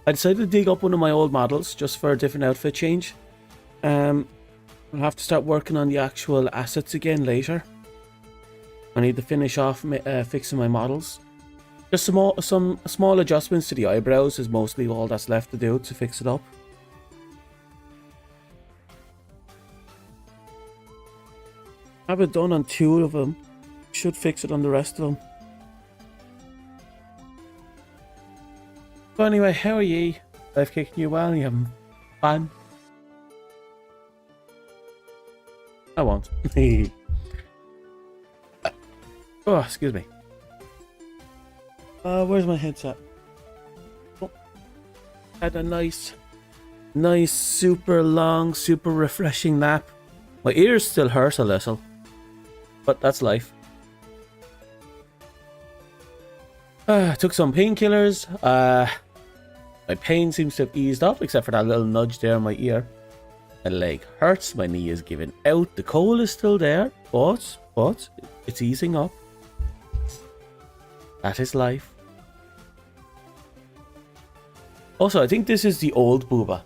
I decided to dig up one of my old models just for a different outfit change. I'll have to start working on the actual assets again later. I need to finish off fixing my models. Just some small adjustments to the eyebrows is mostly all that's left to do to fix it up. Have it done on 2 of them. Should fix it on the rest of them. But anyway, how are ye? I've kicked you well and you having fun? I won't. Oh, excuse me. Where's my headset? Oh, had a nice, super long, super refreshing nap. My ears still hurt a little, but that's life. Took some painkillers. My pain seems to have eased up, except for that little nudge there in my ear. My leg hurts. My knee is giving out. The cold is still there, but it's easing up. That is life. Also, I think this is the old booba.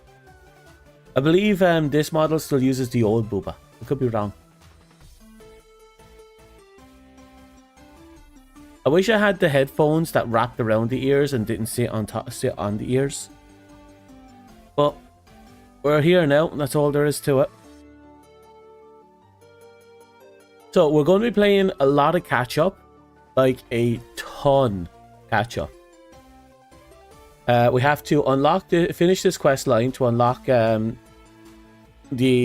I believe this model still uses the old booba. I could be wrong. I wish I had the headphones that wrapped around the ears and didn't sit on the ears. But we're here now, and that's all there is to it. So we're going to be playing a lot of catch up, like a ton catch up. We have to finish this quest line to unlock the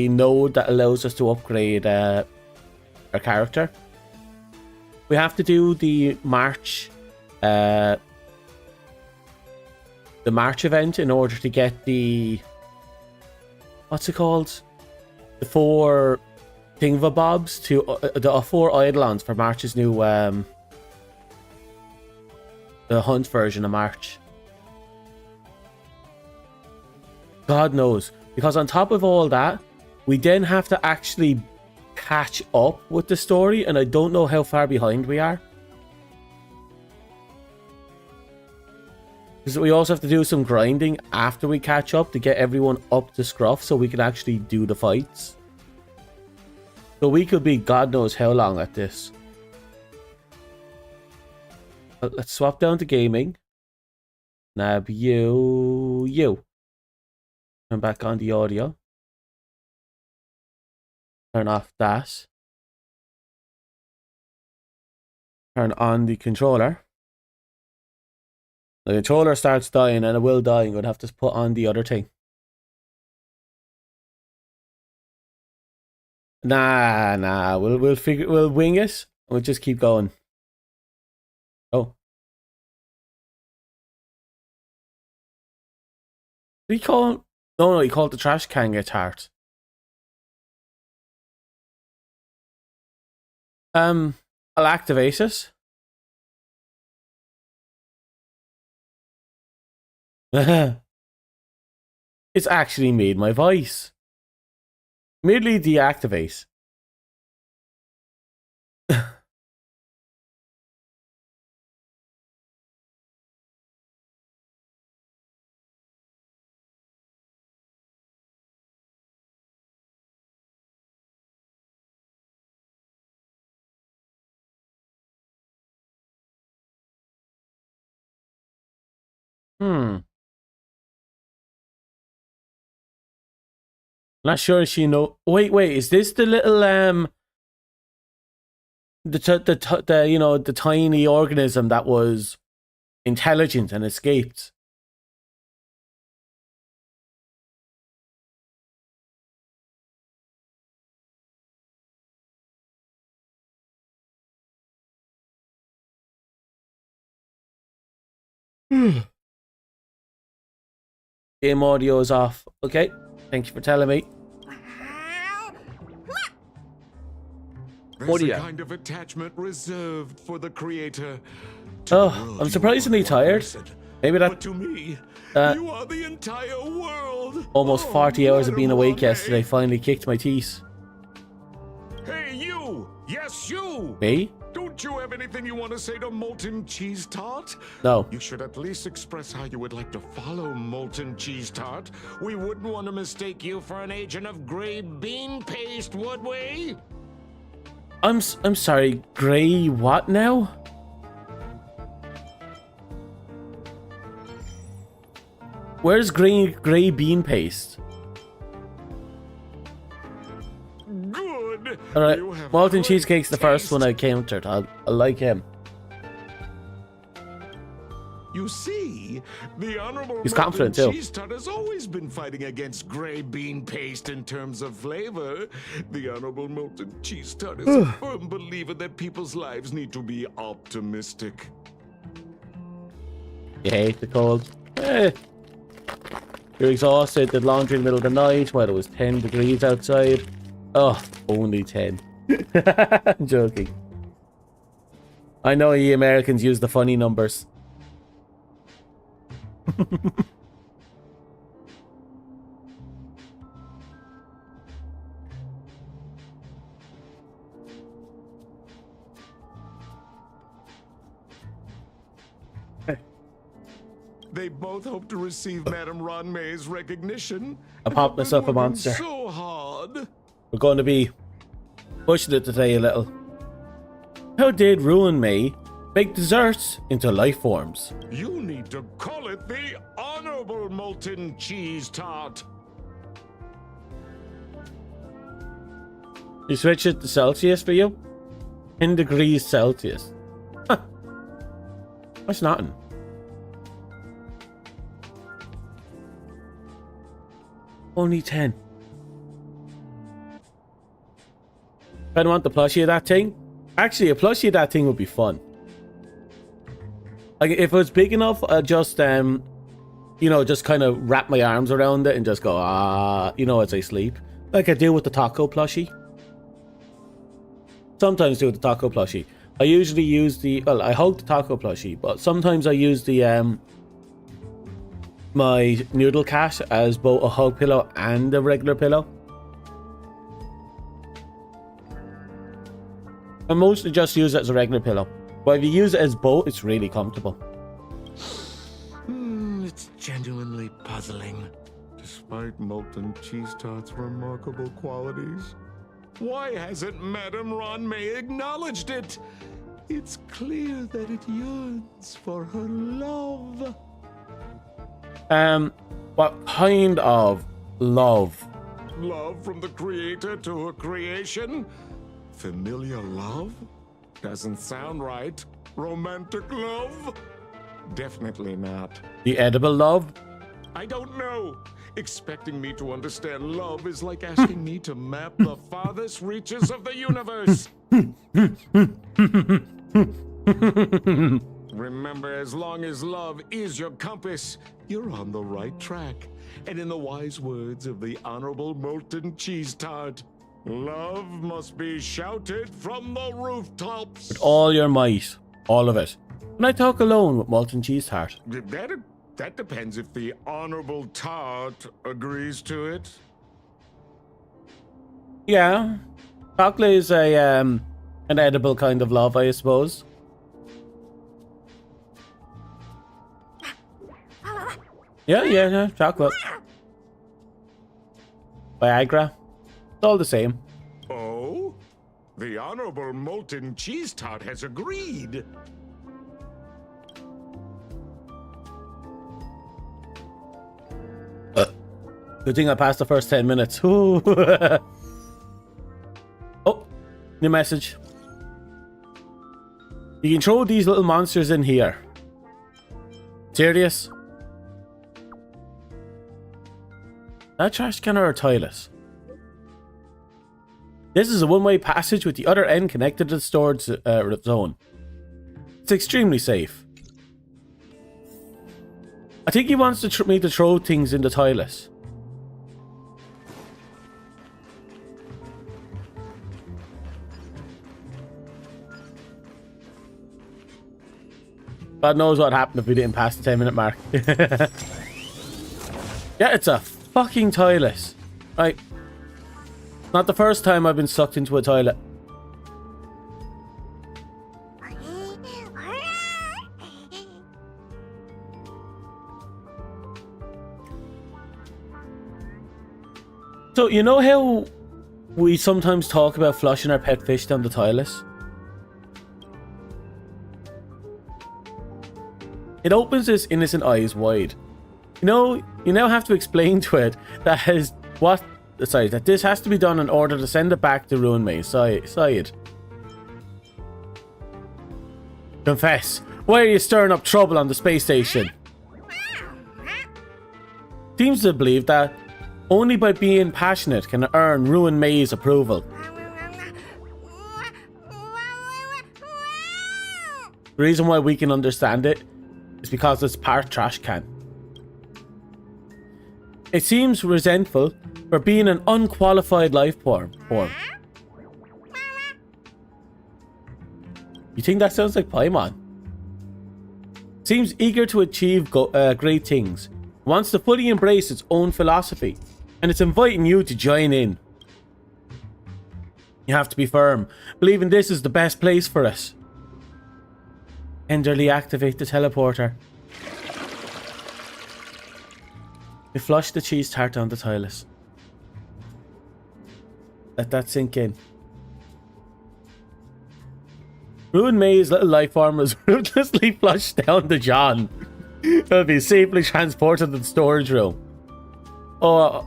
node that allows us to upgrade our character. We have to do the march event in order to get the, what's it called? The 4 thingamabobs to the 4 eidolons for March's new the hunt version of March. God knows, because on top of all that, we then have to actually catch up with the story, and I don't know how far behind we are. Because we also have to do some grinding after we catch up to get everyone up to scruff so we can actually do the fights. So we could be God knows how long at this. But let's swap down to gaming. Nab you. Turn back on the audio. Turn off that. Turn on the controller. The controller starts dying, and it will die. I'm gonna have to put on the other thing. Nah. We'll wing it. We'll just keep going. Oh. Did he call? No, he called the trash can get tart. I'll activate it. It's actually made my voice. Merely deactivate. Not sure if she know. Wait. Is this the little the tiny organism that was intelligent and escaped? Game audio is off. Okay, thank you for telling me. There's a kind of attachment reserved for the creator. Oh, I'm surprisingly tired. Maybe that. But to me, you are the entire world. Almost 40 hours of being awake yesterday finally kicked my teeth. Hey, you! Yes, you! Me? Don't Don't you have anything you want to say to Molten Cheese Tart? No. You should at least express how you would like to follow Molten Cheese Tart. We wouldn't want to mistake you for an agent of gray bean paste, would we? I'm sorry, grey what now? Where's grey bean paste? Good. Alright, You have Molten great Cheesecake's the first taste. one I countered. I like him. You see, the Honorable He's Molten confident, too. Cheese Tart has always been fighting against gray bean paste in terms of flavor. The Honorable Molten Cheese Tart is a firm believer that people's lives need to be optimistic. You hate the cold. Eh. You're exhausted, did laundry in the middle of the night while it was 10 degrees outside. Oh, only 10. I'm joking. I know you Americans use the funny numbers. They both hope to receive Madame Ronmay's recognition. I popped myself a monster. So hard. We're going to be pushing it today a little. How did Ruin Me make desserts into life forms? You need to call it the Honorable Molten Cheese Tart. You switch it to Celsius for you? 10 degrees Celsius. Huh. That's nothing. Only 10. If I don't want the plushie of that thing. Actually, a plushie of that thing would be fun. Like, if it was big enough, I'd just, you know, just kind of wrap my arms around it and just go, you know, as I sleep. Like I do with the taco plushie. Sometimes do with the taco plushie. I usually use the, well, I hug the taco plushie, but sometimes I use the, my noodle cat as both a hug pillow and a regular pillow. I mostly just use it as a regular pillow. But if you use it as both, it's really comfortable. It's genuinely puzzling. Despite Molten Cheese Tart's remarkable qualities, why hasn't Madame Ronmay acknowledged it? It's clear that it yearns for her love. What kind of love? Love from the creator to her creation? Familiar love? Doesn't sound right. Romantic love? Definitely not. The edible love? I don't know. Expecting me to understand love is like asking me to map the farthest reaches of the universe. Remember, as long as love is your compass, you're on the right track. And in the wise words of the Honorable Molten Cheese Tart, love must be shouted from the rooftops. With all your might. All of it. Can I talk alone with Molten Cheese Tart? That depends if the Honorable Tart agrees to it. Yeah. Chocolate is a, an edible kind of love, I suppose. Yeah, chocolate. Viagra. It's all the same. Oh? The Honorable Molten Cheese Tart has agreed. Good thing I passed the first 10 minutes. Ooh. Oh, new message. You can throw these little monsters in here. Serious? That trash can or a toilet? This is a one-way passage with the other end connected to the storage zone. It's extremely safe. I think he wants me to throw things in the toilet. God knows what happened if we didn't pass the 10-minute mark. Yeah, it's a fucking toilet. Right. Not the first time I've been sucked into a toilet. So, you know how we sometimes talk about flushing our pet fish down the toilet? It opens its innocent eyes wide. You now have to explain to it that this has to be done in order to send it back to Ruin Maze side. Confess. Why are you stirring up trouble on the space station? Seems to believe that only by being passionate can earn Ruin Maze approval. The reason why we can understand it is because it's part trash can. It seems resentful for being an unqualified life form. You think that sounds like Paimon? Seems eager to achieve great things. Wants to fully embrace its own philosophy. And it's inviting you to join in. You have to be firm, believing this is the best place for us. Tenderly activate the teleporter. We flush the cheese tart down the toilet. Let that sink in. Ruin May's little life form was ruthlessly flushed down to John. It'll be safely transported to the storage room. Oh,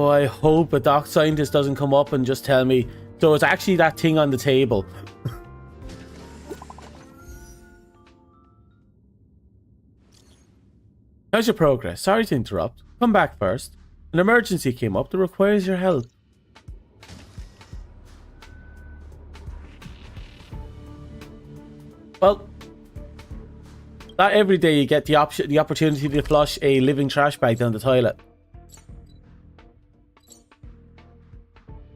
I hope a doc scientist doesn't come up and just tell me. So it's actually that thing on the table. How's your progress? Sorry to interrupt. Come back first. An emergency came up that requires your help. Well, not every day you get the opportunity to flush a living trash bag down the toilet.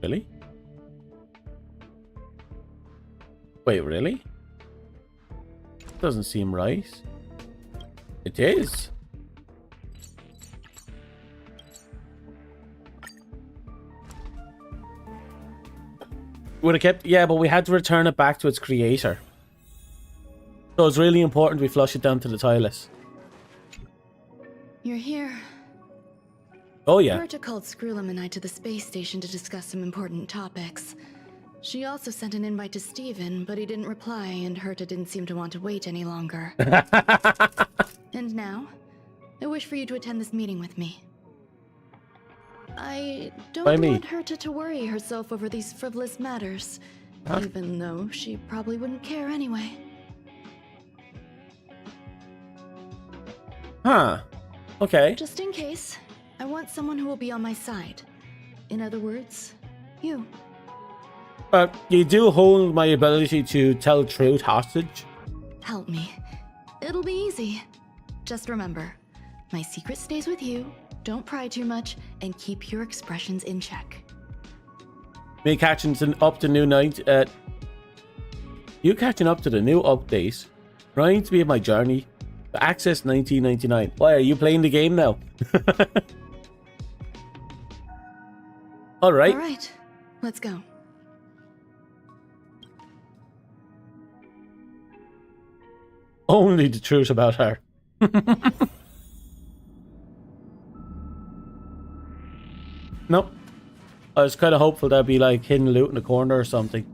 Really? Wait, really? Doesn't seem right. It is. Would have kept, yeah, but we had to return it back to its creator. So it's really important we flush it down to the toilet. You're here. Oh yeah. Berta called Screwlum and I to the space station to discuss some important topics. She also sent an invite to Steven, but he didn't reply, and Herta didn't seem to want to wait any longer. And now, I wish for you to attend this meeting with me. I don't want Herta to worry herself over these frivolous matters, even though she probably wouldn't care anyway. Huh. Okay. Just in case, I want someone who will be on my side. In other words, you. But you do hold my ability to tell truth hostage? Help me. It'll be easy. Just remember, my secret stays with you, don't pry too much, and keep your expressions in check. Me catching up to new night. You catching up to the new update. Trying to be my journey. The Access 1999. Why are you playing the game now? Alright. Alright, let's go. Only the truth about her. Nope. I was kind of hopeful there'd be like hidden loot in the corner or something.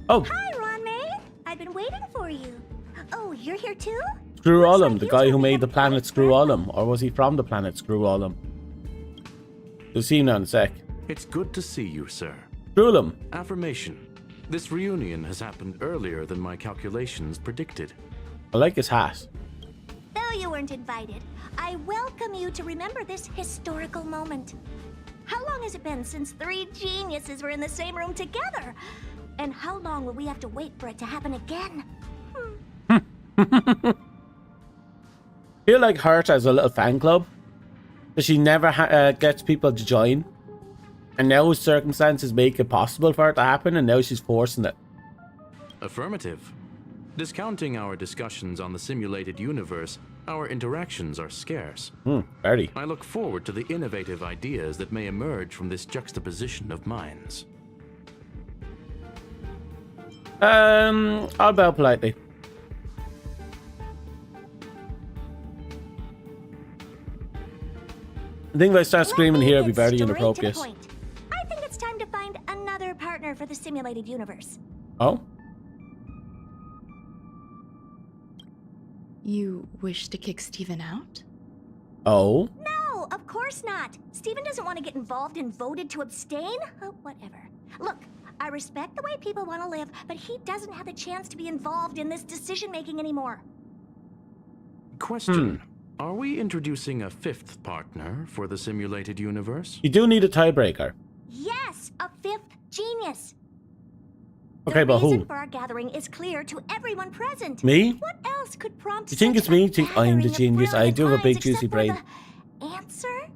Oh. Hi, Ron May. I've been waiting for you. Oh, you're here too? Screw-Ollum, the guy who made the planet Screw-Ollum. Or was he from the planet Screw-Ollum? You'll see him now in a sec. It's good to see you, sir. Screw-Ollum. Affirmation. This reunion has happened earlier than my calculations predicted. I like his hat. Though you weren't invited, I welcome you to remember this historical moment. How long has it been since 3 geniuses were in the same room together? And how long will we have to wait for it to happen again? Feel like Hurt has a little fan club. But she never gets people to join. And now circumstances make it possible for it to happen, and now she's forcing it. Affirmative. Discounting our discussions on the simulated universe, our interactions are scarce. Very. I look forward to the innovative ideas that may emerge from this juxtaposition of minds. I'll bow politely. I think if I start screaming Let me here, it'd be get very straight to the inappropriate. point. I think it's time to find another partner for the simulated universe. Oh? You wish to kick Steven out? Oh? No, of course not. Steven doesn't want to get involved and voted to abstain. Oh, whatever. Look, I respect the way people want to live, but he doesn't have the chance to be involved in this decision-making anymore. Question. Are we introducing a fifth partner for the simulated universe? You do need a tiebreaker. Yes, a fifth genius. Okay, the but reason who? for our gathering is clear to everyone present. Me? What else could prompt You think such it's me? a You think I'm the gathering of genius? I brilliant do have a big minds juicy except for brain. the answer?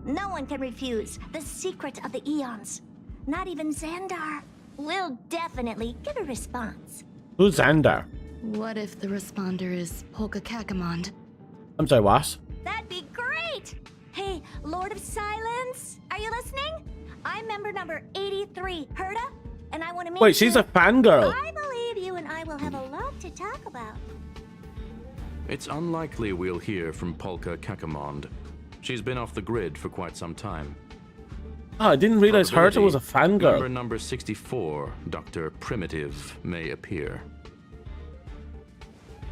No one can refuse the secret of the eons. Not even Xandar. We'll definitely get a response. Who's Xandar? What if the responder is Polka Kakamond? I'm sorry, what? That'd be great! Hey, Lord of Silence, are you listening? I'm member number 83, Herta, and I want to make Wait, she's a fangirl. I believe you and I will have a lot to talk about. It's unlikely we'll hear from Polka Kakamond. She's been off the grid for quite some time. Oh, I didn't realize Herta was a Member fangirl. number 64, Dr. Primitive, may appear.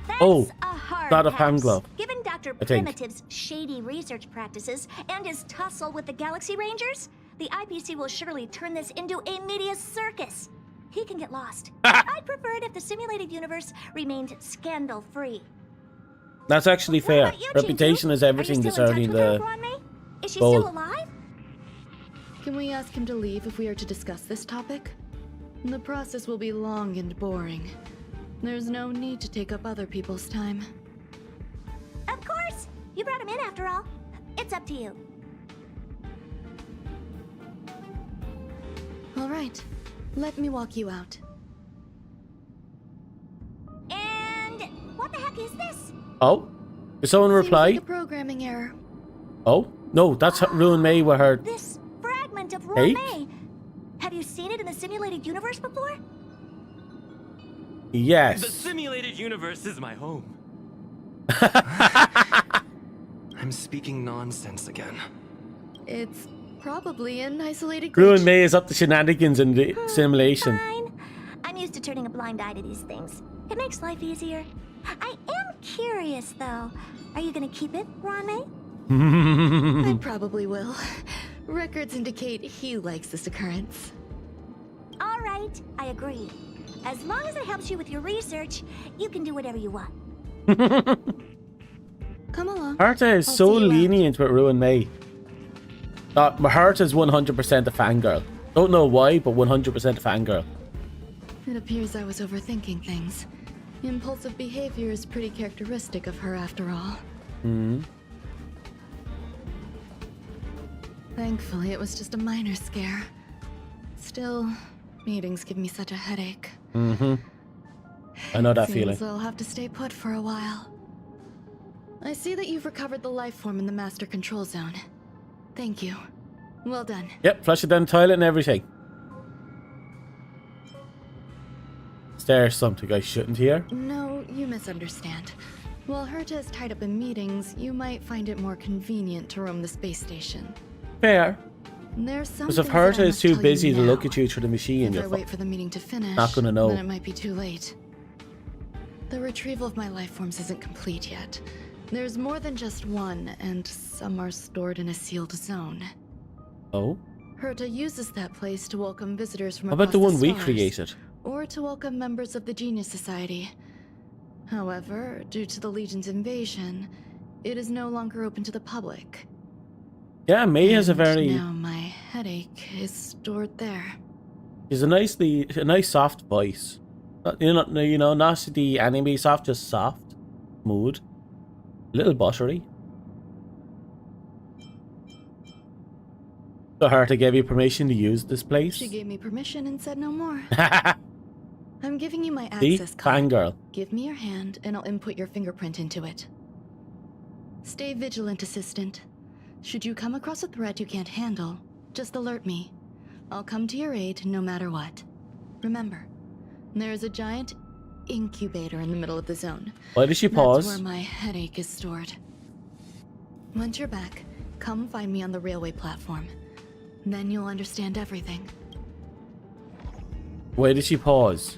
That's Oh, a hard not a pass. fan glove, Given Dr. I think. Primitive's shady research practices and his tussle with the Galaxy Rangers, the IPC will surely turn this into a media circus. He can get lost. I'd prefer it if the simulated universe remained scandal-free. That's actually What fair. about you, Reputation Jinju? is Are you everything still this in touch early in with her, the Ronmei? Is she bowl. still alive? Can we ask him to leave if we are to discuss this topic? The process will be long and boring. There's no need to take up other people's time. Of course! You brought him in after all. It's up to you. All right, let me walk you out. And what the heck is this? Oh? Did someone Seems reply? like a programming error. Oh? No, that's Ruin May with her. This fragment of Hey? Ronmei. Have you seen it in the simulated universe before? Yes. The simulated universe is my home. I'm speaking nonsense again. It's probably an isolated Ruin glitch. May is up to shenanigans in the simulation. Fine. I'm used to turning a blind eye to these things. It makes life easier. I am curious, though. Are you gonna keep it, Ronmei? I probably will. Records indicate he likes this occurrence. All right, I agree. As long as it helps you with your research, you can do whatever you want. Come along. Herta is I'll so see you out. lenient with Ruin May. Herta is 100% a fangirl. Don't know why, but 100% a fangirl. It appears I was overthinking things. Impulsive behavior is pretty characteristic of her after all. Thankfully, it was just a minor scare. Still, meetings give me such a headache. I know that feeling. Seems I'll have to stay put for a while. I see that you've recovered the life form in the master control zone. Thank you. Well done. Yep, flush it down the toilet and everything. Is there something I shouldn't hear? No, you misunderstand. While Herta is tied up in meetings, you might find it more convenient to roam the space station. Fair. There's some Because if things that I Herta is must too tell you busy to look now. at you through the machine, If I you're wait for the meeting to finish, not gonna know. then it might be too late. The retrieval of my life forms isn't complete yet. There's more than just one, and some are stored in a sealed zone. Oh? Herta uses that place to welcome visitors from How about across the one we stars, created? or to welcome members of the Genius Society. However, due to the Legion's invasion, it is no longer open to the public. Yeah, May has a And very... now my headache is stored there. She's a nice soft voice. You know, not the anime soft, just soft. Mood. A little buttery. So Herta gave you permission to use this place? She gave me permission and said no more. I'm giving you my See? access card. Fangirl. Give me your hand and I'll input your fingerprint into it. Stay vigilant, assistant. Should you come across a threat you can't handle, just alert me. I'll come to your aid no matter what. Remember, there is a giant incubator in the middle of the zone. Why did she That's where pause? my headache is stored. Once you're back, Come find me on the railway platform. Then you'll understand everything. Where did she pause?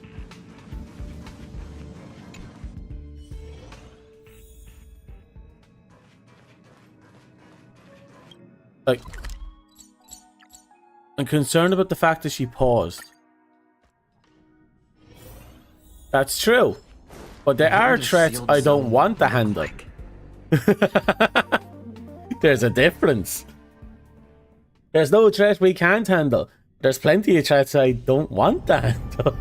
Like, I'm concerned about the fact that she paused. That's true. But there are threats I don't want to handle. There's a difference. There's no threat we can't handle. There's plenty of threats I don't want to handle.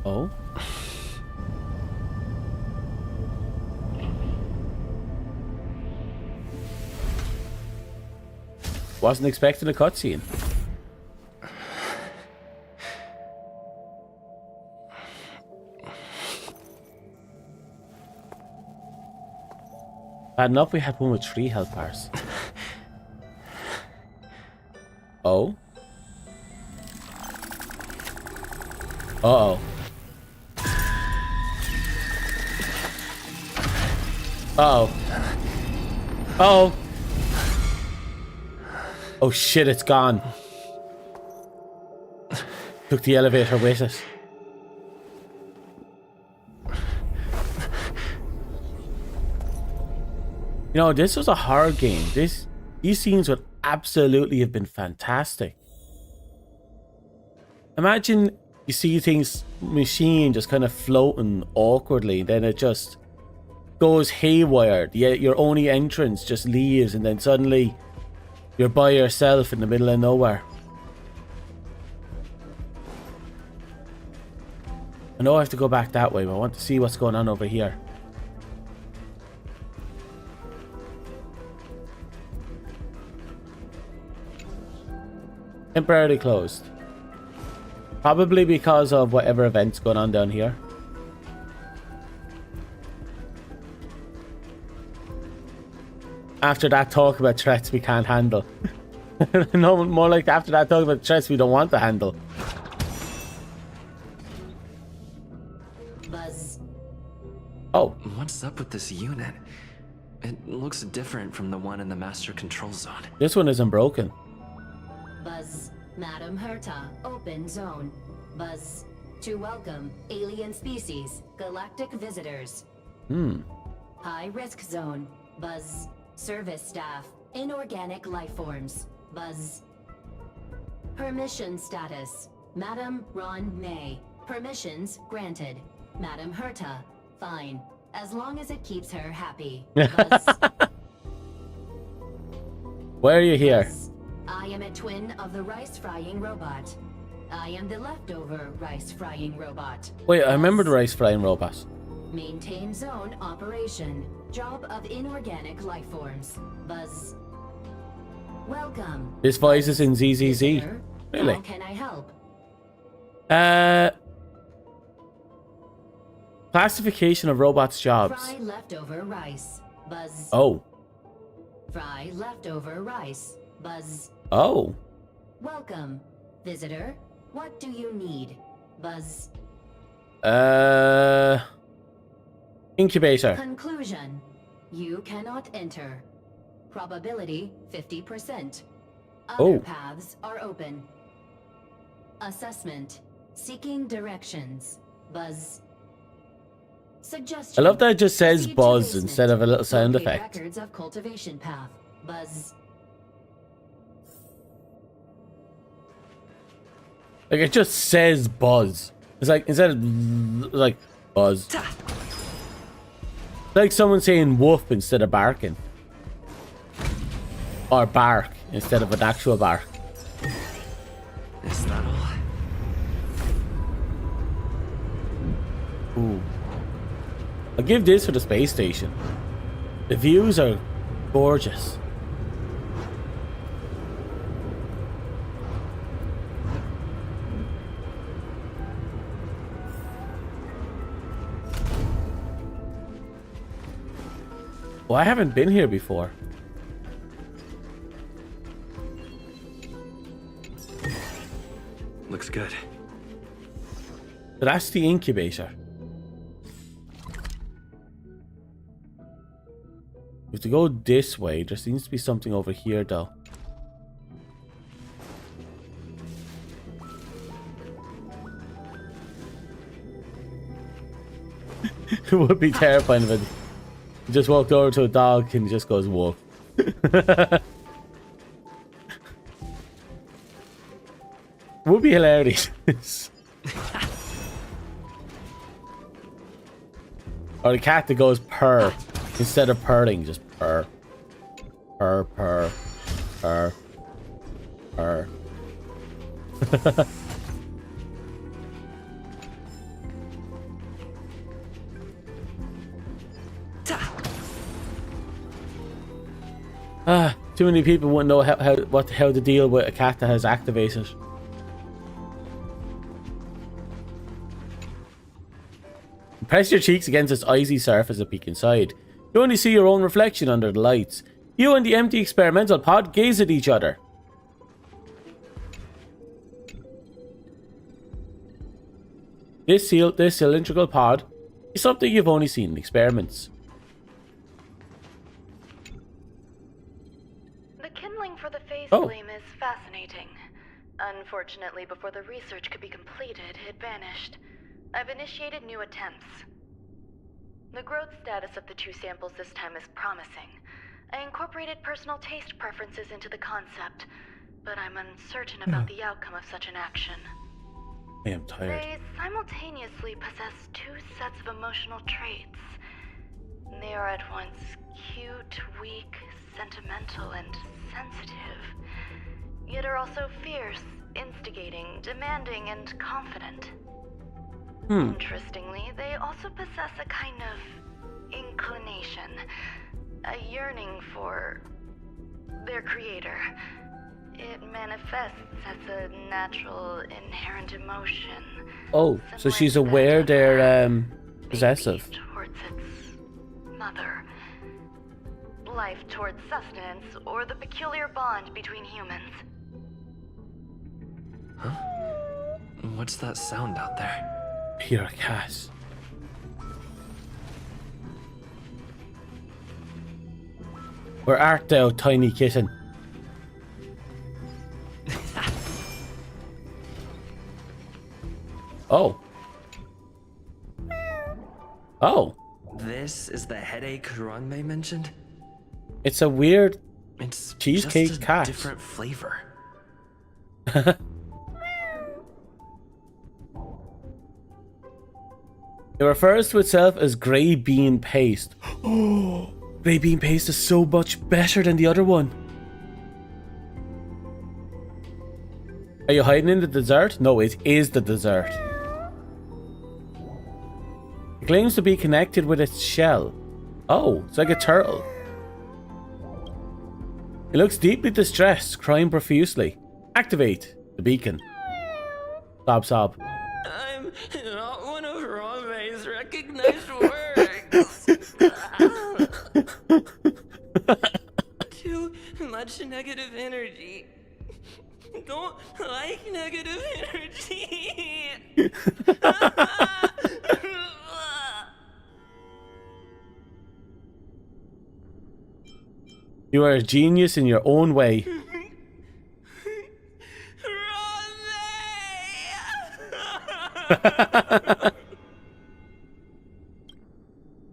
Oh? Wasn't expecting a cutscene. Bad enough we had one with 3 health bars. Oh? Uh-oh. Uh-oh. Uh-oh. Oh shit, it's gone. Took the elevator with it. You know, this was a horror game. These scenes would absolutely have been fantastic. Imagine you see things, machine just kind of floating awkwardly, then it just goes haywire. Your only entrance just leaves, and then suddenly you're by yourself in the middle of nowhere. I know I have to go back that way, but I want to see what's going on over here. Temporarily closed. Probably because of whatever event's going on down here. After that talk about threats we can't handle. No, more like after that talk about threats we don't want to handle. Buzz. Oh. What's up with this unit? It looks different from the one in the master control zone. This one isn't broken. Buzz. Madam Herta, open zone. Buzz. To welcome alien species, galactic visitors. High risk zone. Buzz. Service staff, inorganic life forms. Buzz. Permission status. Madam Ron May. Permissions granted. Madam Herta. Fine. As long as it keeps her happy. Buzz. Why are you here? Buzz. I am a twin of the rice frying robot. I am the leftover rice frying robot. Wait, I remember the rice frying robot. Maintain zone operation. Job of inorganic life forms. Buzz. Welcome. This voice is in ZZZ. Visitor, Really? how can I help? Classification of robots' jobs. Fry leftover rice. Buzz. Oh. Fry leftover rice. Buzz. Oh. Welcome. Visitor, what do you need? Buzz. Incubator. Conclusion. You cannot enter. Probability 50%. Other Oh. paths are open. Assessment. Seeking directions. Buzz. Suggestion. I love that it just says Proceed to buzz basement. instead of a little sound Locate effect. Records of cultivation path. Buzz. Like, it just says buzz. It's like, instead of like buzz. It's like someone saying woof instead of barking. Or bark instead of an actual bark. Is that all? Ooh. I'll give this for the space station. The views are gorgeous. Well, I haven't been here before. Looks good. But that's the incubator. to go this way. There seems to be something over here, though. It would be terrifying if he just walked over to a dog and he just goes, woof. Would be hilarious. Or the cat that goes purr instead of purring, just purr. Purr, purr, purr, purr. Too many people wouldn't know how to deal with a cat that has activated. Press your cheeks against its icy surface and peek inside. You only see your own reflection under the lights. You and the empty experimental pod gaze at each other. This cylindrical pod is something you've only seen in experiments. The kindling for the phase Oh. flame is fascinating. Unfortunately, before the research could be completed, it vanished. I've initiated new attempts. The growth status of the two samples this time is promising. I incorporated personal taste preferences into the concept, but I'm uncertain about the outcome of such an action. I am tired. They simultaneously possess two sets of emotional traits. They are at once cute, weak, sentimental, and sensitive, yet are also fierce, instigating, demanding, and confident. Interestingly, they also possess a kind of inclination, a yearning for their creator. It manifests as a natural, inherent emotion. Oh, so she's aware they're possessive. Towards its mother. Life towards sustenance, or the peculiar bond between humans. Huh? What's that sound out there? You're a cat. Where art thou, tiny kitten? Oh. Oh. This is the headache Ranmei mentioned? It's a weird It's cheesecake just a cat. different flavor. It refers to itself as grey bean paste. Oh, grey bean paste is so much better than the other one. Are you hiding in the dessert? No, it is the dessert. It claims to be connected with its shell. Oh, it's like a turtle. It looks deeply distressed, crying profusely. Activate the beacon. Sob, sob. I'm not one of Ranmei's recognized works. Too much negative energy. Don't like negative energy. You are a genius in your own way.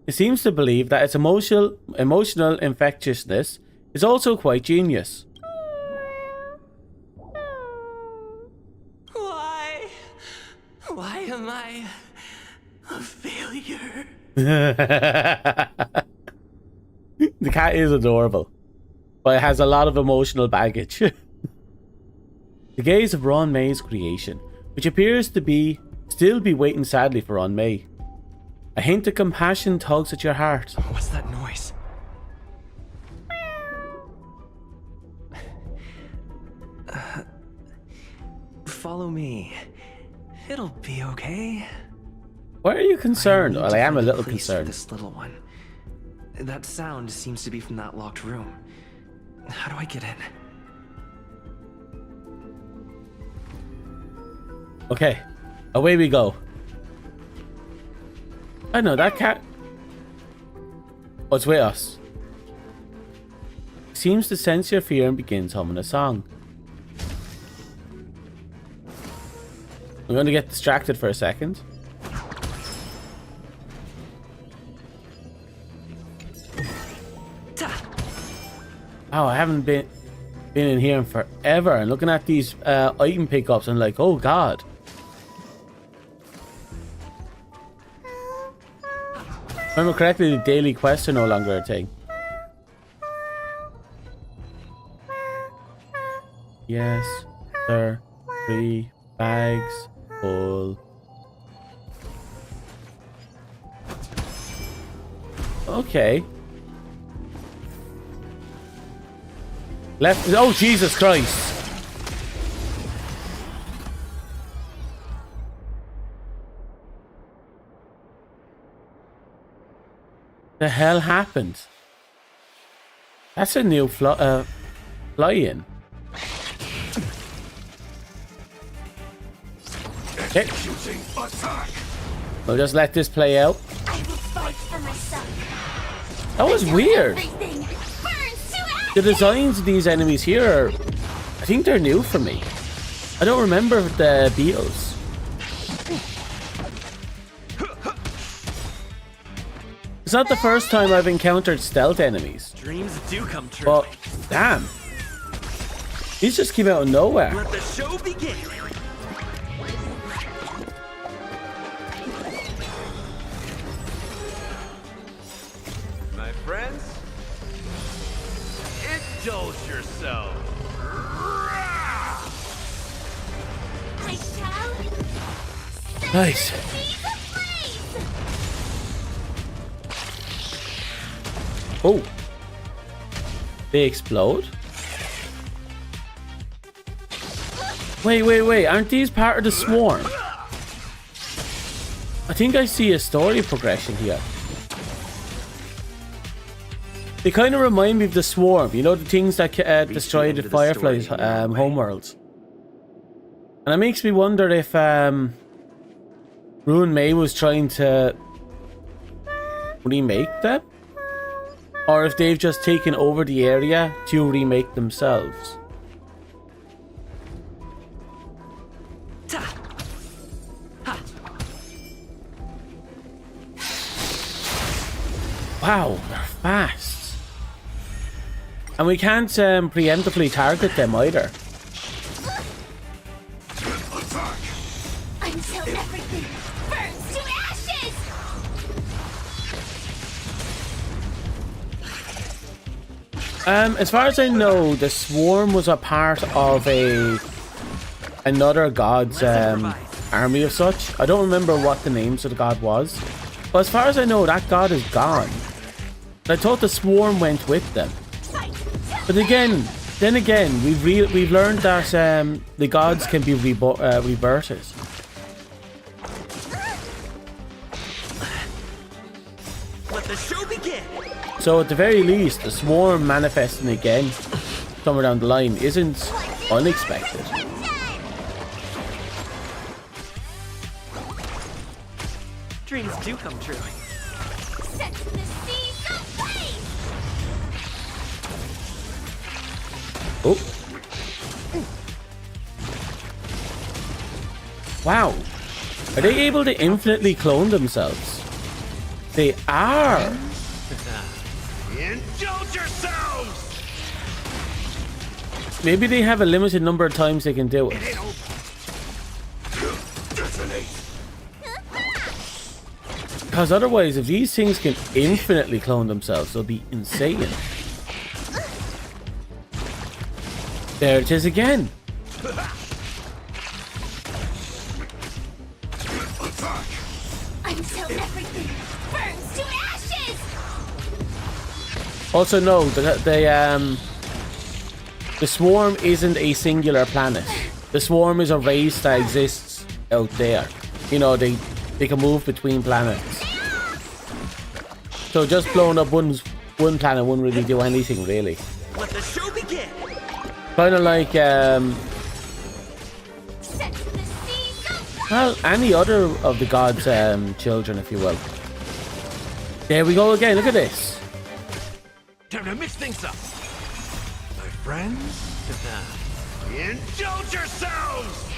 It seems to believe that its emotional infectiousness is also quite genius. Why am I a failure? The cat is adorable, but it has a lot of emotional baggage. The gaze of Ranmei's creation, which appears to still be waiting sadly for Ranmei. A hint of compassion tugs at your heart. What's that noise? Follow me. It'll be okay. Why are you concerned? I need Well, to I am a find little place for concerned. this little one. That sound seems to be from that locked room. How do I get in? Okay, away we go. I know that cat. What's with us? seems to sense your fear and begins humming a song. I'm going to get distracted for a second. Oh, I haven't been in here in forever. And looking at these item pickups, I'm like, oh god. If I remember correctly, the daily quests are no longer a thing. Yes, sir. 3 bags full. Okay. Left. Oh, Jesus Christ. The hell happened? That's a new fly-in. Okay. We'll just let this play out. I will fight for myself. That was weird. Everything burns to ashes. The designs of these enemies here are, I think they're new for me. I don't remember the beetles. It's not the first time I've encountered stealth enemies. Dreams do come true. But, damn. These just came out of nowhere. Let the show begin. My friends, indulge yourselves. I shall Nice. be the blaze. Oh. They explode? Wait. Aren't these part of the swarm? I think I see a story progression here. They kind of remind me of the swarm. You know, the things that destroy the Firefly's homeworlds. And it makes me wonder if Rune May was trying to remake them? Or if they've just taken over the area to remake themselves. Wow, they're fast. And we can't preemptively target them either. Until everything burns to ashes. As far as I know, the swarm was a part of another god's army of such. I don't remember what the names of the god was. But as far as I know, that god is gone. I thought the swarm went with them. But then again, we've learned that the gods can be rebirthed. Let the show begin. So at the very least, the swarm manifesting again somewhere down the line isn't unexpected. Dreams do come true. Set the seas ablaze. Oh. Wow. Are they able to infinitely clone themselves? They are. Indulge yourselves. Maybe they have a limited number of times they can do it. Because otherwise, if these things can infinitely clone themselves, they'll be insane. There it is again. Until everything burns to ashes. Also, no, the swarm isn't a singular planet. The swarm is a race that exists out there. You know, they can move between planets. So just blowing up one planet wouldn't really do anything, really. Let the show begin. Kind of like, Set the seas ablaze. well, any other of the gods' children, if you will. There we go again, look at this. Time to mix things up. friends? Indulge yourselves!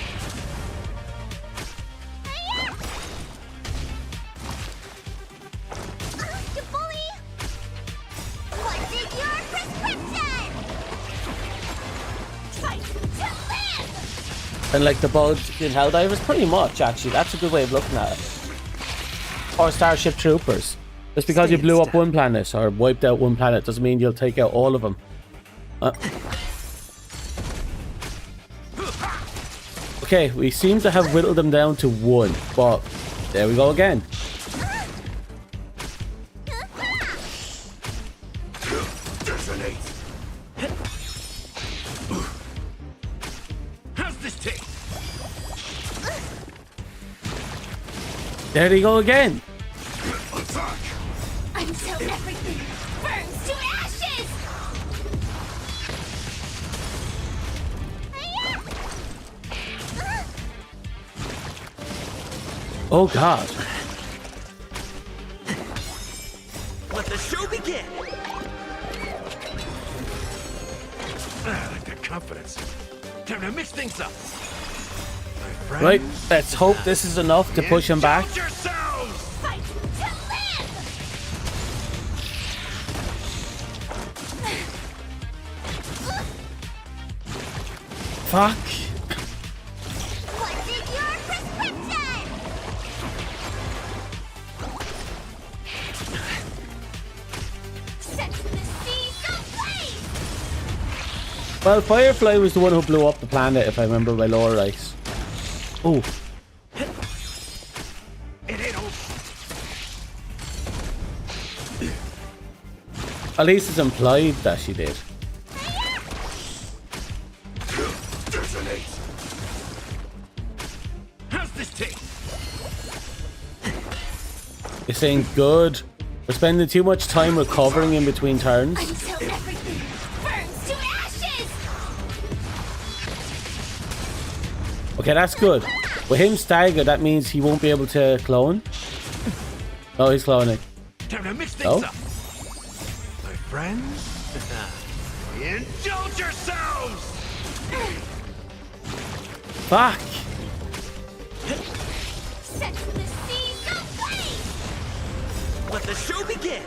You bully! What's in your prescription? Fight to live! And like the bugs in Helldivers, pretty much actually. That's a good way of looking at it. Or Starship Troopers. Just because you blew up one planet or wiped out one planet doesn't mean you'll take out all of them. Okay, we seem to have whittled them down to one, but there we go again. How's this taste? There they go again. Until everything burns to ashes! Oh god. Let the show begin! Good confidence. Time to mix things up. My Right, friends, let's hope this is enough to push him back. indulge yourselves! Fight to live! Fuck. What's in your prescription? Set the seas ablaze! Well, Firefly was the one who blew up the planet, if I remember my lore right. Oh, It ain't over. at least it's implied that she did. How's this taste? You're saying good. We're spending too much time recovering in between turns. Until everything burns to ashes! Okay, that's good. With him staggered, that means he won't be able to clone. Oh, he's cloning. Time to mix things Oh. up. My friends, indulge yourselves! Fuck. Set the seas ablaze! Let the show begin!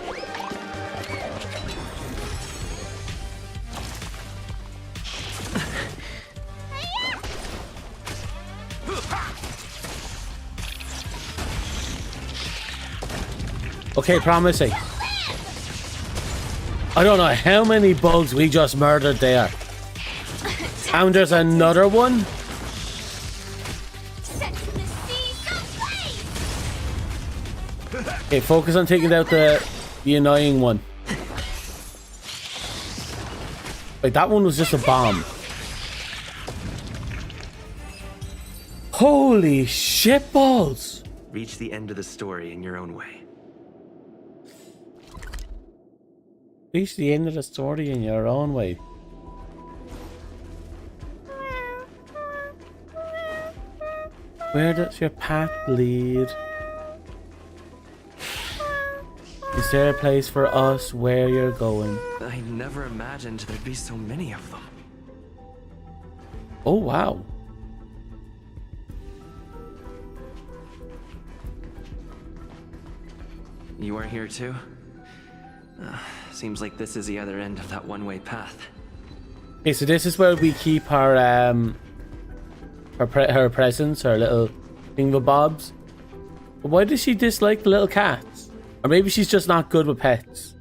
Okay, promising. I don't know how many bugs we just murdered there. And there's another one. Set the seas ablaze! Okay, focus on taking out the annoying one. Wait, that one was just a bomb. Holy shit balls! Reach the end of the story in your own way. Reach the end of the story in your own way. Where does your path lead? Is there a place for us where you're going? I never imagined there'd be so many of them. Oh wow. You are here too? Seems like this is the other end of that one-way path. Okay, so this is where we keep her her presents, her little thingamabobs. But why does she dislike the little cats? Or maybe she's just not good with pets.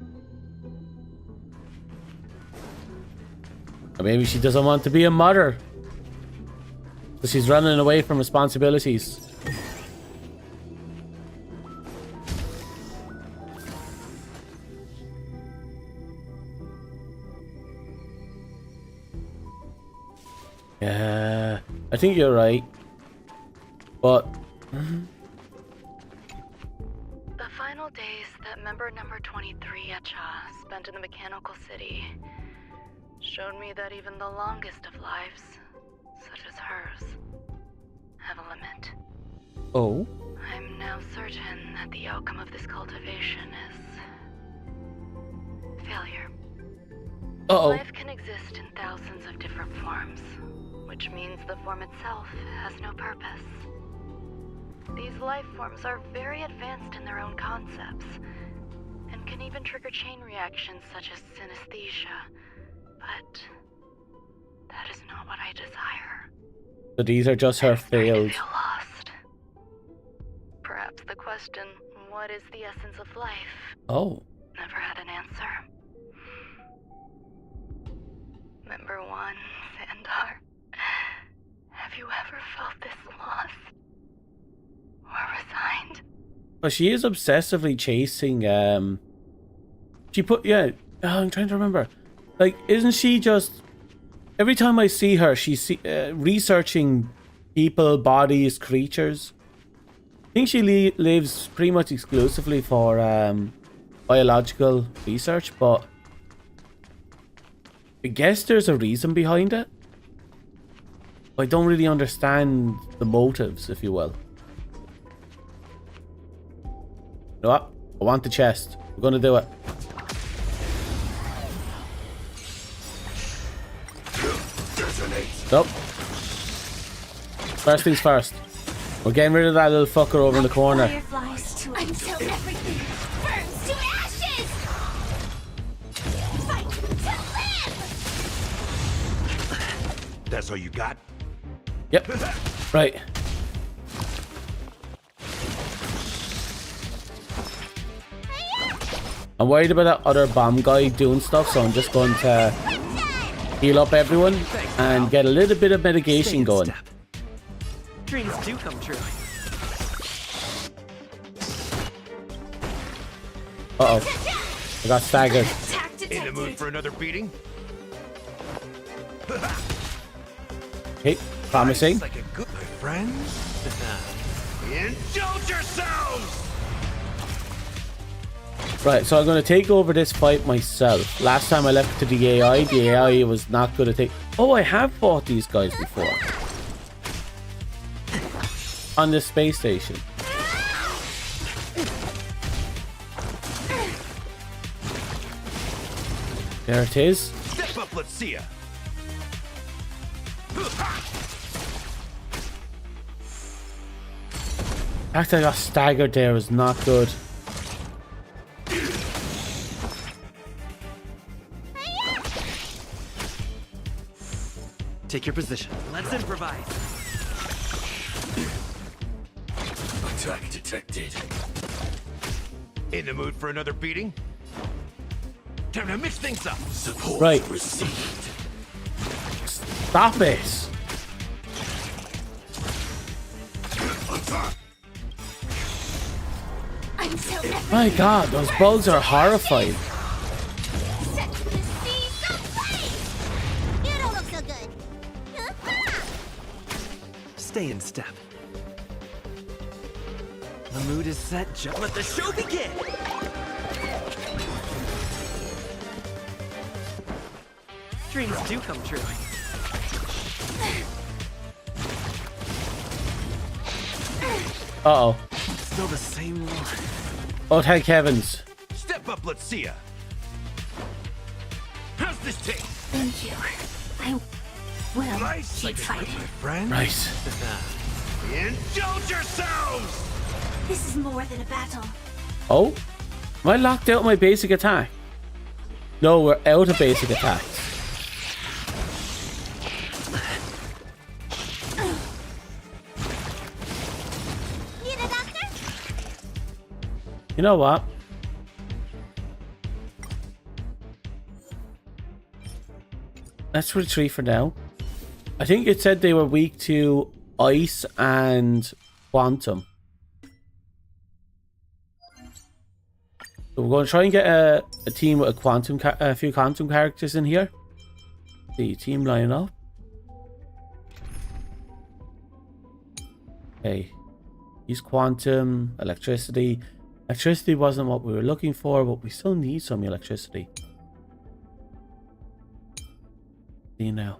Or maybe she doesn't want to be a mother. So she's running away from responsibilities. Yeah, I think you're right. But The final days that member number 23 Echa spent in the mechanical city showed me that even the longest of lives, such as hers, have a limit. oh, I'm now certain that the outcome of this cultivation is failure. uh-oh. Life can exist in thousands thousands of different forms, which means the form itself has no purpose. These life forms are very advanced in their own concepts, and can even trigger chain reactions such as synesthesia. But that is not what I desire. So these are just her I'm starting failed. to feel lost. Perhaps the question, what is the essence of life, Oh. never had an answer. Member 1, Sandar. Have you ever felt this lost? Or resigned? But she is obsessively chasing, I'm trying to remember. Like, isn't she just... Every time I see her, she's researching people, bodies, creatures. I think she lives pretty much exclusively for biological research, but I guess there's a reason behind it. I don't really understand the motives, if you will. You know what? I want the chest. We're gonna do it. Nope. First things first. We're getting rid of that little fucker over in the corner. Fireflies to until everything burns to ashes. Fight to live. That's all you got? Yep. Right. I'm worried about that other bomb guy doing stuff, so I'm just going to heal up everyone and get a little bit of mitigation going. Dreams do come true. Uh-oh. I got staggered. In the mood for another beating? Okay, promising. Like a good, my friends. Indulge yourselves! Right, so I'm going to take over this fight myself. Last time I left it to the AI was not good at Oh, I have fought these guys before. On this space station. There it is. Step up, let's see ya. The fact I got staggered there is not good. Take your position. Let's improvise. Attack detected. In the mood for another beating? Time to mix things up. Support Right. received. Stop it! Until everything My god, those bugs are horrifying. set the seas ablaze. You don't look so good. Stay in step. The mood is set. Just let the show begin. Dreams do come true. Uh-oh. Still the same one. Oh, thank heavens. Step up, let's see ya. How's this taste? Thank you. I will Nice keep like a good, fighting. my friend. Right. Indulge yourselves! This is more than a battle. Oh? Am I locked out of my basic attack? No, we're out of basic attacks. Need a doctor? You know what? Let's retreat for now. I think it said they were weak to ice and quantum. So we're going to try and get a team with a few quantum characters in here. The team line up. Okay. Use quantum, electricity. Electricity wasn't what we were looking for, but we still need some electricity. See now.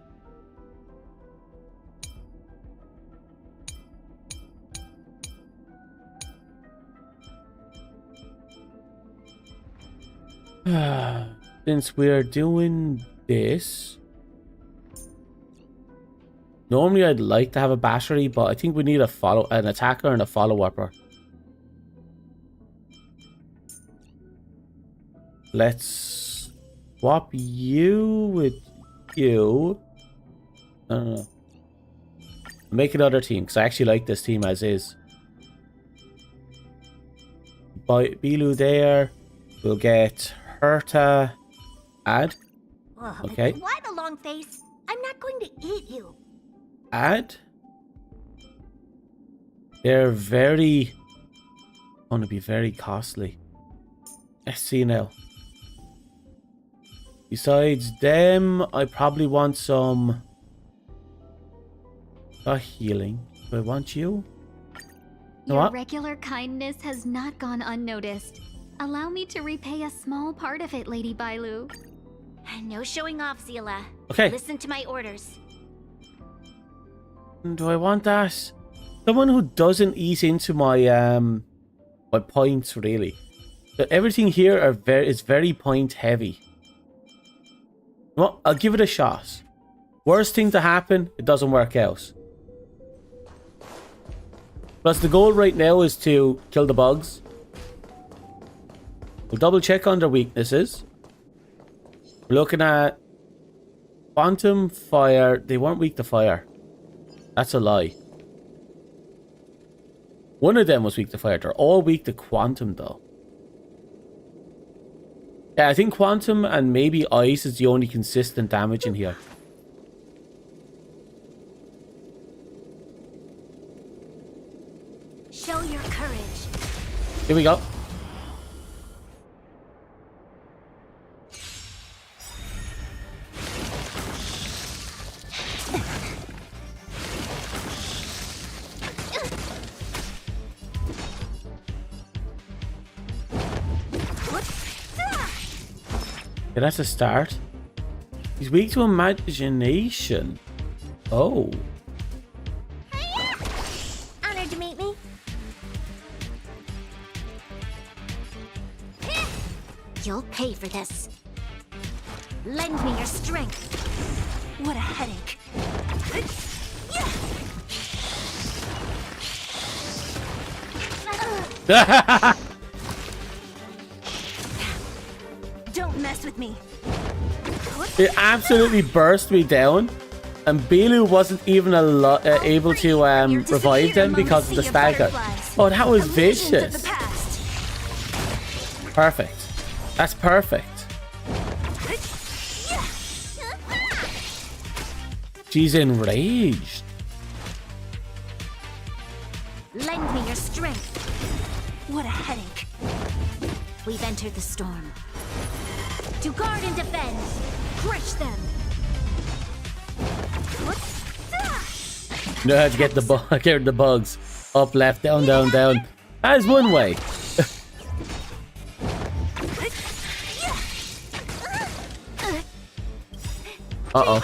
Since we're doing this, Normally I'd like to have a battery, but I think we need an attacker and a follow-upper. Let's swap you with you. I don't know. Make another team, because I actually like this team as is. By Bilu there. We'll get Herta. Add. Okay. Why the long face? I'm not going to eat you. Add. They're very... going to be very costly. Let's see now. Besides them, I probably want some... healing. Do I want you? Your What? regular kindness has not gone unnoticed. Allow me to repay a small part of it, Lady Bailu. No showing off, Zila. Okay. Listen to my orders. Do I want that? Someone who doesn't eat into my my points, really. So everything here is very point heavy. Well, I'll give it a shot. Worst thing to happen, it doesn't work out. Plus the goal right now is to kill the bugs. We'll double check on their weaknesses. We're looking at quantum, fire. They weren't weak to fire. That's a lie. One of them was weak to fire. They're all weak to quantum, though. Yeah, I think quantum and maybe ice is the only consistent damage in here. Show your courage. Here we go. Yeah, that's a start. He's weak to imagination. Oh. Honored to meet me. You'll pay for this. Lend me your strength. What a headache. Don't mess with me. It absolutely burst me down. And Bilu wasn't even able to revive them because of the stagger. Oh, that was vicious. Perfect. That's perfect. She's enraged. Lend me your strength. What a headache. We've entered the storm. To guard and defend. Crush them. You know how to get the bugs. Up, left, down, down, down. That is one way. Uh-oh.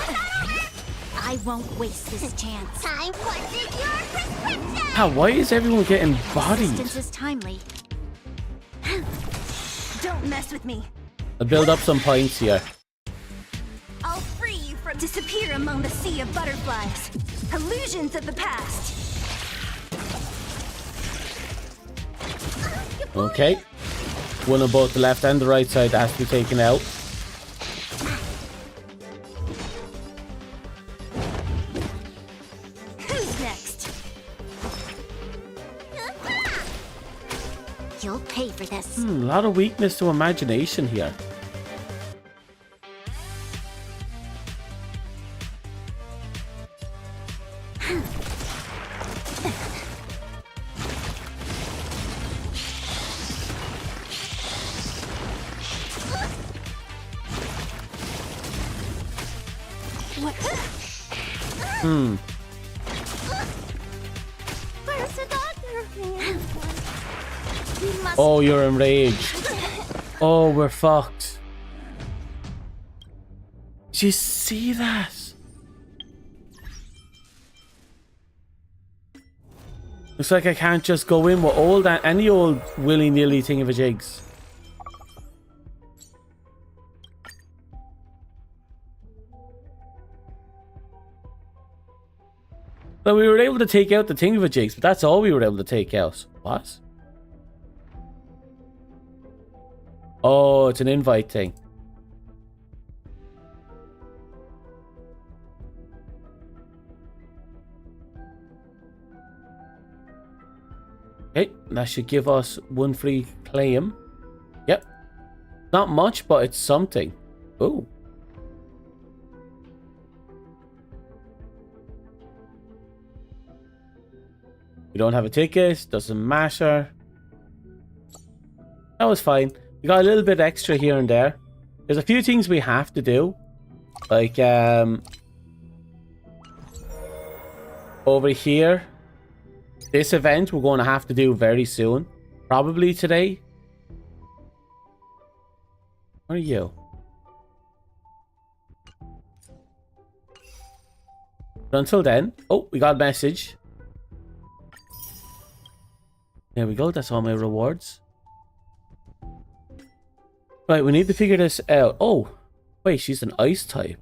I won't waste this chance. Time for your prescription. Ah, why is everyone getting bodied? Resistance is timely. Don't mess with me. I'll build up some points here. I'll free you from disappear among the sea of butterflies. Illusions of the past. Okay. One on both the left and the right side has to be taken out. Who's next? You'll pay for this. A lot of weakness to imagination here. What? Where's the doctor? We must. Oh, you're enraged. Oh, we're fucked. Did you see that? Looks like I can't just go in with any old willy-nilly thing of a jigs. Well, we were able to take out the thingamajigs, but that's all we were able to take out. What? Oh, it's an invite thing. Okay, that should give us one free claim. Yep. Not much, but it's something. Oh. We don't have a ticket, doesn't matter. That was fine. We got a little bit extra here and there. There's a few things we have to do. Like, over here. This event we're going to have to do very soon. Probably today. Where are you? But until then... Oh, we got a message. There we go. That's all my rewards. Right, we need to figure this out. Oh, wait, she's an ice type.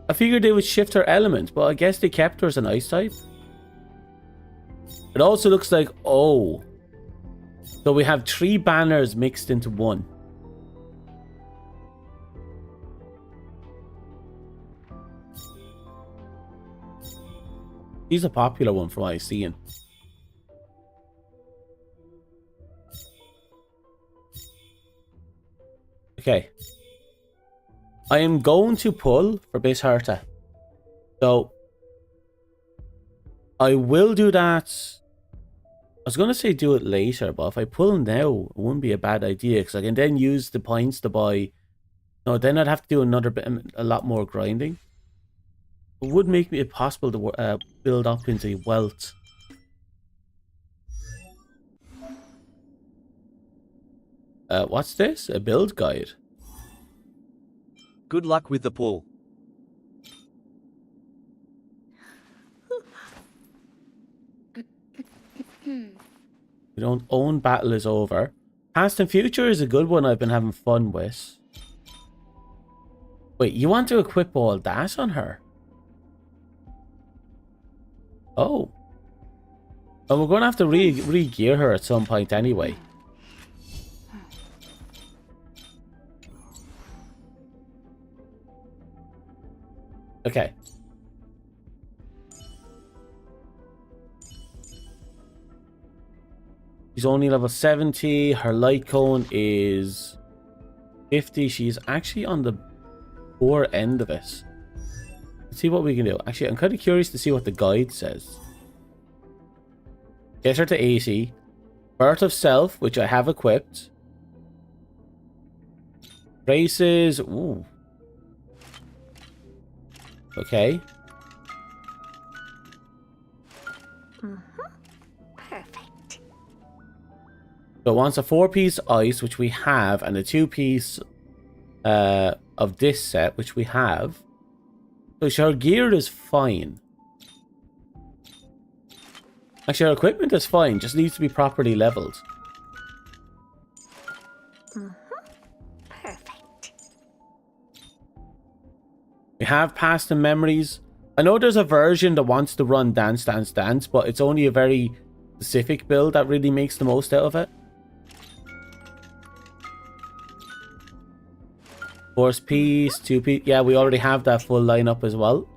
I figured they would shift her element, but I guess they kept her as an ice type. It also looks like, oh. So we have 3 banners mixed into one. He's a popular one from what I've seen. Okay. I am going to pull for Miss Herta. So I will do that. I was going to say do it later, but if I pull now, it wouldn't be a bad idea because I can then use the points to buy. No, then I'd have to do another bit, a lot more grinding. It would make it possible to build up into wealth. What's this? A build guide. Good luck with the pull. We don't own battle is over. Past and future is a good one I've been having fun with. Wait, you want to equip all that on her? Oh. Well, we're going to have to re-gear her at some point anyway. Okay. She's only level 70. Her light cone is 50. She's actually on the poor end of it. Let's see what we can do. Actually, I'm kind of curious to see what the guide says. Get her to 80. Birth of Self, which I have equipped. Races. Ooh. Okay. Perfect. So it wants a 4-piece ice, which we have, and a 2-piece of this set, which we have. So her gear is fine. Actually, her equipment is fine, just needs to be properly leveled. Perfect. We have past and memories. I know there's a version that wants to run Dance Dance Dance, but it's only a very specific build that really makes the most out of it. Force piece, 2-piece. Yeah, we already have that full lineup as well.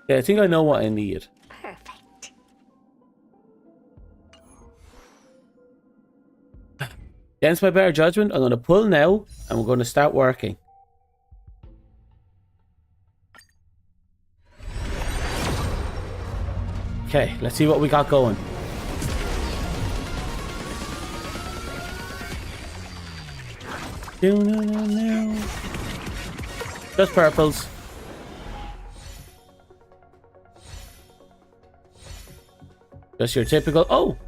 Yeah, I think I know what I need. Perfect. Against my better judgment, I'm going to pull now, and we're going to start working. Okay, let's see what we got going. No. Just purples. Just your typical... Oh!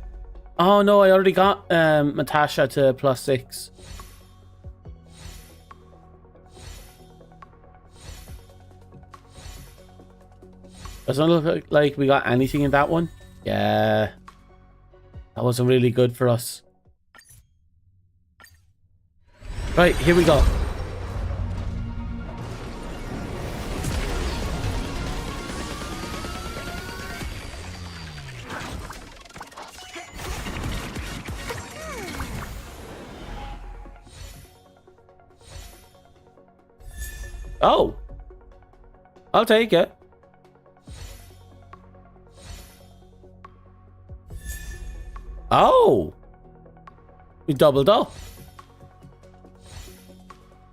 Oh no, I already got Natasha to +6. Doesn't look like we got anything in that one. Yeah. That wasn't really good for us. Right, here we go. Oh, I'll take it. Oh, we doubled up.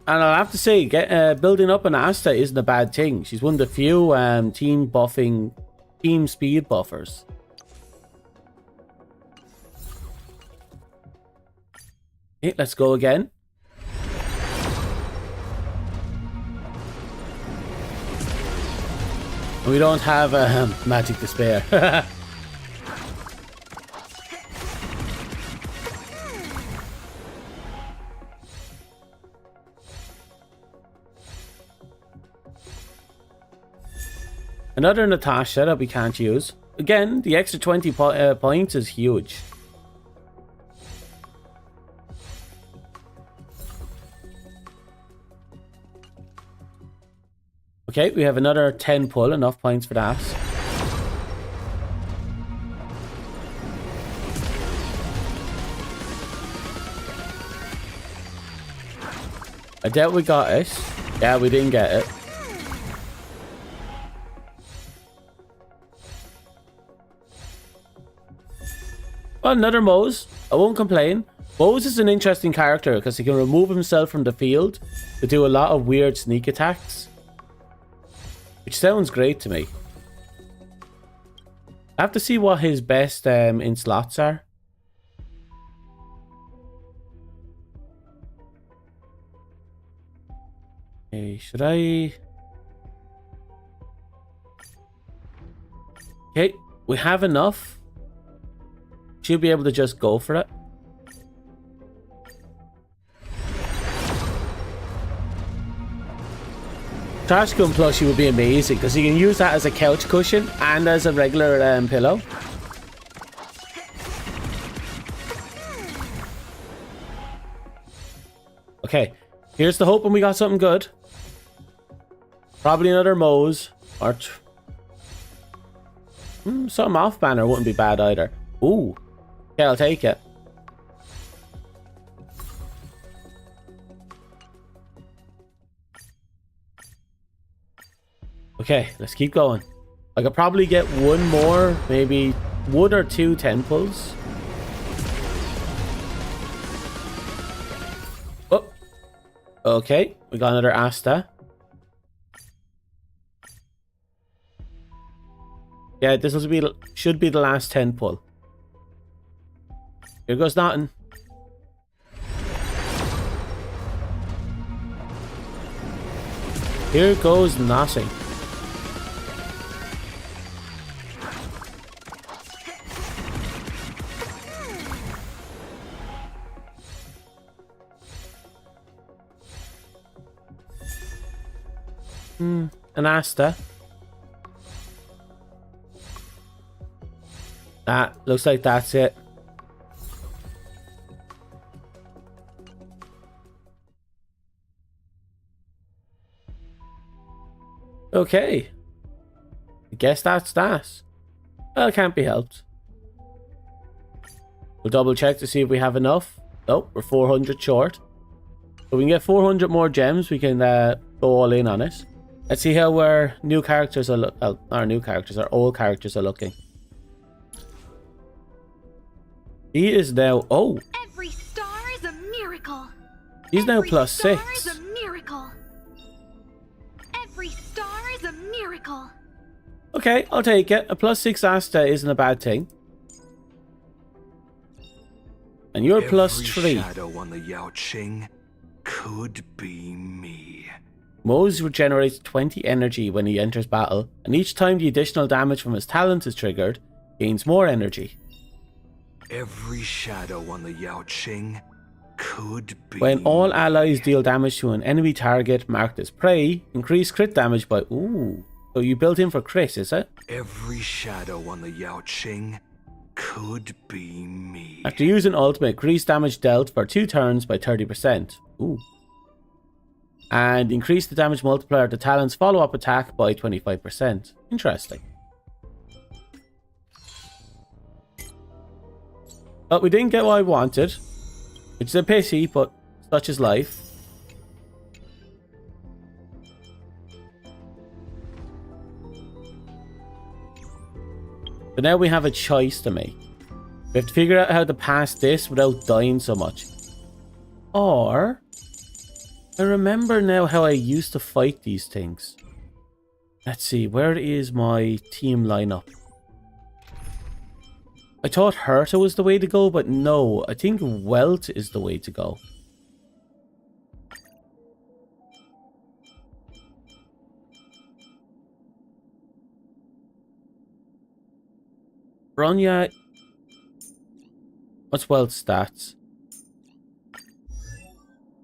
And I'll have to say, building up an Asta isn't a bad thing. She's one of the few team speed buffers. Okay, let's go again. We don't have magic to spare. Another Natasha that we can't use. Again, the extra 20 points is huge. Okay, we have another 10 pull, enough points for that. I doubt we got it. Yeah, we didn't get it. Well, another Mose. I won't complain. Mose is an interesting character because he can remove himself from the field to do a lot of weird sneak attacks. Which sounds great to me. I have to see what his best in slots are. Okay, should I... Okay, we have enough. Should be able to just go for it. Trash gun plushie would be amazing because you can use that as a couch cushion and as a regular pillow. Okay, here's the hoping we got something good. Probably another Mose or something off banner wouldn't be bad either. Ooh, okay, I'll take it. Okay, let's keep going. I could probably get one more, maybe 1 or 2 10 pulls. Oh, okay, we got another Asta. Yeah, this should be the last 10 pull. Here goes nothing. Here goes nothing. An Asta. That looks like that's it. Okay. I guess that's that. Well, it can't be helped. We'll double check to see if we have enough. Nope, we're 400 short. So we can get 400 more gems. We can go all in on it. Let's see how our new characters are our old characters are looking. He is now Every star is a miracle. He's now plus Every 6. star is a miracle. Every star is a miracle. Okay, I'll take it. A plus 6 Asta isn't a bad thing. And you're plus 3. Shadow on the Yao Qing could be me. Mose regenerates 20 energy when he enters battle, and each time the additional damage from his talent is triggered, gains more energy. Every shadow on the Yao Qing could be When all allies deal damage to an enemy target marked as prey, increase crit damage by... Ooh. So you built in for crit, is it? Every shadow on the Yao Qing could be me. After using ultimate, increase damage dealt for 2 turns by 30%. Ooh. And increase the damage multiplier of the Talon's follow-up attack by 25%. Interesting. But we didn't get what I wanted, which is a pity, but such is life. But now we have a choice to make. We have to figure out how to pass this without dying so much. Or, I remember now how I used to fight these things. Let's see, where is my team lineup? I thought Herta was the way to go, but no, I think Welt is the way to go. Bronya, what's Welt's stats?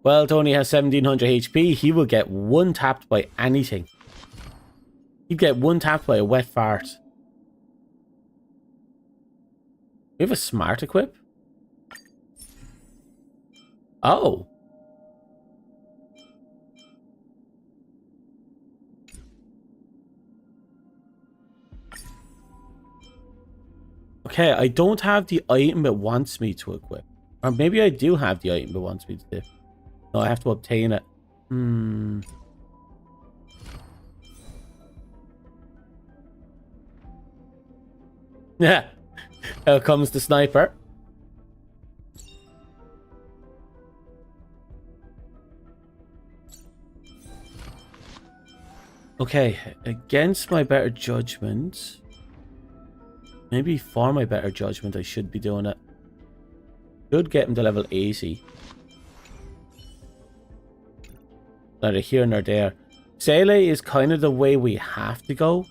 Welt only has 1700 HP. He will get one tapped by anything. He'd get one tapped by a wet fart. We have a smart equip? Oh. Okay, I don't have the item it wants me to equip. Or maybe I do have the item it wants me to do. No, I have to obtain it. Yeah. Out comes the sniper. Okay, against my better judgment. Maybe for my better judgment, I should be doing it. Should get him to level 80. Neither here nor there. Sele is kind of the way we have to go.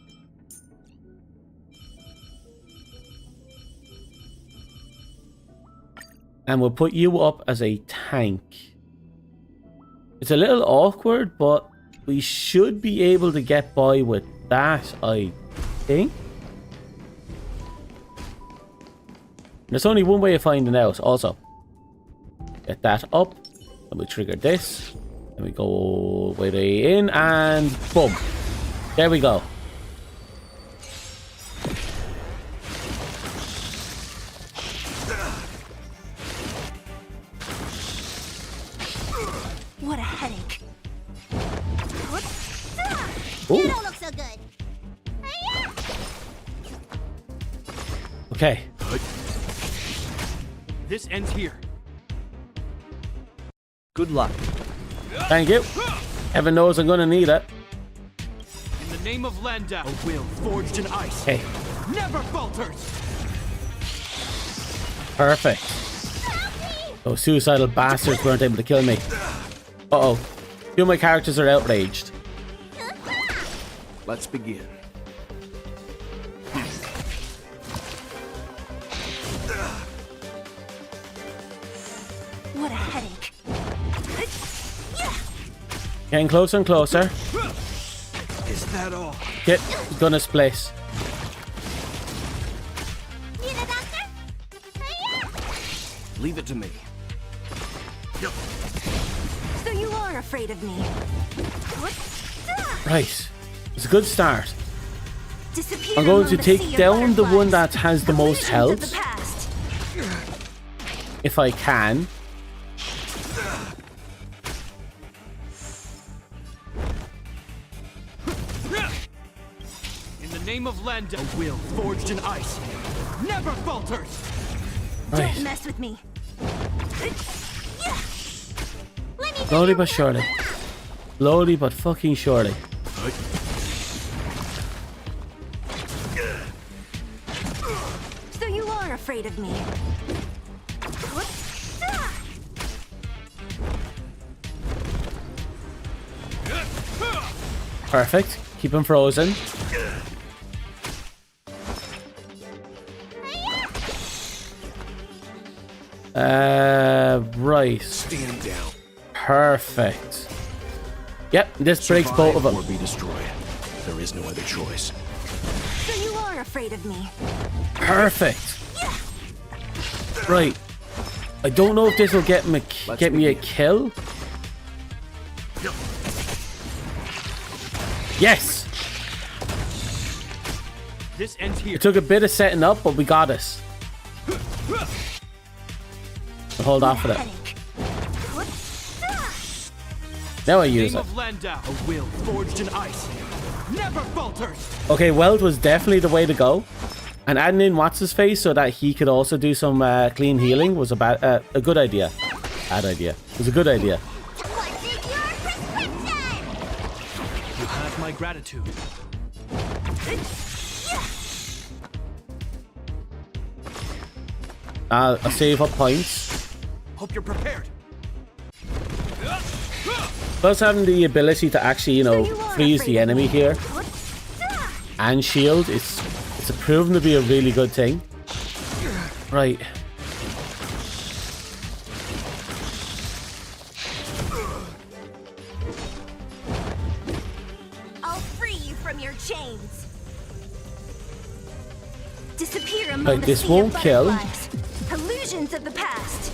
And we'll put you up as a tank. It's a little awkward, but we should be able to get by with that, I think. There's only one way of finding out, also. Get that up, and we trigger this. And we go way in, and boom. There we go. What a headache. Ooh. You don't look so good. Okay. This ends here. Good luck. Thank you. Heaven knows I'm gonna need it. In the name of Lenda, a will forged in ice. Okay. Never falters. Perfect. Those suicidal bastards weren't able to kill me. Uh-oh. Two of my characters are outraged. Let's begin. What a headache. Getting closer and closer. Is that all? Get gonna split. Need a doctor? Leave it to me. So you are afraid of me. Right. It's a good start. Disappear I'm going among to the take sea of down the one butterflies. that has the most Illusions of health. the past. If I can. In the name of Lenda, a will forged in ice. Never falters. Right. Don't mess with me. Let me Slowly but surely. Slowly but fucking surely. So you are afraid of me. Perfect. Keep him frozen. Right. Stand down. Perfect. Yep, this breaks both of them. Or be destroyed. There is no other choice. So you are afraid of me. Perfect. Right. I don't know if this will get me a kill. Yes. This ends here. It took a bit of setting up, but we got this. So hold off for that. Now I use it. Of Landau, a will forged in ice, never falters. Okay, weld was definitely the way to go, and adding in what's his face so that he could also do some clean healing was a good idea. Bad idea. It was a good idea. What is your prescription? You have my gratitude. I'll save up points. Hope you're prepared. Plus having the ability to actually, you know, freeze the enemy here and shield, it's proven to be a really good thing. Right. I'll free you from your chains. Disappear among Like, the this sea won't of kill. butterflies. Illusions of the past.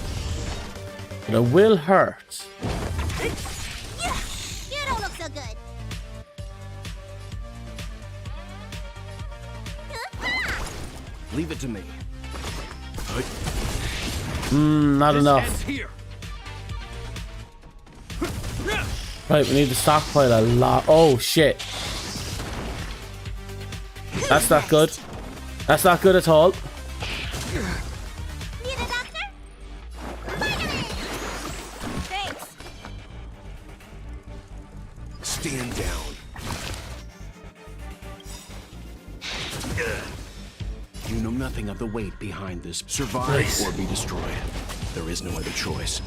But it will hurt. You don't look so good. Leave it to me. Not This enough. ends here. Right, we need to stockpile a lot. Oh, shit. That's not good. That's not good at all. Need a doctor? Finally! Thanks. Stand down. You know nothing of the weight behind this. Survive Nice. or be destroyed. There is no other choice.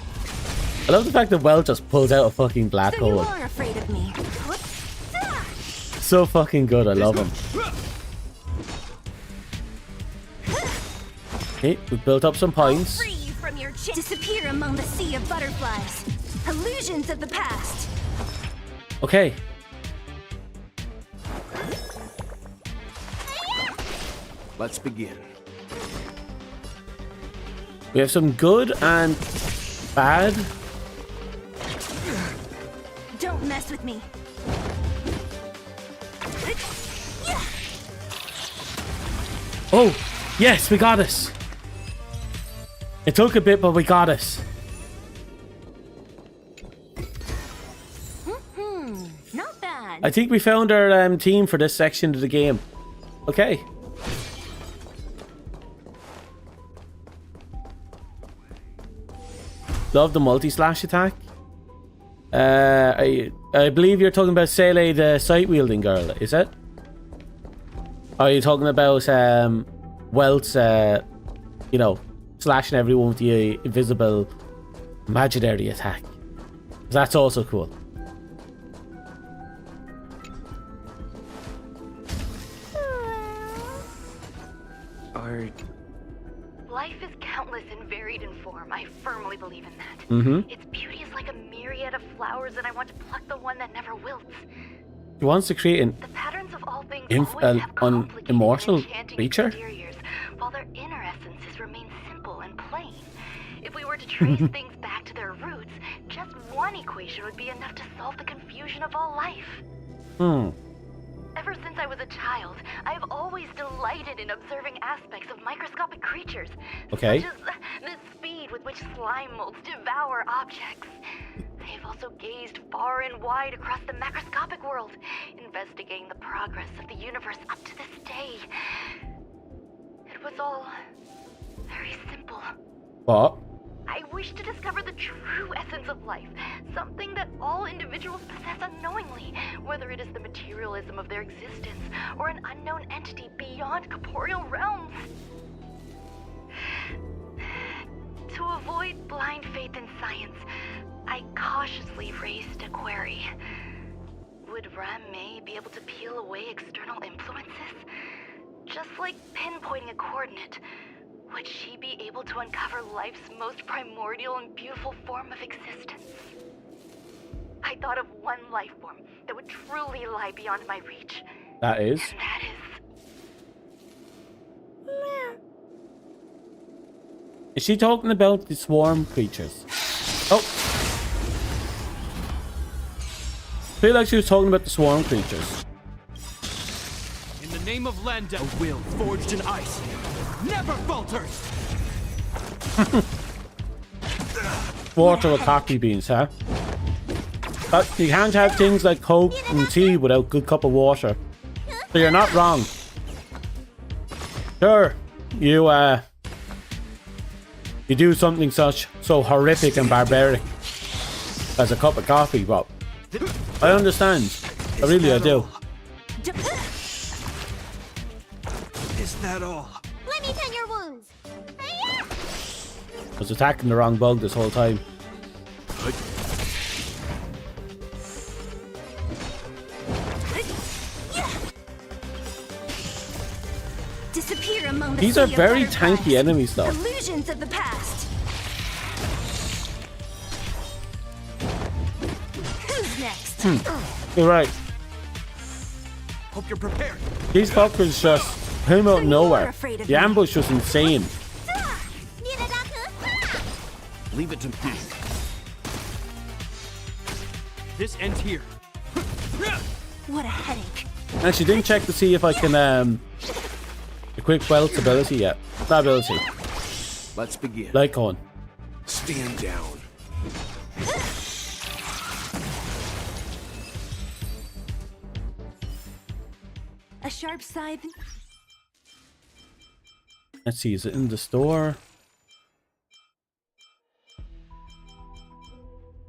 I love the fact that Well just pulls out a fucking black So you hole. are afraid of me. So fucking good. I love him. Okay, we built up some points. Free you from your chains. Disappear among the sea of butterflies. Illusions of the past. Okay. Let's begin. We have some good and bad. Don't mess with me. Oh, yes, we got this. It took a bit, but we got this. Not bad. I think we found our team for this section of the game. Okay. Love the multi-slash attack. I believe you're talking about Sele, the sight-wielding girl, is it? Or are you talking about Welt's, you know, slashing everyone with the invisible imaginary attack? That's also cool. Life is countless and varied in form. I firmly believe in that. Mm-hmm. Its beauty is like a myriad of flowers, and I want to pluck the one that never wilts. He wants to create an The patterns of all things Inf- always have an complicated immortal and enchanting creature? exteriors, while their inner essences remain simple and plain. If we were to trace things back to their roots, just one equation would be enough to solve the confusion of all life. Ever since I was a child, I have always delighted in observing aspects of microscopic creatures. Okay. Such as the speed with which slime molds devour objects. I have also gazed far and wide across the macroscopic world, investigating the progress of the universe up to this day. It was all very simple. what? I wish to discover the true essence of life, something that all individuals possess unknowingly, whether it is the materialism of their existence or an unknown entity beyond corporeal realms. To avoid blind faith in science, I cautiously raised a query. Would Ram-May be able to peel away external influences? Just like pinpointing a coordinate, would she be able to uncover life's most primordial and beautiful form of existence? I thought of one life form that would truly lie beyond my reach. That is. And that is... Is she talking about the swarm creatures? Oh. I feel like she was talking about the swarm creatures. In the name of Lenda, a will forged in ice never falters. Water with coffee beans, huh? But you can't have things like Coke and tea without a good cup of water. So you're not wrong. Sure, you do something so horrific and barbaric as a cup of coffee, but I understand. I do. Is that all? Let me tend your wounds. I was attacking the wrong bug this whole time. Disappear among the These sea are of very butterflies. tanky enemies, though. Illusions of the past. Who's next? You're right. Hope you're prepared. These fuckers just came out of nowhere. afraid of The me. ambush was insane. Leave it to me. This ends here. What a headache. Actually, didn't check to see if I can equip Welt's ability yet. That ability. Let's begin. Like on. Stand down. A sharp scythe. Let's see, is it in the store?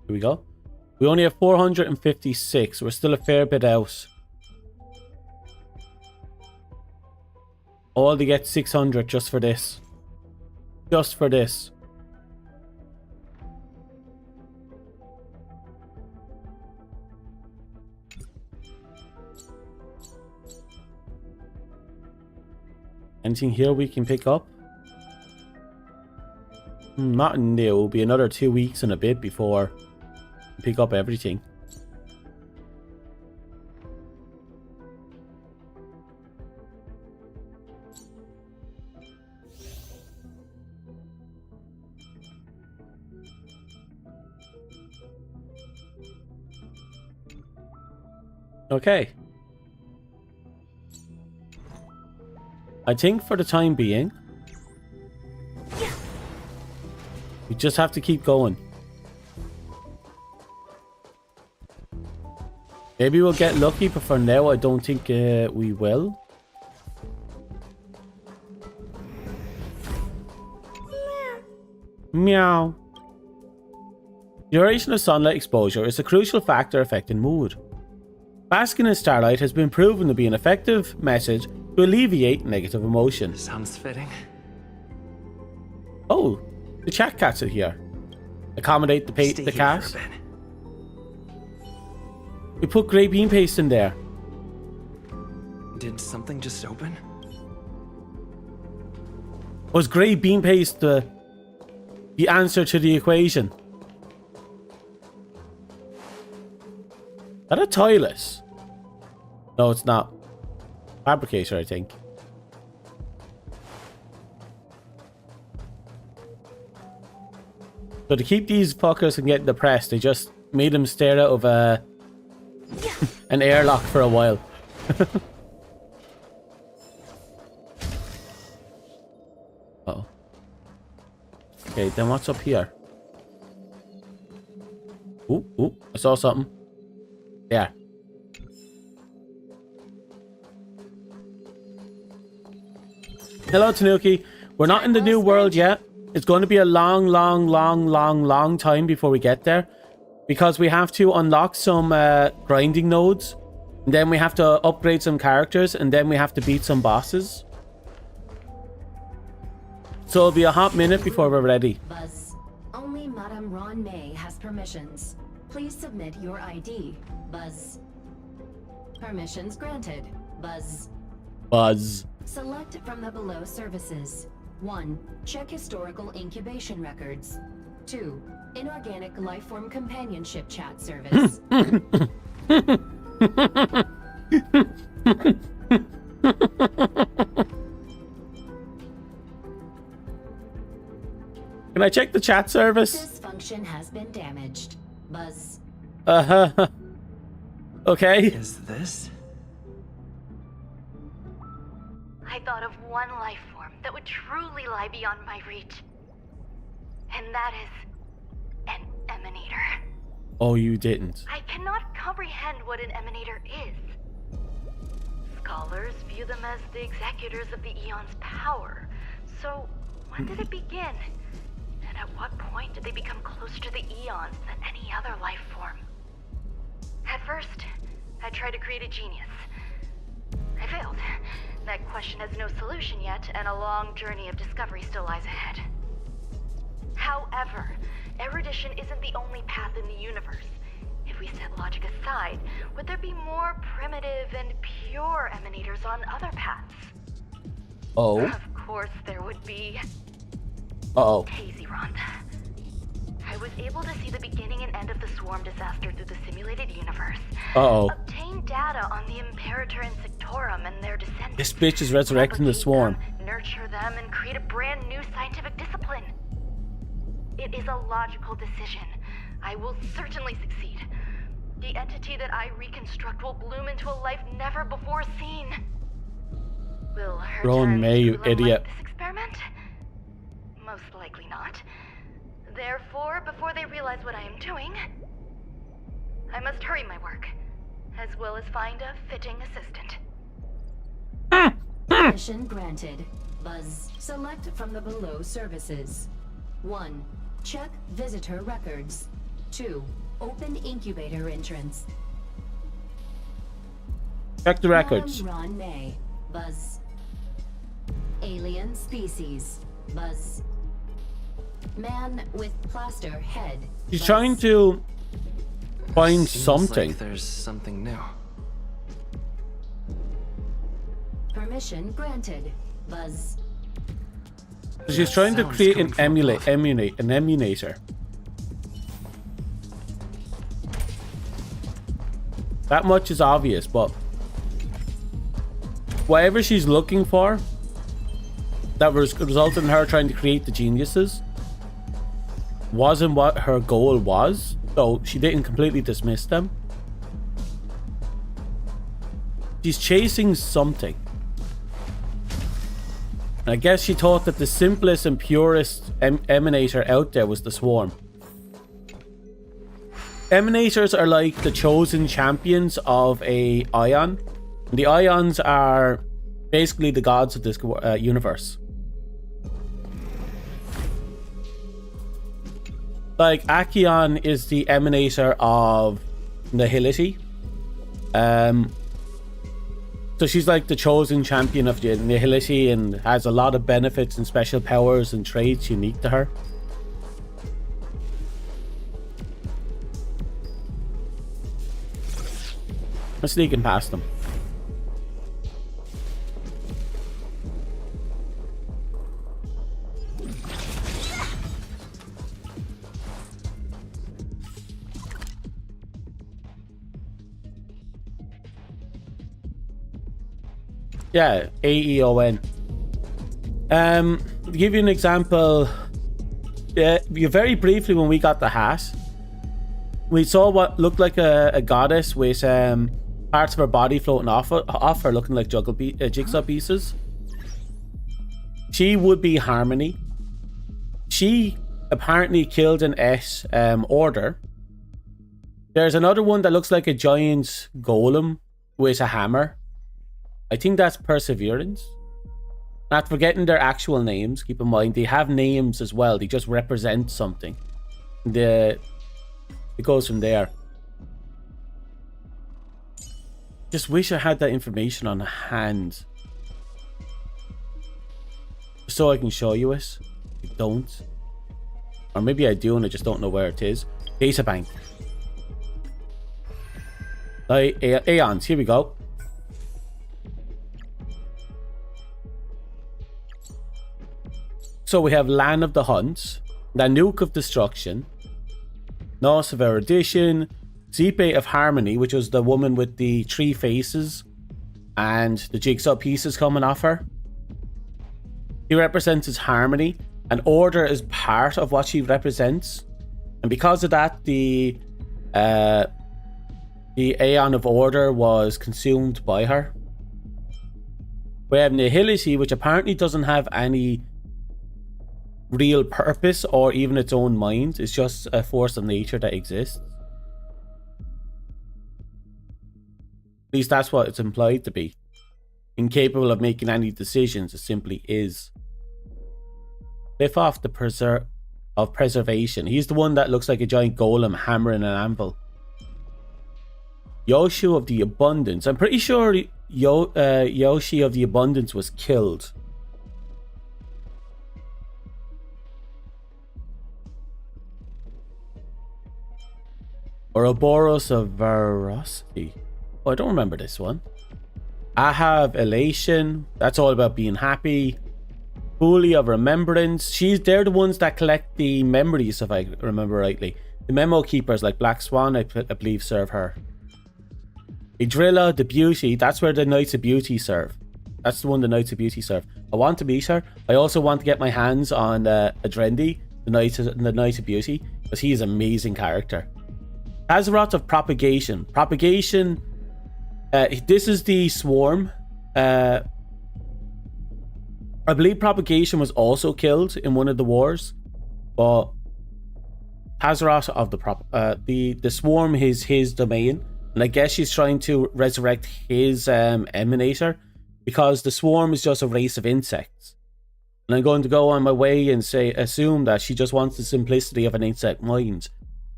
Here we go. We only have 456. We're still a fair bit out. All to get 600 just for this. Just for this. Anything here we can pick up? Not new. It'll be another 2 weeks and a bit before we pick up everything. Okay. I think for the time being, we just have to keep going. Maybe we'll get lucky, but for now I don't think we will. Meow. Duration of sunlight exposure is a crucial factor affecting mood. Basking in starlight has been proven to be an effective method to alleviate negative emotion. Sounds fitting. Oh, the chat cats are here. Accommodate the Stay here cat. for a bit. We put grey bean paste in there. Did something just open? Was grey bean paste the answer to the equation? Is that a toilet? No, it's not. Fabricator, I think. So to keep these fuckers from getting depressed, they just made them stare out of an airlock for a while. Uh-oh. Okay, then what's up here? Ooh, I saw something. Yeah. Hello, Tanuki. We're not in the new world yet. It's going to be a long time before we get there. Because we have to unlock some grinding nodes. And then we have to upgrade some characters. And then we have to beat some bosses. So it'll be a hot minute before we're ready. Buzz. Only Madame Ron May has permissions. Please submit your ID. Buzz. Permissions granted. Buzz. Select from the below services. 1. Check historical incubation records. 2. Inorganic lifeform companionship chat service. Can I check the chat service? This function has been damaged. Buzz. Okay. Is this? I thought of one life form that would truly lie beyond my reach. And that is an emanator. Oh, you didn't. I cannot comprehend what an emanator is. Scholars view them as the executors of the Eon's power. So, when did it begin? And at what point did they become closer to the Eons than any other life form? At first, I tried to create a genius. I failed. That question has no solution yet, and a long journey of discovery still lies ahead. However, erudition isn't the only path in the universe. If we set logic aside, would there be more primitive and pure emanators on other paths? Oh. Of course there would be. Uh-oh. Hazy Ron. I was able to see the beginning and end of the swarm disaster through the simulated universe. Uh-oh. Obtain data on the Imperator and Sectorum and their descendants. This bitch is resurrecting the swarm. Nurture them and create a brand new scientific discipline. It is a logical decision. I will certainly succeed. The entity that I reconstruct will bloom into a life never before seen. Will her Ron May, you idiot. Like this experiment? Most likely not. Therefore, before they realize what I am doing, I must hurry my work, as well as find a fitting assistant. Permission granted. Buzz. Select from the below services. 1. Check visitor records. 2. Open incubator entrance. Check the records. Madam Ron May. Buzz. Alien species. Buzz. Man with plaster head. She's Buzz. trying to find Seems something. Like there's something new. Permission granted. Buzz. She's trying to Sounds create an coming from above. emulator. That much is obvious, but whatever she's looking for, that resulted in her trying to create the geniuses, wasn't what her goal was, so she didn't completely dismiss them. She's chasing something. And I guess she thought that the simplest and purest emanator out there was the swarm. Emanators are like the chosen champions of a ion. The ions are basically the gods of this universe. Like, Acheon is the emanator of nihility. So she's like the chosen champion of the nihility and has a lot of benefits and special powers and traits unique to her. I'm sneaking past them. Yeah, AEON. To give you an example, very briefly when we got the hat, we saw what looked like a goddess with parts of her body floating off her, looking like jigsaw pieces. She would be Harmony. She apparently killed an S order. There's another one that looks like a giant golem with a hammer. I think that's Perseverance. Not forgetting their actual names. Keep in mind, they have names as well. They just represent something. It goes from there. Just wish I had that information on hand, so I can show you it. I don't. Or maybe I do and I just don't know where it is. Data bank. Aeons, here we go. So we have Land of the Hunt, Nanook of Destruction, Nos of Erudition, Zipe of Harmony, which was the woman with the 3 faces and the jigsaw pieces coming off her. He represents as Harmony. and order is part of what she represents. And because of that, the Aeon of Order was consumed by her. We have Nihility, which apparently doesn't have any real purpose or even its own mind. It's just a force of nature that exists. At least that's what it's implied to be. Incapable of making any decisions, it simply is. Lift off the preservation. He's the one that looks like a giant golem hammering an anvil. Yoshi of the Abundance. I'm pretty sure Yoshi of the Abundance was killed. Ouroboros of Veracity. Oh, I don't remember this one. I have Elation. That's all about being happy. Fully of Remembrance. They're the ones that collect the memories, if I remember rightly. The memo keepers like Black Swan, I believe, serve her. Idrilla, the Beauty. That's where the Knights of Beauty serve. That's the one the Knights of Beauty serve. I want to meet her. I also want to get my hands on Adrendi, the Knight of Beauty, because he's an amazing character. Azeroth of Propagation. Propagation. This is the Swarm. I believe Propagation was also killed in one of the wars, but Azeroth of the Swarm is his domain, and I guess she's trying to resurrect his emanator, because the Swarm is just a race of insects. And I'm going to go on my way and assume that she just wants the simplicity of an insect mind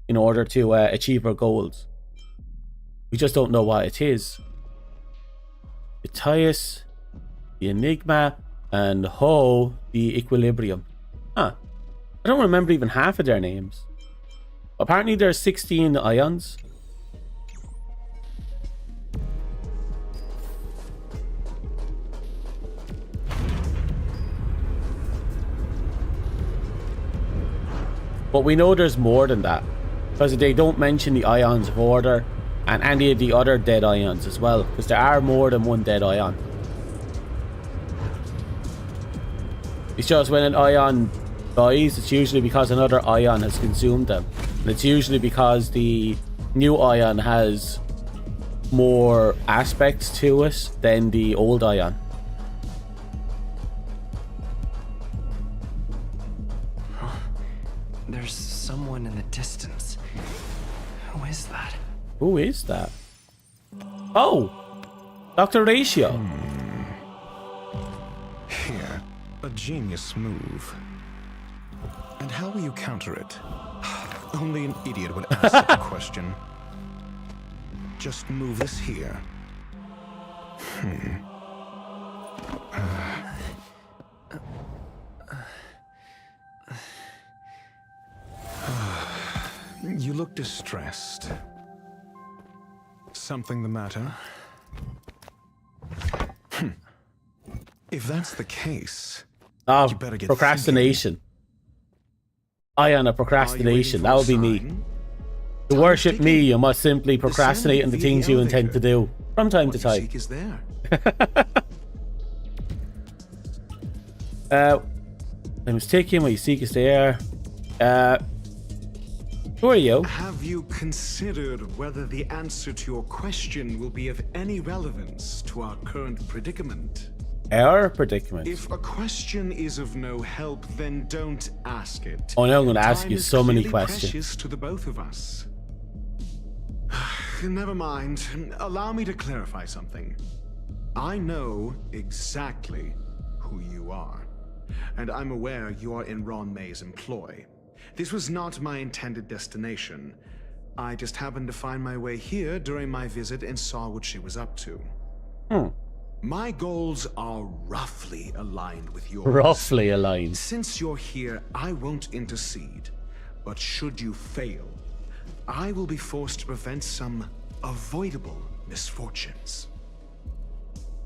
in order to achieve her goals. We just don't know what it is. Matthias, the Enigma, and Ho, the Equilibrium. Huh. I don't remember even half of their names. Apparently there's 16 ions. But we know there's more than that, because they don't mention the Ions of Order and any of the other dead ions as well, because there are more than one dead ion. It's just when an ion dies, it's usually because another ion has consumed them. And it's usually because the new ion has more aspects to it than the old ion. There's someone in the distance. Who is that? Who is that? Oh! Dr. Ratio. Here, a genius move. And how will you counter it? Only an idiot would ask such a question. Just move this here. You look distressed. Something the matter? If that's the case, you better get procrastination. Ion of procrastination. That would be me. To worship me, you must simply procrastinate on the things you intend to do from time to time. I was taking what you seek is there. Who are you? Have you considered whether the answer to your question will be of any relevance to our current predicament? Our predicament? If a question is of no help, then don't ask it. Oh no, I'm going to ask you so many Time is questions. precious to the both of us. Never mind. Allow me to clarify something. I know exactly who you are, and I'm aware you are in Ron May's employ. This was not my intended destination. I just happened to find my way here during my visit and saw what she was up to. My goals are roughly aligned with yours. Roughly aligned. Since you're here, I won't intercede. But should you fail, I will be forced to prevent some avoidable misfortunes.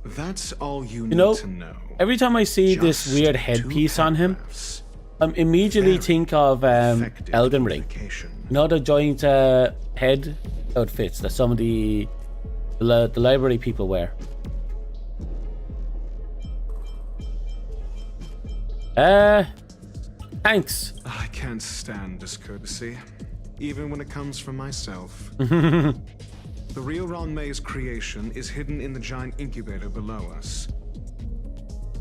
That's all you need to know. Every time I see this weird headpiece on him, I immediately think of Elden Ring. You know the giant head outfits that some of the library people wear. Thanks. I can't stand discourtesy, even when it comes from myself. The real Ron May's creation is hidden in the giant incubator below us.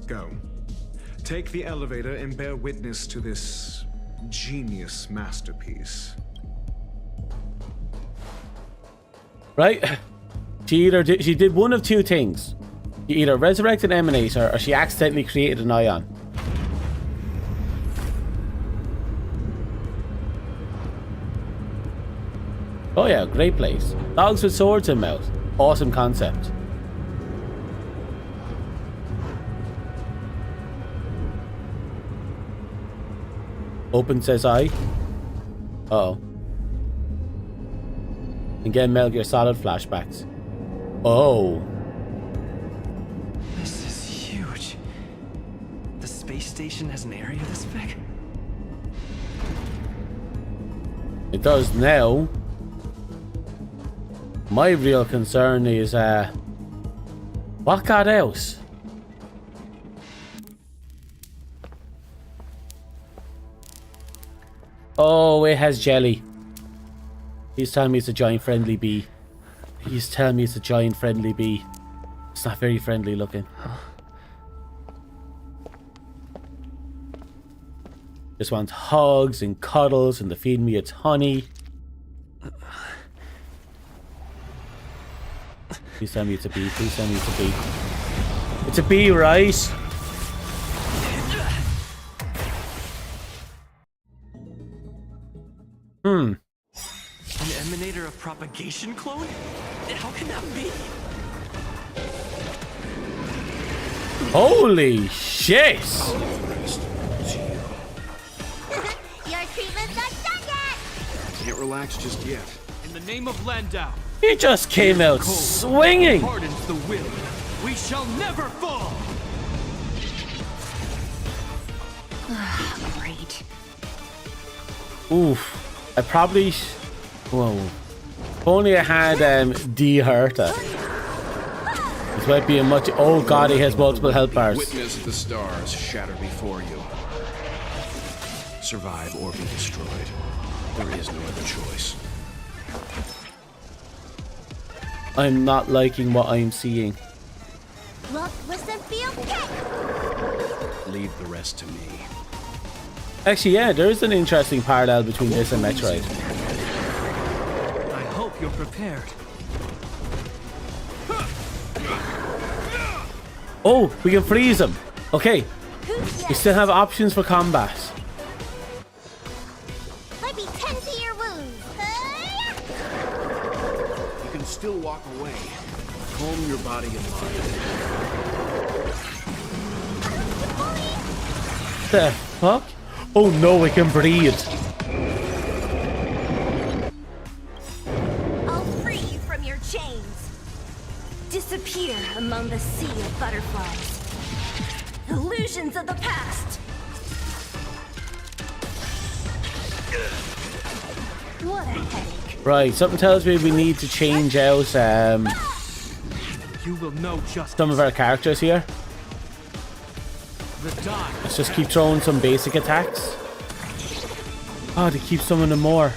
Go. Take the elevator and bear witness to this genius masterpiece. Right? She did one of two things. She either resurrected an Emanator or she accidentally created an Ion. Oh yeah, great place. Dogs with swords in mouth. Awesome concept. Open says I. Uh-oh. Again, Metal Gear Solid flashbacks. Oh. This is huge. The space station has an area this big? It does now. My real concern is, what got out? Oh, it has jelly. He's telling me it's a giant friendly bee. He's telling me it's a giant friendly bee. It's not very friendly looking. Just wants hugs and cuddles and to feed me its honey. Please tell me it's a bee. Please tell me it's a bee. It's a bee, right? An emanator of propagation clone? How can that be? Holy shit! Your treatment's not done yet! Can't relax just yet. In the name of Landau, He just came out swinging! hardens the will. We shall never fall! Great. Oof. I probably... Whoa. If only I had D Herta. This might be a much... Oh god, he has multiple health bars. Witness the stars shatter before you. Survive or be destroyed. There is no other choice. I'm not liking what I'm seeing. Look, listen, feel, kick! Leave the rest to me. Actually, yeah, there is an interesting parallel between this and Metroid. I hope you're prepared. Oh, we can freeze him. Okay. We still have options for combat. Let me tend to your wounds. You can still walk away. Calm your body and mind. The fuck? Oh no, we can breathe. I'll free you from your chains. Disappear among the sea of butterflies. Illusions of the past. What a headache. Right, something tells me we need to change out You will know just some of our characters here. the die. Let's just keep throwing some basic attacks. Oh, to keep some of them more.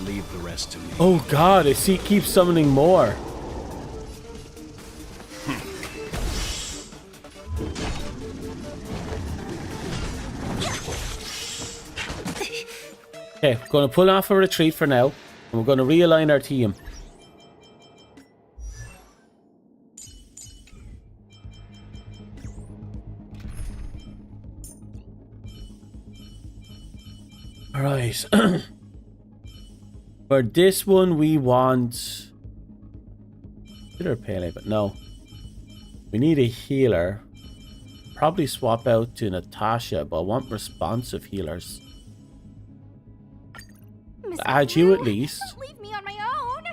Leave the rest to me. Oh god, I see keep summoning more. Okay, we're going to pull off a retreat for now, and we're going to realign our team. Alright. For this one, we want... Healer Pele, but no. We need a healer. Probably swap out to Natasha, but I want responsive healers. Add you at least. Don't leave me on my own.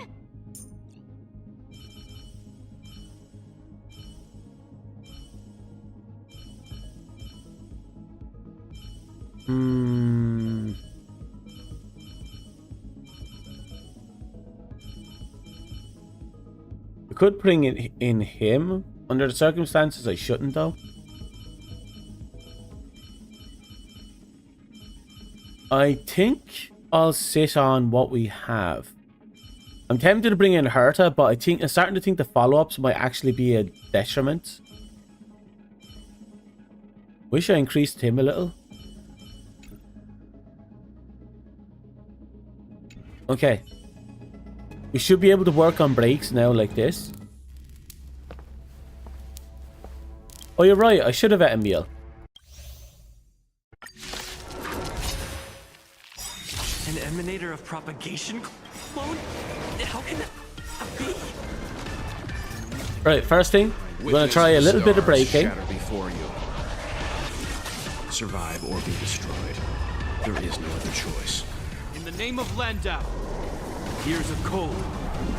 We could bring in him. Under the circumstances, I shouldn't though. I think I'll sit on what we have. I'm tempted to bring in Herta, but I'm starting to think the follow-ups might actually be a detriment. Wish I increased him a little. Okay. We should be able to work on breaks now like this. Oh, you're right. I should have ate a meal. An emanator of propagation clone? How can that be? Right, first thing, we're going to try a little bit of breaking. Shatter before you. Survive or be destroyed. There is no other choice. In the name of Landau, years of cold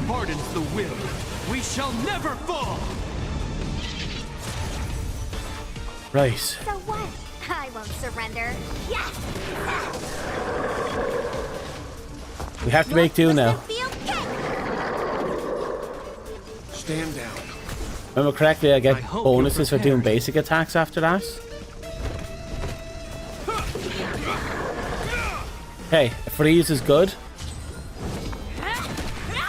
hardens the will. We shall never fall! Right. So what? I won't surrender. Yes! We have to make do now. Stand down. Remember correctly, I get bonuses for doing basic attacks after that. Okay, a freeze is good.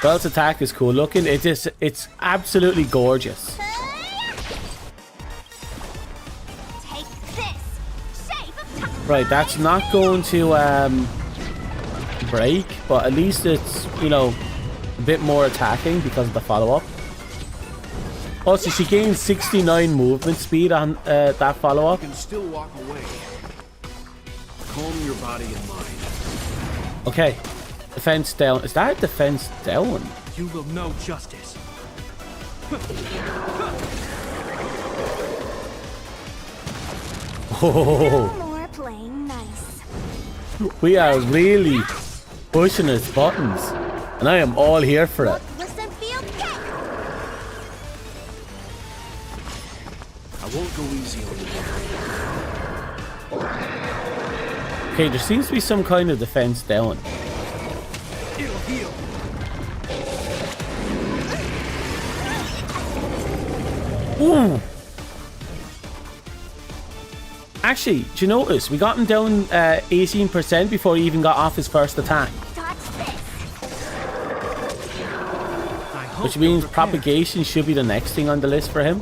Belt's attack is cool looking. It's absolutely gorgeous. Right, that's not going to break, but at least it's, you know, a bit more attacking because of the follow-up. Also, she gains 69 movement speed on that follow-up. You can still walk away. Calm your body and mind. Okay, defense down. Is that defense down? You will know justice. Oh. No more playing nice. We are really pushing its buttons, and I am all here for it. Listen, feel kick. I won't go easy on you. Okay, there seems to be some kind of defense down. It'll heal. Ooh. Actually, do you notice we got him down 18% before he even got off his first attack? Which means propagation should be the next thing on the list for him.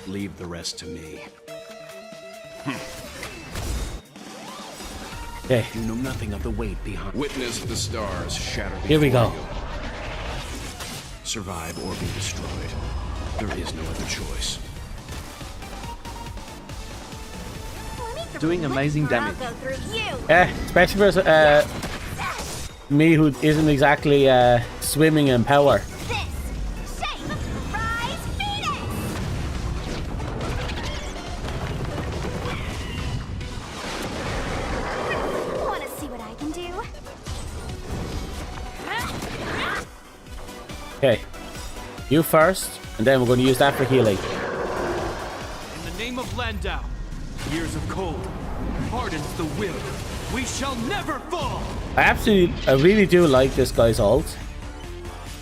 Leave the rest to me. Okay. You know nothing of the weight behind. Witness the stars shatter. Here we go. Survive or be destroyed. There is no other choice. Doing amazing damage. Especially for me who isn't exactly swimming in power. Wanna see what I can do? Okay, you first, and then we're going to use that for healing. In the name of Landau, years of cold hardens the will. We shall never fall. I really do like this guy's ult.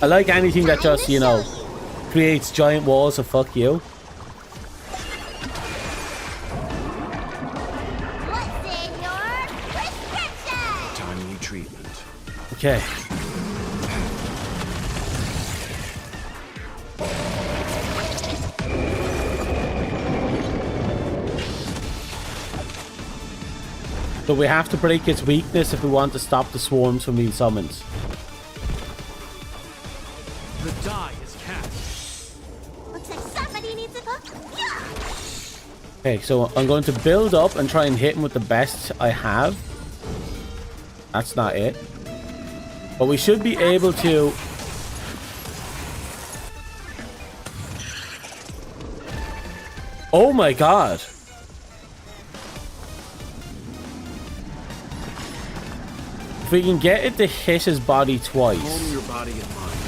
I like anything that just, you know, creates giant walls of fuck you. What's in your prescription? Timely treatment. Okay. So we have to break its weakness if we want to stop the swarms from being summoned. The die is cast. Looks like somebody needs a hook. Yeah. Okay, so I'm going to build up and try and hit him with the best I have. That's not it. But we should be able to... Oh my god! If we can get it to hit his body twice. Calm your body and mind.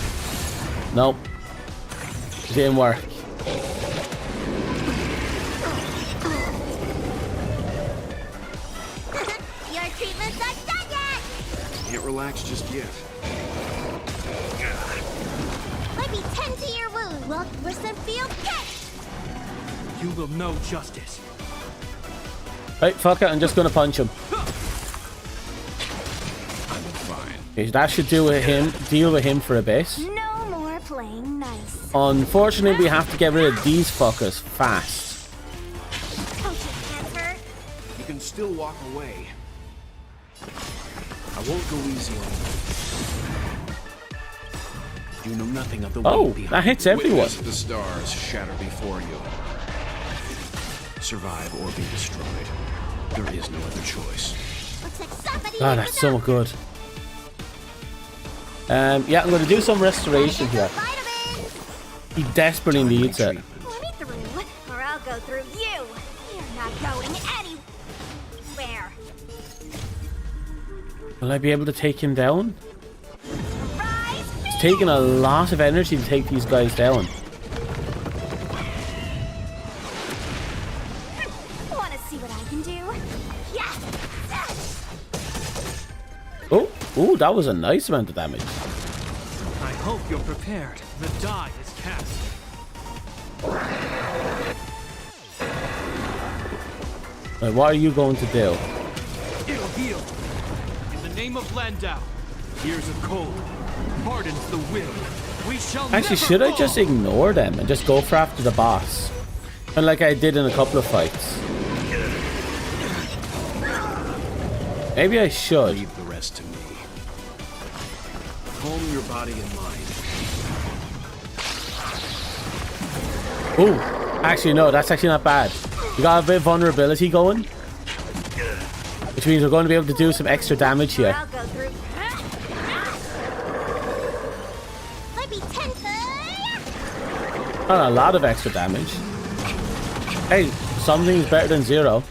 Nope. It didn't work. Your treatment's not done yet. Can't relax just yet. Let me tend to your wound. Look, listen, feel, catch. You will know justice. Right, fuck it, I'm just gonna punch him. Okay, that should deal with him for a bit. No more playing nice. Unfortunately, we have to get rid of these fuckers fast. You can still walk away. I won't go easy on you. You know nothing of the Oh, that hits everyone. Witness the stars shatter before you. Survive or be destroyed. There is no other choice. God, that's so good. Yeah, I'm going to do some restoration here. He desperately needs it. Let me through, or I'll go through you. You're not going anywhere. Will I be able to take him down? It's taking a lot of energy to take these guys down. Want to see what I can do? Yes. Oh, that was a nice amount of damage. I hope you're prepared. The die is cast. Right, what are you going to do? It'll heal. In the name of Landau, years of cold hardens the will. We shall Actually, should I just ignore them and just go for after the boss? And like I did in a couple of fights. Maybe I should. Leave the rest to me. Calm your body and mind. Oh, actually no, that's actually not bad. We got a bit of vulnerability going, which means we're going to be able to do some extra damage here. Not a lot of extra damage. Hey, something's better than zero.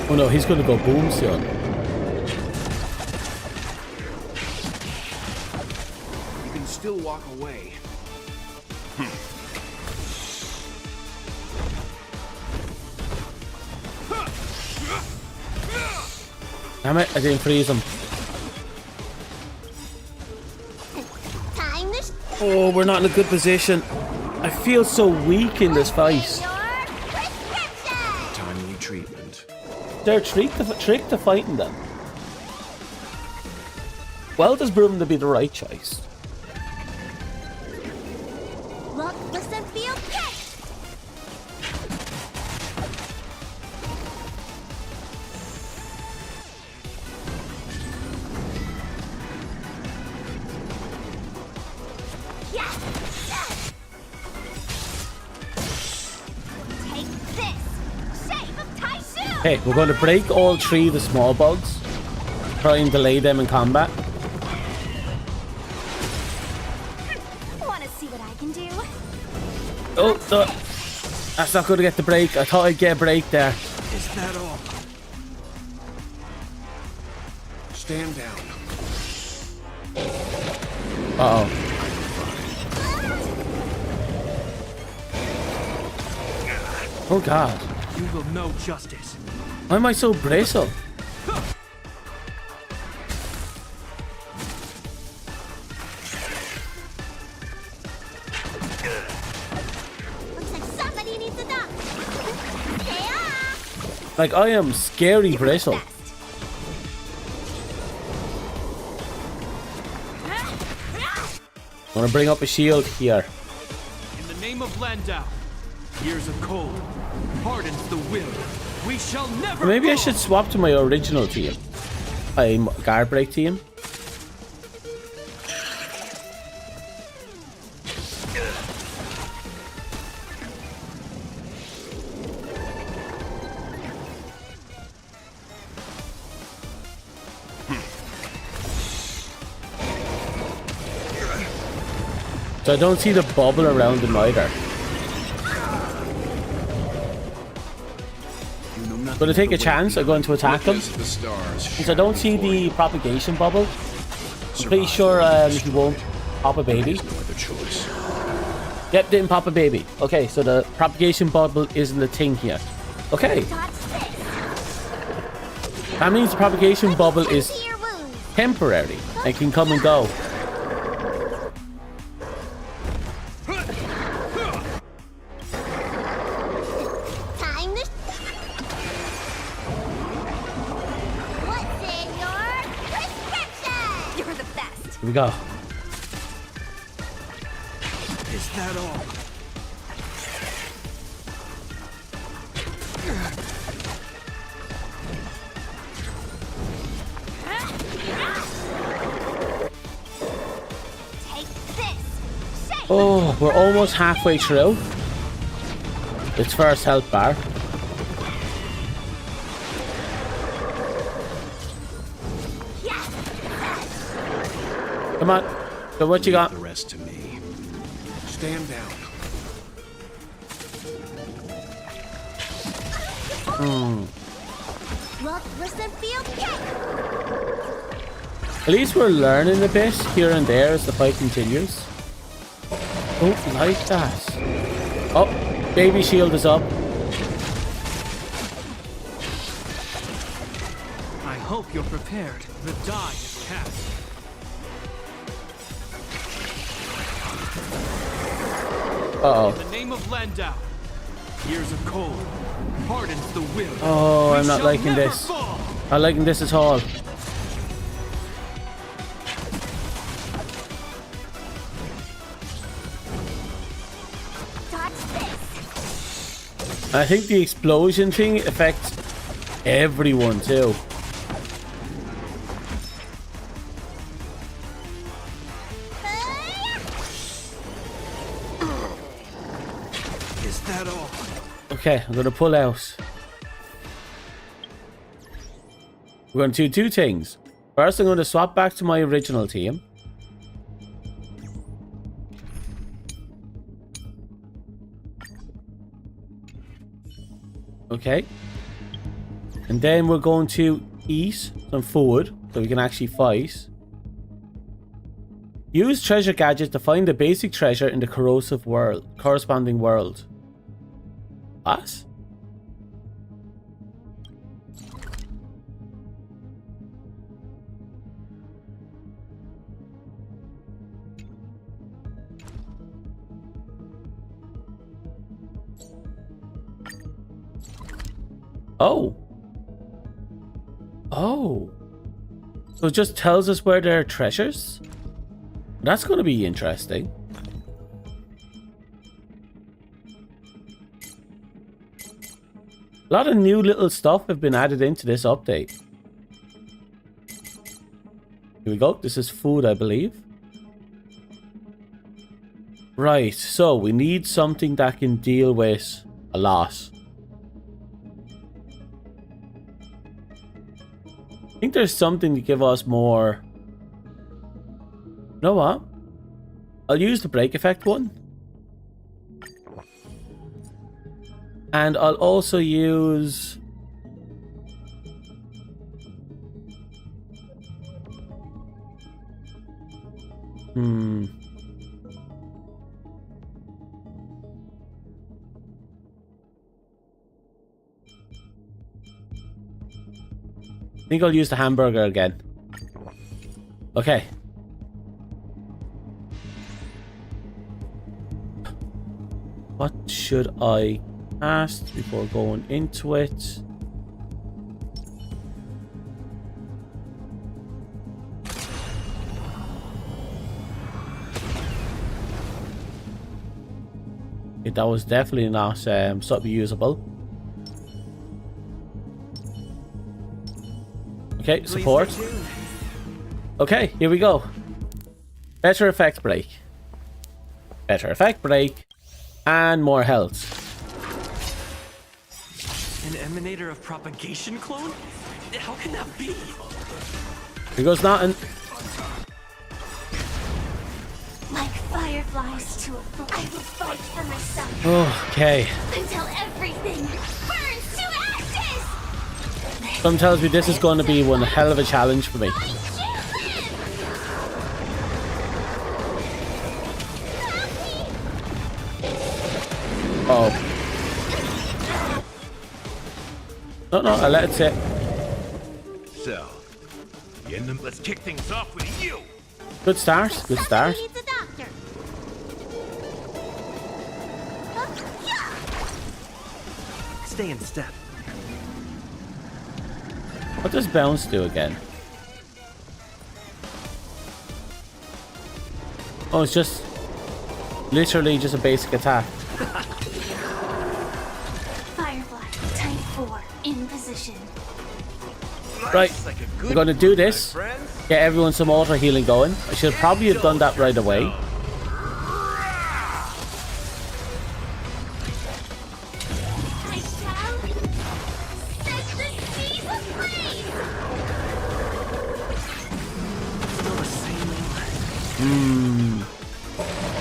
Oh no, he's going to go boom soon. You can still walk away. Damn it, I didn't freeze him. Oh, we're not in a good position. I feel so weak in this fight. Timely treatment. They're trick to fighting them. Weld has proven to be the right choice. Look, listen, feel, catch. Okay, we're going to break all three of the small bugs. Try and delay them in combat. Want to see what I can do? Oh, no. That's not going to get the break. I thought I'd get a break there. Is that all? Stand down. Uh-oh. Oh, God. You will know justice. Why am I so bristle? Looks like somebody needs a duck. Like, I am scary bristle. I'm gonna bring up a shield here. In the name of Landau, years of cold hardens the will. We shall never. Maybe I should swap to my original team. I'm guard break team. So I don't see the bubble around him either. I'm going to take a chance. I'm going to attack him. Since I don't see the propagation bubble, I'm pretty sure he won't pop a baby. Yep, didn't pop a baby. Okay, so the propagation bubble isn't a thing here. Okay. That means the propagation bubble is temporary. It can come and go. Here we go. Is that all? Oh, we're almost halfway through. Its first health bar. Come on. So what you got? The rest to me. Stand down. At least we're learning a bit here and there as the fight continues. Don't like that. Oh, baby shield is up. I hope you're prepared. The die is cast. Uh-oh. In the name of Landau, years of cold hardens the will. Oh, I'm not liking this. Not liking this at all. I think the explosion thing affects everyone too. Is that all? Okay, I'm gonna pull out. We're gonna do two things. First, I'm gonna swap back to my original team. Okay. And then we're going to eat some food so we can actually fight. Use treasure gadget to find the basic treasure in the corresponding world. What? Oh. Oh. So it just tells us where there are treasures? That's going to be interesting. A lot of new little stuff have been added into this update. Here we go. This is food, I believe. Right. So we need something that can deal with a lot. I think there's something to give us more. You know what? I'll use the break effect one. And I'll also use... I think I'll use the hamburger again. Okay. What should I cast before going into it? Okay, that was definitely not something usable. Okay, support. Okay, here we go. Better effect break. Better effect break. And more health. An emanator of propagation clone? How can that be? Here goes nothing. Like fireflies to a flame, I will fight for myself. Okay. Until everything burns to ashes! Something tells me this is going to be one hell of a challenge for me. Oh. No, I let it sit. So, let's kick things off with you. Good start. Good start. Stay in step. What does bounce do again? Oh, it's just literally just a basic attack. Firefly, type 4, in position. Right, we're gonna do this. Get everyone some auto healing going. I should probably have done that right away.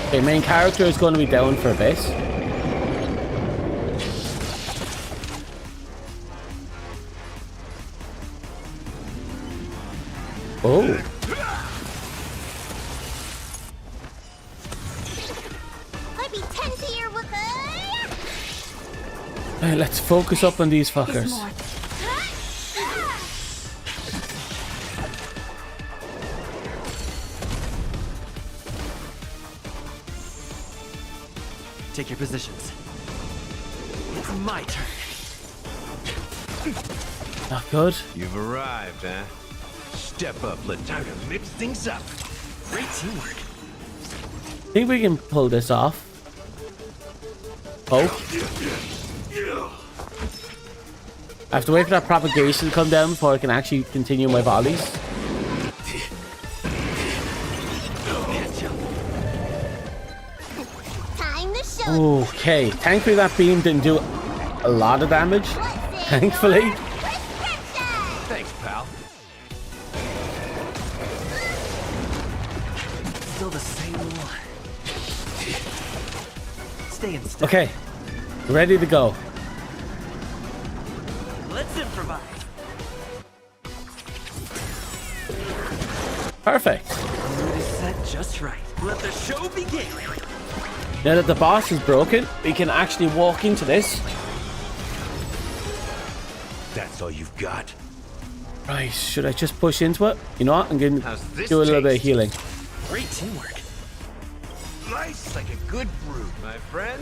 Okay, main character is going to be down for a bit. Oh. I'd be 10 to your Right, let's focus up on these fuckers. Take your positions. It's my turn. Not good. You've arrived, huh? Step up, let time to mix things up. Great teamwork. I think we can pull this off. Oh. I have to wait for that propagation to come down before I can actually continue my volleys. Okay, thankfully that beam didn't do a lot of damage. Thankfully. Thanks, pal. Still the same one. Stay in step. Okay, ready to go. Let's improvise. Perfect. Mood is set just right. Let the show begin. Now that the boss is broken, we can actually walk into this. That's all you've got. Right, should I just push into it? You know what? I'm going to do a little bit of healing. Great teamwork. Nice like a good brew, my friend.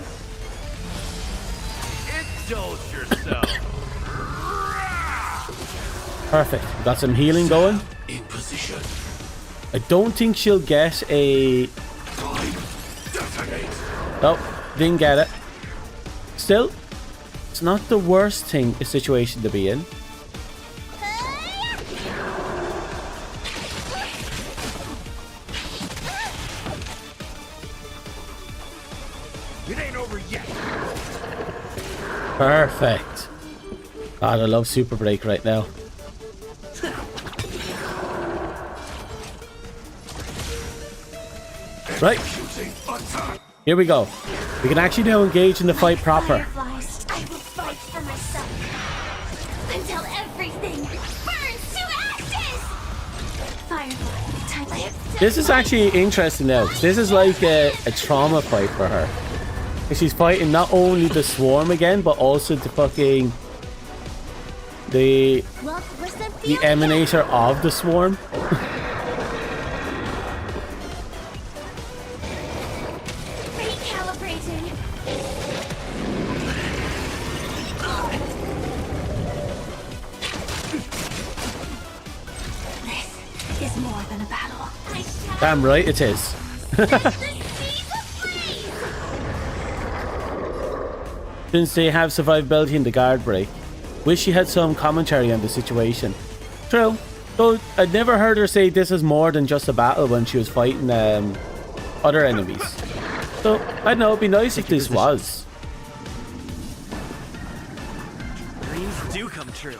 Indulge yourself. Perfect. Got some healing going. In position. I don't think she'll get a... Nope, didn't get it. Still, it's not the worst situation to be in. It ain't over yet. Perfect. God, I love Super Break right now. Right. Here we go. We can actually now engage in the fight proper. I will fight for myself until everything burns to ashes. Firefly, type. This is actually interesting now. This is like a trauma fight for her. She's fighting not only the swarm again, but also the fucking the emanator of the swarm. Recalibrating. This is more than a battle. Damn right it is. Since they have survivability in the guard break, wish she had some commentary on the situation. True, though I'd never heard her say this is more than just a battle when she was fighting other enemies. So I don't know, it'd be nice if this was. Dreams do come true.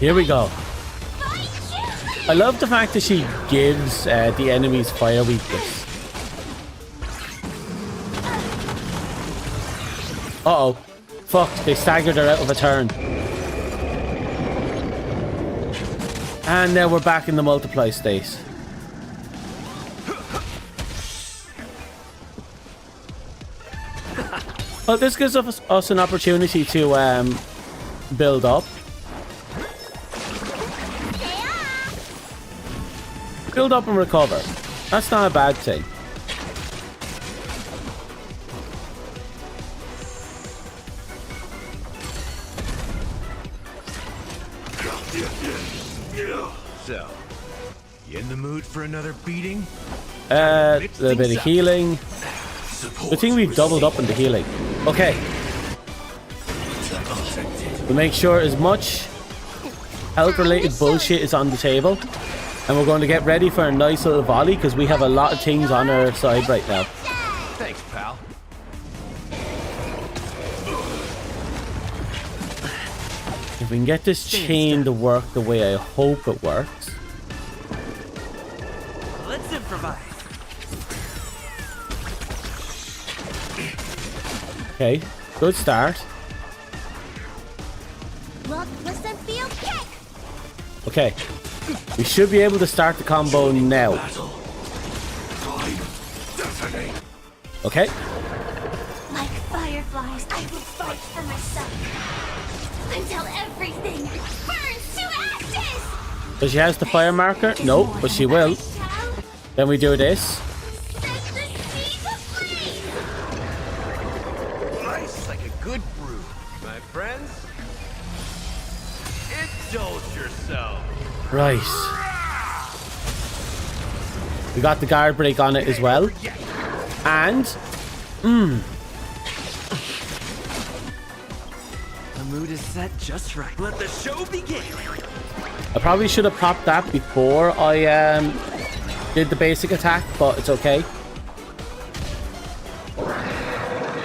Here we go. I love the fact that she gives the enemies fire weakness. Uh-oh. Fuck, they staggered her out of a turn. And now we're back in the multiply state. Well, this gives us an opportunity to build up. Build up and recover. That's not a bad thing. so. You in the mood for another beating? A little bit of healing. Good thing we've doubled up in the healing. Okay. We make sure as much health-related bullshit is on the table. And we're going to get ready for a nice little volley because we have a lot of things on our side right now. Thanks, pal. If we can get this chain to work the way I hope it works. Let's improvise. Okay, good start. Look, listen, feel, kick! Okay, we should be able to start the combo now. Okay. Like fireflies, I will fight for myself. Until everything burns to ashes! So she has the fire marker? No, but she will. Then we do this. Nice, like a good brew, my friends. Indulge yourself. Right. We got the guard break on it as well. And... The mood is set just right. Let the show begin. I probably should have popped that before I did the basic attack, but it's okay.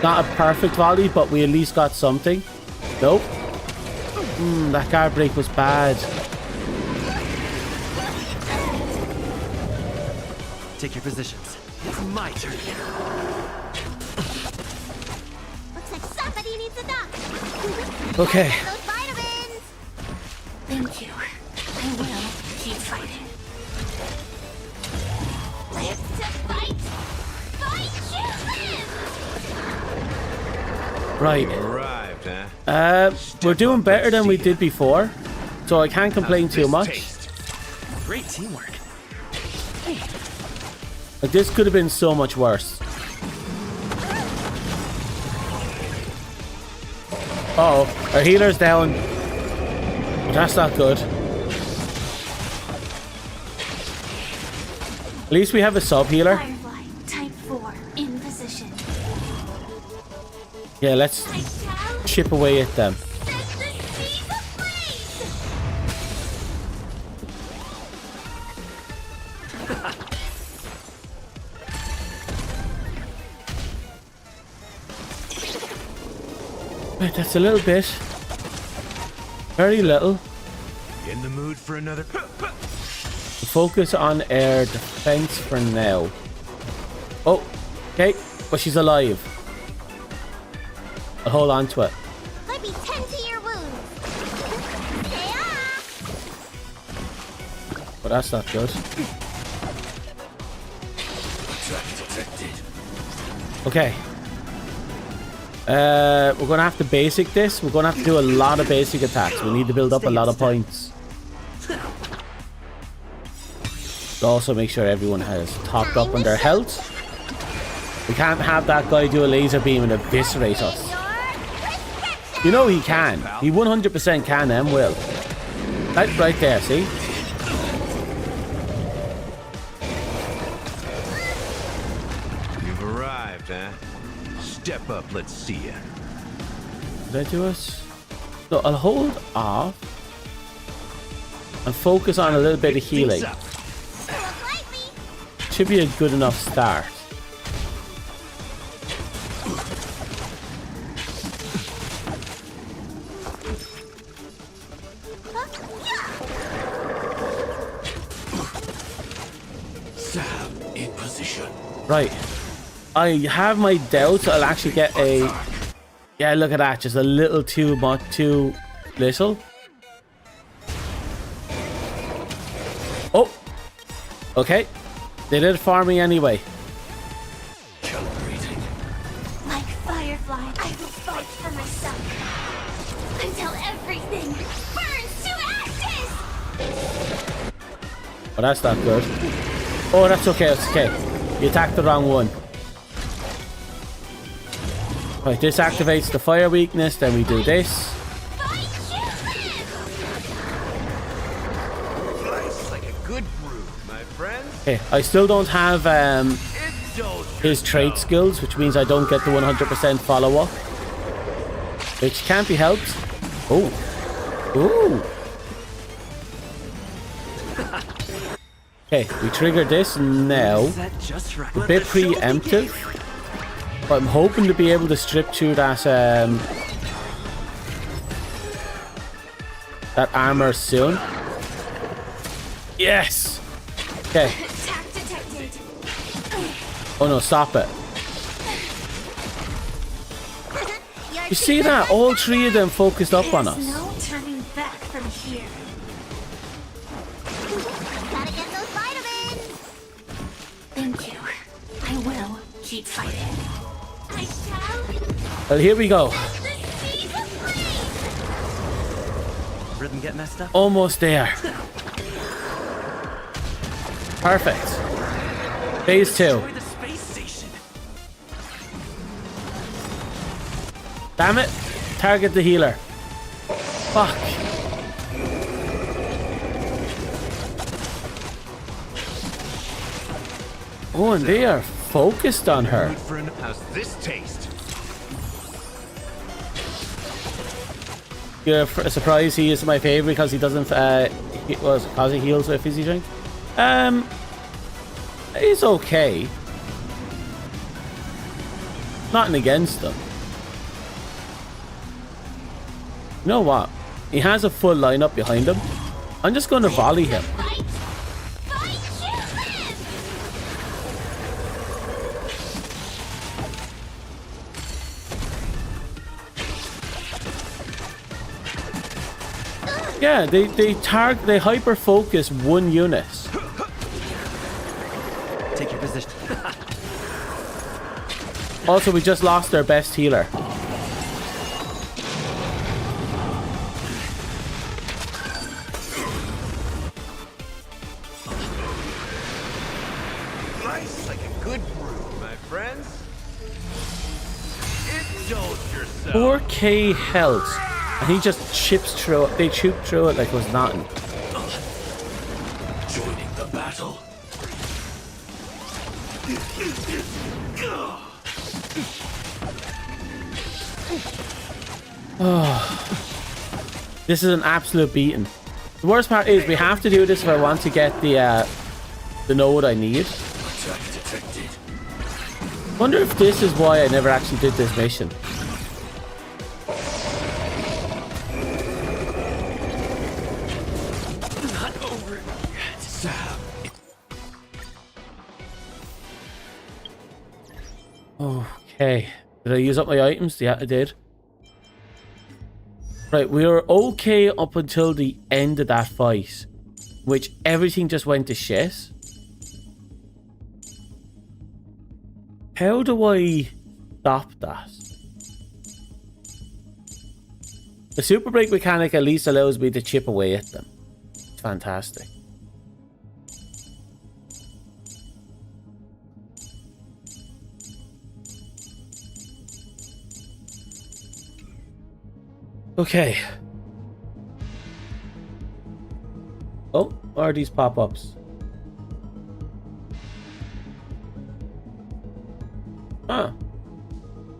Not a perfect volley, but we at least got something. Nope. That guard break was bad. Take your positions. It's my turn. Looks like somebody needs a doc. Okay. Those vitamins! Thank you. I will keep fighting. Live to fight! Fight you live! Right. Arrived, huh? We're doing better than we did before, so I can't complain too much. Great teamwork. Like, this could have been so much worse. Uh-oh, our healer's down. But that's not good. At least we have a sub-healer. Firefly, type 4, in position. Yeah, let's chip away at them. Right, that's a little bit. Very little. In the mood for another... Focus on air defense for now. Oh, okay, but she's alive. I'll hold on to it. Let me tend to your wounds. But that's not good. Okay. We're gonna have to basic this. We're gonna have to do a lot of basic attacks. We need to build up a lot of points. Also make sure everyone has topped up on their health. We can't have that guy do a laser beam and eviscerate us. You know he can. He 100% can and will. Right there, see? You've arrived, huh? Step up, let's see ya. Did I do us? So I'll hold off and focus on a little bit of healing. Should be a good enough start. Sam in position. Right. I have my doubts I'll actually get a... Yeah, look at that. Just a little too much, too little. Oh! Okay. They did it for me anyway. Like firefly, I will fight for myself. Until everything burns to ashes! Oh, that's not good. Oh, that's okay. That's okay. You attacked the wrong one. Right, this activates the fire weakness. Then we do this. Nice, like Okay, I still don't have his trait skills, which means I don't get the 100% follow-up. Which can't be helped. Oh. Ooh. Okay, we triggered this now. A bit preemptive. But I'm hoping to be able to strip through that that armor soon. Yes! Okay. Oh no, stop it. You see that? All three of them focused up on us. No turning back from here. Gotta get those vitamins. Thank you. I will keep fighting. I shall. Well, here we go. Rhythm get messed up? Almost there. Perfect. Phase 2. Enjoy the space station. Damn it. Target the healer. Fuck. Oh, and they are focused on her. How's this taste? You're surprised he is my favorite because he doesn't because he heals with fizzy drink. He's okay. Nothing against him. You know what? He has a full lineup behind him. I'm just going to volley him. Yeah, they hyper focus one unit. Take your position. Also, we just lost their best healer. Nice, like a good brew, my friends. Indulge yourself. 4k health. And he just chips through it. They chip through it like it was nothing. Joining the battle. This is an absolute beating. The worst part is we have to do this if I want to get the node I need. Wonder if this is why I never actually did this mission. Not over yet. Okay. Did I use up my items? Yeah, I did. Right, we were okay up until the end of that fight, which everything just went to shit. How do I stop that? The super break mechanic at least allows me to chip away at them. It's fantastic. Okay. Oh, what are these pop-ups? Huh.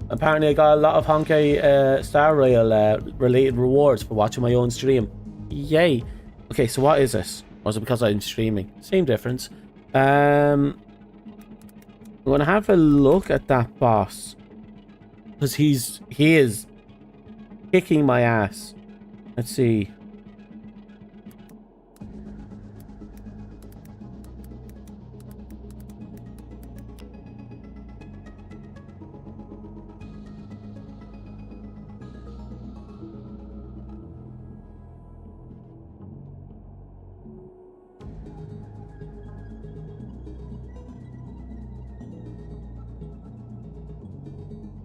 Apparently I got a lot of Honkai Star Rail related rewards for watching my own stream. Yay. Okay, so what is this? Was it because I'm streaming? Same difference. I'm gonna have a look at that boss. Because he is kicking my ass. Let's see.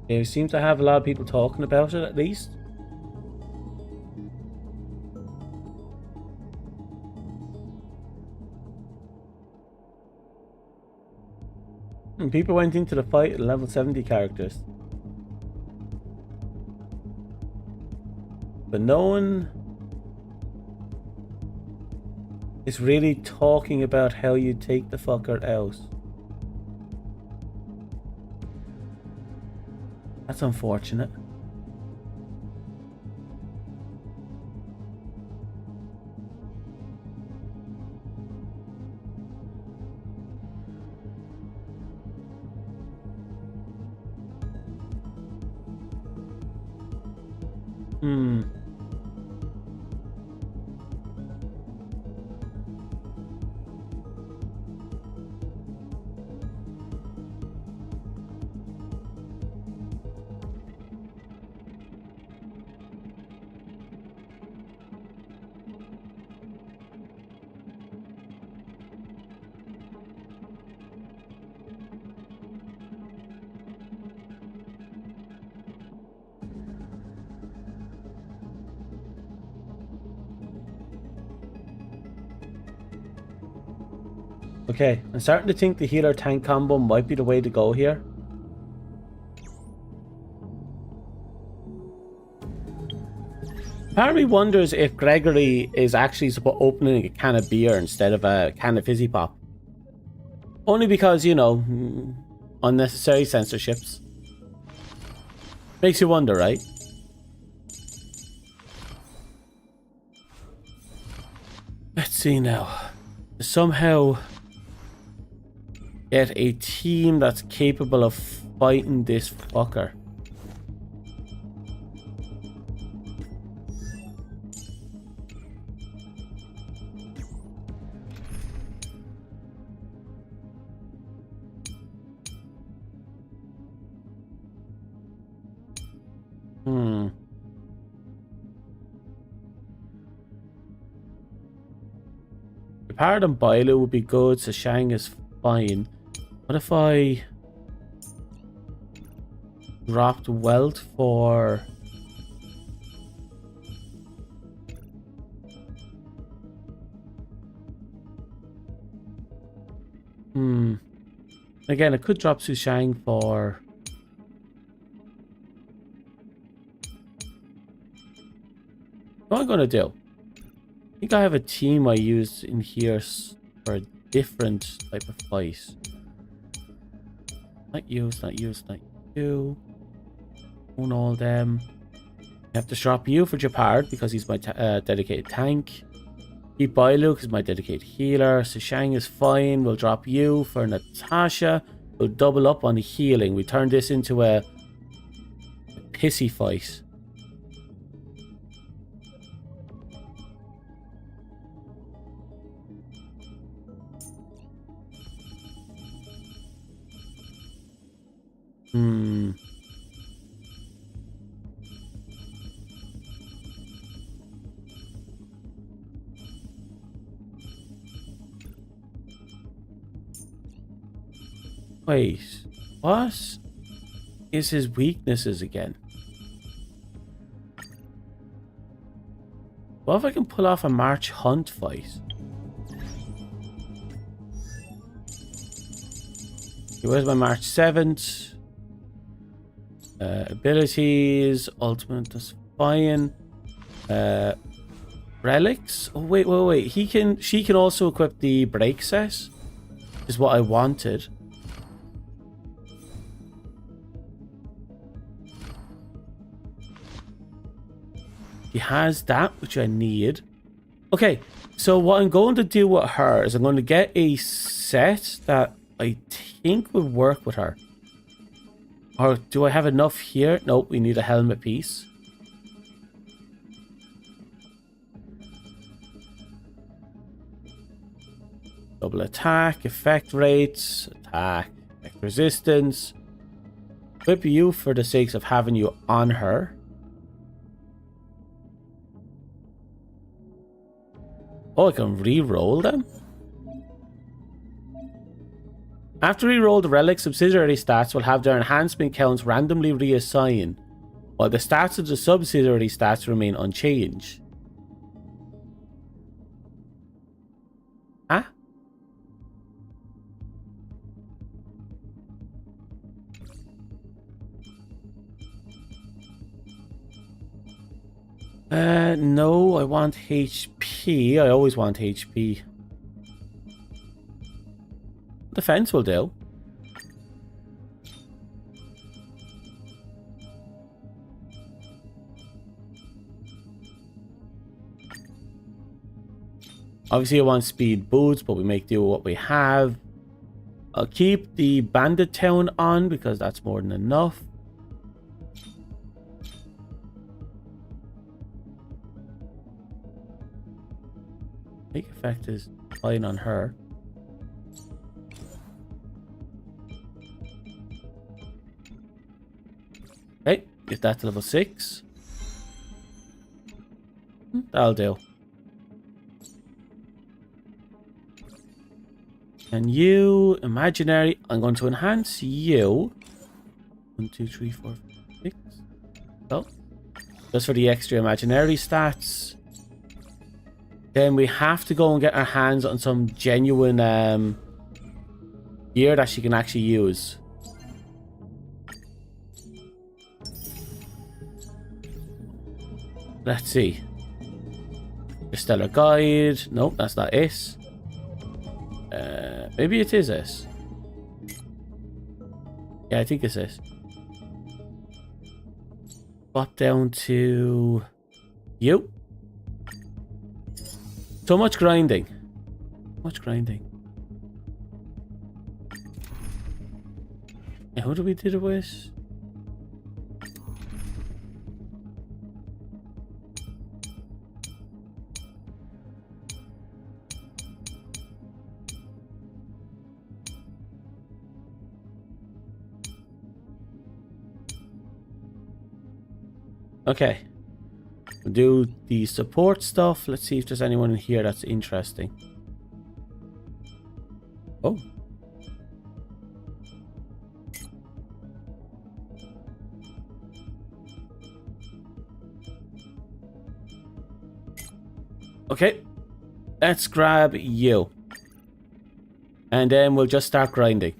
It seems to have a lot of people talking about it, at least. People went into the fight at level 70 characters. But no one It's really talking about how you take the fucker out. That's unfortunate. Okay, I'm starting to think the healer tank combo might be the way to go here. Part of me wonders if Gregory is actually opening a can of beer instead of a can of fizzy pop. Only because, you know, unnecessary censorships. Makes you wonder, right? Let's see now. Somehow get a team that's capable of fighting this fucker. Paradigm Boiler would be good, so Shang is fine. What if I dropped Wealth for... Again, I could drop Su Shang for... What am I going to do? I think I have a team I use in here for a different type of fight. Not you. Own all them. I have to drop you for Japard because he's my dedicated tank. Keep Bailu because my dedicated healer. Sushang is fine. We'll drop you for Natasha. We'll double up on the healing. We turn this into a pissy fight. Wait, what is his weaknesses again? What if I can pull off a March Hunt fight? Okay, where's my March 7th? Abilities, ultimate, that's fine. Relics? Oh wait. She can also equip the break set. Is what I wanted. She has that, which I need. Okay, so what I'm going to do with her is I'm going to get a set that I think would work with her. Or do I have enough here? Nope, we need a helmet piece. Double attack, effect rates, attack, effect resistance. Equip you for the sakes of having you on her. Oh, I can re-roll them? After re-roll the relic, subsidiary stats will have their enhancement counts randomly reassigned, while the stats of the subsidiary stats remain unchanged. Huh? No, I want HP. I always want HP. the fence will do. Obviously I want speed boots, but we make do with what we have. I'll keep the bandit town on because that's more than enough. Take effect is fine on her. Okay, get that to level 6. That'll do. And you, imaginary, I'm going to enhance you. 1, 2, 3, 4, 5, 6. Oh, just for the extra imaginary stats. Then we have to go and get our hands on some genuine gear that she can actually use. Let's see. The Stellar Guide. Nope, that's not it. Maybe it is this. Yeah, I think it's this. Pop down to you. So much grinding. Much grinding. And who do we do it with? Okay. We'll do the support stuff. Let's see if there's anyone in here that's interesting. Oh. Okay. Let's grab you. And then we'll just start grinding.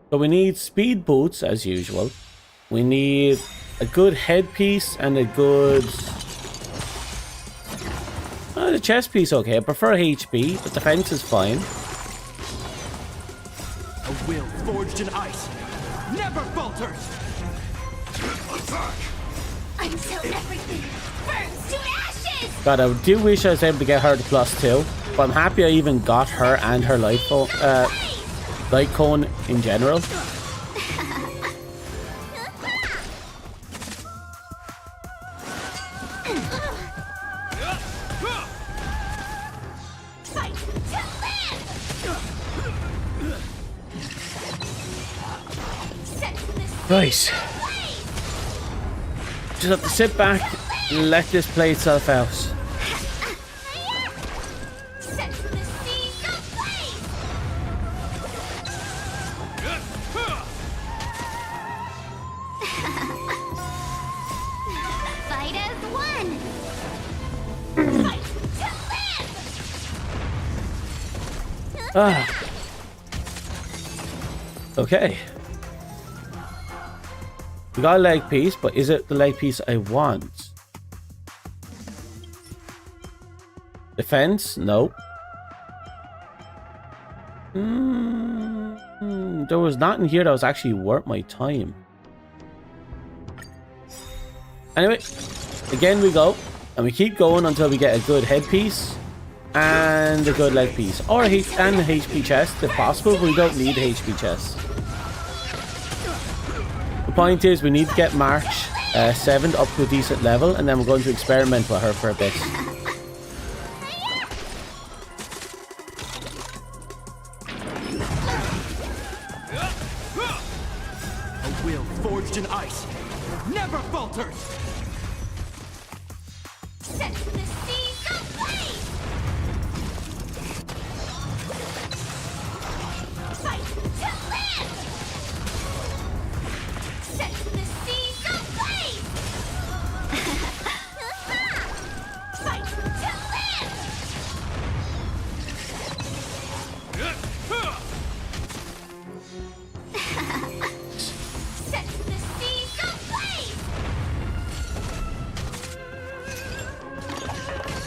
So we need speed boots as usual. We need a good headpiece and a good... the chest piece okay. I prefer HP, but defense is fine. A will forged in ice never falters. Attack! Until everything burns to ashes! God, I do wish I was able to get her to +2, but I'm happy I even got her and her light cone in general. Right. Just have to sit back and let this play itself out. Fight as one. Ah. Okay. We got a leg piece, but is it the leg piece I want? Defense? No. There was nothing here that was actually worth my time. Anyway, again we go. And we keep going until we get a good headpiece and a good leg piece. Or and a HP chest if possible, but we don't need a HP chest. The point is we need to get March 7th up to a decent level, and then we're going to experiment with her for a bit. A will forged in ice never falters. Set the seas ablaze! Fight to live! Set the seas ablaze! Fight to live! Set the seas ablaze!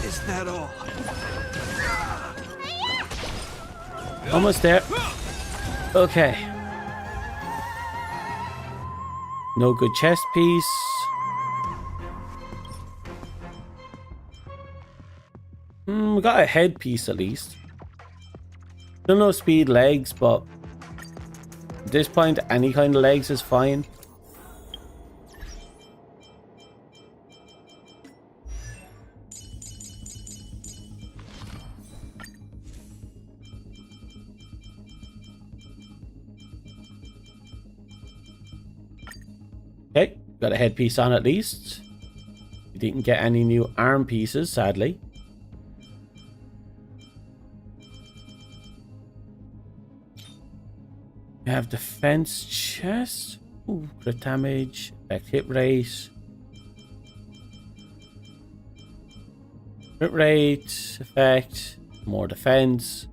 Is that all? Almost there. Okay. No good chest piece. We got a headpiece at least. Still no speed legs, but at this point, any kind of legs is fine. Okay, got a headpiece on at least. We didn't get any new arm pieces, sadly. We have defense chest. Ooh, crit damage, effect hit rate. Crit rate, effect, more defense.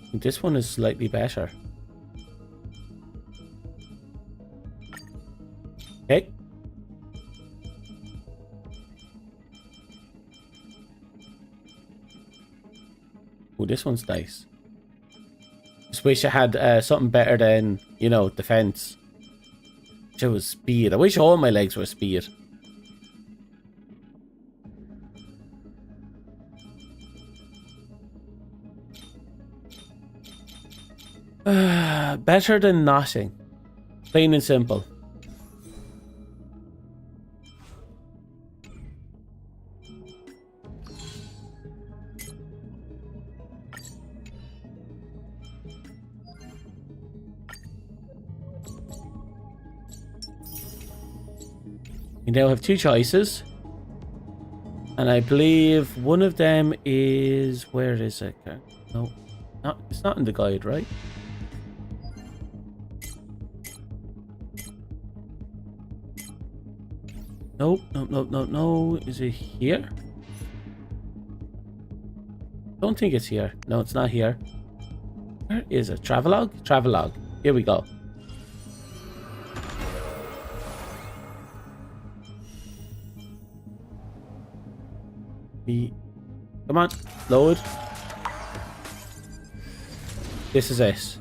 I think this one is slightly better. Okay. Oh, this one's nice. Just wish I had something better than, you know, defense. Which was speed. I wish all my legs were speed. Better than nothing. Plain and simple. We now have two choices. And I believe one of them is... Where is it? No, it's not in the guide, right? Nope, no. Is it here? Don't think it's here. No, it's not here. Where is it? Travelogue? Travelogue. Here we go. Come on, load. This is it.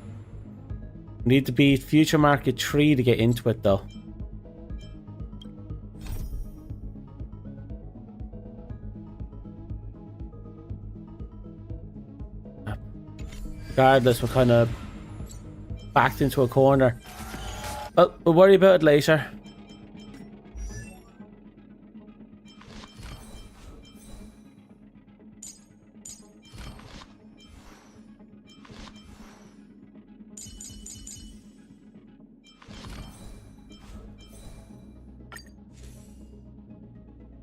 Need to beat Future Market 3 to get into it though. Regardless, we're kind of backed into a corner. Well, we'll worry about it later.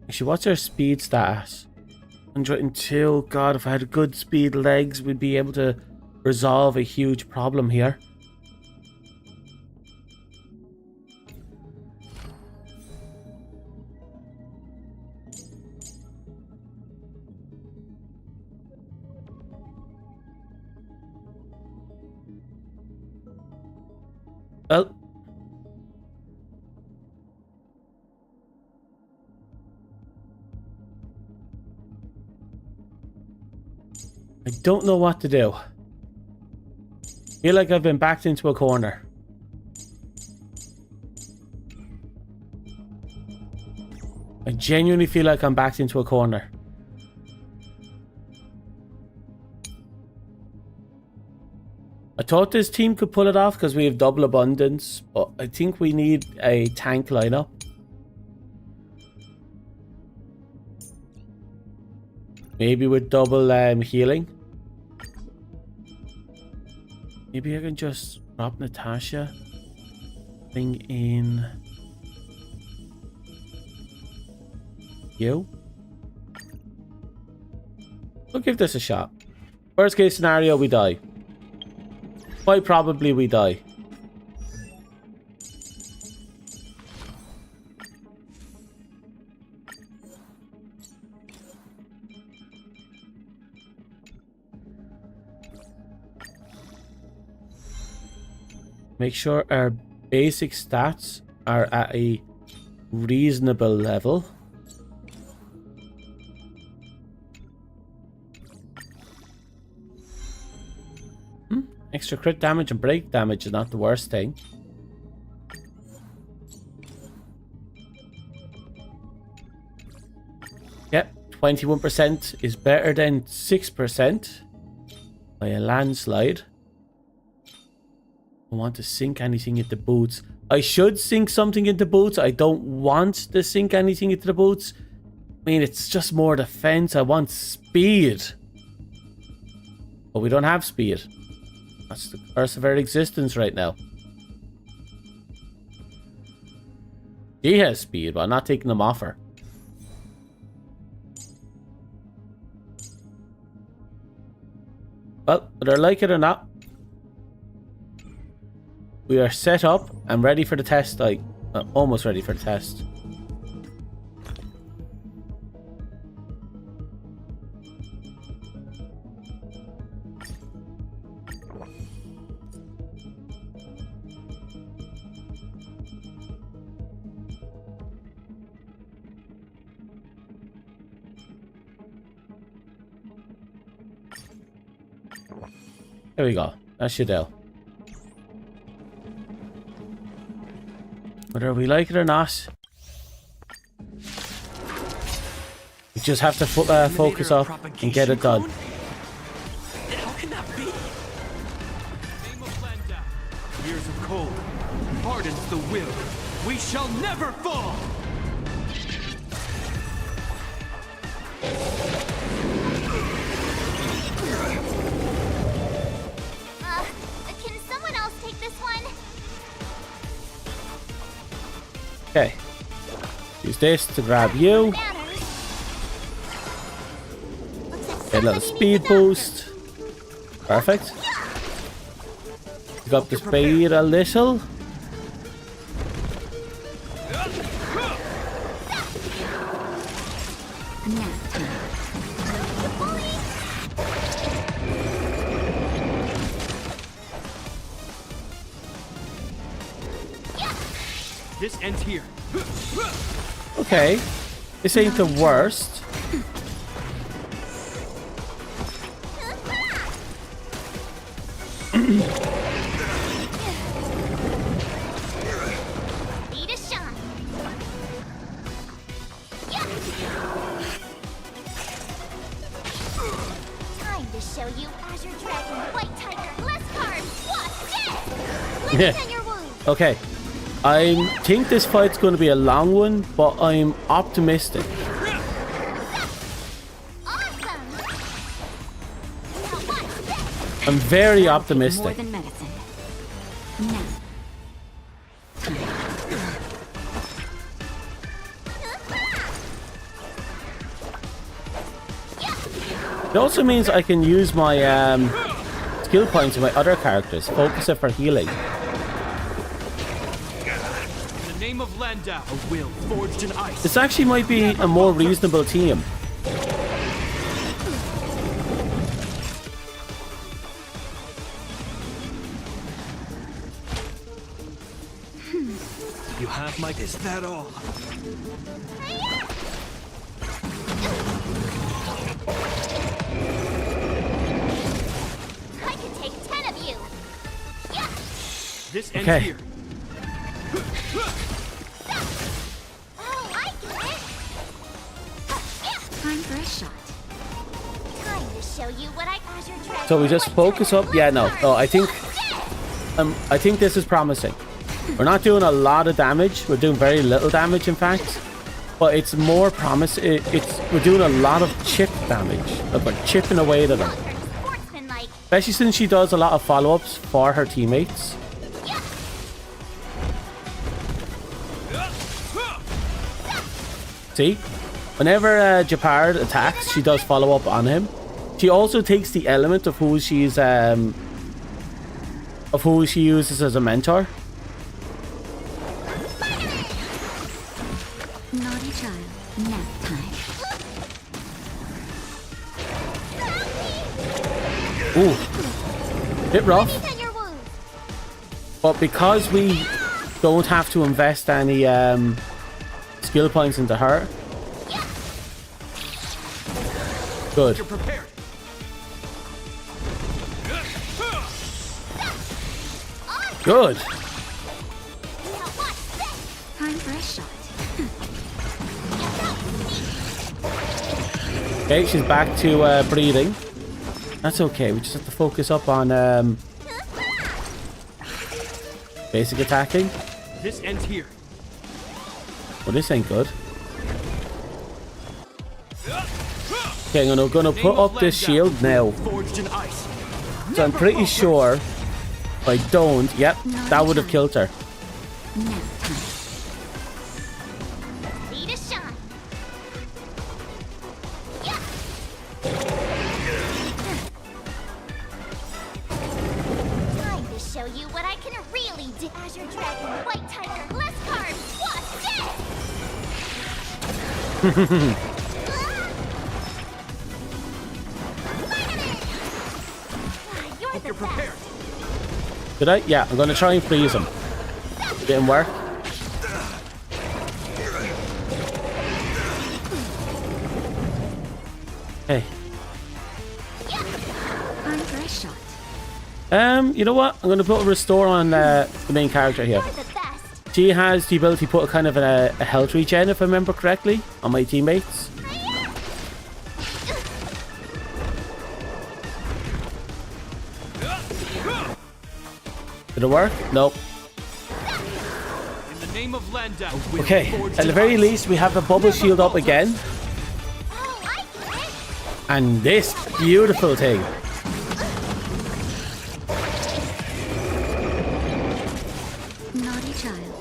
Actually, what's our speed status? 102. God, if I had good speed legs, we'd be able to resolve a huge problem here. Well, I don't know what to do. Feel like I've been backed into a corner. I genuinely feel like I'm backed into a corner. I thought this team could pull it off because we have double abundance, but I think we need a tank lineup. Maybe with double healing. Maybe I can just drop Natasha. Bring in you. We'll give this a shot. Worst case scenario, we die. Quite probably we die. Make sure our basic stats are at a reasonable level. Extra crit damage and break damage is not the worst thing. Yep, 21% is better than 6% by a landslide. I want to sink anything into boots. I should sink something into boots. I don't want to sink anything into the boots. I mean, it's just more defense. I want speed. But we don't have speed. That's the curse of our existence right now. She has speed, but I'm not taking them off her. Well, whether I like it or not, we are set up and ready for the test. Almost ready for the test. There we go. That should do. Whether we like it or not, we just have to focus up and get it done. How can that be? Name of Landa. Years of cold hardens the will. We shall never fall. Can someone else take this one? Okay. Use this to grab you. Get a little speed boost. Perfect. Pick up the speed a little. This ends here. Okay. This ain't the worst. Need a shot. Time to show you Azure Dragon, White Tiger, less carbs. What's this? Limit on your wounds. Okay. I think this fight's going to be a long one, but I'm optimistic. I'm very optimistic. More than medicine. Now. It also means I can use my skill points of my other characters. Focus it for healing. In the name of Landau, a will forged in ice. This actually might be a more reasonable team. You have my... Is that all? I can take 10 of you. Yeah. This ends Okay. here. Oh, I get it. Time for a shot. Time to show you what Azure Dragon. So we just focus up. Yeah, no. I think this is promising. We're not doing a lot of damage. We're doing very little damage, in fact. But it's more promising. We're doing a lot of chip damage. Like we're chipping away to them. Especially since she does a lot of follow-ups for her teammates. See? Whenever Japard attacks, she does follow-up on him. She also takes the element of who she uses as a mentor. Naughty child. Nap time. Ooh. Bit rough. But because we don't have to invest any skill points into her. Good. You're prepared. Good. Time for a shot. Okay, she's back to breathing. That's okay. We just have to focus up on basic attacking. This ends here. Well, this ain't good. Okay, I'm gonna put up this shield now. Forged in ice. So I'm pretty sure if I don't, yep, that would have killed her. Need a shot. Time to show you what I can really do. Azure Dragon, White Tiger, less carbs, what? Hope you're prepared. Did I? Yeah, I'm gonna try and freeze him. It didn't work. Hey. Time for a shot. You know what? I'm gonna put a restore on the main character here. She has the ability to put a kind of a health regen, if I remember correctly, on my teammates. Did it work? Nope. In the name of Landau. Okay, at the very least, we have the bubble shield up again. And this beautiful thing. Naughty child.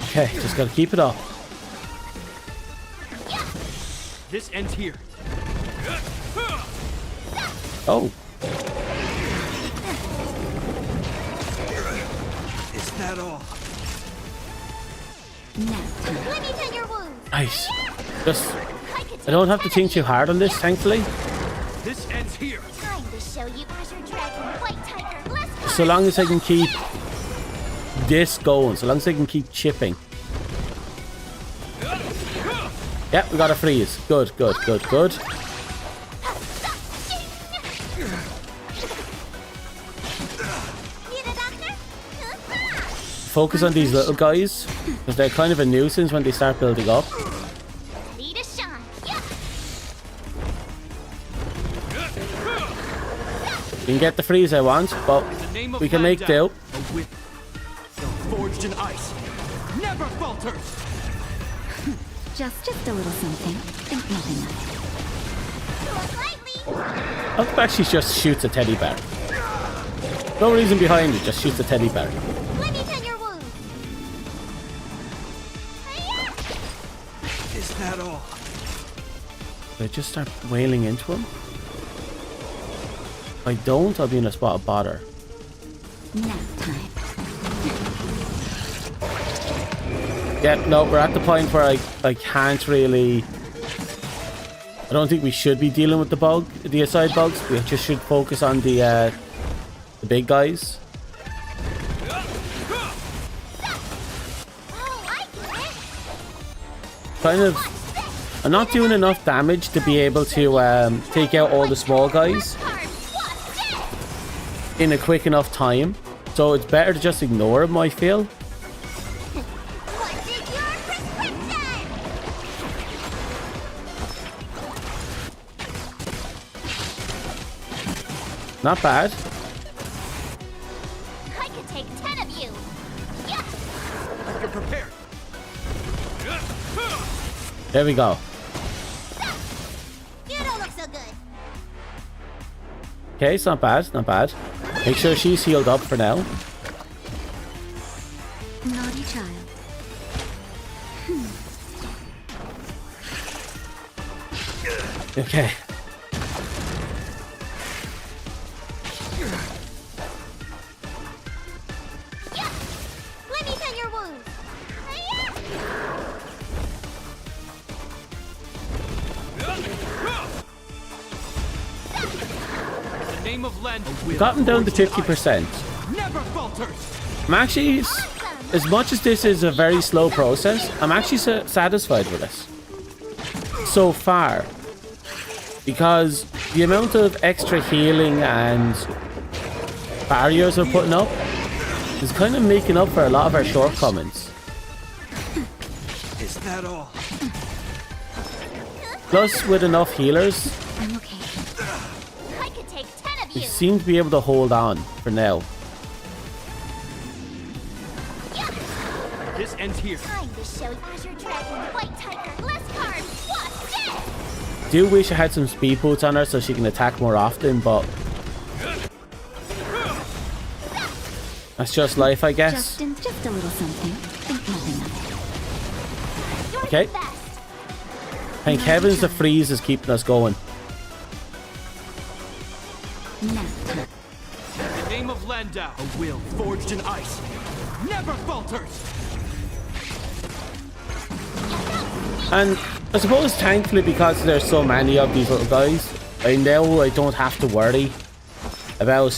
Okay, just gotta keep it up. This ends here. Oh. Is that all? Let me tend your wounds. Nice. Just, I don't have to think too hard on this, thankfully. This ends here. Time to show you Azure Dragon, White Tiger, less carbs. So long as I can keep this going, so long as I can keep chipping. Yep, we got a freeze. Good, good, good, good. Focus on these little guys, because they're kind of a nuisance when they start building up. Need a shot. We can get the freeze I want, but we can make do. Forged in ice. Never falters. Just a little something. Think nothing of it. I'll actually just shoots a teddy bear. No reason behind it, just shoots a teddy bear. Let me tend your wounds. Is that all? Did I just start wailing into him? If I don't, I'll be in a spot of bother. Nap time. Yep, no, we're at the point where I can't really... I don't think we should be dealing with the aside bugs. We just should focus on the big guys. Kind of... I'm not doing enough damage to be able to take out all the small guys in a quick enough time. So it's better to just ignore them, I feel. Not bad. I could take 10 of you. You're prepared. There we go. You don't look so good. Okay, it's not bad, not bad. Make sure she's healed up for now. Naughty child. Okay. Let me tend your wounds. In the name of Landau. We've gotten down to 50%. never falters. I'm actually, as much as this is a very slow process, I'm actually satisfied with this so far, because the amount of extra healing and barriers we're putting up is kind of making up for a lot of our shortcomings. Is that all? Plus, with enough healers, I'm okay. I could take 10 of we you. seem to be able to hold on for now. This ends here. Time to show Azure Dragon, White Tiger, less cards. Watch this. Do wish I had some speed boots on her so she can attack more often, but that's just life, I guess. Just a little something. Think nothing of it. Okay. Thank heavens the freeze is keeping us going. In the name of Landau, a will forged in ice never falters. And I suppose thankfully, because there's so many of these little guys, I don't have to worry about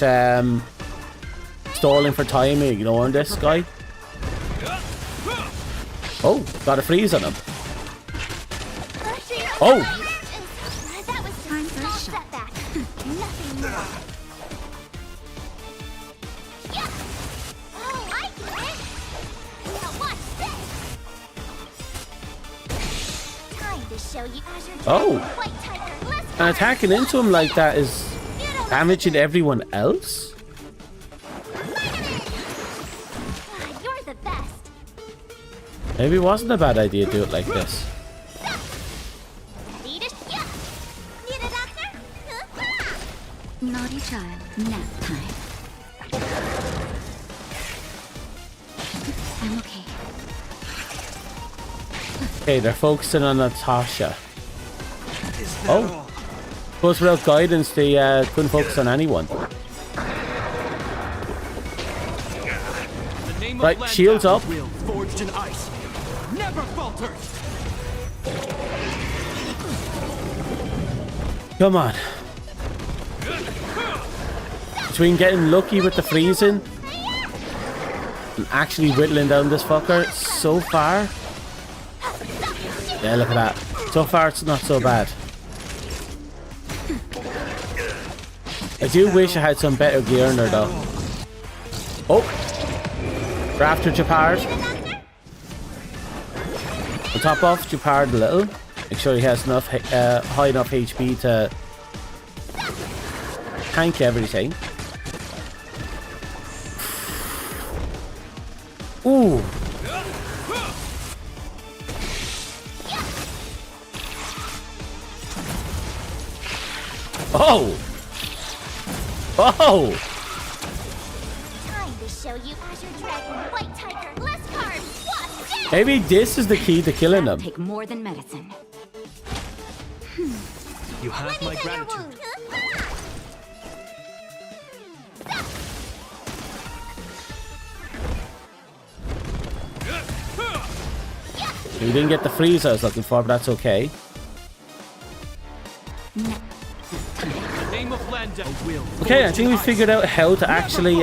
stalling for time and ignoring this guy. Oh, got a freeze on him. Oh! That was time for a setback. Nothing more. Yeah. Oh, I get it. Now watch this. Time to show you Azure Dragon, Oh! White Tiger, less And attacking into him like that is damaging everyone else? You're the best. Maybe it wasn't a bad idea to do it like this. Ready to yeah. Need a doctor? Naughty child, nap time. I'm okay. Okay, they're focusing on Natasha. Oh! Suppose without guidance, they couldn't focus on anyone. Right, shields up. Will forged in ice never falters. Come on. Between getting lucky with the freezing and actually whittling down this fucker so far. Yeah, look at that. So far it's not so bad. I do wish I had some better gear in there though. Oh! We're after Japard. We'll top off Japard a little. Make sure he has enough high enough HP to tank everything. Ooh! Oh! Oh! Time to show you Azure Dragon, White Tiger, less cards. Watch this. Maybe this is the key to killing them. Take more than medicine. You have my gratitude. We didn't get the freeze I was looking for, but that's okay. Name of Landau, a will Okay, I think we figured out how to actually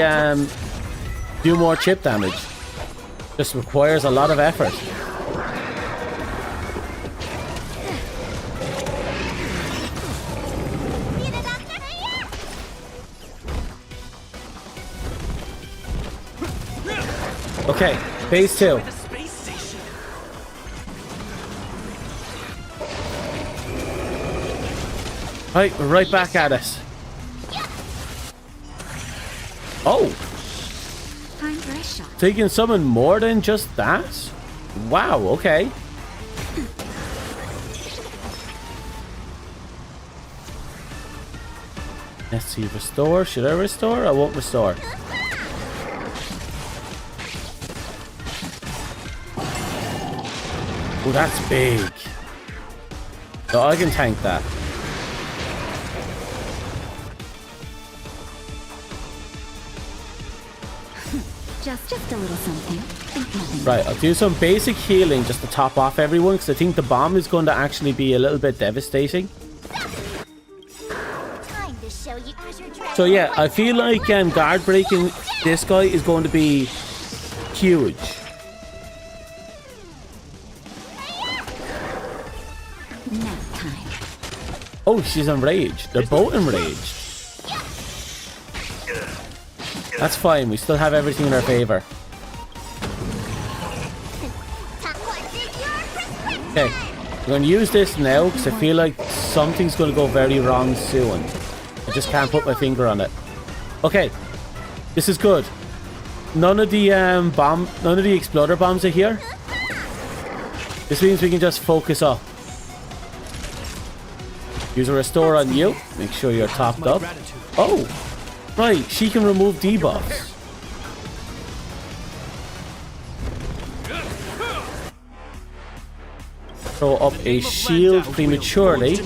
do more chip damage. Just requires a lot of effort. Okay, phase 2. Right, we're right back at us. Oh! Time for a shot. So you can summon more than just that? Wow, okay. Let's see, restore. Should I restore? I won't restore. Oh, that's big. So I can tank that. Just a little something. Think nothing. Right, I'll do some basic healing just to top off everyone, because I think the bomb is going to actually be a little bit devastating. Time to show you Azure Dragon. So yeah, I feel like guard breaking this guy is going to be huge. Oh, she's enraged. They're both enraged. That's fine. We still have everything in our favor. Okay, I'm going to use this now because I feel like something's going to go very wrong soon. I just can't put my finger on it. Okay, this is good. None of the none of the exploder bombs are here. This means we can just focus up. Use a restore on you. Make sure you're topped up. Oh, right. She can remove debuffs. Throw up a shield prematurely.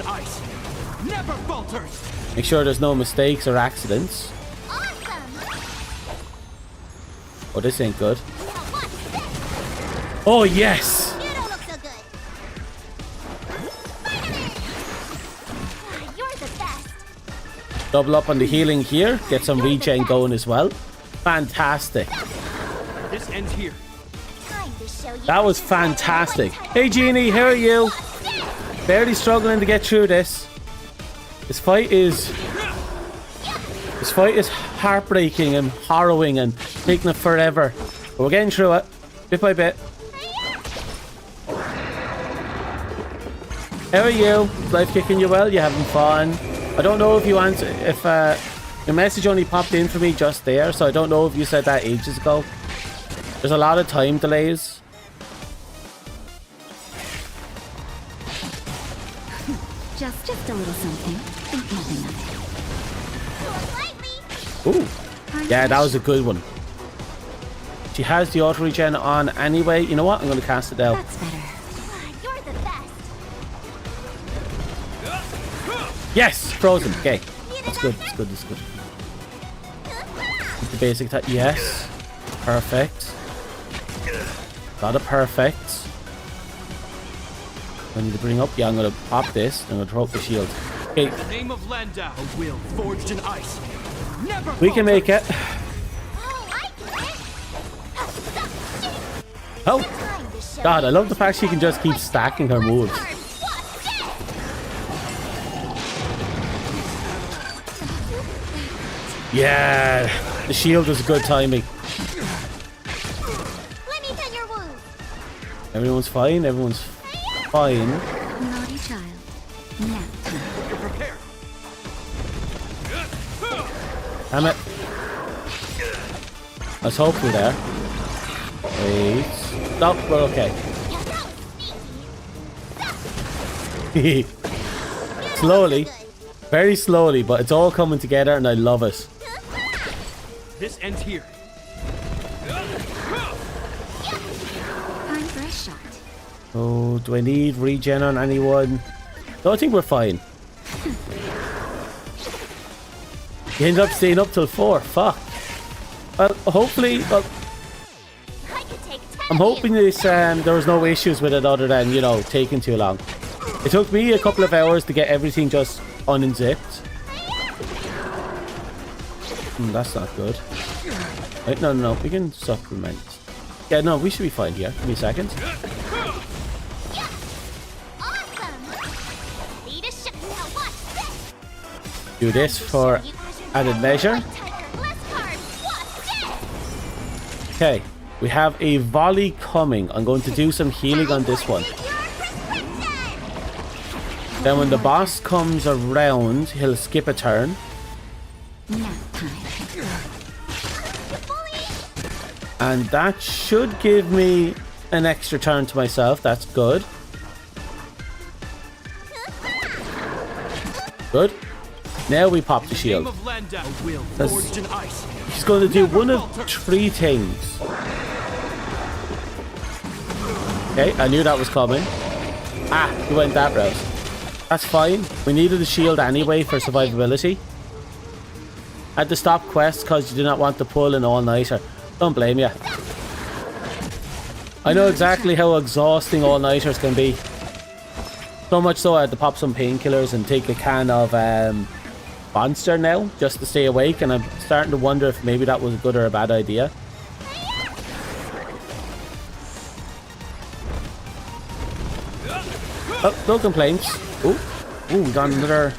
Make sure there's no mistakes or accidents. Oh, this ain't good. Oh, yes! Double up on the healing here. Get some regen going as well. Fantastic. This ends here. That was fantastic. Hey, Genie, how are you? Barely struggling to get through this. This fight is heartbreaking and harrowing and taking it forever. But we're getting through it, bit by bit. How are you? Is life kicking you well? You having fun? I don't know if you answer if your message only popped in for me just there, so I don't know if you said that ages ago. There's a lot of time delays. Just a little something. Think nothing of Ooh. Yeah, that was a good one. She has the auto regen on anyway. You know what? I'm going to cast it out. That's better. You're the best. Yes! Frozen. Okay. That's good. That's good. That's good. The basic attack. Yes. Perfect. Got it perfect. I need to bring up. Yeah, I'm going to pop this. I'm going to throw up the shield. Okay. In the name of Landau, a will forged in ice. Never We can make it. Oh! God, I love the fact she can just keep stacking her moves. Yeah! The shield was good timing. Let me tend your wound. Everyone's fine. Everyone's fine. Naughty child. Nap time. You're prepared. Damn it. Let's hope we're there. Wait. No, we're okay. Slowly. Very slowly, but it's all coming together and I love it. This ends here. Time for a shot. Oh, do I need regen on anyone? No, I think we're fine. You end up staying up till 4. Fuck. Well, hopefully... Well, I'm hoping this, there was no issues with it other than, you know, taking too long. It took me a couple of hours to get everything just unzipped. That's not good. Right, no. We can supplement. Yeah, no, we should be fine here. Give me a second. Do this for added measure. Okay, we have a volley coming. I'm going to do some healing on this one. Then when the boss comes around, he'll skip a turn. And that should give me an extra turn to myself. That's good. Good. Now we pop the shield. He's going to do one of 3 things. Okay, I knew that was coming. Ah, he went that route. That's fine. We needed a shield anyway for survivability. Had to stop quests because you do not want to pull an all-nighter. Don't blame you. I know exactly how exhausting all-nighters can be. So much so I had to pop some painkillers and take a can of monster now just to stay awake, and I'm starting to wonder if maybe that was a good or a bad idea. Oh, no complaints. Ooh, we got another.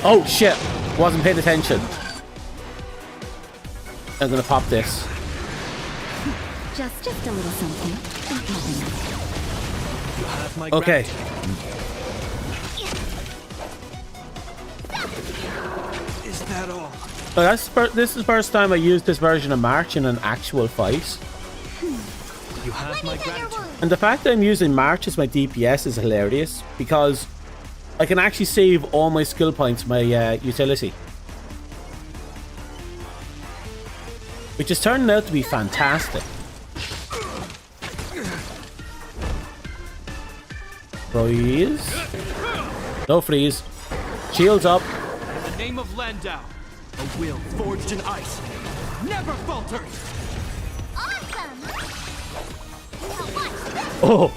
Oh shit! Wasn't paying attention. I'm gonna pop this. Just a little something. Okay. Is that all? So this is the first time I used this version of March in an actual fight. You have my gratitude. And the fact that I'm using March as my DPS is hilarious because I can actually save all my skill points, my utility. Which is turning out to be fantastic. Freeze. No freeze. Shields up. In the name of Landau, a will forged in ice never falters. Awesome! Now watch this! Oh,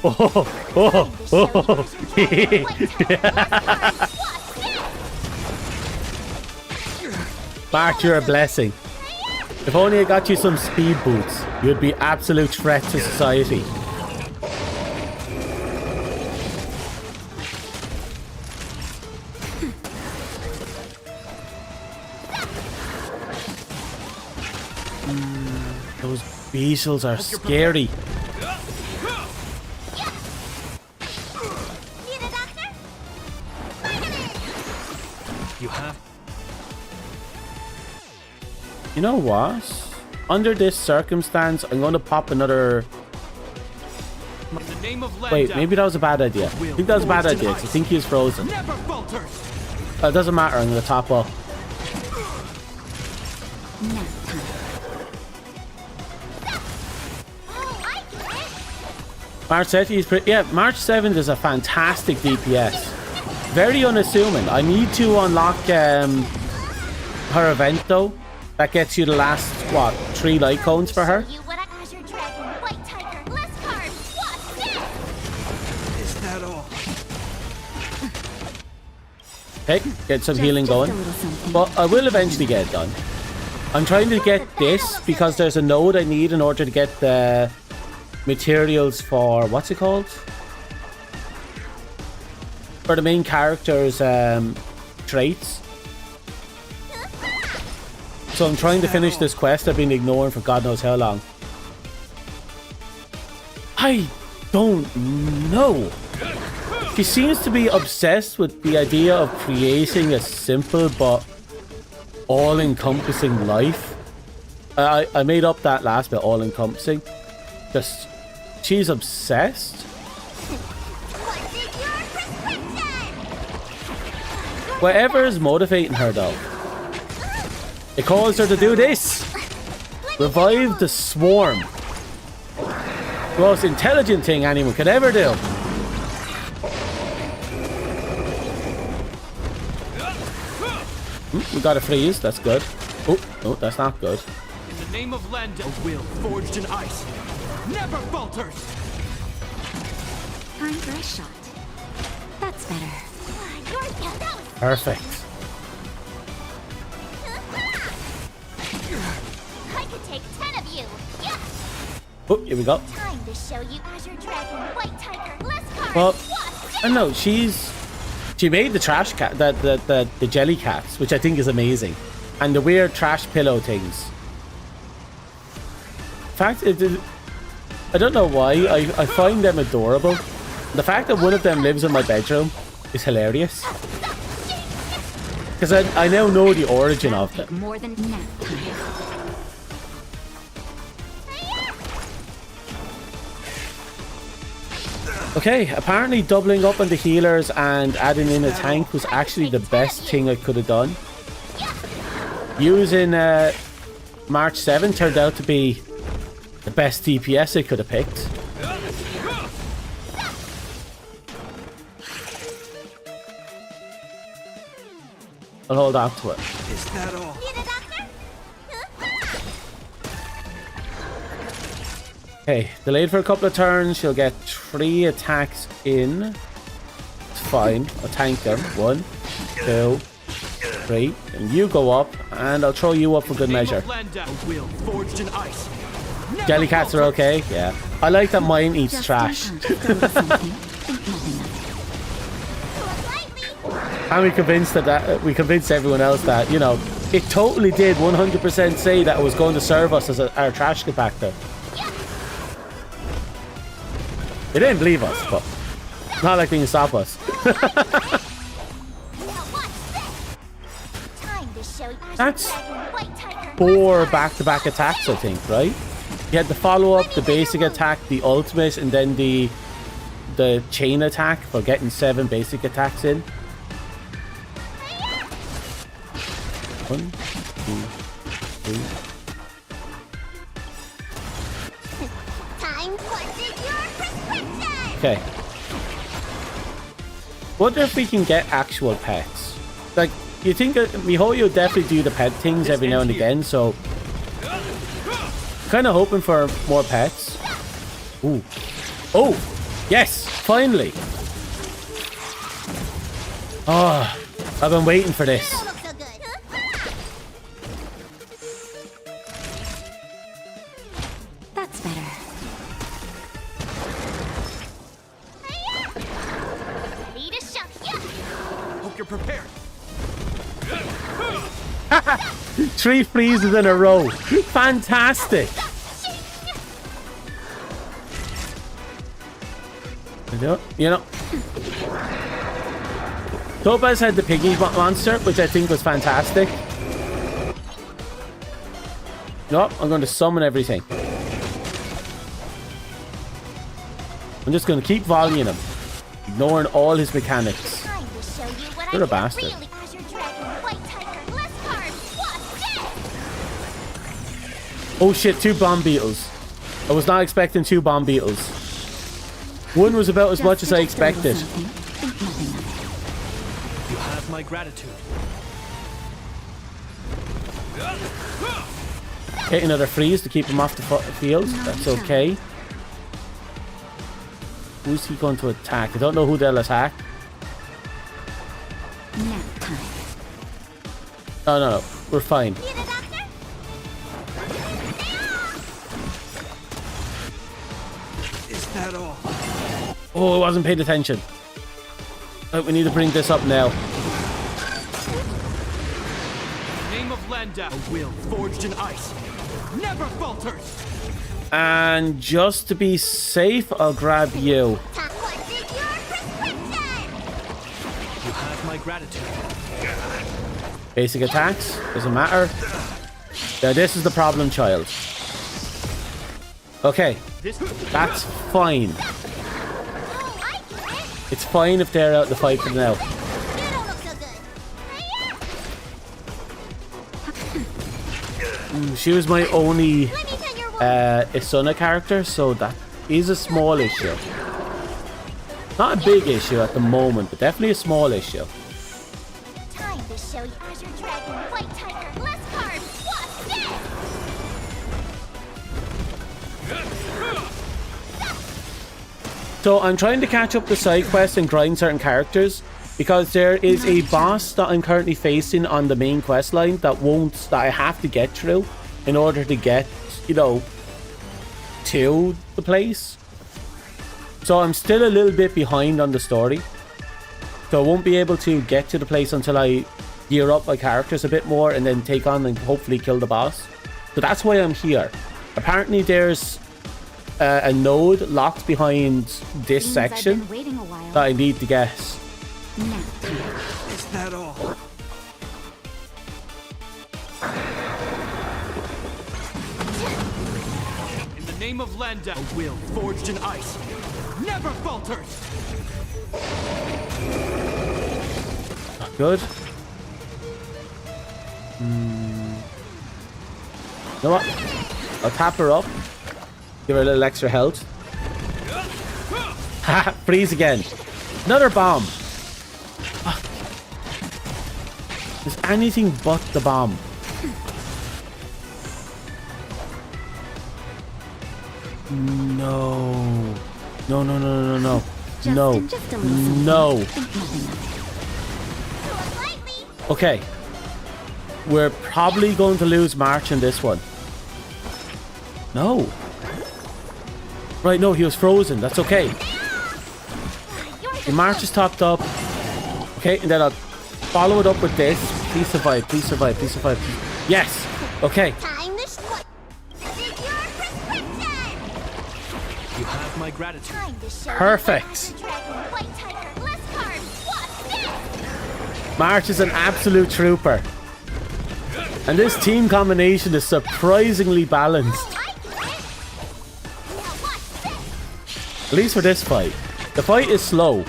Mark, you're a blessing. If only I got you some speed boots, you'd be absolute threat to society. Those beetles are scary. You have. You know what? Under this circumstance, I'm going to pop another. In the name of Wait, Landau, maybe that was a bad idea. I think that was a bad idea. I think he's frozen. never falters. It doesn't matter. I'm going to top up. March 7th is pretty. Yeah, March 7th is a fantastic DPS. Very unassuming. I need to unlock her event though. That gets you the last, what, 3 light cones for her? Is that all? Okay, get some healing going. But I will eventually get it done. I'm trying to get this because there's a node I need in order to get the materials for, what's it called? For the main character's traits. So I'm trying to finish this quest I've been ignoring for God knows how long. I don't know. She seems to be obsessed with the idea of creating a simple but all-encompassing life. I made up that last bit, all-encompassing. Just, she's obsessed. Whatever is motivating her though. It calls her to do this. Revive the swarm. The most intelligent thing anyone could ever do. We got a freeze, that's good. Oh, no, that's not good. In the name of Landau, a will forged in ice never falters. Time for a shot. That's better. Perfect. I could take 10 of you. Yes. Oh, here we go. Time to show you Azure Dragon, White Tiger, less cards. Well, I know she made the trash cat, the jelly cats, which I think is amazing, and the weird trash pillow things. In fact, I don't know why I find them adorable. The fact that one of them lives in my bedroom is hilarious. Because I now know the origin of them. More than nap time. Okay, apparently doubling up on the healers and adding in a tank was actually the best thing I could have done. Using March 7 turned out to be the best DPS I could have picked. I'll hold on to it. Is that all? Okay, delayed for a couple of turns. She'll get 3 attacks in. It's fine. I'll tank them. 1, 2, Great. And you go up, and I'll throw you up for good measure. Will forged in ice. Jellycats are okay? Yeah. I like that mine eats trash. And we convinced we convinced everyone else that, you know, it totally did 100% say that it was going to serve us as our trash compactor. They didn't believe us, but not like they can stop us. That's 4 back-to-back attacks, I think, right? You had the follow-up, the basic attack, the ultimate, and then the chain attack for getting 7 basic attacks in. 1, 2, 3. Okay. Wonder if we can get actual pets. Like, you think MiHoYo definitely do the pet things every now and again, so kind of hoping for more pets. Ooh. Oh, yes, finally. Oh, I've been waiting for this. That's better. Ready to show ya. Hope you're prepared. 3 freezes in a row. Fantastic. You know, Topaz had the piggy monster, which I think was fantastic. Nope, I'm going to summon everything. I'm just going to keep volleying him, ignoring all his mechanics. You're a bastard. Oh shit, 2 bomb beetles. I was not expecting 2 bomb beetles. One was about as much as I expected. You have my gratitude. Hit another freeze to keep him off the field. That's okay. Who's he going to attack? I don't know who they'll attack. No. We're fine. Is that all? Oh, I wasn't paying attention. Oh, we need to bring this up now. Name of Landau, a will forged in ice, never falters. And just to be safe, I'll grab you. You have my gratitude. Basic attacks, doesn't matter. Now this is the problem child. Okay, that's fine. It's fine if they're out the fight for now. She was my only Isuna character, so that is a small issue. Not a big issue at the moment, but definitely a small issue. Time to show you Azure Dragon, White Tiger, less cards. What's this? So I'm trying to catch up the side quests and grind certain characters, because there is a boss that I'm currently facing on the main quest line that I have to get through in order to get, you know, to the place. So I'm still a little bit behind on the story. So I won't be able to get to the place until I gear up my characters a bit more and then take on and hopefully kill the boss. So that's why I'm here. Apparently there's a node locked behind this section that I need to get. Is that all? In the name of Landau, a will forged in ice, never falters. Not good. You know what? I'll tap her up. Give her a little extra health. Ha! Freeze again. Another bomb. Ah. It's anything but the bomb. No. No, no, no, no, no, no. No. No. Okay. we're probably going to lose March in this one. No. Right, no, he was frozen. That's okay. The March is topped up. Okay, and then I'll follow it up with this. Please survive, please survive, please survive. Yes! Okay. Time to what? This is your prescription! You have my gratitude. Time to show Perfect. you what Dragon, White Tiger, less carbs, what's this? March is an absolute trooper. And this team combination is surprisingly balanced. At least for this fight. The fight is slow,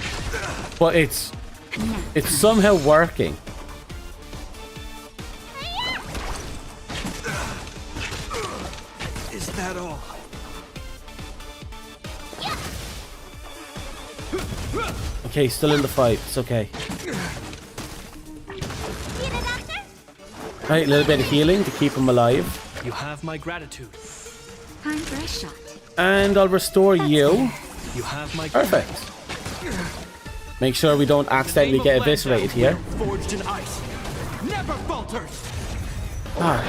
but it's somehow working. Is that all? Okay, still in the fight. It's okay. Right, a little bit of healing to keep him alive. You have my gratitude. Time for a shot. And I'll restore you. You have my Perfect. Make sure we don't accidentally get eviscerated here. Forged in ice. Never falters. Ah.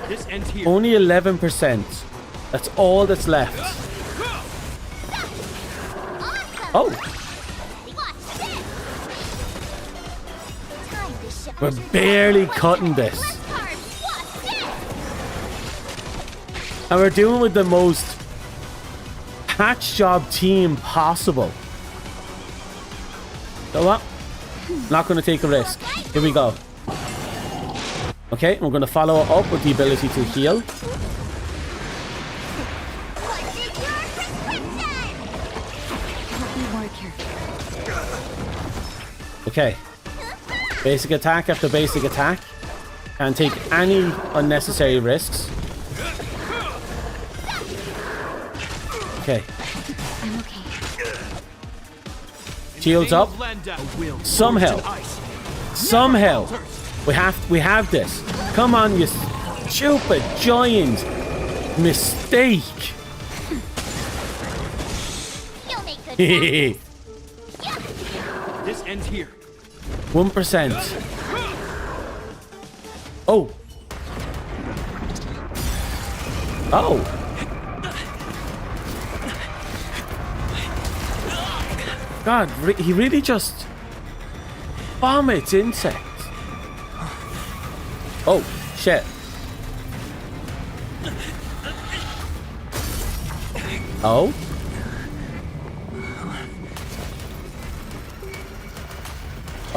This ends here. Only 11%. That's all that's left. Oh. We're barely cutting this. And we're doing with the most patch job team possible. So what? Not going to take a risk. Here we go. Okay, we're going to follow it up with the ability to heal. Okay. Basic attack after basic attack. Can't take any unnecessary risks. Okay. I'm okay. Shields up. Somehow. Somehow. We have this. Come on, you stupid giant mistake. This ends here. 1%. Oh. Oh. God, he really just vomits insects. Oh, shit. Oh.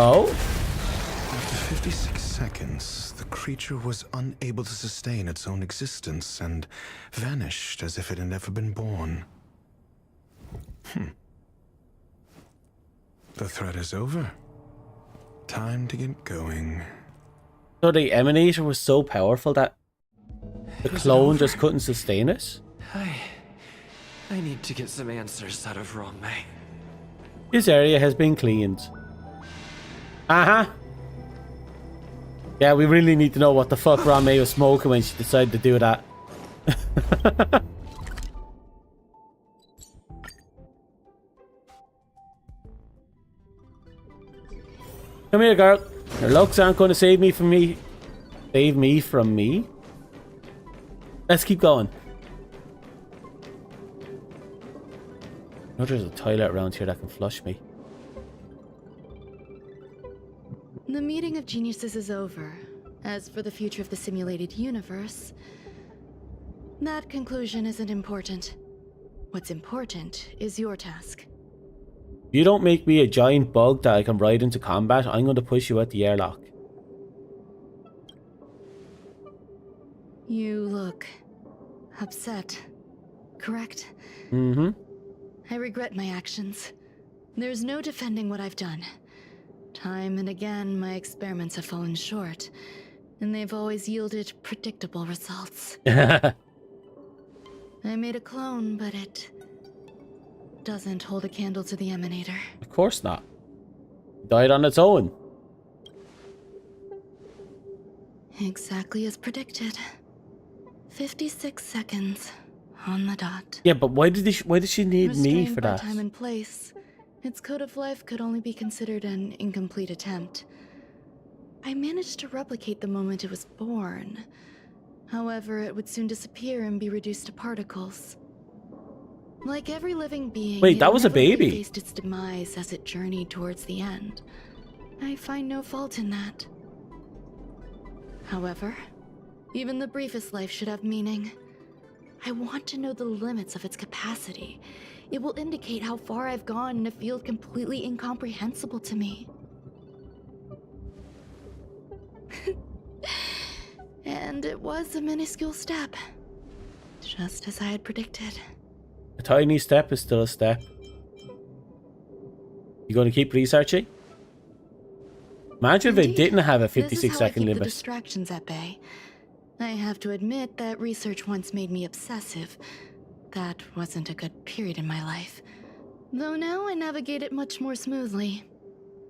Oh. After 56 seconds, the creature was unable to sustain its own existence and vanished as if it had never been born. The threat is over. Time to get going. So the emanator was so powerful that the clone just couldn't sustain it? I need to get some answers out of Rong-Mei. This area has been cleaned. Uh-huh. Yeah, we really need to know what the fuck Rong-Mei was smoking when she decided to do that. Come here, girl. Your looks aren't going to save me from me. Save me from me? Let's keep going. I know there's a toilet around here that can flush me. The meeting of geniuses is over. As for the future of the simulated universe, that conclusion isn't important. What's important is your task. If you don't make me a giant bug that I can ride into combat, I'm going to push you at the airlock. You look upset, correct? Mm-hmm. I regret my actions. There's no defending what I've done. Time and again, my experiments have fallen short, and they've always yielded predictable results. I made a clone, but it doesn't hold a candle to the emanator. Of course not. It died on its own. Exactly as predicted. 56 seconds. on the dot. Yeah, but why did she need me Restrained for by that? time and place, its code of life could only be considered an incomplete attempt. I managed to replicate the moment it was born. However, it would soon disappear and be reduced to particles. Like every living being, Wait, that was a baby. It faced its demise as it journeyed towards the end. I find no fault in that. However, even the briefest life should have meaning. I want to know the limits of its capacity. It will indicate how far I've gone in a field completely incomprehensible to me. And it was a minuscule step, just as I had predicted. A tiny step is still a step. You going to keep researching? Imagine if it didn't have a 56-second limit. limit. The distractions at bay. I have to admit that research once made me obsessive. That wasn't a good period in my life. Though now I navigate it much more smoothly.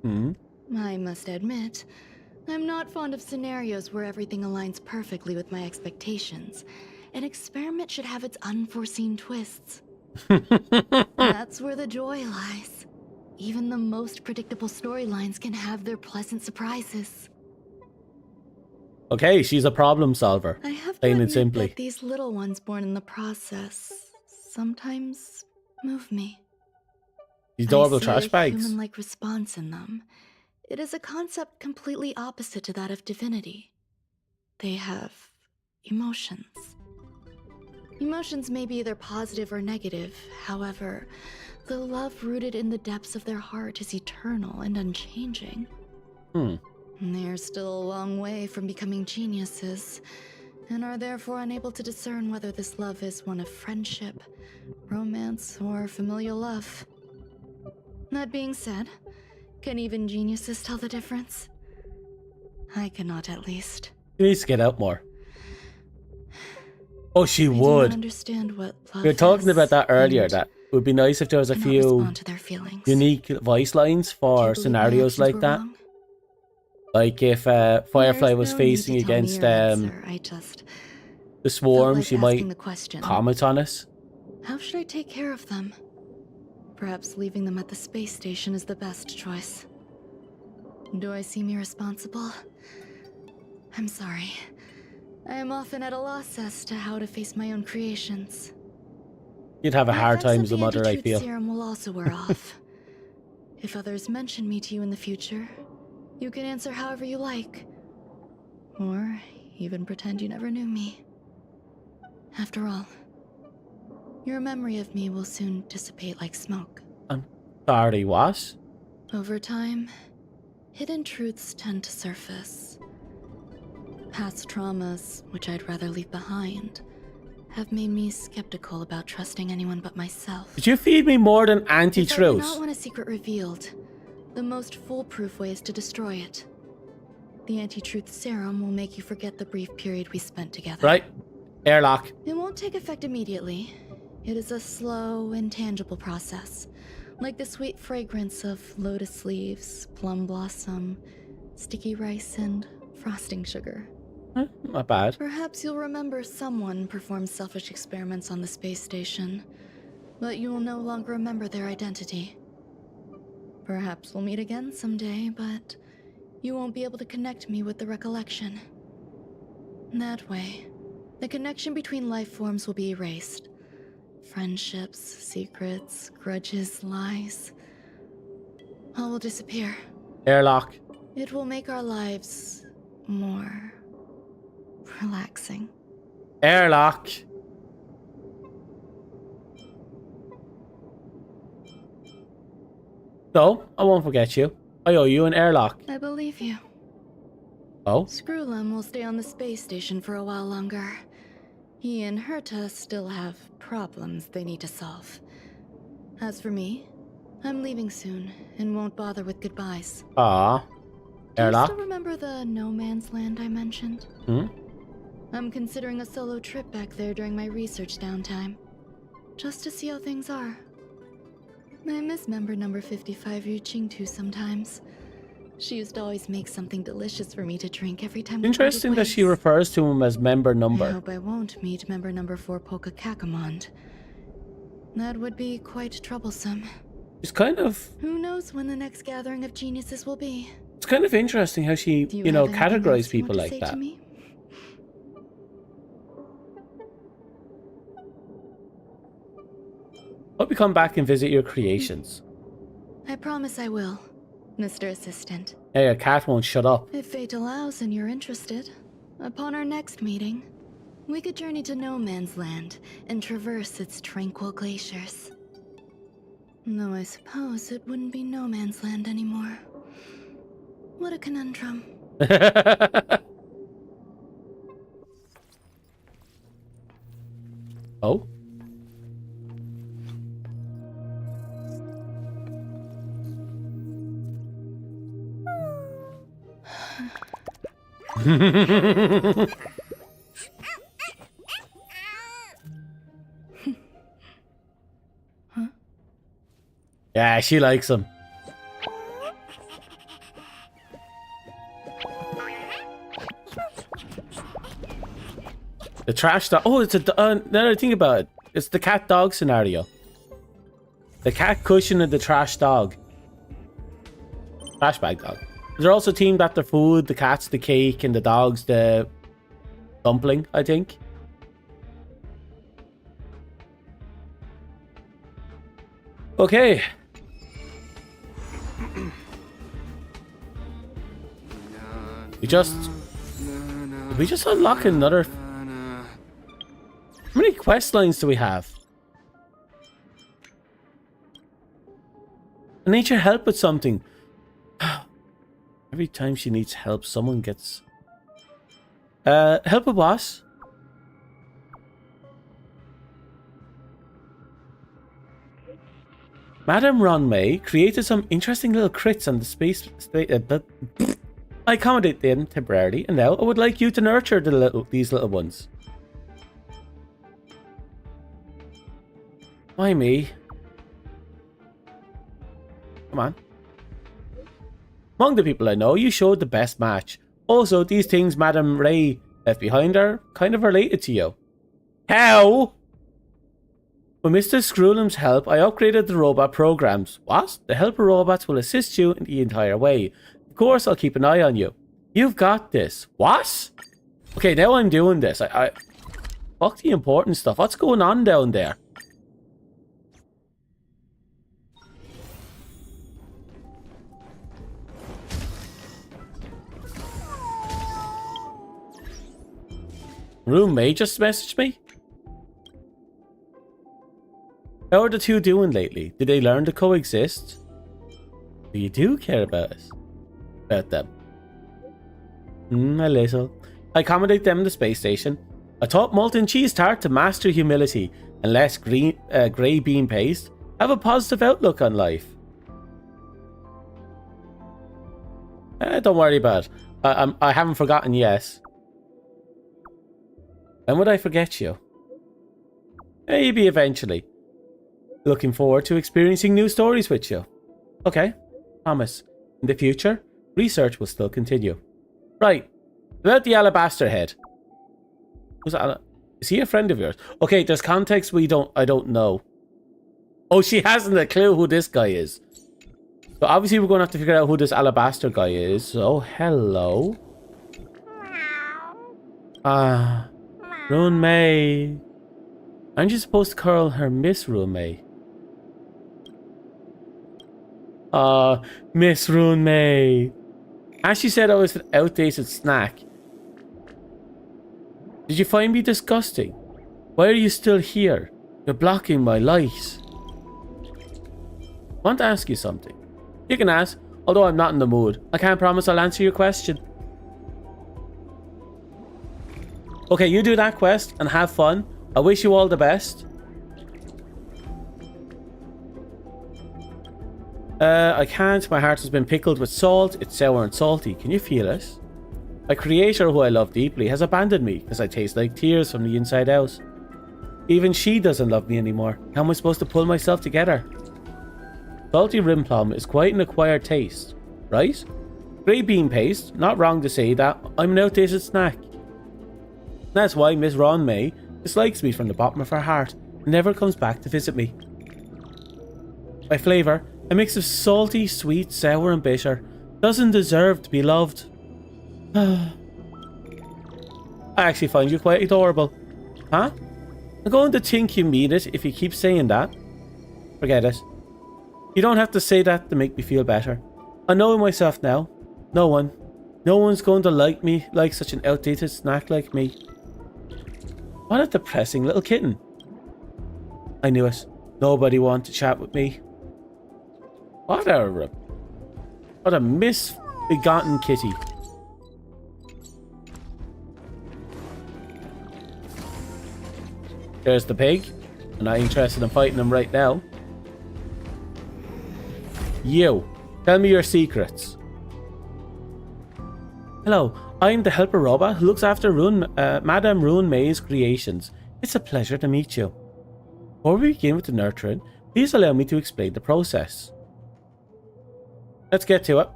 I must admit, I'm not fond of scenarios where everything aligns perfectly with my expectations. An experiment should have its unforeseen twists. That's where the joy lies. Even the most predictable storylines can have their pleasant surprises. Okay, she's a problem solver. I have to plain and admit simply. that these little ones born in the process sometimes move me. These adorable I see trash a bags. human-like response in them. It is a concept completely opposite to that of divinity. They have emotions. Emotions may be either positive or negative. However, the love rooted in the depths of their heart is eternal and unchanging. They're still a long way from becoming geniuses, and are therefore unable to discern whether this love is one of friendship, romance, or familial love. That being said, can even geniuses tell the difference? I cannot, at least. She needs to get out more. Oh, she I do would. not understand what love We were talking is, about that earlier, and that it would be nice if there was a cannot few respond to their feelings. unique voice lines for Do you believe my scenarios actions like were that. wrong? Like if Firefly There's was no need facing to tell me against your answer. I just the swarm, like she asking might the question. comment on it. How should I take care of them? Perhaps leaving them at the space station is the best choice. Do I seem irresponsible? I'm sorry. I am often at a loss as to how to face my own creations. You'd have a The hard effects time of as a the mother, I anti-truth feel. serum will also wear off. If others mention me to you in the future, you can answer however you like. Or even pretend you never knew me. After all, your memory of me will soon dissipate like smoke. I'm sorry, what? Over time, hidden truths tend to surface. Past traumas, which I'd rather leave behind, have made me skeptical about trusting anyone but myself. Did you feed me more than If I do anti-truth? not want a secret revealed, the most foolproof way is to destroy it. The anti-truth serum will make you forget the brief period we spent together. Right. Airlock. It won't take effect immediately. It is a slow, intangible process, like the sweet fragrance of lotus leaves, plum blossom, sticky rice, and frosting sugar. Not bad. Perhaps you'll remember someone performed selfish experiments on the space station, but you will no longer remember their identity. Perhaps we'll meet again someday, but you won't be able to connect me with the recollection. That way, the connection between life forms will be erased. Friendships, secrets, grudges, lies, all will disappear. Airlock. It will make our lives more relaxing. Airlock. So, I won't forget you. I owe you an airlock. I believe you. Oh? Screwlum will stay on the space station for a while longer. He and Herta still have problems they need to solve. As for me, I'm leaving soon and won't bother with goodbyes. Ah. Do you Airlock. still remember the no man's land I mentioned? Hmm? I'm considering a solo trip back there during my research downtime, just to see how things are. I miss member number 55 reaching to sometimes. She used to always make something delicious for me to drink every time we Interesting parted that she ways. refers to him as member I number. hope I won't meet member number 4 Polka Kakamond. That would be quite troublesome. It's kind of... Who knows when the next gathering of geniuses will be? It's kind of interesting how she, Do you know, have anything else categorizes you people want to like say to that. me? Hope you come back and visit your creations. I promise I will, Mr. Assistant. Hey, your cat won't shut up. If fate allows and you're interested, upon our next meeting, we could journey to No Man's Land and traverse its tranquil glaciers. Though I suppose it wouldn't be No Man's Land anymore. What a conundrum. Oh? Yeah, she likes him. The trash dog. Oh, it's a. Now that I think about it, it's the cat dog scenario. The cat cushion and the trash dog. Trash bag dog. They're also teamed after food. The cat's the cake and the dog's the dumpling, I think. Okay. We just unlock another. How many quest lines do we have? I need your help with something. Every time she needs help, someone gets... help with what? Madame Ronmay created some interesting little crits on the space... but I accommodate them temporarily, and now I would like you to nurture these little ones. Why me? Come on. Among the people I know, you showed the best match. Also, these things Madame Ray left behind are kind of related to you. How? With Mr. Screwlum's help, I upgraded the robot programs. What? The helper robots will assist you in the entire way. Of course, I'll keep an eye on you. You've got this. What? Okay, now I'm doing this. I fuck the important stuff. What's going on down there? Roommate just messaged me. How are the two doing lately? Did they learn to coexist? Do you do care about us? About them? A little. I accommodate them in the space station. I taught molten cheese tart to master humility and less grey bean paste. Have a positive outlook on life. Don't worry about it. I haven't forgotten yet. When would I forget you? Maybe eventually. Looking forward to experiencing new stories with you. Okay, promise. In the future, research will still continue. Right, about the alabaster head. Is he a friend of yours? Okay, there's context I don't know. Oh, she hasn't a clue who this guy is. So obviously we're going to have to figure out who this alabaster guy is. So, hello. Rune May. Aren't you supposed to call her Miss Rune May? Miss Rune May. Ashley said I was an outdated snack. Did you find me disgusting? Why are you still here? You're blocking my light. I want to ask you something. You can ask, although I'm not in the mood. I can't promise I'll answer your question. Okay, you do that quest and have fun. I wish you all the best. I can't. My heart has been pickled with salt. It's sour and salty. Can you feel it? My creator, who I love deeply, has abandoned me because I taste like tears from the inside out. Even she doesn't love me anymore. How am I supposed to pull myself together? Salty rim plum is quite an acquired taste, right? Grey bean paste, not wrong to say that. I'm an outdated snack. That's why Miss Ron May dislikes me from the bottom of her heart and never comes back to visit me. By flavour, a mix of salty, sweet, sour and bitter. Doesn't deserve to be loved. I actually find you quite adorable. Huh? I'm going to think you mean it if you keep saying that. Forget it. You don't have to say that to make me feel better. I know myself now. No one's going to like me like such an outdated snack like me. What a depressing little kitten. I knew it. Nobody wanted to chat with me. What a misbegotten kitty. There's the pig. I'm not interested in fighting him right now. You, tell me your secrets. Hello, I'm the helper robot who looks after Madame Rune May's creations. It's a pleasure to meet you. Before we begin with the nurturing, please allow me to explain the process. Let's get to it.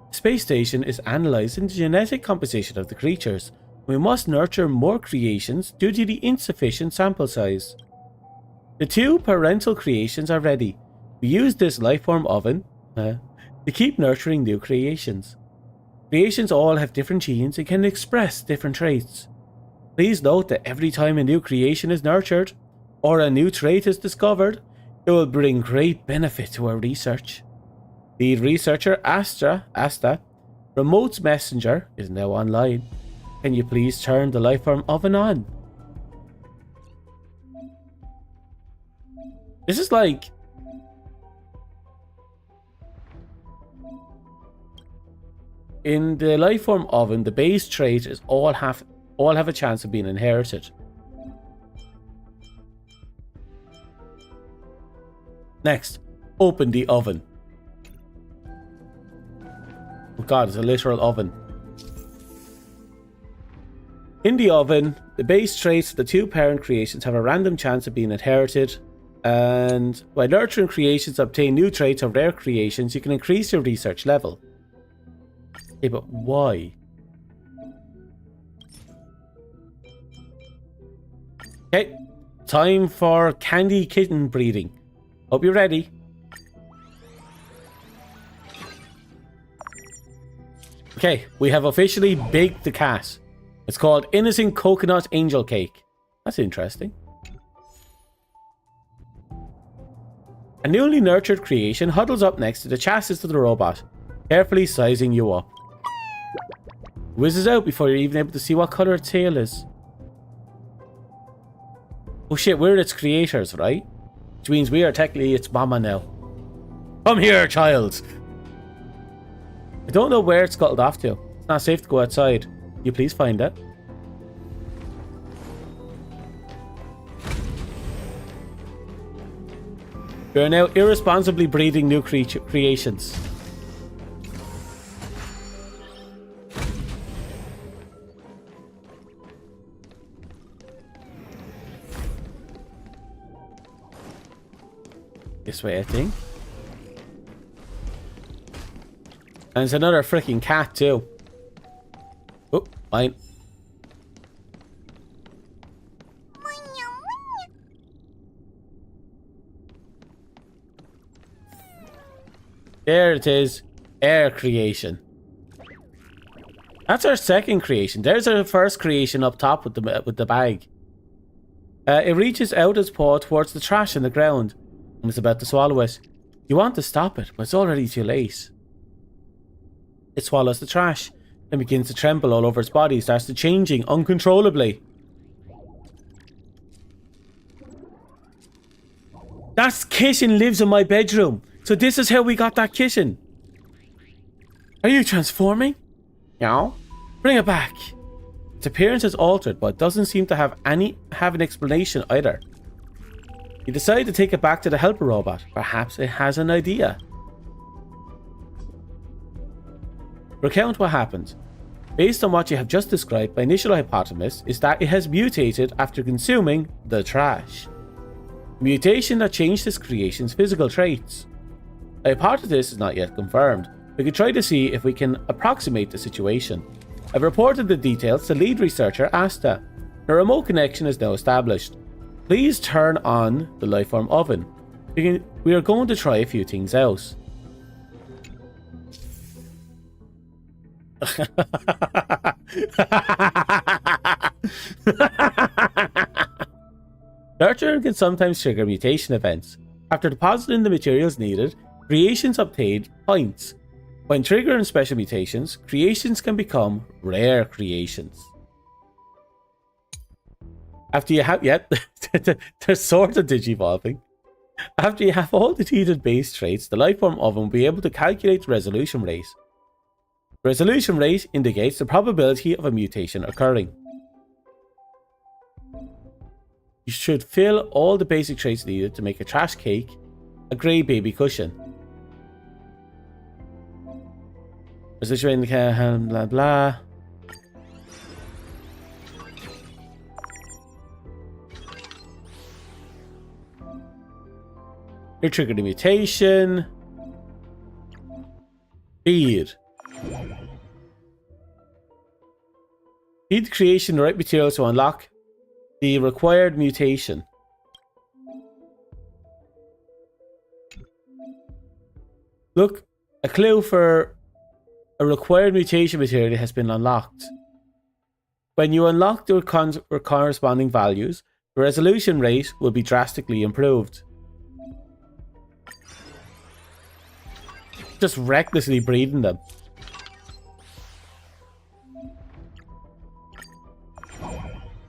The space station is analysing the genetic composition of the creatures. We must nurture more creations due to the insufficient sample size. The 2 parental creations are ready. We use this lifeform oven to keep nurturing new creations. Creations all have different genes and can express different traits. Please note that every time a new creation is nurtured, or a new trait is discovered, it will bring great benefit to our research. Lead researcher Asta, Remote's messenger, is now online. Can you please turn the lifeform oven on? This is like... In the lifeform oven, the base trait is all have a chance of being inherited. Next, open the oven. Oh god, it's a literal oven. In the oven, the base traits of the 2 parent creations have a random chance of being inherited, and by nurturing creations to obtain new traits of their creations, you can increase your research level. Okay, but why? Okay, time for candy kitten breeding. Hope you're ready. Okay, we have officially baked the cat. It's called Innocent Coconut Angel Cake. That's interesting. A newly nurtured creation huddles up next to the chassis of the robot, carefully sizing you up. Whizzes out before you're even able to see what colour its tail is. Oh shit, we're its creators, right? Which means we are technically its mama now. Come here, child! I don't know where it's scuttled off to. It's not safe to go outside. Can you please find it? We are now irresponsibly breeding new creations. This way, I think. And it's another freaking cat, too. Oh, fine. There it is. Air creation. That's our second creation. There's our first creation up top with the bag. It reaches out its paw towards the trash in the ground and is about to swallow it. You want to stop it, but it's already too late. It swallows the trash and begins to tremble all over its body, starts to changing uncontrollably. That kitten lives in my bedroom. So this is how we got that kitten. Are you transforming? No. Bring it back. Its appearance is altered, but it doesn't seem to have an explanation either. You decide to take it back to the helper robot. Perhaps it has an idea. Recount what happened. Based on what you have just described, my initial hypothesis is that it has mutated after consuming the trash. A mutation that changed its creation's physical traits. The hypothesis is not yet confirmed, We can try to see if we can approximate the situation. I've reported the details to lead researcher Asta. A remote connection is now established. Please turn on the lifeform oven. We are going to try a few things out. Nurturing can sometimes trigger mutation events. After depositing the materials needed, creations obtain points. When triggering special mutations, creations can become rare creations. After you have, yep, they're sort of digivolving. After you have all the needed base traits, the lifeform oven will be able to calculate the resolution rate. The resolution rate indicates the probability of a mutation occurring. You should fill all the basic traits needed to make a trash cake, a grey baby cushion. Resolution rate, blah blah. Here triggered a mutation. Feed. Feed the creation the right materials to unlock the required mutation. Look, a clue for a required mutation material has been unlocked. When you unlock the corresponding values, the resolution rate will be drastically improved. Just recklessly breeding them.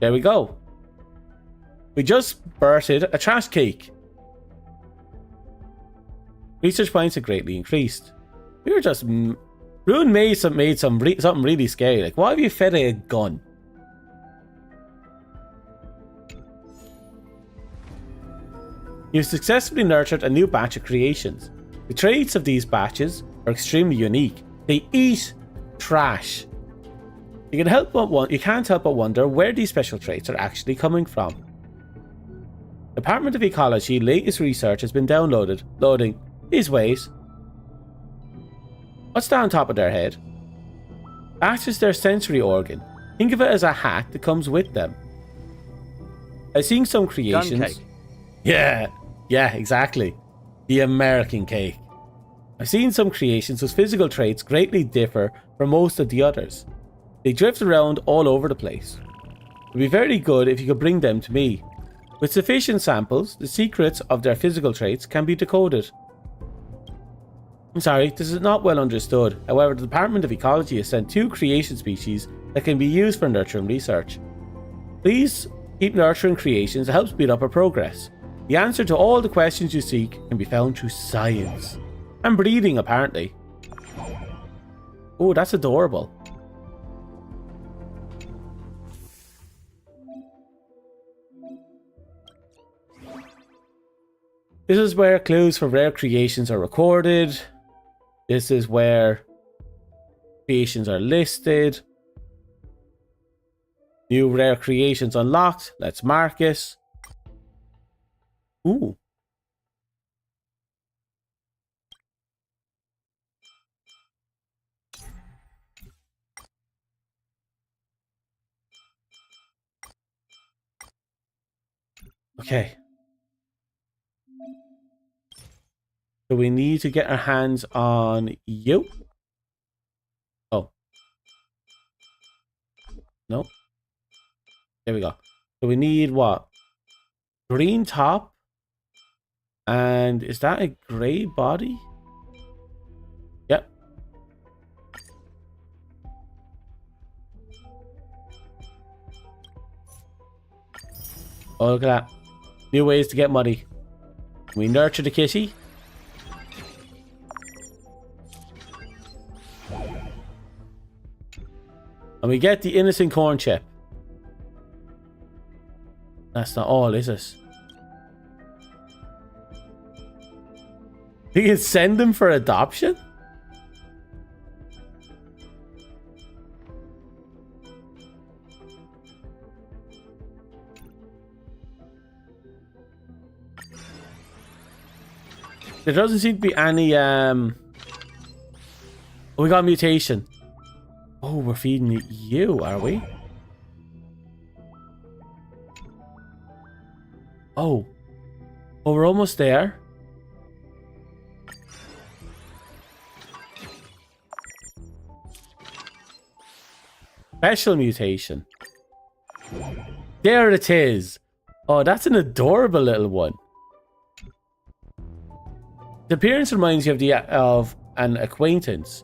There we go. We just birthed a trash cake. Research points have greatly increased. We were just... Rune made something really scary. Like, why have you fed a gun? You've successfully nurtured a new batch of creations. The traits of these batches are extremely unique. They eat trash. You can't help but wonder where these special traits are actually coming from. Department of Ecology latest research has been loading these ways. What's that on top of their head? That is their sensory organ. Think of it as a hat that comes with them. I've seen some creations. Gun cake. Yeah, exactly. The American cake. I've seen some creations whose physical traits greatly differ from most of the others. They drift around all over the place. It would be very good if you could bring them to me. With sufficient samples, the secrets of their physical traits can be decoded. I'm sorry, this is not well understood. However, the Department of Ecology has sent 2 creation species that can be used for nurturing research. Please keep nurturing creations to help speed up our progress. The answer to all the questions you seek can be found through science. And breeding, apparently. Oh, that's adorable. This is where clues for rare creations are recorded. This is where creations are listed. New rare creations unlocked. Let's mark it. Ooh. Okay. So we need to get our hands on you. Oh. Nope. There we go. So we need what? Green top. And is that a grey body? Yep. Oh, look at that. New ways to get money. We nurture the kitty. And we get the innocent corn chip. That's not all, is it? We can send them for adoption? There doesn't seem to be any We got a mutation. Oh, we're feeding you, are we? Oh. Oh, we're almost there. Special mutation. There it is. Oh, that's an adorable little one. The appearance reminds you of an acquaintance.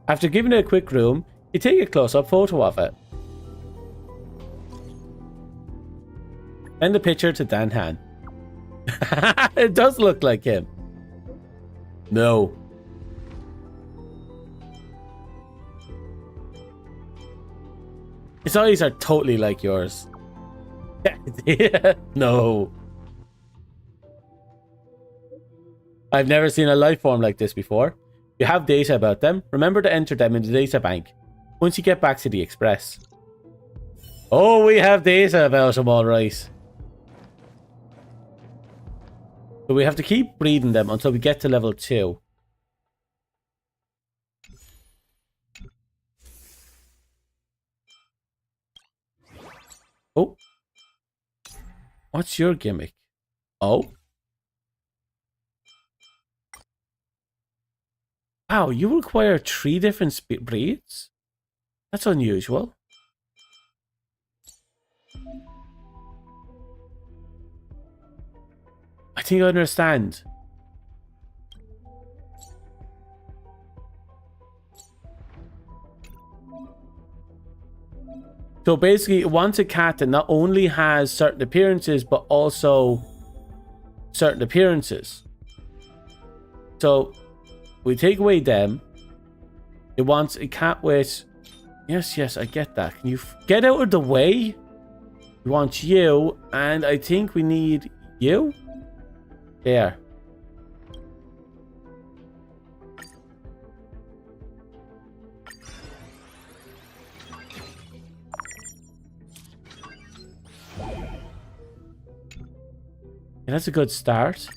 After giving it a quick groom, you take a close-up photo of it. Send the picture to Dan Han. It does look like him. No. His eyes are totally like yours. No. I've never seen a life form like this before. You have data about them. Remember to enter them in the data bank once you get back to the Express. Oh, we have data about them, all right. So we have to keep breeding them until we get to level 2. Oh. What's your gimmick? Oh. Wow, you require 3 different breeds? That's unusual. I think I understand. So basically, it wants a cat that not only has certain appearances, but also certain appearances. So we take away them. It wants a cat with... Yes, I get that. Can you get out of the way? We want you, and I think we need you. There. Yeah, that's a good start.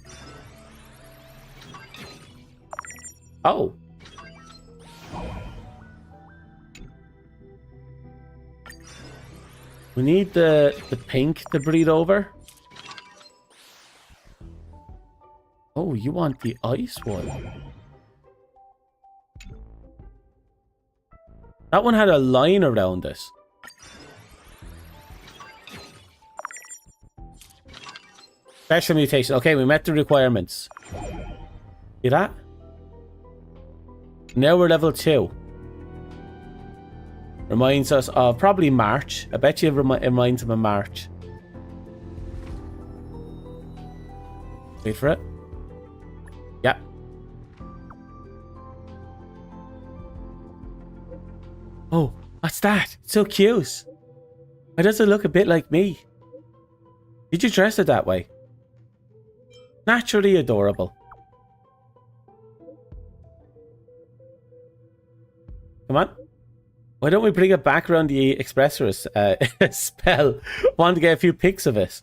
Oh. We need the pink to breed over. Oh, you want the ice one? That one had a line around it. Special mutation. Okay, we met the requirements. See that? Now we're level 2. Reminds us of probably March. I bet you it reminds him of March. Wait for it. Yeah. Oh, what's that? It's so cute. Why does it look a bit like me? Did you dress it that way? Naturally adorable. Come on. Why don't we bring it back around the Express for a spell? Want to get a few pics of it.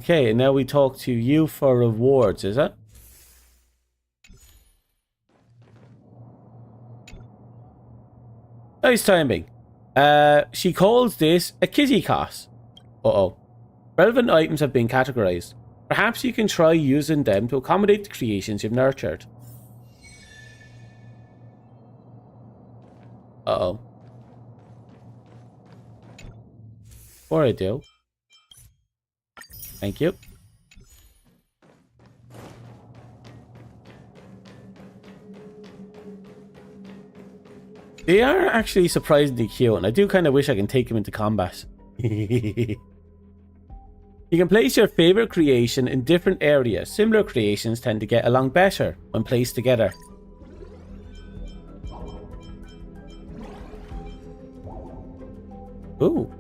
Okay, and now we talk to you for rewards, is it? Nice timing. She calls this a kitty cot. Uh-oh. Relevant items have been categorized. Perhaps you can try using them to accommodate the creations you've nurtured. Uh-oh. Before I do. Thank you. They are actually surprisingly cute, and I do kind of wish I can take them into combat. You can place your favorite creation in different areas. Similar creations tend to get along better when placed together. Ooh.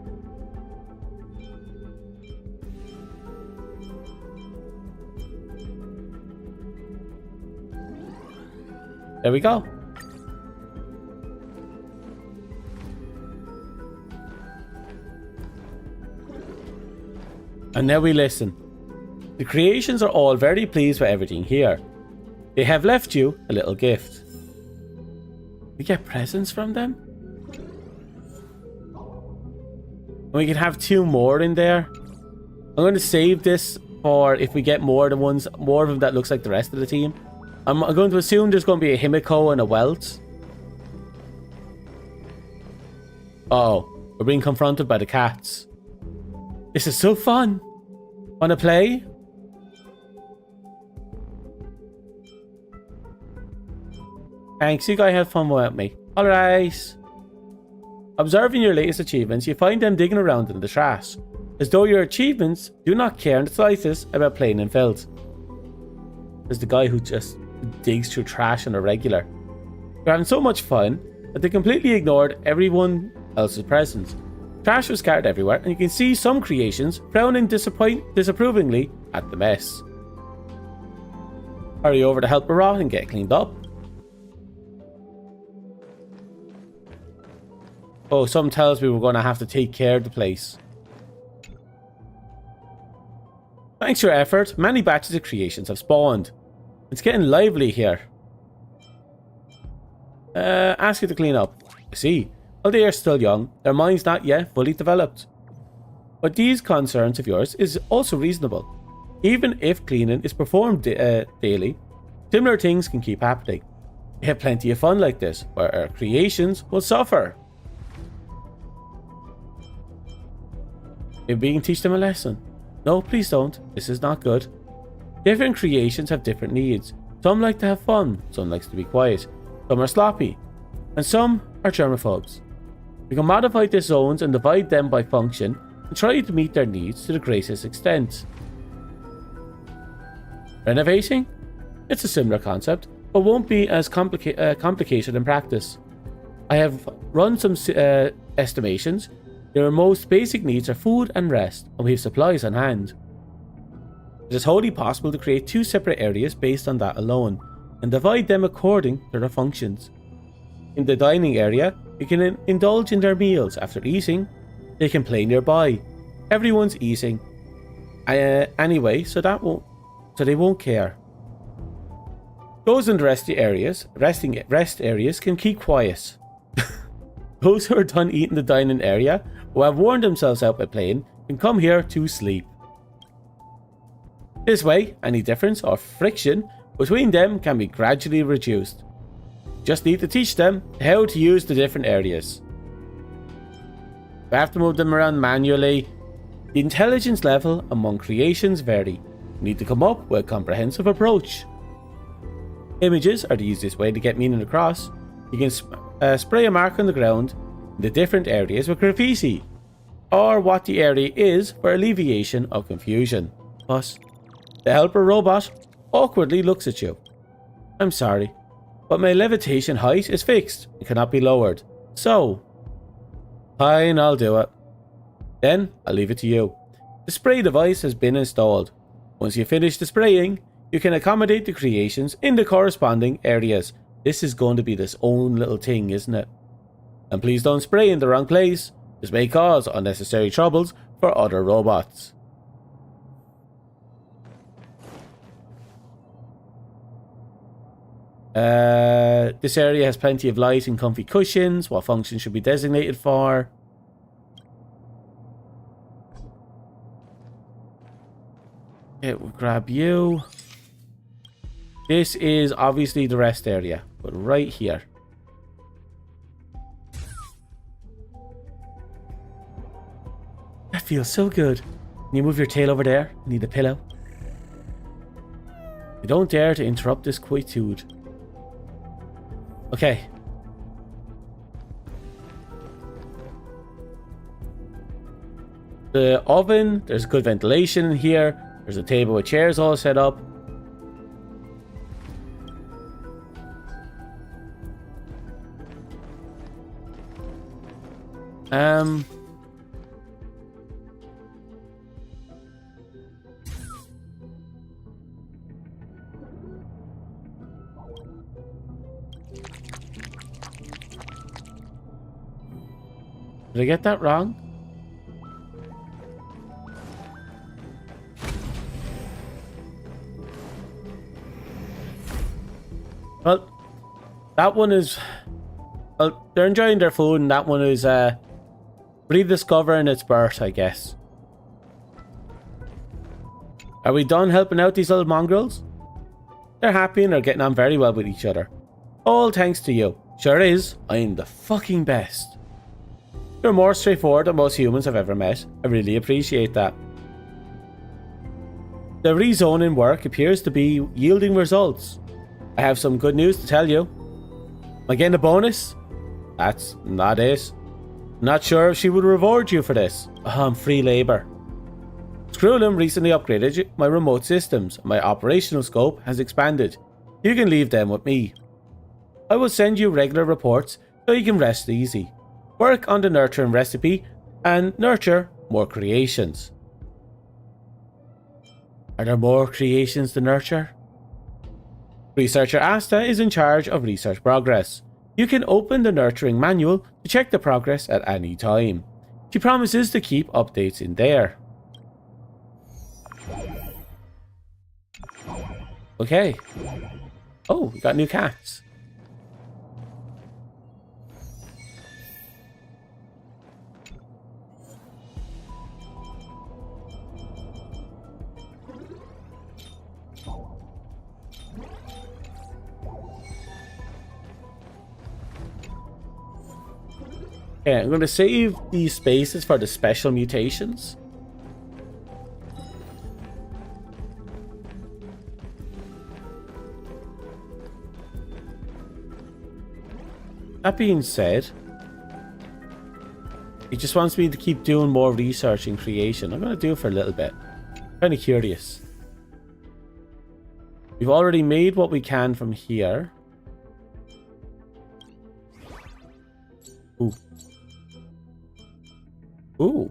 There we go. And now we listen. The creations are all very pleased with everything here. They have left you a little gift. We get presents from them? And we can have 2 more in there. I'm going to save this for if we get more of them that looks like the rest of the team. I'm going to assume there's going to be a Himiko and a Welt. Oh, we're being confronted by the cats. This is so fun. Wanna play? Thanks, you guys have fun without me. Alright. Observing your latest achievements, you find them digging around in the trash, as though your achievements do not care in the slightest about playing in filth. There's the guy who just digs through trash on a regular. They're having so much fun that they completely ignored everyone else's presence. Trash was scattered everywhere, and you can see some creations frowning disapprovingly at the mess. Hurry over to help her out and get cleaned up. Oh, something tells me we're going to have to take care of the place. Thanks to your effort, many batches of creations have spawned. It's getting lively here. Ask you to clean up. I see. While they are still young, their minds not yet fully developed. But these concerns of yours is also reasonable. Even if cleaning is performed daily, similar things can keep happening. We have plenty of fun like this, where our creations will suffer. Maybe we can teach them a lesson. No, please don't. This is not good. Different creations have different needs. Some like to have fun, some likes to be quiet, some are sloppy, and some are germaphobes. We can modify these zones and divide them by function and try to meet their needs to the greatest extent. Renovating? It's a similar concept, but won't be as complicated in practice. I have run some estimations. Their most basic needs are food and rest, and we have supplies on hand. It is wholly possible to create 2 separate areas based on that alone, and divide them according to their functions. In the dining area, you can indulge in their meals. After eating, they can play nearby. Everyone's eating anyway, so they won't care. Those in the rest areas can keep quiet. Those who are done eating the dining area, who have worn themselves out by playing, can come here to sleep. This way, any difference or friction between them can be gradually reduced. Just need to teach them how to use the different areas. We have to move them around manually. The intelligence level among creations vary. We need to come up with a comprehensive approach. Images are the easiest way to get meaning across. You can spray a mark on the ground in the different areas with graffiti, or what the area is for alleviation of confusion. Plus, the helper robot awkwardly looks at you. I'm sorry, but my levitation height is fixed and cannot be lowered. So, fine, I'll do it. Then, I'll leave it to you. The spray device has been installed. Once you finish the spraying, you can accommodate the creations in the corresponding areas. This is going to be this own little thing, isn't it? And please don't spray in the wrong place. This may cause unnecessary troubles for other robots. This area has plenty of light and comfy cushions. What function should be designated for? Okay, we'll grab you. This is obviously the rest area, but right here. That feels so good. Can you move your tail over there? I need a pillow. You don't dare to interrupt this quietude. Okay. The oven, there's good ventilation in here. There's a table with chairs all set up. Did I get that wrong? Well, that one is... Well, they're enjoying their food, and that one is rediscovering its birth, I guess. Are we done helping out these little mongrels? They're happy and they're getting on very well with each other. All thanks to you. Sure is. I'm the fucking best. You're more straightforward than most humans I've ever met. I really appreciate that. The rezoning work appears to be yielding results. I have some good news to tell you. Am I getting a bonus? That's not it. Not sure if she would reward you for this. I'm free labor. Screwlum recently upgraded my remote systems. My operational scope has expanded. You can leave them with me. I will send you regular reports so you can rest easy. Work on the nurturing recipe and nurture more creations. Are there more creations to nurture? Researcher Asta is in charge of research progress. You can open the nurturing manual to check the progress at any time. She promises to keep updates in there. Okay. Oh, we got new cats. Okay, I'm going to save these spaces for the special mutations. That being said, he just wants me to keep doing more research and creation. I'm going to do it for a little bit. Kind of curious. We've already made what we can from here. Ooh. Ooh.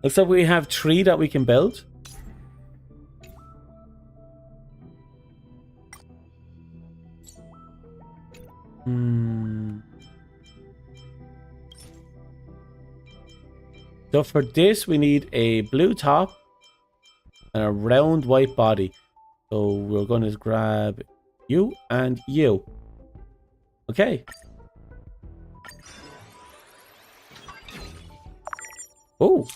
Looks like we have 3 that we can build. So for this, we need a blue top and a round white body. So we're going to grab you and you. Okay. Oh.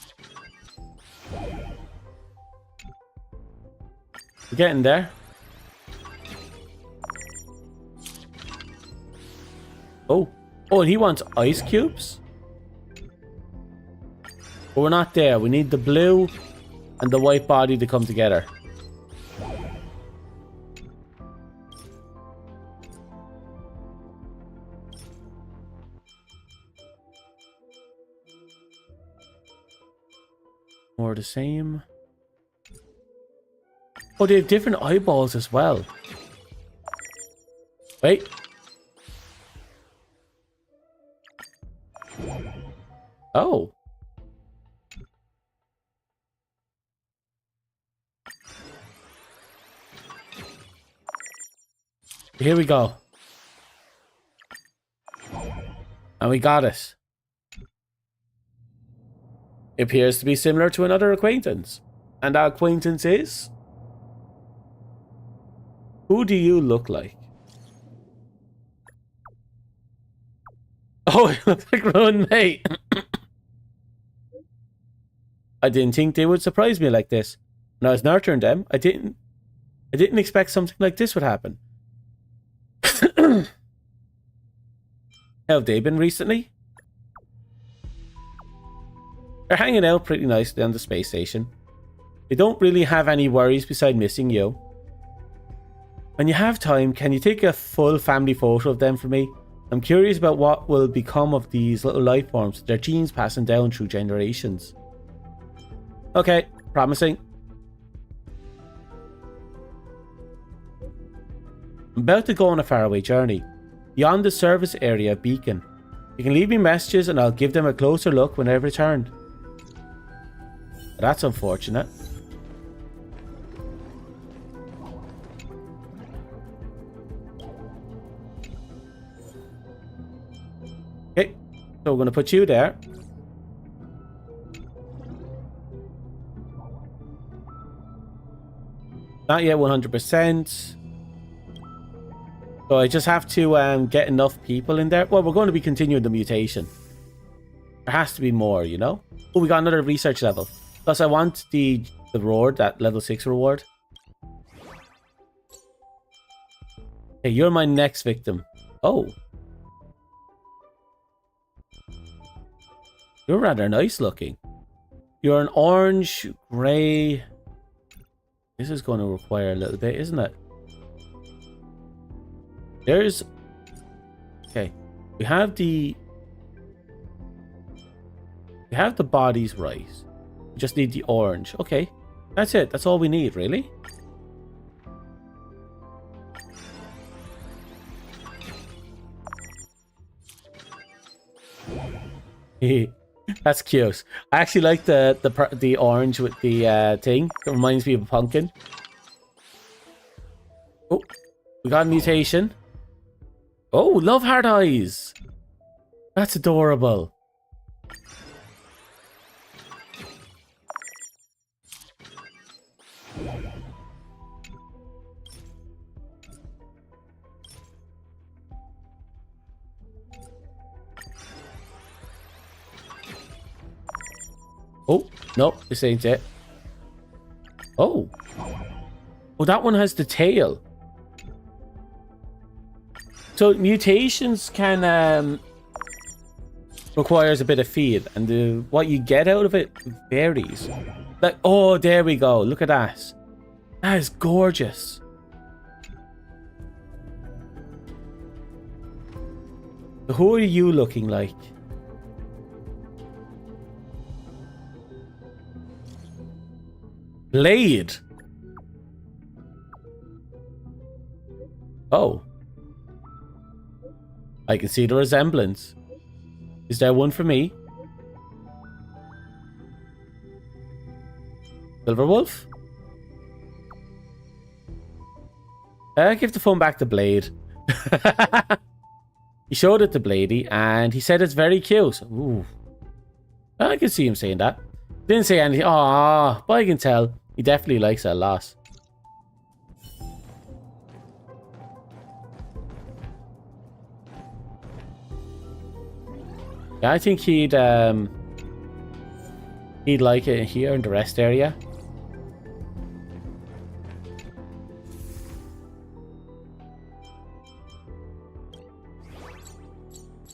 We're getting there. Oh. Oh, and he wants ice cubes? But we're not there. We need the blue and the white body to come together. More the same. Oh, they have different eyeballs as well. Wait. Oh. Here we go. And we got it. It appears to be similar to another acquaintance. And our acquaintance is? Who do you look like? Oh, it looks like Rowan May. I didn't think they would surprise me like this. When I was nurturing them, I didn't expect something like this would happen. How have they been recently? They're hanging out pretty nicely on the space station. They don't really have any worries beside missing you. When you have time, can you take a full family photo of them for me? I'm curious about what will become of these little life forms, their genes passing down through generations. Okay, promising. I'm about to go on a faraway journey, beyond the service area beacon. You can leave me messages and I'll give them a closer look when I return. That's unfortunate. Okay, so we're going to put you there. Not yet 100%. So I just have to get enough people in there. Well, we're going to be continuing the mutation. There has to be more, you know? Oh, we got another research level. Plus, I want the reward, that level 6 reward. Hey, you're my next victim. Oh. You're rather nice looking. You're an orange, grey. This is going to require a little bit, isn't it? There's... Okay. We have the bodies right. We just need the orange. Okay. That's it. That's all we need, really. That's cute. I actually like the orange with the thing. It reminds me of a pumpkin. Oh, we got a mutation. Oh, love heart eyes. That's adorable. Oh, no, this ain't it. Oh. Oh, that one has the tail. So mutations can requires a bit of feed, and what you get out of it varies. Like, oh, there we go. Look at that. That is gorgeous. Who are you looking like? Blade. Oh. I can see the resemblance. Is there one for me? Silverwolf? Give the phone back to Blade. He showed it to Bladey and he said it's very cute. Ooh. I can see him saying that. Didn't say anything. Aww, but I can tell he definitely likes it a lot. Yeah, I think he'd like it here in the rest area.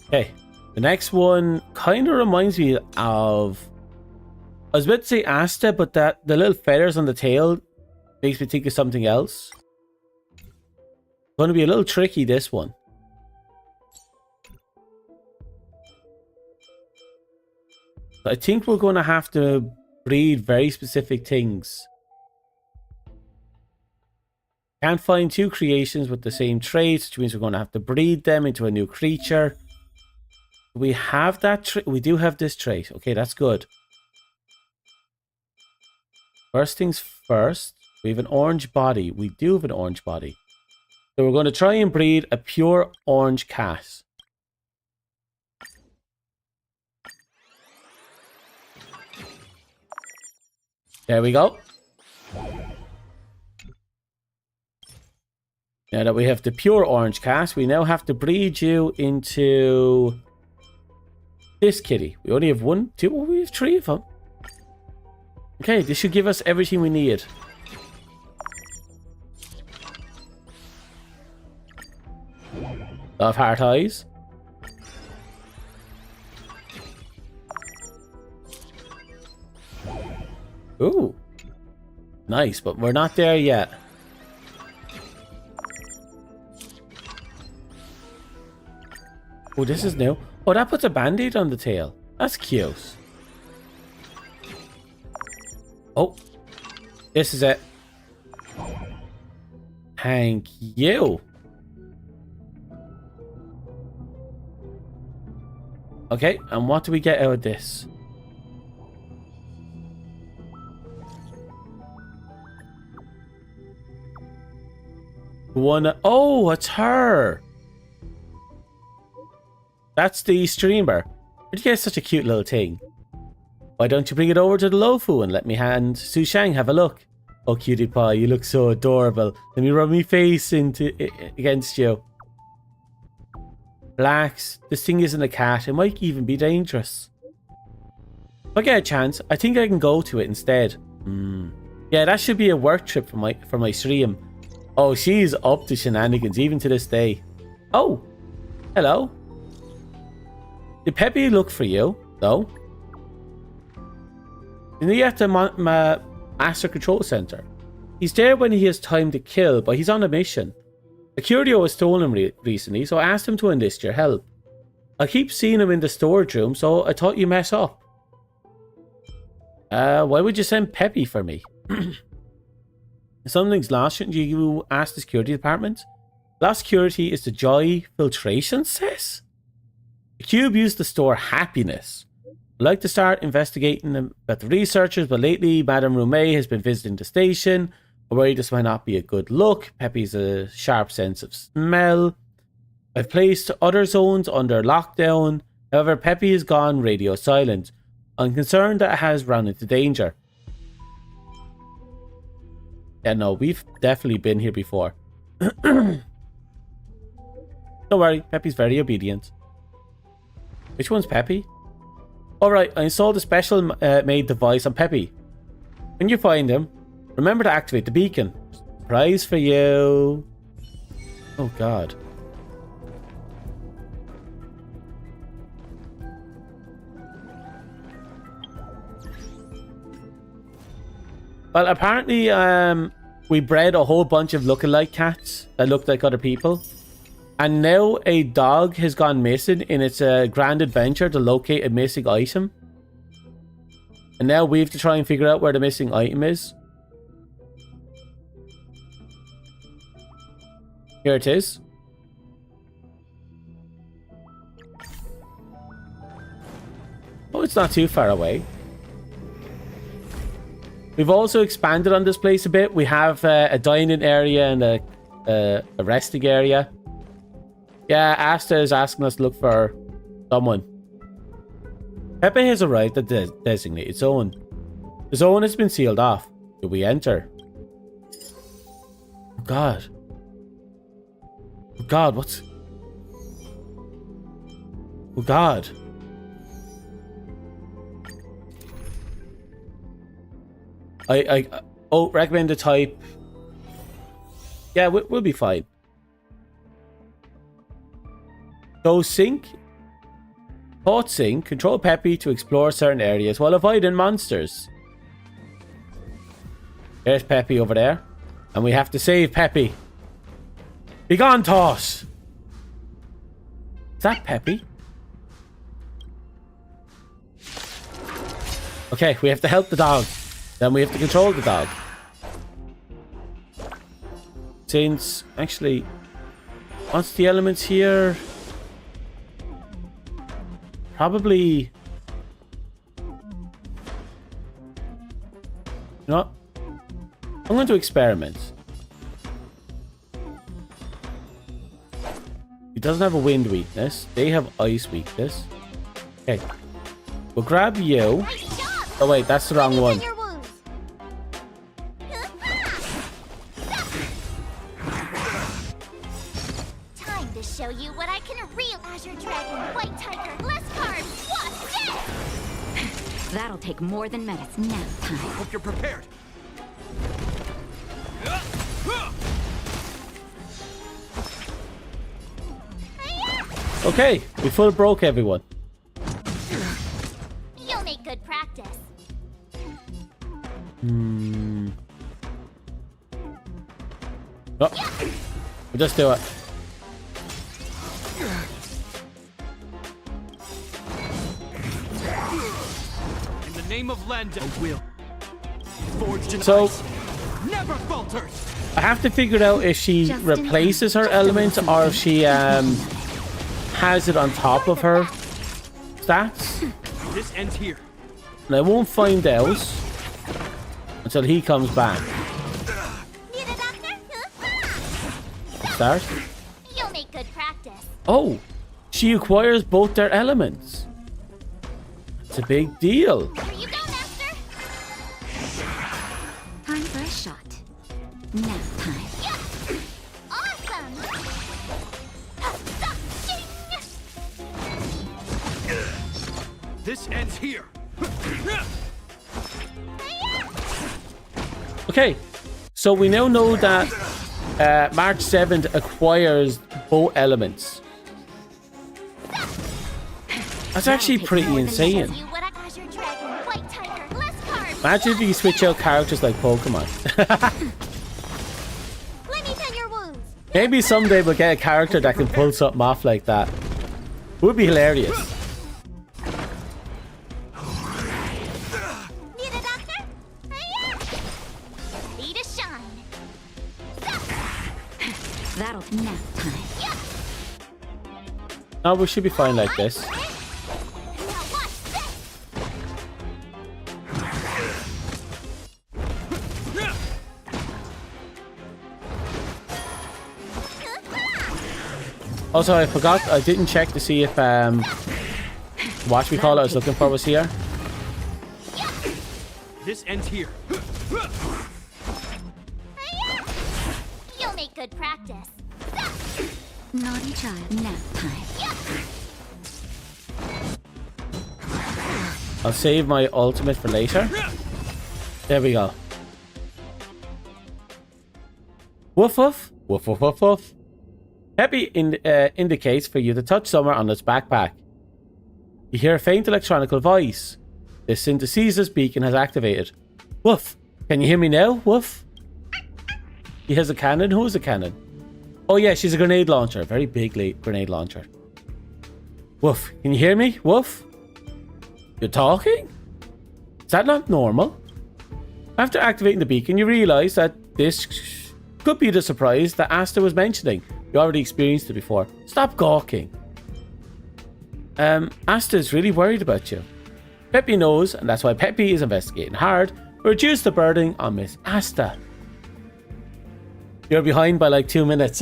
Okay, the next one kind of reminds me of... I was about to say Asta, but the little feathers on the tail makes me think of something else. It's going to be a little tricky, this one. I think we're going to have to breed very specific things. Can't find two creations with the same traits, which means we're going to have to breed them into a new creature. We have that trait. We do have this trait. Okay, that's good. First things first, we have an orange body. We do have an orange body. So we're going to try and breed a pure orange cat. There we go. Now that we have the pure orange cat, we now have to breed you into this kitty. We only have one, two, oh, we have three of them. Okay, this should give us everything we need. Love heart eyes. Ooh. Nice, but we're not there yet. Oh, this is new. Oh, that puts a band-aid on the tail. That's cute. Oh. This is it. Thank you. Okay, and what do we get out of this? One. Oh, it's her. That's the streamer. Where'd you get such a cute little thing? Why don't you bring it over to the Lofu and let me and Su Shang have a look? Oh, cutie pie, you look so adorable. Let me rub my face against you. Relax. This thing isn't a cat. It might even be dangerous. If I get a chance, I think I can go to it instead. Yeah, that should be a work trip for my stream. Oh, she's up to shenanigans even to this day. Oh, hello. Did Peppy look for you, though? Isn't he at the Master Control Center? He's there when he has time to kill, but he's on a mission. A curio was stolen recently, so I asked him to enlist your help. I keep seeing him in the storage room, so I thought you mess up. Why would you send Peppy for me? If something's lost, shouldn't you ask the security department? Lost security is the Joy Filtration Cess? The cube used to store happiness. I'd like to start investigating about the researchers, but lately Madame Rumey has been visiting the station. I worry this might not be a good look. Peppy's a sharp sense of smell. I've placed other zones under lockdown. However, Peppy is gone radio silent. I'm concerned that it has run into danger. Yeah, no, we've definitely been here before. Don't worry, Peppy's very obedient. Which one's Peppy? Alright, I installed a special made device on Peppy. When you find him, remember to activate the beacon. Surprise for you. Oh god. Well, apparently, we bred a whole bunch of lookalike cats that looked like other people. And now a dog has gone missing in its grand adventure to locate a missing item. And now we have to try and figure out where the missing item is. Here it is. Oh, it's not too far away. We've also expanded on this place a bit. We have a dining area and a resting area. Yeah, Asta is asking us to look for someone. Pepe has arrived at the designated zone. The zone has been sealed off. Do we enter? Oh god. Oh god, what's... Oh god. I recommend to type. Yeah, we'll be fine. Go sync. Thought sync. Control Peppy to explore certain areas while avoiding monsters. There's Peppy over there. And we have to save Peppy. Be gone, Toss! Is that Peppy? Okay, we have to help the dog. Then we have to control the dog. Since, actually, what's the elements here? Probably... You know what? I'm going to experiment. He doesn't have a wind weakness. They have ice weakness. Okay. We'll grab you. Oh wait, that's the wrong one. Time to show you what I can real Azure Dragon, White Tiger, less carbs, what? Death! That'll take more than minutes. Now time. Hope you're prepared. Okay, we full broke everyone. You'll make good practice. Oh, we'll just do it. In the name of Lenda, a will forged in So, ice never falters. I have to figure out if she replaces her element or if she has it on top of her stats. This ends here. And I won't find out until he comes back. Need a doctor? Start. You'll make good practice. Oh, she acquires both their elements. It's a big deal. Here you go, Master. Time for a shot. Now time. Awesome. This ends here. Okay, so we now know that March 7th acquires both elements. That's actually pretty insane. Imagine if you switch out characters like Pokemon. Maybe someday we'll get a character that can pull something off like that. Would be hilarious. Need a doctor? Need a shine. That'll nap time. No, we should be fine like this. Also, I forgot, I didn't check to see if whatchamacallit I was looking for was here. This ends here. You'll make good practice. Naughty child, nap time. I'll save my ultimate for later. There we go. Woof woof. Woof woof woof woof. Peppy indicates for you to touch somewhere on its backpack. You hear a faint electronical voice. The synthesizer's beacon has activated. Woof. Can you hear me now? Woof. He has a cannon. Who is a cannon? Oh yeah, she's a grenade launcher. A very big grenade launcher. Woof. Can you hear me? Woof. You're talking? Is that not normal? After activating the beacon, you realize that this could be the surprise that Asta was mentioning. You already experienced it before. Stop gawking. Asta is really worried about you. Peppy knows, and that's why Peppy is investigating hard to reduce the burden on Miss Asta. You're behind by like 2 minutes.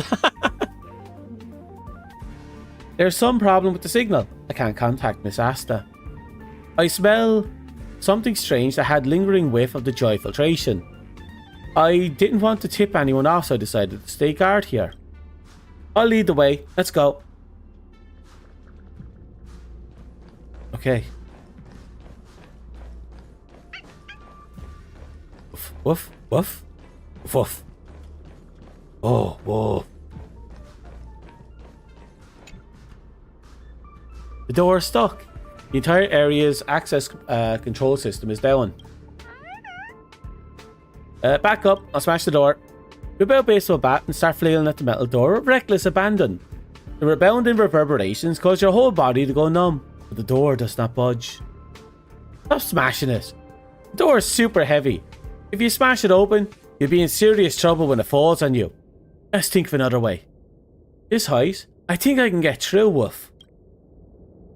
There's some problem with the signal. I can't contact Miss Asta. I smell something strange that had lingering whiff of the joy filtration. I didn't want to tip anyone off, so I decided to stay guard here. I'll lead the way. Let's go. Okay. Woof, woof, woof, woof. Oh, whoa. The door is stuck. The entire area's access control system is down. Back up. I'll smash the door. Whip out a baseball bat and start flailing at the metal door with reckless abandon. The rebounding reverberations cause your whole body to go numb, but the door does not budge. Stop smashing it. The door is super heavy. If you smash it open, you'll be in serious trouble when it falls on you. Let's think of another way. This height, I think I can get through, Woof.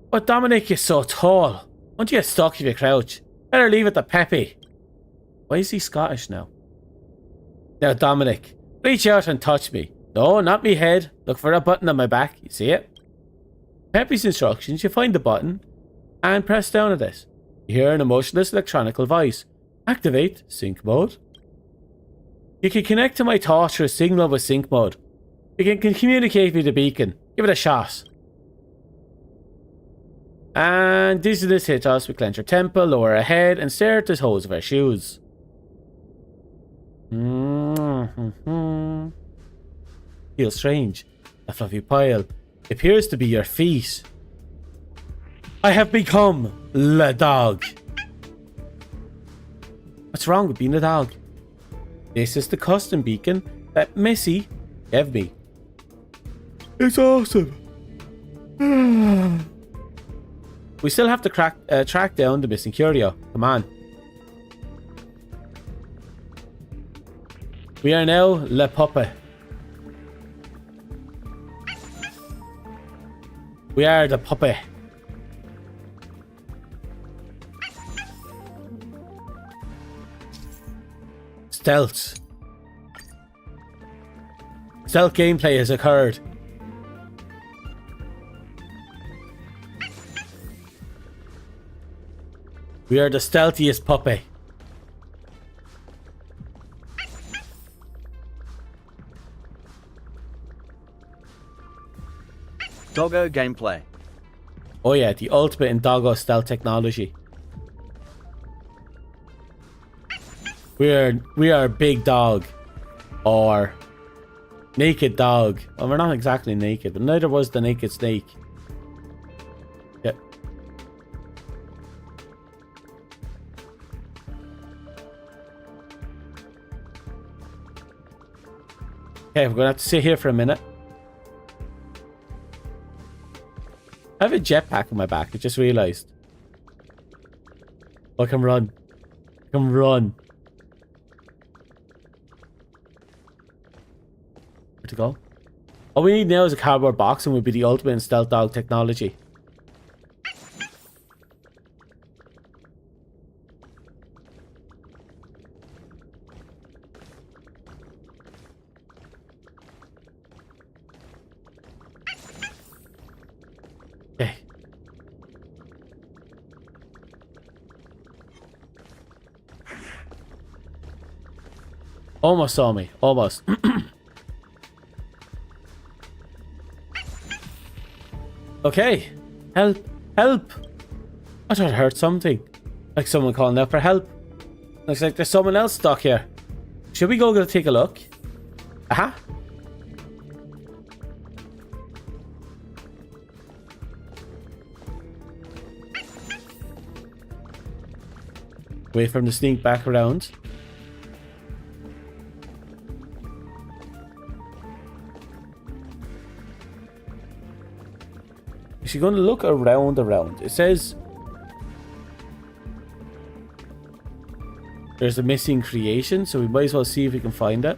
But Dominic is so tall. Won't you get stuck if you crouch? Better leave it to Peppy. Why is he Scottish now? Now, Dominic, reach out and touch me. No, not me head. Look for a button on my back. You see it? Peppy's instructions, you find the button and press down on it. You hear an emotionless electronical voice. Activate sync mode. You can connect to my torch through a signal with sync mode. You can communicate with the beacon. Give it a shot. And dizziness hit us. We clench our temple, lower our head, and stare at the toes of our shoes. Feels strange. A fluffy pile appears to be your feet. I have become the dog. What's wrong with being a dog? This is the custom beacon that Missy gave me. It's awesome. We still have to track down the missing curio. Come on. We are now Le Puppet. We are the puppet. Stealth. Stealth gameplay has occurred. We are the stealthiest puppet. Doggo gameplay. Oh yeah, the ultimate in doggo stealth technology. We are big dog. Or naked dog. Well, we're not exactly naked, but neither was the naked snake. Yep. Okay, we're gonna have to sit here for a minute. I have a jetpack on my back, I just realized. Oh, I can run. I can run. Where to go? All we need now is a cardboard box and we'll be the ultimate in stealth dog technology. Okay. Almost saw me. Almost. Okay. Help. Help. I thought I heard something. Like someone calling out for help. Looks like there's someone else stuck here. Should we go take a look? Aha. Wait for him to sneak back around. Is she going to look around? It says there's a missing creation, so we might as well see if we can find it.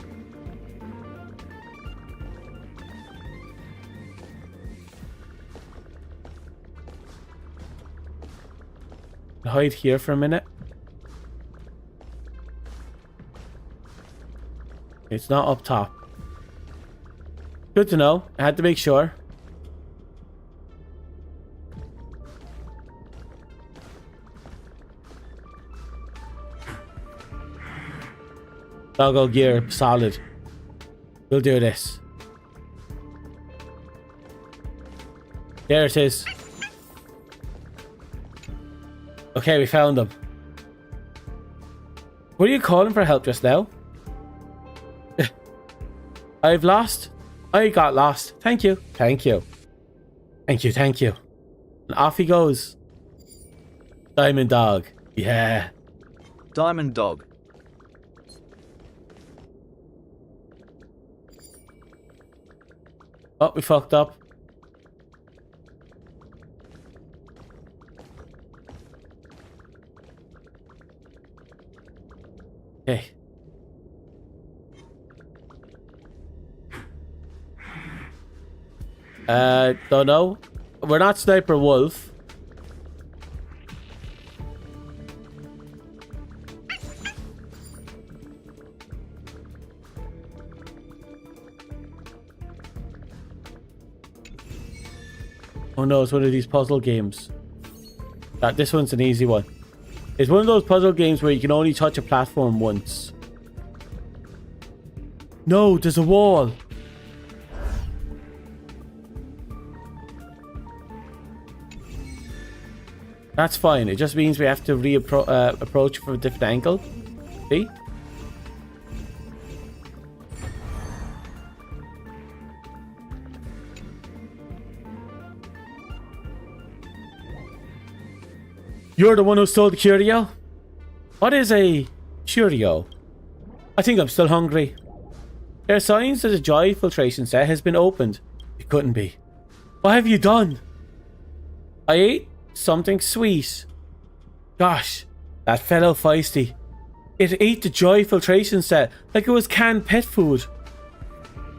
Hide here for a minute. It's not up top. Good to know. I had to make sure. Doggo gear, solid. We'll do this. There it is. Okay, we found them. Were you calling for help just now? I've lost. I got lost. Thank you. Thank you. Thank you. Thank you. And off he goes. Diamond dog. Yeah. Diamond dog. Oh, we fucked up. Okay. Don't know. We're not Sniper Wolf. Oh no, it's one of these puzzle games. This one's an easy one. It's one of those puzzle games where you can only touch a platform once. No, there's a wall. That's fine. It just means we have to approach from a different angle. See? You're the one who stole the curio? What is a curio? I think I'm still hungry. There are signs that a joy filtration set has been opened. It couldn't be. What have you done? I ate something sweet. Gosh, that fellow feisty. It ate the joy filtration set like it was canned pet food.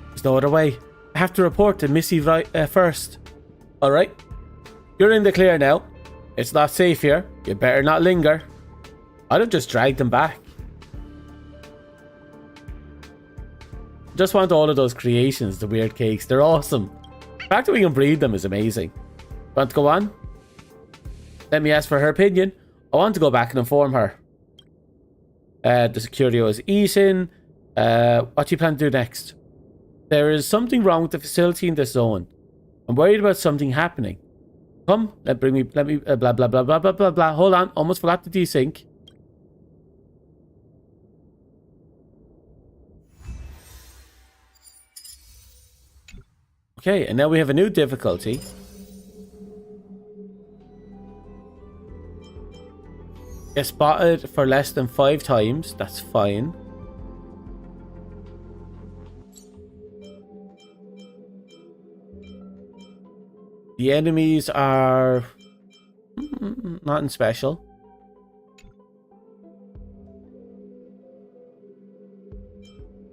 There's no other way. I have to report to Missy first. Alright. You're in the clear now. It's not safe here. You better not linger. I'd have just dragged them back. Just want all of those creations, the weird cakes. They're awesome. The fact that we can breed them is amazing. Want to go on? Let me ask for her opinion. I want to go back and inform her. The curio is eaten. What do you plan to do next? There is something wrong with the facility in this zone. I'm worried about something happening. Come, let me, blah, blah, blah, blah, blah, blah, blah. Hold on, almost forgot to desync. Okay, and now we have a new difficulty. Get spotted for less than 5 times. That's fine. The enemies are nothing special.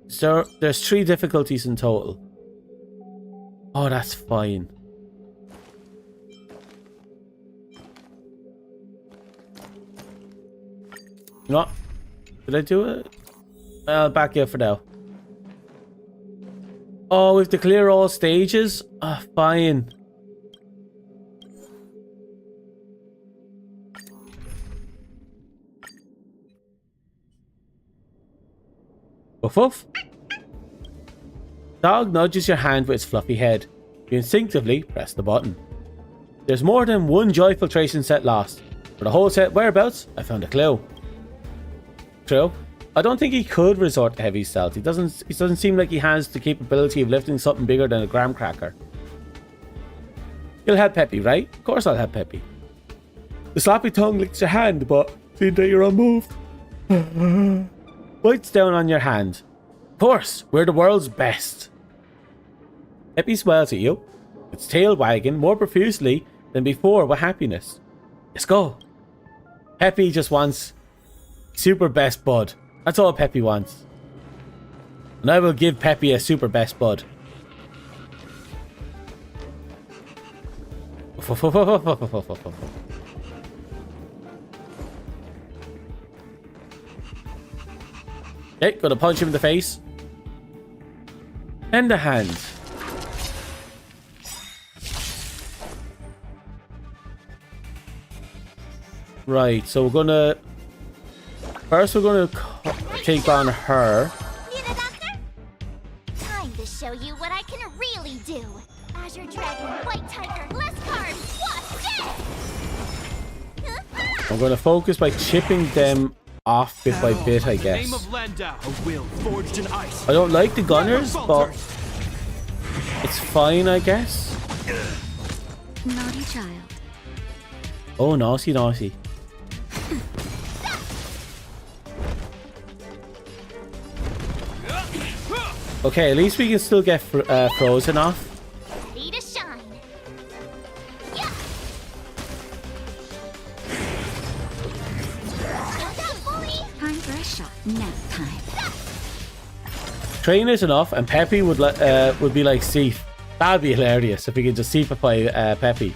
So there's 3 difficulties in total. Oh, that's fine. You know what? Did I do it? I'll back you up for now. Oh, we have to clear all stages? Ah, fine. Woof woof. Dog nudges your hand with its fluffy head. You instinctively press the button. There's more than one joy filtration set lost. For the whole set whereabouts, I found a clue. True. I don't think he could resort to heavy stealth. He doesn't seem like he has the capability of lifting something bigger than a graham cracker. You'll help Peppy, right? Of course I'll help Peppy. The sloppy tongue licks your hand, but seeing that you're unmoved. Bites down on your hand. Of course, we're the world's best. Peppy smiles at you, its tail wagging more profusely than before with happiness. Let's go. Peppy just wants super best bud. That's all Peppy wants. And I will give Peppy a super best bud. Okay, gonna punch him in the face. And the hand. Right, so we're gonna... First we're gonna take on her. Need a doctor? Time to show you what I can really do. Azure Dragon, White Tiger, less carbs, what? Dead! I'm gonna focus by chipping them off bit by bit, I guess. Name of Landau, a will forged in ice. I don't like the gunners, but it's fine, I guess. Naughty child. Oh, naughty, naughty. Okay, at least we can still get frozen off. Ready to shine. Time for a shot. Nap time. Train is enough, and Peppy would be like Seif. That'd be hilarious if we could just Seifify Peppy.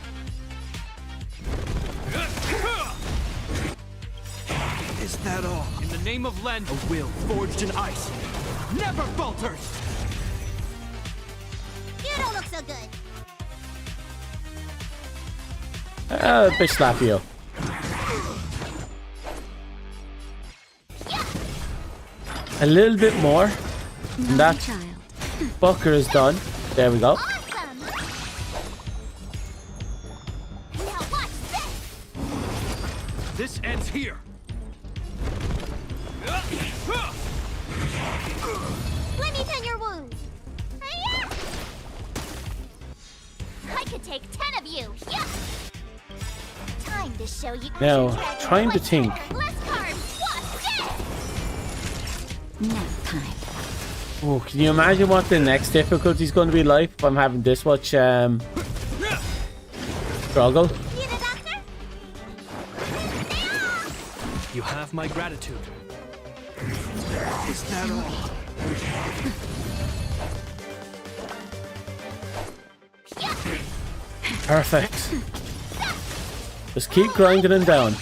Is that all? In the name of Landau, a will forged in ice. Never falters! You don't look so good. Bitch slap you. A little bit more. And that fucker is done. There we go. Awesome. Now watch this. This ends here. Let me tend your wounds. I could take 10 of you. Yeah. Time to show you. Now, trying to think. Less carbs. What? Nap time. Oh, can you imagine what the next difficulty is going to be like if I'm having this much struggle? Need a doctor? You have my gratitude. Is that all? Perfect. Just keep grinding them down.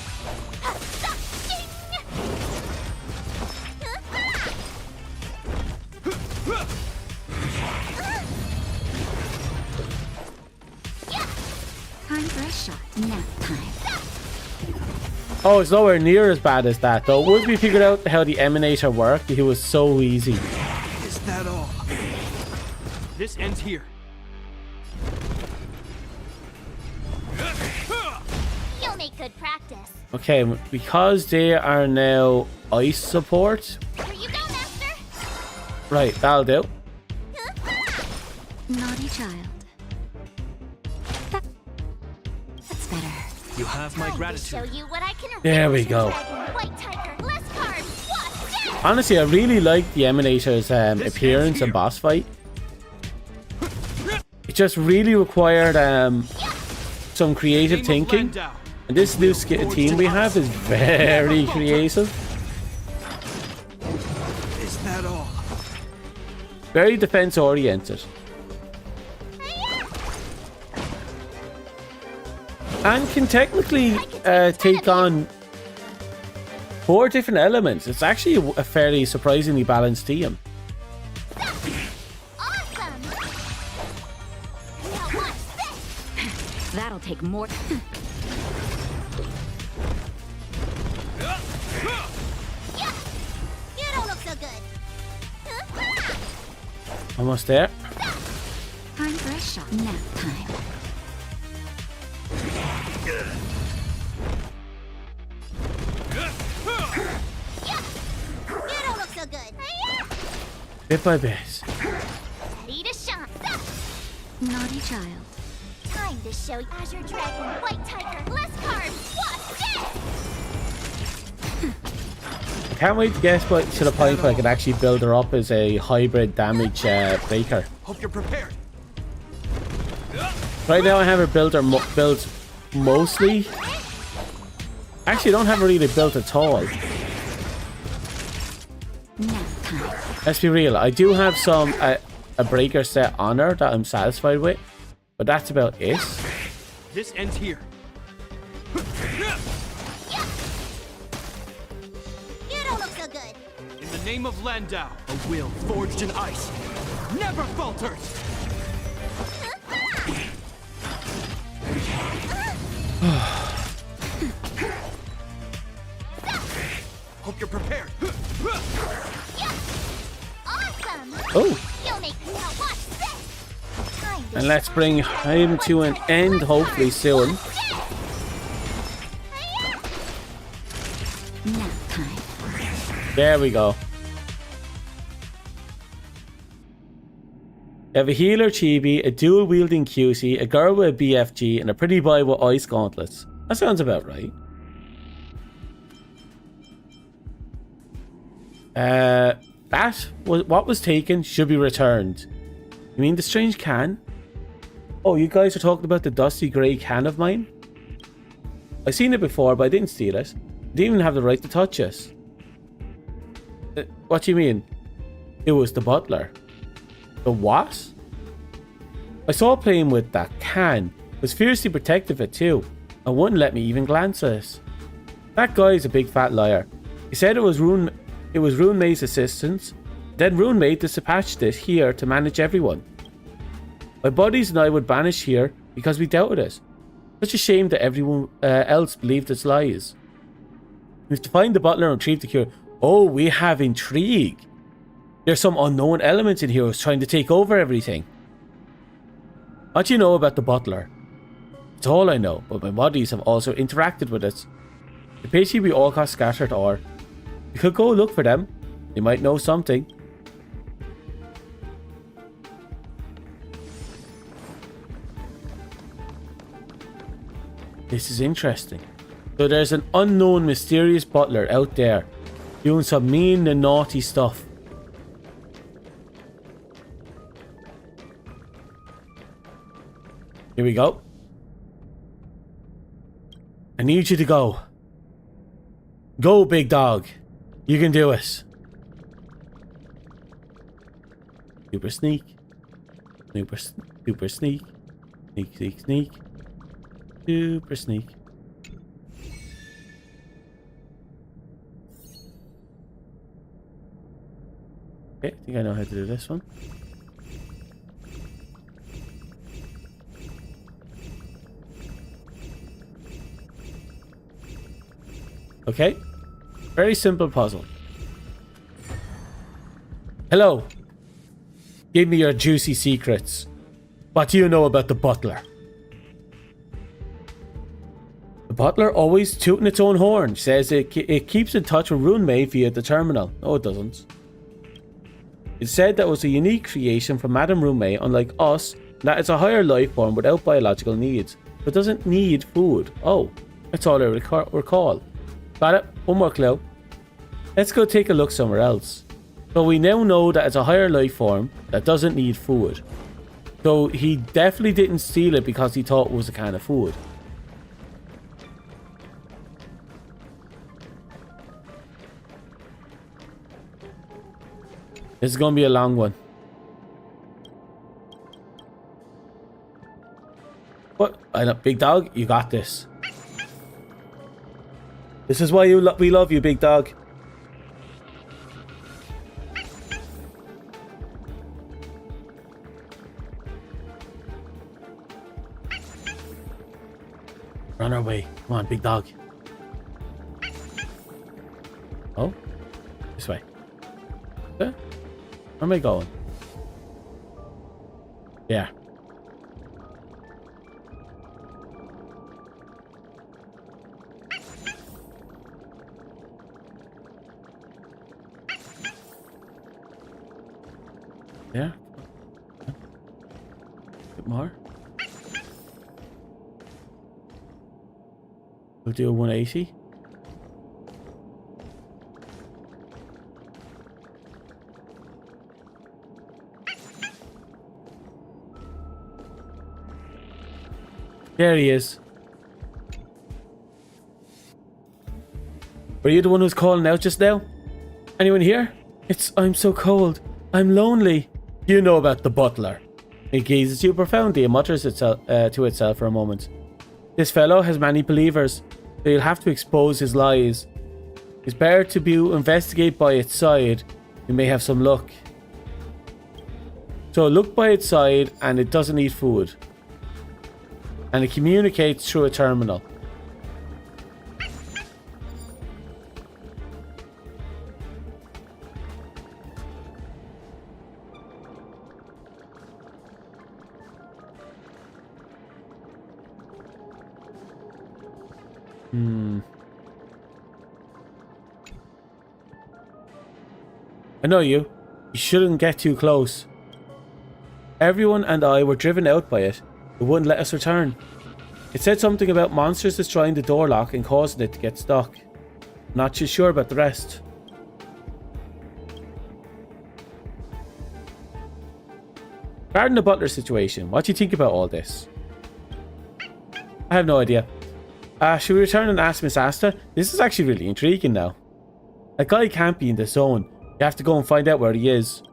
Time for a shot. Nap time. Oh, it's nowhere near as bad as that, though. Once we figured out how the emanator worked, it was so easy. Is that all? This ends here. could practice. Okay, because they are now ice support. Here you go, Master. Right, that'll do. Naughty child. That's better. You have my Time to gratitude. show you what I can There we Azure go. Dragon, White Tiger, less cards. What? Death! Honestly, I really like the Emanator's appearance and boss fight. It just really required some creative thinking. And this new team we have is very creative. Is that all? Very defense oriented. And can technically take on 4 different elements. It's actually a fairly surprisingly balanced team. Awesome! Now watch this! That'll take more. You don't look so good. Almost there. Time for a shot. Nap time. You don't look so good. Bit by bit. Ready to shine. Naughty child. Time to show you Azure Dragon, White Tiger, less cards. What? Death! Can't wait to get to the point where I can actually build her up as a hybrid damage breaker. Hope you're prepared. Right now I have her built mostly. Actually, I don't have her really built at all. Nap time. Let's be real. I do have some a breaker set on her that I'm satisfied with, but that's about it. This ends here. You don't look so good. In the name of Landau, a will forged in ice never falters. Hope you're prepared. Awesome! Oh, You'll make me now watch this! Time to and let's bring him to an end hopefully soon. Nap time. There we go. You have a healer chibi, a dual wielding QC, a girl with a BFG, and a pretty boy with ice gauntlets. That sounds about right. What was taken should be returned. You mean the strange can? Oh, you guys are talking about the dusty grey can of mine? I've seen it before, but I didn't steal it. I didn't even have the right to touch it. What do you mean? It was the butler. The what? I saw it playing with that can. Was fiercely protective of it too. And wouldn't let me even glance at it. That guy is a big fat liar. He said it was Rune May's assistants. Then Rune May dispatched it here to manage everyone. My buddies and I would banish here because we doubted it. Such a shame that everyone else believed its lies. We have to find the butler and retrieve the cure. Oh, we have intrigue. There's some unknown element in here who's trying to take over everything. What do you know about the butler? It's all I know, but my buddies have also interacted with it. The pity we all got scattered, or we could go look for them. They might know something. This is interesting. So there's an unknown mysterious butler out there doing some mean and naughty stuff. Here we go. I need you to go. Go, big dog. You can do it. Super sneak. Super sneak. Sneak, sneak, sneak. Super sneak. Okay, I think I know how to do this one. Okay, very simple puzzle. Hello. Give me your juicy secrets. What do you know about the butler? The butler always tooting its own horn. Says it keeps in touch with Rune May via the terminal. No, it doesn't. It said that was a unique creation from Madame Rune May, unlike us, that it's a higher life form without biological needs, but doesn't need food. Oh, that's all I recall. Got it? One more clue. Let's go take a look somewhere else. So we now know that it's a higher life form that doesn't need food. So he definitely didn't steal it because he thought it was a can of food. This is going to be a long one. What? I know, big dog, you got this. This is why we love you, big dog. Run our way. Come on, big dog. Oh? This way. Okay. Where am I going? Yeah. Yeah. Bit more. We'll do a 180. There he is. Were you the one who was calling out just now? Anyone here? I'm so cold. I'm lonely. You know about the butler. It gazes at you profoundly and mutters to itself for a moment. This fellow has many believers, so you'll have to expose his lies. It's better to be investigate by its side. You may have some luck. So look by its side, and it doesn't eat food. And it communicates through a terminal. I know you. You shouldn't get too close. Everyone and I were driven out by it. It wouldn't let us return. It said something about monsters destroying the door lock and causing it to get stuck. I'm not too sure about the rest. Regarding the butler situation, what do you think about all this? I have no idea. Should we return and ask Miss Asta? This is actually really intriguing now. A guy can't be in the zone. You have to go and find out where he is.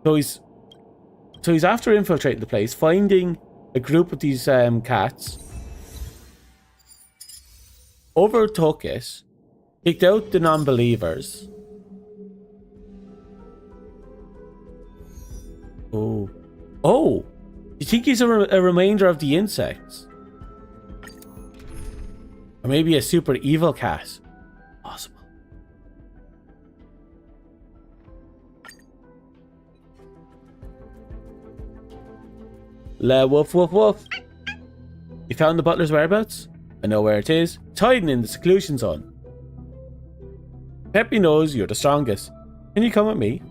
So he's after infiltrating the place, finding a group of these cats, overtook it, kicked out the non-believers. Oh, you think he's a remainder of the insects? Or maybe a super evil cat? Possible. Woof woof woof. You found the butler's whereabouts? I know where it is. It's hiding in the seclusion zone. Peppy knows you're the strongest. Can you come with me?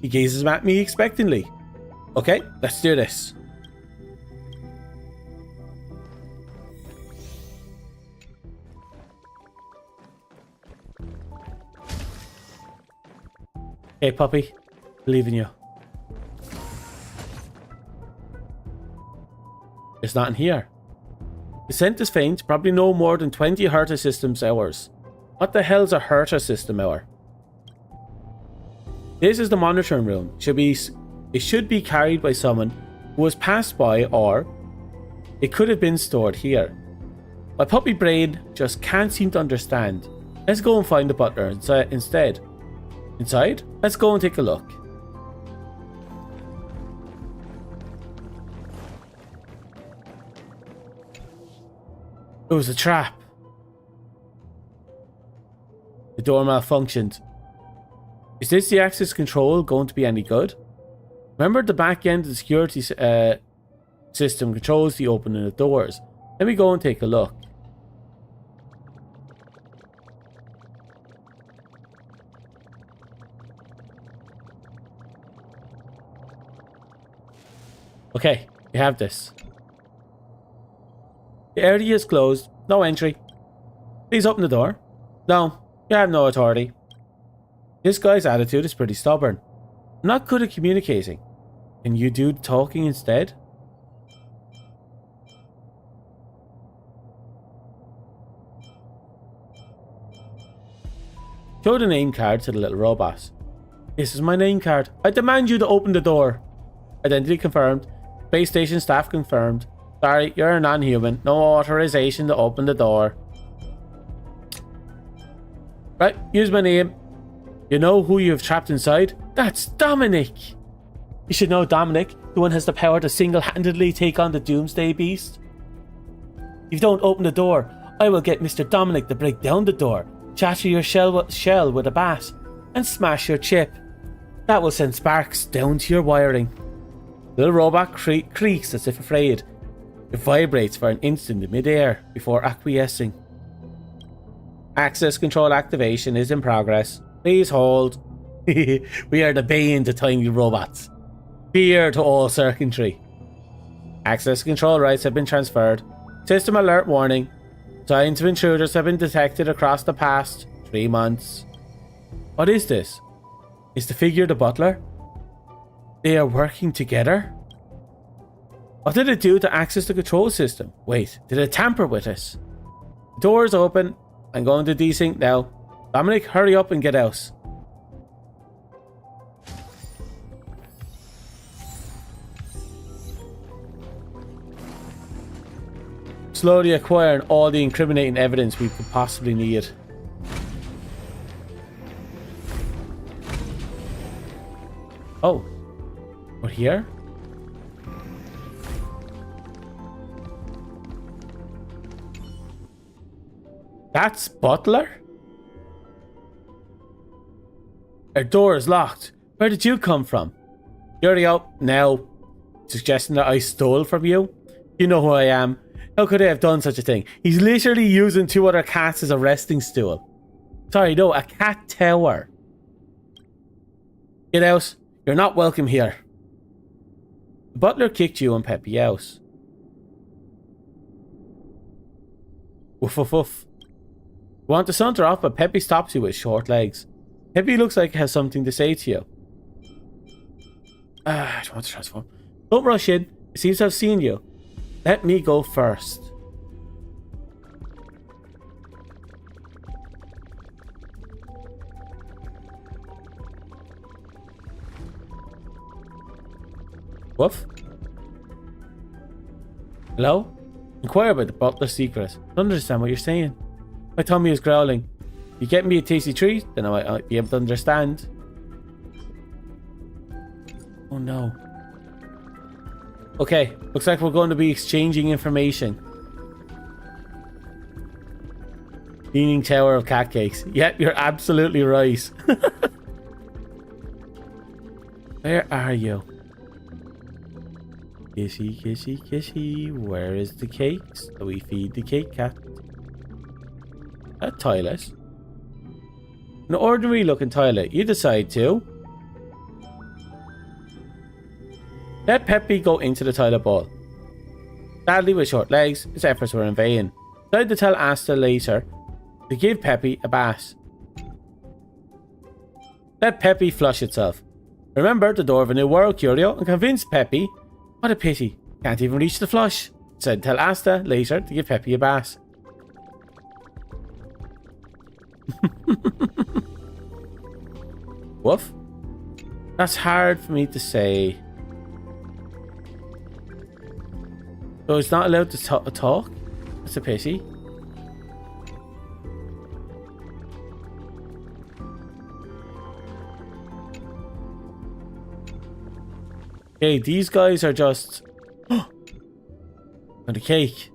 He gazes at me expectantly. Okay, let's do this. Hey puppy, believe in you. It's not in here. The scent is faint, probably no more than 20 Herta systems hours. What the hell's a Herta system hour? This is the monitoring room. It should be carried by someone who has passed by, or it could have been stored here. My puppy brain just can't seem to understand. Let's go and find the butler instead. Inside? Let's go and take a look. It was a trap. The door malfunctioned. Is this the access control going to be any good? Remember, the back end of the security system controls the opening of doors. Let me go and take a look. Okay, we have this. The area is closed. No entry. Please open the door. No, you have no authority. This guy's attitude is pretty stubborn. I'm not good at communicating. Can you do talking instead? Show the name card to the little robot. This is my name card. I demand you to open the door. Identity confirmed. Base station staff confirmed. Sorry, you're a non-human. No authorization to open the door. Right, use my name. You know who you have trapped inside? That's Dominic! You should know Dominic, the one has the power to single-handedly take on the Doomsday Beast. If you don't open the door, I will get Mr. Dominic to break down the door, shatter your shell with a bat, and smash your chip. That will send sparks down to your wiring. The little robot creaks as if afraid. It vibrates for an instant in midair before acquiescing. Access control activation is in progress. Please hold. We are the bane to tiny robots. Fear to all circuitry. Access control rights have been transferred. System alert warning. Signs of intruders have been detected across the past 3 months. What is this? Is the figure the butler? They are working together? What did it do to access the control system? Wait, did it tamper with us? The door is open. I'm going to desync now. Dominic, hurry up and get out. Slowly acquiring all the incriminating evidence we could possibly need. Oh, we're here? That's Butler? Our door is locked. Where did you come from? Hurry up now. Suggesting that I stole from you? You know who I am. How could I have done such a thing? He's literally using 2 other cats as a resting stool. Sorry, no, a cat tower. Get out. You're not welcome here. The butler kicked you and Peppy out. Woof woof woof. You want to saunter off, but Peppy stops you with short legs. Peppy looks like he has something to say to you. I don't want to transform. Don't rush in. It seems to have seen you. Let me go first. Woof? Hello? Inquire about the butler's secret. I don't understand what you're saying. My tummy is growling. If you get me a tasty treat, then I might be able to understand. Oh no. Okay, looks like we're going to be exchanging information. Leaning tower of cat cakes. Yep, you're absolutely right. Where are you? Kissy, kissy, kissy. Where is the cakes? Do we feed the cake cat? A toilet. An ordinary looking toilet. You decide to. Let Peppy go into the toilet bowl. Sadly, with short legs, his efforts were in vain. Decided to tell Asta later to give Peppy a bath. Let Peppy flush itself. Remember the door of a new world, Curio, and convince Peppy. What a pity. Can't even reach the flush. Said tell Asta later to give Peppy a bath. Woof? That's hard for me to say. So it's not allowed to talk? That's a pity. Okay, these guys are just... and the cake.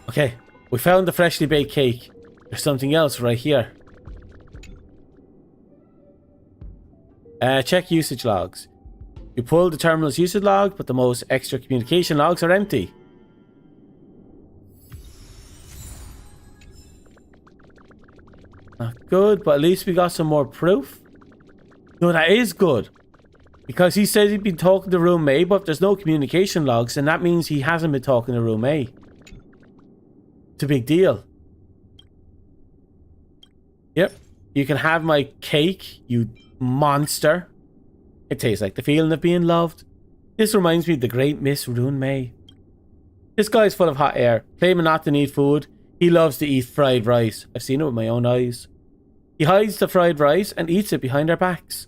Okay, we found the freshly baked cake. There's something else right here. Check usage logs. You pull the terminal's usage log, but the most extra communication logs are empty. Not good, but at least we got some more proof. No, that is good. Because he said he'd been talking to Room A, but there's no communication logs, and that means he hasn't been talking to Room A. It's a big deal. Yep. You can have my cake, you monster. It tastes like the feeling of being loved. This reminds me of the great Miss Rune May. This guy's full of hot air, claiming not to need food. He loves to eat fried rice. I've seen it with my own eyes. He hides the fried rice and eats it behind our backs.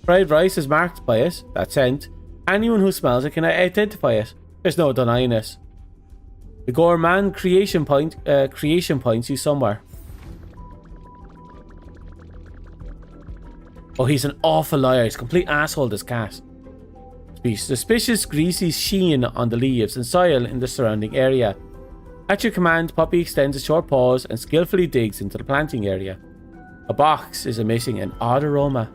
Fried rice is marked by it, that scent. Anyone who smells it can identify it. There's no denying it. The gourmand creation points you somewhere. Oh, he's an awful liar. He's a complete asshole, this cat. Suspicious greasy sheen on the leaves and soil in the surrounding area. At your command, Poppy extends a short paws and skillfully digs into the planting area. A box is emitting an odd aroma.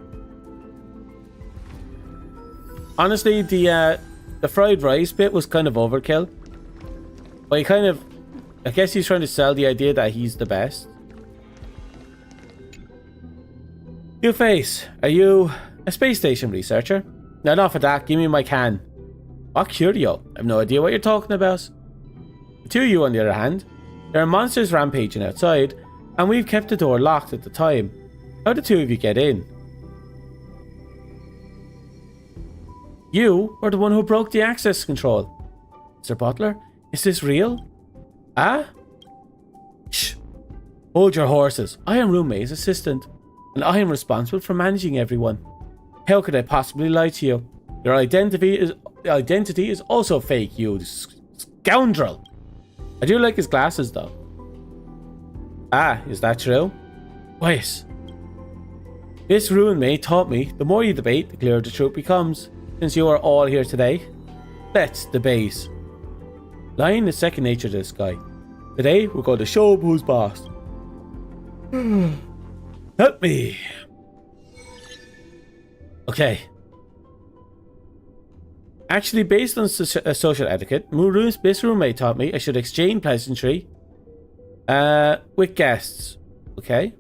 Honestly, the fried rice bit was kind of overkill. But he I guess he's trying to sell the idea that he's the best. You face, are you a space station researcher? Now enough of that, give me my can. What curio? I have no idea what you're talking about. The two of you, on the other hand, there are monsters rampaging outside, and we've kept the door locked at the time. How did the two of you get in? You were the one who broke the access control. Mr. Butler, is this real? Ah? Shh. Hold your horses. I am Room May's assistant, and I am responsible for managing everyone. How could I possibly lie to you? Your identity is also fake, you scoundrel. I do like his glasses, though. Ah, is that true? Wait. This Ruin May taught me, the more you debate, the clearer the truth becomes. Since you are all here today, let's debate. Lying is second nature to this guy. Today, we're going to show him who's boss. Help me. Okay. Actually, based on social etiquette, Miss Roommate taught me I should exchange pleasantry with guests. Okay.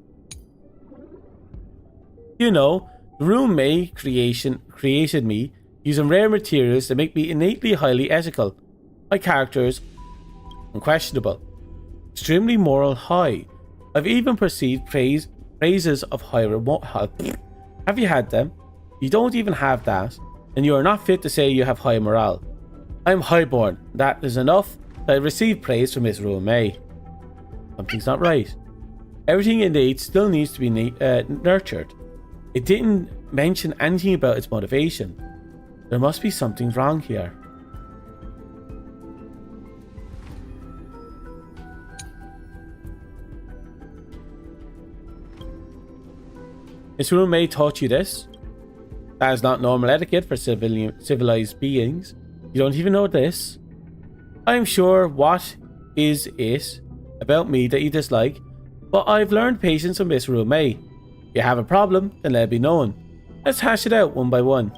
You know, the roommate created me using rare materials that make me innately highly ethical. My character is unquestionable, extremely moral high. I've even perceived praises of high remote. Have you had them? You don't even have that, and you are not fit to say you have high morale. I'm highborn. That is enough that I received praise from Miss May. Something's not right. Everything innate still needs to be nurtured. It didn't mention anything about its motivation. There must be something wrong here. Miss May taught you this? That is not normal etiquette for civilized beings. You don't even know this. I am sure what is it about me that you dislike, but I've learned patience from Miss May. If you have a problem, then let it be known. Let's hash it out one by one.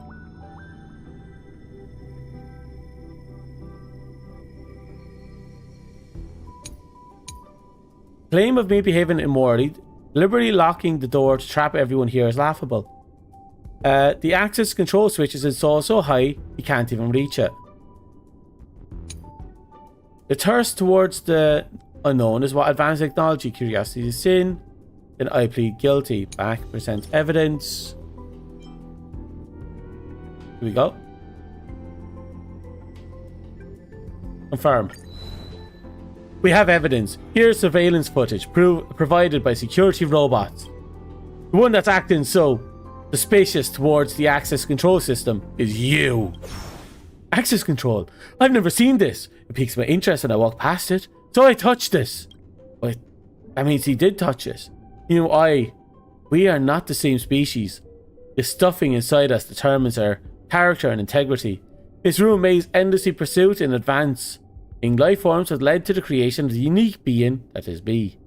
Claim of me behaving immorally, deliberately locking the door to trap everyone here is laughable. The access control switch is installed so high you can't even reach it. The thirst towards the unknown is what advanced technology curiosity is sin. Then I plead guilty. Back presents evidence. Here we go. Confirm. We have evidence. Here's surveillance footage provided by security robots. The one that's acting so suspicious towards the access control system is you. Access control? I've never seen this. It piques my interest and I walk past it. So I touched this. But that means he did touch it. You know, we are not the same species. The stuffing inside us determines our character and integrity. This Room May's endlessly pursuit in advance in life forms has led to the creation of the unique being that is me.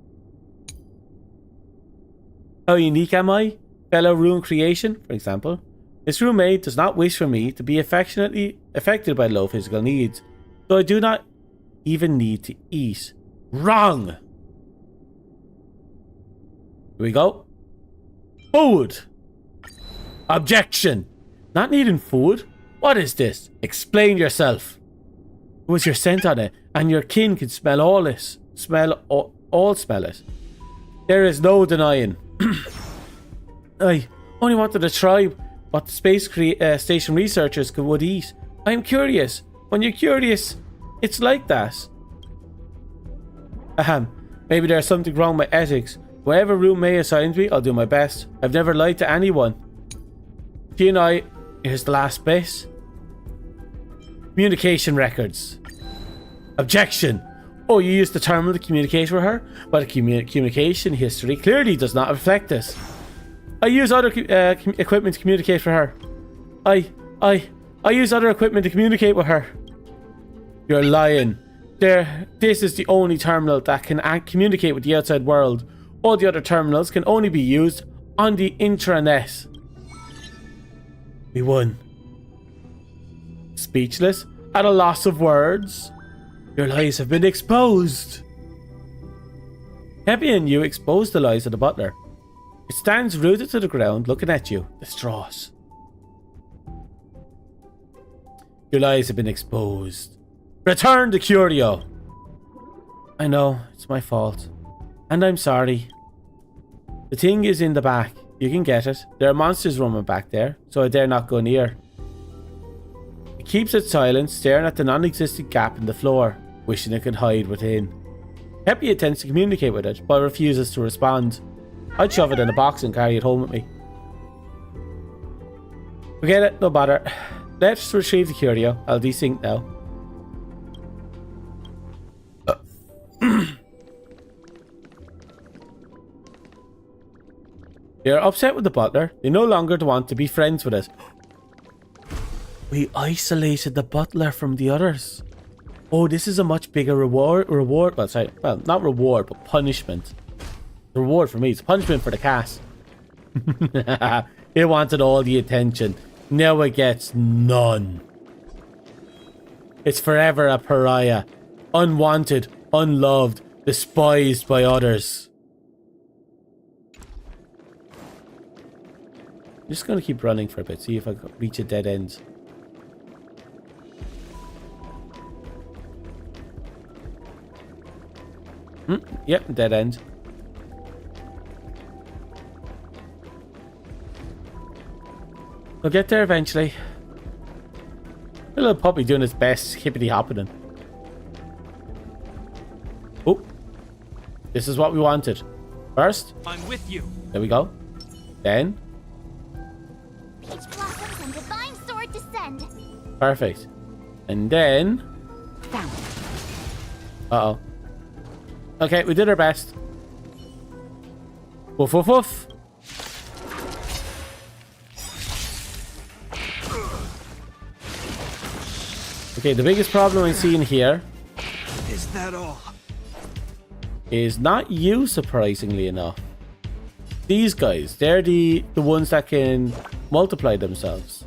How unique am I? Fellow Rune creation, for example. This roommate does not wish for me to be affectionately affected by low physical needs, so I do not even need to eat. Wrong! Here we go. Forward! Objection! Not needing food? What is this? Explain yourself. It was your scent on it, and your kin can smell all this. All smell it. There is no denying. I only wanted to try what the space station researchers would eat. I am curious. When you're curious, it's like that. Maybe there's something wrong with my ethics. Whatever room May assigns me, I'll do my best. I've never lied to anyone. She and I, here's the last bit. Communication records. Objection. Oh, you used the terminal to communicate with her? But communication history clearly does not reflect this. I use other equipment to communicate with her. I use other equipment to communicate with her. You're lying. This is the only terminal that can communicate with the outside world. All the other terminals can only be used on the intranet. We won. Speechless, at a loss of words. Your lies have been exposed. Happy and you exposed the lies of the butler. It stands rooted to the ground, looking at you, distraught. Your lies have been exposed. Return the curio. I know, it's my fault. And I'm sorry. The thing is in the back. You can get it. There are monsters roaming back there, so I dare not go near. It keeps it silent, staring at the non-existent gap in the floor, wishing it could hide within. Happy attempts to communicate with it, but refuses to respond. I'd shove it in a box and carry it home with me. Forget it, no bother. Let's retrieve the curio. I'll desync now. They are upset with the butler. They no longer want to be friends with us. We isolated the butler from the others. Oh, this is a much bigger reward. Well, sorry. Well, not reward, but punishment. The reward for me is punishment for the cat. It wanted all the attention. Now it gets none. It's forever a pariah. Unwanted, unloved, despised by others. I'm just going to keep running for a bit, see if I can reach a dead end. Yep, dead end. We'll get there eventually. A little puppy doing his best, hippity hopping. Oh, this is what we wanted. First, I'm with you. There we go. Then, Peach blossoms and divine sword descend. perfect. And then, uh-oh. Okay, we did our best. Woof, woof, woof. Okay, the biggest problem I'm seeing here Is that all? is not you, surprisingly enough. These guys, they're the ones that can multiply themselves.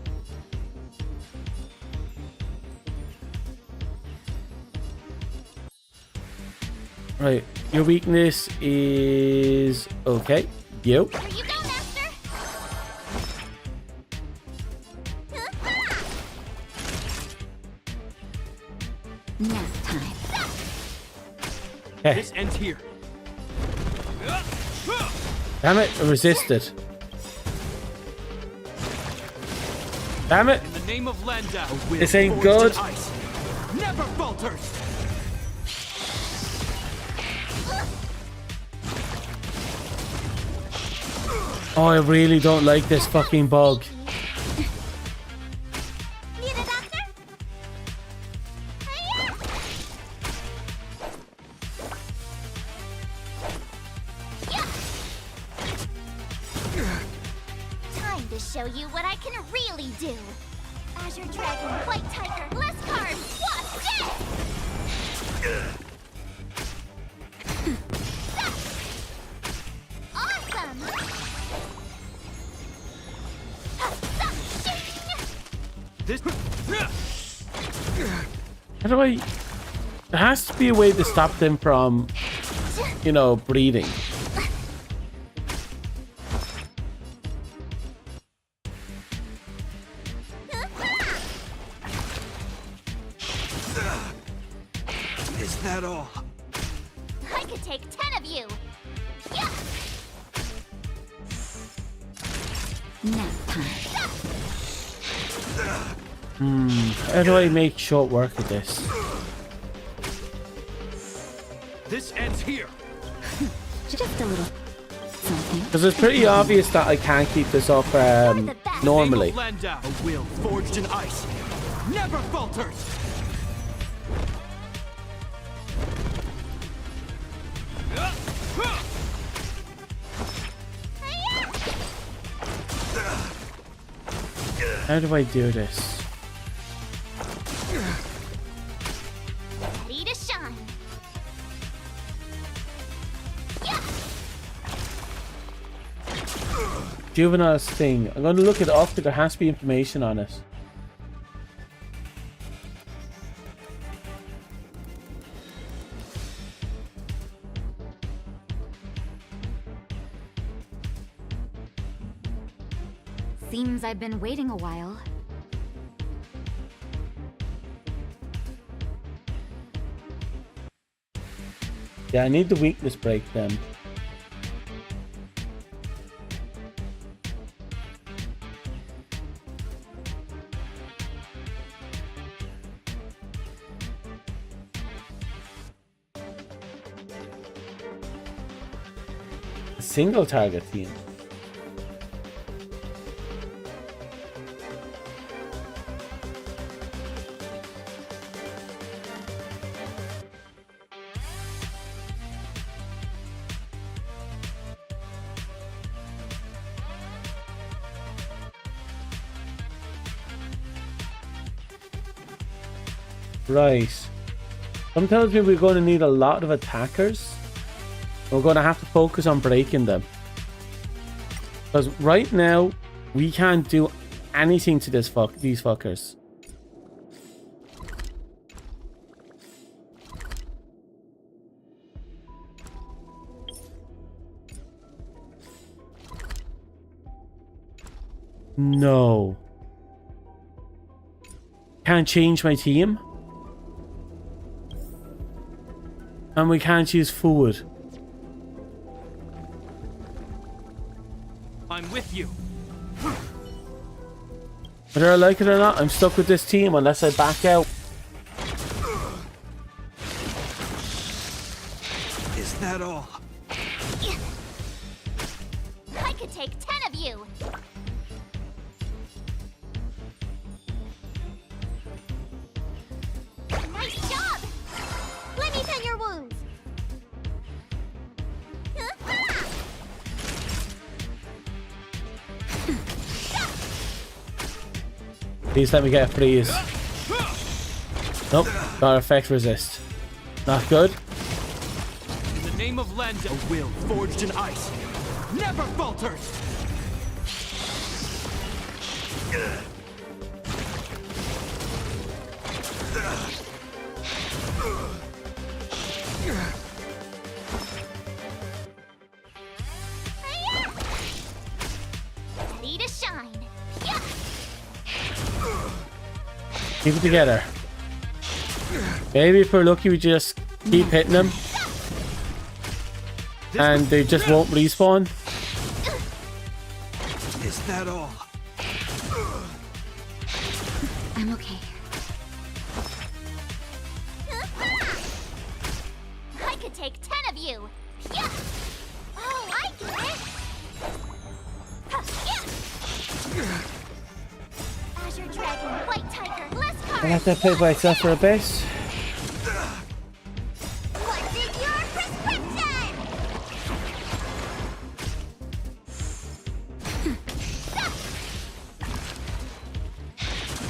Right, your weakness is... okay, you. Here you go, master. Nap time. Okay. This ends here. Damn it, I resisted. Damn it. In the name of Landau, This ain't good. never falters. Oh, I really don't like this fucking bug. Need a doctor? Hiya! Time to show you what I can really do. Azure Dragon, White Tiger, less cards, what? Awesome! This. How do I... There has to be a way to stop them from, you know, breeding. that all? I could take 10 of you. Yeah. Nap time. How do I make short work of this? This ends here. Just a little something. Because it's pretty obvious that I can't keep this up normally. Landau, a will forged in ice, never falters. How do I do this? Ready to shine. Juvenile's thing. I'm going to look it up, but there has to be information on it. Seems I've been waiting a while. Yeah, I need the weakness break then. A single target theme. Right. Some tells me we're going to need a lot of attackers. We're going to have to focus on breaking them. Because right now, we can't do anything to these fuckers. No. Can't change my team. And we can't use food. I'm with you. Whether I like it or not, I'm stuck with this team unless I back out. Is that all? I could take 10 of you. Nice job. Let me tend your wounds. Please let me get a freeze. Nope, got effect resist. Not good. In the name of Landau, a will forged in ice, never falters. Ready to shine. Keep it together. Maybe if we're lucky we just keep hitting them. And they just won't respawn. Is that all? I'm okay. I could take 10 of you. Yeah. Oh, I get it. Yeah. Azure Dragon, White Tiger, less cards. I have to play myself for a bit. What is your prescription?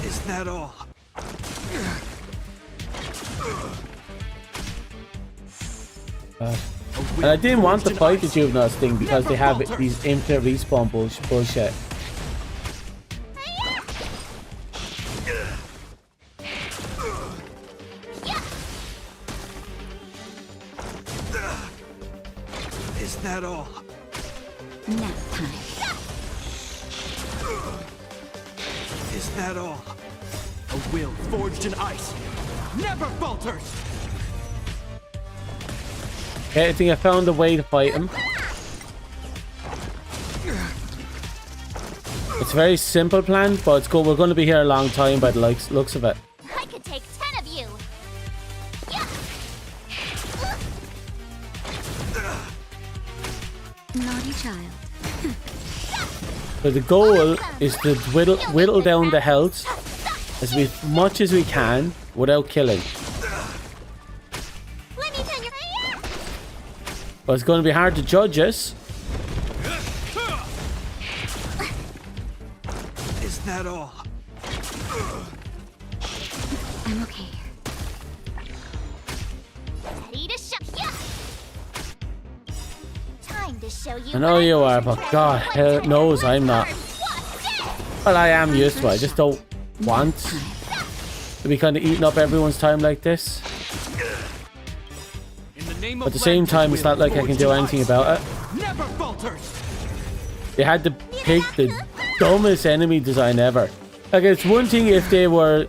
Is that all? And I didn't want to fight the juveniles thing because they have these infinite respawn bullshit. Is that all? Nap time. Is that all? A will forged in ice, never falters. Okay, I think I found a way to fight him. It's a very simple plan, but it's good. We're going to be here a long time by the looks of it. I could take 10 of you. Naughty child. So the goal is to whittle down the health as much as we can without killing. But it's going to be hard to judge us. Is that all? I'm okay. Ready to show ya. Time to show you. I know you are, but God hell knows I'm not. Well, I am used to it. I just don't want to be kind of eating up everyone's time like this. But at the same time, it's not like I can do anything about it. Never falters. They had to pick the dumbest enemy design ever. Like, it's one thing if they were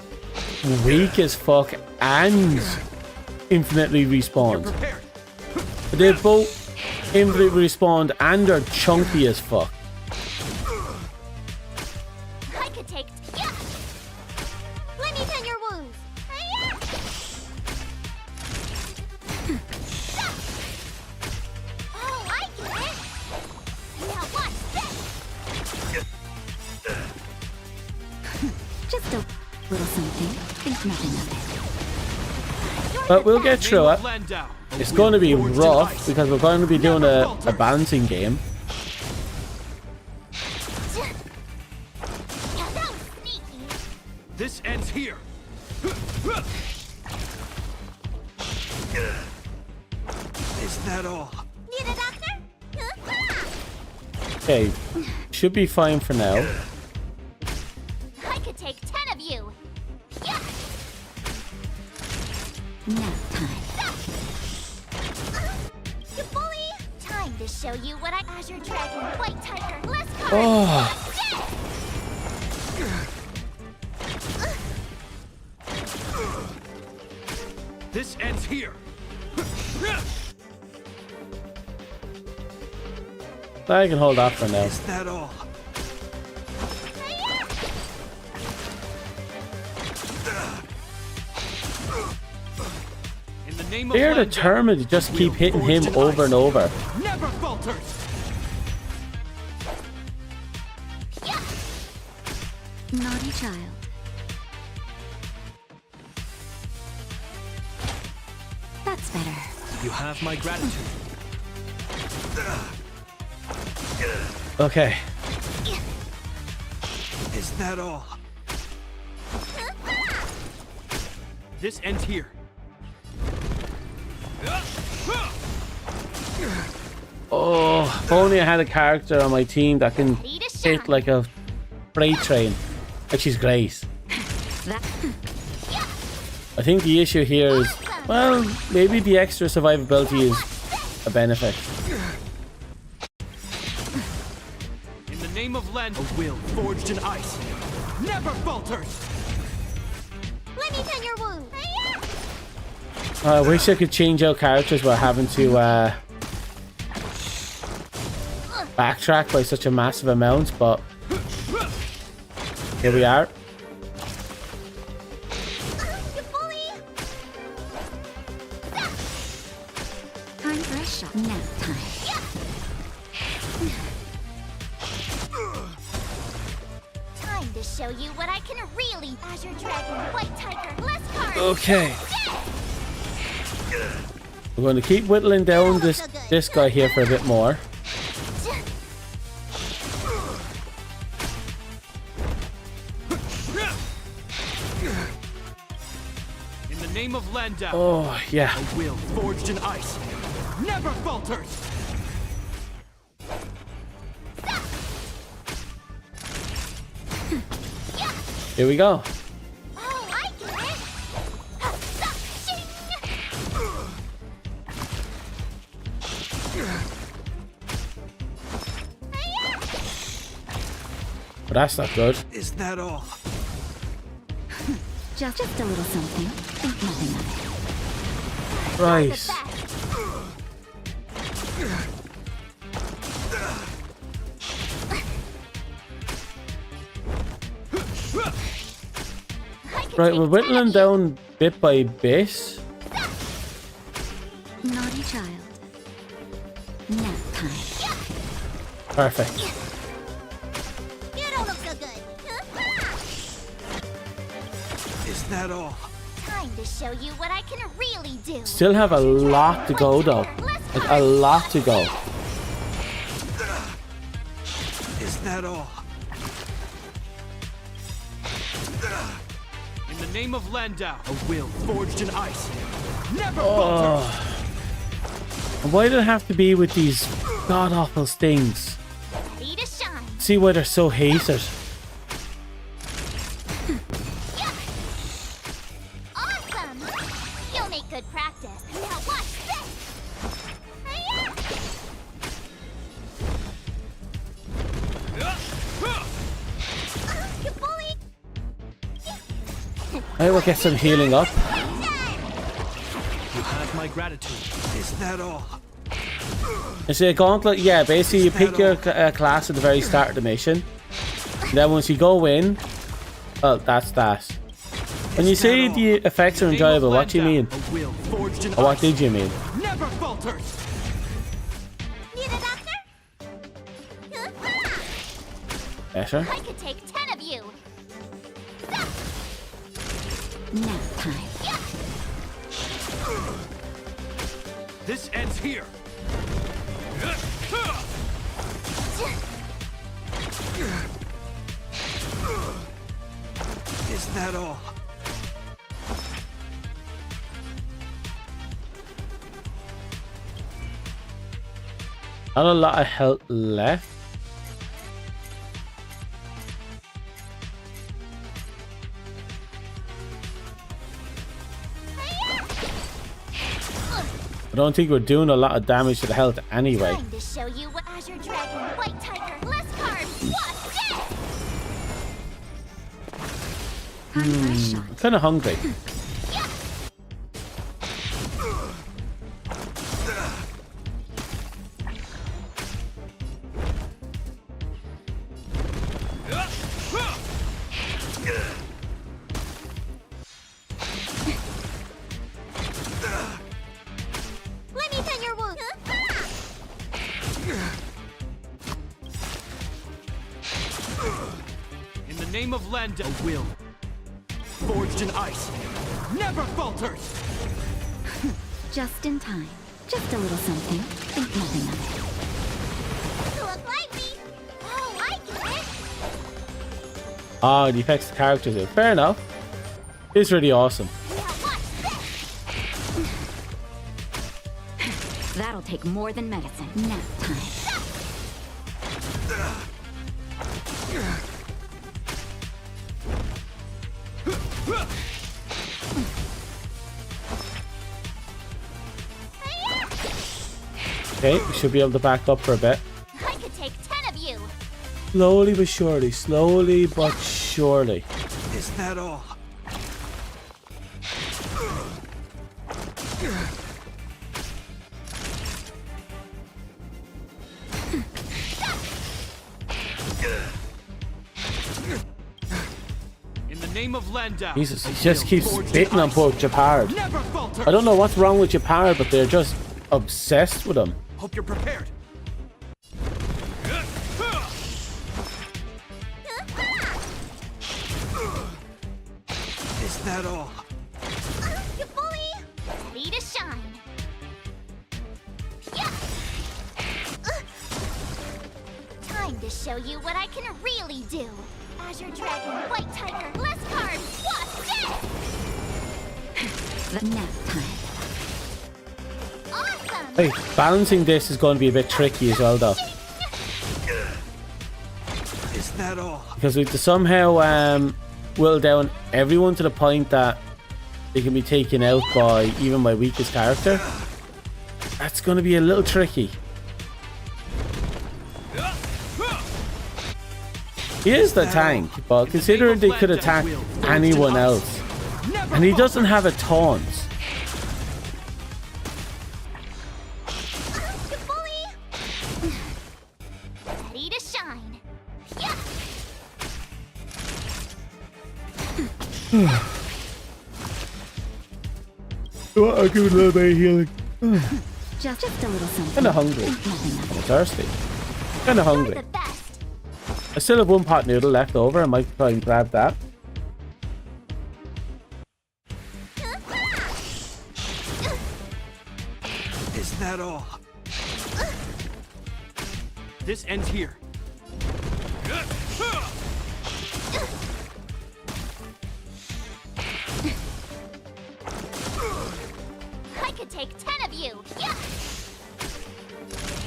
weak as fuck and infinitely respawned. But they both infinitely respawned and are chunky as fuck. I could take. Yeah. Let me tend your wounds. Oh, I get it. Now watch this. Just a little something. Think nothing of it. But we'll get through it. It's going to be rough because we're going to be doing a balancing game. This ends here. Is that all? Need a doctor? Okay, should be fine for now. I could take 10 of you. Yeah. Nap time. You bully! Time to show you what Azure Dragon, White Tiger, Less Card. Oh. This ends here. I can hold off for now. Is that all? In the name of They're Lendau, determined to just keep hitting him over and over. never falters. Naughty child. That's better. You have my gratitude. Okay. Is that all? This ends here. Oh, if only I had a character on my team that can hit like a freight train. Like, she's great. I think the issue here is, well, maybe the extra survivability is a benefit. In the name of Lend, a will forged in ice never falters. Let me tend your wounds. I wish I could change out characters without having to backtrack by such a massive amount, but here we are. Time for a shot. Nap time. Time to show you what I can really. Azure Dragon, White Tiger, Less Card. Okay. We're going to keep whittling down this guy here for a bit more. In the name of Lendau, Oh, yeah. a will forged in ice never falters. Here we go. Oh, I get it. But that's not good. Is that all? Just a little something. Think nothing of it. Right. Right, we're whittling down bit by bit. Naughty child. Nap time. Perfect. You don't look so good. Is that all? Time to show you what I can really do. Still have a lot to go though. Like a lot to go. Is that all? In the name of Landau, a will forged in ice. Never falter! And why do it have to be with these god-awful things? Ready to shine. See why they're so hated. Awesome! You'll make good practice. Now watch this. You bully! I will get some healing up. You have my gratitude. Is that all? You see a gauntlet? Yeah, basically you pick your class at the very start of the mission. And then once you go in, well, that's that. When you say the effects are enjoyable, what do you mean? Or what did you mean? Never falters. Need a doctor? Better? I could take 10 of you. Nap time. This ends here. Is that all? Not a lot of health left. I don't think we're doing a lot of damage to the health anyway. Time to show you what Azure Dragon, White Tiger, less cards, watch this! I'm kind of hungry. Let me pin your wound. In the name of Landau, a will forged in ice. Never falters. Just in time. Just a little something. Think nothing of it. Look lively. Oh, I get it. Ah, the effects the characters do. Fair enough. It's really awesome. That'll take more than medicine. Nap time. Okay, we should be able to back up for a bit. I could take 10 of you. Slowly but surely. Slowly but surely. Is that all? In the name of Landau. Jesus, he just keeps spitting on poor Japard. Never falters. I don't know what's wrong with Japard, but they're just obsessed with him. Hope you're prepared. Is that all? You bully! Ready to shine. Yeah. Time to show you what I can really do. Azure Dragon, White Tiger, less cards, watch this! The nap time. Awesome! Hey, balancing this is going to be a bit tricky as well, though. Is that all? Because we have to somehow whittle down everyone to the point that they can be taken out by even my weakest character. That's going to be a little tricky. He is the tank, but considering they could attack anyone else, and he doesn't have a taunt. You bully! I'll give it a little bit of healing. Just a little something. Kinda hungry. I'm thirsty. Kinda hungry. I still have one pot noodle left over. I might try and grab that. Is that all? This ends here. I could take 10 of you. Yeah.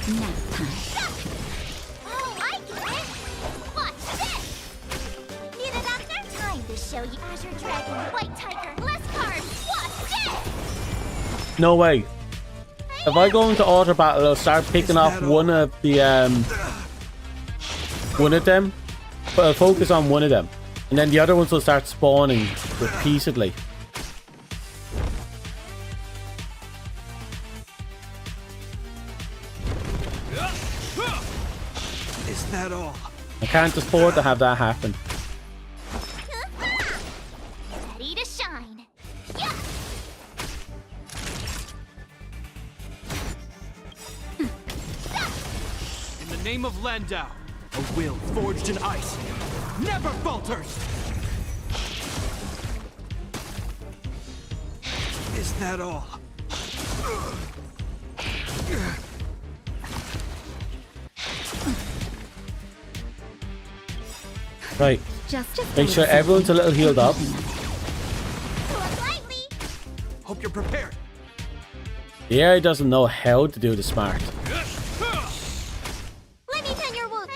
Nap time. Oh, I get it. Watch this. Need a doctor? Time to show you Azure Dragon, White Tiger, less cards. Watch this. No way. If I go into auto battle, I'll start picking off one of them. But I'll focus on one of them. And then the other ones will start spawning repeatedly. Is that all? I can't afford to have that happen. Ready to shine. Yeah. In the name of Landau, a will forged in ice never falters! Is that all? Right. Make sure everyone's a little healed up. Hope you're prepared. The AI doesn't know how to do the smart. Let me tend your wound.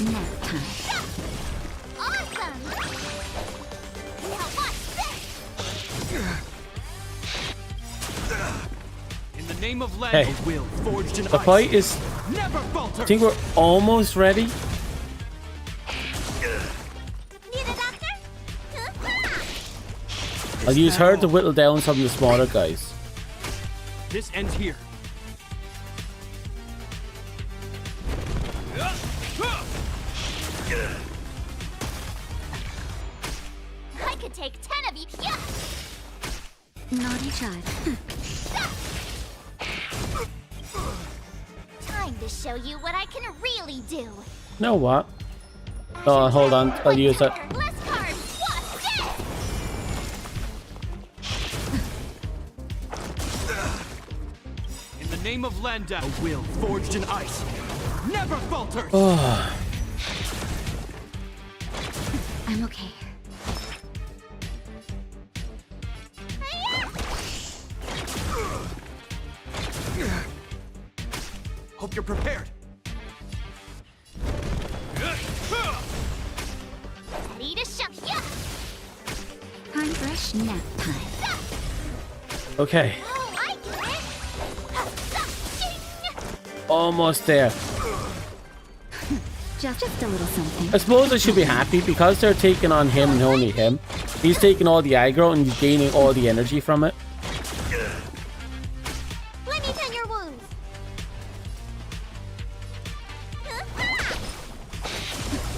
Nap time. Awesome. Now watch this. In the name of Land, Hey, a will forged in the ice fight is... never falters. I think we're almost ready. Need a doctor? I'll use her to whittle down some of the smaller guys. This ends here. I could take 10 of you. Yeah. Naughty child. Time to show you what I can really do. You know what? Oh, hold on. I'll use that. Less cards. Watch this. In the name of Landau, a will forged in ice never falters. Oh. I'm okay. Hope you're prepared. Ready to shove. Yeah. Time fresh nap time. Okay. Oh, I get it. Almost there. Just a little something. I suppose I should be happy because they're taking on him and only him. He's taking all the aggro and he's gaining all the energy from it. Let me tend your wounds.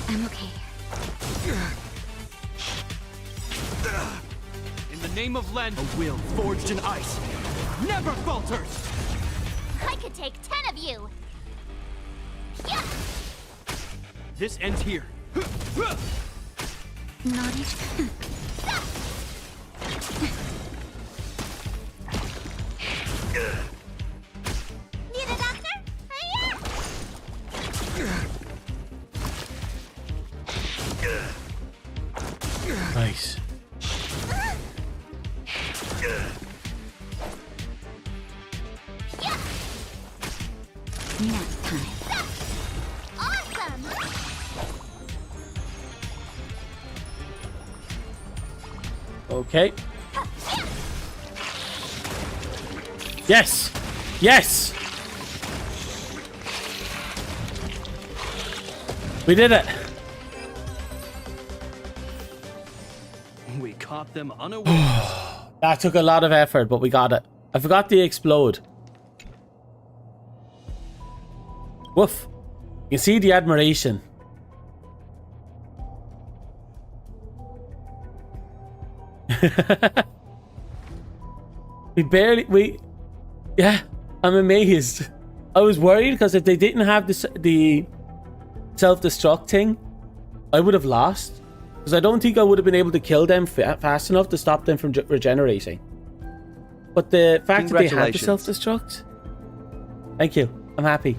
I'm okay. In the name of Land, a will forged in ice never falters. I could take 10 of you. Yeah. This ends here. Naughty. Need a doctor? Nice. Nap time. Awesome. Okay. Yes! Yes! We did it! We caught them unawares. That took a lot of effort, but we got it. I forgot to explode. Woof. You can see the admiration. Yeah, I'm amazed. I was worried because if they didn't have the self-destruct thing, I would have lost. Because I don't think I would have been able to kill them fast enough to stop them from regenerating. But the fact that they had the self-destruct... Thank you. I'm happy.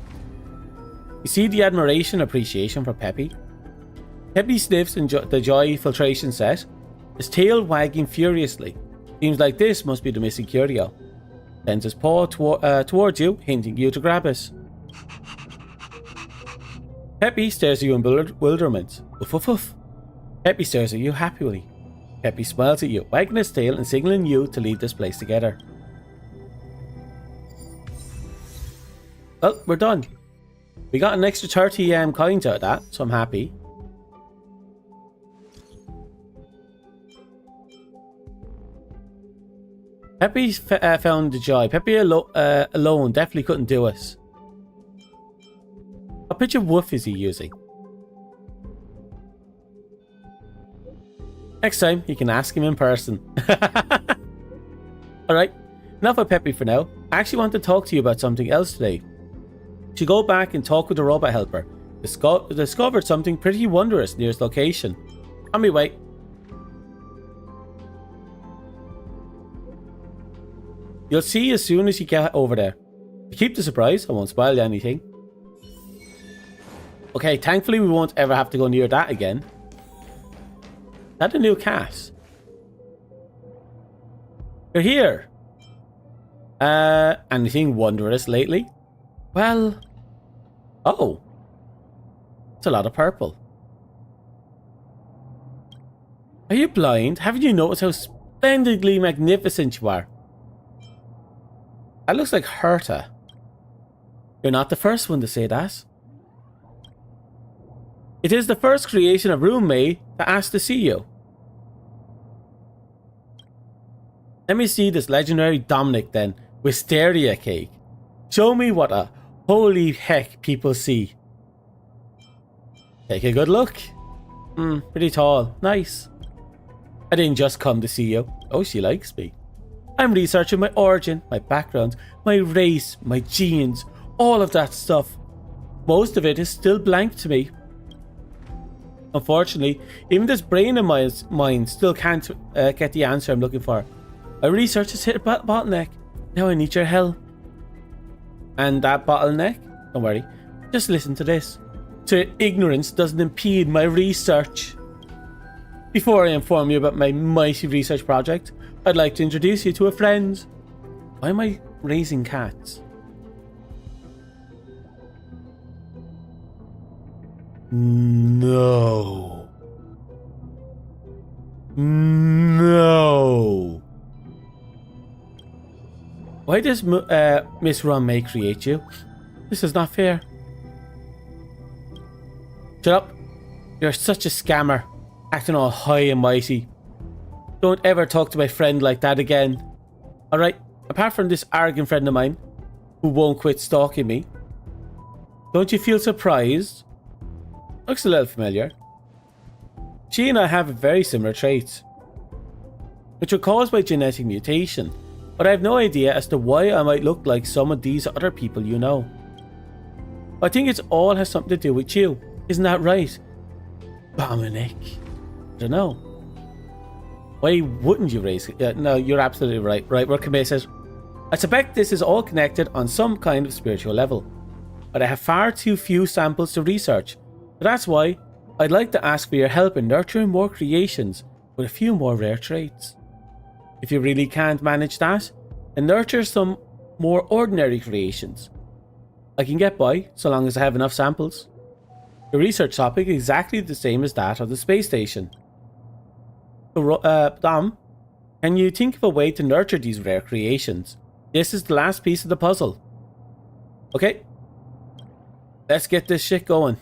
You see the admiration appreciation for Peppy? Peppy sniffs the joy filtration set, his tail wagging furiously. Seems like this must be the missing curio. Sends his paw towards you, hinting you to grab it. Peppy stares at you in bewilderment. Woof woof woof. Peppy stares at you happily. Peppy smiles at you, wagging his tail and signaling you to leave this place together. Well, we're done. We got an extra 30 coins out of that, so I'm happy. Peppy found the joy. Peppy alone definitely couldn't do it. What picture of Woof is he using? Next time, you can ask him in person. Alright, enough of Peppy for now. I actually want to talk to you about something else today. To go back and talk with the robot helper. Discovered something pretty wondrous near its location. On my way. You'll see as soon as you get over there. To keep the surprise, I won't spoil anything. Okay, thankfully we won't ever have to go near that again. Is that a new cat? You're here. Anything wondrous lately? Well... Oh. It's a lot of purple. Are you blind? Haven't you noticed how splendidly magnificent you are? That looks like Herta. You're not the first one to say that. It is the first creation of May to ask to see you. Let me see this legendary Dominic then, Wisteria cake. Show me what a holy heck people see. Take a good look. Pretty tall. Nice. I didn't just come to see you. Oh, she likes me. I'm researching my origin, my background, my race, my genes, all of that stuff. Most of it is still blank to me. Unfortunately, even this brain of mine still can't get the answer I'm looking for. My research has hit a bottleneck. Now I need your help. And that bottleneck? Don't worry. Just listen to this. So your ignorance doesn't impede my research. Before I inform you about my mighty research project, I'd like to introduce you to a friend. Why am I raising cats? No. No. Why does Miss May create you? This is not fair. Shut up. You're such a scammer. Acting all high and mighty. Don't ever talk to my friend like that again. Alright, apart from this arrogant friend of mine, who won't quit stalking me. Don't you feel surprised? Looks a little familiar. She and I have very similar traits, which are caused by genetic mutation, but I have no idea as to why I might look like some of these other people you know. I think it all has something to do with you. Isn't that right? Dominic. I don't know. Why wouldn't you raise it? No, you're absolutely right. Right, we're committed. I suspect this is all connected on some kind of spiritual level, but I have far too few samples to research. So that's why I'd like to ask for your help in nurturing more creations with a few more rare traits. If you really can't manage that, then nurture some more ordinary creations. I can get by so long as I have enough samples. The research topic is exactly the same as that of the space station. So, Dom, can you think of a way to nurture these rare creations? This is the last piece of the puzzle. Okay. Let's get this shit going.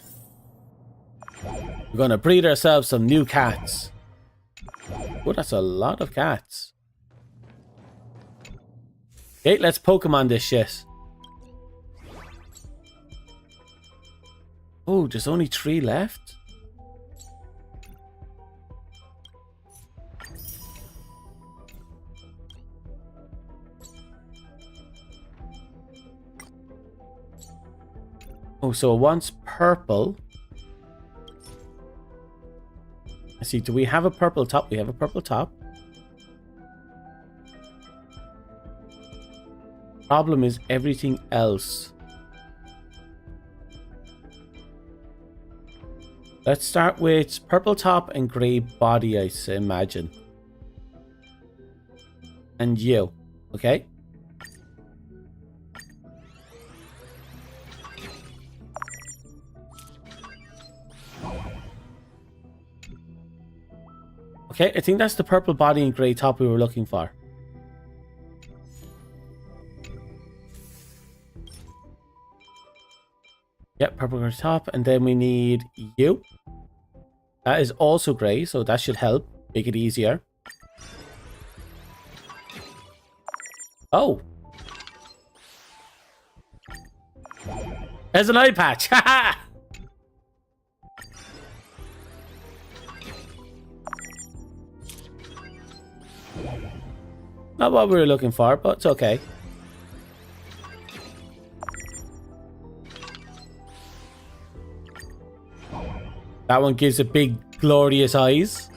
We're gonna breed ourselves some new cats. Oh, that's a lot of cats. Okay, let's Pokemon this shit. Oh, there's only 3 left? Oh, so it wants purple. Let's see, do we have a purple top? We have a purple top. Problem is everything else. Let's start with purple top and grey body, I imagine. And you, okay? Okay, I think that's the purple body and grey top we were looking for. Yep, purple grey top, and then we need you. That is also grey, so that should help make it easier. Oh. There's an eye patch. Haha. Not what we were looking for, but it's okay. That one gives it big, glorious eyes.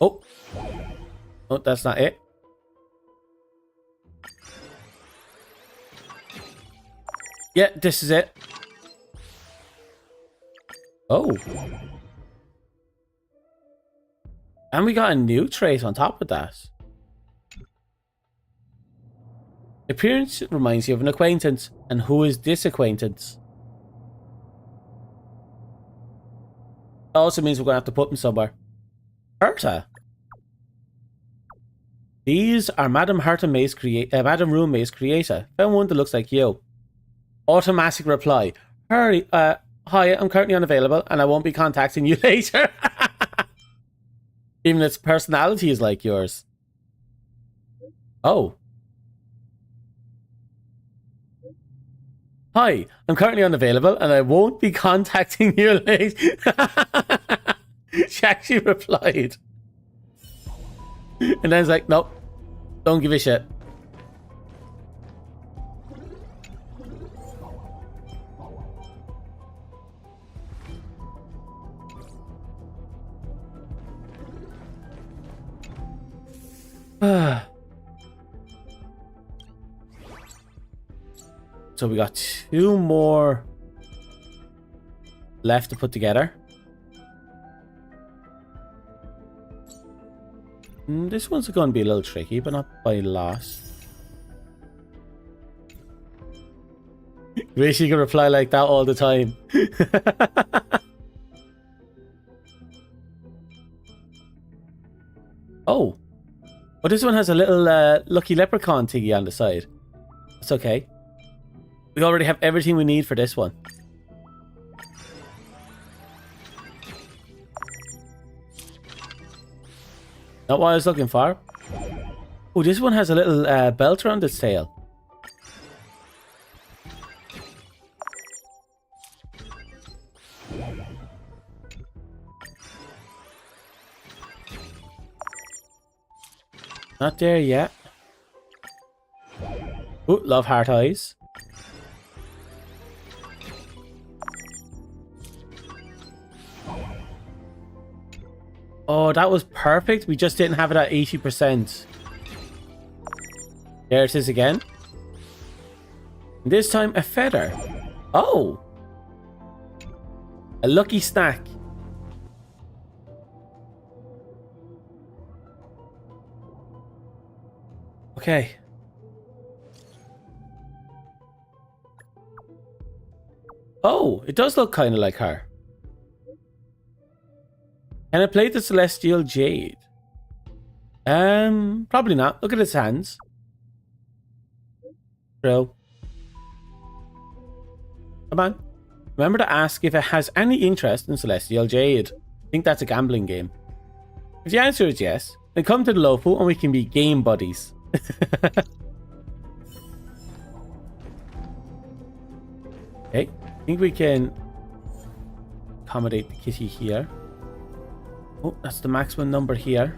Oh. Oh, that's not it. Yeah, this is it. Oh. And we got a new trait on top of that. Appearance reminds you of an acquaintance. And who is this acquaintance? Also means we're going to have to put him somewhere. Herta. These are Madame Rune May's creator. Found one that looks like you. Automatic reply. Hurry, hi, I'm currently unavailable and I won't be contacting you later. Even its personality is like yours. Oh. Hi, I'm currently unavailable and I won't be contacting you later. She actually replied. And then it's like, nope, don't give a shit. So we got 2 more left to put together. This one's going to be a little tricky, but not by loss. Wish you could reply like that all the time. Oh. But this one has a little lucky leprechaun thingy on the side. That's okay. We already have everything we need for this one. Not what I was looking for. Oh, this one has a little belt around its tail. Not there yet. Oh, love heart eyes. Oh, that was perfect. We just didn't have it at 80%. There it is again. This time a feather. Oh. A lucky snack. Okay. Oh, it does look kind of like her. Can I play the Celestial Jade? Probably not. Look at his hands. True. Come on. Remember to ask if it has any interest in Celestial Jade. I think that's a gambling game. If the answer is yes, then come to the local and we can be game buddies. Okay, I think we can accommodate the kitty here. Oh, that's the maximum number here.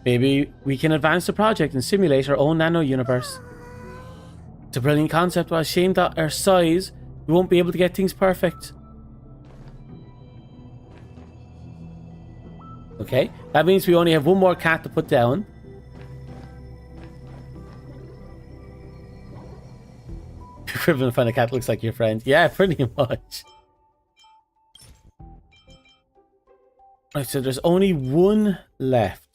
Maybe we can advance the project and simulate our own nano-universe. It's a brilliant concept, but a shame that our size, we won't be able to get things perfect. Okay, that means we only have one more cat to put down. Equivalent find a cat looks like your friend. Yeah, pretty much. Right, so there's only one left.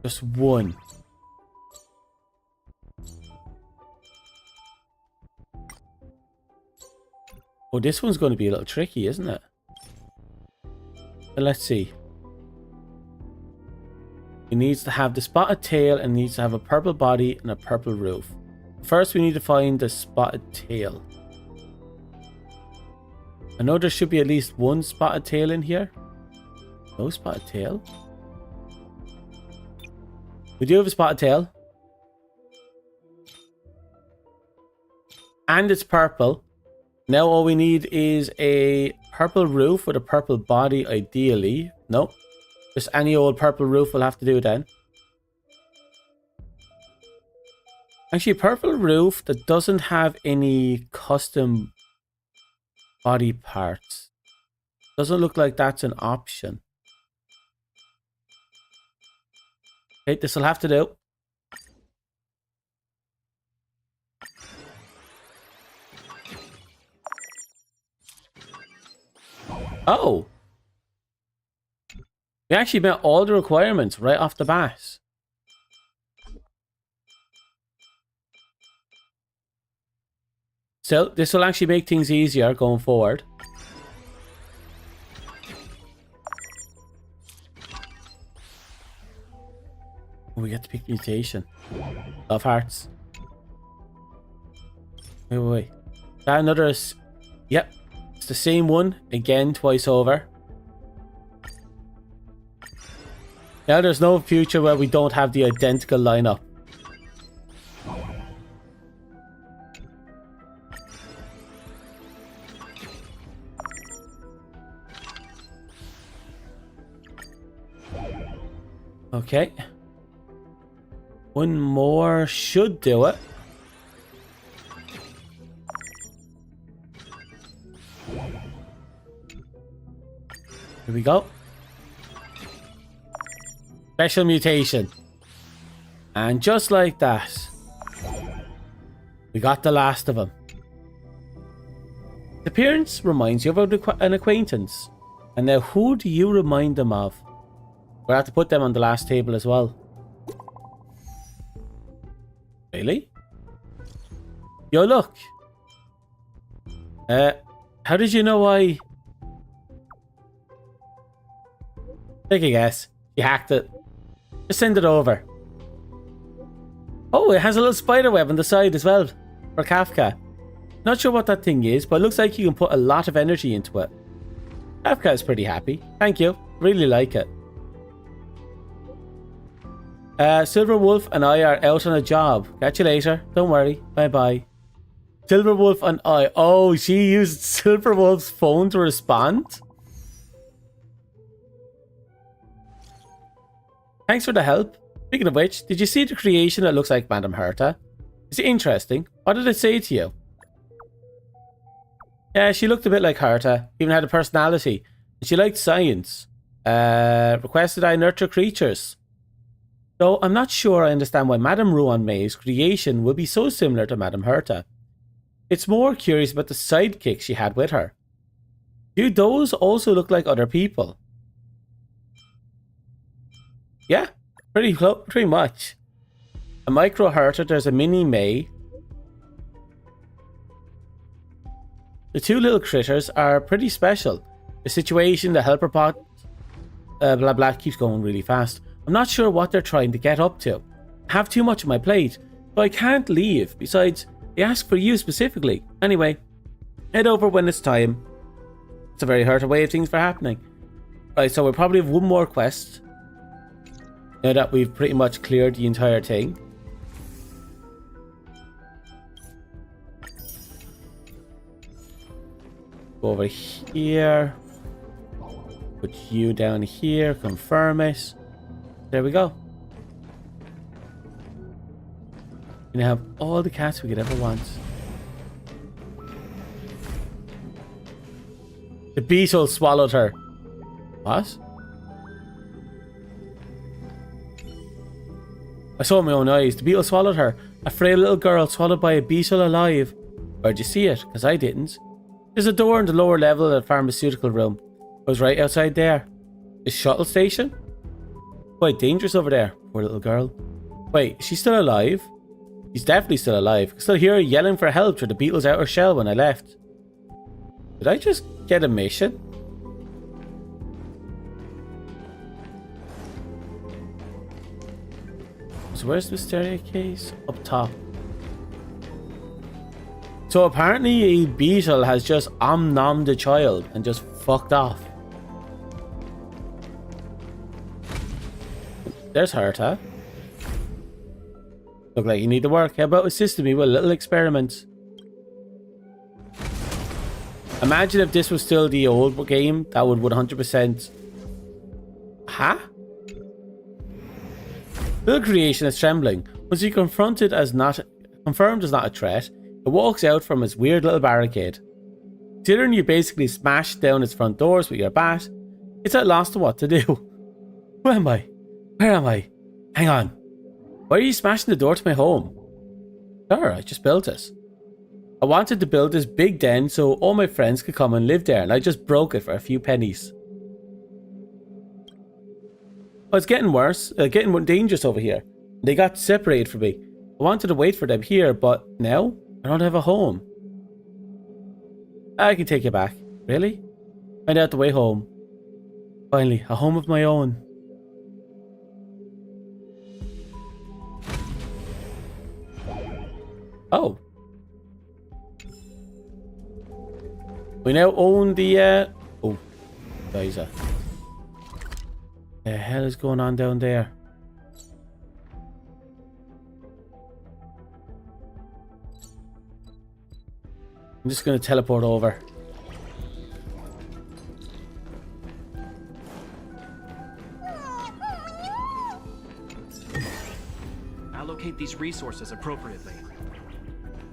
Just one. Oh, this one's going to be a little tricky, isn't it? But let's see. It needs to have the spotted tail and needs to have a purple body and a purple roof. First, we need to find the spotted tail. I know there should be at least one spotted tail in here. No spotted tail. We do have a spotted tail. And it's purple. Now all we need is a purple roof with a purple body, ideally. Nope. Just any old purple roof will have to do then. Actually, a purple roof that doesn't have any custom body parts. Doesn't look like that's an option. Okay, this will have to do. Oh! We actually met all the requirements right off the bat. So, this will actually make things easier going forward. We get to pick mutation. Love hearts. Wait. That another is... Yep. It's the same one. Again, twice over. Now there's no future where we don't have the identical lineup. Okay. One more should do it. Here we go. Special mutation. And just like that, we got the last of them. The appearance reminds you of an acquaintance. And now who do you remind them of? We'll have to put them on the last table as well. Really? Yo, look. How did you know I... Take a guess. You hacked it. Just send it over. Oh, it has a little spider web on the side as well. For Kafka. Not sure what that thing is, but it looks like you can put a lot of energy into it. Kafka is pretty happy. Thank you. Really like it. Silver Wolf and I are out on a job. Catch you later. Don't worry. Bye-bye. Silver Wolf and I. Oh, she used Silver Wolf's phone to respond? Thanks for the help. Speaking of which, did you see the creation that looks like Madame Herta? Is it interesting? What did it say to you? Yeah, she looked a bit like Herta. Even had a personality. And she liked science. Requested I nurture creatures. Though I'm not sure I understand why Madame Ruan May's creation would be so similar to Madame Herta. It's more curious about the sidekicks she had with her. Do those also look like other people? Yeah, pretty much. A micro Herta, there's a mini May. The two little critters are pretty special. The situation, the helper pot, blah blah, keeps going really fast. I'm not sure what they're trying to get up to. I have too much on my plate, but I can't leave. Besides, They ask for you specifically. Anyway, head over when it's time. It's a very hard way of things for happening. Right, so we'll probably have one more quest. Now that we've pretty much cleared the entire thing. Go over here. Put you down here. Confirm it. There we go. We now have all the cats we could ever want. The beetle swallowed her. What? I saw with my own eyes. The beetle swallowed her. A frail little girl swallowed by a beetle alive. Where'd you see it? Because I didn't. There's a door in the lower level of the pharmaceutical room. It was right outside there. The shuttle station? Quite dangerous over there. Poor little girl. Wait, is she still alive? She's definitely still alive. I can still hear her yelling for help through the beetle's outer shell when I left. Did I just get a mission? So where's the Mysteria case? Up top. So apparently a beetle has just omnommed a child and just fucked off. There's Herta. Look like you need to work. How about assisting me with a little experiment? Imagine if this was still the old game, that would 100%... Huh? Little creation is trembling. Once you confirmed as not a threat, it walks out from its weird little barricade. Considering you basically smashed down its front doors with your bat, it's at loss to what to do. Who am I? Where am I? Hang on. Why are you smashing the door to my home? Sure, I just built it. I wanted to build this big den so all my friends could come and live there, and I just broke it for a few pennies. Oh, it's getting worse. Getting more dangerous over here. They got separated from me. I wanted to wait for them here, but now I don't have a home. I can take you back. Really? Find out the way home. Finally, a home of my own. Oh. We now own the, oh. Geyser. The hell is going on down there? I'm just going to teleport over. Allocate these resources appropriately.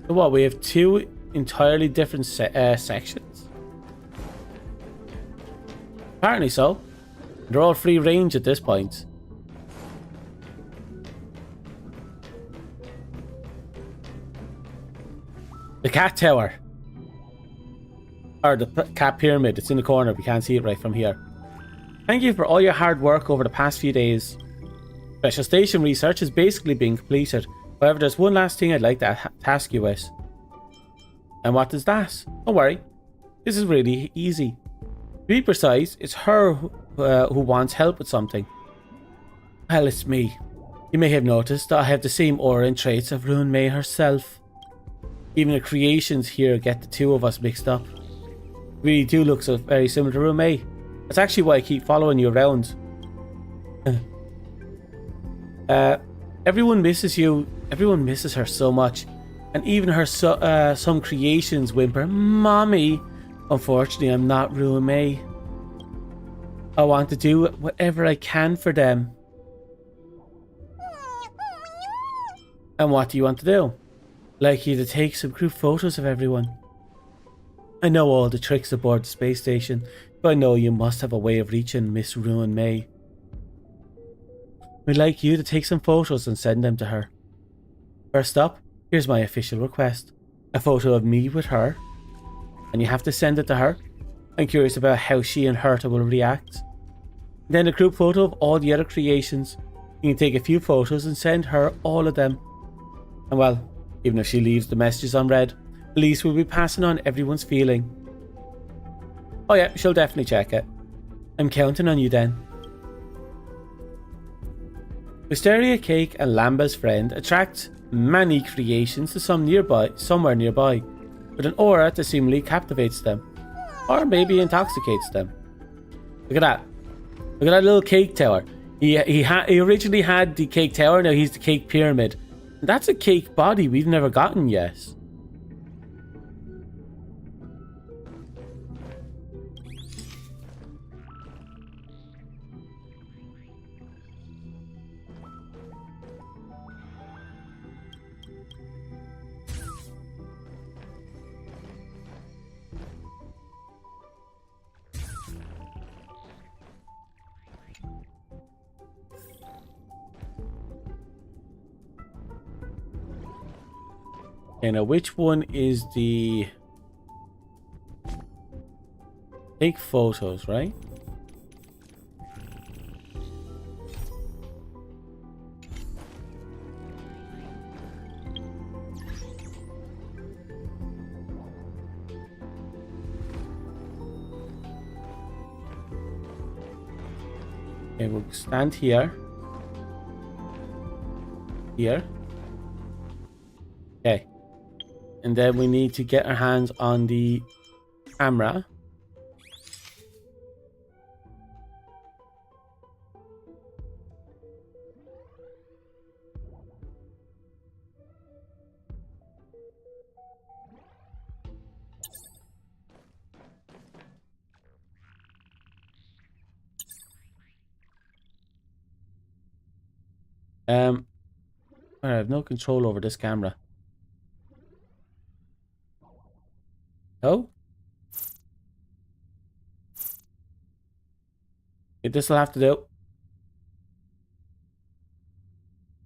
So what, we have two entirely different sections? Apparently so. They're all free range at this point. The cat tower. Or the cat pyramid. It's in the corner. We can't see it right from here. Thank you for all your hard work over the past few days. Special station research is basically being completed. However, there's one last thing I'd like to task you with. And what is that? Don't worry. This is really easy. To be precise, it's her who wants help with something. Well, it's me. You may have noticed that I have the same aura and traits of Rune May herself. Even the creations here get the two of us mixed up. We really do look so very similar to Rune May. That's actually why I keep following you around. Everyone misses you. Everyone misses her so much. And even her some creations whimper, "Mommy." Unfortunately, I'm not Rune May. I want to do whatever I can for them. And what do you want to do? I'd like you to take some group photos of everyone. I know all the tricks aboard the space station, but I know you must have a way of reaching Miss Rune May. We'd like you to take some photos and send them to her. First up, here's my official request. A photo of me with her. And you have to send it to her. I'm curious about how she and Herta will react. Then a group photo of all the other creations. You can take a few photos and send her all of them. And well, even if she leaves the messages unread, at least we'll be passing on everyone's feeling. Oh yeah, she'll definitely check it. I'm counting on you then. Wisteria Cake and Lamba's friend attract many creations to somewhere nearby, with an aura that seemingly captivates them, or maybe intoxicates them. Look at that. Look at that little cake tower. He originally had the cake tower, now he's the cake pyramid. That's a cake body we've never gotten yet. Okay, now which one is the... Take photos, right? Okay, we'll stand here. Here. Okay. And then we need to get our hands on the camera. I have no control over this camera. Oh? This will have to do.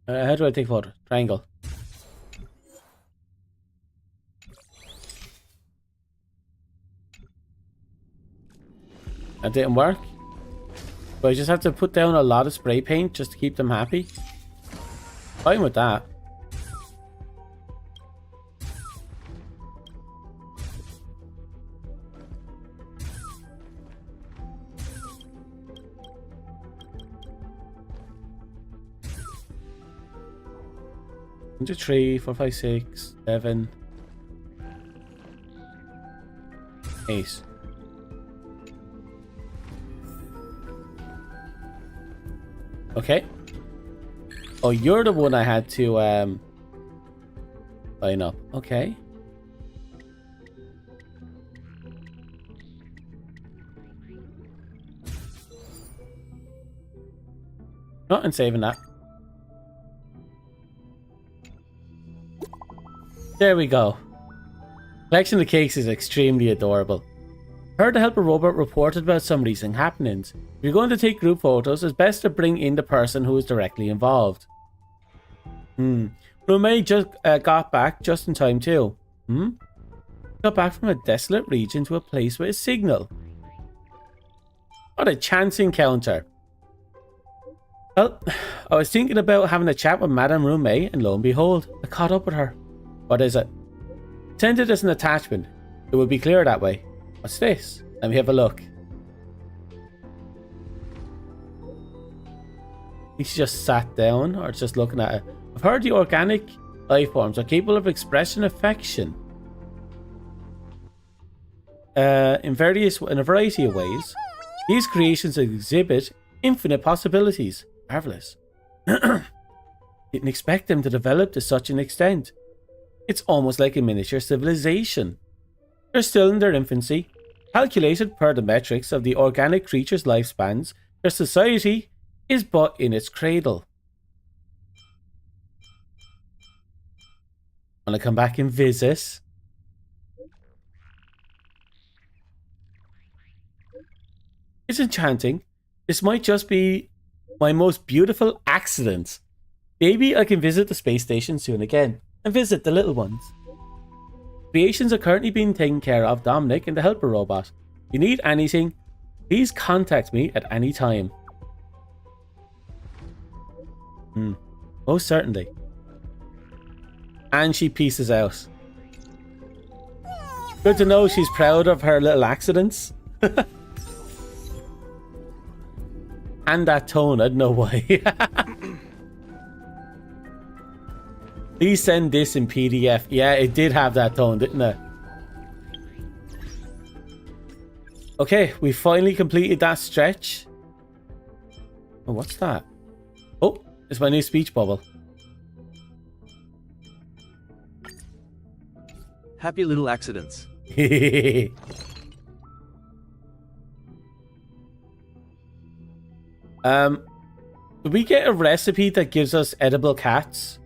How do I take photo? Triangle. That didn't work. But I just have to put down a lot of spray paint just to keep them happy. Fine with that. One, 2, 3, 4, 5, 6, 7, 8. Okay. Oh, you're the one I had to line up. Okay. Not in saving that. There we go. Collection of cakes is extremely adorable. Heard the helper robot reported about some recent happenings. If you're going to take group photos, it's best to bring in the person who is directly involved. Rumei just got back just in time too. Got back from a desolate region to a place with a signal. What a chance encounter. Well, I was thinking about having a chat with Madame Rumei, and lo and behold, I caught up with her. What is it? Send it as an attachment. It would be clearer that way. What's this? Let me have a look. He's just sat down or just looking at it. I've heard the organic life forms are capable of expressing affection in a variety of ways. These creations exhibit infinite possibilities. Marvelous. Didn't expect them to develop to such an extent. It's almost like a miniature civilization. They're still in their infancy. Calculated per the metrics of the organic creature's lifespans, their society is but in its cradle. Want to come back and visit? It's enchanting. This might just be my most beautiful accident. Maybe I can visit the space station soon again and visit the little ones. Creations are currently being taken care of Dominic and the helper robot. If you need anything, please contact me at any time. Most certainly. And she pieces out. Good to know she's proud of her little accidents. And that tone, I don't know why. Please send this in PDF. Yeah, it did have that tone, didn't it? Okay, we finally completed that stretch. Oh, what's that? Oh, it's my new speech bubble. Happy little accidents. Did we get a recipe that gives us edible cats?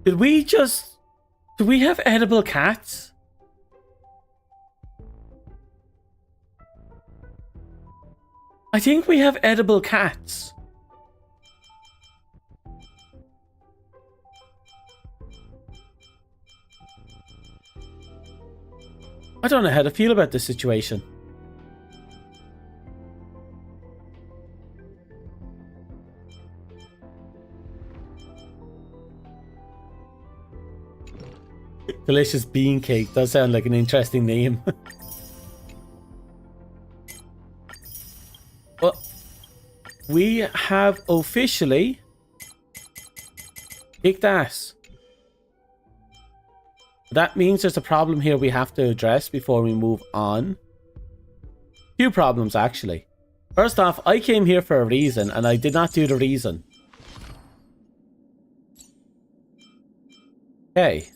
Do we have edible cats? I think we have edible cats. I don't know how to feel about this situation. Delicious bean cake does sound like an interesting name. Well, we have officially kicked ass. That means there's a problem here we have to address before we move on. Few problems, actually. First off, I came here for a reason, and I did not do the reason. Okay.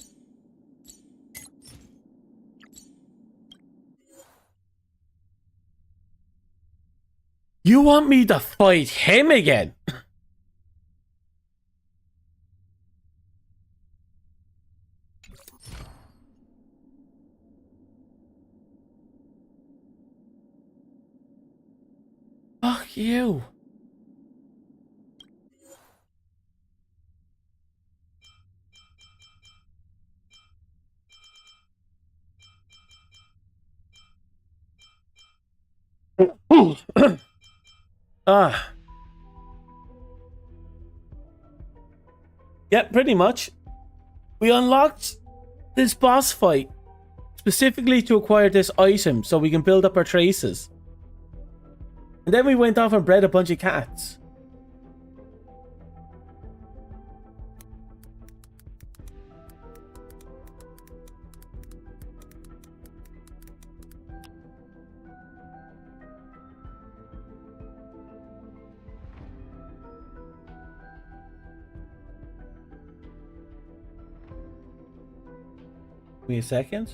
You want me to fight him again? Fuck you. Yeah, pretty much. We unlocked this boss fight specifically to acquire this item so we can build up our traces. And then we went off and bred a bunch of cats. Give me a second.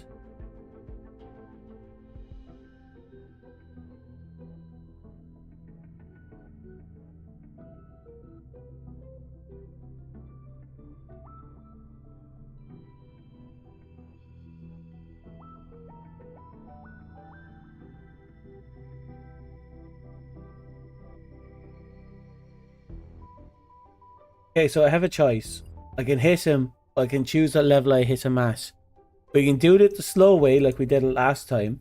Okay, so I have a choice. I can hit him, or I can choose what level I hit him at. We can do it the slow way like we did it last time.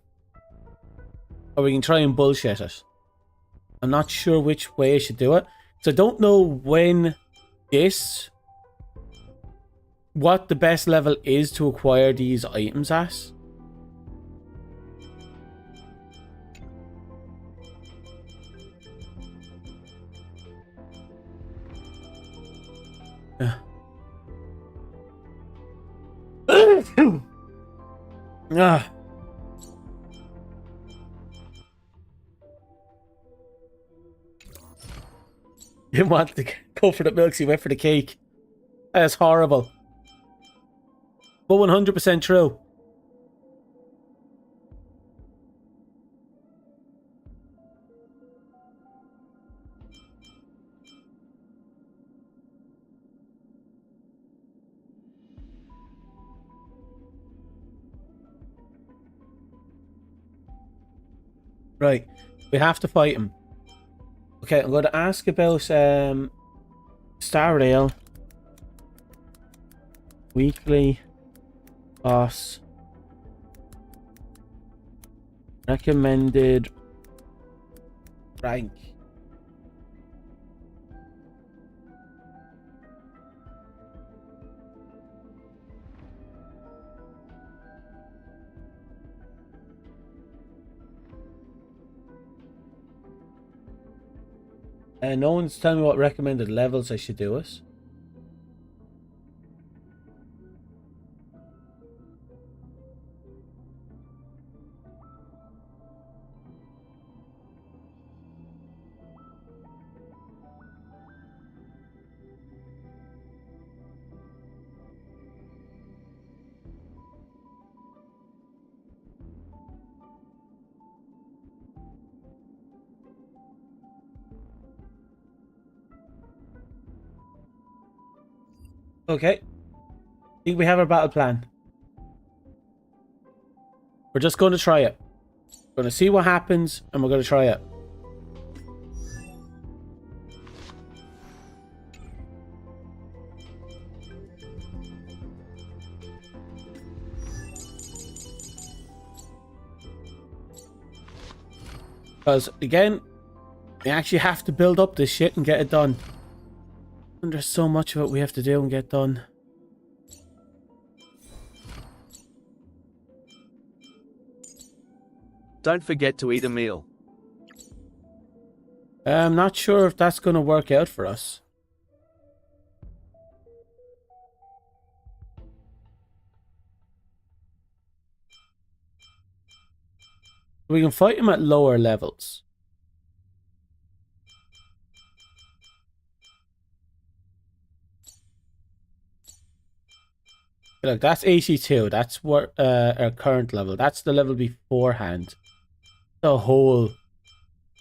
Or we can try and bullshit it. I'm not sure which way I should do it. So I don't know what the best level is to acquire these items at. Ah. Didn't want to go for the milk, so you went for the cake. That's horrible. But 100% true. Right, we have to fight him. Okay, I'm going to ask about Star Rail weekly boss recommended rank. No one's telling me what recommended levels I should do it. Okay. I think we have our battle plan. We're just going to try it. We're going to see what happens, and we're going to try it. Because, again, we actually have to build up this shit and get it done. And there's so much of it we have to do and get done. Don't forget to eat a meal. I'm not sure if that's going to work out for us. We can fight him at lower levels. Look, that's 82. That's what our current level. That's the level beforehand. A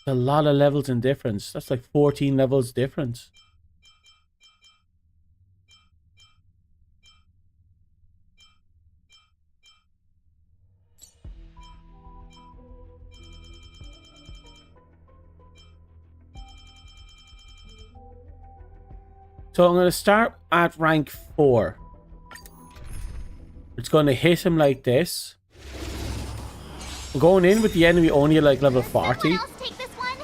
lot of levels in difference. That's like 14 levels difference. So I'm going to start at rank 4. It's going to hit him like this. We're going in with the enemy only at like level 40. Take this one.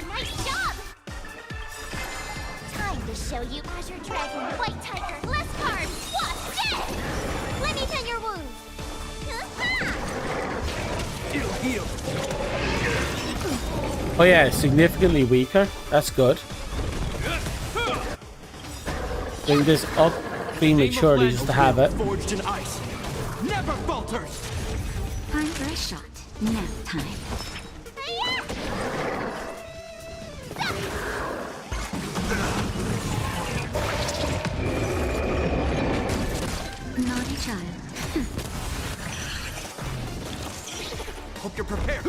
Nice job. Time to show you Azure Dragon, White Tiger, less cards. What? Dead. Let me tend your wounds. Heal. Oh yeah, significantly weaker. That's good. Bring this up prematurely just to have it. Forged in ice. Never falters. Time for a shot. Nap time. Naughty child. Hope you're prepared.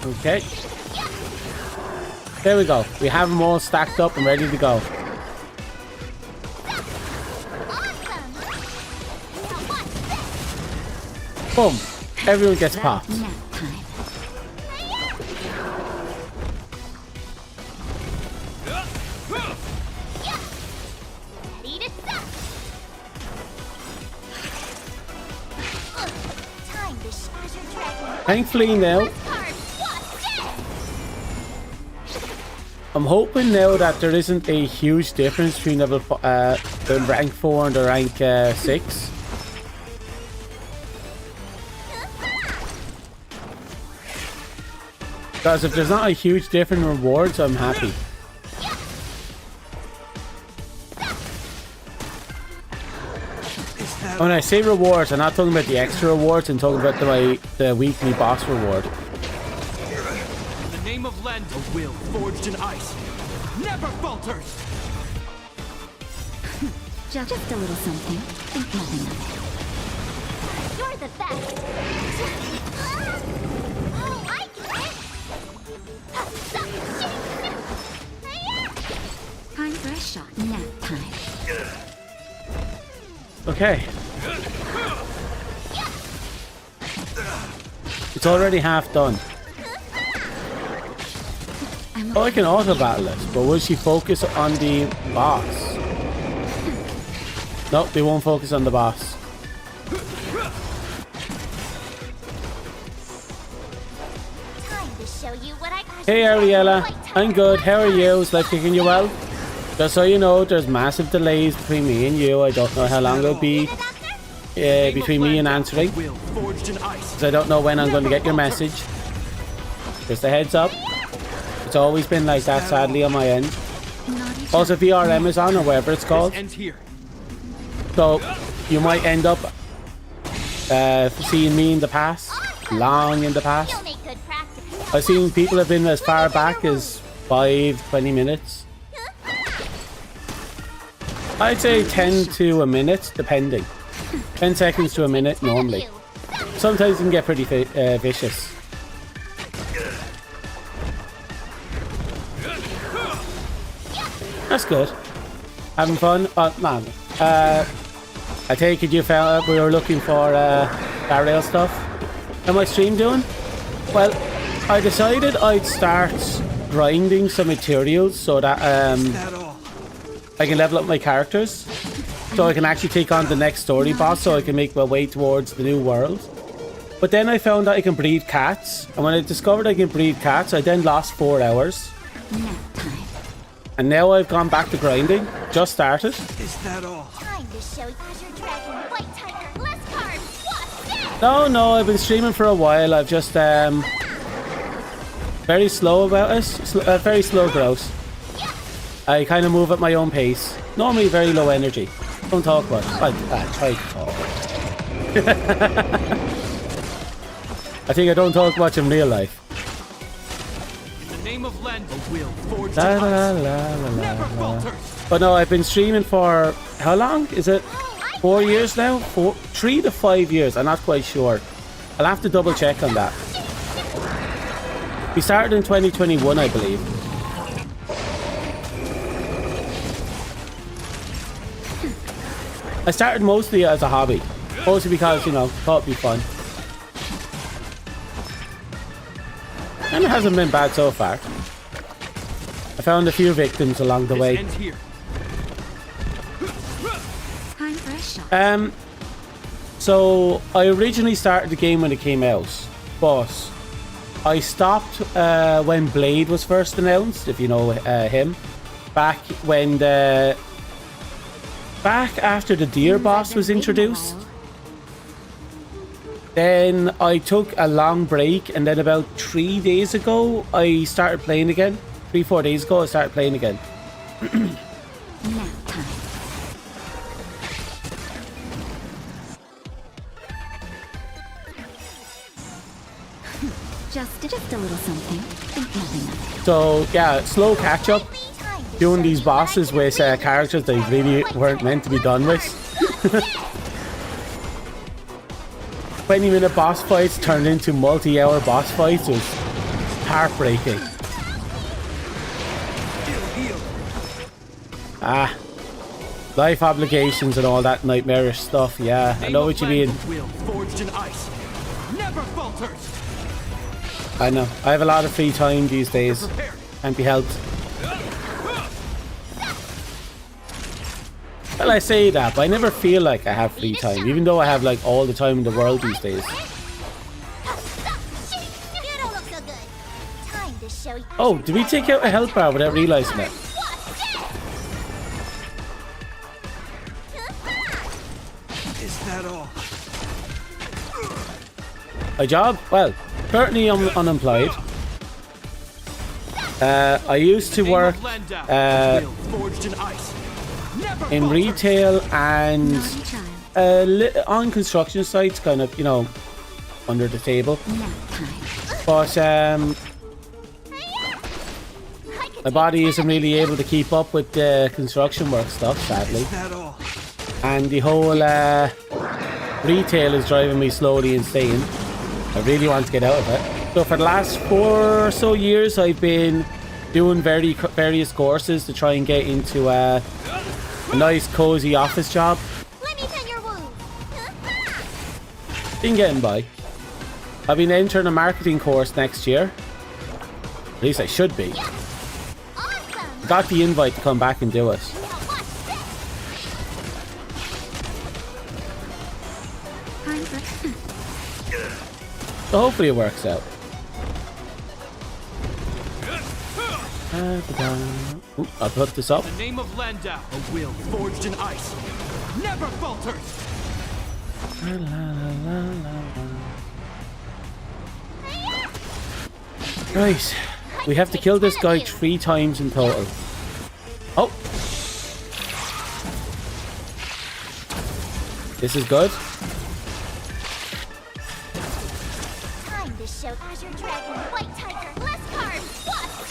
Okay. There we go. We have them all stacked up and ready to go. Boom. Everyone gets popped. Thankfully now, I'm hoping now that there isn't a huge difference between the rank 4 and the rank 6. Because if there's not a huge difference in rewards, I'm happy. When I say rewards, I'm not talking about the extra rewards, I'm talking about the weekly boss reward. In the name of Lend, a will forged in ice. Never falters. Just a little something. Think nothing of it. You're the best. Oh, I get it. Time for a shot. Nap time. Okay. It's already half done. Oh, I can auto battle it, but will she focus on the boss? Nope, they won't focus on the boss. Time to show you what I. Hey Ariella, I'm good. How are you? Is life kicking you well? Just so you know, there's massive delays between me and you. I don't know how long it'll be between me and answering. Because I don't know when I'm going to get your message. Just a heads up. It's always been like that, sadly, on my end. Also, VRM is on, or whatever it's called. So, you might end up seeing me in the past. Long in the past. I've seen people have been as far back as 5-20 minutes. I'd say 10 to a minute, depending. 10 seconds to a minute, normally. Sometimes it can get pretty vicious. That's good. Having fun? Man. I take it you found we were looking for barrel stuff. How's my stream doing? Well, I decided I'd start grinding some materials so that I can level up my characters. So I can actually take on the next story boss, so I can make my way towards the new world. But then I found that I can breed cats. And when I discovered I can breed cats, I then lost 4 hours. And now I've gone back to grinding. Just started. Is that all? Time to show Azure Dragon, White Tiger, less cards. What's No, I've been streaming for a while. I've just very slow about it. Very slow growth. I kind of move at my own pace. Normally very low energy. Don't talk about it. Try to talk. I think I don't talk much in real life. In the name of Lenda, will forge La, la, la, la, la. But no, I've been streaming for how long? Is it 4 years now? 3 to 5 years. I'm not quite sure. I'll have to double check on that. We started in 2021, I believe. I started mostly as a hobby. Mostly because, you know, thought it'd be fun. And it hasn't been bad so far. I found a few victims along the way. Time for a shot. So I originally started the game when it came out, but I stopped when Blade was first announced, if you know him. Back after the Deer boss was introduced. Then I took a long break, and then about 3 days ago I started playing again. 3-4 days ago I started playing again. Nap time. Just a little something. Think nothing of it. So yeah, slow catch up. Doing these bosses with characters they really weren't meant to be done with. 20-minute boss fights turned into multi-hour boss fights. It was heartbreaking. Life obligations and all that nightmarish stuff. Yeah, I know what you mean. I know. I have a lot of free time these days. Can't be helped. Well, I say that, but I never feel like I have free time, even though I have like all the time in the world these days. Oh, did we take out a health bar without realizing it? Is that all? My job? Well, currently I'm unemployed. I used to work in retail and on construction sites, kind of, you know, under the table. But my body isn't really able to keep up with the construction work stuff, sadly. And the whole retail is driving me slowly insane. I really want to get out of it. So for the last 4 or so years, I've been doing various courses to try and get into a nice cozy office job. Been getting by. I've been entering a marketing course next year. At least I should be. I got the invite to come back and do it. So hopefully it works out. Ooh, I'll put this up. In the name of Landau, a will forged in ice never falters. La, la, la, la, la. Right, we have to kill this guy 3 times in total. Oh, this is good. Time to show Azure Dragon, White Tiger, less cards. What's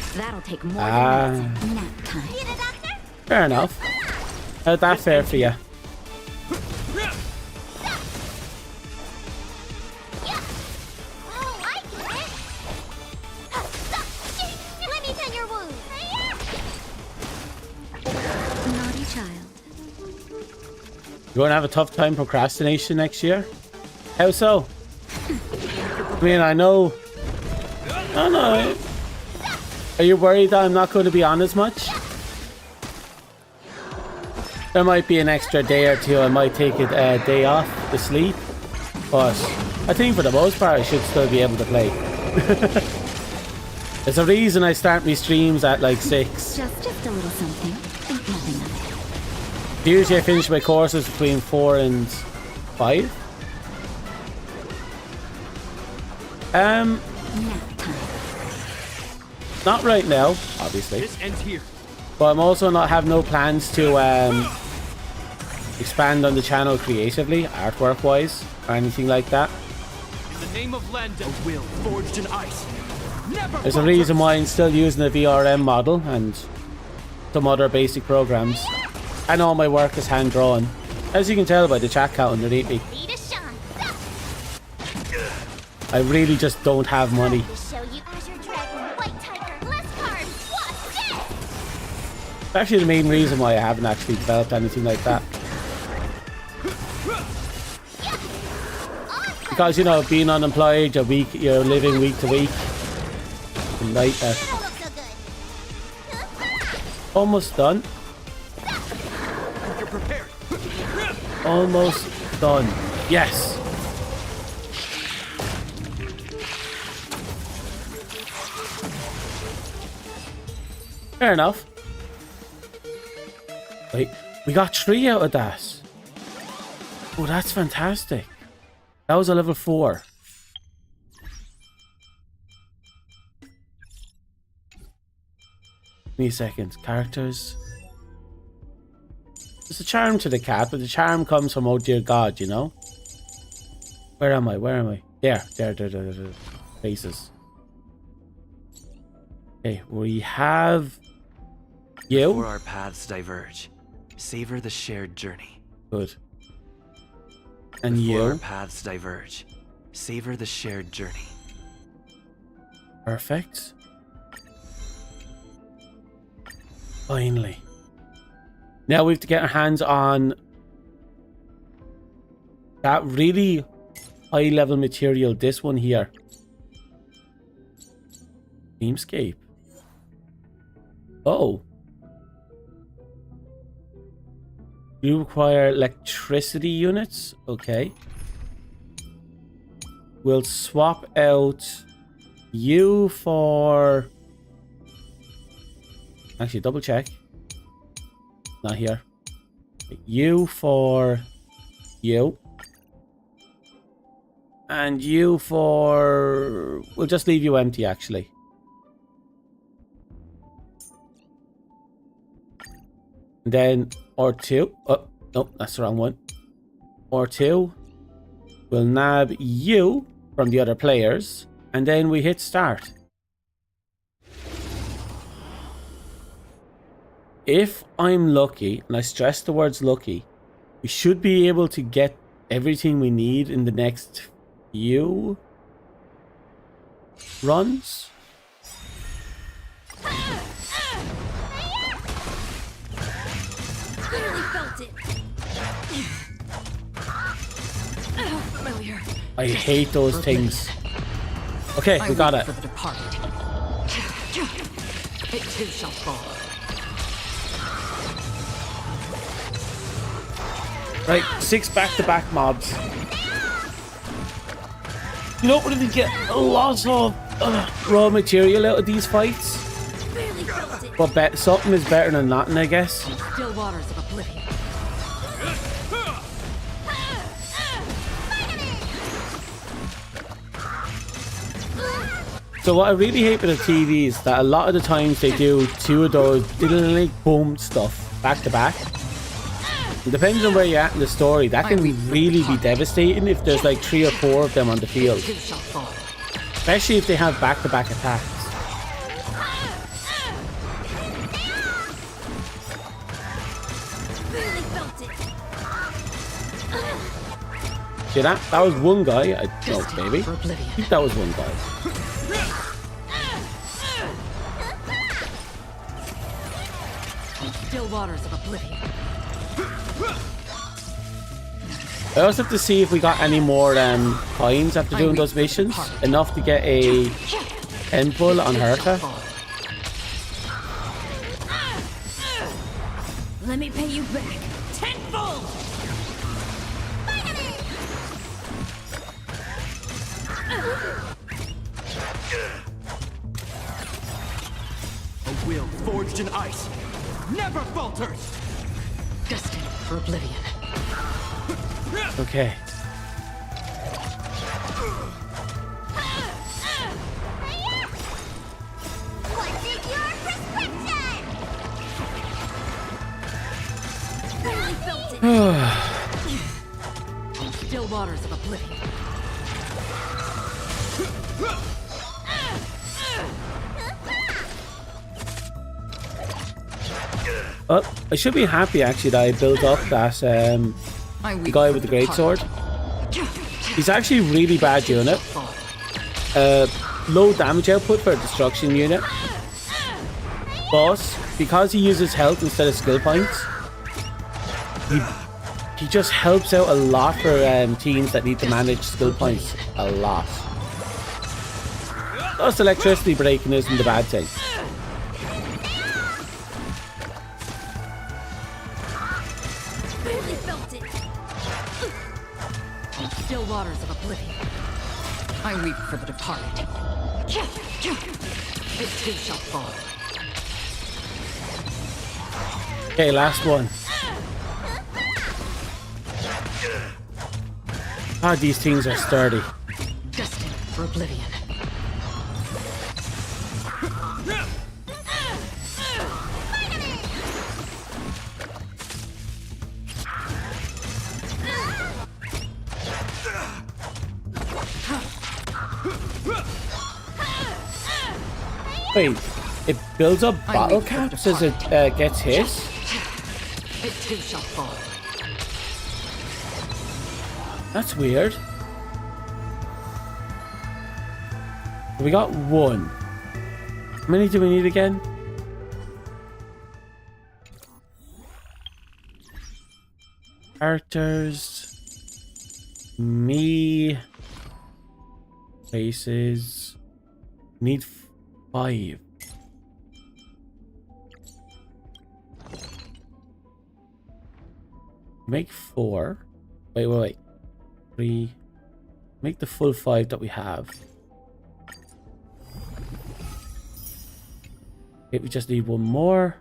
this? That'll take more than minutes. Nap time. Need a doctor? Fair enough. How's that fair for you? Oh, I get it. Let me tend your wound. Naughty child. You want to have a tough time procrastination next year? How so? I mean, I know. I know. Are you worried that I'm not going to be on as much? There might be an extra day or two. I might take a day off to sleep. But I think for the most part, I should still be able to play. There's a reason I start my streams at like 6. Just a little something. Think nothing of it. Usually I finish my courses between 4 and 5. Nap time. Not right now, obviously. This ends here. But I'm also not have no plans to expand on the channel creatively, artwork wise, or anything like that. In the name of Landau, a will forged in ice never There's a reason why I'm still using the VRM model and some other basic programs. And all my work is hand drawn, as you can tell by the chat count underneath me. Need a shine. I really just don't have money. To show you Azure Dragon, White Tiger, less cards. What's this? It's actually the main reason why I haven't actually developed anything like that. Because, you know, being unemployed, you're living week to week. Like that. Almost done. You're prepared. Almost done. Yes. Fair enough. Wait, we got 3 out of that. Oh, that's fantastic. That was a level 4. Give me a second. Characters. There's a charm to the cat, but the charm comes from oh dear God, you know? Where am I? Where am I? There. Faces. Okay, we have you. Before our paths diverge, savor the shared journey. Good. And Before you. our paths diverge, savor the shared journey. Perfect. Finally. Now we have to get our hands on that really high level material. This one here. Dreamscape. Oh. You require electricity units? Okay. We'll swap out you for... Actually, double check. Not here. You for you. And you for... We'll just leave you empty, actually. And then R2. Oh, no, that's the wrong one. R2. We'll nab you from the other players. And then we hit start. If I'm lucky, and I stress the words lucky, we should be able to get everything we need in the next few runs. Clearly felt it. Familiar. I hate those things. Okay, we got it. For the departed. It too shall fall. Right, 6 back-to-back mobs. You don't really get a lot of raw material out of these fights. But something is better than nothing, I guess. Still waters of oblivion. So what I really hate with the TV is that a lot of the times they do two of those diddly boom stuff back to back. And depending on where you're at in the story, that can really be devastating if there's like 3 or 4 of them on the field. Especially if they have back-to-back attacks. See that? That was one guy. No, maybe. I think that was one guy. Still waters of oblivion. I also have to see if we got any more coins after doing those missions. Enough to get a end pull on Herta. Let me pay you back tenfold. A will forged in ice never falters. Destined for oblivion. Okay. What is your prescription? Really felt it. Still waters of oblivion. Oh, I should be happy actually that I built up that the guy with the greatsword. He's actually really bad unit. Low damage output for a destruction unit. But because he uses health instead of skill points, he just helps out a lot for teams that need to manage skill points a lot. Plus electricity breaking isn't the bad thing. Still waters of oblivion. I weep for the departed. It too shall fall. Okay, last one. Ah, these things are sturdy. Destined for oblivion. Wait, it builds up battle caps as it gets hit? It too shall fall. That's weird. We got one. How many do we need again? Characters. Me. Faces. Need 5. Make 4. Wait. 3. Make the full 5 that we have. Okay, we just need one more.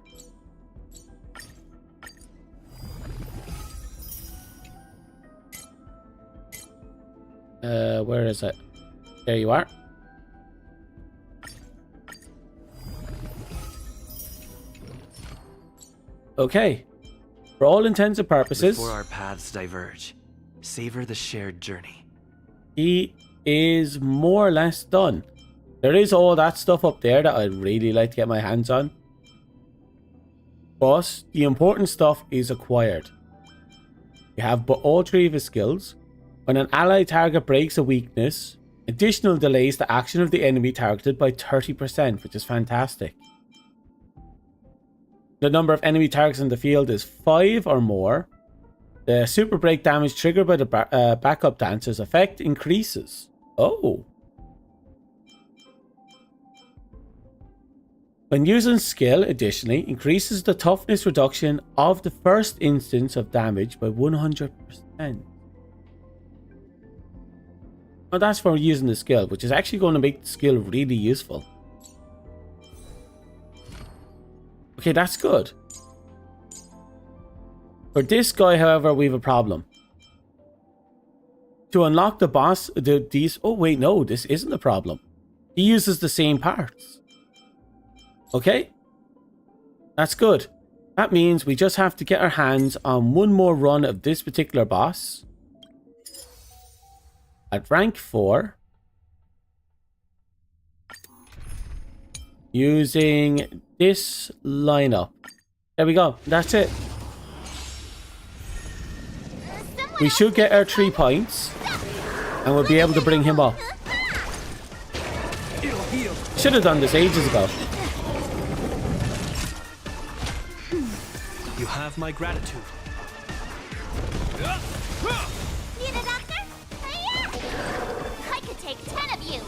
Where is it? There you are. Okay. For all intents and purposes, before our paths diverge, savor the shared journey. He is more or less done. There is all that stuff up there that I'd really like to get my hands on. But the important stuff is acquired. You have but all 3 of his skills. When an allied target breaks a weakness, additional delays the action of the enemy targeted by 30%, which is fantastic. The number of enemy targets in the field is 5 or more. The super break damage triggered by the backup dancer's effect increases. Oh. When using skill, additionally, increases the toughness reduction of the first instance of damage by 100%. Well, that's for using the skill, which is actually going to make the skill really useful. Okay, that's good. For this guy, however, we have a problem. To unlock the boss, these... Oh, wait, no, this isn't a problem. He uses the same parts. Okay. That's good. That means we just have to get our hands on one more run of this particular boss. At rank 4. Using this lineup. There we go. That's it. We should get our 3 points. And we'll be able to bring him up. Should have done this ages ago. You have my gratitude. Need a doctor? I could take 10 of you.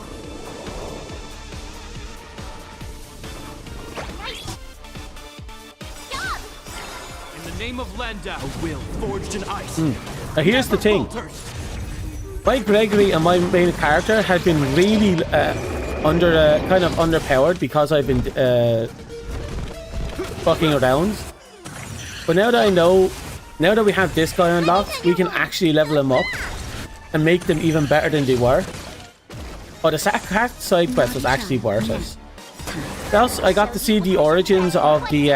Nice job. In the name of Landau, a will forged in ice. Now here's the thing. My Gregory and my main character had been really kind of underpowered because I've been fucking around. But now that I know, now that we have this guy unlocked, we can actually level him up and make them even better than they were. But the cat side quest was actually worth it. Plus, I got to see the origins of the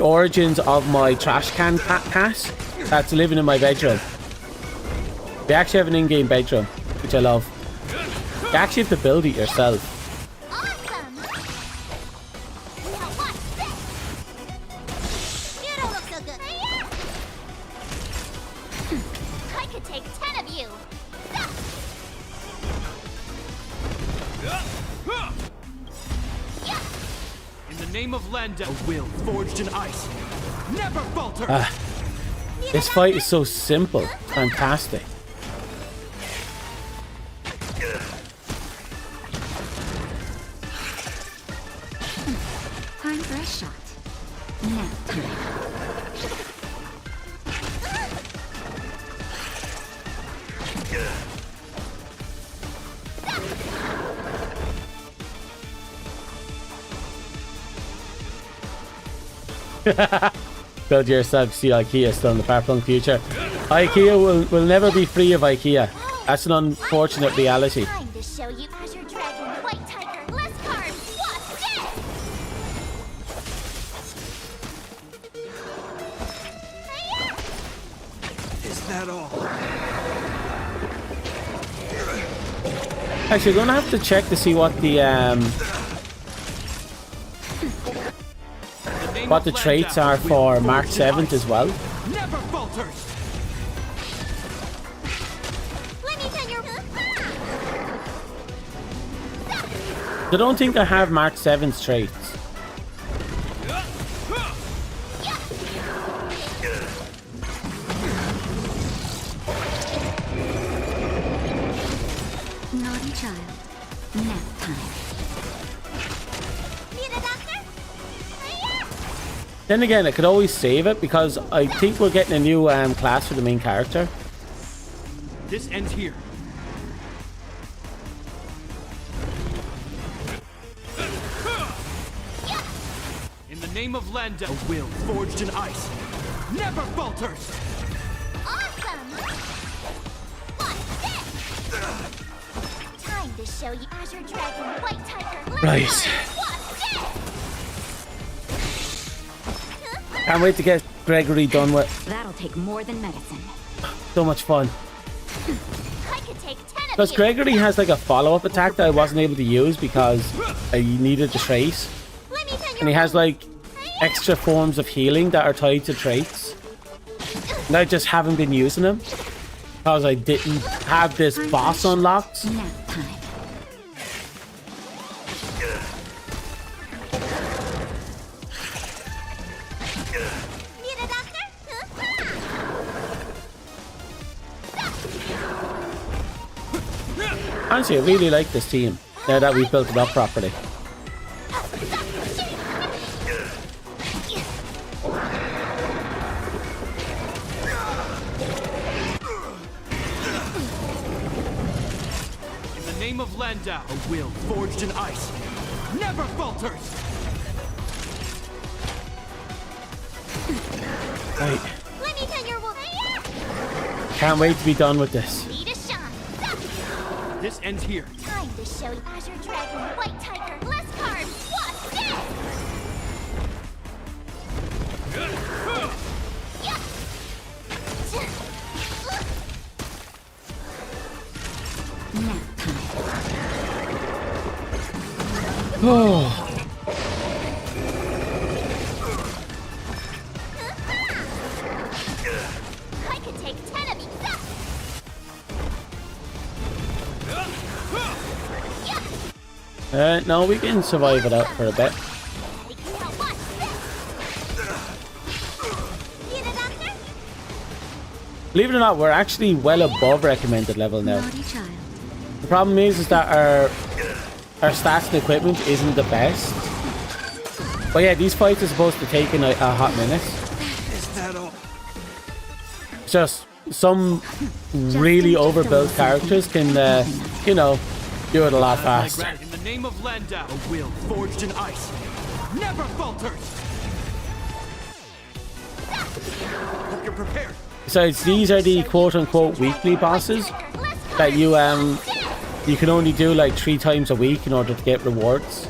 origins of my trash can cat that's living in my bedroom. We actually have an in-game bedroom, which I love. You actually have to build it yourself. I could take 10 of you. In the name of Landau, a will forged in ice. Never falter. This fight is so simple. Fantastic. Time for a shot. Now time. Build yourself, see IKEA still in the far-flung future. IKEA will never be free of IKEA. That's an unfortunate reality. Time to show you Azure Dragon, White Tiger, less cards. What's this? Is that all? Actually, we're gonna have to check to see what the traits are for Mark 7th as well. Never falters. Let me tell your... I don't think I have Mark 7's traits. Naughty child. Nap time. Need a doctor? Then again, I could always save it because I think we're getting a new class for the main character. This ends here. In the name of Landau, a will forged in ice. Never falters. Awesome! What's this? Time to show you Azure Dragon, White Tiger, less Right. cards. Can't wait to get Gregory done with. That'll take more than medicine. So much fun. I could take 10 of Because you. Gregory has like a follow-up attack that I wasn't able to use because I needed the trace. Let me tell And he has like extra forms of healing that are tied to traits. And I just haven't been using them because I didn't have this boss unlocked. Nap time. Need a doctor? Honestly, I really like this team now that we've built it up properly. In the name of Landau, a will forged in ice. never falters. Right. Let me tell your woman. Can't wait to be done with this. Need a shot. This ends here. Time to show you Azure Dragon, White Tiger, less cards. What's this? Oh. I could take 10 of you. No, we can survive it out for a bit. Believe it or not, we're actually well above recommended level now. The problem is that our stats and equipment isn't the best. But yeah, these fights are supposed to take in a hot minute. Is that all? Just some really overbuilt characters can, you know, do it a lot faster. In the name of Landau, a will forged in ice never falters. Hope you're prepared. Besides, these are the quote-unquote weekly bosses that you can only do like 3 times a week in order to get rewards.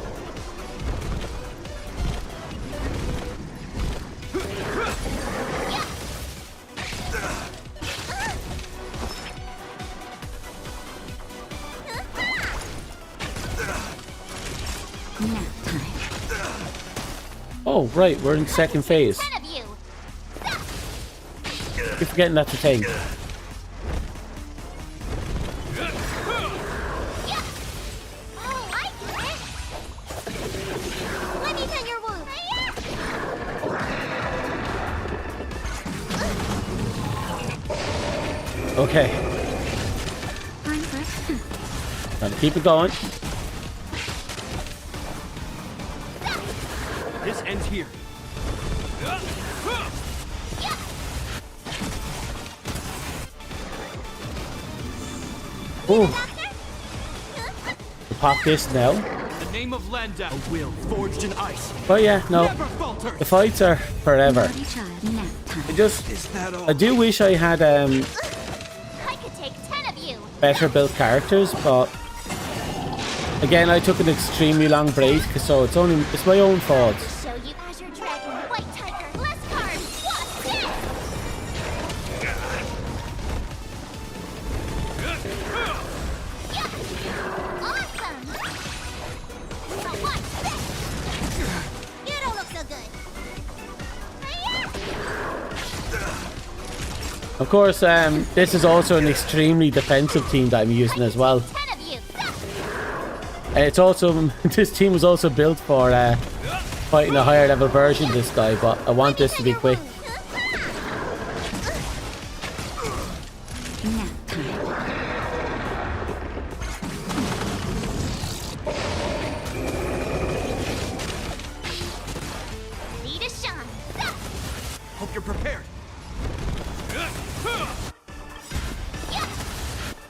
Oh, right, we're in second phase. Keep forgetting that's a thing. Okay. Gotta keep it going. This ends here. Ooh. Pop this now. The name of Landau, a will forged in ice. Oh yeah, no. The fights are forever. I do wish I had better built characters, but again, I took an extremely long break, so it's my own fault. Show you Azure Dragon, White Tiger, less cards. What's this? Awesome. Now what's this? You don't look so good. Of course, this is also an extremely defensive team that I'm using as well. It's also this team was also built for fighting a higher level version of this guy, but I want this to be quick. Hope you're prepared.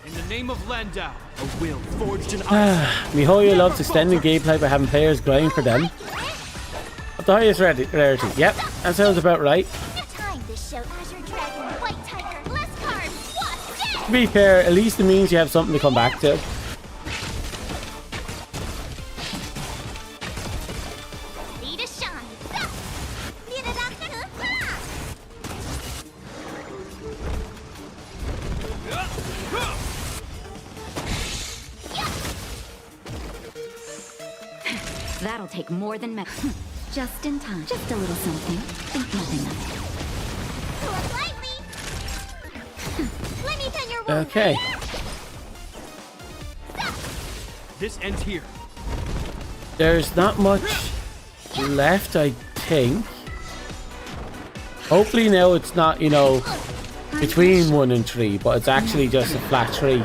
In the name of Landau, a will forged in ice. Mihoyo loves extending gameplay by having players grind for them. Of the highest rarity. Yep, that sounds about right. To be fair, at least it means you have something to come back to. That'll take more than just in time. Just a little something. Think nothing of it. Okay. This ends here. There's not much left, I think. Hopefully now it's not, you know, between 1 and 3, but it's actually just a flat 3.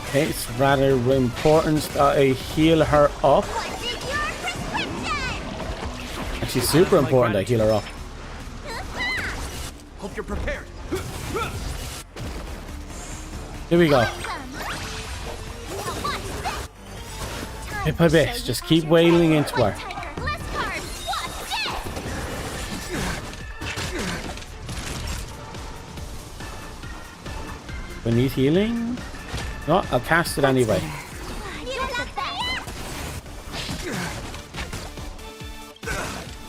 Okay, it's rather important that I heal her up. Actually, she's super important. I heal her up. Hope you're prepared. Here we go. Bit by bit, just keep wailing into her. We need healing? No, I'll cast it anyway.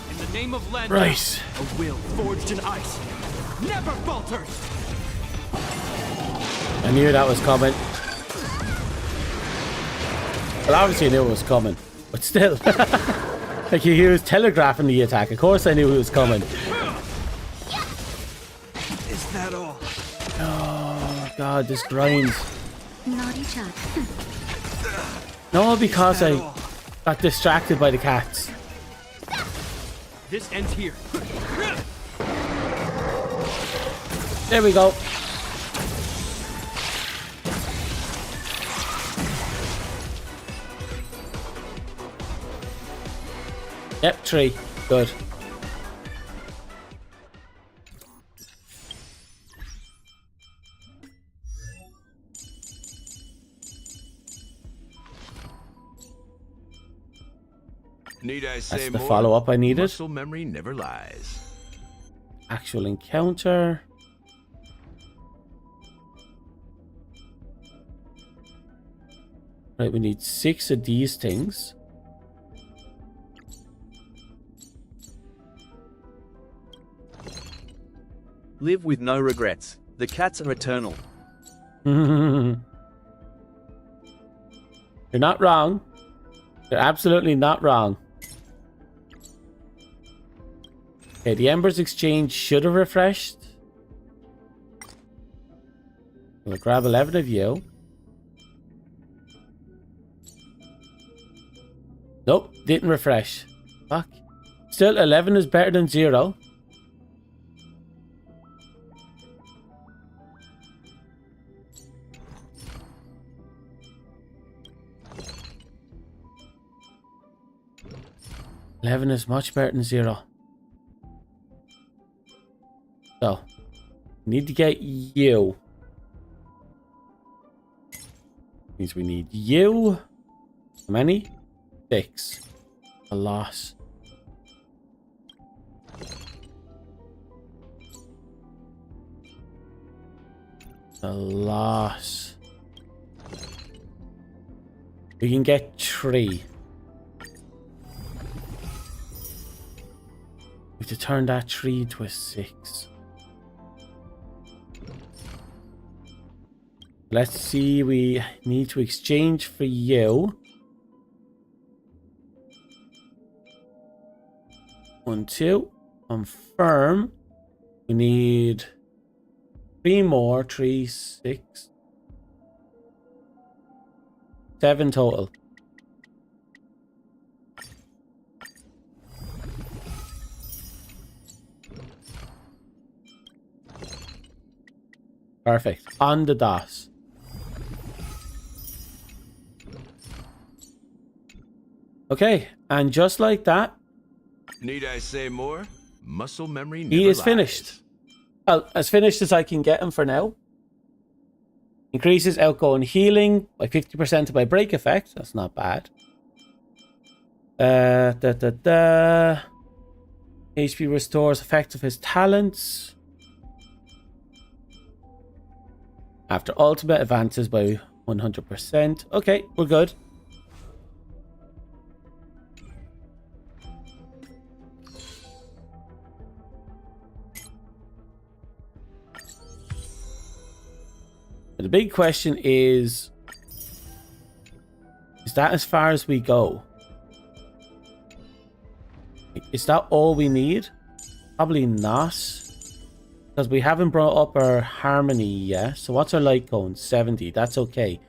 In the name of Lendau, Right. a will forged in ice never falters. I knew that was coming. Well, obviously I knew it was coming, but still. Like he was telegraphing the attack. Of course I knew it was coming. Is that all? Oh god, this grinds. Naughty chap. No, because I got distracted by the cats. This ends here. There we go. Yep, 3. Good. Need I say That's the more? follow-up I needed. Muscle memory never lies. Actual encounter. Right, we need 6 of these things. Live with no regrets. The cats are eternal. You're not wrong. You're absolutely not wrong. Okay, the Embers Exchange should have refreshed. We'll grab 11 of you. Nope, didn't refresh. Fuck. Still, 11 is better than 0. Eleven is much better than 0. So, need to get you. Means we need you. How many? 6. A loss. A loss. We can get 3. We have to turn that 3 to a 6. Let's see, we need to exchange for you. 1, 2. Confirm. We need 3 more. 3, 6. 7 total. Perfect. On the dot. Okay, and just like that, Need I say more? Muscle memory never he is lies. finished. Well, as finished as I can get him for now. Increases outgoing healing by 50% by break effect. That's not bad. HP restores effect of his talents. After ultimate advances by 100%. Okay, we're good. The big question is that as far as we go? Is that all we need? Probably not. Because we haven't brought up our harmony yet. So what's our light cone? 70. That's okay.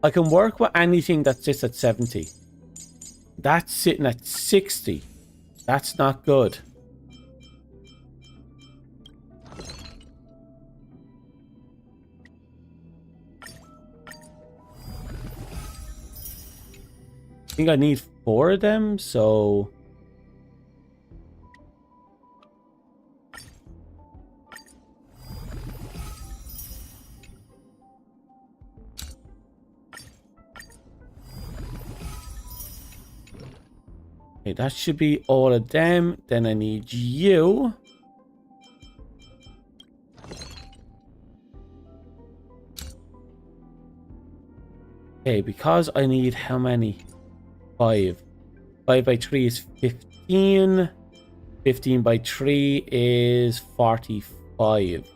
I can work with anything that sits at 70. That's sitting at 60. That's not good. I think I need 4 of them, so Okay, that should be all of them. Then I need you. Okay, because I need how many? 5. 5 by 3 is 15. 15 by 3 is 45.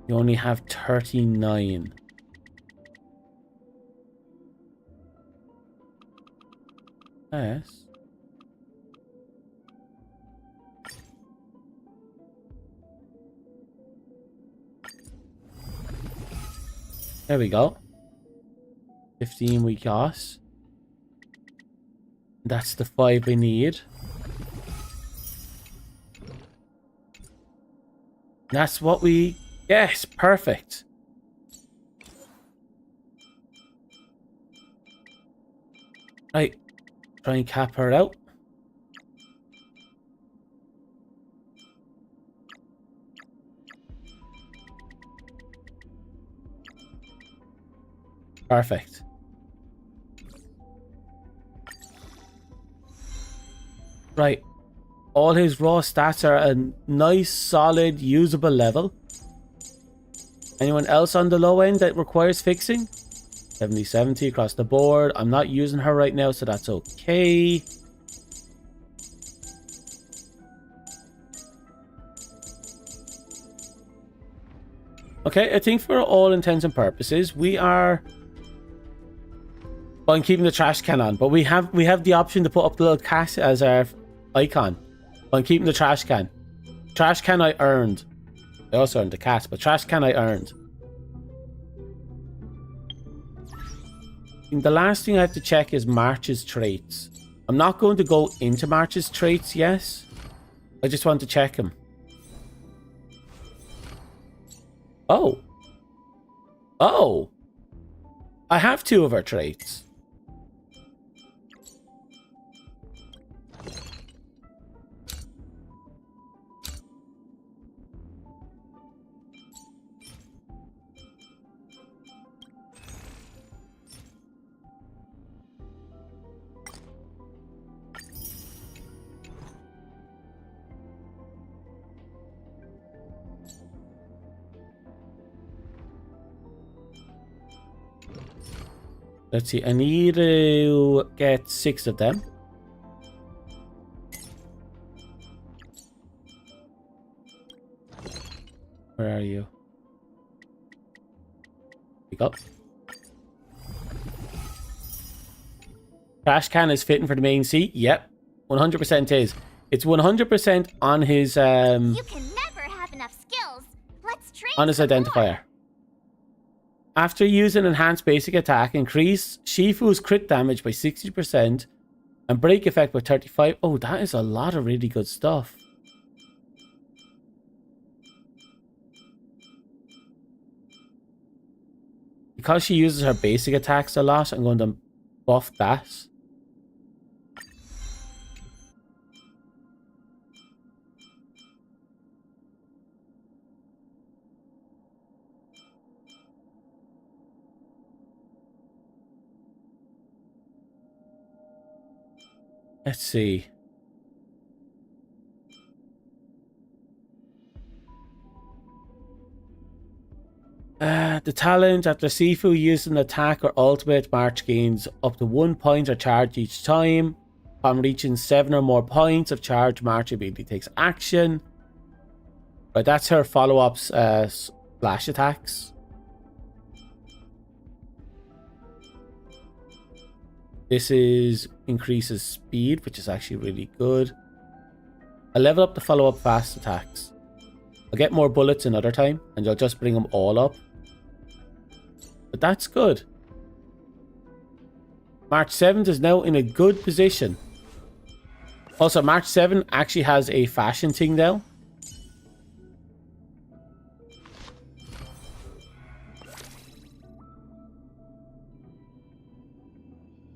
You only have 39. Yes. There we go. 15 we got. That's the 5 we need. That's what we... Yes, perfect. Right. Try and cap her out. Perfect. Right. All his raw stats are a nice, solid, usable level. Anyone else on the low end that requires fixing? 70-70 across the board. I'm not using her right now, so that's okay. Okay, I think for all intents and purposes, we are... Well, I'm keeping the trash can on, but we have the option to put up the little cat as our icon. Well, I'm keeping the trash can. Trash can I earned. I also earned the cat, but trash can I earned. The last thing I have to check is March's traits. I'm not going to go into March's traits yet. I just want to check him. Oh. Oh. I have 2 of her traits. Let's see, I need to get 6 of them. Where are you? Here we go. Trash can is fitting for the main seat. Yep, 100% is. It's 100% on his You can never have enough skills. Let's train on his identifier. After using enhanced basic attack, increase Shifu's crit damage by 60% and break effect by 35. Oh, that is a lot of really good stuff. Because she uses her basic attacks a lot, I'm going to buff that. Let's see. The talent after Sifu uses an attack or ultimate, March gains up to 1 point or charge each time. Upon reaching 7 or more points of charge, March ability takes action. Right, that's her follow-ups splash attacks. This is increases speed, which is actually really good. I level up the follow-up fast attacks. I'll get more bullets another time, and I'll just bring them all up. But that's good. March 7th is now in a good position. Also, March 7 actually has a fashion thing now.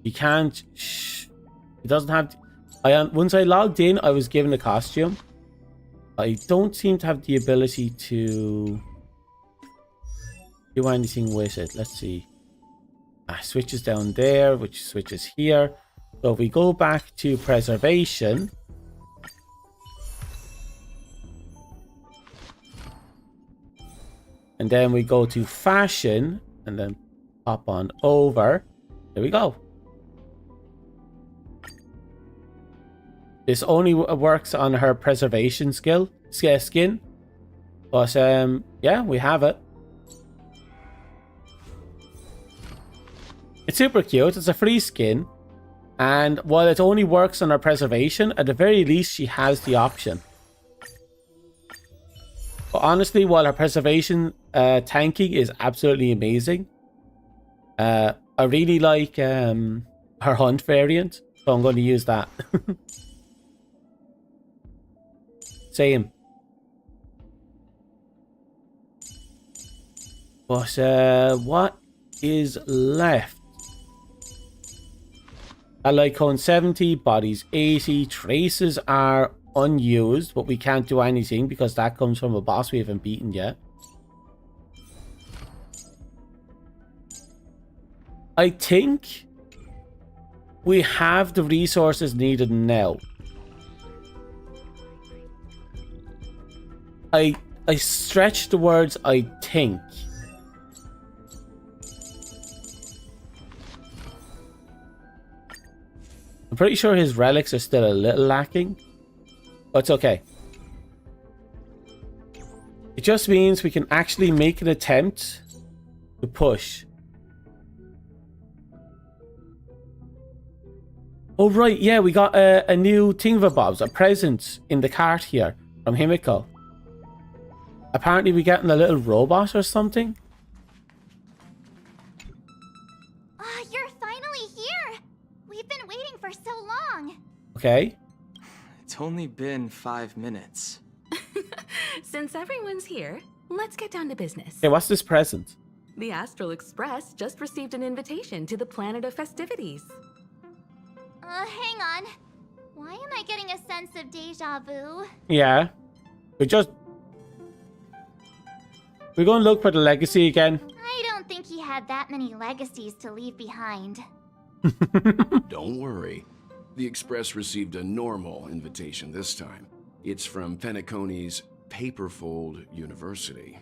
You can't... It doesn't have... Once I logged in, I was given a costume. I don't seem to have the ability to do anything with it. Let's see. Switches down there, which switches here. So if we go back to preservation, and then we go to fashion, and then pop on over. There we go. This only works on her preservation skin. But yeah, we have it. It's super cute. It's a free skin. And while it only works on her preservation, at the very least she has the option. But honestly, while her preservation tanking is absolutely amazing, I really like her hunt variant, so I'm going to use that. Same. But what is left? Allied cone 70, bodies 80, traces are unused, but we can't do anything because that comes from a boss we haven't beaten yet. I think we have the resources needed now. I stretch the words I think. I'm pretty sure his relics are still a little lacking, but it's okay. It just means we can actually make an attempt to push. Oh right, yeah, we got a new thingamabobs, a present in the cart here from Himiko. Apparently we're getting a little robot or something. You're finally here! We've been waiting for so long! Okay. It's only been 5 minutes. Since everyone's here, let's get down to business. Okay, what's this present? The Astral Express just received an invitation to the Planet of Festivities. Hang on. Why am I getting a sense of deja vu? Yeah. We're going to look for the legacy again. I don't think he had that many legacies to leave behind. Don't worry. The Express received a normal invitation this time. It's from Penacony's Paperfold University.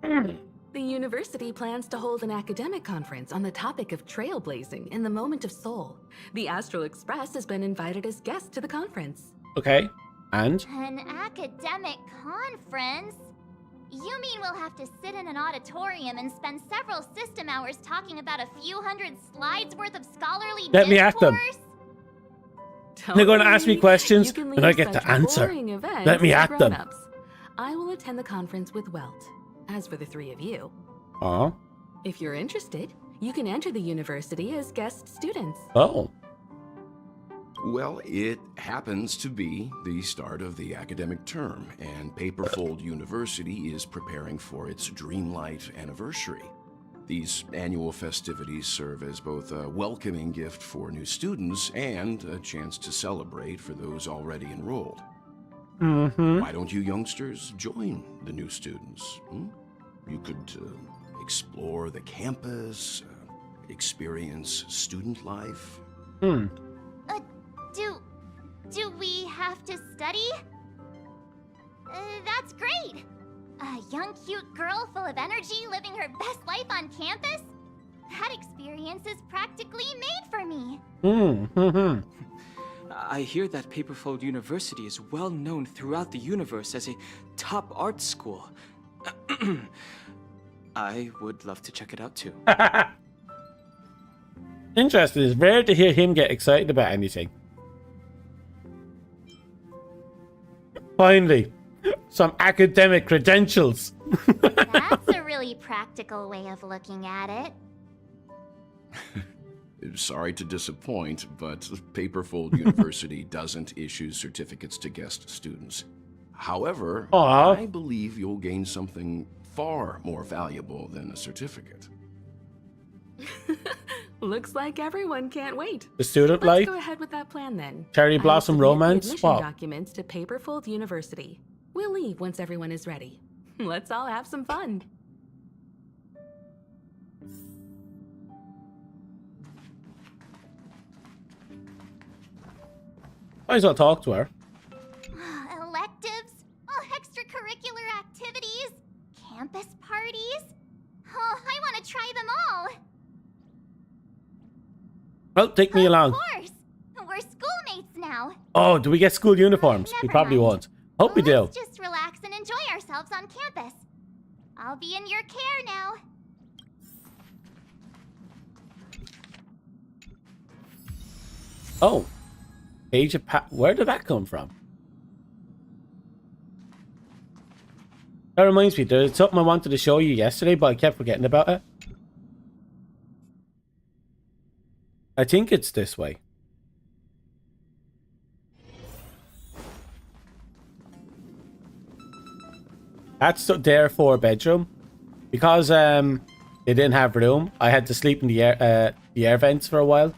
The university plans to hold an academic conference on the topic of trailblazing in the moment of soul. The Astral Express has been invited as guests to the conference. Okay, and? An academic conference? You mean we'll have to sit in an auditorium and spend several system hours talking about a few hundred slides worth of scholarly Let me ask them. Don't They're going to ask me worry. questions You can and I leave get such to answer. boring events Let me to ask them. grown-ups. I will attend the conference with Welt. As for the three of you, if you're interested, you can enter the university as guest students. Oh. Well, it happens to be the start of the academic term, and Paperfold University is preparing for its Dreamlight anniversary. These annual festivities serve as both a welcoming gift for new students and a chance to celebrate for those already enrolled. Why don't you youngsters join the new students? You could explore the campus, experience student life. Do we have to study? That's great! A young, cute girl full of energy living her best life on campus? That experience is practically made for me. I hear that Paperfold University is well known throughout the universe as a top art school. I would love to check it out too. Interesting. It's rare to hear him get excited about anything. Finally, some academic credentials. That's a really practical way of looking at it. Sorry to disappoint, but Paperfold University doesn't issue certificates to guest students. However, I believe you'll gain something far more valuable than a certificate. Looks like everyone can't wait. The student Let's life? go ahead with that plan then. Cherry I will blossom submit the romance? admission What? documents to Paperfold University. We'll leave once everyone is ready. Let's all have some fun. Might as well talk to her. Electives, extracurricular activities, campus parties. Oh, I want to try them all. Well, take me along. Of course. We're schoolmates now. Oh, do we get school uniforms? We probably won't. Hope we do. Let's just relax and enjoy ourselves on campus. I'll be in your care now. Oh. Page of where did that come from? That reminds me, there's something I wanted to show you yesterday, but I kept forgetting about it. I think it's this way. That's their 4-bedroom. Because they didn't have room, I had to sleep in the air vents for a while.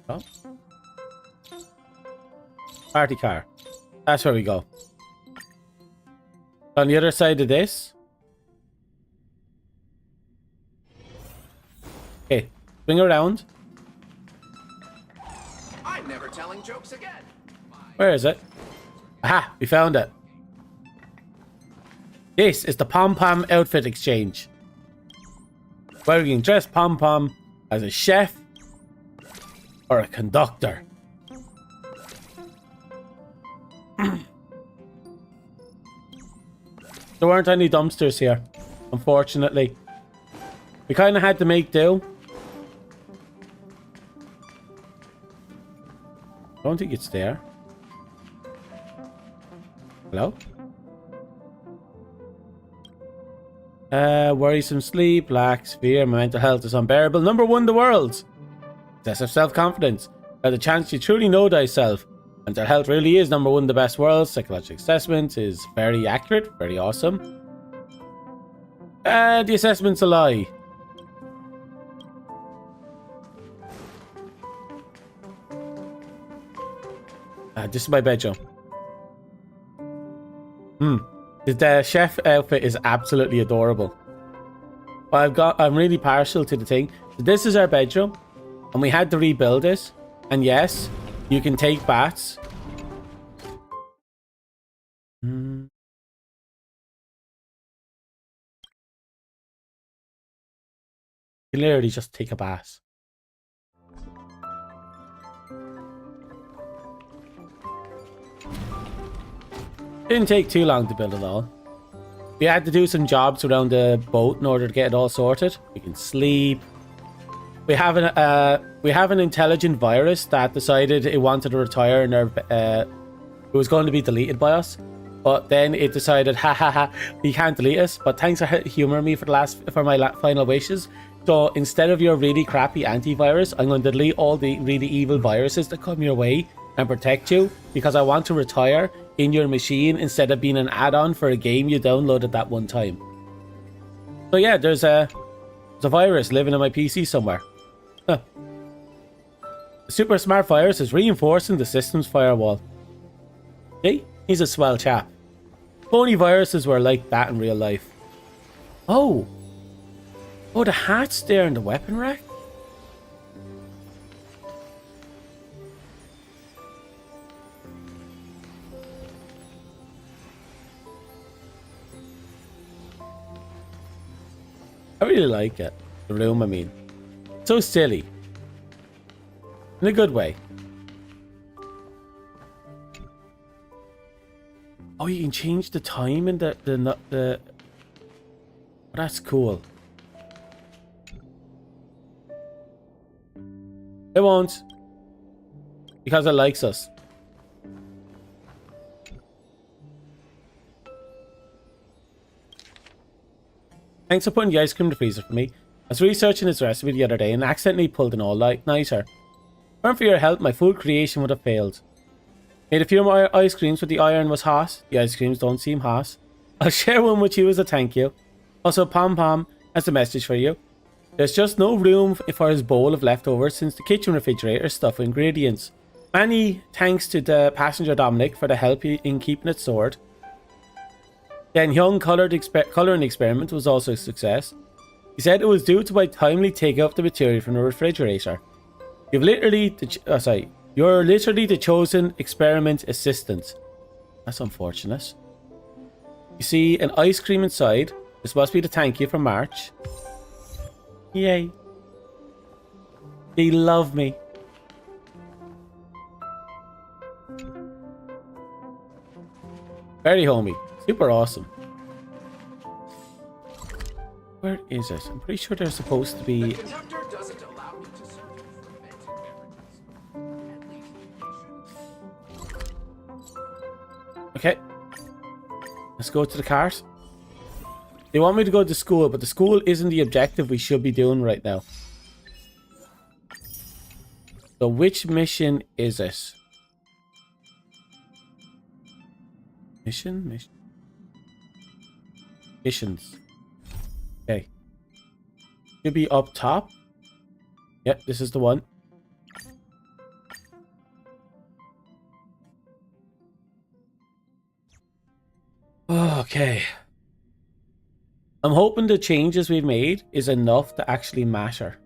Oh. Party car. That's where we go. On the other side of this. Okay, swing around. I'm never telling jokes again. Where is it? Aha, we found it. This is the pom-pom outfit exchange. Where you can dress pom-pom as a chef or a conductor. There weren't any dumpsters here, unfortunately. We kind of had to make do. I don't think it's there. Hello? Worrisome sleep, lacks fear, my mental health is unbearable. Number 1 in the world. Excessive self-confidence. By the chance you truly know thyself. Mental health really is number 1 in the best world. Psychological assessment is very accurate, very awesome. The assessment's a lie. This is my bedroom. The chef outfit is absolutely adorable. I'm really partial to the thing. This is our bedroom, and we had to rebuild it. And yes, you can take baths. You can literally just take a bath. Didn't take too long to build it all. We had to do some jobs around the boat in order to get it all sorted. We can sleep. We have an intelligent virus that decided it wanted to retire, and it was going to be deleted by us. But then it decided, we can't delete us. But thanks for humoring me for my final wishes. So instead of your really crappy antivirus, I'm going to delete all the really evil viruses that come your way and protect you, because I want to retire in your machine instead of being an add-on for a game you downloaded that one time. So yeah, there's a virus living in my PC somewhere. Huh. The super smart virus is reinforcing the system's firewall. See? He's a swell chap. If only viruses were like that in real life. Oh, the hat's there in the weapon rack? I really like it. The room, I mean. So silly. In a good way. Oh, you can change the time in the oh, that's cool. It won't. Because it likes us. Thanks for putting the ice cream in the freezer for me. I was researching this recipe the other day and accidentally pulled an all-nighter. If it weren't for your help, my food creation would have failed. Made a few more ice creams, but the iron was hot. The ice creams don't seem hot. I'll share one with you as a thank you. Also, Pom Pom has a message for you. There's just no room for his bowl of leftovers since the kitchen refrigerator is stuffed with ingredients. Many thanks to the passenger Dominic for the help in keeping it stored. Then Young colouring experiment was also a success. He said it was due to my timely taking up the material from the refrigerator. You're literally the chosen experiment assistant. That's unfortunate. You see an ice cream inside. This must be the thank you for March. Yay. They love me. Very homey. Super awesome. Where is it? I'm pretty sure they're supposed to be... Okay. Let's go to the cart. They want me to go to school, but the school isn't the objective we should be doing right now. So which mission is it? Missions. Okay. Should be up top. Yep, this is the one. Okay. I'm hoping the changes we've made is enough to actually matter.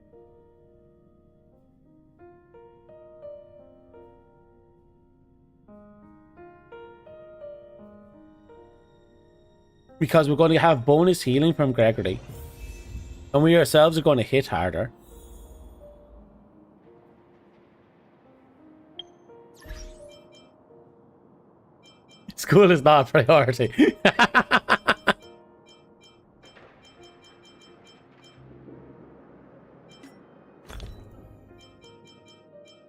Because we're going to have bonus healing from Gregory. And we ourselves are going to hit harder. School is not a priority.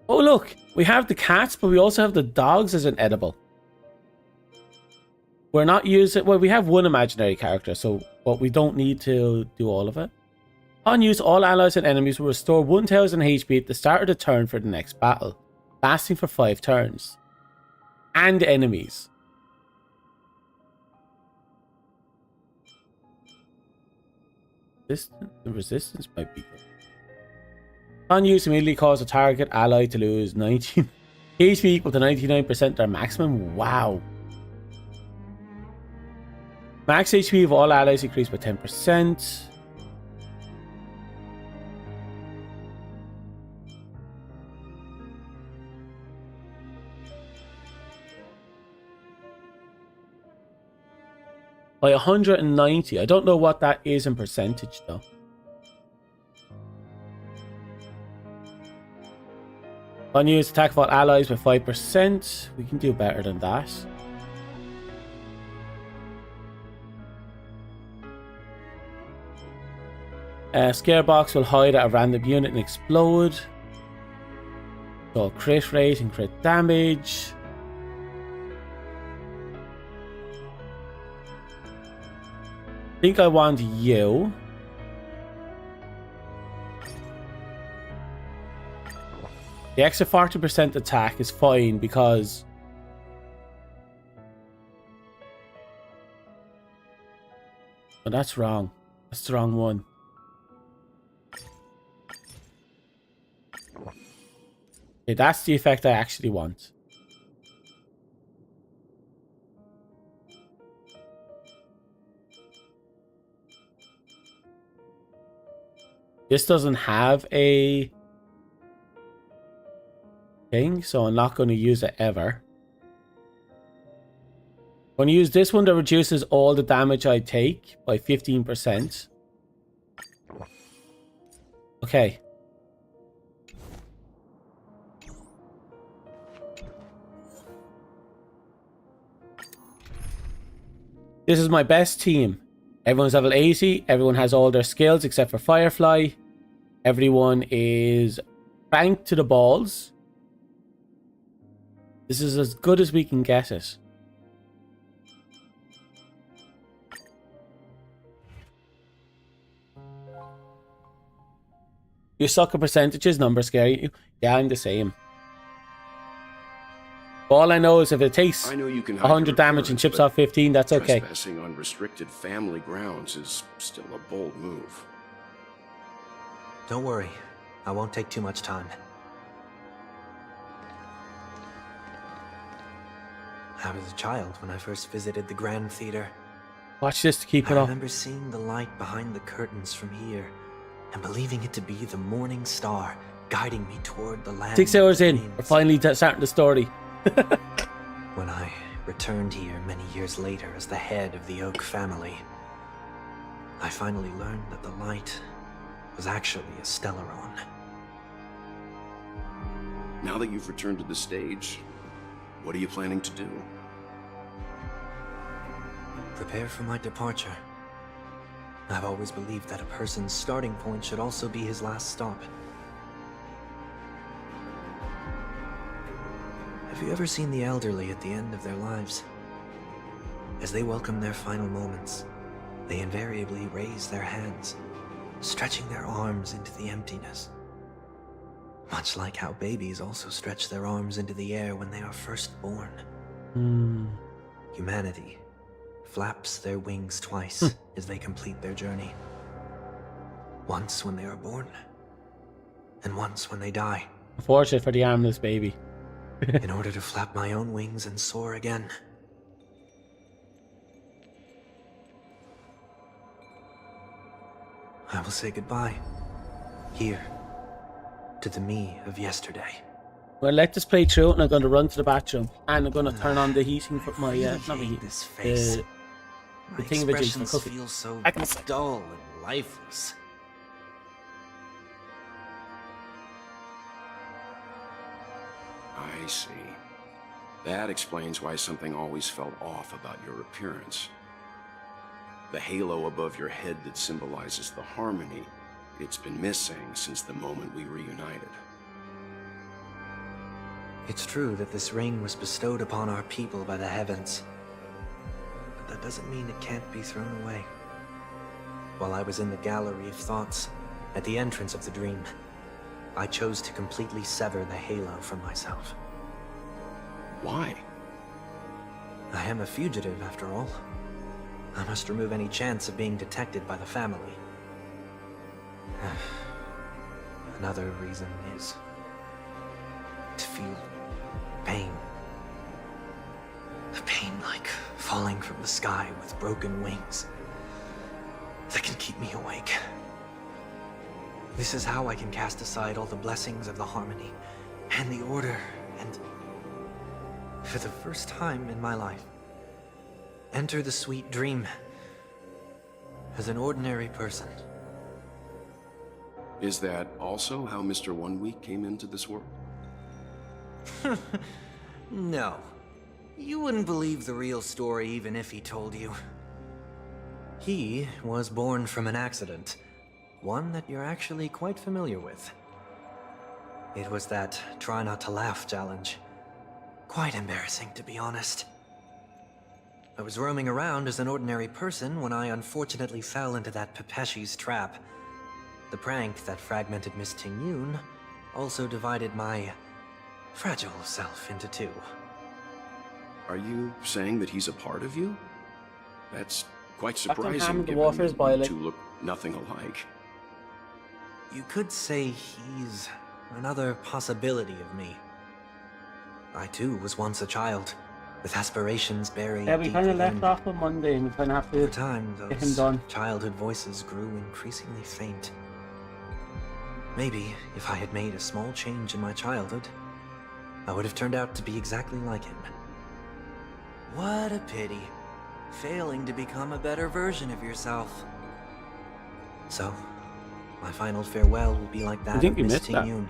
Oh look, we have the cats, but we also have the dogs as an edible. We're not using... Well, we have one imaginary character, but we don't need to do all of it. On use, all allies and enemies will restore 1000 HP at the start of the turn for the next battle, lasting for 5 turns. And enemies. The resistance might be good. On use, immediately cause a target ally to lose 19 HP equal to 99% their maximum. Wow. Max HP of all allies increased by 10%. By 190. I don't know what that is in percentage though. Unused attack of all allies by 5%. We can do better than that. Scare box will hide at a random unit and explode. So crit rate and crit damage. I think I want you. The extra 40% attack is fine because... Oh, that's wrong. That's the wrong one. Okay, that's the effect I actually want. This doesn't have a thing, so I'm not going to use it ever. I'm going to use this one that reduces all the damage I take by 15%. Okay. This is my best team. Everyone's level 80. Everyone has all their skills except for Firefly. Everyone is ranked to the balls. This is as good as we can get it. You suck at percentages, numbers scare you? Yeah, I'm the same. All I know is if it takes 100 damage and chips off 15, that's okay. Trespassing on restricted family grounds is still a bold move. Don't worry. I won't take too much time. I was a child when I first visited the Grand Theater. Watch this to keep I it up. remember seeing the light behind the curtains from here and believing it to be the morning star guiding me toward the land. 6 hours in, we're finally starting the story. When I returned here many years later as the head of the Oak family, I finally learned that the light was actually a Stellaron. Now that you've returned to the stage, what are you planning to do? Prepare for my departure. I've always believed that a person's starting point should also be his last stop. Have you ever seen the elderly at the end of their lives? As they welcome their final moments, they invariably raise their hands, stretching their arms into the emptiness. Much like how babies also stretch their arms into the air when they are first born. Humanity flaps their wings twice as they complete their journey. Once when they are born, and once when they die. Unfortunate for the armless baby. In order to flap my own wings and soar again. I will say goodbye. Here. To the me of yesterday. Well, let this play through, and I'm going to run to the bathroom, and I'm going to turn on the heating for my not my heat, this face. the My thing of expressions cooking. feel so I can say. dull and lifeless. I see. That explains why something always felt off about your appearance. The halo above your head that symbolizes the harmony, it's been missing since the moment we reunited. It's true that this ring was bestowed upon our people by the heavens. But that doesn't mean it can't be thrown away. While I was in the gallery of thoughts, at the entrance of the dream, I chose to completely sever the halo from myself. Why? I am a fugitive, after all. I must remove any chance of being detected by the family. Another reason is to feel pain. A pain like falling from the sky with broken wings that can keep me awake. This is how I can cast aside all the blessings of the harmony and the order and, for the first time in my life, enter the sweet dream as an ordinary person. Is that also how Mr. 1 Week came into this world? No. You wouldn't believe the real story even if he told you. He was born from an accident. One that you're actually quite familiar with. It was that try not to laugh challenge. Quite embarrassing, to be honest. I was roaming around as an ordinary person when I unfortunately fell into that Pepeshi's trap. The prank that fragmented Miss Ting-Yun also divided my fragile self into two. Are you saying that he's a part of you? That's quite Captain surprising, Hammond, the given water is that you boiling. two look nothing alike. You could say he's another possibility of me. I too was once a child, with aspirations buried Yeah, we deep kind of within. left off on Monday, and we kind of have to Over time, get him those done. childhood voices grew increasingly faint. Maybe if I had made a small change in my childhood, I would have turned out to be exactly like him. What a pity. Failing to become a better version of yourself. So, my final farewell will be like that think of we Miss missed that. Ting-Yun.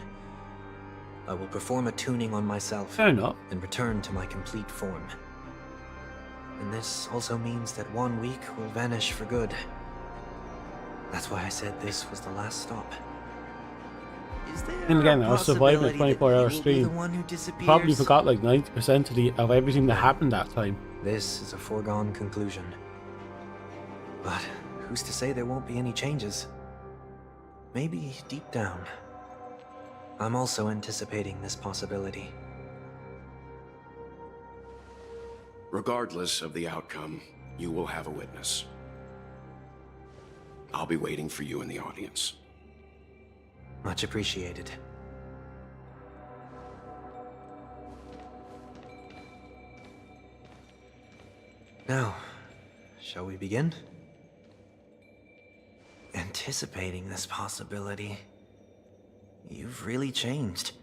I will perform a tuning on myself Fair enough. and return to my complete form. And this also means that 1 week will vanish for good. That's why I said this was the last stop. Is there And again, I was surviving a possibility that 24-hour you will be stream. the one who disappears? Probably forgot like 90% of everything that happened that time. This is a foregone conclusion. But who's to say there won't be any changes? Maybe deep down, I'm also anticipating this possibility. Regardless of the outcome, you will have a witness. I'll be waiting for you in the audience. Much appreciated. Now, shall Shall we begin? Anticipating this possibility, you've really changed.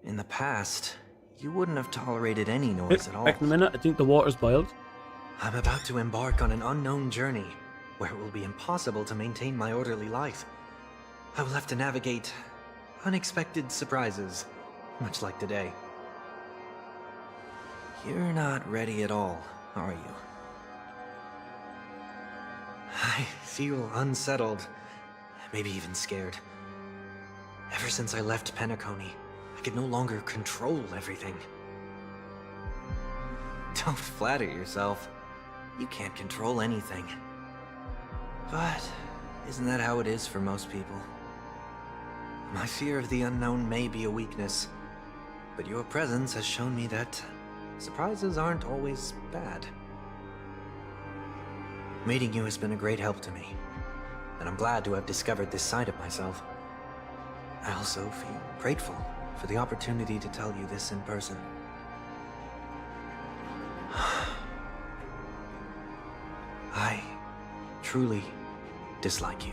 In the past, you wouldn't have tolerated any noise at all. Back in a minute, I think the water's boiled. I'm about to embark on an unknown journey, where it will be impossible to maintain my orderly life. I will have to navigate unexpected surprises, much like today. You're not ready at all, are you? I feel unsettled, maybe even scared. Ever since I left Penacony, I could no longer control everything. Don't flatter yourself. You can't control anything. But isn't that how it is for most people? My fear of the unknown may be a weakness, but your presence has shown me that surprises aren't always bad. Meeting you has been a great help to me, and I'm glad to have discovered this side of myself. I also feel grateful for the opportunity to tell you this in person. I truly dislike you.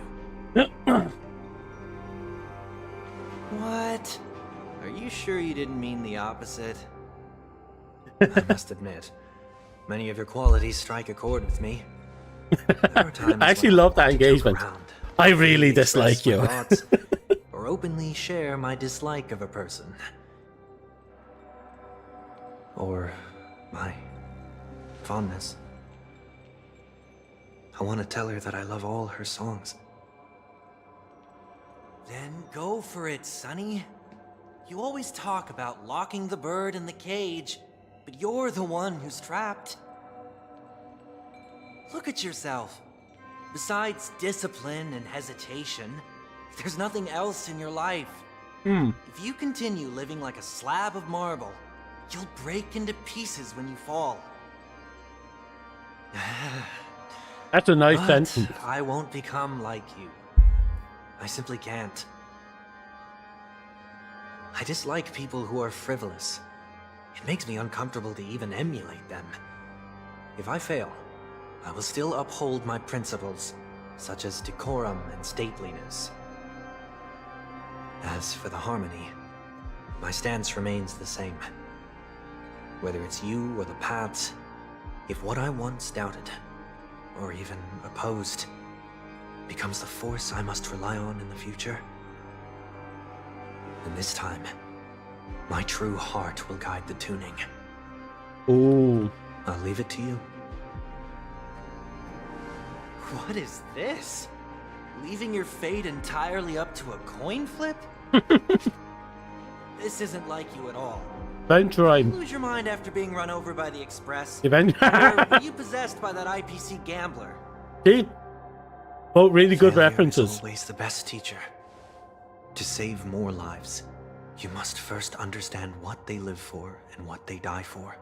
What? Are you sure you didn't mean the opposite? I must admit, many of your qualities strike a chord with me. I actually love that engagement. I really dislike you. Or openly share my dislike of a person. Or my fondness. I want to tell her that I love all her songs. Then go for it, Sonny. You always talk about locking the bird in the cage, but you're the one who's trapped. Look at yourself. Besides discipline and hesitation, there's nothing else in your life. If you continue living like a slab of marble, you'll break into pieces when you fall. That's a nice But sentence. I won't become like you. I simply can't. I dislike people who are frivolous. It makes me uncomfortable to even emulate them. If I fail, I will still uphold my principles, such as decorum and stateliness. As for the harmony, my stance remains the same. Whether it's you or the paths, if what I once doubted, or even opposed, becomes the force I must rely on in the future, then this time, my true heart will guide the tuning. Ooh. I'll leave it to you. What is this? Leaving your fate entirely up to a coin flip? This isn't like you at all. Adventure Did Time. you lose your mind after being run over by the Express? Event- Or were you possessed by that IPC gambler? See? Both really good Failure references. is always the best teacher. To save more lives, you must first understand what they live for and what they die for.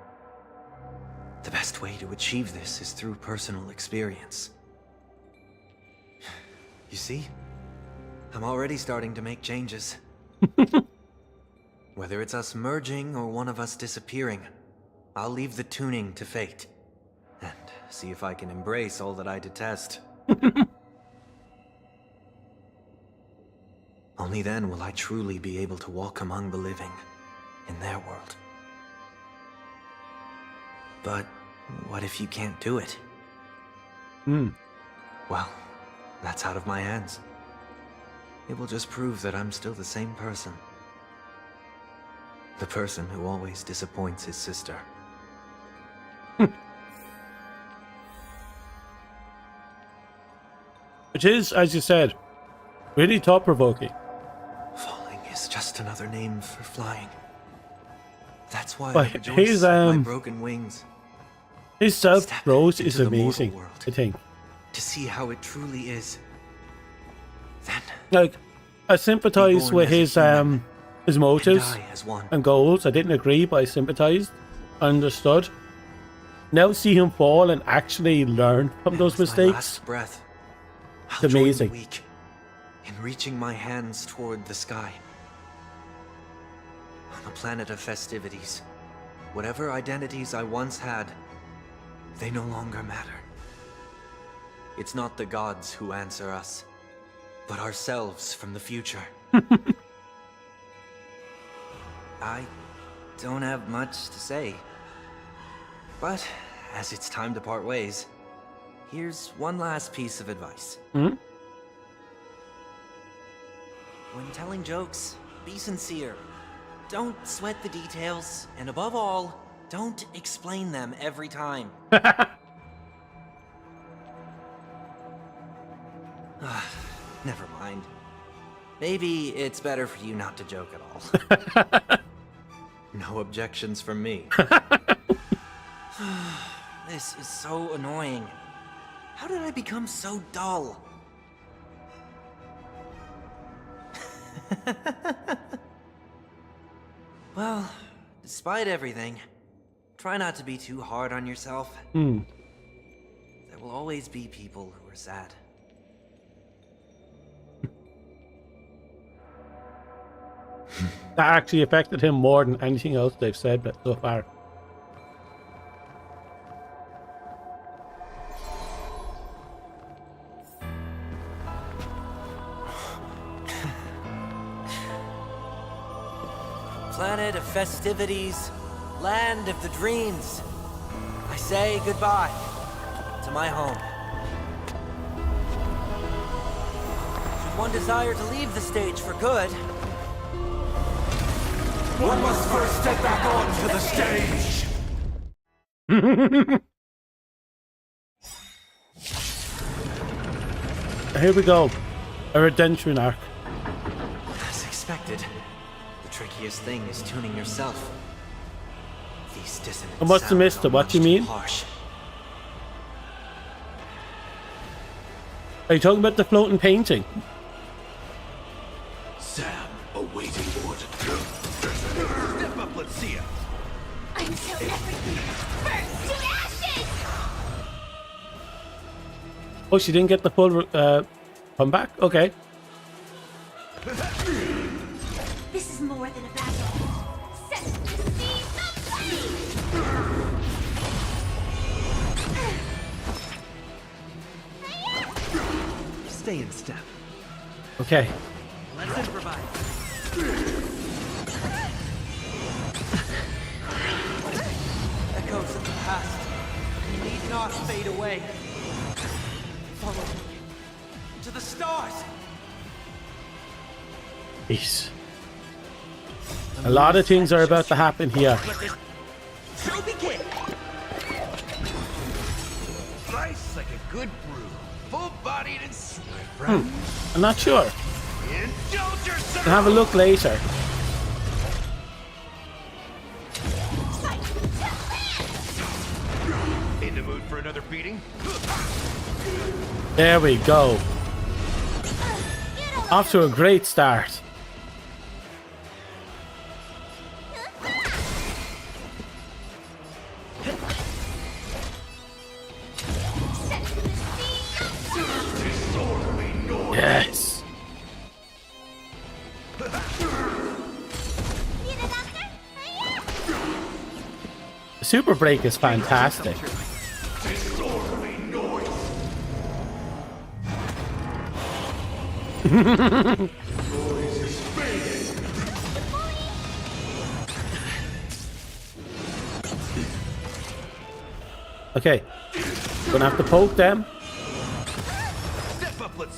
The best way to achieve this is through personal experience. You see? I'm already starting to make changes. Whether it's us merging or one of us disappearing, I'll leave the tuning to fate. And see if I can embrace all that I detest. Only then will I truly be able to walk among the living in their world. But what if you can't do it? Well, that's out of my hands. It will just prove that I'm still the same person. The person who always disappoints his sister. Which is, as you said, really thought-provoking. Falling is just another name for flying. That's why But I rejoice his, in my broken wings. His self-growth is into the mortal amazing, world. I think. To see how it truly is. Then Like, I sympathize with his motives die as one. and goals. I didn't agree, but I sympathized, understood. Now see him fall and actually learn from those with my mistakes. last breath, I'll It's amazing. join the weak in reaching my hands toward the sky. On the planet of festivities, whatever identities I once had, they no longer matter. It's not the gods who answer us, but ourselves from the future. I don't have much to say. But, as it's time to part ways, here's one last piece of advice. Hmm? When telling jokes, be sincere. Don't sweat the details, and above all, don't explain them every time. Never mind. Maybe it's better for you not to joke at all. No objections from me. This is so annoying. How did I become so dull? Well, despite everything, try not to be too hard on yourself. Hmm. There will always be people who are sad. That actually affected him more than anything else they've said so far. Planet of festivities, land of the dreams. I say goodbye to my home. Should one desire to leave the stage for good, One must first step back onto the stage. Here we go. A redemption arc. as expected, the trickiest thing is tuning yourself. These dissonant I must have sounds missed are it. What much do you too mean? harsh. Are you talking about the floating painting? Sam, awaiting order. Step up, let's see ya. Until everything burns to ashes! Oh, she didn't get the full comeback? Okay. This is more than a battle. Set the seas ablaze! Stay in step. Okay. Let's improvise. Echoes of the past need not fade away. Follow me to the stars. Jeez. A lot of things are about to happen here. Show begin. Nice like a good brew, full-bodied and my friend. I'm not sure. Indulge yourself. I'll have a look later. In the mood for another beating? There we go. Off to a great start. Yes. The super break is fantastic. Okay, gonna have to poke them.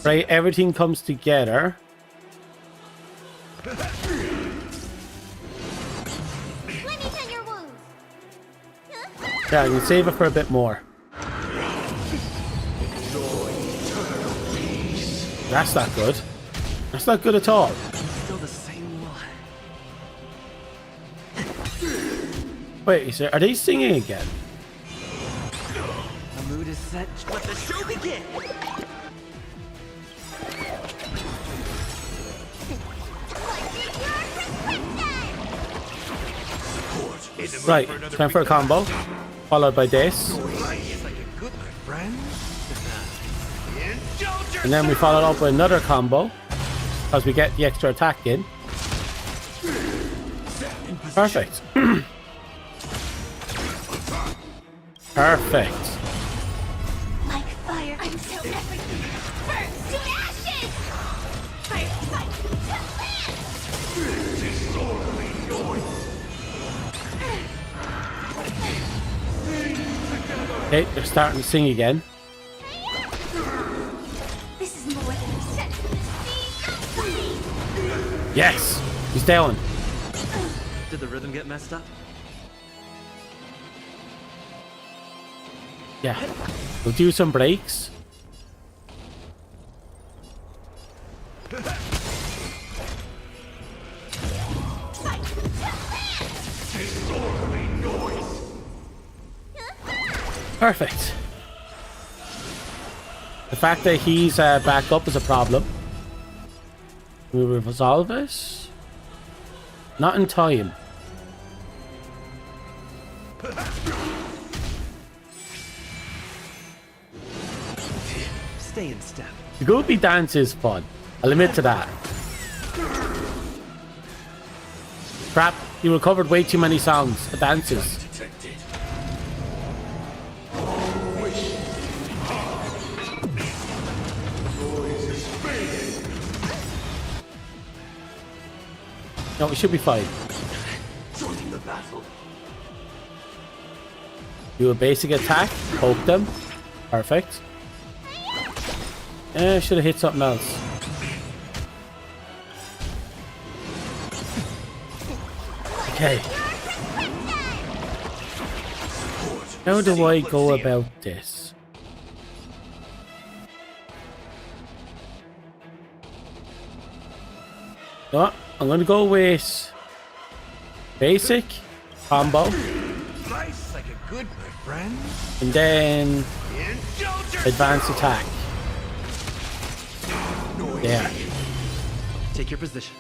Right, everything comes together. Let me tend your wounds. Yeah, I can save it for a bit more. That's not good. That's not good at all. Still the same one. Wait, are they singing again? The mood is set. Let the show begin. Right, time for a combo, followed by this. And then we follow it up with another combo, as we get the extra attack in. Perfect. Perfect. Like fire until everything burns to ashes! Firefight to land! Okay, they're starting to sing again. This is more than a set for the sea. Yes! He's down. Did the rhythm get messed up? Yeah. We'll do some breaks. Perfect. The fact that he's back up is a problem. We will resolve this. Not in time. Stay in step. The goofy dance is fun. I'll admit to that. Crap, you recovered way too many songs, dances. No, we should be fine. Joining the battle. Do a basic attack, poke them. Perfect. Should have hit something else. Okay. How do I go about this? No, I'm gonna go with basic combo, Nice like a good my friend. and then advanced attack. There. Take your positions.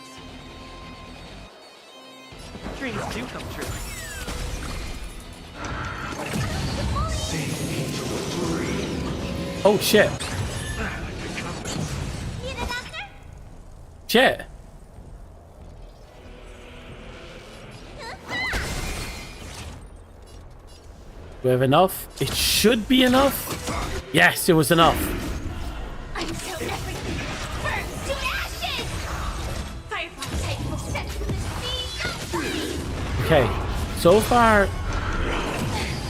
Dreams do come true. Oh shit. Shit. Do we have enough? It should be enough. Yes, it was enough. Until everything burns to ashes! Firefight type will set for the sea. Okay, so far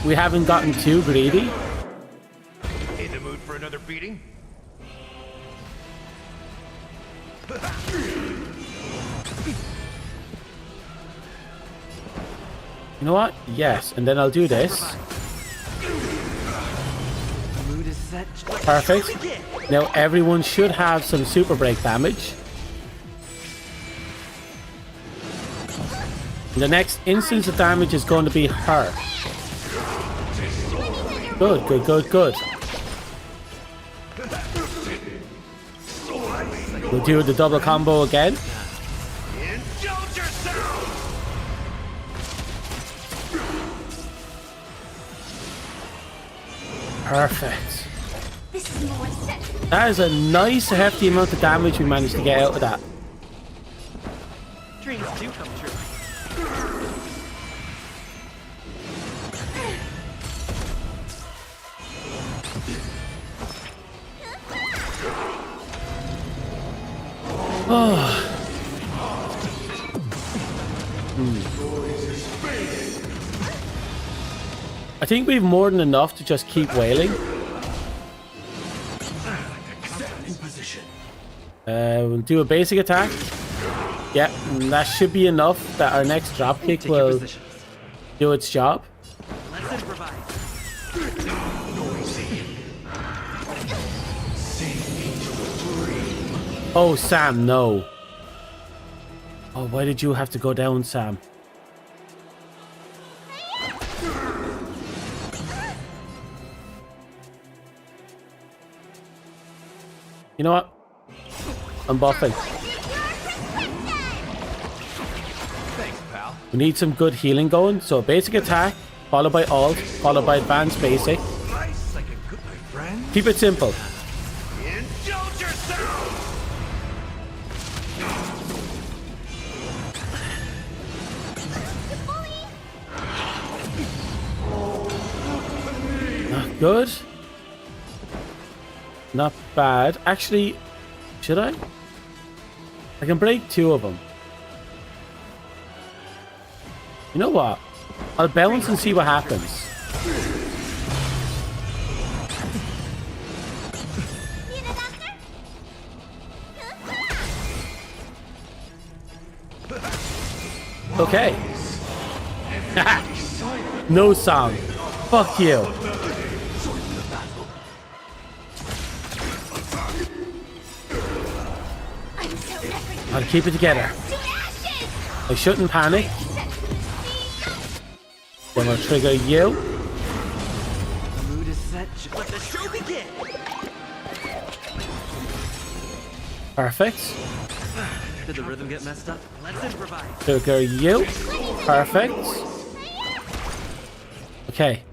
we haven't gotten too greedy. In the mood for another beating? You know what? Yes, and then I'll do this. Mood is set. Perfect. Now everyone should have some super break damage. The next instance of damage is going to be her. Good, good, good, good. We'll do the double combo again. Perfect. That is a nice hefty amount of damage we managed to get out of that. Dreams do come true. Oh. I think we've more than enough to just keep wailing. We'll do a basic attack. Yeah, and that should be enough that our next dropkick will do its job. Let's improvise. Oh, Sam, no. Oh, why did you have to go down, Sam? You know what? I'm buffing. Thanks, pal. We need some good healing going. So basic attack, followed by ult, followed by advanced basic. Nice like a good my friend. Keep it simple. Indulge yourself. Not good. Not bad. Actually, should I? I can break 2 of them. You know what? I'll bounce and see what happens. Okay. No song. Fuck you. I'll keep it together. I shouldn't panic. Then I'll trigger you. The mood is set. Let the show begin. Perfect. Did the rhythm get messed up? Let's improvise. Trigger you. Perfect. Okay.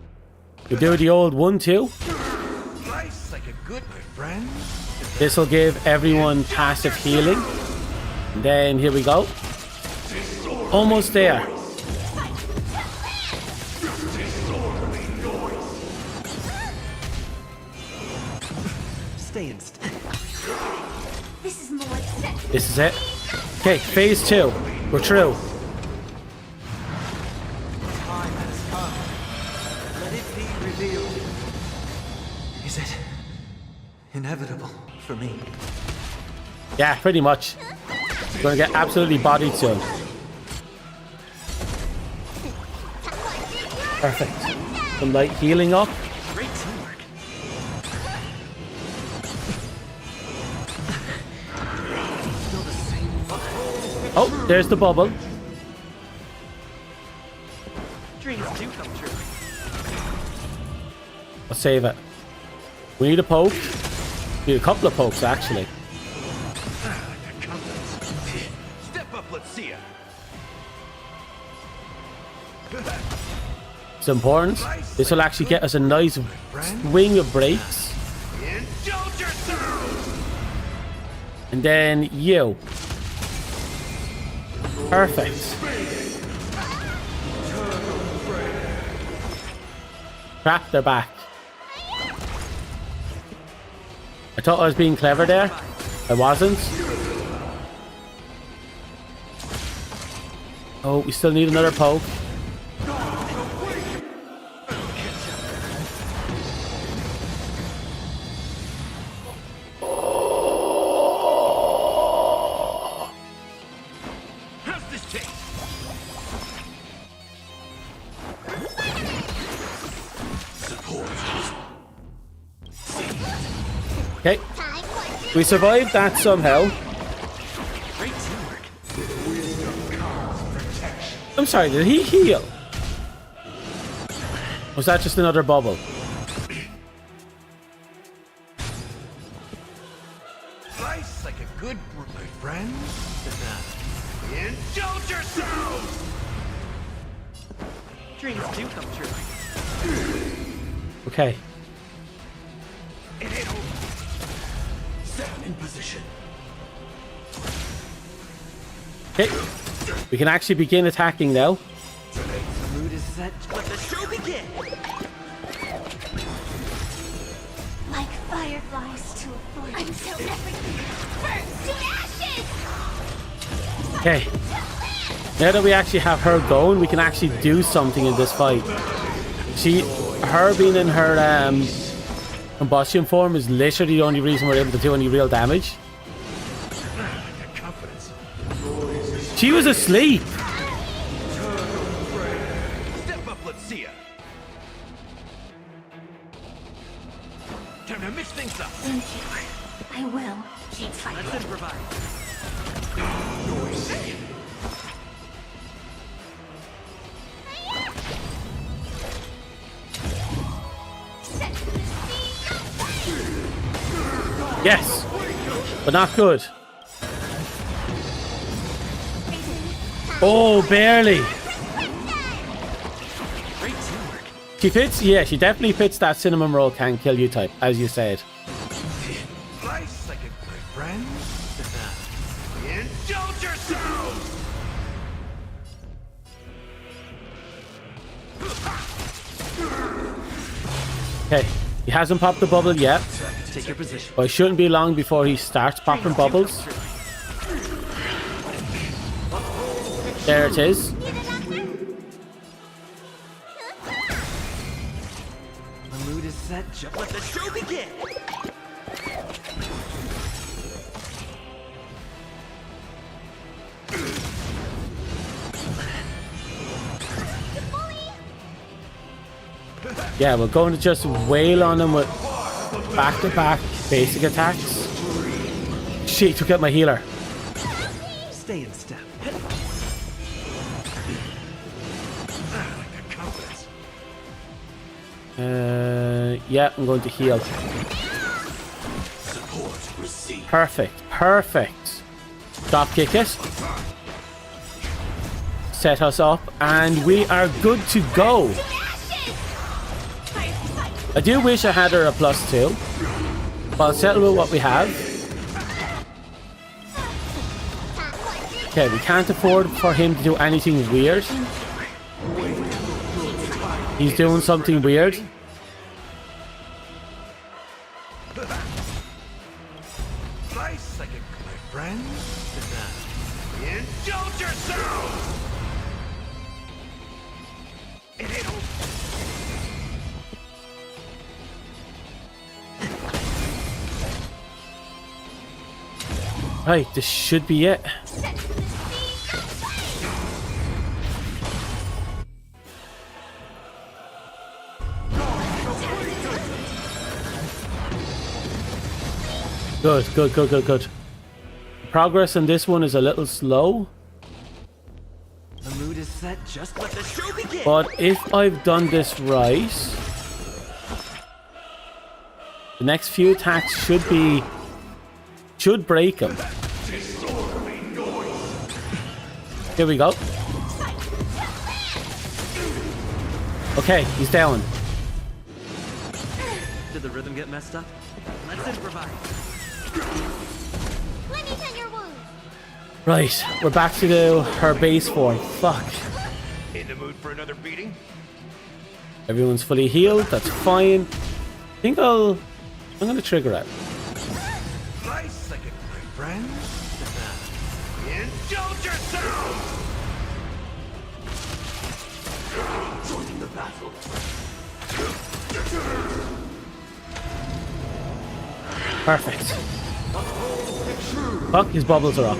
We do the old 1-2. Nice, like a good, my friend. This will give everyone passive healing. And then here we go. Almost there. Stay instant. This is more set. This is it. Okay, phase 2. We're through. Time has come. Let it be revealed. Is it inevitable for me? Yeah, pretty much. Gonna get absolutely bodied soon. Perfect. Some light healing up. Great teamwork. Oh, there's the bubble. Dreams do come true. I'll save it. We need a poke. We need a couple of pokes, actually. Step up, let's see ya. It's important. This will actually get us a nice swing of breaks. Indulge yourself. And then you. Perfect. Crap, they're back. I thought I was being clever there. I wasn't. Oh, we still need another poke. How's this taste? Okay. We survived that somehow. Great teamwork. I'm sorry, did he heal? Was that just another bubble? Nice, like a good, my friend. Indulge yourself. Dreams do come true. Okay. It ain't over. Set in position. Okay. We can actually begin attacking now. The mood is set. Let the show begin. Like fireflies to a flame. Until everything burns to ashes! Okay. Now that we actually have her going, we can actually do something in this fight. Her being in her combustion form is literally the only reason we're able to do any real damage. She was asleep. Step up, let's see ya. Time to mix things up. Thank you. I will keep fighting. Let's improvise. Yes. But not good. Oh, barely. Great teamwork. She fits, yeah, she definitely fits that cinnamon roll can kill you type, as you said. Nice, like a my friend. Indulge yourself. Okay, he hasn't popped the bubble yet. Take your position. But it shouldn't be long before he starts popping bubbles. There it is. The mood is set. Just let the show begin. Yeah, we're going to just wail on him with back-to-back basic attacks. Shit, took out my healer. Stay in step. Yeah, I'm going to heal. Perfect, perfect. Drop kick it. Set us up, and we are good to go. I do wish I had her a +2, but I'll settle with what we have. Okay, we can't afford for him to do anything weird. He's doing something weird. Nice, like my friend. Indulge yourself. It ain't over. Right, this should be it. Good, good, good, good, good. Progress on this one is a little slow. The mood is set. Just let the show begin. But if I've done this right, the next few attacks should break him. Here we go. Okay, he's down. Did the rhythm get messed up? Let's improvise. Let me tend your wounds. Right, we're back to her base form. Fuck. In the mood for another beating? Everyone's fully healed. That's fine. I think I'm gonna trigger it. Nice second, my friend. Indulge yourself. Joining the battle. Perfect. Fuck, his bubbles are up.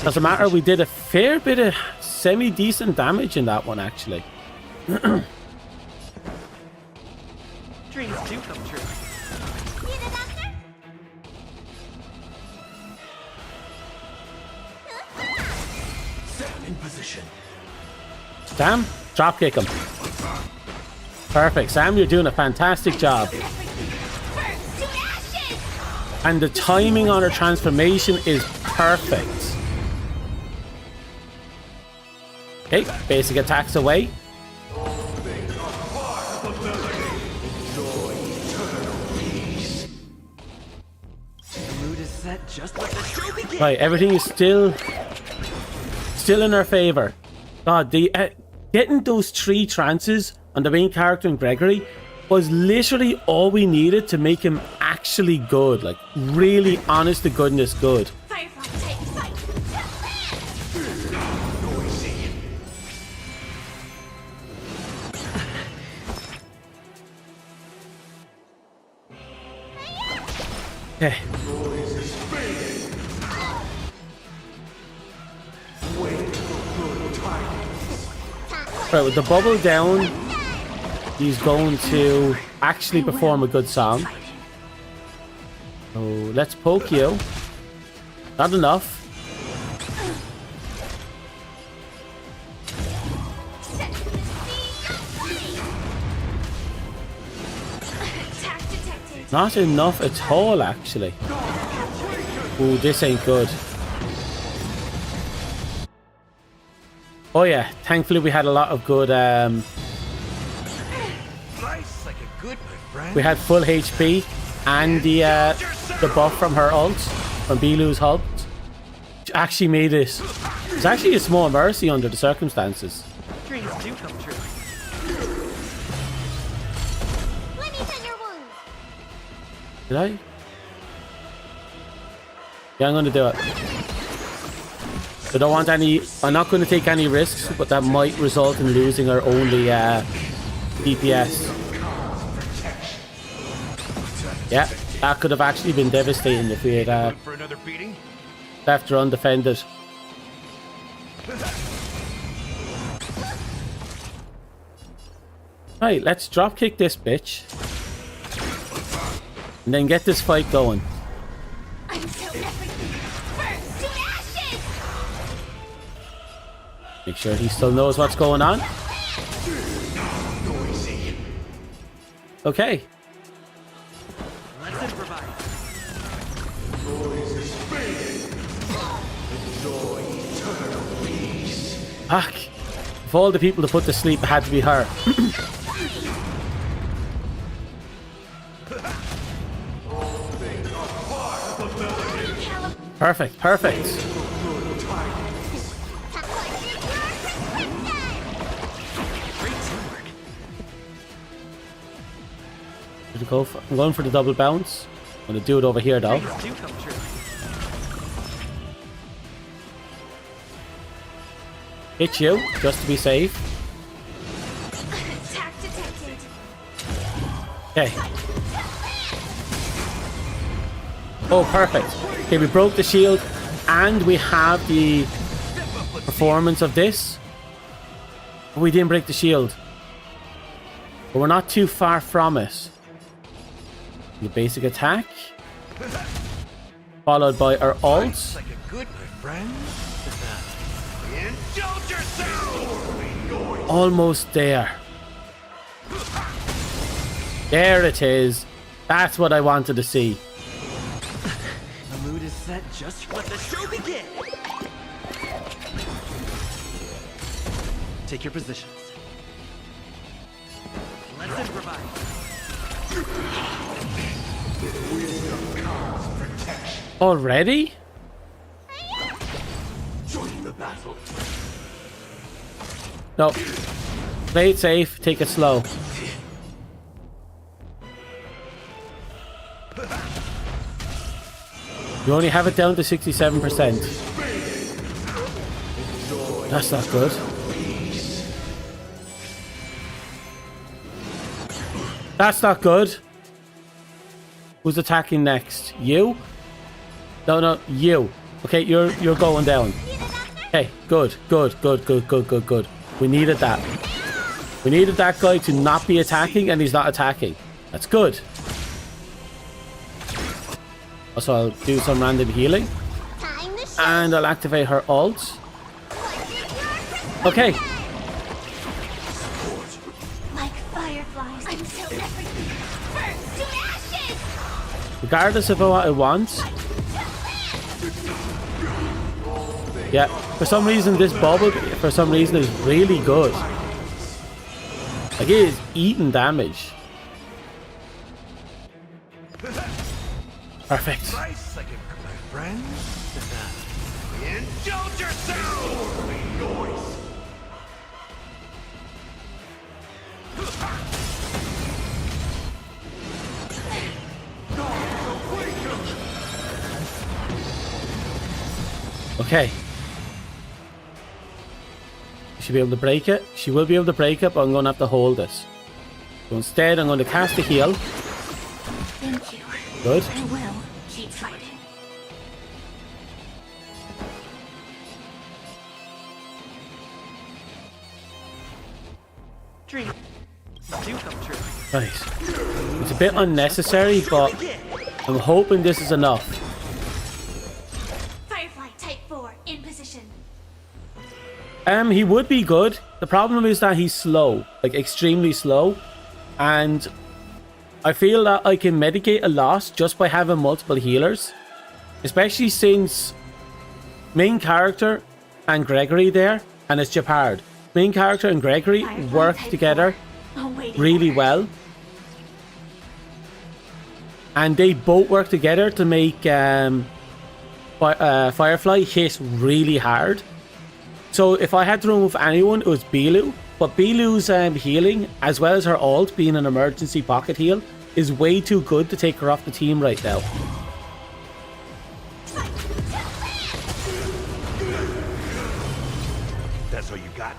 Doesn't matter, we did a fair bit of semi-decent damage in that one, actually. Dreams do come true. Stand in position. Sam, drop kick him. Perfect, Sam, you're doing a fantastic job. And the timing on her transformation is perfect. Okay, basic attacks away. The mood is set. Just let the show begin. Right, everything is still in her favor. God, the getting those 3 trances on the main character in Gregory was literally all we needed to make him actually good, like really honest to goodness good. Okay. Right, with the bubble down, he's going to actually perform a good song. So let's poke you. Not enough. Not enough at all, actually. Ooh, this ain't good. Oh yeah, thankfully we had a lot of good, we had full HP and the buff from her ult, from Bilu's ult, which actually made it, it's actually a small mercy under the circumstances. Dreams do come true. Let me tend your wounds. Did I? Yeah, I'm gonna do it. I don't want any... I'm not going to take any risks, but that might result in losing our only DPS. Yeah, that could have actually been devastating if we had left her undefended. Right, let's dropkick this bitch. And then get this fight going. Make sure he still knows what's going on. Okay. Fuck. Of all the people to put to sleep, it had to be her. Perfect, perfect. I'm going for the double bounce. I'm going to do it over here though. Hit you, just to be safe. Okay. Oh, perfect. Okay, we broke the shield and we have the performance of this. But we didn't break the shield. But we're not too far from it. The basic attack. Followed by our ult. Almost there. There it is. That's what I wanted to see. The mood is set just to let the show begin. Take your positions. Let's improvise. Already? Join the battle. No. Play it safe, take it slow. You only have it down to 67%. That's not good. That's not good. Who's attacking next? You? No, you. Okay, you're going down. Okay, good. We needed that. We needed that guy to not be attacking, and he's not attacking. That's good. Also, I'll do some random healing. And I'll activate her ult. Okay. Like fireflies, I'm so everything. Burn to ashes! Regardless of what I want. Yeah, for some reason this bubble, for some reason, is really good. Like, it is eating damage. Perfect. Indulge yourself! Okay. She should be able to break it. She will be able to break it, but I'm going to have to hold this. So instead, I'm going to cast a heal. Thank you. Good. I will keep fighting. Dream. Do come true. Right. It's a bit unnecessary, but I'm hoping this is enough. Firefly type 4 in position. He would be good. The problem is that he's slow, like extremely slow, and I feel that I can mitigate a lot just by having multiple healers, especially since main character and Gregory there, and it's Japard. Main character and Gregory work together really well, and they both work together to make Firefly hit really hard. So if I had to remove anyone, it was Bilu. But Bilu's healing, as well as her ult being an emergency pocket heal, is way too good to take her off the team right now. That's all you got?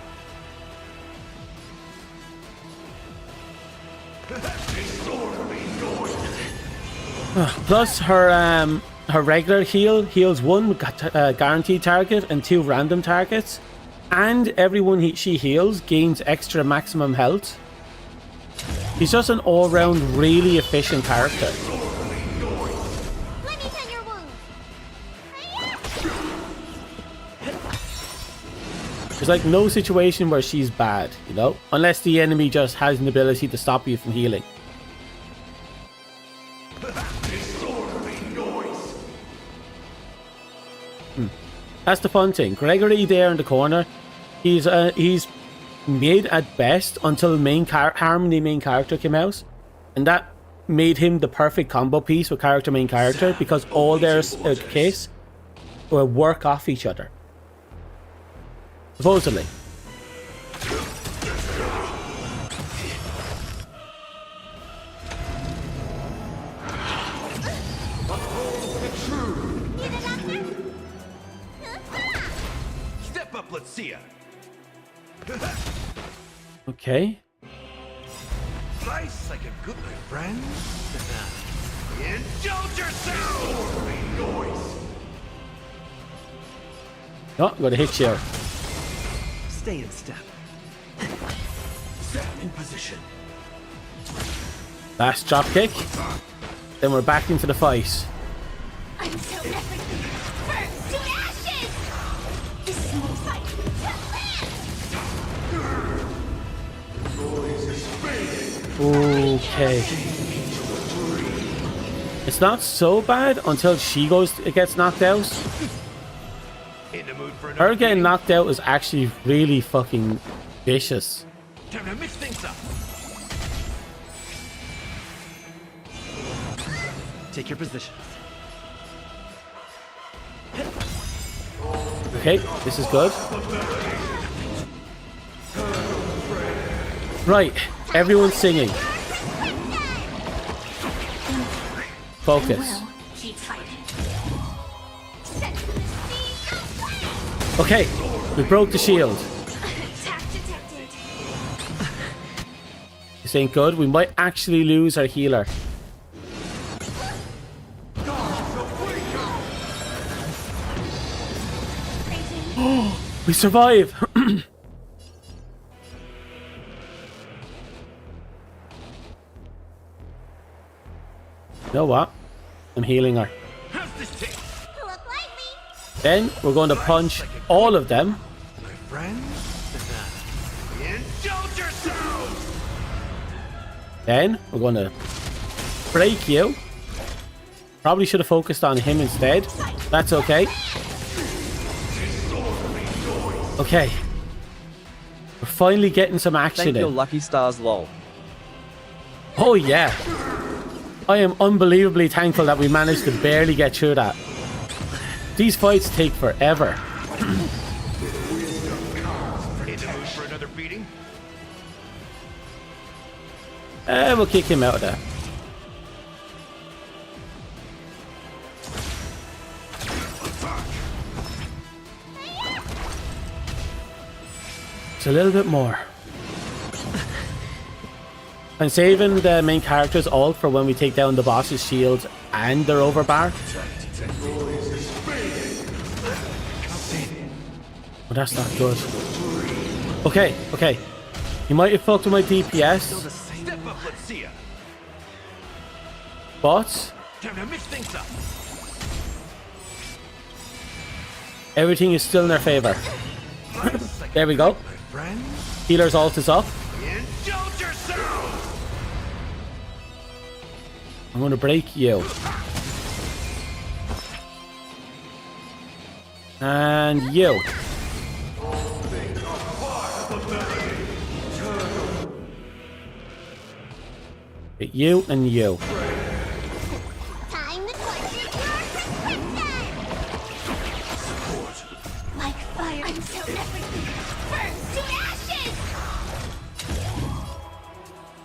Plus her regular heal heals 1 guaranteed target and 2 random targets, and everyone she heals gains extra maximum health. He's just an all-round really efficient character. There's like no situation where she's bad, you know, unless the enemy just has an ability to stop you from healing. That's the fun thing. Gregory there in the corner, he's made at best until Harmony main character came out, and that made him the perfect combo piece with character main character because all their case will work off each other. Supposedly. Step up, let's see ya. Okay. Slice like a good friend. Indulge yourself! Oh, I'm gonna hit you. Stay in step. Step in position. Last drop kick. Then we're back into the fight. I'm so everything. Burn to ashes! This is more fight to live! Okay. It's not so bad until she gets knocked out. Her getting knocked out is actually really fucking vicious. Time to mix things up. Take your position. Okay, this is good. Right, everyone's singing. Focus. Keep fighting. Okay, we broke the shield. This ain't good. We might actually lose our healer. We survive! You know what? I'm healing her. Then we're going to punch all of them. Then we're going to break you. Probably should have focused on him instead. That's okay. Okay. We're finally getting some action Thank in. your lucky stars, lol. Oh yeah. I am unbelievably thankful that we managed to barely get through that. These fights take forever. In the mood for another beating? We'll kick him out of there. It's a little bit more. I'm saving the main character's ult for when we take down the boss's shield and their overbar. But that's not good. Okay, okay. You might have fucked with my DPS. Step up, let's see ya. But Time to mix things up. everything is still in their favor. There we go. Healer's ult is up. Indulge yourself. I'm going to break you. And you. Hit you and you. Time to torture like fire until everything burns to ashes!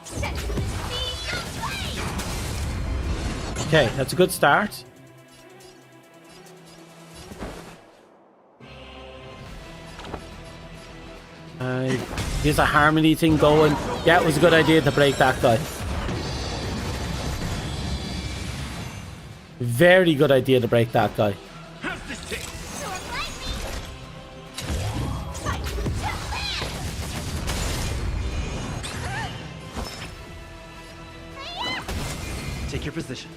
Set the speed of flame! Okay, that's a good start. Here's a harmony thing going. Yeah, it was a good idea to break that guy. Very good idea to break that guy. Take your positions.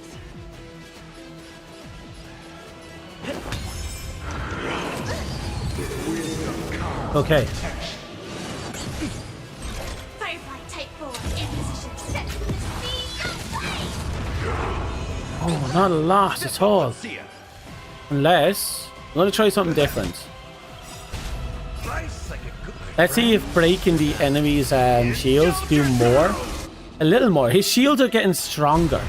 Okay. Firefly Type 4 in position. Set to the speed. Oh, not a lot at all. Unless I'm gonna try something different. Let's see if breaking the enemy's shields do more. A little more. His shields are getting stronger.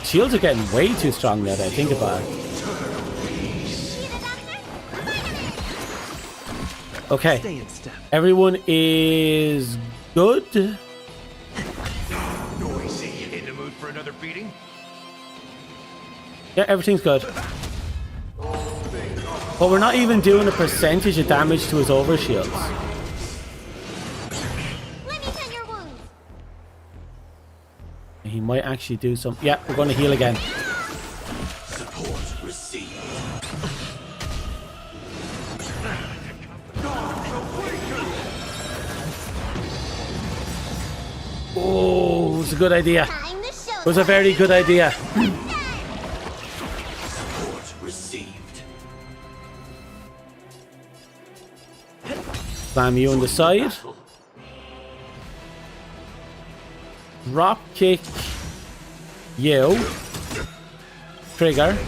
Shields are getting way too strong now that I think about it. Okay. Everyone is good. Noisy. In the mood for another beating? Yeah, everything's good. But we're not even doing a percentage of damage to his overshields. He might actually do some. Yeah, we're going to heal again. Support received. Oh, it was a good idea. It was a very good idea. Support received. Slam you on the side. Drop kick you. Trigger.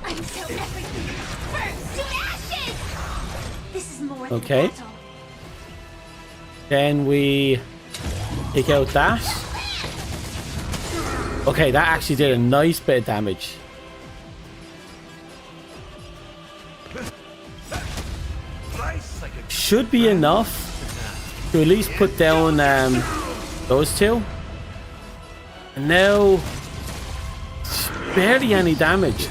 Until everything burns to ashes. This is more than Okay. battle. Then we take out that. Okay, that actually did a nice bit of damage. Should be enough to at least put down those two. And now, barely any damage.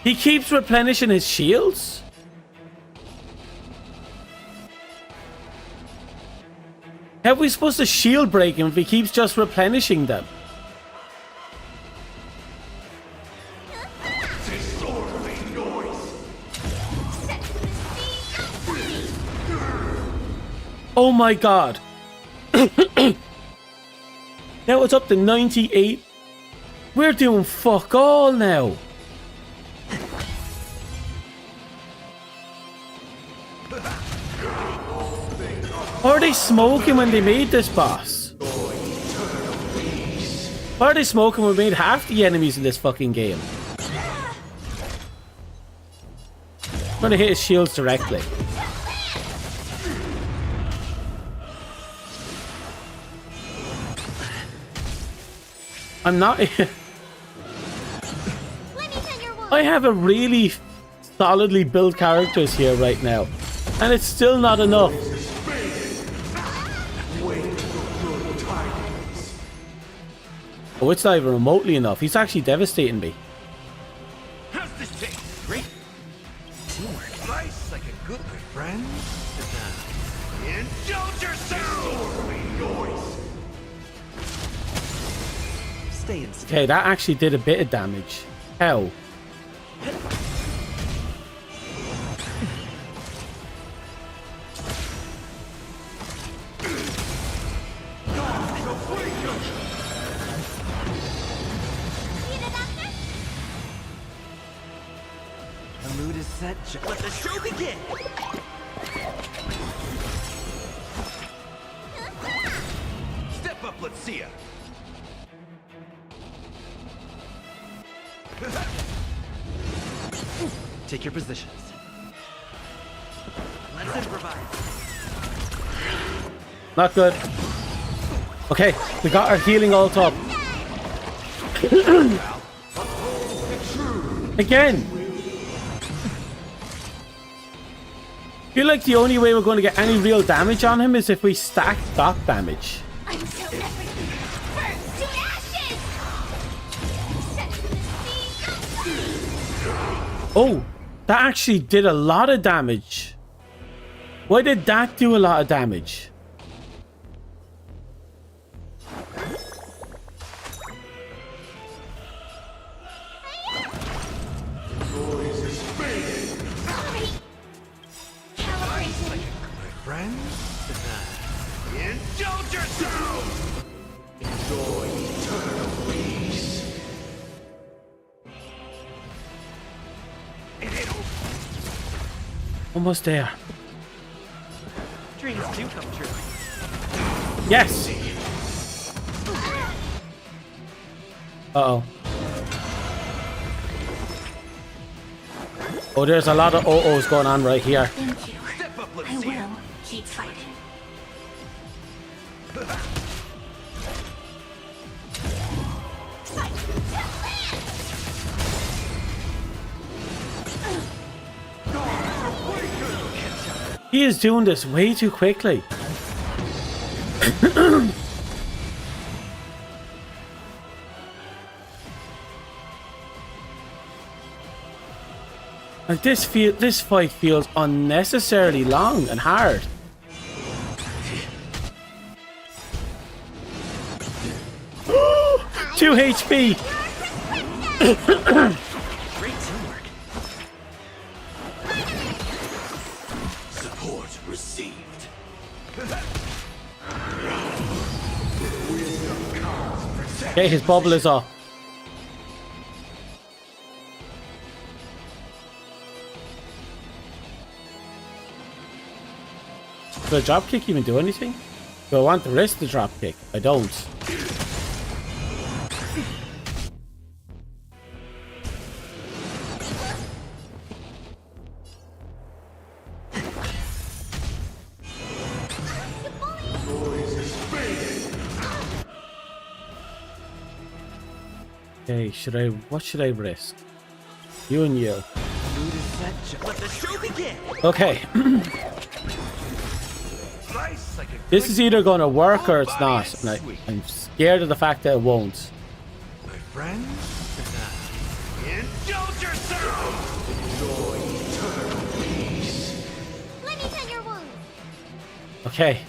He keeps replenishing his shields. How are we supposed to shield break him if he keeps just replenishing them? Oh my god. Now it's up to 98. We're doing fuck all now. Or are they smoking when they made this boss? Or are they smoking when we made half the enemies in this fucking game? I'm gonna hit his shields directly. I'm not... I have a really solidly built characters here right now. And it's still not enough. Oh, it's not even remotely enough. He's actually devastating me. How's this taste? Great. Teamwork. Nice like a good friend. Indulge yourself! Noise. Stay in. Okay, that actually did a bit of damage. How? The mood is set. Let the show begin. Step up, let's see ya. Take your positions. Let's improvise. Not good. Okay, we got our healing ult up. Again. I feel like the only way we're going to get any real damage on him is if we stack dot damage. Oh, that actually did a lot of damage. Why did that do a lot of damage? Indulge yourself! Enjoy eternal peace. Almost there. Dreams do come true. Yes! Uh-oh. Oh, there's a lot of oh-ohs going on right here. Thank you. I will keep fighting. He is doing this way too quickly. Like this fight feels unnecessarily long and hard. Two HP. Great teamwork. Support received. Okay, his bubble is up. Does the drop kick even do anything? Do I want to risk the drop kick? I don't. Okay, what should I risk? You and you. Let the show begin. Okay. This is either going to work or it's not. And I'm scared of the fact that it won't. My friends, indulge yourself. Enjoy eternal peace. Let me tend your wounds. Okay.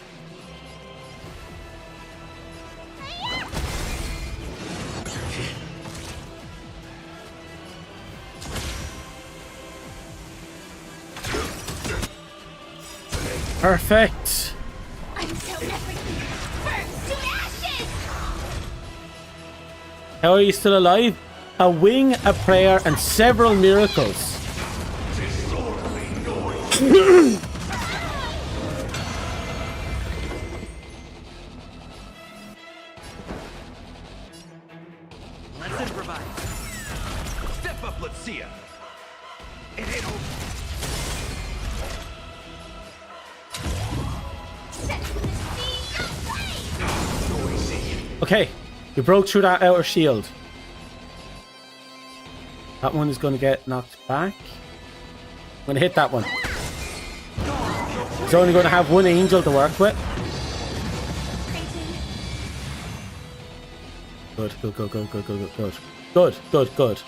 Perfect. How are you still alive? A wing, a prayer, and several miracles. Let's improvise. Step up, let's see ya. It ain't over. Okay, we broke through that outer shield. That one is going to get knocked back. I'm going to hit that one. He's only going to have one angel to work with. Good. Good.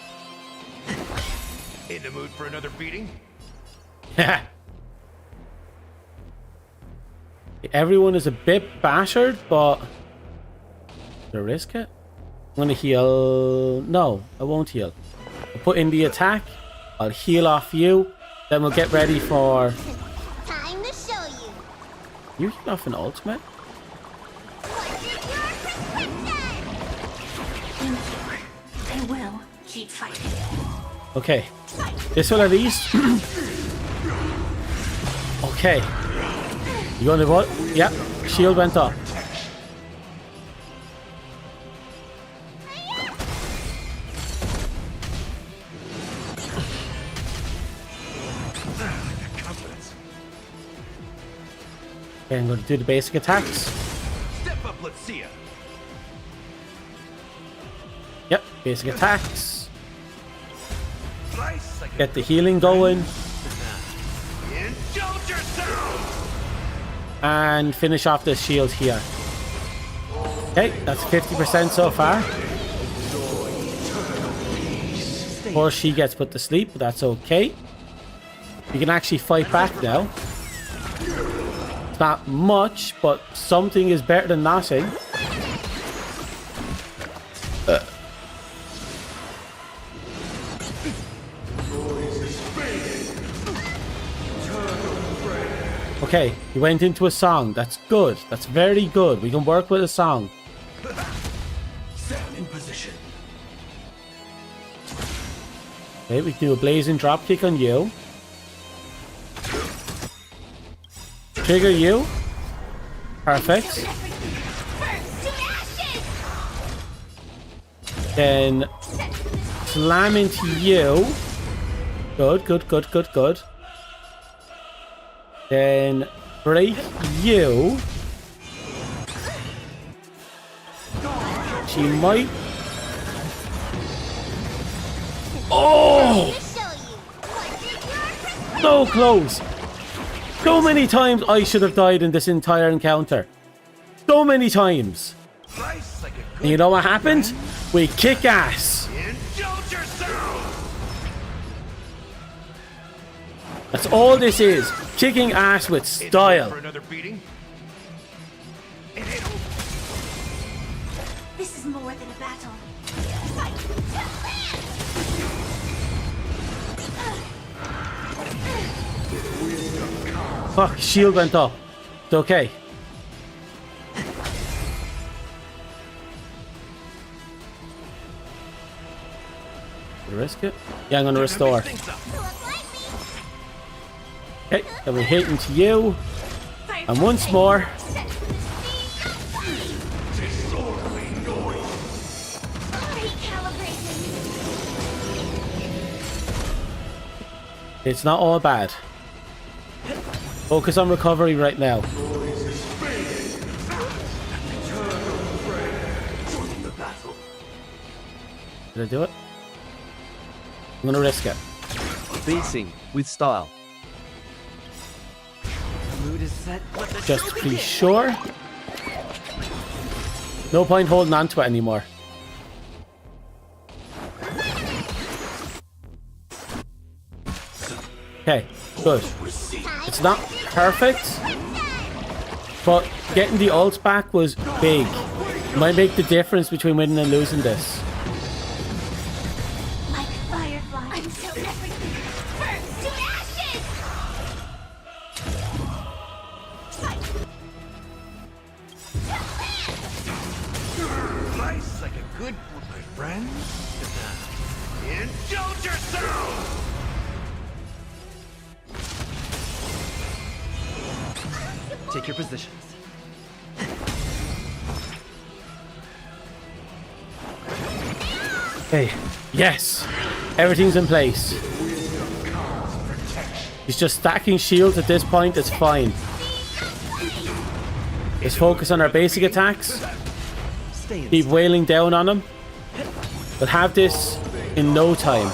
In the mood for another beating? Everyone is a bit battered, but... Should I risk it? I'm going to heal... No, I won't heal. I'll put in the attack. I'll heal off you. Then we'll get ready for... Time to show you. You heal off an ultimate? I will keep fighting. Okay. This will at least... Okay. You going to what? Yep. Shield went up. Okay, I'm going to do the basic attacks. Step up, let's see ya. Yep, basic attacks. Get the healing going. And finish off this shield here. Okay, that's 50% so far. Of course, she gets put to sleep, but that's okay. You can actually fight back now. It's not much, but something is better than nothing. Okay, he went into a song. That's good. That's very good. We can work with a song. Set in position. Okay, we can do a blazing dropkick on you. Trigger you. Perfect. Then slam into you. Good, good, good, good, good. Then break you. She might. Oh! So close. So many times I should have died in this entire encounter. So many times. And you know what happened? We kick ass. That's all this is. Kicking ass with style. This is more than a battle. Fuck, shield went up. It's okay. Risk it? Yeah, I'm gonna restore. Okay, then we hit into you. And once more. It's not all bad. Focus on recovery right now. Did I do it? I'm gonna risk it. Beating with style. Just to be sure. No point holding on to it anymore. Okay, good. It's not perfect, but getting the ult back was big. It might make the difference between winning and losing this. Like firefly. I'm so everything. Burn to ashes! Nice like a good my friend. Indulge yourself! Take your positions. Okay, yes, everything's in place. He's just stacking shields at this point. It's fine. Let's focus on our basic attacks. Keep wailing down on him. We'll have this in no time.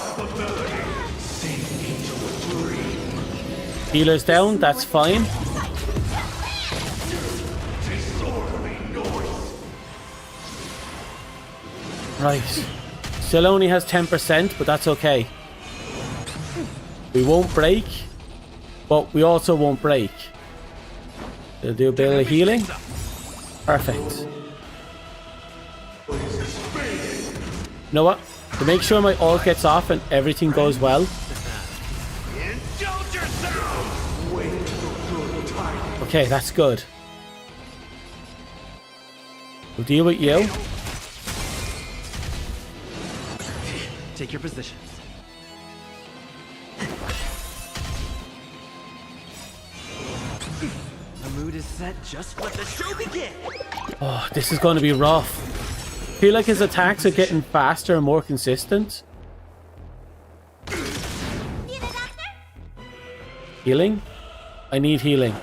Healer's down, that's fine. Right. Still only has 10%, but that's okay. We won't break, but we also won't break. They'll do a bit of healing. Perfect. You know what? To make sure my ult gets off and everything goes well. Okay, that's good. We'll deal with you. Take your positions. The mood is set. Just let the show begin. Oh, this is going to be rough. I feel like his attacks are getting faster and more consistent. Healing? I need healing.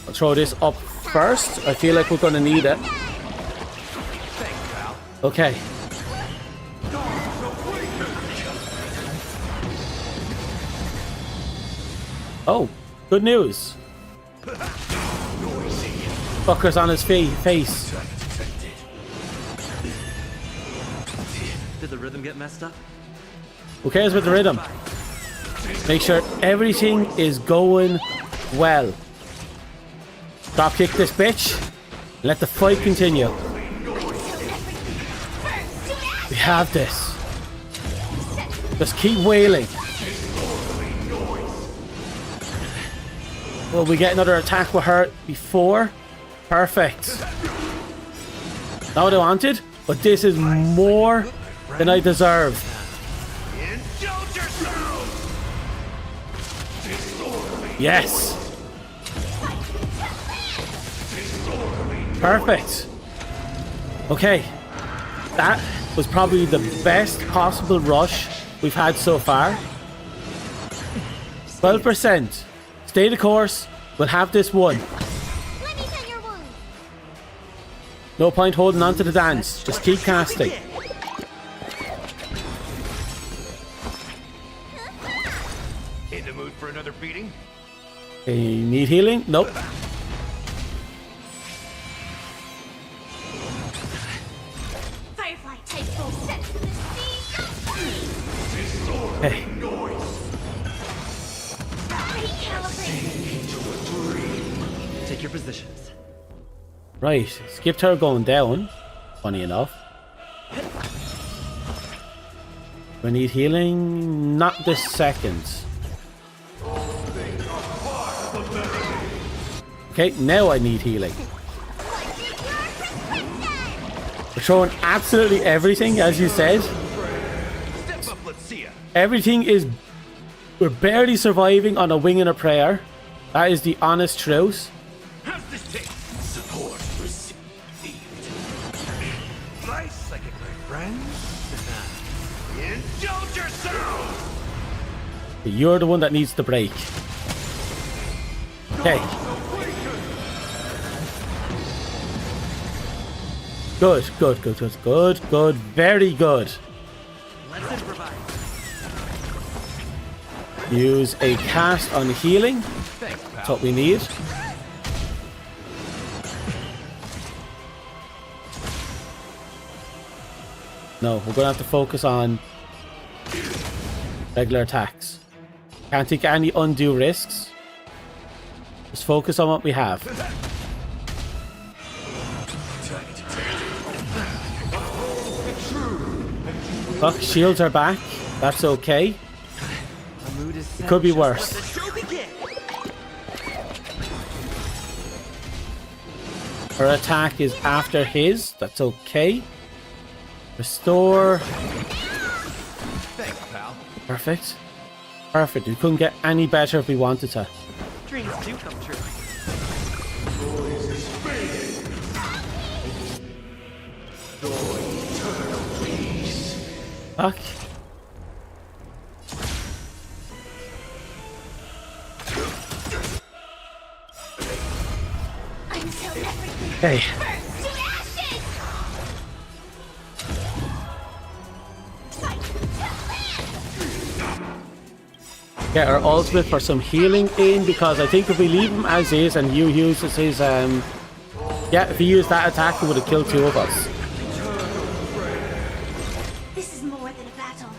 I'll throw this up first. I feel like we're going to need it. Okay. Oh, good news. Fucker's on his face. Did the rhythm get messed up? Who cares about the rhythm? Make sure everything is going well. Drop kick this bitch. Let the fight continue. We have this. Just keep wailing. Will we get another attack with her before? Perfect. Not what I wanted, but this is more than I deserve. Yes. Perfect. Okay. That was probably the best possible rush we've had so far. 12%. Stay the course. We'll have this one. No point holding on to the dance. Just keep casting. In the mood for another beating? Okay, you need healing? Nope. Firefly type full set to the Hey. Take your positions. Right. Skipped her going down. Funny enough. We need healing. Not this second. Okay, now I need healing. We're throwing absolutely everything, as you said. Everything is... We're barely surviving on a wing and a prayer. That is the honest truth. How's this take? Support received. Nice, like it, my friends. Indulge yourself! You're the one that needs the break. Okay. Good. Very good. Let's improvise. Use a cast on healing. Thanks, pal. That's what we need. No, we're gonna have to focus on regular attacks. Can't take any undue risks. Just focus on what we have. Fuck, shields are back. That's okay. It could be worse. Her attack is after his. That's okay. Restore. Thanks, pal. Perfect. Perfect. We couldn't get any better if we wanted to. Dreams do come true. Fuck. Hey. Get our ultimate for some healing in, because I think if we leave him as is and you uses his yeah, if he used that attack he would have killed two of us. This is more than a battle.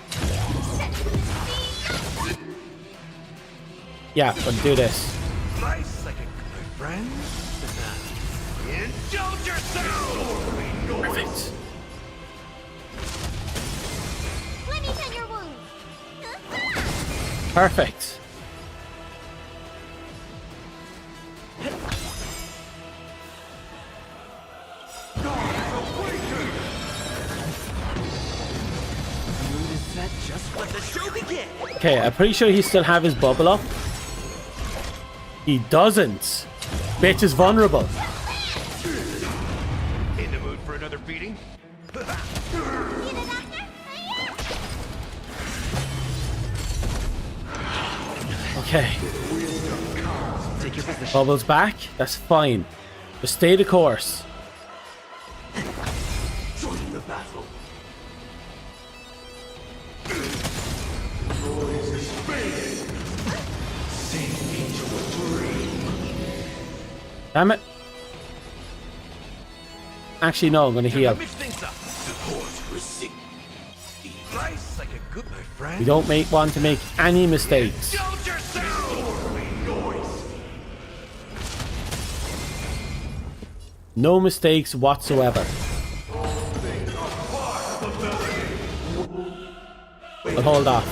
Yeah, we'll do this. Nice second, my friends. Indulge yourself! Perfect. Let me tend your wound. Perfect. Just let the show begin. Okay, I'm pretty sure he still have his bubble up. He doesn't. Bitch is vulnerable. In the mood for another beating? Okay. Take your position. Bubbles back. That's fine. Just stay the course. Join the battle. Damn it. Actually, no, I'm going to heal. We don't want to make any mistakes. No mistakes whatsoever. I'll hold off.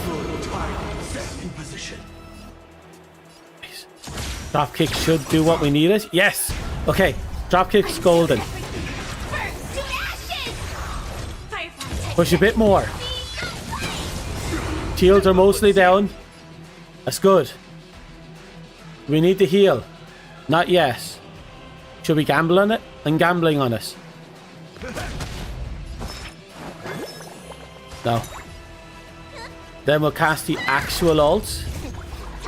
Dropkick should do what we needed. Yes! Okay, dropkick's golden. Push a bit more. Shields are mostly down. That's good. We need to heal. Not yet. Should we gamble on it? I'm gambling on it. No. Then we'll cast the actual ult.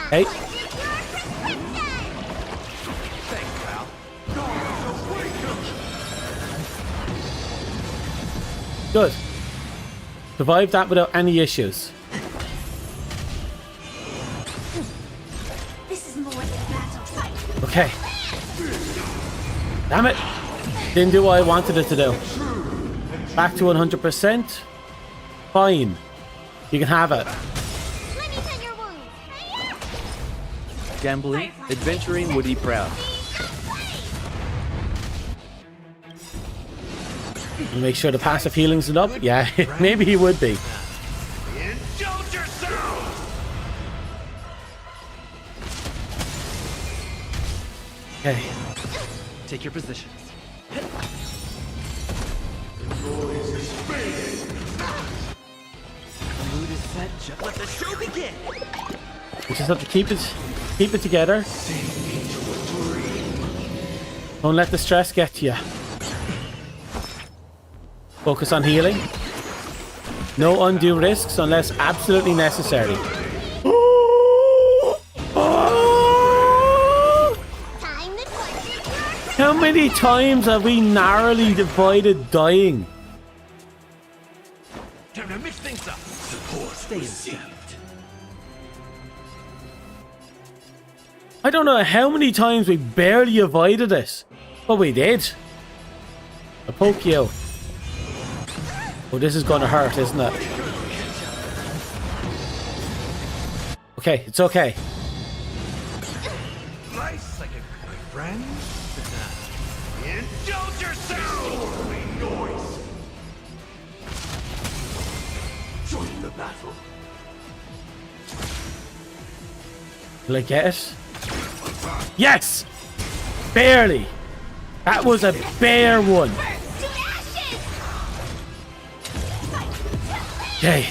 Hey. Good. Survived that without any issues. Okay. Damn it. Didn't do what I wanted it to do. Back to 100%. Fine. You can have it. Gambling, adventuring Woody proud. Make sure the passive healing's it up. Yeah, maybe he would be. Okay. Take your positions. Let the show begin. We just have to keep it together. Don't let the stress get to you. Focus on healing. No undue risks unless absolutely necessary. How many times have we narrowly avoided dying? Time to mix things up. Stay received. I don't know how many times we barely avoided it, but we did. I'll poke you. Oh, this is gonna hurt, isn't it? Okay, it's okay. Nice, like my friend. Indulge yourself. Noise. Join the battle. Will I get it? Yes! Barely! That was a bare one. Okay.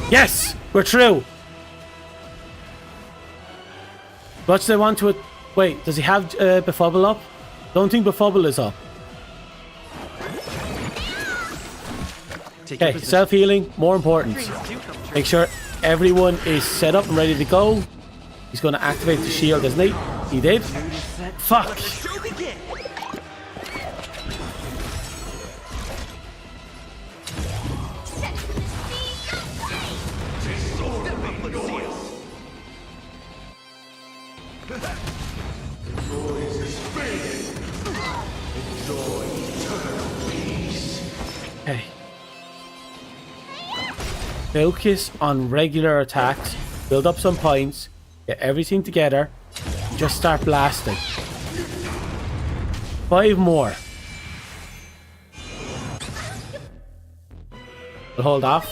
Yes! We're through! What do they want to it? Wait, does he have Befuddle up? Don't think Befuddle is up. Okay, self-healing, more important. Make sure everyone is set up and ready to go. He's going to activate the shield, isn't he? He did. Fuck! Okay. Focus on regular attacks, build up some points, get everything together, just start blasting. 5 more. We'll hold off.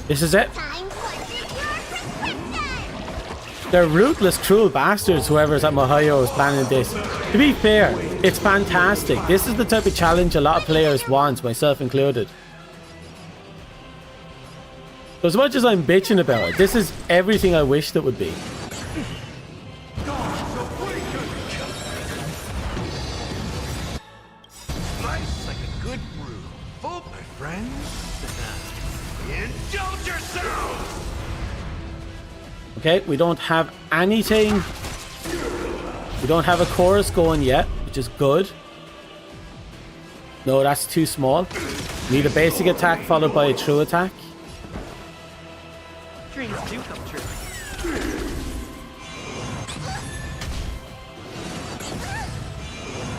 This is it. They're ruthless, cruel bastards, whoever's at Ohio is planning this. To be fair, it's fantastic. This is the type of challenge a lot of players want, myself included. So as much as I'm bitching about it, this is everything I wished it would be. Nice, like a good brew. Full, my friend. Indulge yourself. Okay, we don't have anything. We don't have a chorus going yet, which is good. No, that's too small. Need a basic attack followed by a true attack. Dreams do come true.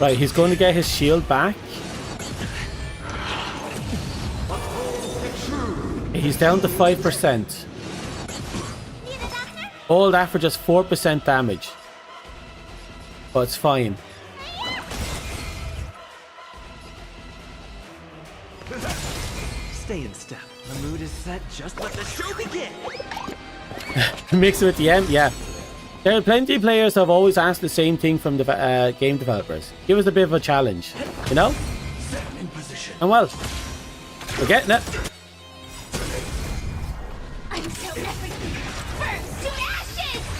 Right, he's going to get his shield back. He's down to 5%. All that for just 4% damage. But it's fine. Stay in step. The mood is set. Just let the show begin. Mix it with the M, yeah. There are plenty of players who have always asked the same thing from the game developers. Give us a bit of a challenge, you know? In position. And well, we're getting it.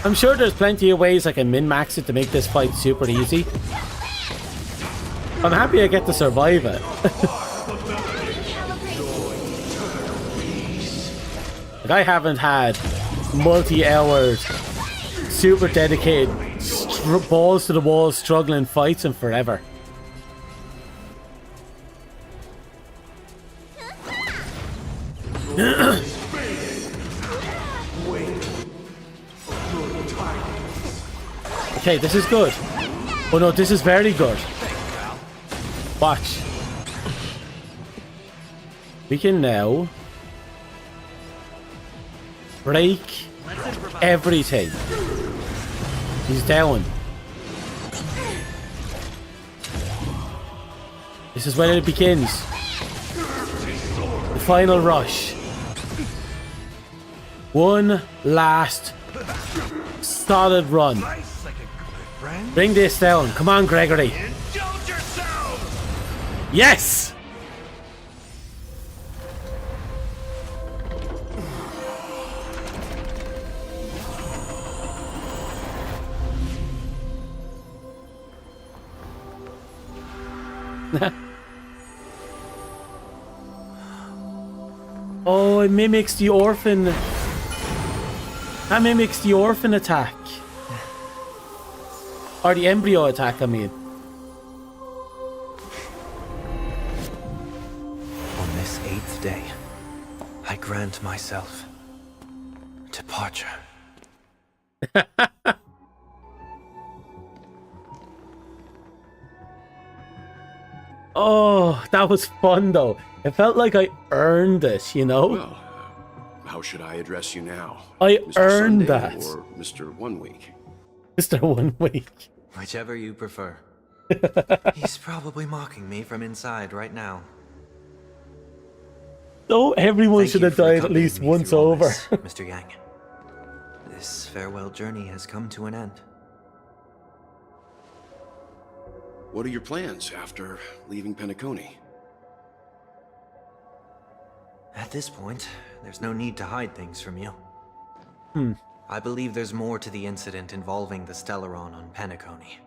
I'm sure there's plenty of ways I can min-max it to make this fight super easy. I'm happy I get to survive it. Like, I haven't had multi-hour, super dedicated, balls to the wall struggling fights in forever. Okay, this is good. Oh no, this is very good. Watch. We can now break everything. He's down. This is when it begins. The final rush. One last solid run. Bring this down. Come on, Gregory. Yes! Oh, it mimics the orphan. That mimics the orphan attack. Or the embryo attack, I mean. On this 8th day, I grant myself departure. Oh, that was fun though. It felt like I earned it, you know? Well, how should I address you now? I Mr. earned Sunday that. Or Mr. 1 Week? Mr. 1 Week. Whichever you prefer. He's probably mocking me from inside right now. No, everyone Thank should you have for died at accompanying least me once through all over. this, Mr. Yang. This farewell journey has come to an end. What are your plans after leaving Penacony? At this point, there's no need to hide things from you. Hmm. I believe there's more to the incident involving the Stellaron on Penacony.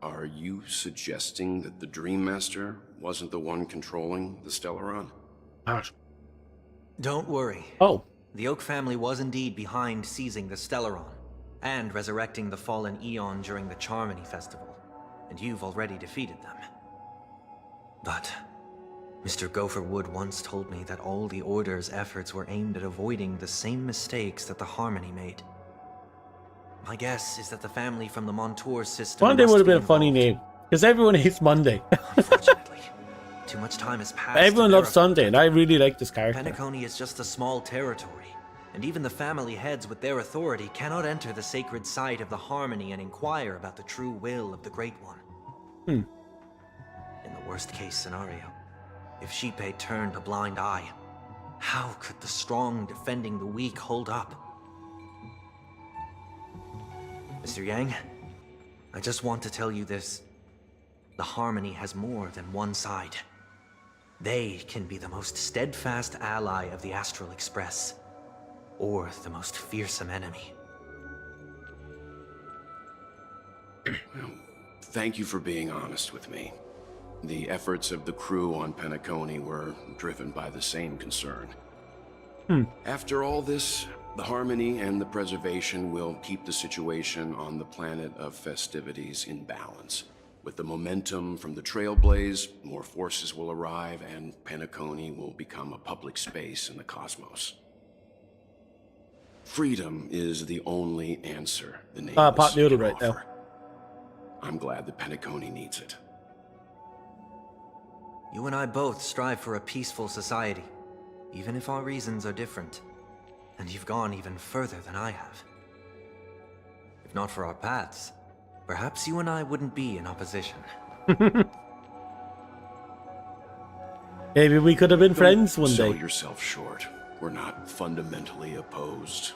Are you suggesting that the Dream Master wasn't the one controlling the Stellaron? Don't worry. Oh. The Oak family was indeed behind seizing the Stellaron and resurrecting the fallen Eon during the Charmony Festival, and you've already defeated them. But Mr. Gopher Wood once told me that all the Order's efforts were aimed at avoiding the same mistakes that the Harmony made. My guess is that the family from the Montour system Monday must would have be been a funny name. Because everyone hates Monday. Unfortunately, too much time has passed. Everyone to loves verify. Sunday, and I really like this character. Penacony is just a small territory, and even the family heads with their authority cannot enter the sacred site of the Harmony and inquire about the true will of the Great One. Hmm. In the worst case scenario, if Sheepei turned a blind eye, how could the strong defending the weak hold up? Mr. Yang, I just want to tell you this. The Harmony has more than one side. They can be the most steadfast ally of the Astral Express, or the most fearsome enemy. Thank you for being honest with me. The efforts of the crew on Penacony were driven by the same concern. After all this, the Harmony and the Preservation will keep the situation on the planet of festivities in balance, With the momentum from the Trailblaze, more forces will arrive and Penacony will become a public space in the cosmos. Freedom is the only answer the Nameless pot noodle can right offer. now. I'm glad that Penacony needs it. You and I both strive for a peaceful society, even if our reasons are different. And you've gone even further than I have. If not for our paths, perhaps you and I wouldn't be in opposition. Maybe we could have been friends one Sell day. yourself short. We're not fundamentally opposed.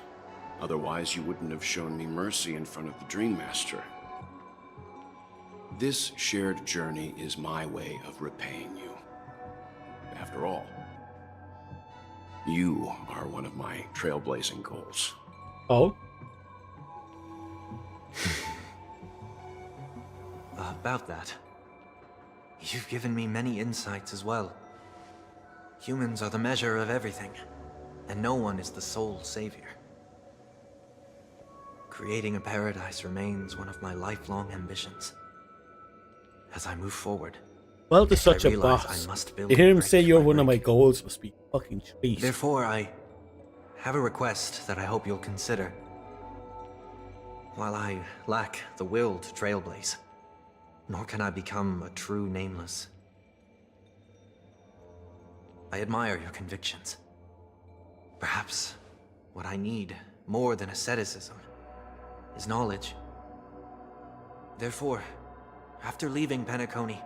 Otherwise, you wouldn't have shown me mercy in front of the Dream Master. This shared journey is my way of repaying you. After all, you are one of my trailblazing goals. Oh? About that, you've given me many insights as well. Humans are the measure of everything, and no one is the sole savior. Creating a paradise remains one of my lifelong ambitions. As I move forward, Well, to such a realize boss. I must build To hear him brick say you're by one of my brick. goals must be fucking treat. Therefore, I have a request that I hope you'll consider. While I lack the will to trailblaze, nor can I become a true Nameless, I admire your convictions. Perhaps what I need more than asceticism is knowledge. Therefore, after leaving Penacony,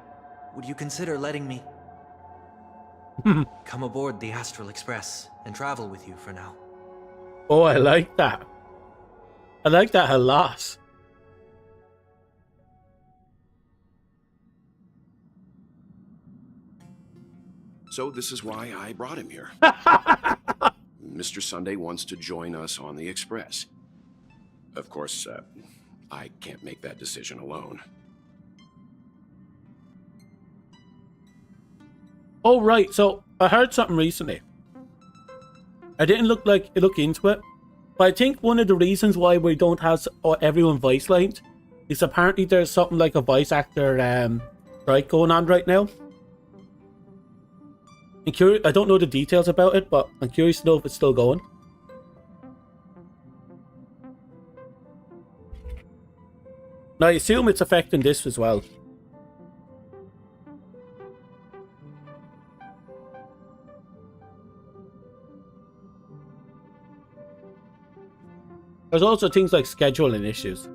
would you consider letting me come aboard the Astral Express and travel with you for now? Oh, I like that. I like that a lot. So this is why I brought him here. Mr. Sunday wants to join us on the Express. Of course, I can't make that decision alone. Oh, right. So I heard something recently. I didn't look into it, but I think one of the reasons why we don't have everyone voice lined is apparently there's something like a voice actor strike going on right now. I don't know the details about it, but I'm curious to know if it's still going. Now, I assume it's affecting this as well. There's also things like scheduling issues. So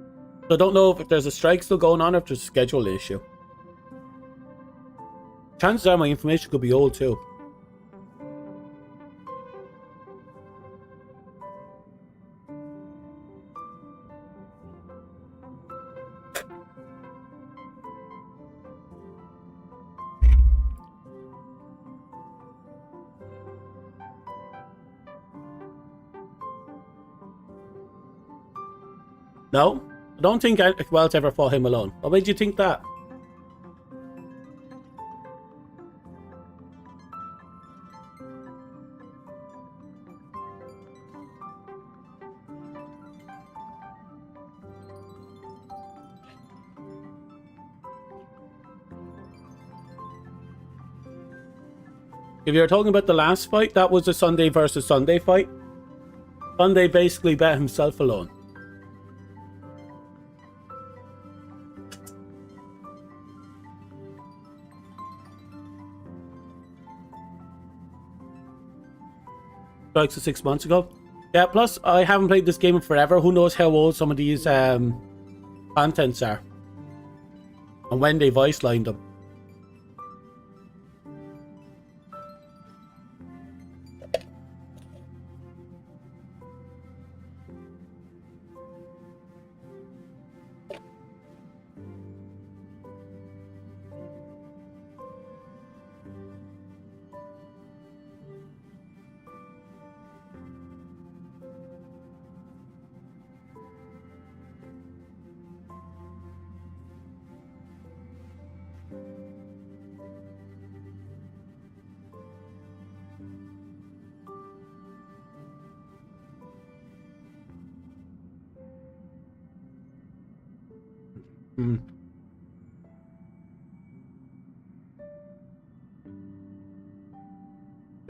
I don't know if there's a strike still going on or if there's a scheduling issue. Chances are my information could be old too. No, I don't think Wells ever fought him alone. What made you think that? If you're talking about the last fight, that was a Sunday versus Sunday fight. Sunday basically bet himself alone. Strikes 6 months ago. Yeah, plus I haven't played this game in forever. Who knows how old some of these contents are. And when they voice lined them.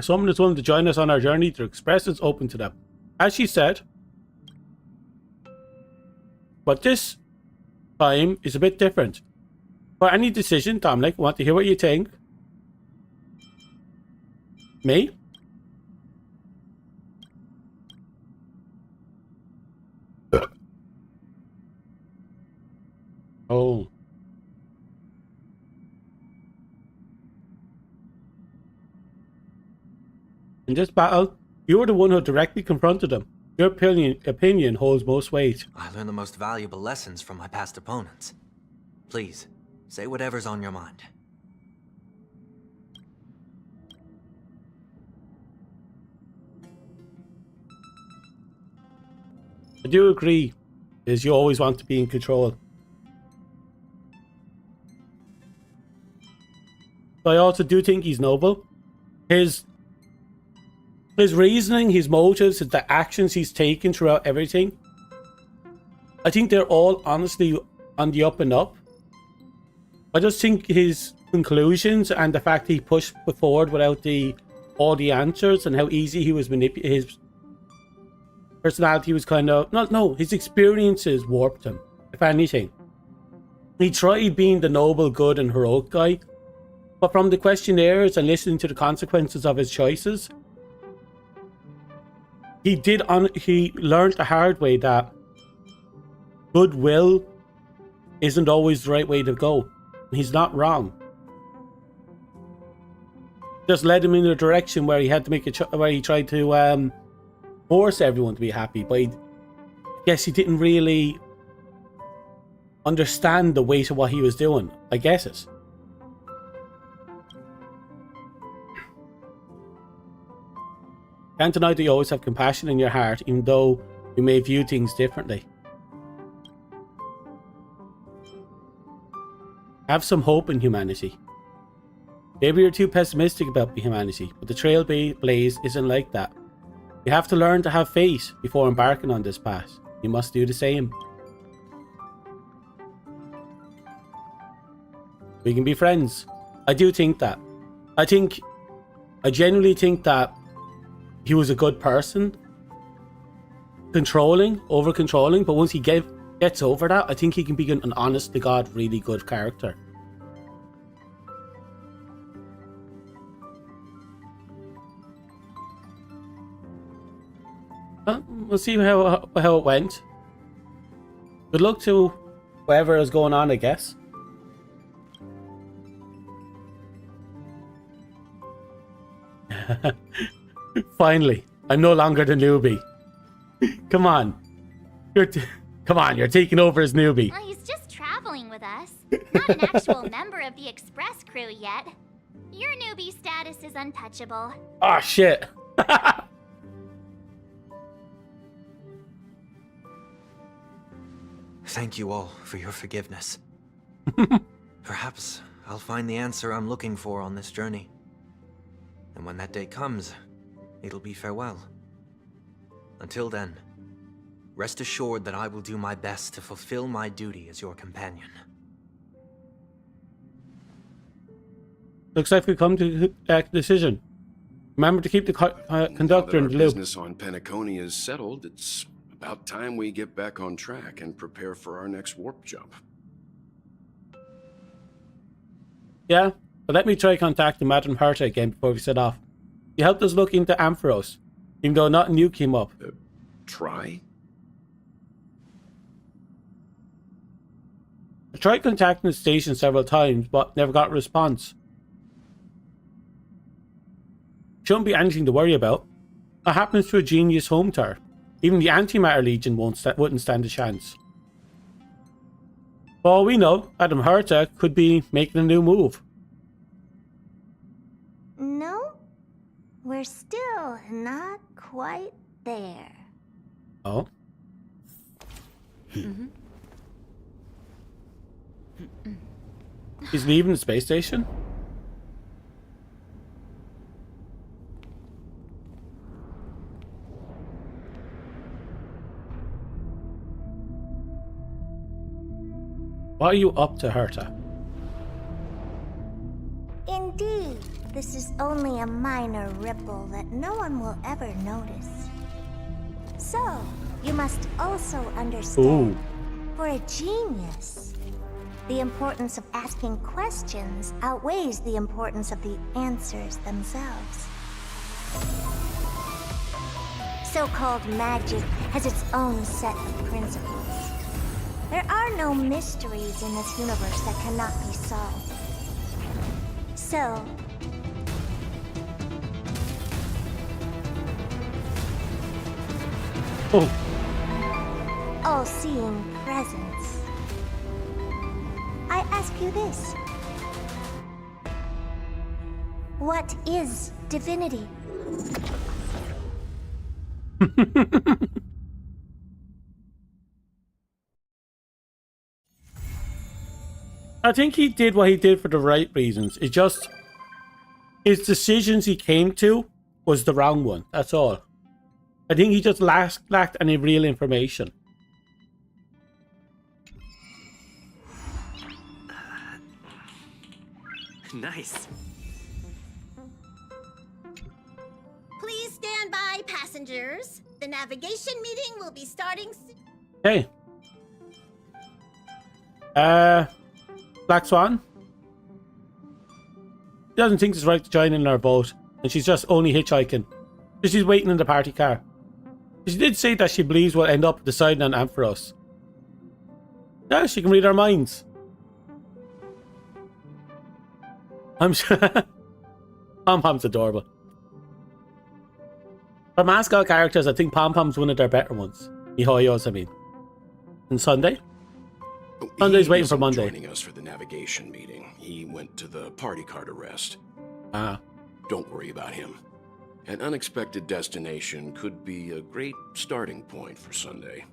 someone is willing to join us on our journey, the express is open to them. As she said. But this time is a bit different. For any decision, Dominic, I want to hear what you think. Me? Oh. In this battle, you were the one who directly confronted him. Your opinion holds most weight. I learned the most valuable lessons from my past opponents. Please, say whatever's on your mind. I do agree, is you always want to be in control. But I also do think he's noble. His reasoning, his motives, the actions he's taken throughout everything, I think they're all honestly on the up and up. I just think his conclusions and the fact he pushed forward without all the answers and how easy he was manipulated, his personality was kind of... No, his experiences warped him, if anything. He tried being the noble, good and heroic guy, but from the questionnaires and listening to the consequences of his choices, he learned the hard way that goodwill isn't always the right way to go. He's not wrong. Just led him in a direction where he had to make where he tried to force everyone to be happy, but I guess he didn't really understand the weight of what he was doing. I guess it. Can't deny that you always have compassion in your heart, even though you may view things differently. Have some hope in humanity. Maybe you're too pessimistic about humanity, but the Trailblaze isn't like that. You have to learn to have faith before embarking on this path. You must do the same. We can be friends. I do think that. I genuinely think that he was a good person. Over controlling, but once he gets over that, I think he can be an honest to God, really good character. We'll see how it went. Good luck to whatever is going on, I guess. Finally, I'm no longer the newbie. Come on. You're taking over as newbie. Well, he's just traveling with us. Not an actual member of the express crew yet. Your newbie status is untouchable. Oh, shit. Thank you all for your forgiveness. Perhaps I'll find the answer I'm looking for on this journey. And when that day comes, it'll be farewell. Until then, rest assured that I will do my best to fulfill my duty as your companion. Looks like we come to a decision. Remember to keep the conductor in the loop. Business on Penacony is settled. It's about time we get back on track and prepare for our next warp jump. Yeah, but let me try contacting Madame Herta again before we set off. You helped us look into Ampharos, even though nothing new came up. Try? I tried contacting the station several times, but never got a response. Shouldn't be anything to worry about. What happens to a genius home tour? Even the Antimatter Legion wouldn't stand a chance. For all we know, Madame Herta could be making a new move. No, we're still not quite there. Oh? He's leaving the space station? What are you up to, Herta? Indeed. this is only a minor ripple that no one will ever notice. So, you must also understand, for a genius, the importance of asking questions outweighs the importance of the answers themselves. So-called magic has its own set of principles. There are no mysteries in this universe that cannot be solved. So, all-seeing presence, I ask you this. What is divinity? I think he did what he did for the right reasons. It just, his decisions he came to was the wrong one. That's all. I think he just lacked any real information. Nice. Please stand by, passengers. The navigation meeting will be starting soon. Hey. Black Swan? She doesn't think it's right to join in our boat, and she's just only hitchhiking. So she's waiting in the party car. She did say that she believes we'll end up deciding on Ampharos. Yeah, she can read our minds. I'm sure. Pom-Pom's adorable. For mascot characters, I think Pom-Pom's one of their better ones. Mihoyo's, I mean. And Sunday? Sunday's waiting for Monday. Joining us for the navigation meeting. He went to the party car to rest. Ah. Don't worry about him. An unexpected destination could be a great starting point for Sunday.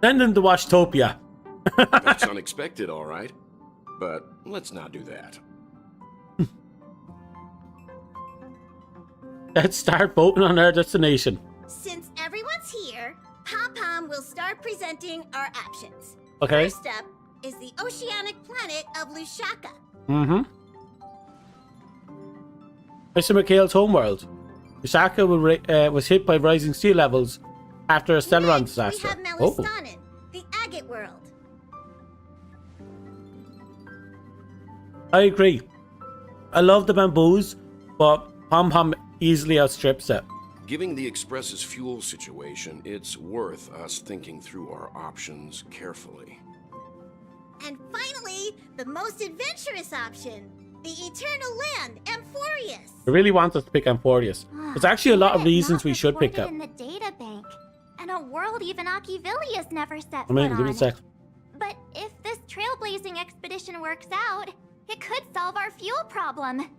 Send him to Washtopia. That's unexpected, all right. But let's not do that. Let's start boating on our destination. Since everyone's here, Pom-Pom will start presenting our options. Okay. First up is the oceanic planet of Lushaka. Mm-hmm. Mr. McHale's homeworld. Lusaka was hit by rising sea levels after a Stellaron disaster. We have Melissanen, the agate world. I agree. I love the bamboos, but Pom-Pom easily outstrips it. Given the Express's fuel situation, it's worth us thinking through our options carefully. And finally, the most adventurous option, the Eternal Land, Amphorius. I really want us to pick Amphorius. There's actually a lot of reasons we should pick it. In the data bank, and a world even Achivilius never set I mean, give me a sec. But if this trailblazing expedition works out, it could solve our fuel problem.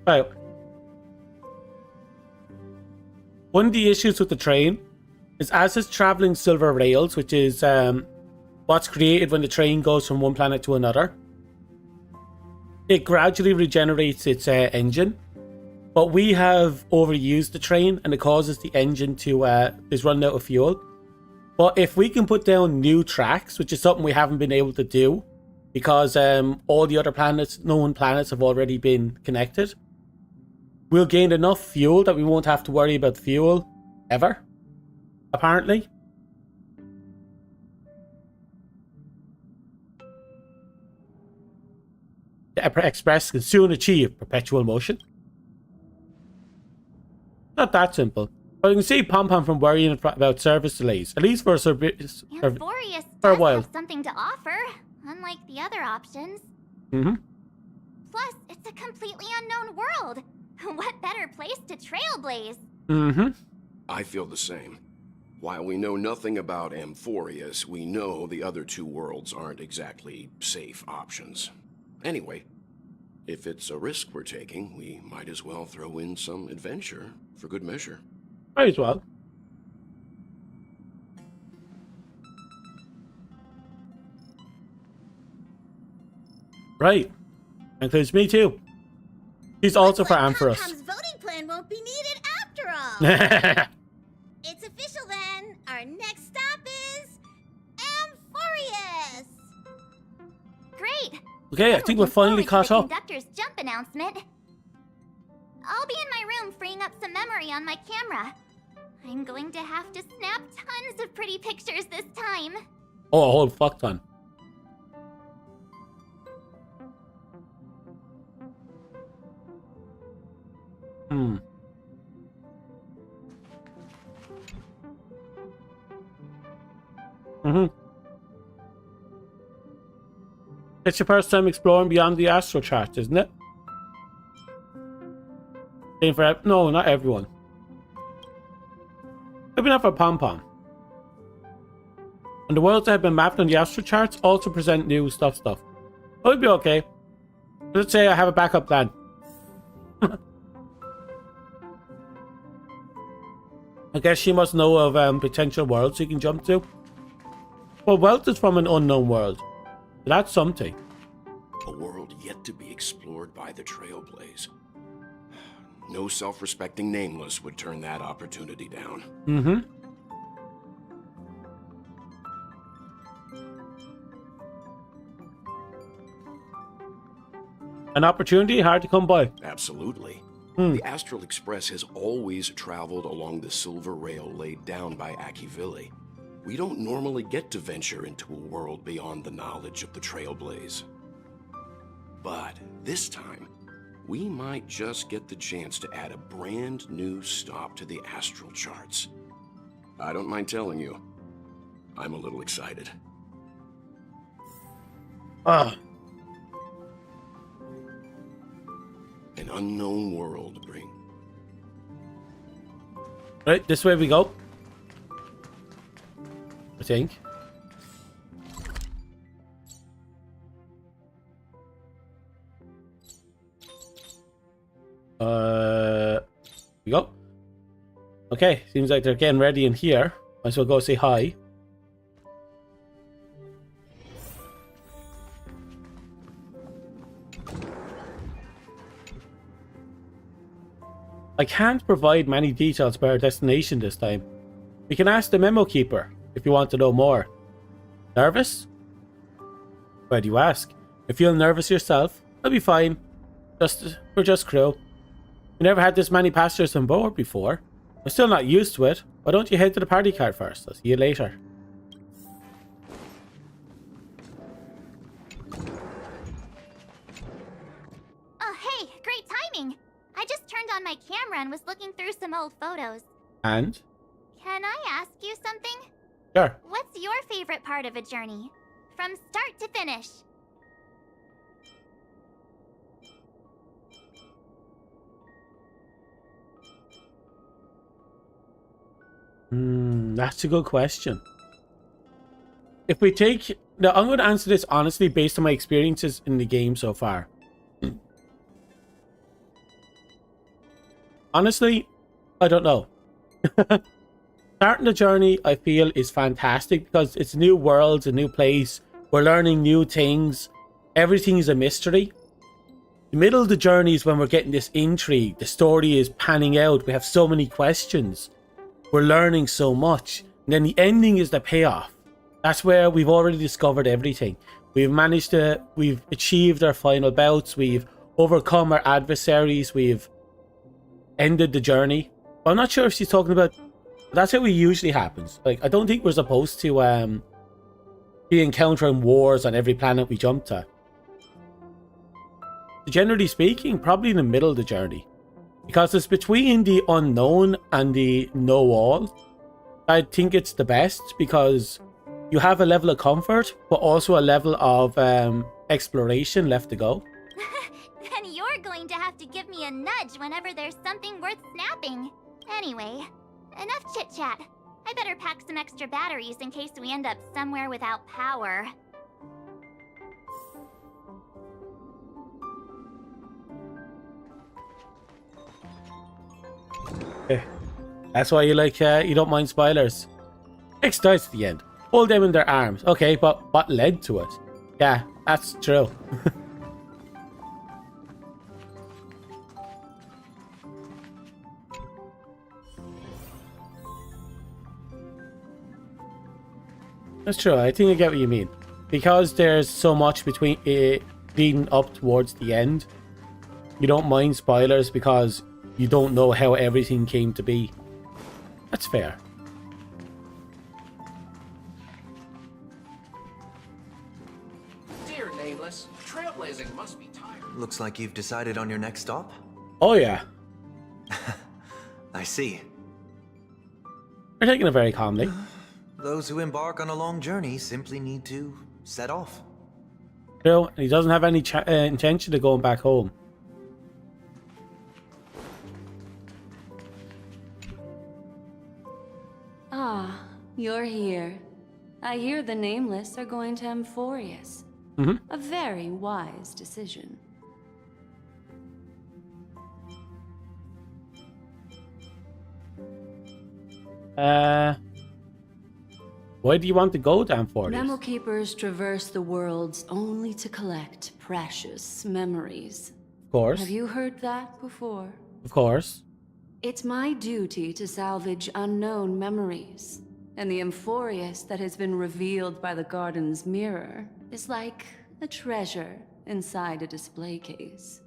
Right. One of the issues with the train is as it's traveling silver rails, which is what's created when the train goes from one planet to another, it gradually regenerates its engine. But we have overused the train and it causes the engine to is running out of fuel. But if we can put down new tracks, which is something we haven't been able to do because all the other planets, known planets, have already been connected, we'll gain enough fuel that we won't have to worry about fuel ever, apparently. The Express can soon achieve perpetual motion. Not that simple. But you can save Pom-Pom from worrying about service delays, at least for a Amphorius for a does while. have something to offer, unlike the other options. Mm-hmm. Plus, it's a completely unknown world. What better place to trailblaze? Mm-hmm. I feel the same. While we know nothing about Amphorius, we know the other two worlds aren't exactly safe options. Anyway, if it's a risk we're taking, we might as well throw in some adventure for good measure. Might as well. Right. Includes me too. He's also for Ampharos. Pom-Pom's voting plan won't be needed after all. It's official Okay, I think we're finally caught up. Conductor's jump announcement. I'll be in my room freeing up some memory on my camera. I'm going to have to snap tons of pretty pictures this time. Oh, a whole fuck ton. It's your first time exploring beyond the astral chart, isn't it? Same for no, not everyone. Maybe not for Pom Pom. And the worlds that have been mapped on the astral charts also present new stuff. It would be okay. Let's say I have a backup plan. I guess she must know of potential worlds you can jump to. Well, wealth is from an unknown world. That's something. A world yet to be explored by the Trailblaze. No self-respecting nameless would turn that opportunity down. An opportunity hard to come by. Absolutely. The Astral Express has always traveled along the silver rail laid down by Akivili. We don't normally get to venture into a world beyond the knowledge of the Trailblaze. But this time, we might just get the chance to add a brand new stop to the astral charts. I don't mind telling you, I'm a little excited. An unknown world to bring. Right, this way we go. I think. We go. Okay, seems like they're getting ready in here. Might as well go say hi. I can't provide many details about our destination this time. We can ask the memo keeper if you want to know more. Nervous? Why do you ask? If you feel nervous yourself, I'll be fine. We're just crew. We never had this many passengers on board before. I'm still not used to it. Why don't you head to the party card first? I'll see you later. Oh, hey, great timing. I just turned on my camera and was looking through some old photos. And? Can I ask you something? Sure. What's your favorite part of a journey? From start to finish? That's a good question. If we take... Now, I'm going to answer this honestly based on my experiences in the game so far. Honestly, I don't know. Starting the journey, I feel, is fantastic because it's new worlds, a new place. We're learning new things. Everything is a mystery. The middle of the journey is when we're getting this intrigue. The story is panning out. We have so many questions. We're learning so much. And then the ending is the payoff. That's where we've already discovered everything. We've achieved our final bouts. We've overcome our adversaries. We've ended the journey. But I'm not sure if she's talking about... That's how it usually happens. Like, I don't think we're supposed to be encountering wars on every planet we jump to. Generally speaking, probably in the middle of the journey. Because it's between the unknown and the know-all. I think it's the best because you have a level of comfort, but also a level of exploration left to go. Then you're going to have to give me a nudge whenever there's something worth snapping. Anyway, enough chit-chat. I better pack some extra batteries in case we end up somewhere without power. That's why you like, you don't mind spoilers. It starts at the end. Hold them in their arms. Okay, but what led to it? Yeah, that's true. That's true. I think I get what you mean. Because there's so much between leading up towards the end. You don't mind spoilers because you don't know how everything came to be. That's fair. Dear Nameless, trailblazing must be tired. Looks like you've decided on your next stop? Oh yeah. I see. We're taking it very calmly. Those who embark on a long journey simply need to set off. True, and he doesn't have any intention of going back home. Ah, you're here. I hear the Nameless are going to Amphorius. Mm-hmm. A very wise decision. Why do you want to go down for this? Memo keepers traverse the worlds only to collect precious memories. Of course. Have you heard that before? Of course. It's my duty to salvage unknown memories. And the Amphorius that has been revealed by the garden's mirror is like a treasure inside a display case.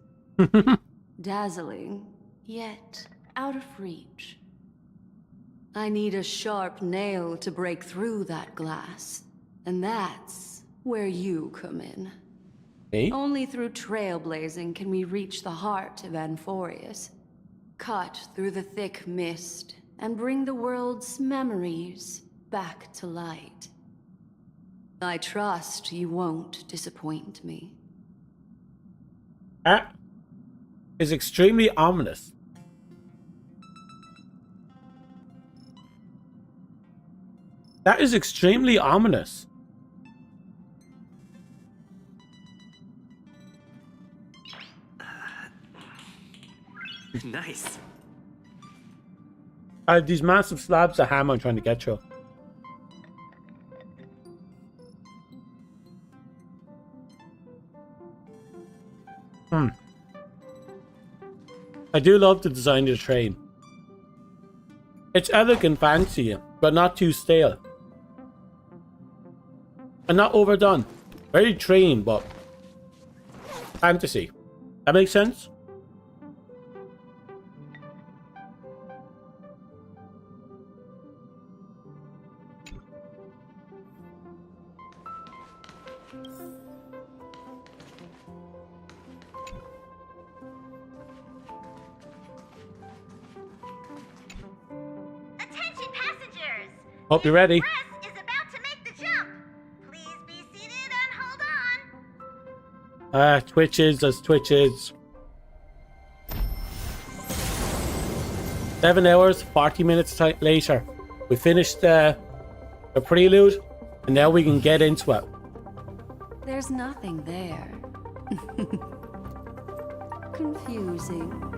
Dazzling, yet out of reach. I need a sharp nail to break through that glass. And that's where you come in. Hey? Only through trailblazing can we reach the heart of Amphorius. Cut through the thick mist and bring the world's memories back to light. I trust you won't disappoint me. That is extremely ominous. That is extremely ominous. Nice. I have these massive slabs of ham I'm trying to get through. I do love the design of the train. It's elegant, fancy, but not too stale. And not overdone. Very train, but fantasy. That makes sense? Attention passengers! Hope you're ready. Express is about to make the jump. Please be seated and hold on. Twitches as twitches. 7 hours, 40 minutes later. We finished the prelude, and now we can get into it. There's nothing there. Confusing.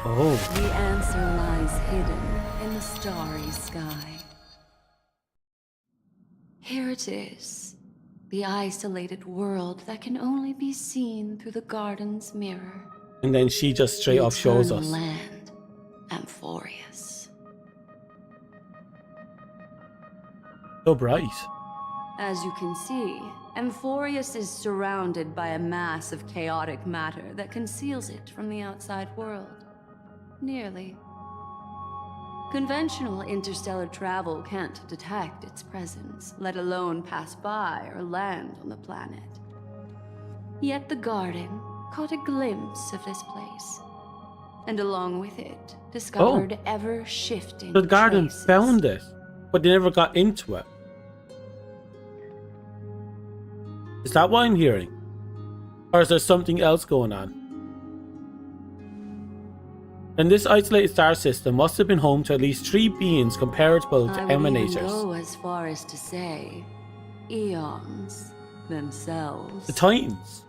Oh. The answer lies hidden in the starry sky. Here it is. The isolated world that can only be seen through the garden's mirror. And then she just straight up shows us. Land, Amphorius. So bright. As you can see, Amphorius is surrounded by a mass of chaotic matter that conceals it from the outside world. Nearly. Conventional interstellar travel can't detect its presence, let alone pass by or land on the planet. Yet the garden caught a glimpse of this place, and along with it, discovered ever-shifting The garden traces. found it, but they never got into it. Is that what I'm hearing? Or is there something else going on? And this isolated star system must have been home to at least 3 beings comparable to I would even emanators. go as far as to say, eons themselves. The Titans.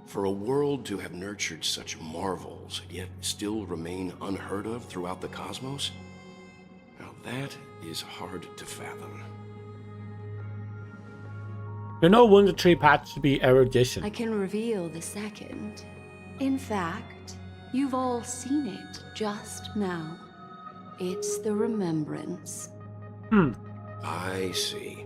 For a world to have nurtured such marvels, yet still remain unheard of throughout the cosmos? Now that is hard to fathom. You're no wonder 3 paths to be erudition. I can reveal the second. In fact, you've all seen it just now. It's the remembrance. I see.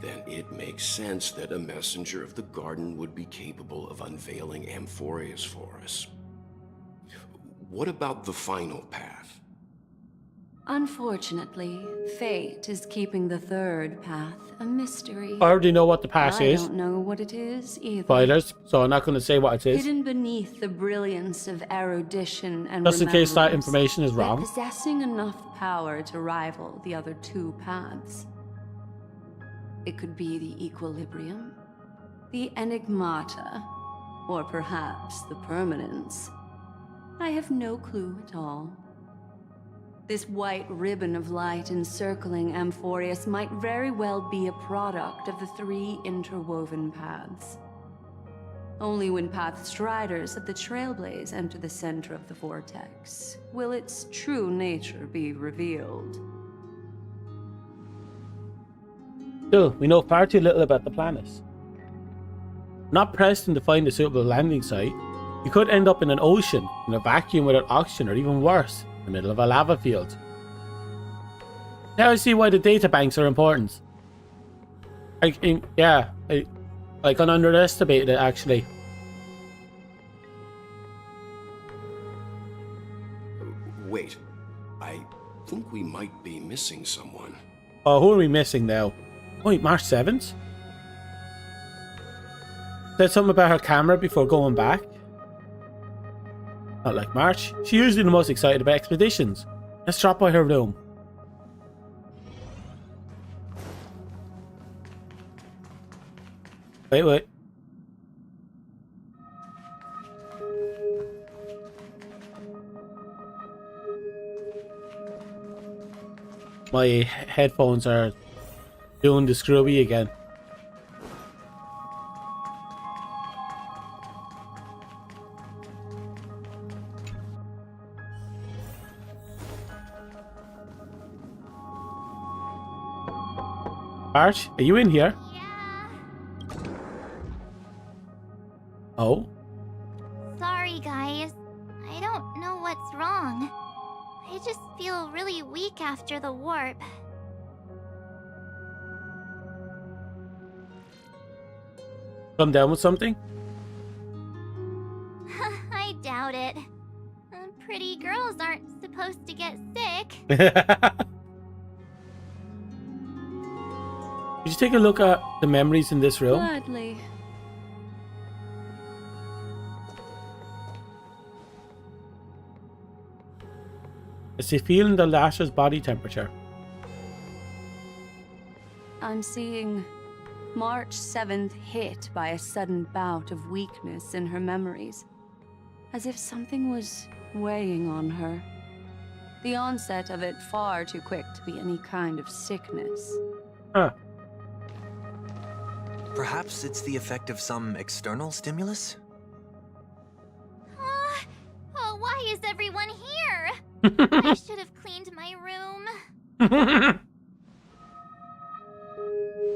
Then it makes sense that a messenger of the garden would be capable of unveiling Amphorius for us. What about the final path? Unfortunately, fate is keeping the third path a mystery. I already know what the path is. I don't know what it is either. Spoilers, so I'm not going to say what it is. Hidden beneath the brilliance of erudition and Just in case that remembrance, information is they're wrong. possessing enough power to rival the other two paths. It could be the equilibrium, the enigmata, or perhaps the permanence. I have no clue at all. This white ribbon of light encircling Amphorius might very well be a product of the three interwoven paths. Only when path striders of the Trailblaze enter the center of the vortex will its true nature be revealed. Still, we know far too little about the planet. Not pressing to find a suitable landing site, you could end up in an ocean, in a vacuum without oxygen, or even worse, in the middle of a lava field. Now I see why the data banks are important. I underestimated it, actually. Wait, I think we might be missing someone. Oh, who are we missing now? Wait, March 7th? Said something about her camera before going back. Not like March. She's usually the most excited about expeditions. Let's drop by her room. Wait. My headphones are doing the screwy again. Arch, are you in here? Yeah. Oh? Sorry, guys. I don't know what's wrong. I just feel really weak after the warp. Come down with something? I doubt it. Pretty girls aren't supposed to get sick. Did you take a look at the memories in this room? Gladly. Is he feeling the lasher's body temperature? I'm seeing March 7th hit by a sudden bout of weakness in her memories, as if something was weighing on her. The onset of it far too quick to be any kind of sickness. Huh. Perhaps it's the effect of some external stimulus? Oh, why is everyone here? I should have cleaned my room.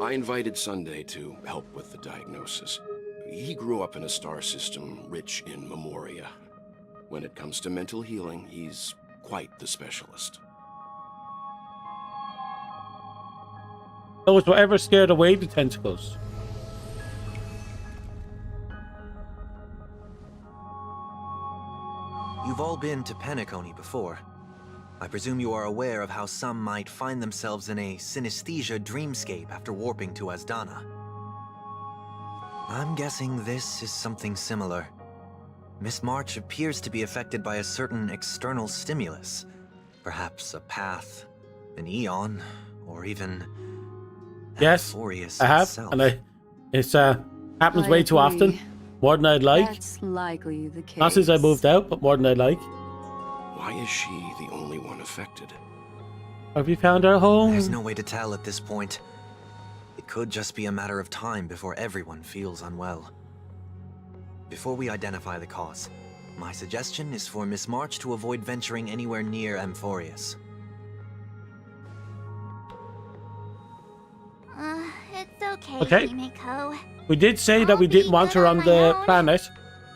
I invited Sunday to help with the diagnosis. He grew up in a star system rich in memoria. When it comes to mental healing, he's quite the specialist. So was whatever scared away the tentacles. You've all been to Penacony before. I presume you are aware of how some might find themselves in a synesthesia dreamscape after warping to Asdana. I'm guessing this is something similar. Miss March appears to be affected by a certain external stimulus. Perhaps a path, an eon, or even... Yes, Amphorius I have, itself. and it's happens I way too agree. often. More than I'd like. That's likely the case. Not since I moved out, but more than I'd like. Why is she the only one affected? Have you found our home? There's no way to tell at this point. It could just be a matter of time before everyone feels unwell. Before we identify the cause, my suggestion is for Miss March to avoid venturing anywhere near Amphorius. It's okay, Okay. Himeko. We did say that we didn't want her on the planet.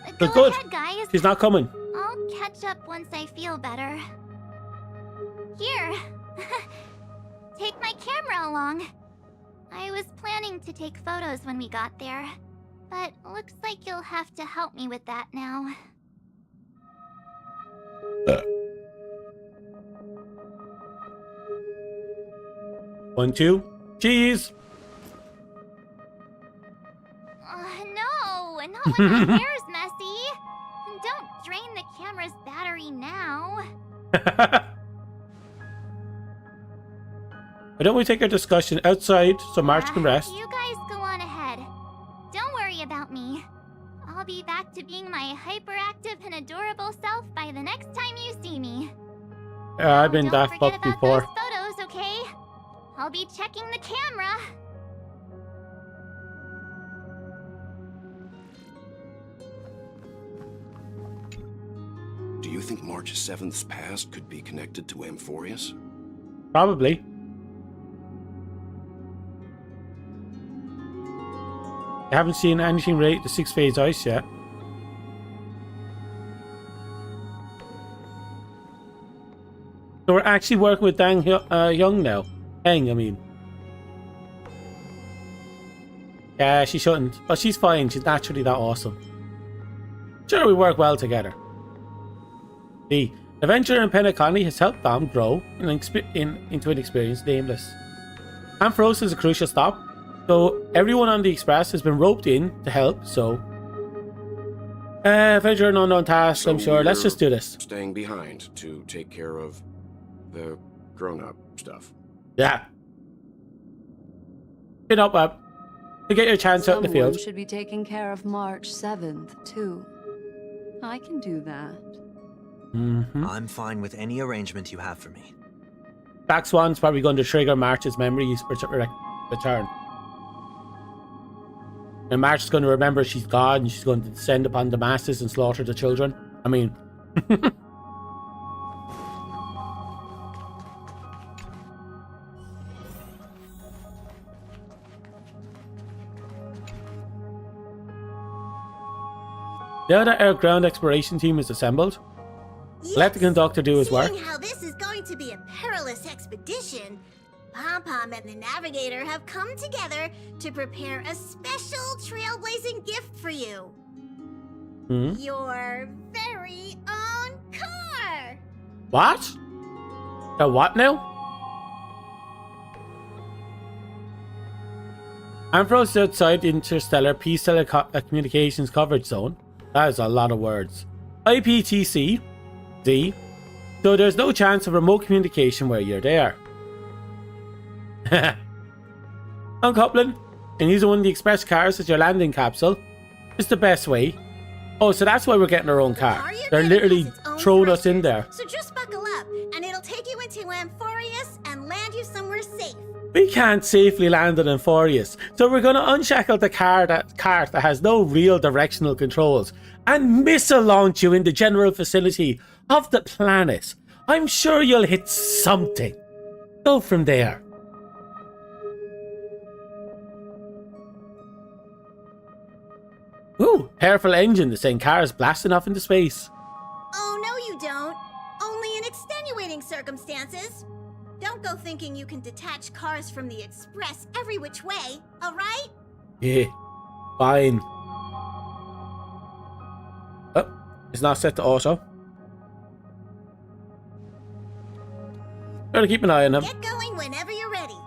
Go But good. ahead, guys. She's not coming. I'll catch up once I feel better. Here. Take my camera along. I was planning to take photos when we got there, but looks like you'll have to help me with that now. One, two, cheese! No, not when my hair's messy. And don't drain the camera's battery now. Why don't we take our discussion outside so March can rest? You guys go on ahead. Don't worry about me. I'll be back to being my hyperactive and adorable self by the next time you see me. I've been Daft Punk before. Those photos, okay? I'll be checking the camera. Do you think March 7th's past could be connected to Amphorius? Probably. I haven't seen anything related to 6 Phase Ice yet. So we're actually working with Dang Young now. Hang, I mean. Yeah, she shouldn't. But she's fine. She's naturally that awesome. Sure, we work well together. The adventure in Penacony has helped Dom grow into an experienced nameless. Ampharos is a crucial stop, so everyone on the Express has been roped in to help, so... adventure and unknown tasks, I'm sure. Let's just do this. Staying behind to take care of the grown-up stuff. Yeah. Get up, Web. To get your chance out in the field. Someone should be taking care of March 7th, too. I can do that. I'm fine with any arrangement you have for me. Black Swan's probably going to trigger March's memories return. And March is going to remember she's God and she's going to descend upon the masses and slaughter the children. I mean... Now that our ground exploration team is assembled, let the conductor do his work. Seeing how this is going to be a perilous expedition, Pom-Pom and the Navigator have come together to prepare a special trailblazing gift for you. Your very own car! What? A what now? Ampharos outside the interstellar Peace Telecommunications coverage zone. That is a lot of words. IPTC. D. So there's no chance of remote communication where you're there. Uncoupling and using one of the express cars as your landing capsule is the best way. Oh, so that's why we're getting our own car. They're literally throwing us in there. So just buckle up, and it'll take you into Amphorius and land you somewhere safe. We can't safely land in Amphorius, so we're going to unshackle the cart that has no real directional controls and missile launch you in the general vicinity of the planet. I'm sure you'll hit something. Go from there. Ooh, powerful engine. The same car is blasting off into space. Oh, no you don't. Only in extenuating circumstances. Don't go thinking you can detach cars from the Express every which way, alright? Yeah, fine. Oh, it's not set to auto. Gotta keep an eye on him. Get going whenever you're ready.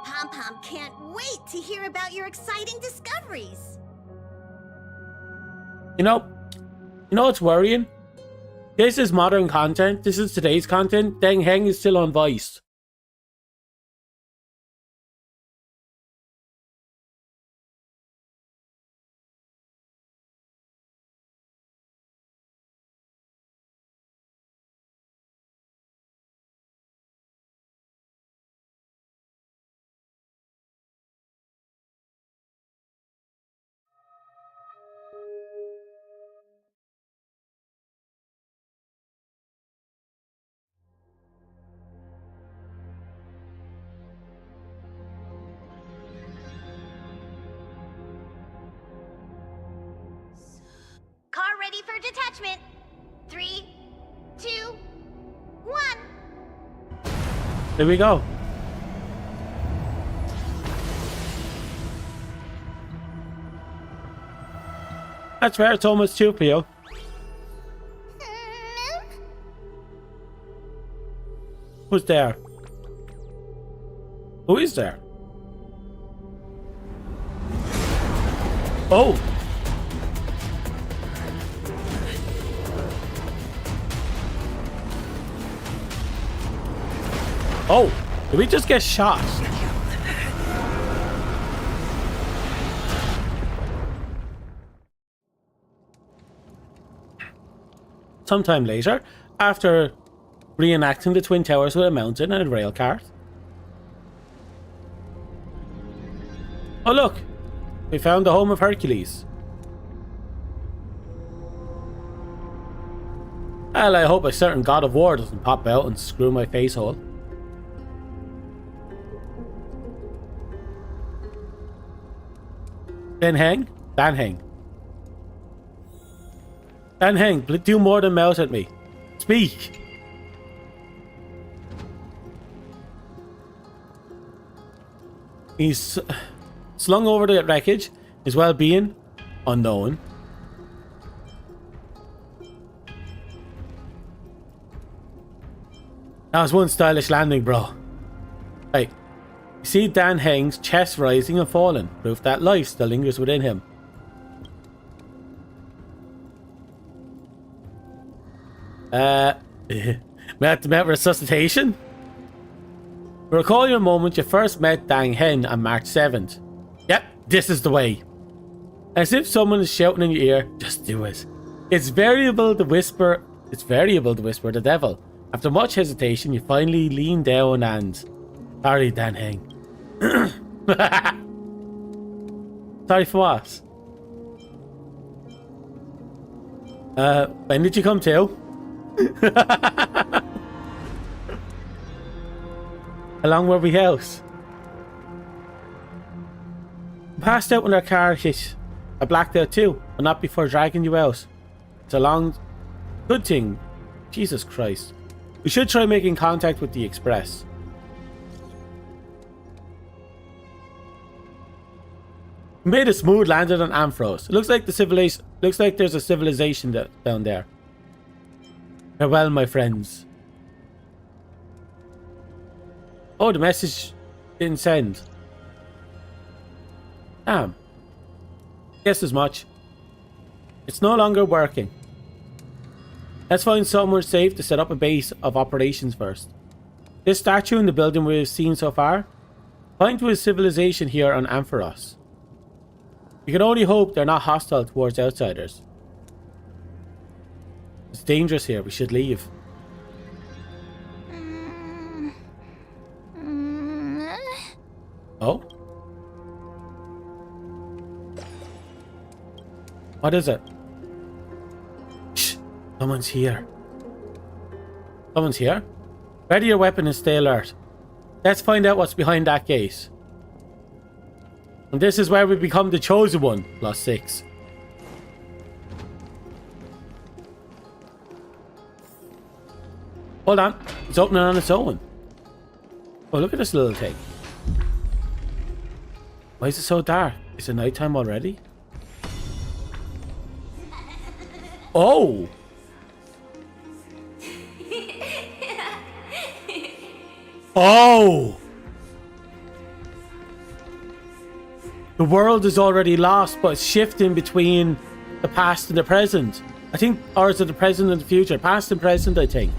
Pom-Pom can't wait to hear about your exciting discoveries. You know what's worrying? This is modern content. This is today's content. Deng Heng is still on Vice. Car ready for detachment. 3, 2, 1. There we go. That's fair, it's almost 2 p.m. Who's there? Who is there? Oh! Oh! Did we just get shot? Sometime later, after reenacting the Twin Towers with a mountain and a rail cart. Oh look! We found the home of Hercules. Well, I hope a certain god of war doesn't pop out and screw my face hole. Dan Heng? Dan Heng. Dan Heng, do more than mouth at me. Speak! He's slung over the wreckage, his well-being unknown. That was one stylish landing, bro. Right. You see Dan Heng's chest rising and falling, proof that life still lingers within him. Met resuscitation? Recall your moment you first met Dan Heng on March 7th. Yep, this is the way. As if someone is shouting in your ear, just do it. It's variable to whisper the devil. After much hesitation, you finally lean down and... Sorry, Dan Heng. Sorry for what? When did you come to? How long were we out? Passed out when our car hit. I blacked out too, but not before dragging you out. It's a long... Good thing. Jesus Christ. We should try making contact with the Express. We made a smooth landing on Ampharos. It looks like there's a civilization down there. Farewell, my friends. Oh, the message didn't send. Damn. Guess as much. It's no longer working. Let's find somewhere safe to set up a base of operations first. This statue in the building we've seen so far, point to a civilization here on Ampharos. We can only hope they're not hostile towards outsiders. It's dangerous here, we should leave. Oh? What is it? Shh! Someone's here. Someone's here? Ready your weapon and stay alert. Let's find out what's behind that gate. And this is where we become the chosen one. +6. Hold on. It's opening on its own. Oh, look at this little thing. Why is it so dark? Is it nighttime already? Oh! Oh! The world is already lost, but it's shifting between the past and the present. I think, or is it the present and the future? Past and present, I think.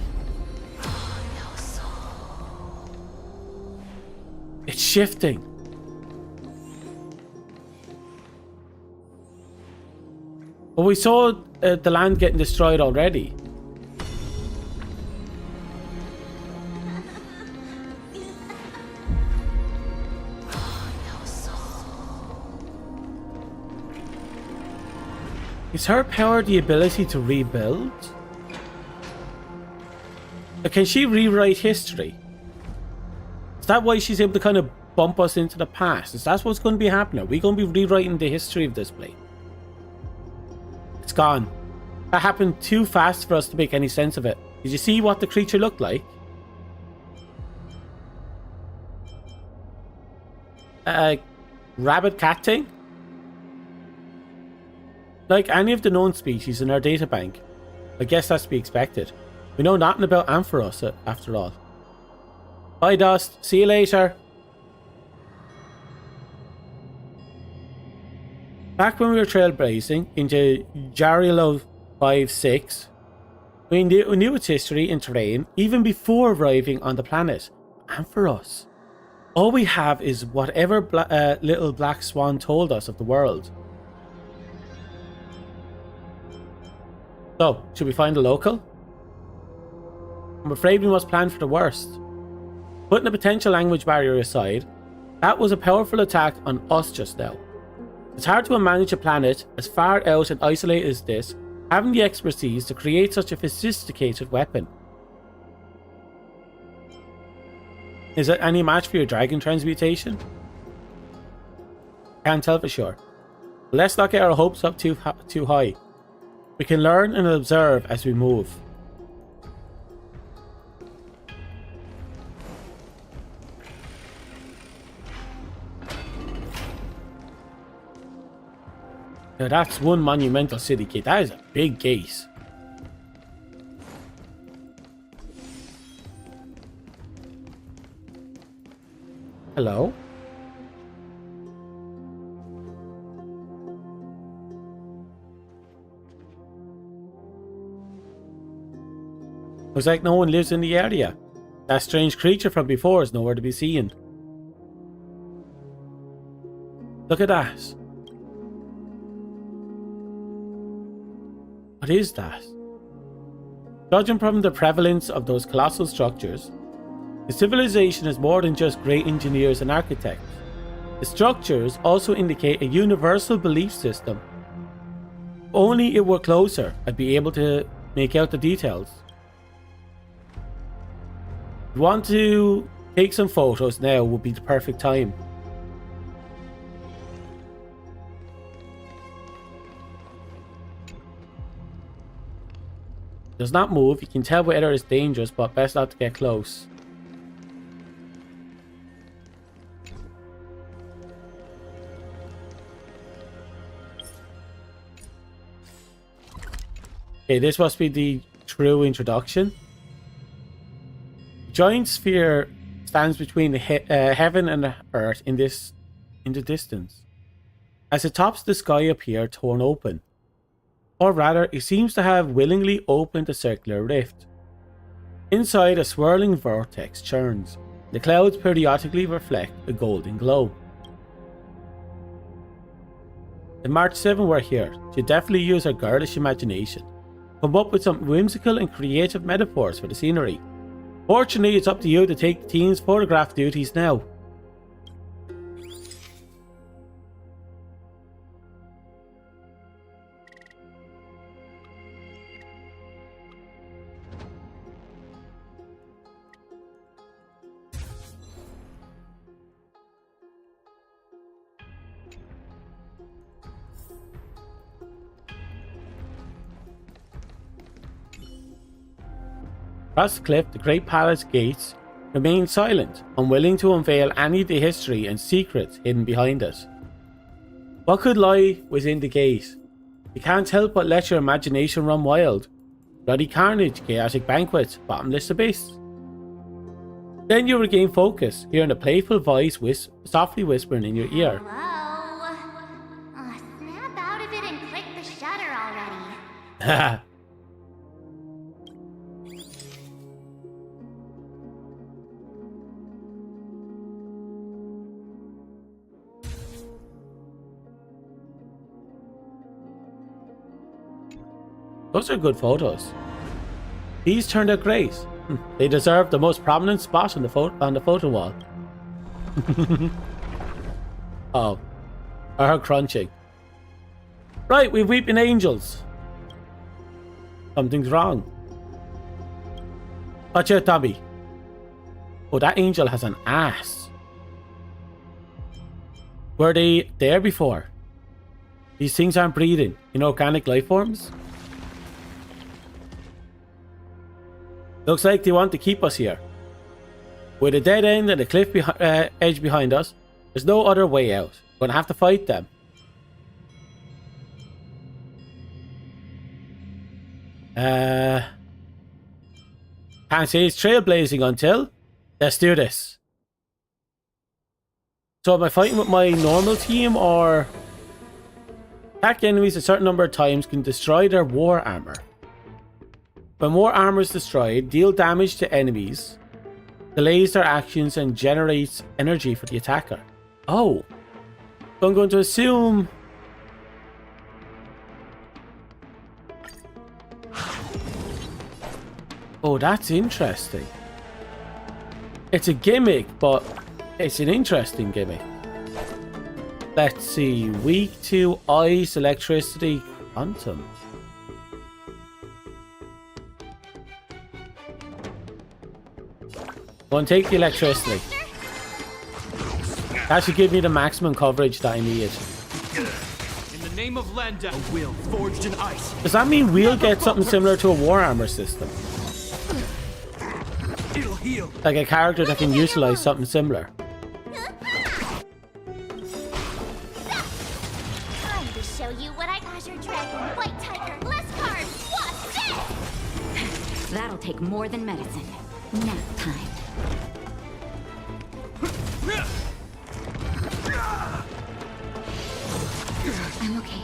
It's shifting. Well, we saw the land getting destroyed already. Is her power the ability to rebuild? Or can she rewrite history? Is that why she's able to kind of bump us into the past? Is that what's going to be happening? Are we going to be rewriting the history of this place? It's gone. That happened too fast for us to make any sense of it. Did you see what the creature looked like? rabbit cat thing? Like any of the known species in our databank, I guess that's to be expected. We know nothing about Ampharos after all. Bye, Dust. See you later. Back when we were trailblazing into Jarilo 5-6, we knew its history and terrain even before arriving on the planet. Ampharos. All we have is whatever little black swan told us of the world. So, should we find a local? I'm afraid we must plan for the worst. Putting the potential language barrier aside, that was a powerful attack on us just now. It's hard to manage a planet as far out and isolated as this, having the expertise to create such a sophisticated weapon. Is it any match for your dragon transmutation? Can't tell for sure. But let's not get our hopes up too high. We can learn and observe as we move. Now that's one monumental city gate. That is a big gate. Hello? Looks like no one lives in the area. That strange creature from before is nowhere to be seen. Look at that. What is that? Judging from the prevalence of those colossal structures, the civilization is more than just great engineers and architects. The structures also indicate a universal belief system. If only it were closer, I'd be able to make out the details. If you want to take some photos now would be the perfect time. Does not move. You can tell whether it's dangerous, but best not to get close. Okay, this must be the true introduction. The giant sphere stands between the heaven and the earth in the distance. As it tops the sky appear torn open. Or rather, it seems to have willingly opened a circular rift. Inside, a swirling vortex churns. The clouds periodically reflect a golden glow. If March 7 were here, she'd definitely use her girlish imagination. Come up with some whimsical and creative metaphors for the scenery. Fortunately, it's up to you to take the team's photograph duties now. Across the cliff, the Great Palace gates remain silent, unwilling to unveil any of the history and secrets hidden behind it. What could lie within the gate? You can't help but let your imagination run wild. Bloody carnage, chaotic banquets, bottomless abyss. Then you regain focus, hearing a playful voice softly whispering in your ear. Hello? Snap out of it and click the shutter already. Haha. Those are good photos. These turned out great. They deserve the most prominent spot on the photo wall. Oh, I heard crunching. Right, we've weeping angels. Something's wrong. Watch out, Tommy. Oh, that angel has an ass. Were they there before? These things aren't breathing. Inorganic life forms? Looks like they want to keep us here. With a dead end and a cliff edge behind us, There's no other way out. We're gonna have to fight them. Can't say it's trailblazing until. Let's do this. So am I fighting with my normal team, or attack enemies a certain number of times can destroy their war armor. When war armor is destroyed, deal damage to enemies, delays their actions, and generates energy for the attacker. Oh. So I'm going to assume... Oh, that's interesting. It's a gimmick, but it's an interesting gimmick. Let's see. Weak to ice, electricity, quantum. Go and take the electricity. That should give me the maximum coverage that I need. In the name of Lenda, a will forged in ice. Does that mean we'll get something similar to a war armor system? It'll heal. Like a character that can utilize something similar. Time to show you what I Azure Dragon, White Tiger, less cards, what's this? That'll take more than medicine. Nap time. I'm okay.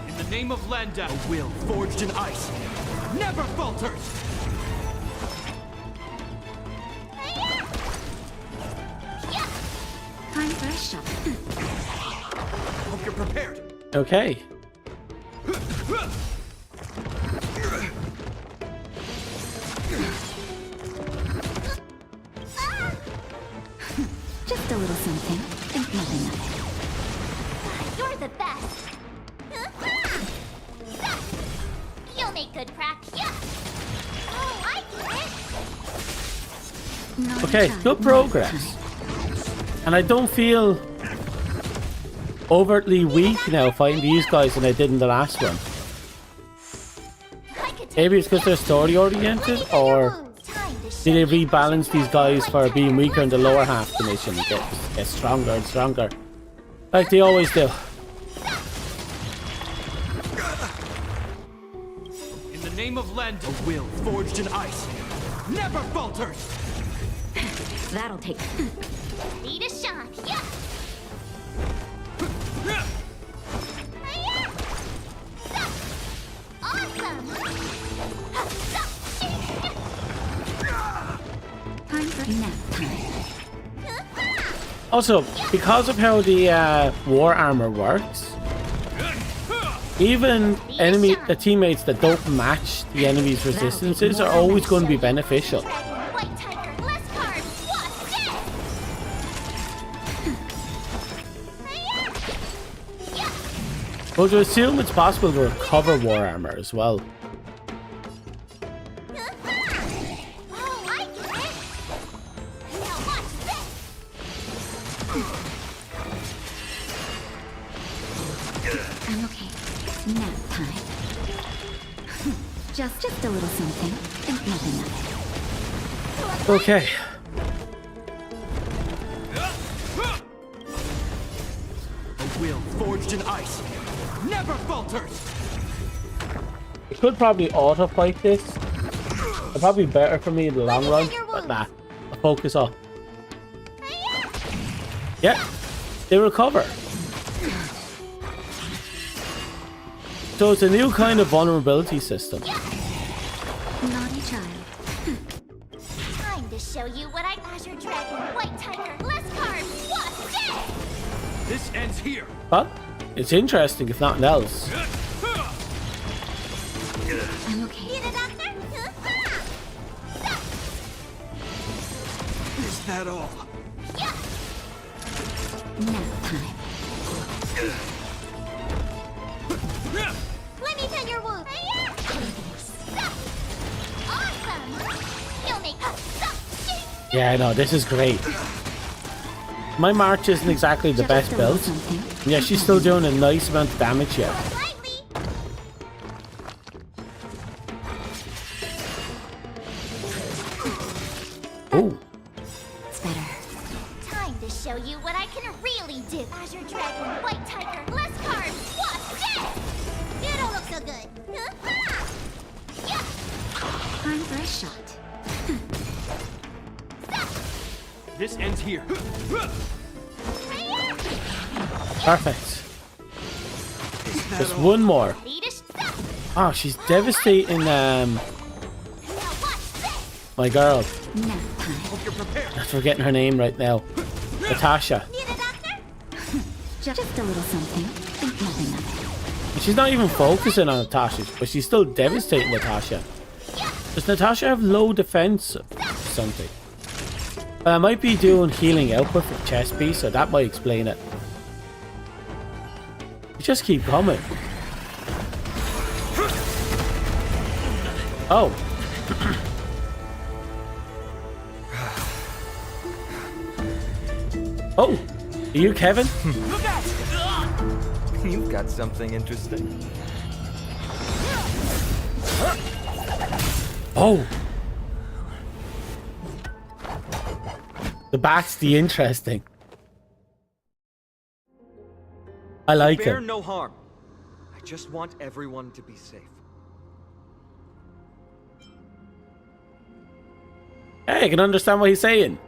In the name of Lenda, a will forged in ice never falters. Time for a shot. Hope you're prepared. Okay. Just a little something. Think nothing of it. You're the best. You'll make good practice. Oh, I get it. Okay, good progress. And I don't feel overtly weak now fighting these guys than I did in the last one. Maybe it's because they're story oriented, or did they rebalance these guys for being weaker in the lower half of the mission and get stronger and stronger, like they always do. In the name of Lenda, a will forged in ice never falters. That'll take. Ready to shine. Yeah. Awesome. Time for nap time. Also, because of how the war armor works, even the teammates that don't match the enemy's resistances are always going to be beneficial. White Tiger, less cards, what's this? But to assume it's possible to recover war armor as well. Oh, I get it. Now watch this. I'm okay. Nap time. Just a little something. Think nothing of it. Okay. A will forged in ice never falters. I could probably auto fight this. It'd probably be better for me in the long run, but nah. I'll focus on. Yeah, they recover. So it's a new kind of vulnerability system. Naughty child. Time to show you what I Azure Dragon, White Tiger, less cards, what's this? This ends here. But it's interesting if nothing else. I'm okay. Need a doctor? Is that all? Nap time. Let me tend your wound. Awesome. You'll make Yeah, I know, this is great. My March isn't exactly the best build. Yeah, she's still doing a nice amount of damage yet. It's better. you what I can really do. Azure Dragon, White Tiger, less carbs, Wasp, dead! You don't look so good. Yeah. Time for a shot. This ends here. Perfect. Just one more. Oh, she's devastating, my girl. I'm forgetting her name right now. Natasha. Just a little something. Think nothing of it. She's not even focusing on Natasha, but she's still devastating Natasha. Does Natasha have low defense or something? I might be doing healing output for chest piece, so that might explain it. You just keep coming. Oh. Oh, are you Kevin? You've got something interesting. Oh. The back's the interesting. I like Bear it. no harm. I just want everyone to be safe. Hey, I can understand what he's saying.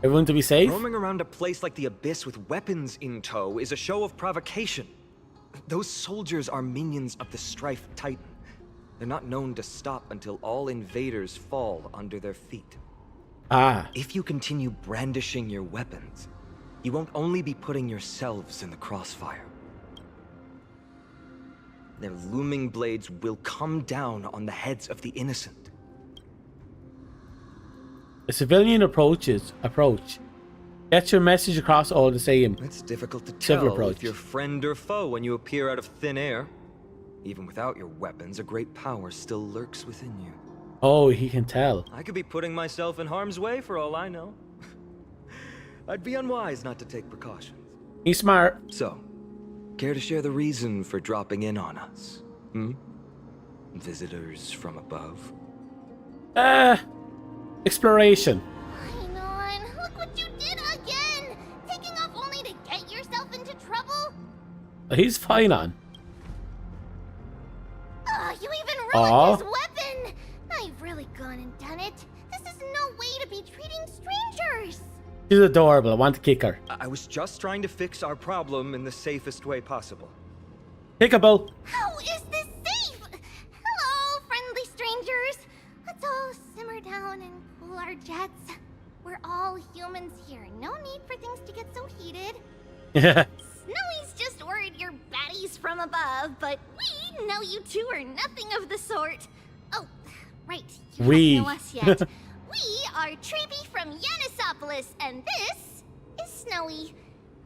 Everyone to be safe? Roaming around a place like the Abyss with weapons in tow is a show of provocation. Those soldiers are minions of the Strife Titan. They're not known to stop until all invaders fall under their feet. Ah. If you continue brandishing your weapons, you won't only be putting yourselves in the crossfire. Their looming blades will come down on the heads of the innocent. The civilian approach. Get your message across all the same. It's difficult to Civil tell approach. if you're friend or foe when you appear out of thin air. Even without your weapons, a great power still lurks within you. Oh, he can tell. I could be putting myself in harm's way for all I know. I'd be unwise not to take precautions. He's smart. So, care to share the reason for dropping in on us? Visitors from above? Exploration. Hang look what you did again! Taking off only to get yourself into trouble? He's fine on. You even ruined his weapon! I've really gone and done it. This is no way to be treating strangers! She's adorable. I want to kick her. I was just trying to fix our problem in the safest way possible. Kickable. How is this safe? Hello, friendly strangers. Let's all simmer down and cool our jets. We're all humans here. No need for things to get so heated. Snowy's just worried you're baddies from above, but we know you two are nothing of the sort. Oh, right. You don't know us yet. We are Treeby from Yanisopolis, and this is Snowy.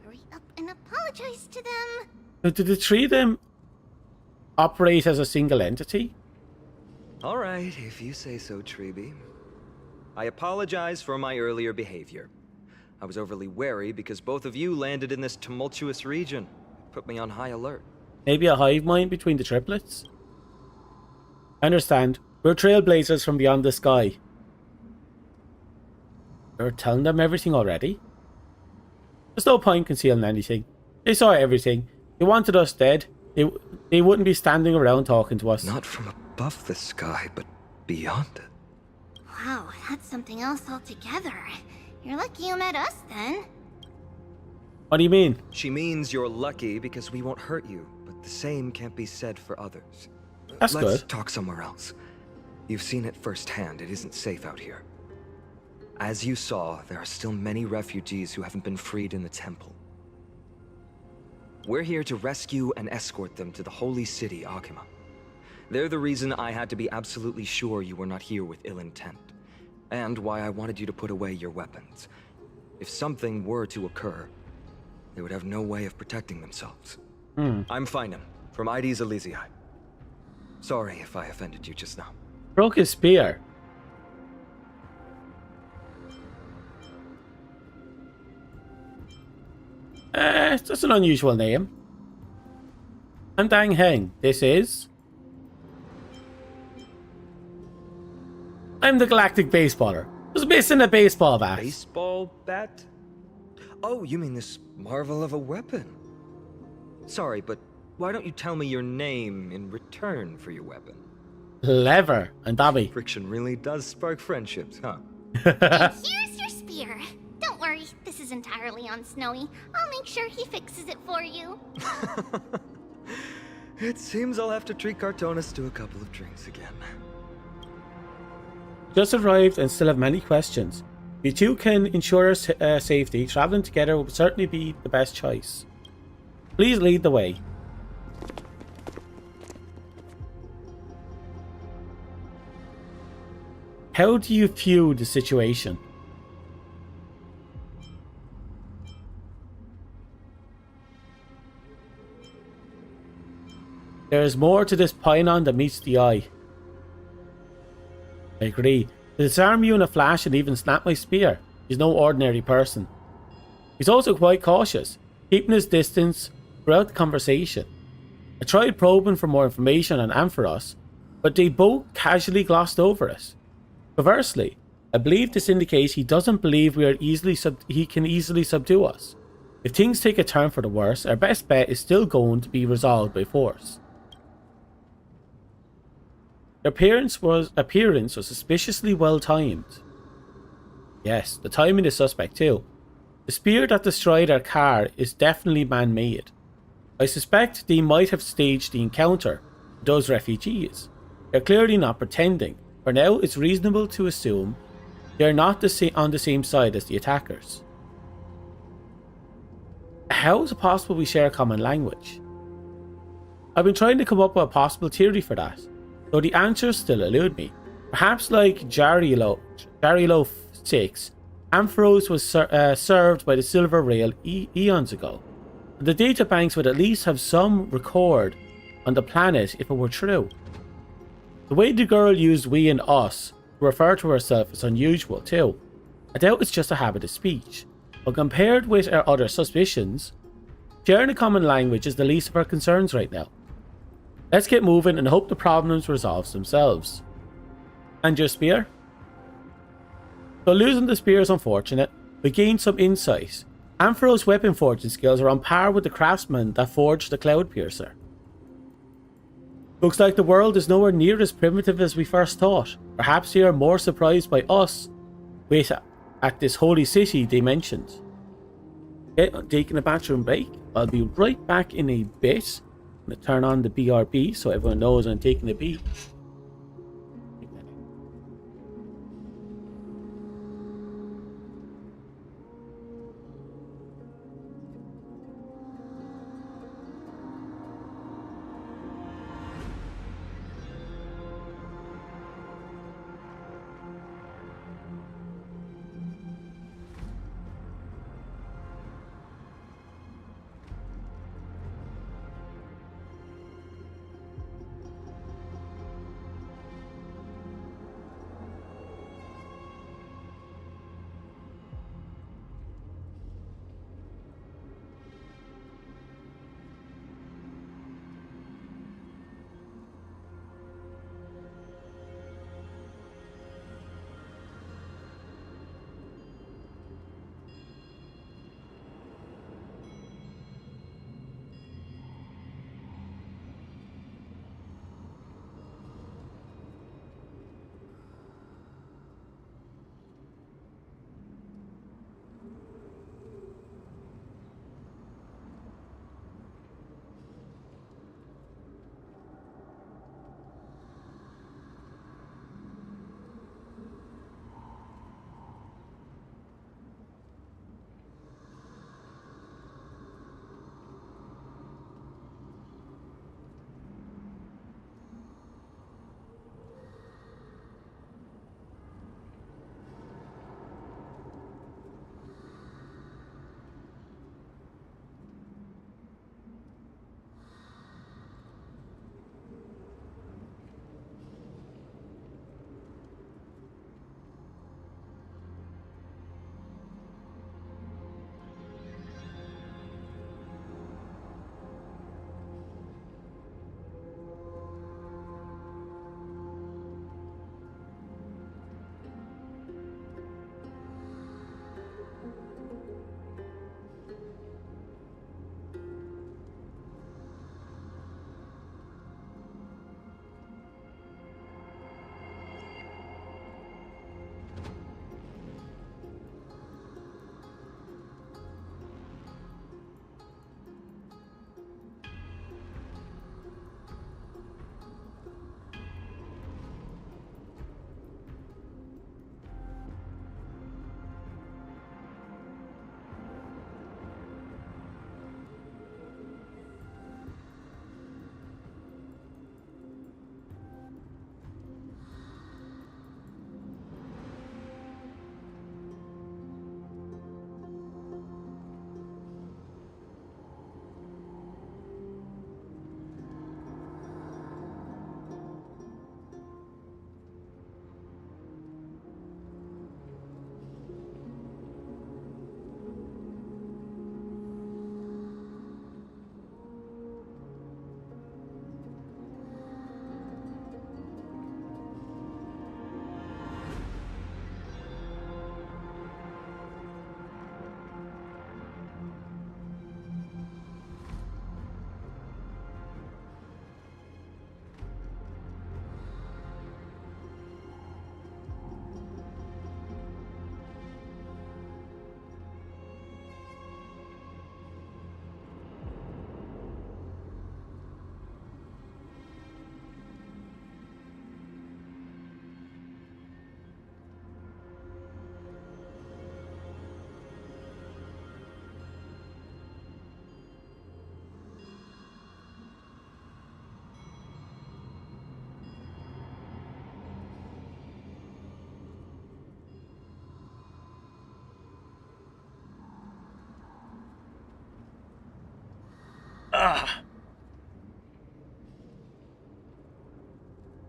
Hurry up and apologize to them. Did the three of them operate as a single entity? All right, if you say so, Treeby. I apologize for my earlier behavior. I was overly wary because both of you landed in this tumultuous region. Put me on high alert. Maybe a hive mind between the triplets? I understand. We're trailblazers from beyond the sky. You're telling them everything already? There's no point concealing anything. They saw everything. They wanted us dead. They wouldn't be standing around talking to us. Not from above the sky, but beyond it. Wow, that's something else altogether. You're lucky you met us, then. What do you mean? She means you're lucky because we won't hurt you, but the same can't be said for others. That's Let's good. talk somewhere else. You've seen it firsthand. It isn't safe out here. As you saw, there are still many refugees who haven't been freed in the temple. We're here to rescue and escort them to the holy city, Akima. They're the reason I had to be absolutely sure you were not here with ill intent, and why I wanted you to put away your weapons. If something were to occur, they would have no way of protecting themselves. I'm Finam, from ID's Elysiae. Sorry if I offended you just now. Broke his spear. That's an unusual name. I'm Dang Heng. This is... I'm the galactic baseballer. Just missing a baseball bat. Baseball bat? Oh, you mean this marvel of a weapon? Sorry, but why don't you tell me your name in return for your weapon? Clever, and Dobby. Friction really does spark friendships, huh? And here's your spear. Don't worry, this is entirely on Snowy. I'll make sure he fixes it for you. It seems I'll have to treat Cartonis to a couple of drinks again. Just arrived and still have many questions. You two can ensure our safety. Traveling together would certainly be the best choice. Please lead the way. How do you view the situation? There is more to this Pynon than meets the eye. I agree. To disarm you in a flash and even snap my spear, he's no ordinary person. He's also quite cautious, keeping his distance throughout the conversation. I tried probing for more information on Ampharos, but they both casually glossed over it. Conversely, I believe this indicates he doesn't believe he can easily subdue us. If things take a turn for the worse, our best bet is still going to be resolved by force. Their appearance was suspiciously well timed. Yes, the timing is suspect too. The spear that destroyed our car is definitely man-made. I suspect they might have staged the encounter with those refugees. They're clearly not pretending. For now, it's reasonable to assume they're not on the same side as the attackers. How is it possible we share a common language? I've been trying to come up with a possible theory for that, though the answers still elude me. Perhaps like Jarilo 6, Ampharos was served by the Silver Rail eons ago. The databanks would at least have some record on the planet if it were true. The way the girl used we and us to refer to herself is unusual too. I doubt it's just a habit of speech, but compared with our other suspicions, sharing a common language is the least of our concerns right now. Let's get moving and hope the problems resolve themselves. And your spear? Though losing the spear is unfortunate, we gained some insight. Ampharos' weapon forging skills are on par with the craftsman that forged the Cloud Piercer. Looks like the world is nowhere near as primitive as we first thought. Perhaps they are more surprised by us at this holy city they mentioned. Okay, I'm taking a bathroom break. I'll be right back in a bit. I'm going to turn on the BRB so everyone knows I'm taking a beat.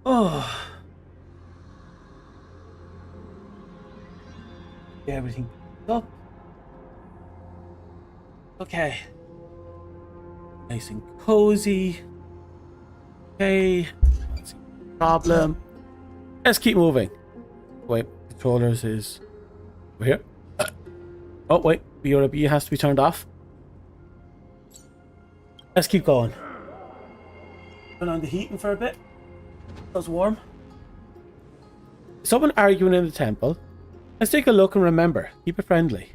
Oh. Get everything up. Okay. Nice and cozy. Okay. That's a problem. Let's keep moving. Wait, controllers is over here. Oh wait, BRB has to be turned off. Let's keep going. Turn on the heating for a bit. It's warm. Someone arguing in the temple. Let's take a look and remember, keep it friendly.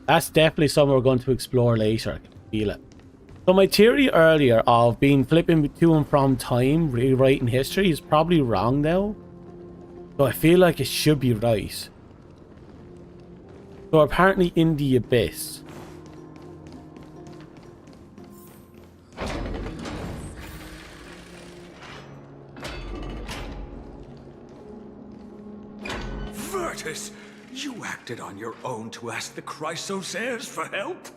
That's definitely something we're going to explore later. I can feel it. So my theory earlier of being flipping to and from time, rewriting history is probably wrong now. So I feel like it should be right. So apparently in the abyss. Virtus, you acted on your own to ask the Chrysos heirs for help?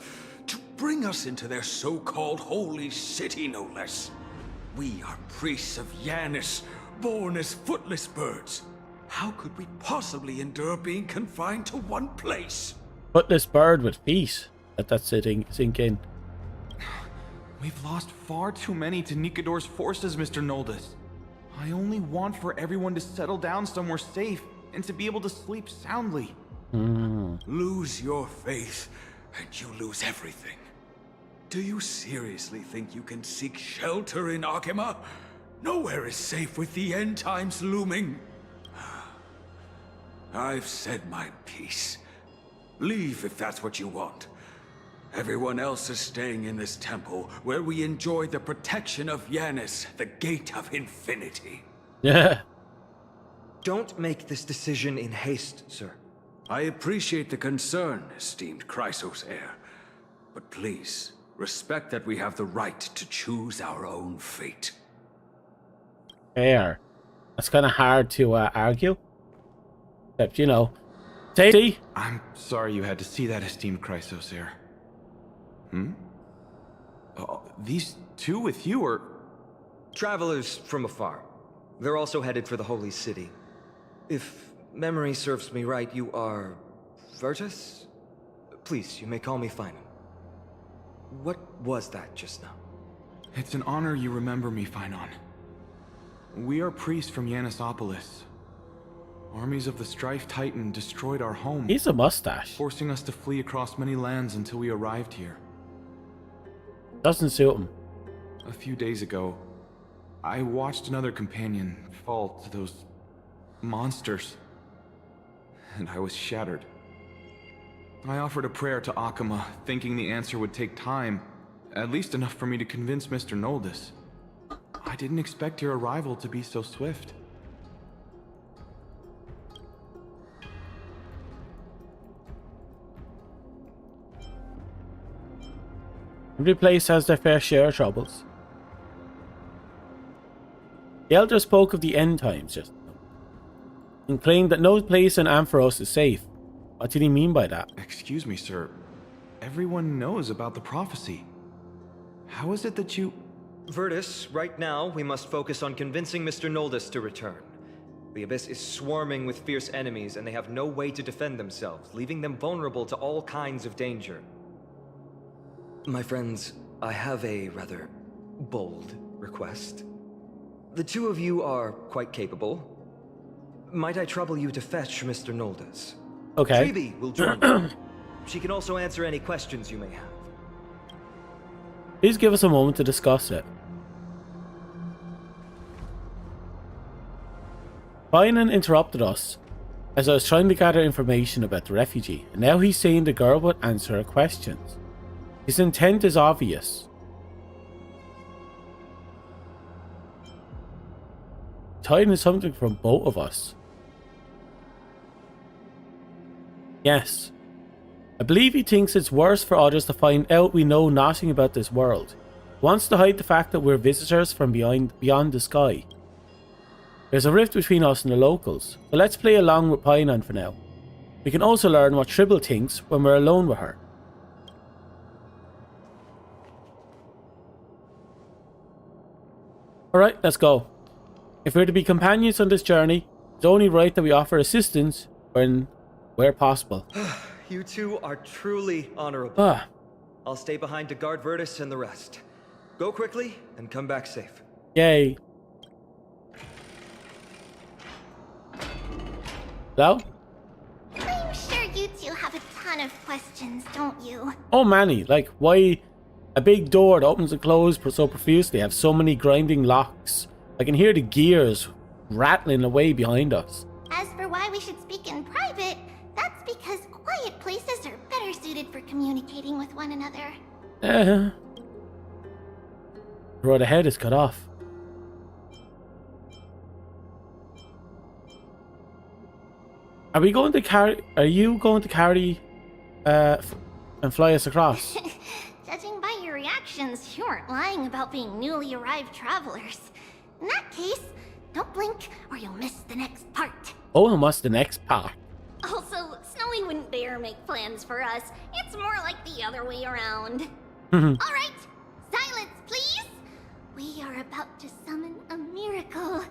To bring us into their so-called holy city, no less. We are priests of Janus, born as footless birds. How could we possibly endure being confined to one place? Footless bird with feet. Let that sink in. We've lost far too many to Nikador's forces, Mr. Noldus. I only want for everyone to settle down somewhere safe and to be able to sleep soundly. Lose your faith, and you lose everything. Do you seriously think you can seek shelter in Akima? Nowhere is safe with the end times looming. I've said my piece. Leave if that's what you want. Everyone else is staying in this temple, where we enjoy the protection of Janus, the gate of infinity. Yeah. Don't make this decision in haste, sir. I appreciate the concern, esteemed Chrysos heir. But please, respect that we have the right to choose our own fate. Fair. That's kind of hard to argue. Except, you know, safety. I'm sorry you had to see that, esteemed Chrysos heir. These two with you are... Travelers from afar. They're also headed for the holy city. If memory serves me right, you are... Virtus? Please, you may call me Finan. What was that just now? It's an honor you remember me, Finan. We are priests from Yanisopolis. Armies of the Strife Titan destroyed our home. He's a mustache. Forcing us to flee across many lands until we arrived here. Doesn't suit him. A few days ago, I watched another companion fall to those monsters, and I was shattered. I offered a prayer to Akima, thinking the answer would take time, at least enough for me to convince Mr. Noldus. I didn't expect your arrival to be so swift. Every place has their fair share of troubles. The Elder spoke of the end times just now, and claimed that no place in Ampharos is safe. What did he mean by that? Excuse me, sir. Everyone knows about the prophecy. How is it that you... Virtus, right now, we must focus on convincing Mr. Noldus to return. The Abyss is swarming with fierce enemies, and they have no way to defend themselves, leaving them vulnerable to all kinds of danger. My friends, I have a rather bold request. The two of you are quite capable. Might I trouble you to fetch Mr. Noldus? Okay. Trevi will join you. She can also answer any questions you may have. Please give us a moment to discuss it. Finan interrupted us as I was trying to gather information about the refugee, and now he's saying the girl would answer her questions. His intent is obvious. Hiding something from both of us. Yes. I believe he thinks it's worse for others to find out we know nothing about this world. He wants to hide the fact that we're visitors from beyond the sky. There's a rift between us and the locals, so let's play along with Painan for now. We can also learn what Tribble thinks when we're alone with her. Alright, let's go. If we're to be companions on this journey, it's only right that we offer assistance where possible. You two are truly honorable. Ah. I'll stay behind to guard Virtus and the rest. Go quickly and come back safe. Yay. Hello? I'm sure you two have a ton of questions, don't you? Oh, Manny, like, why a big door that opens and closes so profusely have so many grinding locks? I can hear the gears rattling away behind us. As for why we should speak in private, that's because quiet places are better suited for communicating with one another. The road ahead is cut off. Are you going to carry and fly us across? Judging by your reactions, you aren't lying about being newly arrived travelers. In that case, don't blink or you'll miss the next part. Oh, and what's the next part? Also, Snowy wouldn't dare make plans for us. It's more like the other way around. Alright, silence please! We are about to summon a miracle.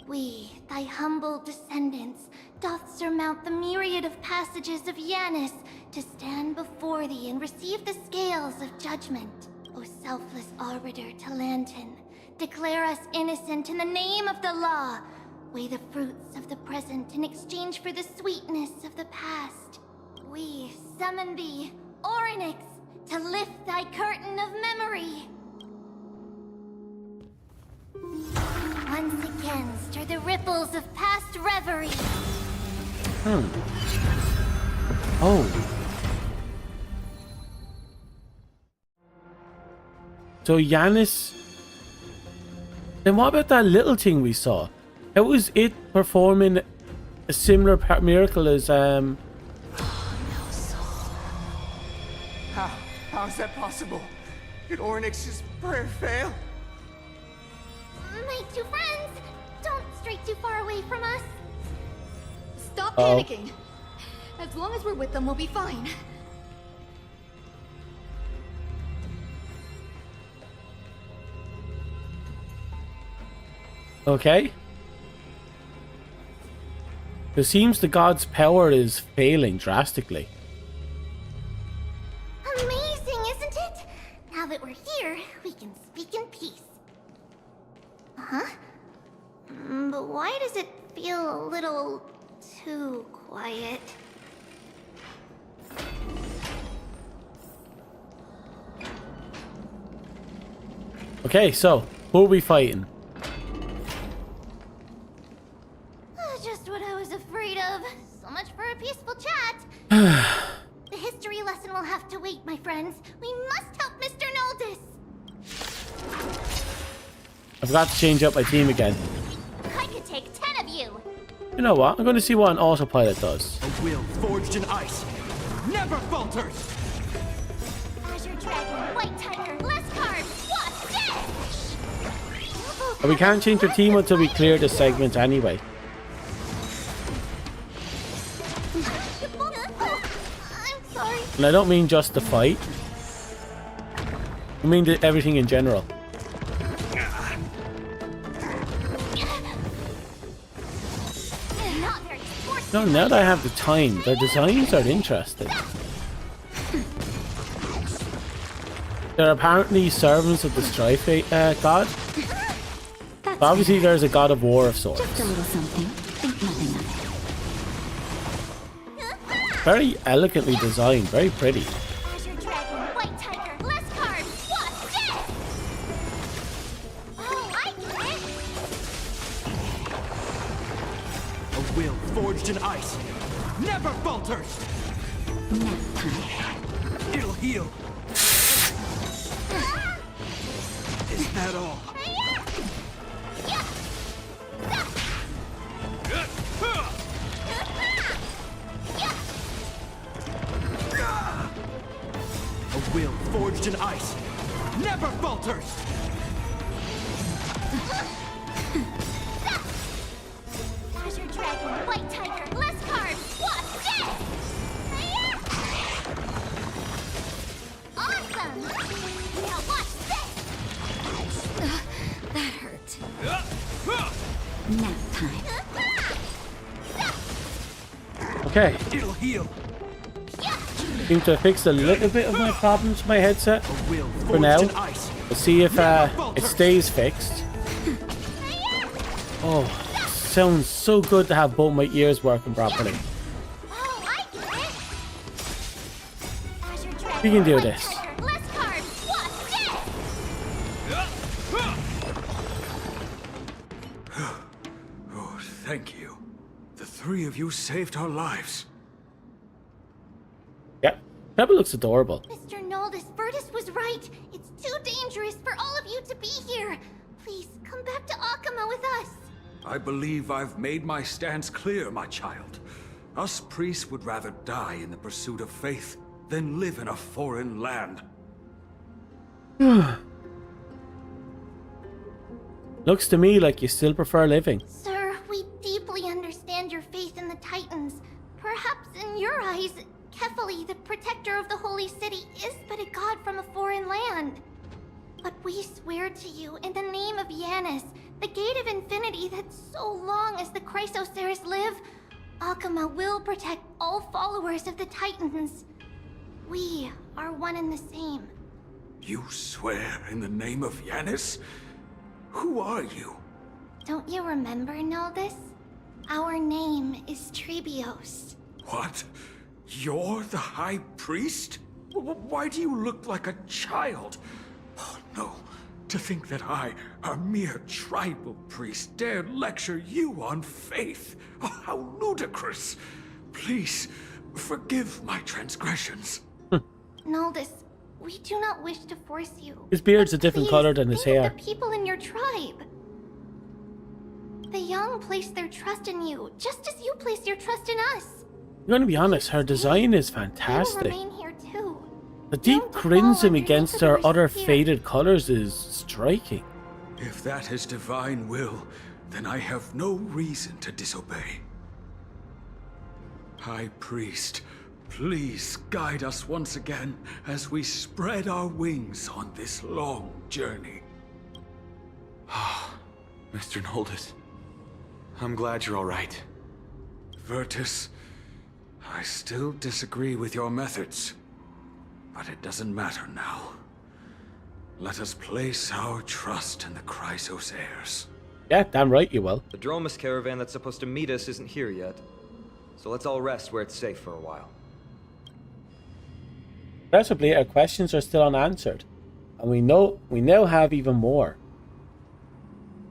We, thy humble descendants, doth surmount the myriad of passages of Yanis to stand before thee and receive the scales of judgment. O selfless arbiter Talantin, declare us innocent in the name of the law. Weigh the fruits of the present in exchange for the sweetness of the past. We summon thee, Orynyx, to lift thy curtain of memory. Once again, stir the ripples of past reverie. Oh. So Yanis... Then what about that little thing we saw? How was it performing a similar miracle as How is that possible? Did Orynyx's prayer fail? My two friends, don't stray too far away from us. Stop panicking. As long as we're with them, we'll be fine. Okay. It seems the god's power is failing drastically. Amazing, isn't it? Now that we're here, we can speak in peace. Huh? But why does it feel a little too quiet? Okay, so who are we fighting? Just what I was afraid of. So much for a peaceful chat. The history lesson will have to wait, my friends. We must help Mr. Noldis. I forgot to change up my team again. I could take 10 of you. You know what? I'm going to see what an autopilot does. A will forged in ice never falters. Azure Dragon, White Tiger, Leskard, Wasp, But we can't change our team until we clear this segment anyway. I'm sorry. And I don't mean just the fight. I mean everything in general. No, now that I have the time, their designs are interesting. They're apparently servants of the strife god. So obviously there's a god of war of sorts. Just a little something. Think nothing of it. Very elegantly designed, very pretty. Azure Dragon, White Tiger, Leskard, Wasp, Oh, I get it. A will forged in ice never falters. It'll heal. Is that all? forged in ice, never falters! Azure Dragon, White Tiger, less cards, what's this? Hiya! Awesome! Now watch this! That hurt. Nap time. Okay. It'll heal. Seem to have fixed a little bit of my problems with my headset for now. We'll see if it stays fixed. Oh, sounds so good to have both my ears working properly. We can do this. Oh, thank you. The three of you saved our lives. Yep, Pebble looks adorable. Mr. Noldis, Virtus was right. It's too dangerous for all of you to be here. Please, come back to Akama with us. I believe I've made my stance clear, my child. Us priests would rather die in the pursuit of faith than live in a foreign land. Looks to me like you still prefer living. Sir, we deeply understand your faith in the Titans. Perhaps in your eyes, Kefali, the protector of the Holy City, is but a god from a foreign land. But we swear to you, in the name of Yanis, the Gate of Infinity, that so long as the Chrysoceres live, Akama will protect all followers of the Titans. We are one and the same. You swear in the name of Yanis? Who are you? Don't you remember, Noldis? Our name is Trebios. What? You're the High Priest? Why do you look like a child? Oh no, to think that I, a mere tribal priest, dare lecture you on faith. Oh, how ludicrous. Please, forgive my transgressions. Noldis, we do not wish to force you. His beard's a different color than his hair. The people in your tribe. The young place their trust in you, just as you place your trust in us. I'm gonna be honest, her design is They will fantastic. remain here too. The deep crimson against her other faded colors is striking. If that is divine will, then I have no reason to disobey. High Priest, please guide us once again as we spread our wings on this long journey. Mr. Noldis, I'm glad you're all right. Virtus, I still disagree with your methods, but it doesn't matter now. Let us place our trust in the Chrysoceres. Yeah, damn right you will. The Dromus caravan that's supposed to meet us isn't here yet, so let's all rest where it's safe for a while. Possibly our questions are still unanswered, and we now have even more.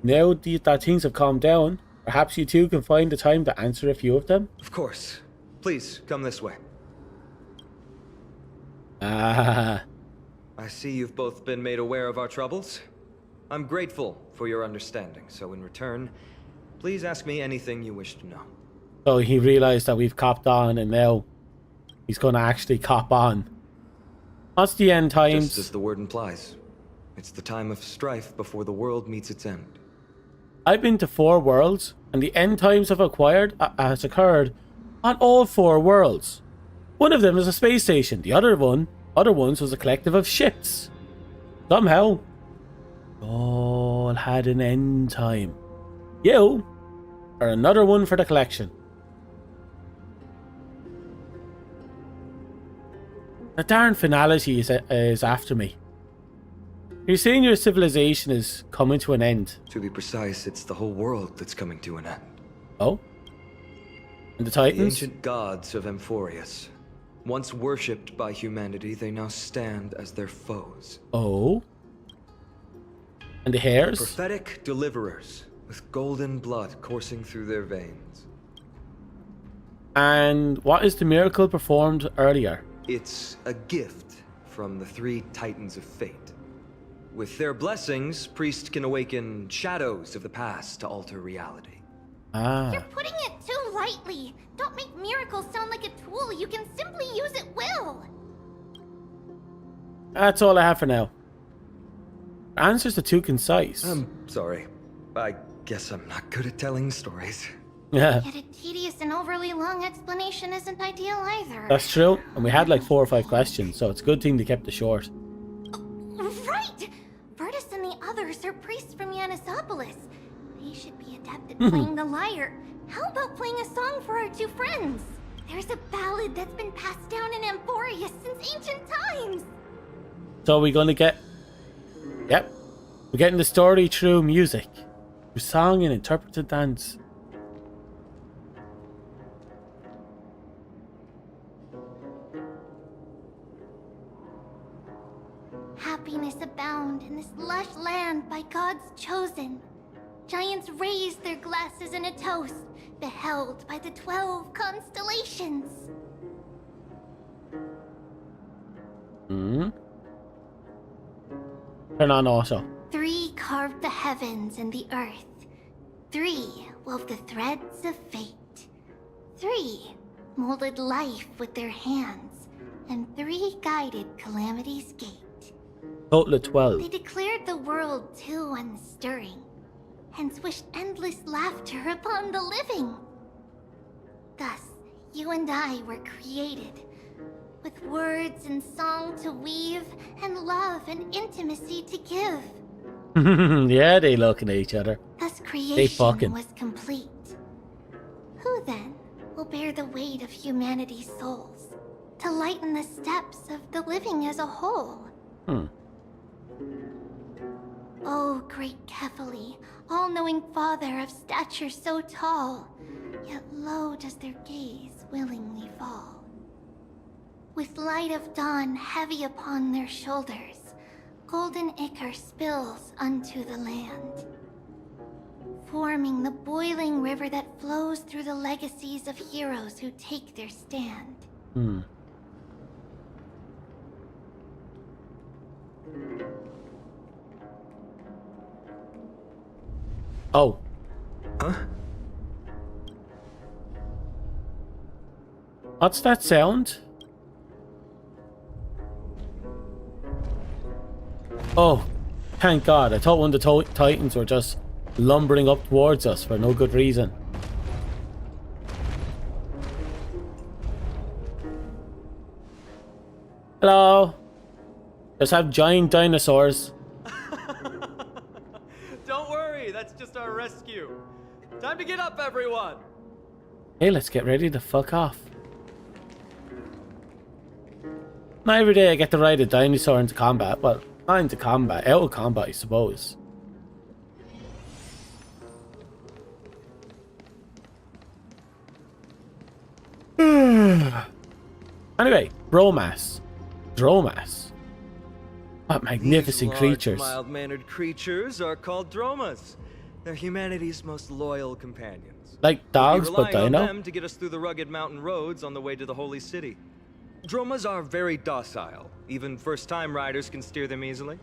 Now that things have calmed down, perhaps you two can find the time to answer a few of them? Of course. Please, come this way. Ah. I see you've both been made aware of our troubles. I'm grateful for your understanding, so in return, please ask me anything you wish to know. So he realized that we've copped on, and now he's going to actually cop on. What's the end times? Just as the word implies. It's the time of strife before the world meets its end. I've been to 4 worlds, and the end times has occurred on all 4 worlds. One of them is a space station. The other ones was a collective of ships. Somehow, all had an end time. You are another one for the collection. The darn finality is after me. You're saying your civilization is coming to an end. To be precise, it's the whole world that's coming to an end. Oh? And the The Titans? ancient gods of Amphorius. Once worshipped by humanity, they now stand as their foes. Oh? And the hairs? Prophetic deliverers, with golden blood coursing through their veins. And what is the miracle performed earlier? It's a gift from the 3 Titans of Fate. With their blessings, priests can awaken shadows of the past to alter reality. Ah. You're putting it too lightly. Don't make miracles sound like a tool you can simply use at will. That's all I have for now. Answers are too concise. I'm sorry. I guess I'm not good at telling stories. Yeah. Yet a tedious and overly long explanation isn't ideal either. That's true. And we had like 4 or 5 questions, so it's a good thing they kept it short. Right! Virtus and the others are priests from Yanisopolis. They should be adept at Mm-hmm. playing the lyre. How about playing a song for our 2 friends? There's a ballad that's been passed down in Emporius since ancient times. So we're gonna get... Yep. We're getting the story through music. Through song and interpreted dance. Happiness abound in this lush land by God's chosen. Giants raise their glasses in a toast, beheld by the 12 constellations. Turn on auto. 3 carved the heavens and the earth. 3 wove the threads of fate. 3 molded life with their hands. And 3 guided calamity's gate. Total of 12. They declared the world too unstirring, hence wished endless laughter upon the living. Thus, you and I were created, with words and song to weave, and love and intimacy to give. Yeah, they looking at each other. Thus They creation fucking. was complete. Who then will bear the weight of humanity's souls, to lighten the steps of the living as a whole? O great Kephali, all-knowing Father of stature so tall, yet low does their gaze willingly fall. With light of dawn heavy upon their shoulders, golden ichor spills unto the land, forming the boiling river that flows through the legacies of heroes who take their stand. Oh. Huh? What's that sound? Oh, thank God. I thought one of the Titans were just lumbering up towards us for no good reason. Hello. Just have giant dinosaurs. Don't worry, that's just our rescue. Time to get up, everyone! Hey, let's get ready to fuck off. Not every day I get to ride a dinosaur into combat. Well, not into combat, out of combat, I suppose. Anyway, Bromas. Dromas. What magnificent These creatures. mild-mannered creatures are called dromas. They're humanity's most loyal companions. Like dogs, We but rely on dino? them to get us through the rugged mountain roads on the way to the holy city. Dromas are very docile. Even first-time riders can steer them easily.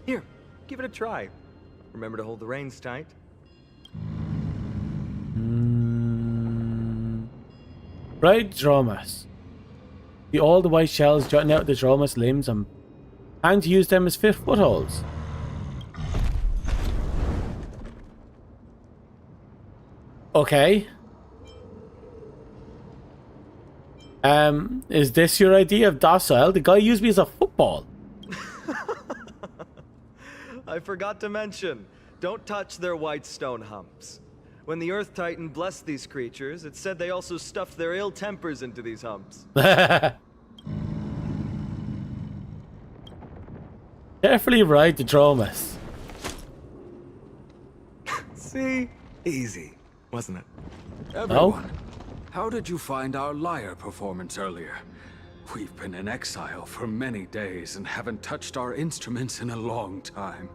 Here, give it a try. Remember to hold the reins tight. Ride Dromas. See all the white shells jutting out of the Dromas limbs and plan to use them as fifth footholds. Okay. Is this your idea of docile? The guy used me as a football. I forgot to mention, don't touch their white stone humps. When the Earth Titan blessed these creatures, it said they also stuffed their ill tempers into these humps. Carefully ride the Dromas. See? Easy, wasn't it? Everyone, how did you find our lyre performance earlier? We've been in exile for many days and haven't touched our instruments in a long time.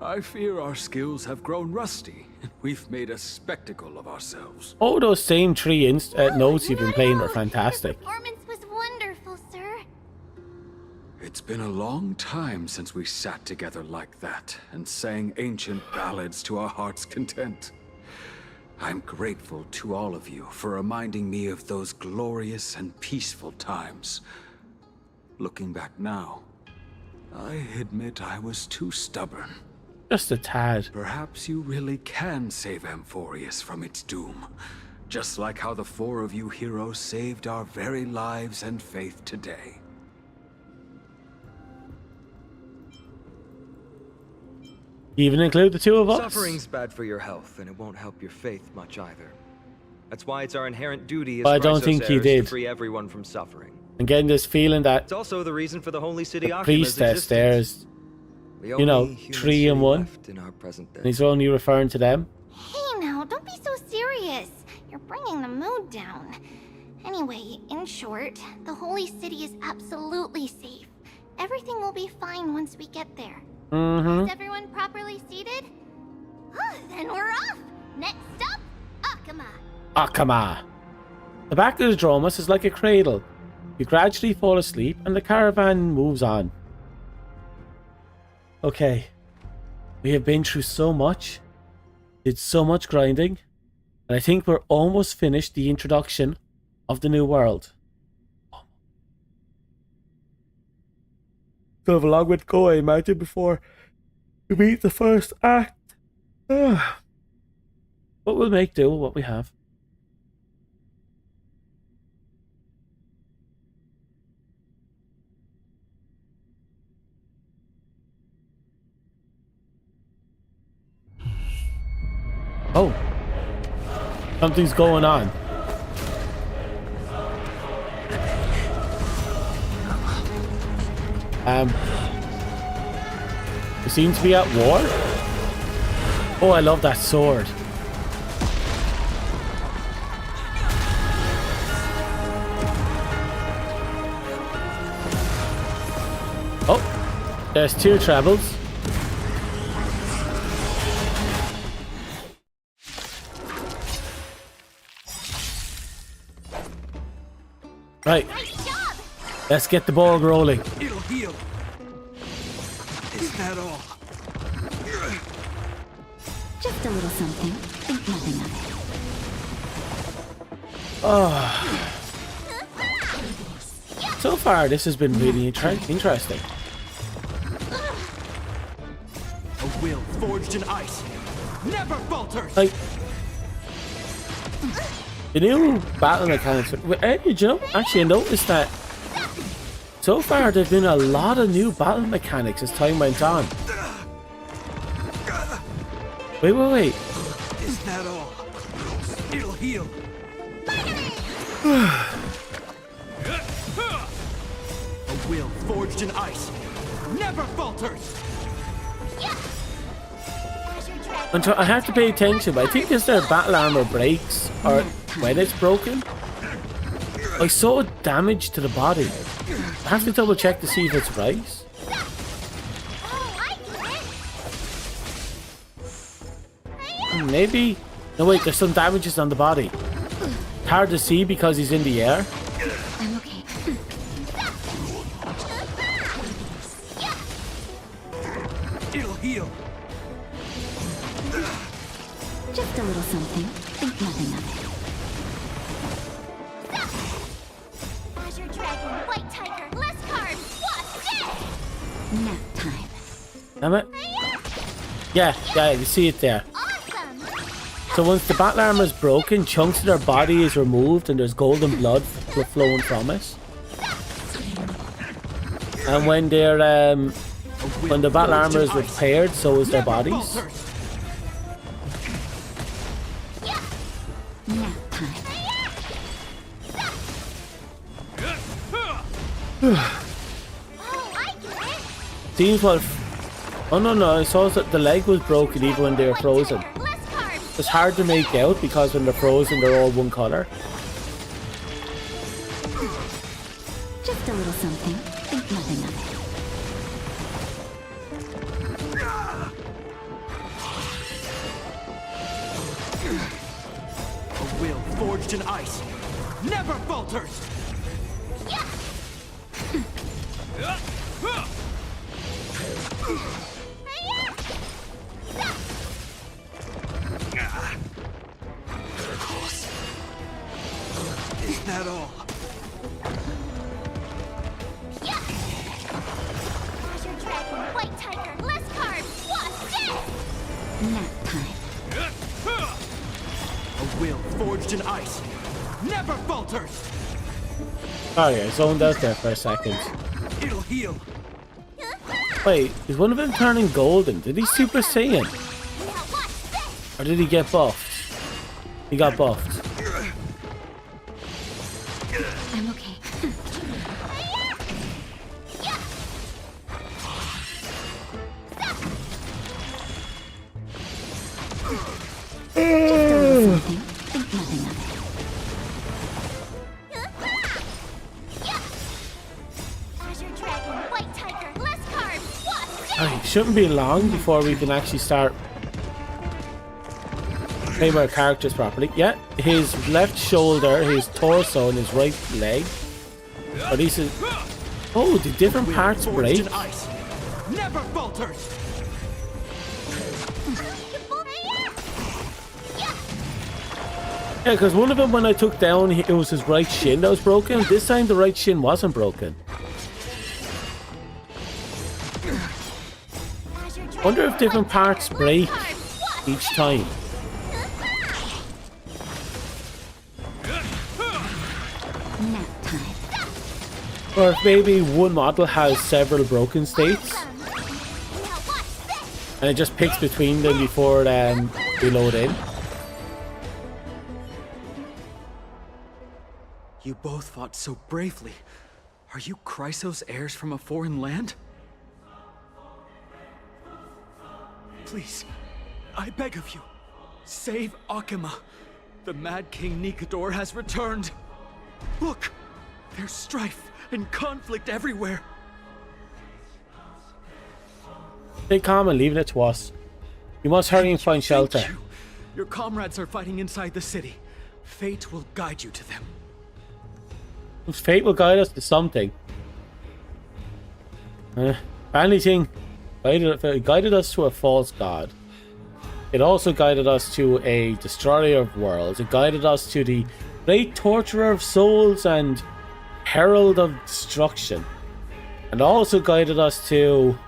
I fear our skills have grown rusty, and we've made a spectacle of ourselves. Oh, those same 3 notes you've been playing were fantastic. Performance was wonderful, sir. It's been a long time since we sat together like that and sang ancient ballads to our heart's content. I'm grateful to all of you for reminding me of those glorious and peaceful times. Looking back now, I admit I was too stubborn. Just a tad. Perhaps you really can save Amphorius from its doom. Just like how the four of you heroes saved our very lives and faith today. Even include the two of us? Suffering's bad for your health, and it won't help your faith much either. That's why it's our inherent duty as But I don't think he Chrysos heirs did. to free everyone from suffering. I'm getting this feeling that It's also the reason for the Holy City the Akima's priestess there is, The you know, only human 3 city in 1. left in our present day. And he's only referring to them. Hey now, don't be so serious. You're bringing the mood down. Anyway, in short, the Holy City is absolutely safe. Everything will be fine once we get there. Mm-hmm. Is everyone properly seated? Then we're off! Next up, Akama. Akama. The back of the Dromus is like a cradle. You gradually fall asleep and the caravan moves on. Okay. We have been through so much. Did so much grinding. And I think we're almost finished the introduction of the new world. Still have a long way to go, I imagine, before we meet the first act. But we'll make do with what we have. Oh, something's going on. We seem to be at war. Oh, I love that sword. Oh, there's 2 trebles. Right. Let's get the ball rolling. It'll heal. Is that all? Just a little something. Think nothing of it. Oh. So far, this has been really interesting. A will forged in ice never falters. Like, the new battle mechanics. You know, actually, I noticed that so far there've been a lot of new battle mechanics as time went on. Wait. Is that all? It'll heal. A will forged in ice never falters. And I have to pay attention, but I think as their battle armor breaks, or when it's broken, I saw damage to the body. I have to double check to see if it's right. Maybe. No, wait, there's some damages on the body. It's hard to see because he's in the air. I'm okay. It'll heal. Just a little something. Think nothing of it. Azure Dragon, White Tiger, less carbs, wasp, dead! Nap time. Damn it. Yeah, you see it there. So once the battle armor is broken, chunks of their body is removed and there's golden blood flowing from it. And when they're when the battle armor is repaired, so is their bodies. Nap time. Seems what? Oh no! I saw that the leg was broken even when they were frozen. It's hard to make out because when they're frozen, they're all one color. Just a little something. Think nothing of it. A will forged in ice never falters. Is that all? will forged in ice never falters. Oh yeah, I zoned out there for a second. It'll heal. Wait, is one of them turning golden? Did he Super Saiyan? Or did he get buffed? He got buffed. I'm okay. Just a little something. Think nothing of it. It shouldn't be long before we can actually start playing our characters properly. Yeah, his left shoulder, his torso, and his right leg. Are these? Oh, the different parts break. Never falters. Yeah, because one of them when I took down, it was his right shin that was broken. This time the right shin wasn't broken. Wonder if different parts break each time. Or if maybe one model has several broken states and it just picks between them before they load in. You both fought so bravely. Are you Chrysos heirs from a foreign land? Please, I beg of you, save Akima. The Mad King Nikador has returned. Look, there's strife and conflict everywhere. Stay calm and leave it to us. You must hurry and find shelter. Your comrades are fighting inside the city. Fate will guide you to them. Fate will guide us to something. Anything guided us to a false god. It also guided us to a destroyer of worlds. It guided us to the great torturer of souls and herald of destruction. And also guided us to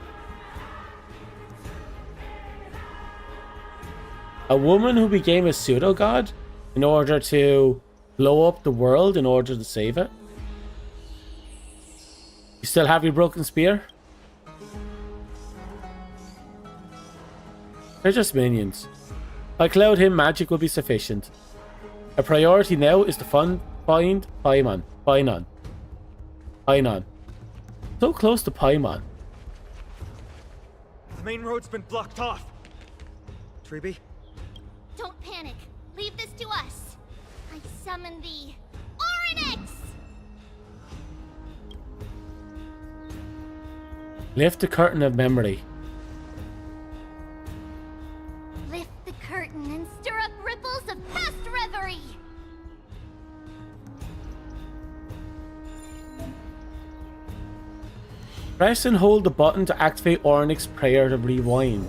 a woman who became a pseudo-god in order to blow up the world in order to save it. You still have your broken spear? They're just minions. By cloud him, magic will be sufficient. A priority now is to find Paimon. Painon. So close to Paimon. The main road's been blocked off. Treeby? Don't panic. Leave this to us. I summon the Oryx! Lift the curtain of memory. Lift the curtain and stir up ripples of past reverie. Press and hold the button to activate Ornyx's prayer to rewind.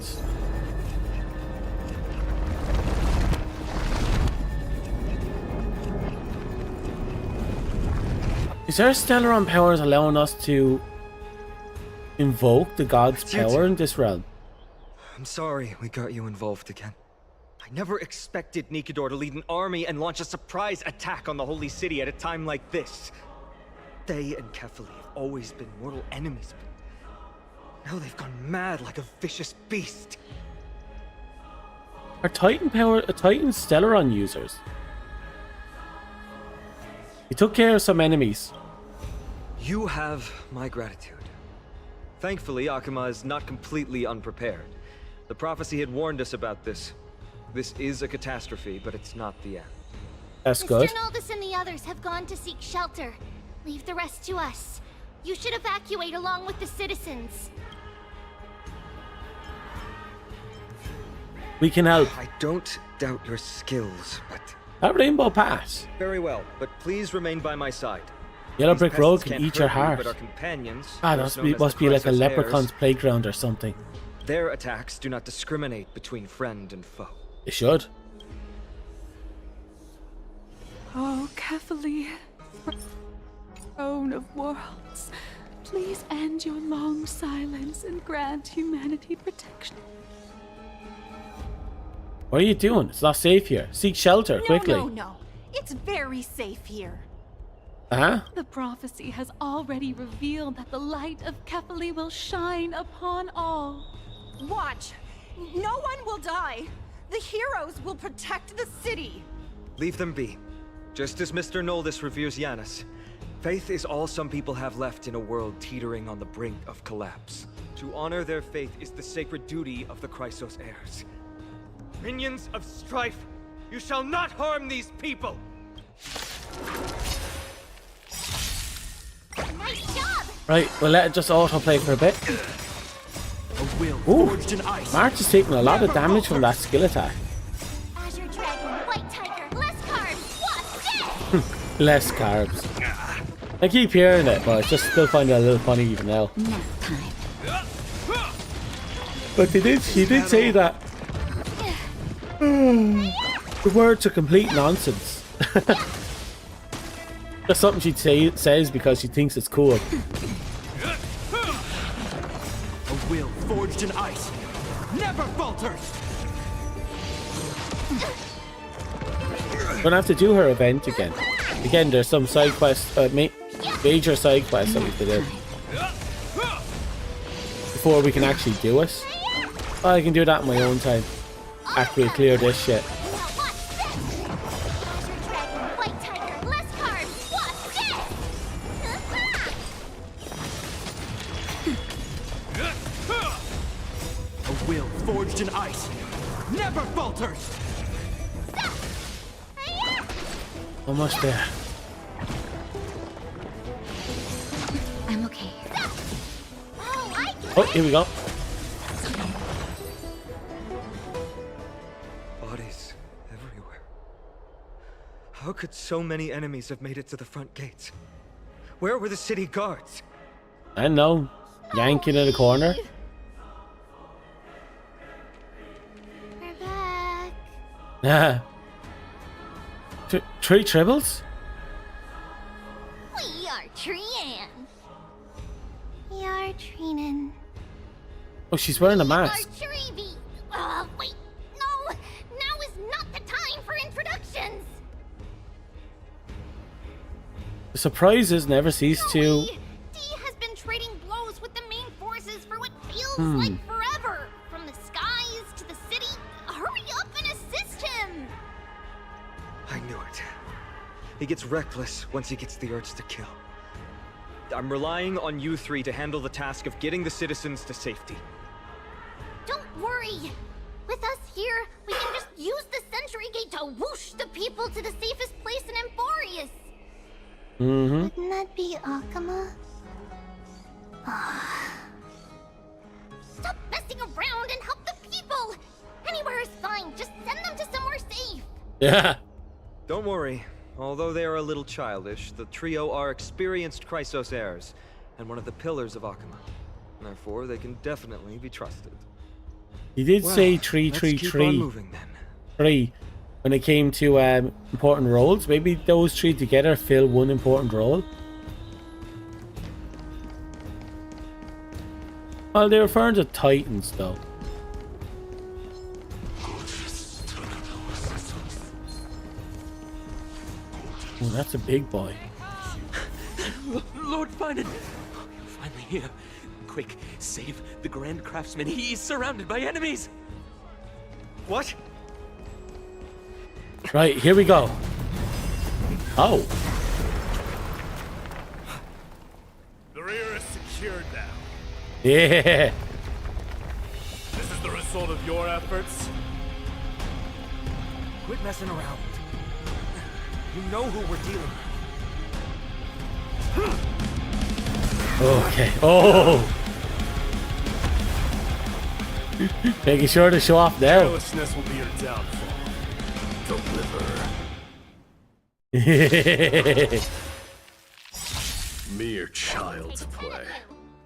Is there Stellaron powers allowing us to invoke the god's power in this realm? I'm sorry we got you involved again. I never expected Nikador to lead an army and launch a surprise attack on the Holy City at a time like this. They and Kefali have always been mortal enemies, but now they've gone mad like a vicious beast. Are Titan Stellaron users? We took care of some enemies. You have my gratitude. Thankfully, Akima is not completely unprepared. The prophecy had warned us about this. This is a catastrophe, but it's not the end. That's good. Mr. Noldus and the others have gone to seek shelter. Leave the rest to us. You should evacuate along with the citizens. We can help. I don't doubt your skills, but... That rainbow pass. Very well, but please remain by my side. Yellow These brick pests road can can't eat your hurt you, heart. but our companions, Ah, those that known as must the be like a Chrysos leprechaun's heirs, playground or something. Their attacks do not discriminate between friend and foe. They should. Oh, Kefali, throne of worlds, please end your long silence and grant humanity protection. What are you doing? It's not safe here. Seek shelter, quickly. No. It's very safe here. Huh? The prophecy has already revealed that the light of Kefali will shine upon all. Watch! No one will die! The heroes will protect the city! Leave them be. Just as Mr. Noldis reveres Yanis, faith is all some people have left in a world teetering on the brink of collapse. To honor their faith is the sacred duty of the Chrysos heirs. Minions of strife, you shall not harm these people! Nice job! Right, we'll let it just autoplay for a bit. Ooh, March is taking a lot of damage from that skill attack. Azure Dragon, White Tiger, less carbs, what? Death! Less carbs. I keep hearing it, but I just still find it a little funny even now. But he did say that the words are complete nonsense. That's something she says because she thinks it's cool. A will forged in ice never falters. Gonna have to do her event again. Again, there's some side quests, major side quests that we have to do before we can actually do it. Oh, I can do that in my own time after we clear this shit. A will forged in ice never falters. Almost there. I'm okay. Oh, here we go. Bodies everywhere. How could so many enemies have made it to the front gates? Where were the city guards? I don't know. Yanking in the corner. We're back. Yeah. Three tribbles? We are Trian. We are Trinen. Oh, she's wearing a mask. Trivi. Wait. No. Now is not the time for introductions. The surprises never cease to... D has been trading blows with the main forces for what feels like forever. From the skies to the city. Hurry up and assist him. I knew it. He gets reckless once he gets the urge to kill. I'm relying on you three to handle the task of getting the citizens to safety. Don't worry. With us here, we can just use the Sentry Gate to whoosh the people to the safest place in Emporius. Wouldn't that be Akama? Stop messing around and help the people! Anywhere is fine, just send them to somewhere safe! Yeah. Don't worry. Although they are a little childish, the trio are experienced Chrysos heirs, and one of the pillars of Akama. Therefore, they can definitely be trusted. He did say Let's keep on moving, then. 3 when it came to important roles. Maybe those three together fill one important role. Well, they're referring to Titans, though. Oh, that's a big boy. Lord Finan, you're finally here. Quick, save the Grand Craftsman. He's surrounded by enemies. What? Right, here we go. Oh. The rear is secured now. Yeah. This is the result of your efforts. Quit messing around. You know who we're dealing with. Okay. Oh. Making sure to show off now. Carelessness will be your downfall. Deliver. Mere child's play.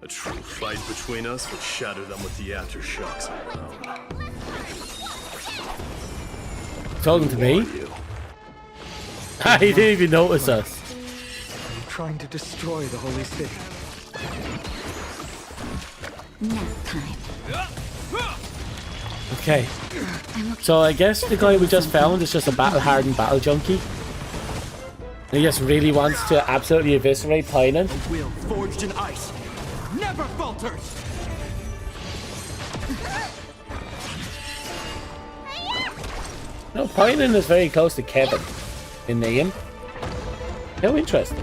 A true fight between us would shatter them with the aftershocks alone. Talking to me? He didn't even notice us. Are you trying to destroy the holy city? Nap time. Okay. So I guess the guy we just found is just a battle-hardened battle junkie. And he just really wants to absolutely eviscerate Pynan. A will forged in ice never falters. No, Pynan is very close to Kevin in name. How interesting.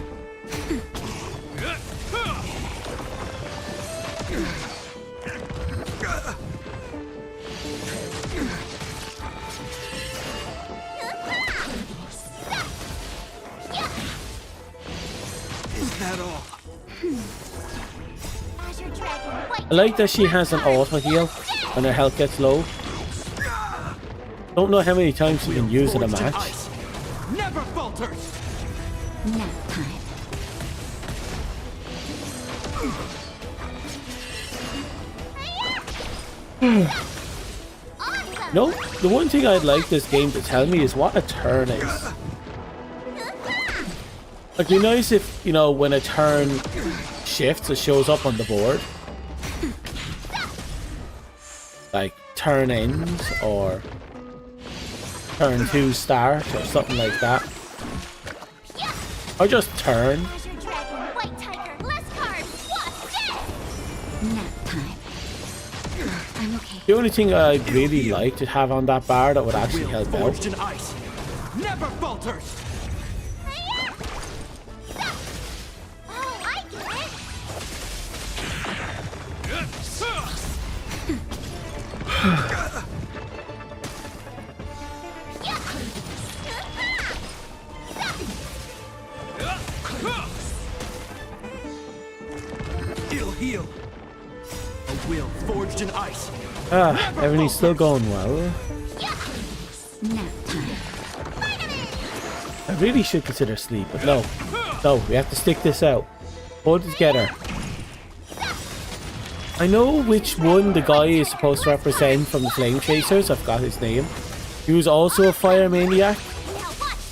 Is that all? I like that she has an auto heal when her health gets low. Don't know how many times you can use in a match. Never falters. Nap time. No, the one thing I'd like this game to tell me is what a turn is. It'd be nice if, you know, when a turn shifts, it shows up on the board. Like turn ends or turn 2 start or something like that. Or just turn. Nap time. I'm okay. The only thing I'd really like to have on that bar that would actually help out. Forged in ice never falters. It'll heal. A will forged in ice. Everything's still going well. Nap time. I really should consider sleep, but no. No, we have to stick this out. Hold it together. I know which one the guy is supposed to represent from the Flame Chasers. I've got his name. He was also a fire maniac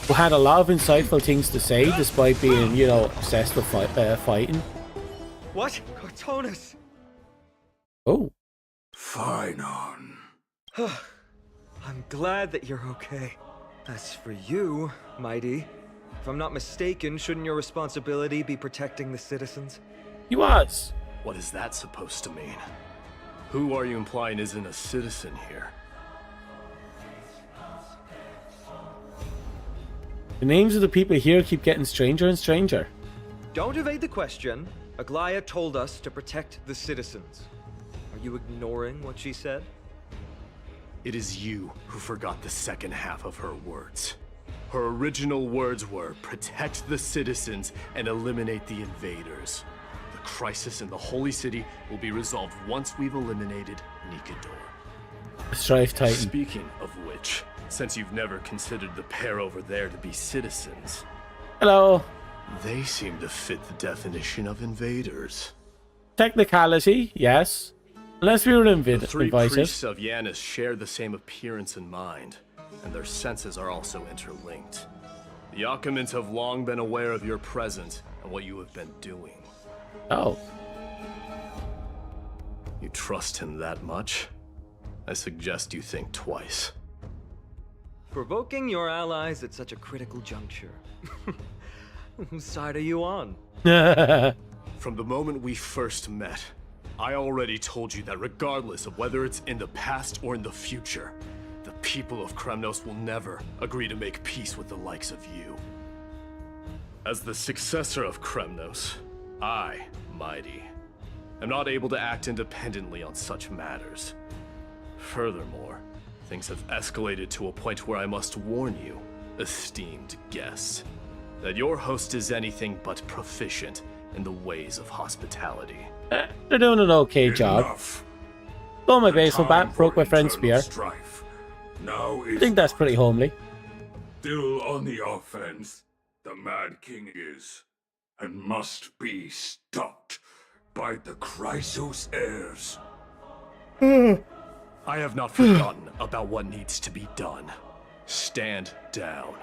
who had a lot of insightful things to say despite being, you know, obsessed with fighting. What? Cartonus! Oh. Finon. I'm glad that you're okay. As for you, Mighty, if I'm not mistaken, shouldn't your responsibility be protecting the citizens? He was. What is that supposed to mean? Who are you implying isn't a citizen here? The names of the people here keep getting stranger and stranger. Don't evade the question. Aglaya told us to protect the citizens. Are you ignoring what she said? It is you who forgot the second half of her words. Her original words were, protect the citizens and eliminate the invaders. The crisis in the Holy City will be resolved once we've eliminated Nikador. Strife Titan. Speaking of which, since you've never considered the pair over there to be citizens... Hello. They seem to fit the definition of invaders. Technicality, yes. Unless we were The three invited. priests of Yanis share the same appearance and mind, and their senses are also interlinked. The Akamans have long been aware of your presence and what you have been doing. Oh. You trust him that much? I suggest you think twice. Provoking your allies at such a critical juncture. Whose side are you on? From the moment we first met, I already told you that regardless of whether it's in the past or in the future, the people of Kremnos will never agree to make peace with the likes of you. As the successor of Kremnos, I, Mighty, am not able to act independently on such matters. Furthermore, things have escalated to a point where I must warn you, esteemed guests, that your host is anything but proficient in the ways of hospitality. They're doing an okay job. Stole my baseball bat, broke my friend's spear. Now I think that's pretty homely. Still on the offense, the Mad King is, and must be stopped by the Chrysos heirs. I have not forgotten about what needs to be done. Stand down.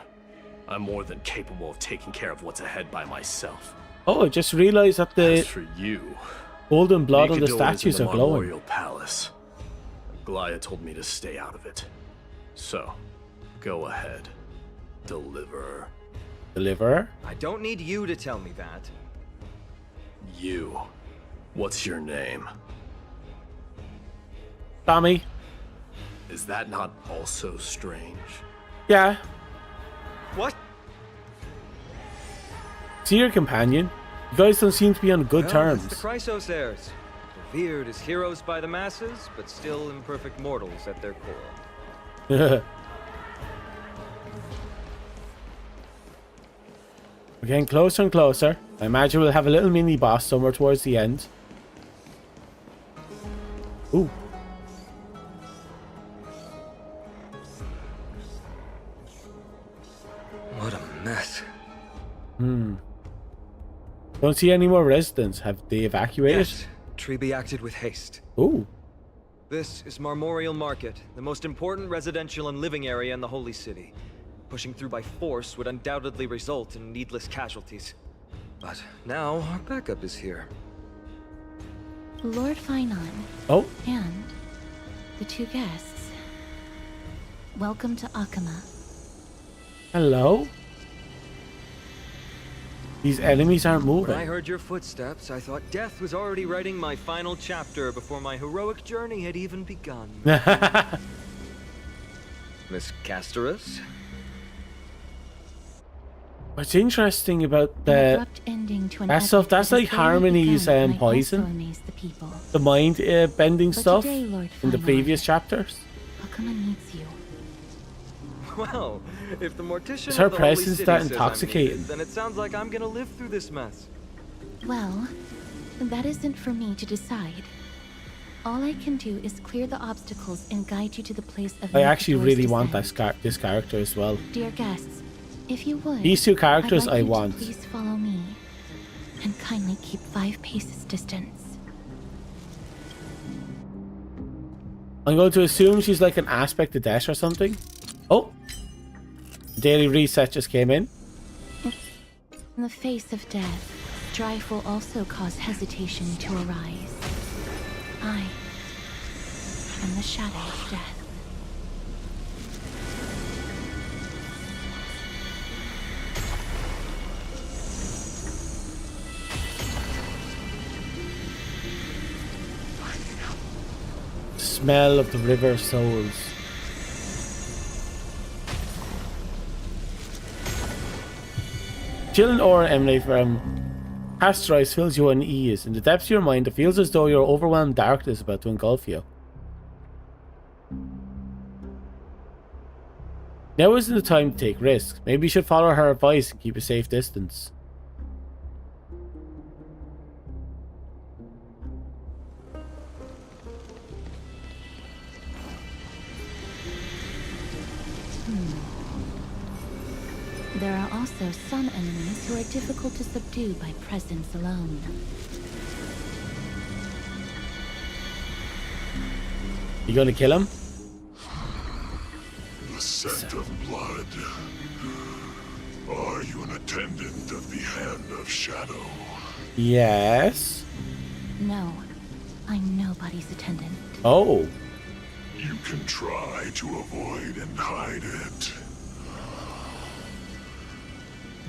I'm more than capable of taking care of what's ahead by myself. Oh, I just realized that the As for you, golden blood on the Nikador is statues in are the glowing. Memorial Palace. Glia told me to stay out of it. So, go ahead. Deliver. Deliver? I don't need you to tell me that. You. What's your name? Tommy. Is that not also strange? Yeah. What? See your companion? You guys don't seem to be on good Well, terms. it's the Chrysos heirs. Revered as heroes by the masses, but still imperfect mortals at their core. We're getting closer and closer. I imagine we'll have a little mini boss somewhere towards the end. Ooh. What a mess. Don't see any more residents. Have they evacuated? Yes. Treby acted with haste. Ooh. This is Marmorial Market, the most important residential and living area in the Holy City. Pushing through by force would undoubtedly result in needless casualties. But now our backup is here. Lord Finon. Oh. And the two guests. Welcome to Akama. Hello? These enemies aren't moving. When I heard your footsteps, I thought death was already writing my final chapter before my heroic journey had even begun. Miss Castorus? What's interesting about the ending to an that stuff, that's like Harmony's poison. The mind bending stuff today, in the previous chapters. Akama needs you. Well, if the mortician Is her of the Holy presence City that says I'm intoxicating? needed, then it sounds like I'm gonna live through this mess. Well, that isn't for me to decide. All I can do is clear the obstacles and guide you to the place of I actually Nicodemus' really want descent. this character as well. Dear guests, if you would, These two characters I'd like I you to want. please follow me and kindly keep 5 paces distance. I'm going to assume she's like an aspect of death or something. Oh, daily reset just came in. In the face of death, strife will also cause hesitation to arise. I am the shadow of death. Smell of the river souls. Chill and aura emanate from Asteroids fills you unease. In the depths of your mind, it feels as though your overwhelmed darkness is about to engulf you. Now isn't the time to take risks. Maybe you should follow her advice and keep a safe distance. There are also some enemies who are difficult to subdue by presence alone. You gonna kill him? The scent of blood. Are you an attendant of the Hand of Shadow? Yes. No, I'm nobody's attendant. Oh. You can try to avoid and hide it.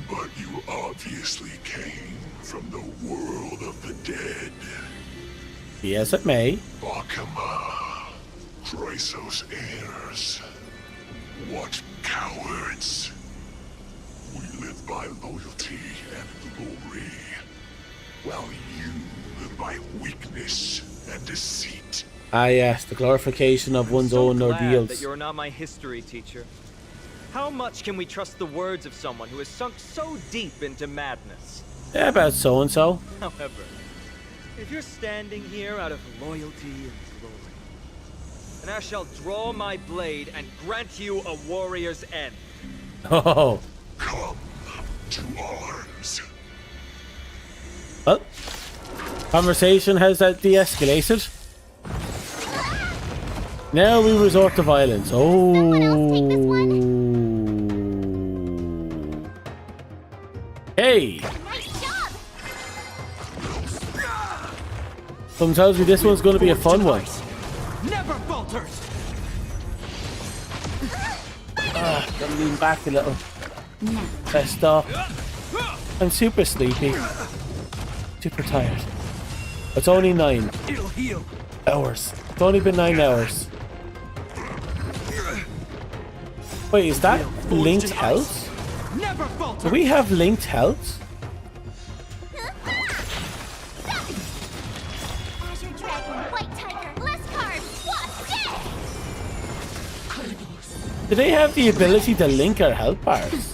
But you obviously came from the world of the dead. Yes, it may. Akama. Chrysos heirs. What cowards. We live by loyalty and glory, while you live by weakness and deceit. Ah yes, the glorification of one's own Glad ordeals. that you're not my history teacher. How much can we trust the words of someone who has sunk so deep into madness? Yeah, about so-and-so. However, if you're standing here out of loyalty and glory, then I shall draw my blade and grant you a warrior's end. Oh. Come to arms. Well, conversation has that de-escalated. Now we resort to violence. Oh. Hey. Something tells me this one's going to be a fun one. never falters. Gotta lean back a little. Stop. I'm super sleepy. Super tired. It's only 9 It'll heal. hours. It's only been 9 hours. Wait, is that linked health? Never falter. Do we have linked health? Azure Dragon, White Tiger, less cards, what's Do they have the ability to link our health bars?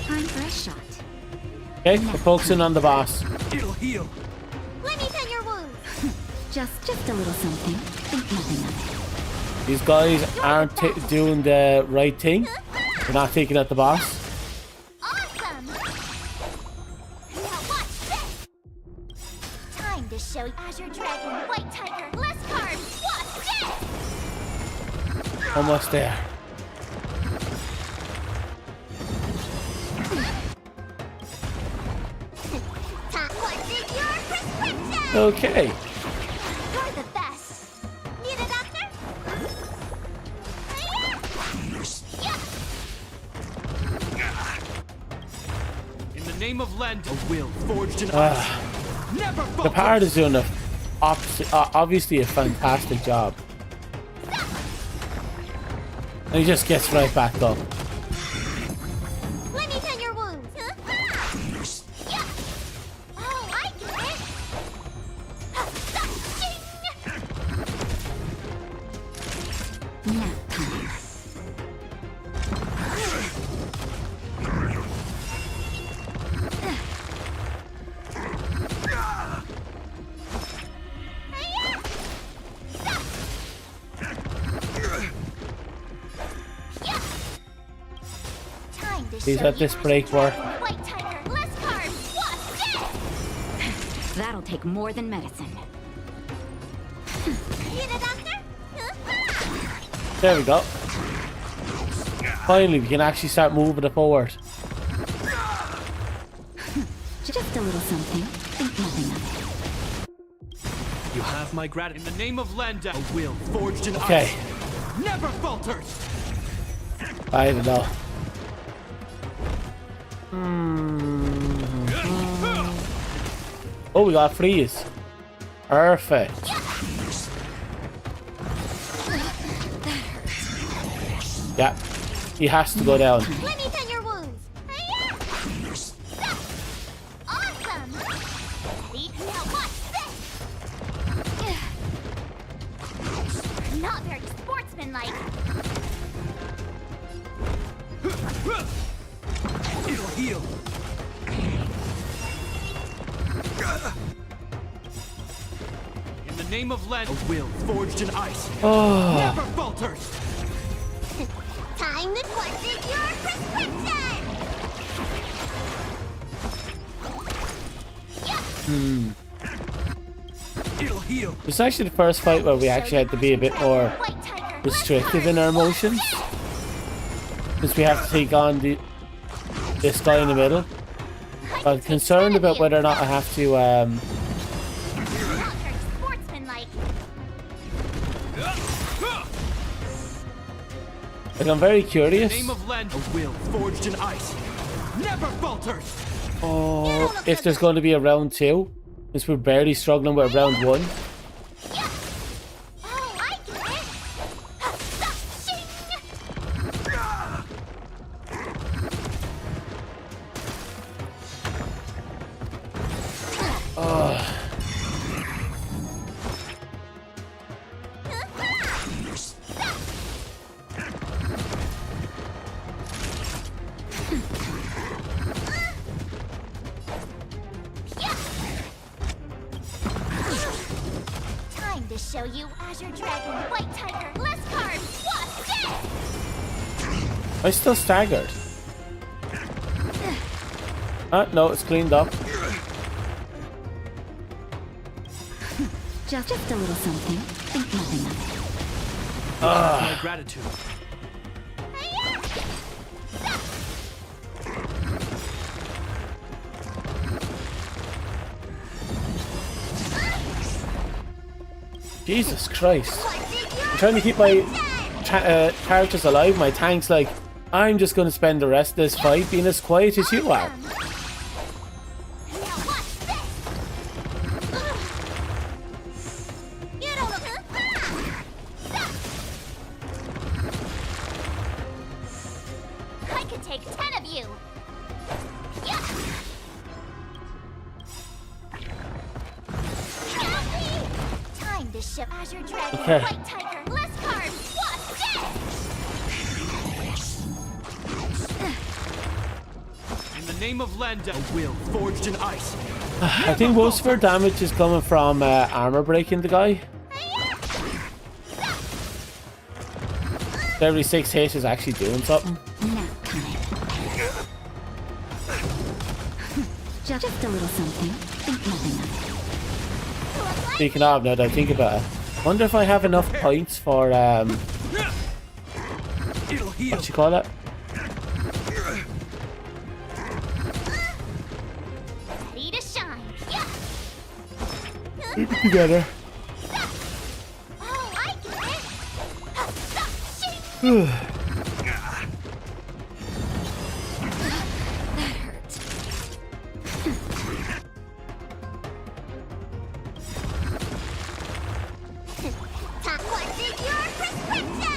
Time for a shot. Okay, we're focusing on the boss. It'll heal. Let me tend your wounds. Just a little something. Think nothing of it. These guys aren't doing the right thing. They're not taking out the boss. Awesome. Now watch this. Time to show Azure Dragon, White Tiger, less cards, what's this? Almost there. What's in your prescription? Okay. You're the best. Need a doctor? In the name of Lend, a will forged in ice. Never The falter. Parrot is doing obviously a fantastic job. And he just gets right back up. Let me tend your wounds. Oh, I get it. Nap time. Time to Please show let you this Azure break work. Dragon, White Tiger, less cards, what's this? That'll take more than medicine. Need a doctor? There we go. Finally, we can actually start moving it forward. Just a little something. Think nothing of it. You have my gratitude. In the name of Lenda, a will forged in Okay. ice. Never falters. I don't know. Oh, we got freeze. Perfect. Yeah, he has to go down. Let me tend your wounds. Awesome. Ready? Now watch this. Not very sportsmanlike. It'll heal. In the name of Lend, a will forged in ice. Oh. Never falters. Time to question your prescription. It'll heal. This is actually the first fight where we actually had to be a bit more restrictive in our emotions. Since we have to take on this guy in the middle. I'm concerned about whether or not I have to Not very sportsmanlike. like I'm very curious. Name of Lend, a will forged in ice. Never falters. Oh, if there's going to be a round 2, since we're barely struggling with round 1. Oh, I get it. Time to show you Azure Dragon, White Tiger, less cards, what's this? I'm still staggered. No, it's cleaned up. Just a little something. think nothing of it. My gratitude. Jesus Christ. I'm trying to keep my characters alive. My tank's like, I'm just going to spend the rest of this fight being as quiet as you are. I could take 10 of you. Time to ship Azure Dragon, Okay. White Tiger, less cards. In the name of Lenda, a will forged in ice. I think most of our damage is coming from armor breaking the guy. Every 6 hits is actually doing something. Just a little something. Think nothing of it. Speaking of, now that I think about it, wonder if I have enough points for what you call that? Ready to shine. Keep it together. Oh, I get it.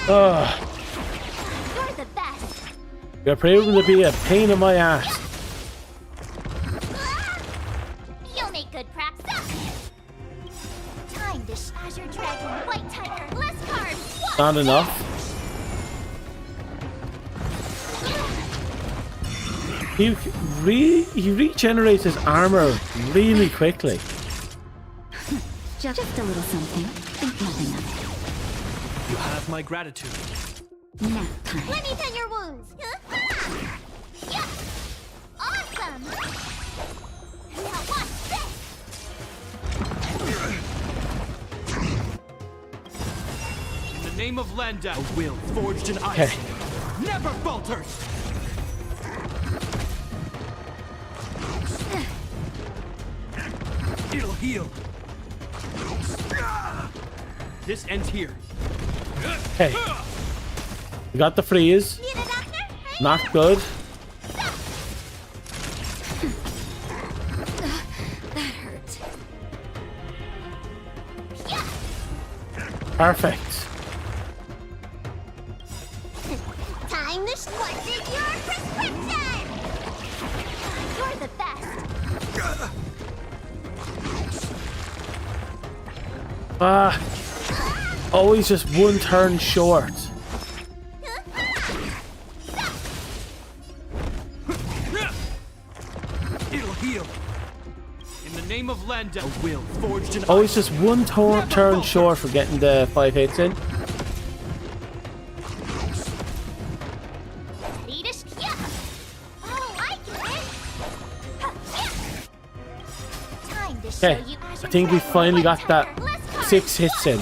You're the best. You're proven to be a pain in my ass. You'll make good practice. Time to Azure Dragon, White Tiger, less cards. Not enough. He regenerates his armor really quickly. Just a little something. Think nothing of it. You have my gratitude. Nap time. Let me tend your wounds. Yeah. Awesome. Now watch this. In the name of Lenda, a will forged in ice. Okay. Never falters. It'll heal. This ends here. Okay. We got the freeze. Not good. That hurt. Perfect. Time to what's in your prescription. You're the best. Always just one turn short. It'll heal. In the name of Lenda, a will forged in Always just one turn short for getting the 5 hits in. Okay, I think we finally got that 6 hits in.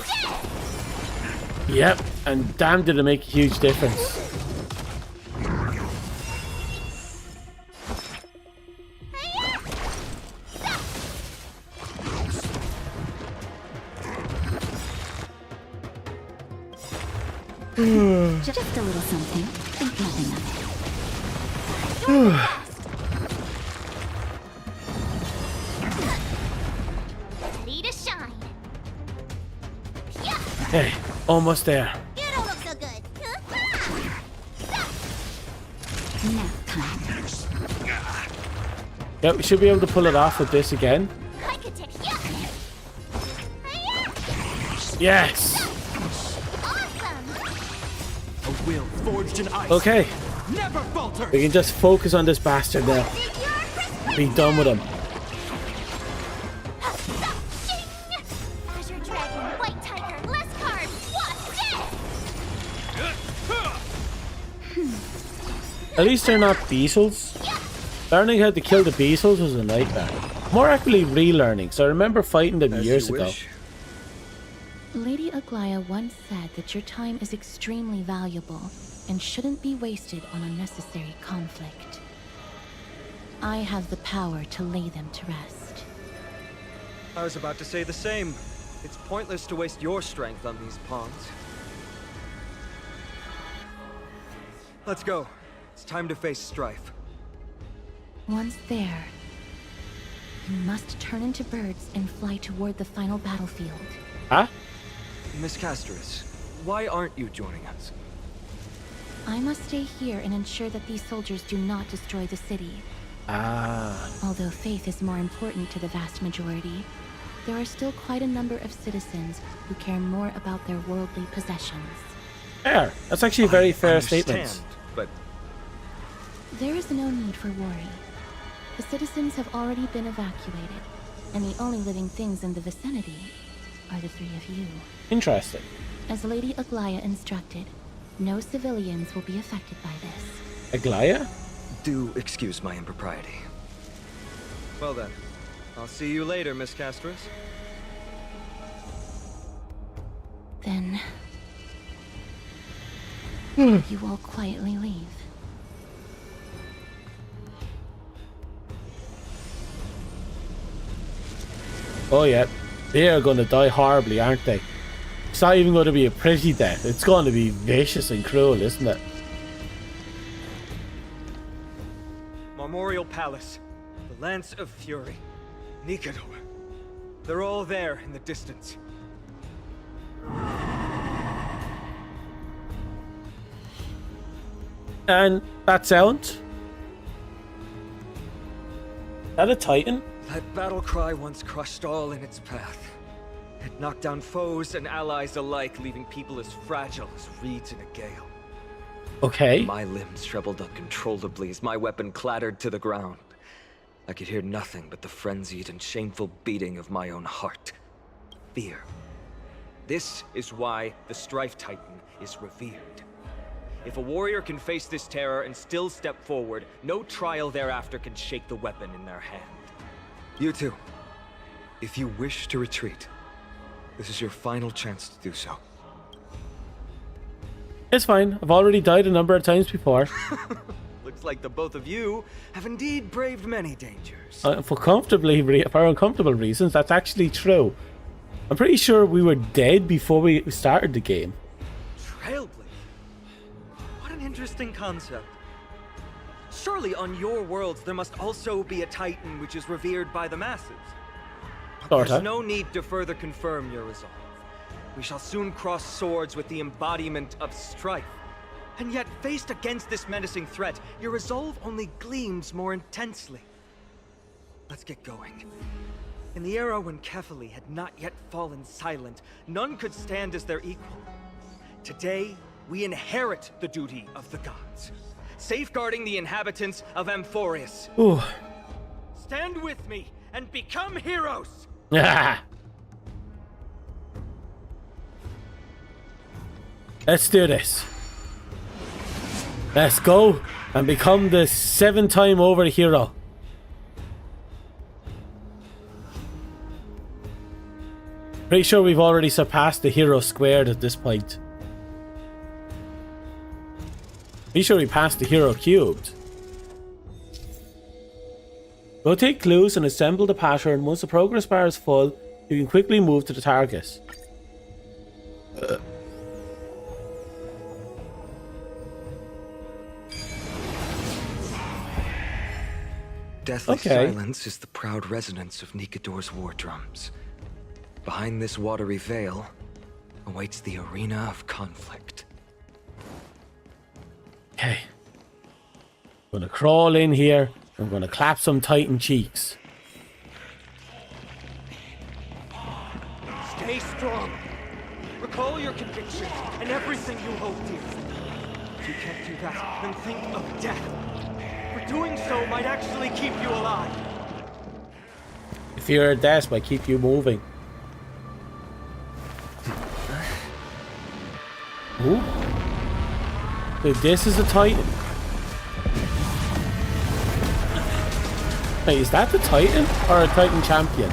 Yep, and damn did it make a huge difference. Just a little something. Think nothing of it. Ready to shine. Okay, almost there. You don't look so good. Nap time. Yep, we should be able to pull it off with this again. I could take Yes! a will forged in ice. Okay, Never falters. we can just focus on this bastard now. Be done with him. Azure Dragon, White Tiger, less cards. What's At least they're not beetles. Learning how to kill the beetles was a nightmare. More accurately, relearning, so I remember fighting them years ago. Lady Aglaya once said that your time is extremely valuable and shouldn't be wasted on unnecessary conflict. I have the power to lay them to rest. I was about to say the same. It's pointless to waste your strength on these pawns. Let's go. It's time to face strife. Once there, you must turn into birds and fly toward the final battlefield. Huh? Miss Castris, why aren't you joining us? I must stay here and ensure that these soldiers do not destroy the city. Although faith is more important to the vast majority, there are still quite a number of citizens who care more about their worldly possessions. Fair. That's actually a very fair statement. But there is no need for worry. The citizens have already been evacuated, and the only living things in the vicinity are the three of you. Interesting. As Lady Aglaya instructed, no civilians will be affected by this. Aglaya? Do excuse my impropriety. Well then, I'll see you later, Miss Castris. Then you all quietly leave. Oh yeah, they are going to die horribly, aren't they? It's not even going to be a pretty death. It's going to be vicious and cruel, isn't it? Memorial Palace, the Lance of Fury, Nikador. They're all there in the distance. And that sound? Is that a Titan? That battle cry once crushed all in its path. It knocked down foes and allies alike, leaving people as fragile as reeds in a gale. Okay. My limbs trembled uncontrollably as my weapon clattered to the ground. I could hear nothing but the frenzied and shameful beating of my own heart. Fear. This is why the Strife Titan is revered. If a warrior can face this terror and still step forward, no trial thereafter can shake the weapon in their hand. You too. If you wish to retreat, this is your final chance to do so. It's fine. I've already died a number of times before. Looks like the both of you have indeed braved many dangers. For uncomfortable reasons, that's actually true. I'm pretty sure we were dead before we started the game. Trailblazer? What an interesting concept. Surely on your worlds there must also be a Titan which is revered by the masses. But there's no need to further confirm your resolve. We shall soon cross swords with the embodiment of strife. And yet, faced against this menacing threat, your resolve only gleams more intensely. Let's get going. In the era when Kefali had not yet fallen silent, none could stand as their equal. Today, we inherit the duty of the gods, safeguarding the inhabitants of Amphorius. Ooh. Stand with me and become heroes! Let's do this. Let's go and become the 7-time over hero. Pretty sure we've already surpassed the hero squared at this point. Pretty sure we passed the hero cubed. Go take clues and assemble the pattern. Once the progress bar is full, you can quickly move to the target. Deathly silence is the proud resonance of Nikador's war drums. Behind this watery veil awaits the arena of conflict. Okay. I'm gonna crawl in here. I'm gonna clap some Titan cheeks. Stay strong. Recall your convictions and everything you hold dear. If you can't do that, then think of death. For doing so might actually keep you alive. If you're a death, might keep you moving. Ooh. Dude, this is a Titan. Wait, is that the Titan or a Titan champion?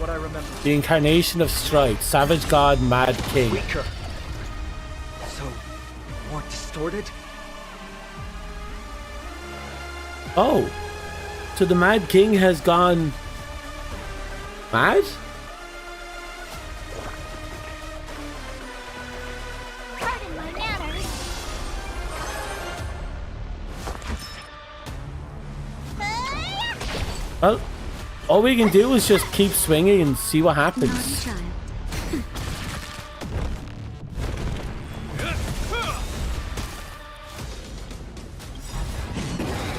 what I remember. The incarnation of strife, savage god, mad king. Weaker. So, more distorted? Oh, so the mad king has gone mad? Pardon my manners. Well, all we can do is just keep swinging and see what happens.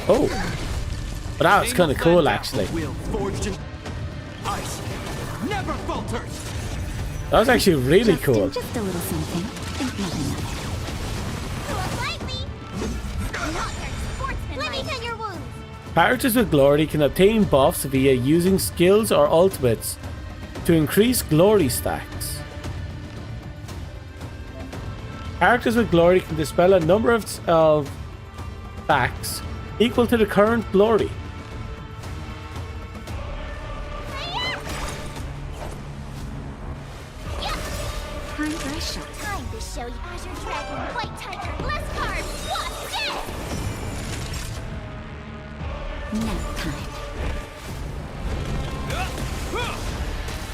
Oh, but that was kind of cool, actually. Never falters. That was actually really cool. Just a little something. Think nothing of Let me tend your wounds. Characters with glory can obtain buffs via using skills or ultimates to increase glory stacks. Characters with glory can dispel a number of stacks equal to the current glory. Time for a shot. Time to show you Azure Dragon, White Tiger, Bliss Card. What's this? Nap time.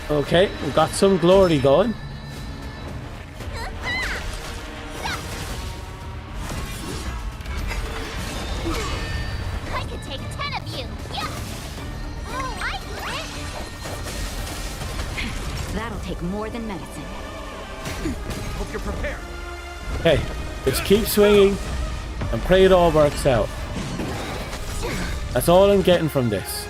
Okay, we've got some glory going. I could take 10 of you. Yeah. Oh, I quit. That'll take more than medicine. Hope you're prepared. Okay, just keep swinging and pray it all works out. That's all I'm getting from this.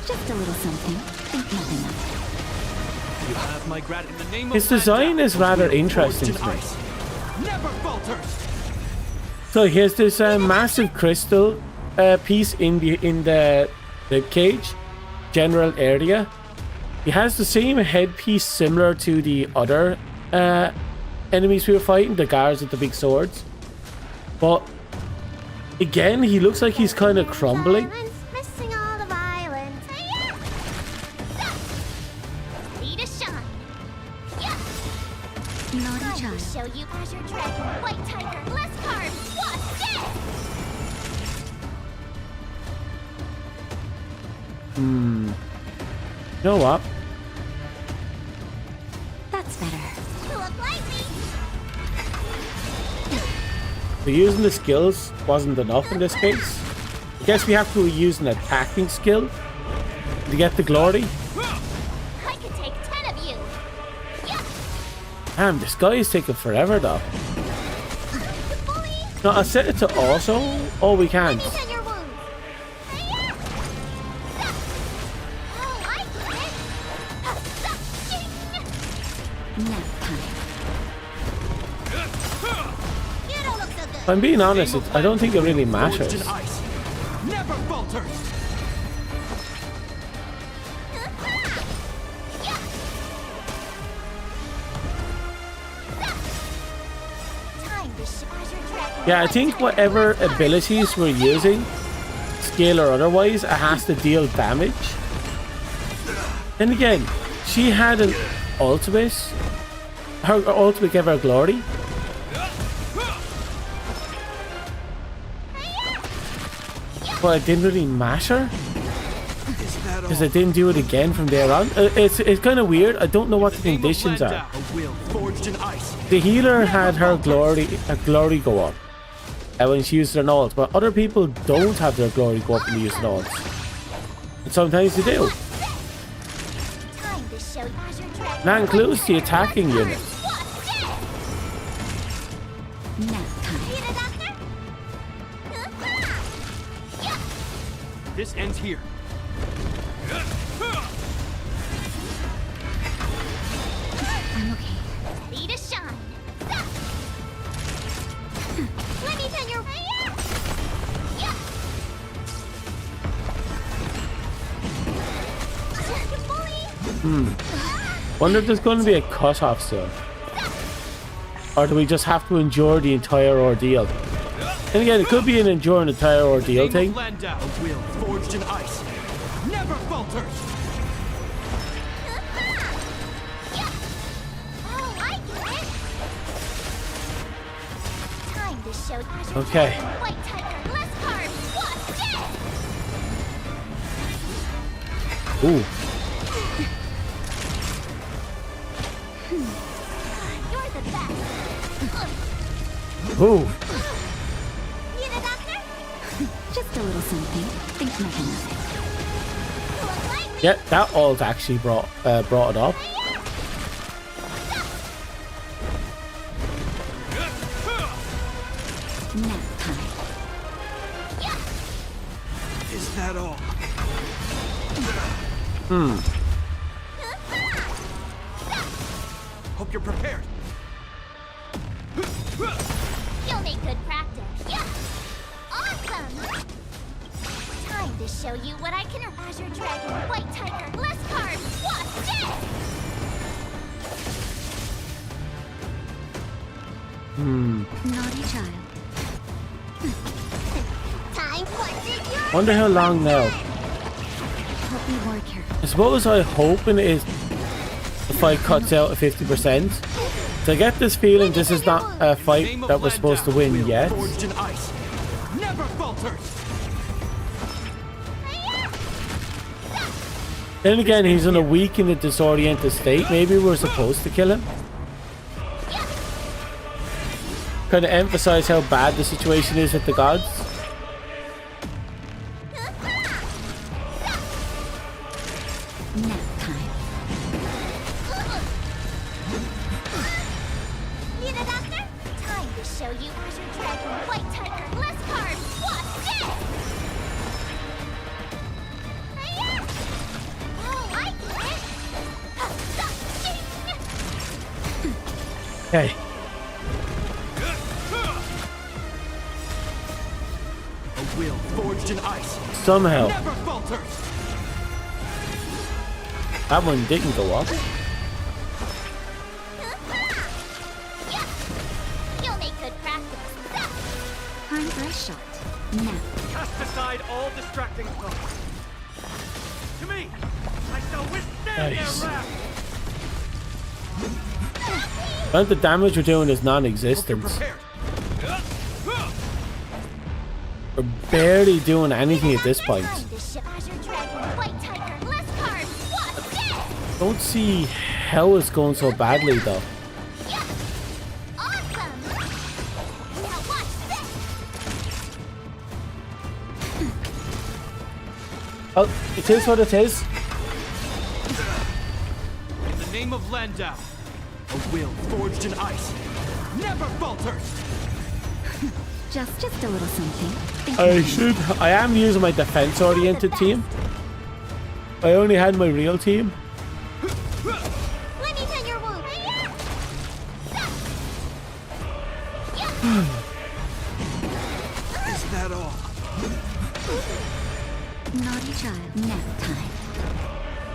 Just a little something. Think nothing of You have my gratitude in the name of His design is rather interesting to me. Never falters. So here's this massive crystal piece in the rib cage, general area. He has the same headpiece similar to the other enemies we were fighting, the guards with the big swords. But again, he looks like he's kind of crumbling. Missing all the violence. Ready to shine. Yeah. Naughty Time to child. show you Azure Dragon, White Tiger, Bliss Card. What's this? You know what? That's better. You look like me. So using the skills wasn't enough in this case. I guess we have to use an attacking skill to get the glory. I could take 10 of you. Damn, this guy is taking forever though. No, I'll set it to also. Oh, we can't. Tend your wounds. Oh, I quit. Nap time. You don't look so good. If I'm being honest, I don't think it really Forged matters. in ice. Never falters. Time to show Azure Dragon. Yeah, I think whatever abilities we're using, skill or otherwise, it has to deal damage. Then again, she had an ultimate. Her ultimate gave her glory. But it didn't really matter because I didn't do it again from there on. It's kind of weird. I don't know what the conditions are. A will forged in ice. The healer had her glory go up when she used her ult, but other people don't have their glory go up when they use their ult. And sometimes they do. Time to show Azure Dragon. That includes the attacking unit. Nap time. Need a doctor? This ends here. I'm okay. Ready to shine. Let me tend your. Wonder if there's going to be a cutoff soon. Or do we just have to endure the entire ordeal? And again, it could be an endure an entire ordeal thing. A will forged in ice. falters! Oh, I get it! Time to show Azure Okay. Dragon, White Tiger, less carbs, what's this? Ooh. You're the best. Ooh. Need a doctor? Just a little something. Think nothing of it. Yeah, that ult actually brought it up. Nap time. Is that all? Hmm. Hope you're prepared. You'll make good practice. Yeah. Awesome. Time to show you what I can. Azure Dragon, White Tiger, less carbs. What's this? Naughty child. Time for your. Wonder how long now. Help me work here. I suppose I'm hoping it is the fight cuts out at 50%. So I get this feeling this is not a fight that we're supposed to win yet. Forged in ice. Never falters. Then again, he's in a weak and a disoriented state. Maybe we're supposed to kill him. Kind of emphasize how bad the situation is with the gods. Nap time. Need a doctor? Time to show you Azure Dragon, White Tiger, less carbs. What's this? Oh, I get it. Okay. A will forged in ice. Somehow. Never falters. That one didn't go up. You'll make good practice. Time for a shot. Nap. Cast aside all distracting thoughts. To me, I shall withstand Nice. their wrath. The amount of damage we're doing is non-existent. Prepared. We're barely doing anything at this point. Time to show Azure Dragon, White Tiger, less carbs. What's this? Don't see how it's going so badly though. Awesome. Now watch this. Oh, it is what it is. In the name of Landau, a will forged in ice. Never falters. Just a little something. I am using my defense-oriented team. I only had my real team. Let me tend your wound. Is that all? Naughty child. Nap time.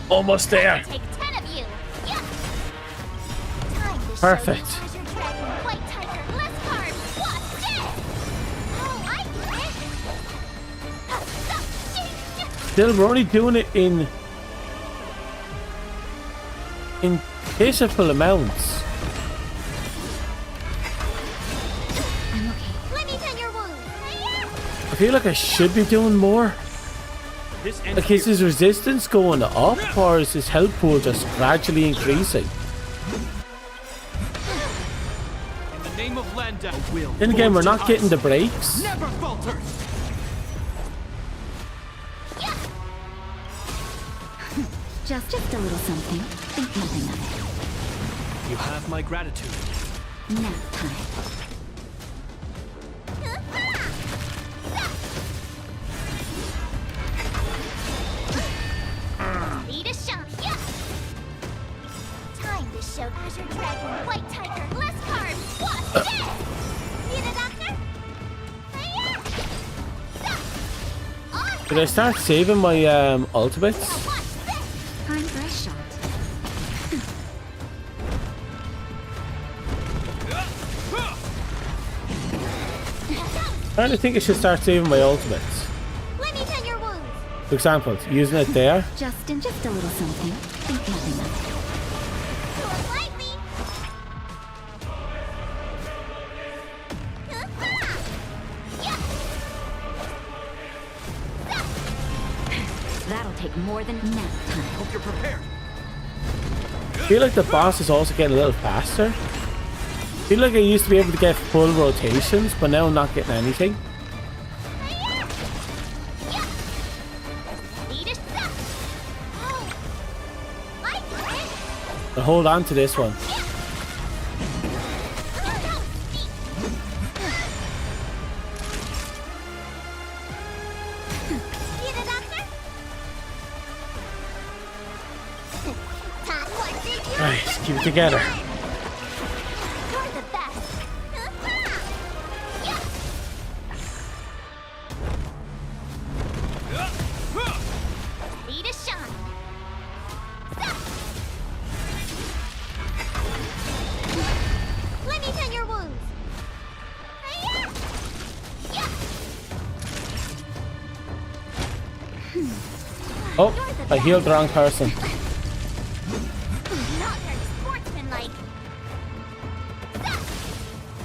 Almost there. Take 10 of you. Time to Perfect. show you Azure Dragon, White Tiger, less carbs. What's this? Oh, I get it. Still, we're only doing it in pitiful amounts. I'm okay. Let me tend your wound. I feel like I should be doing more. This ends Like, is here. his resistance going up, or is his health pool just gradually increasing? In the name of Landau, a will Then again, we're forged in not getting ice. the breaks. Never falters. Just a little something. Think nothing of You have my gratitude. it. Nap time. Ready to shine. Time to show Azure Dragon, White Tiger, less carbs. What's this? Need a doctor? Awesome. Did I start saving my ultimates? Time for a shot. I don't think I should start saving my ultimates. Let me tend your wounds. For example, using it there. Just a little something. Think nothing of it. That'll take more than nap time. Hope you're prepared. I feel like the boss is also getting a little faster. I feel like I used to be able to get full rotations, but now I'm not getting anything. But hold on to this one. Right, keep it together. Oh, I healed the wrong person. Not very sportsmanlike.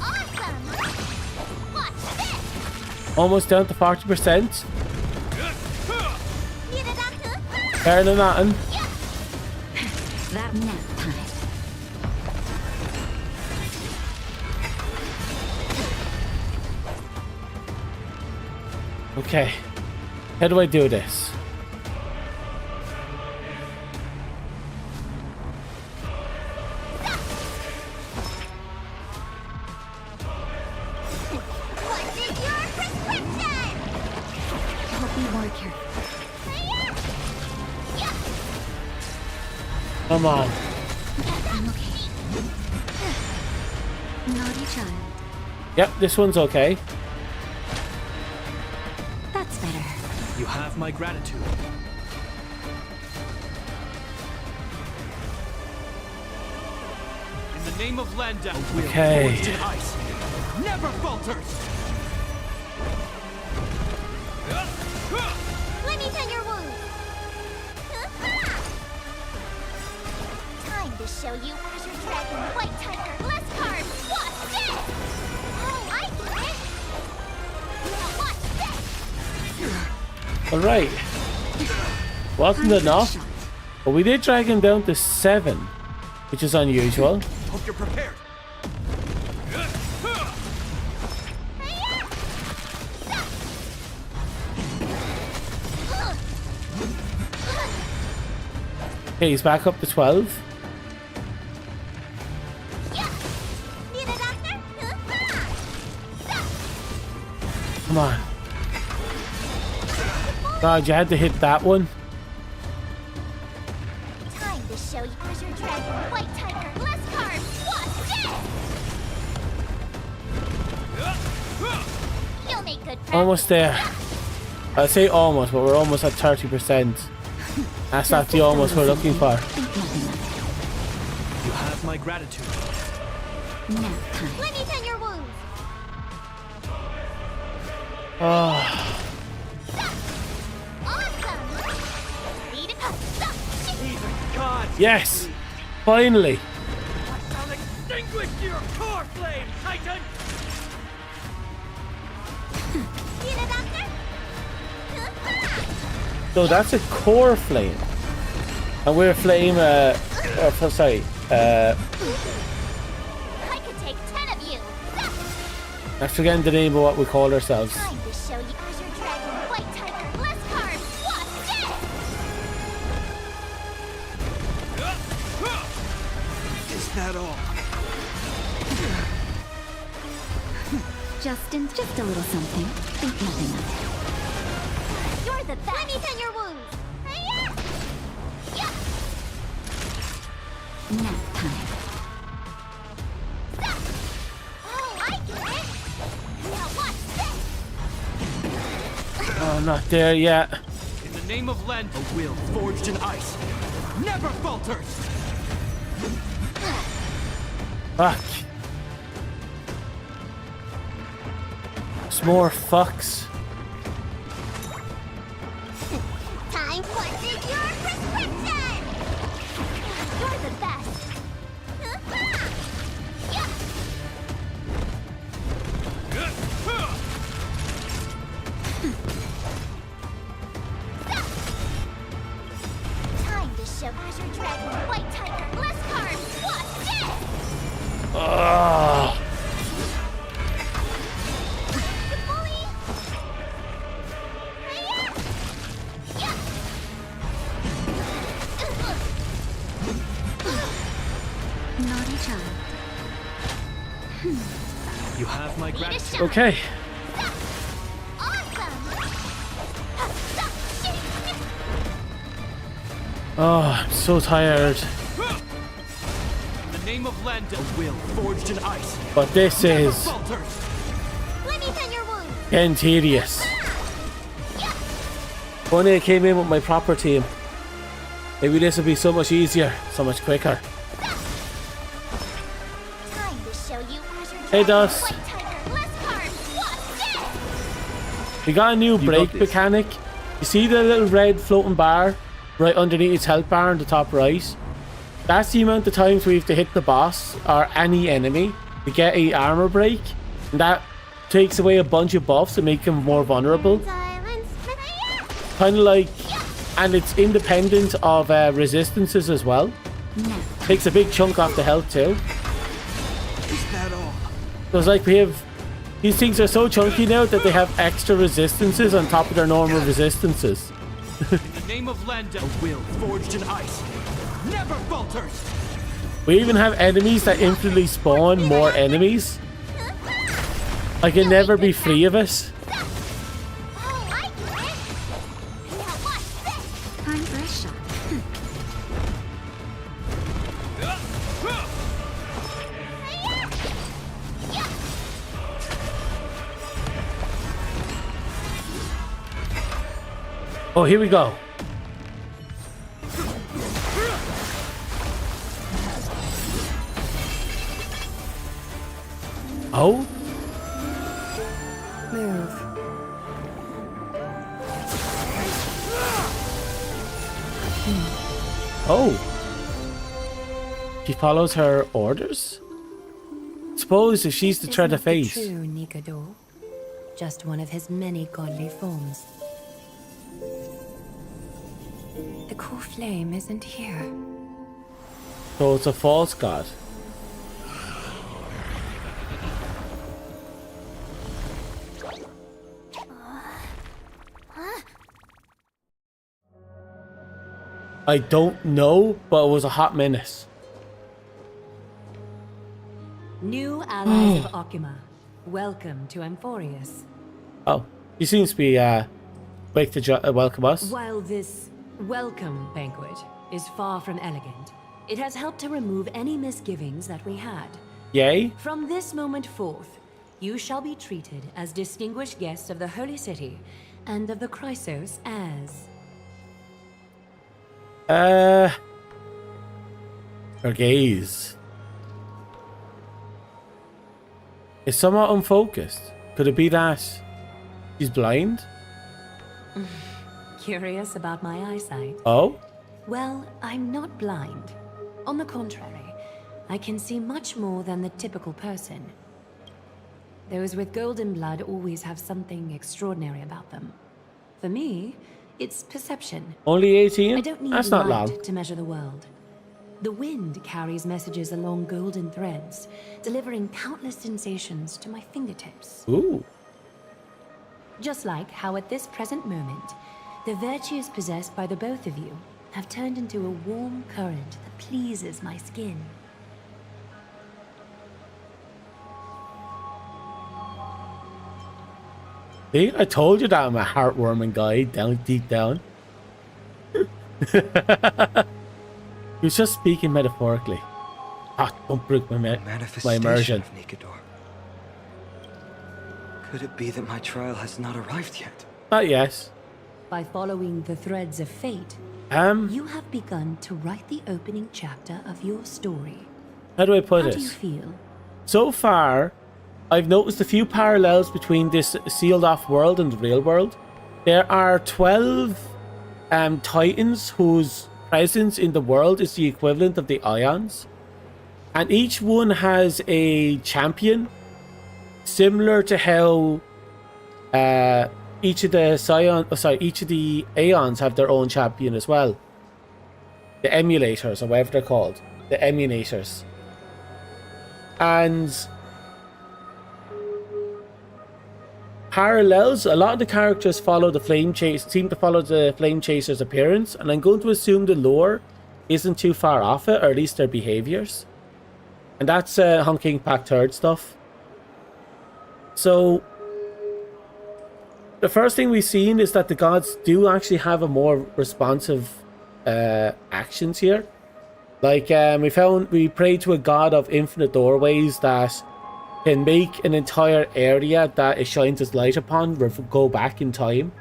Awesome! Watch this! Almost down to 40%. Better than nothing. That nap time. Okay. How do I do this? Come on. I'm okay. Naughty child. Yep, this one's okay. That's better. You have my gratitude. In the name of Lenda, Okay. forged in ice never falters. Let me tend your wounds. Time to show you Azure Dragon, White Tiger, less cards. Watch this! Oh, I get it! Now watch this! Alright. Wasn't enough, but we did drag him down to 7, which is unusual. Hope you're prepared. Okay, he's back up to 12. Come on. God, you had to hit that one. Time to show you Azure Dragon, White Tiger, less cards. Watch this! You'll make good practice. Almost there. I'd say almost, but we're almost at 30%. That's not the almost we're looking for. You have my gratitude. Let me tend your wounds. Oh. Yes! Finally! I'll extinguish your core flame, Titan! So that's a core flame. And we're flame, sorry, I could take 10 of you. I'm forgetting the name of what we call ourselves. Time to show you Azure Dragon, White Tiger, less cards. Watch this! Is that all? Justin, just a little something. Think nothing of it. You're the best. Let me tend your wounds. Nap time. Oh, I get it. Now watch this. Oh, not there yet. In the name of Lend, a will forged in ice never falters. Fuck. It's more fucks. Time for your prescription! You're the best! Time to show Azure Dragon, White Tiger, less carbs, what's this? Ugh. Naughty child. You have my gratitude. Okay. Oh, I'm so tired. In the name of Landa, a will forged in ice. But this is getting tedious. If only I came in with my proper team. Maybe this would be so much easier, so much quicker. Hey, Dust. We got a new brake mechanic. You see the little red floating bar right underneath its health bar on the top right? That's the amount of times we have to hit the boss or any enemy to get a armor break. And that takes away a bunch of buffs and make them more vulnerable. Kind of like, and it's independent of resistances as well. Takes a big chunk off the health too. Is that all? So it's like we have, these things are so chunky now that they have extra resistances on top of their normal resistances. In the name of Landa, a will forged in ice never falters. We even have enemies that infinitely spawn more enemies. I can never be free of it. Time for a shot. Oh, here we go. Oh? Move. Oh. She follows her orders? Suppose if she's the threat of fate. True Nikador. Just one of his many godly forms. The core flame isn't here. So it's a false god. I don't know, but it was a hot minute. New allies of Okima. Welcome to Amphorius. Oh, he seems to be quick to welcome us. While this welcome banquet is far from elegant, it has helped to remove any misgivings that we had. Yay? From this moment forth, you shall be treated as distinguished guests of the Holy City and of the Chrysos as... Her gaze is somewhat unfocused. Could it be that she's blind? Curious about my eyesight? Oh? Well, I'm not blind. On the contrary, I can see much more than the typical person. Those with golden blood always have something extraordinary about them. For me, it's perception. Only 18? I don't need That's not light long. to measure the world. The wind carries messages along golden threads, delivering countless sensations to my fingertips. Ooh. Just like how at this present moment, the virtues possessed by the both of you have turned into a warm current that pleases my skin. See, I told you that I'm a heartwarming guy down deep down. He was just speaking metaphorically. Ah, don't break my immersion. Of Nikador. Could it be that my trial has not arrived yet? Not yet. By following the threads of fate, you have begun to write the opening chapter of your story. How do I put How it? do you feel? So far, I've noticed a few parallels between this sealed off world and the real world. There are 12 titans whose presence in the world is the equivalent of the ions. And each one has a champion, similar to how each of the Aeons have their own champion as well. The emulators, or whatever they're called. The emulators. And parallels, a lot of the characters follow the seem to follow the Flame Chaser's appearance, and I'm going to assume the lore isn't too far off it, or at least their behaviors. And that's Honkai Pack 3rd stuff. So the first thing we've seen is that the gods do actually have a more responsive actions here. Like we prayed to a god of infinite doorways that can make an entire area that it shines its light upon go back in time.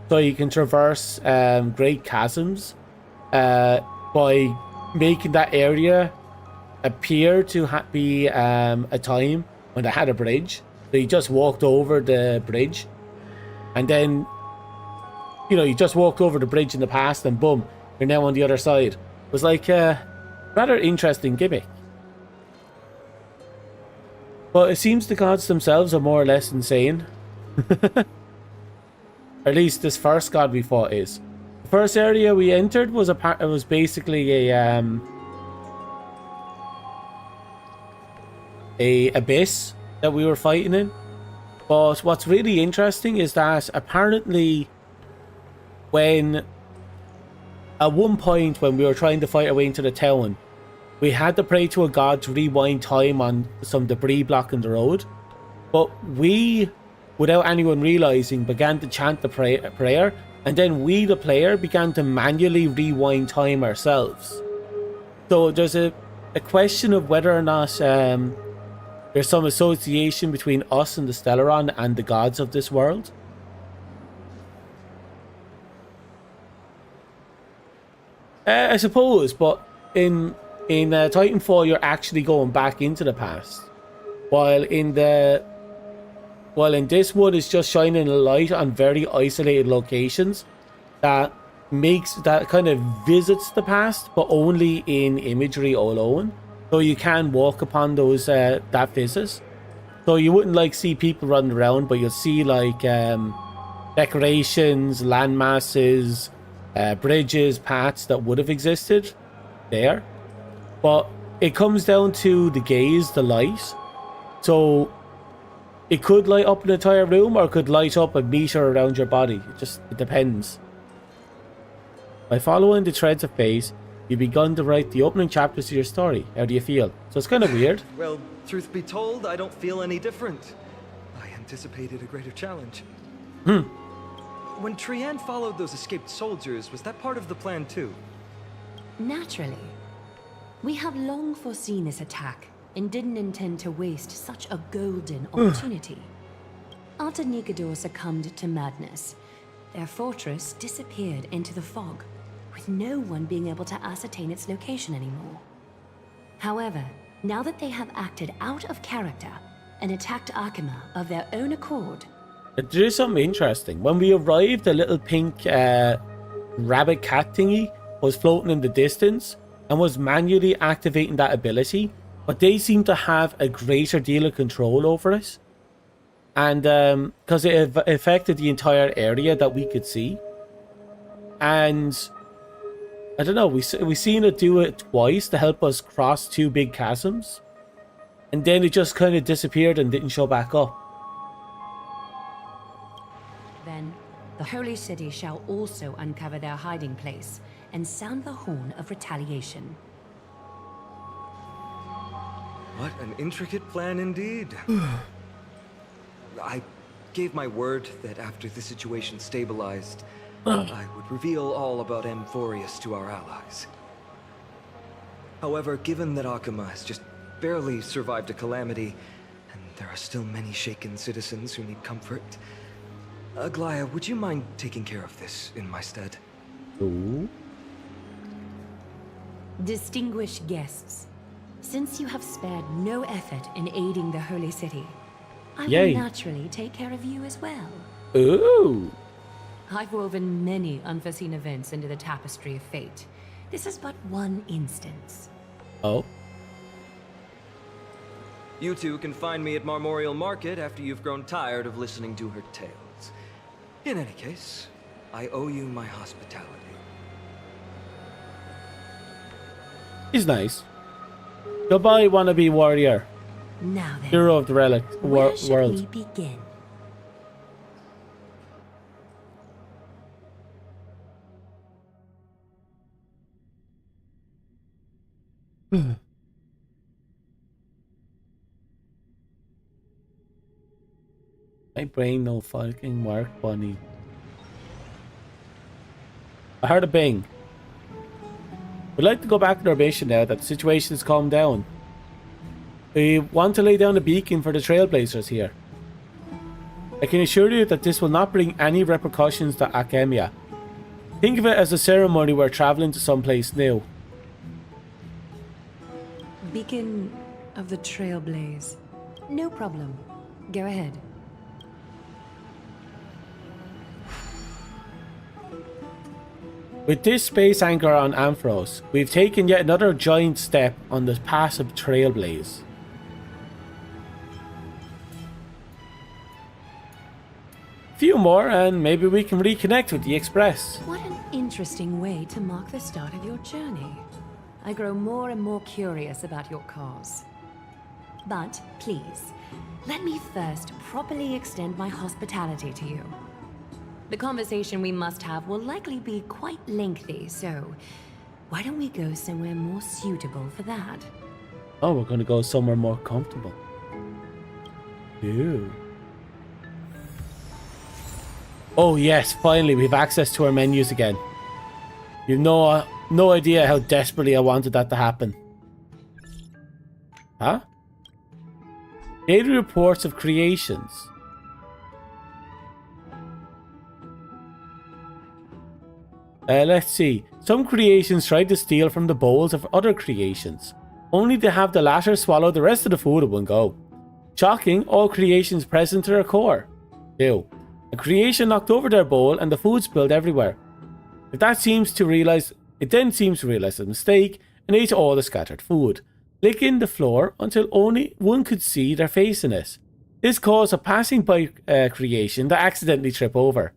So you can traverse great chasms by making that area appear to be a time when they had a bridge. So you just walked over the bridge. And then, you just walked over the bridge in the past and boom, you're now on the other side. It was like a rather interesting gimmick. But it seems the gods themselves are more or less insane. At least this first god we fought is. The first area we entered was basically a abyss that we were fighting in. But what's really interesting is that apparently at one point when we were trying to fight our way into the town, we had to pray to a god to rewind time on some debris blocking the road. But we, without anyone realizing, began to chant the prayer, and then we, the player, began to manually rewind time ourselves. So there's a question of whether or not there's some association between us and the Stellaron and the gods of this world. I suppose, but in Titanfall you're actually going back into the past, while in this one it's just shining a light on very isolated locations that kind of visits the past, but only in imagery alone. So you can walk upon those that visit. So you wouldn't see people running around, but you'll see decorations, landmasses, bridges, paths that would have existed there. But it comes down to the gaze, the light. So it could light up an entire room, or it could light up a meter around your body. It depends. By following the threads of fate, you've begun to write the opening chapters to your story. How do you feel? So it's kind of weird. Well, truth be told, I don't feel any different. I anticipated a greater challenge. When Trianne followed those escaped soldiers, was that part of the plan too? Naturally. We have long foreseen this attack and didn't intend to waste such a golden opportunity. After Nikador succumbed to madness, their fortress disappeared into the fog, with no one being able to ascertain its location anymore. However, now that they have acted out of character and attacked Akima of their own accord... There is something interesting. When we arrived, a little pink rabbit cat thingy was floating in the distance and was manually activating that ability, but they seem to have a greater deal of control over it. And because it affected the entire area that we could see. And I don't know, we seen it do it twice to help us cross two big chasms, and then it just kind of disappeared and didn't show back up. Then, the Holy City shall also uncover their hiding place and sound the horn of retaliation. What an intricate plan indeed. I gave my word that after the situation stabilized, I would reveal all about Amphorius to our allies. However, given that Akima has just barely survived a calamity, and there are still many shaken citizens who need comfort, Aglaya, would you mind taking care of this in my stead? Ooh. Distinguished guests, since you have spared no effort in aiding the Holy City, I Yay. will naturally take care of you as well. Ooh. I've woven many unforeseen events into the tapestry of fate. This is but one instance. Oh. You two can find me at Marmorial Market after you've grown tired of listening to her tales. In any case, I owe you my hospitality. He's nice. Goodbye, wannabe warrior. Now then, Hero of the relic where should world. we begin? My brain no fucking work, bunny. I heard a bing. We'd like to go back to our mission now that the situation has calmed down. We want to lay down a beacon for the trailblazers here. I can assure you that this will not bring any repercussions to Akemia. Think of it as a ceremony we're traveling to someplace new. Beacon of the Trailblaze. No problem. Go ahead. With this space anchor on Ampharos, we've taken yet another giant step on the path of Trailblaze. Few more and maybe we can reconnect with the Express. What an interesting way to mark the start of your journey. I grow more and more curious about your cause. But please, let me first properly extend my hospitality to you. The conversation we must have will likely be quite lengthy, so why don't we go somewhere more suitable for that? Oh, we're going to go somewhere more comfortable. Ew. Oh yes, finally we have access to our menus again. You've no idea how desperately I wanted that to happen. Huh? Daily reports of creations. Let's see. Some creations tried to steal from the bowls of other creations, only to have the latter swallow the rest of the food at one go. Shocking, all creations present to their core. Ew. A creation knocked over their bowl and the food spilled everywhere. It then seems to realize the mistake and ate all the scattered food, licking the floor until only one could see their face in it. This caused a passing by creation to accidentally trip over.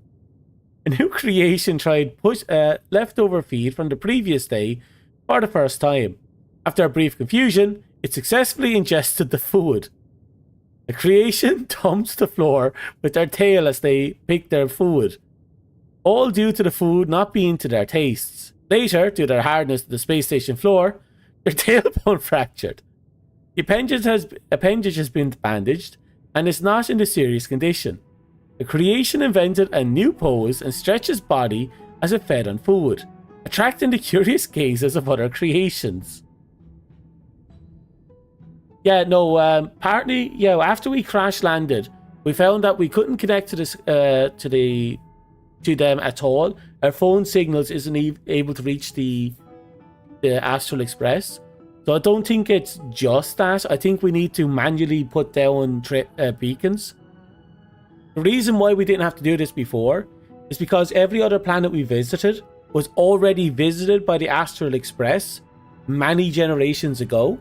A new creation tried push leftover feed from the previous day for the first time. After a brief confusion, it successfully ingested the food. The creation dumps the floor with their tail as they pick their food, all due to the food not being to their tastes. Later, due to their hardness to the space station floor, their tailbone fractured. The appendage has been bandaged and is not in a serious condition. The creation invented a new pose and stretched its body as it fed on food, attracting the curious gazes of other creations. Yeah, no, partly, yeah, after we crash landed, we found that we couldn't connect to this, to them at all. Our phone signals isn't able to reach the Astral Express. So I don't think it's just that. I think we need to manually put down beacons. The reason why we didn't have to do this before is because every other planet we visited was already visited by the Astral Express many generations ago.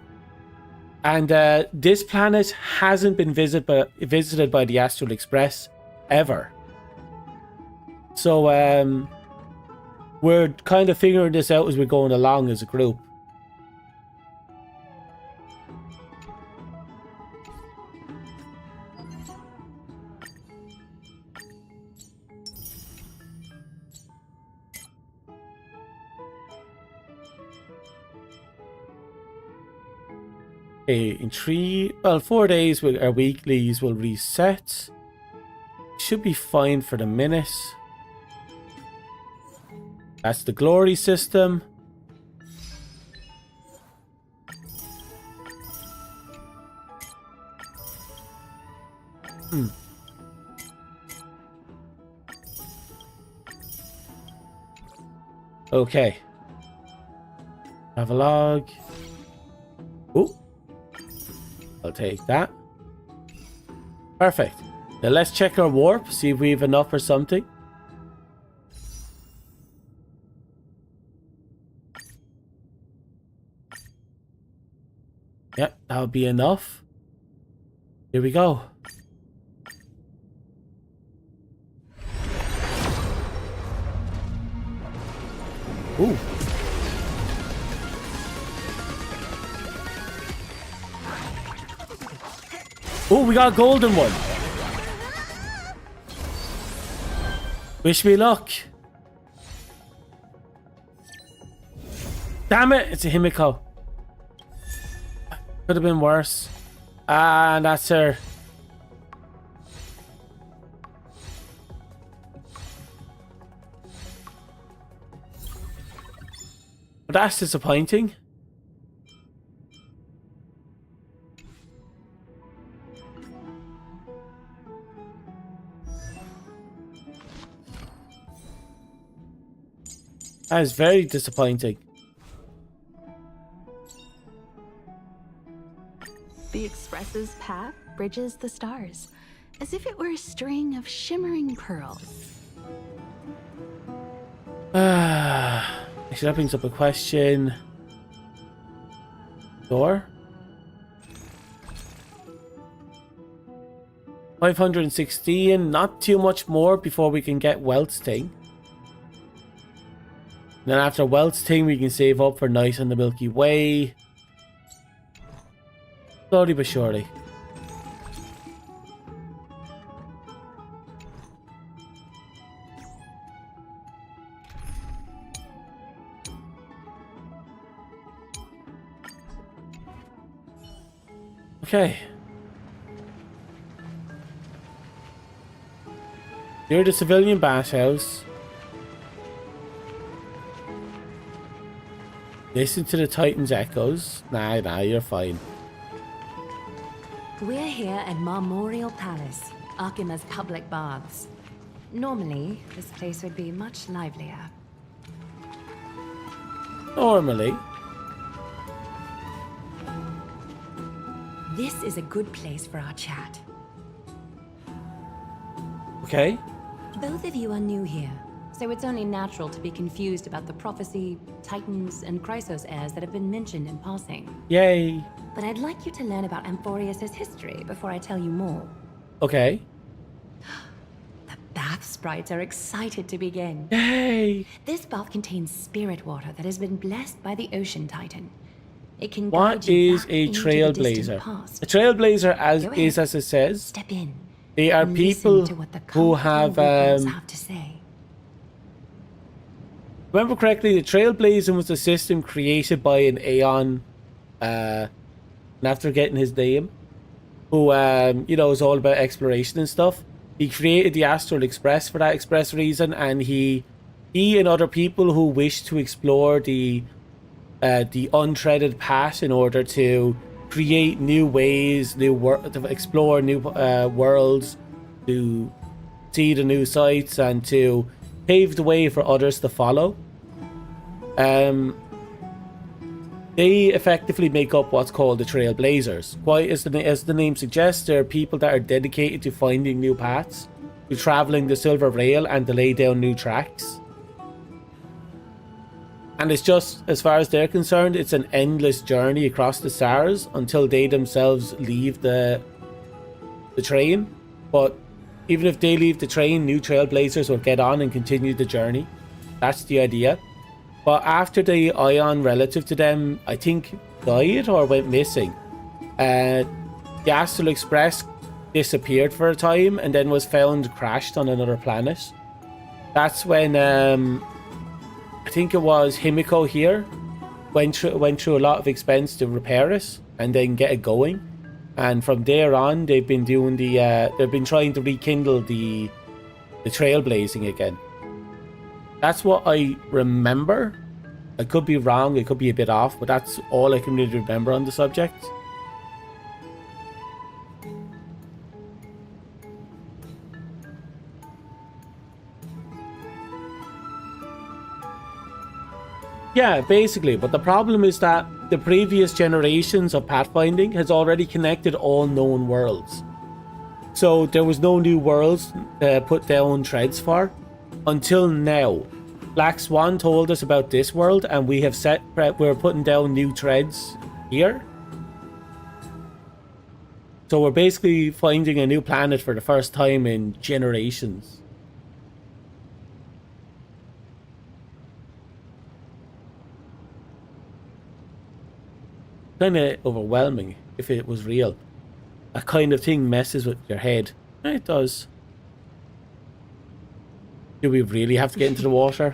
And this planet hasn't been visited by the Astral Express ever. So we're kind of figuring this out as we're going along as a group. Okay, in 4 days, our weeklies will reset. Should be fine for the minute. That's the glory system. Okay. Have a log. Ooh. I'll take that. Perfect. Now let's check our warp, see if we have enough or something. Yep, that'll be enough. Here we go. Ooh. Oh, we got a golden one. Wish me luck. Damn it, it's a Himiko. Could have been worse. Ah, that's her. But that's disappointing. That is very disappointing. The Express's path bridges the stars, as if it were a string of shimmering pearls. Actually, that brings up a question. Door? 516, not too much more before we can get Welt's thing. Then after Welt's thing, we can save up for Night on the Milky Way. Slowly but surely. Okay. Near the civilian bathhouse. Listen to the Titan's echoes. Nah, you're fine. We're here at Marmorial Palace, Arkima's public baths. Normally, this place would be much livelier. Normally. This is a good place for our chat. Okay. Both of you are new here, so it's only natural to be confused about the prophecy, titans, and Chrysos heirs that have been mentioned in passing. Yay. But I'd like you to learn about Amphorius' history before I tell you more. Okay. The bath sprites are excited to begin. Yay! This bath contains spirit water that has been blessed by the Ocean Titan. It can What guide you is back a into the trailblazer? distant past. A trailblazer Go ahead. is as it says. Step in. They are and people listen to what the who colorful have vocals have to say. remember correctly, the trailblazing was a system created by an Aeon, and after getting his name, who you know, is all about exploration and stuff. He created the Astral Express for that express reason, and he and other people who wish to explore the untreaded path in order to create new ways, to explore new worlds, to see the new sights, and to pave the way for others to follow. They effectively make up what's called the Trailblazers. Quite as the name suggests, they're people that are dedicated to finding new paths, to traveling the Silver Rail, and to lay down new tracks. And it's just, as far as they're concerned, it's an endless journey across the stars until they themselves leave the train. But even if they leave the train, new Trailblazers will get on and continue the journey. That's the idea. But after the Ion relative to them, I think, died or went missing, the Astral Express disappeared for a time and then was found crashed on another planet. That's when I think it was Himiko here went through a lot of expense to repair it and then get it going. And from there on, they've been doing they've been trying to rekindle the trailblazing again. That's what I remember. I could be wrong, it could be a bit off, but that's all I can really remember on the subject. Yeah, basically, but the problem is that the previous generations of pathfinding has already connected all known worlds. So there was no new worlds to put down treads for until now. Black Swan told us about this world, and we have we're putting down new treads here. So we're basically finding a new planet for the first time in generations. Kind of overwhelming if it was real. That kind of thing messes with your head. It does. Do we really have to get into the water?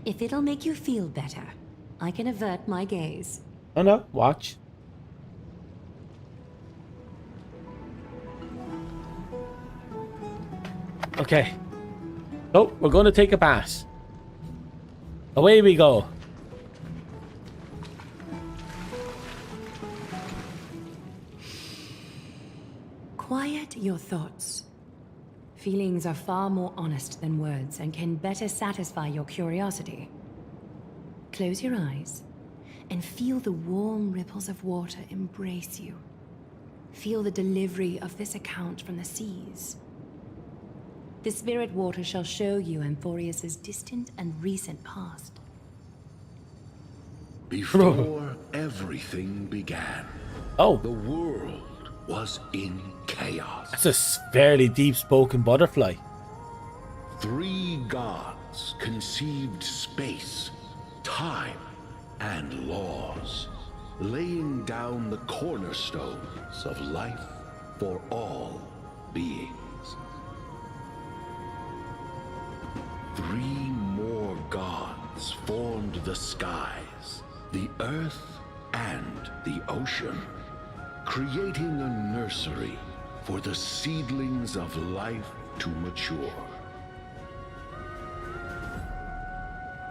If it'll make you feel better, I can avert my gaze. Oh no, watch. Okay. Oh, we're going to take a bath. Away we go. Quiet your thoughts. Feelings are far more honest than words and can better satisfy your curiosity. Close your eyes and feel the warm ripples of water embrace you. Feel the delivery of this account from the seas. The spirit water shall show you Amphorius's distant and recent past. Before everything began, the world was in chaos. That's a fairly deep-spoken butterfly. 3 gods conceived space, time, and laws, laying down the cornerstones of life for all beings. 3 more gods formed the skies, the earth, and the ocean, creating a nursery for the seedlings of life to mature.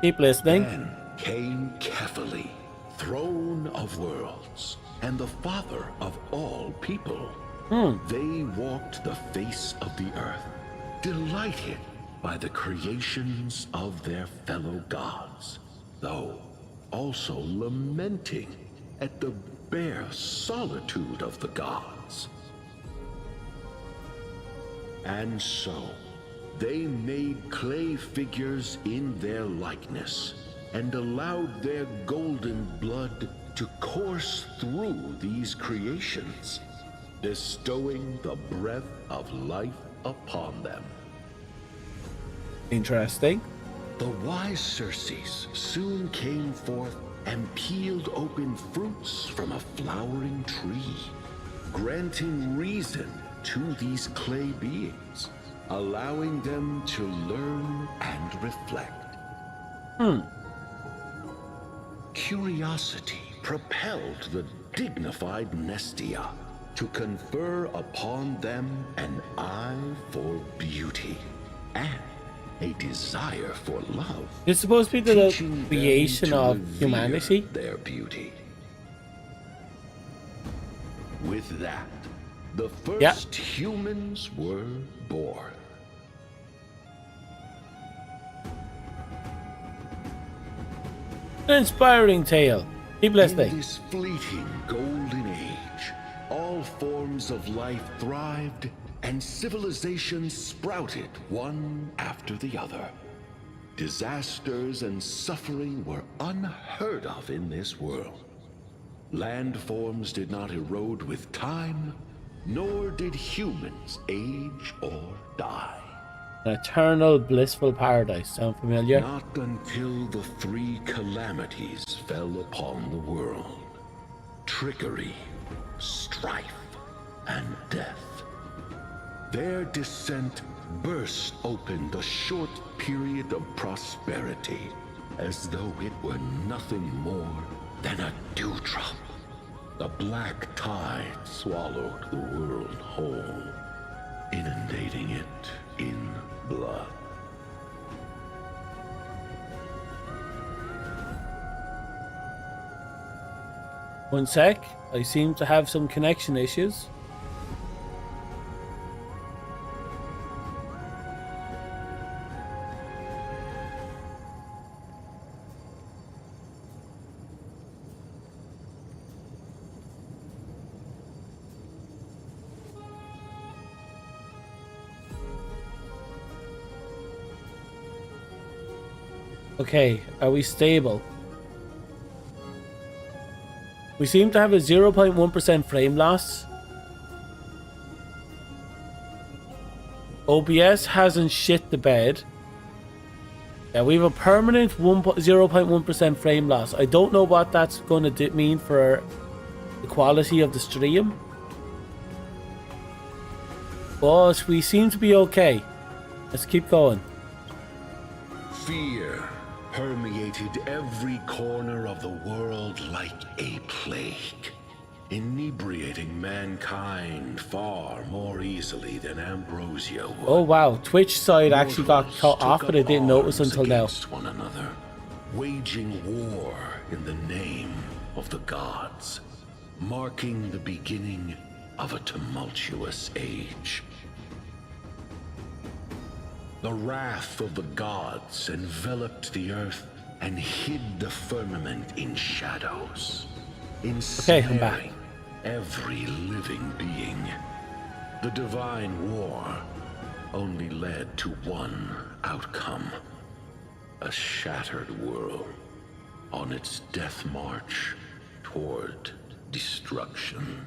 Keep listening. Then came Kefali, throne of worlds, and the father of all people. They walked the face of the earth, delighted by the creations of their fellow gods, though also lamenting at the bare solitude of the gods. And so, they made clay figures in their likeness, and allowed their golden blood to course through these creations, bestowing the breath of life upon them. Interesting. The wise Circes soon came forth and peeled open fruits from a flowering tree, granting reason to these clay beings, allowing them to learn and reflect. Curiosity propelled the dignified Nestia to confer upon them an eye for beauty and a desire for love. It's supposed to be the creation of humanity. Their beauty. With that, the first humans were born. An inspiring tale. Keep listening. In this fleeting golden age, all forms of life thrived and civilizations sprouted one after the other. Disasters and suffering were unheard of in this world. Landforms did not erode with time, nor did humans age or die. An eternal blissful paradise. Sound familiar? Not until the 3 calamities fell upon the world. Trickery, strife, and death. Their descent burst open the short period of prosperity, as though it were nothing more than a dewdrop. The black tide swallowed the world whole, inundating it in blood. One sec. I seem to have some connection issues. Okay, are we stable? We seem to have a 0.1% frame loss. OBS hasn't shit the bed. Yeah, we have a permanent 0.1% frame loss. I don't know what that's going to mean for the quality of the stream. But we seem to be okay. Let's keep going. Fear permeated every corner of the world like a plague, inebriating mankind far more easily than ambrosia would. Oh wow, Twitch side actually got cut off, but I didn't notice until now. One another, waging war in the name of the gods, marking the beginning of a tumultuous age. The wrath of the gods enveloped the earth and hid the firmament in shadows, ensnaring every living being. The divine war only led to one outcome: a shattered world on its death march toward destruction.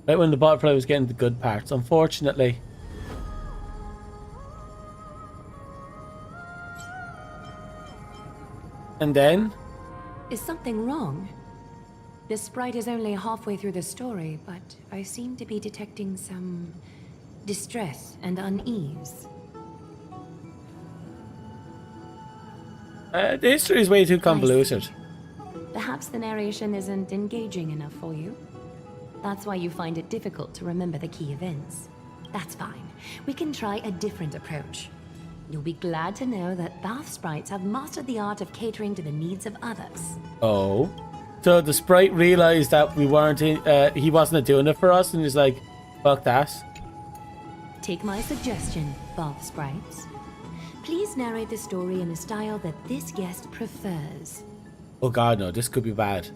Right when the butterfly was getting the good parts, unfortunately. And then? Is something wrong? This sprite is only halfway through the story, but I seem to be detecting some distress and unease. The history is way too convoluted. Perhaps the narration isn't engaging enough for you. That's why you find it difficult to remember the key events. That's fine. We can try a different approach. You'll be glad to know that bath sprites have mastered the art of catering to the needs of others. Oh. So the sprite realized that we weren't he wasn't doing it for us, and he's like, fuck that. Take my suggestion, bath sprites. Please narrate the story in a style that this guest prefers. Oh god, no, this could be bad.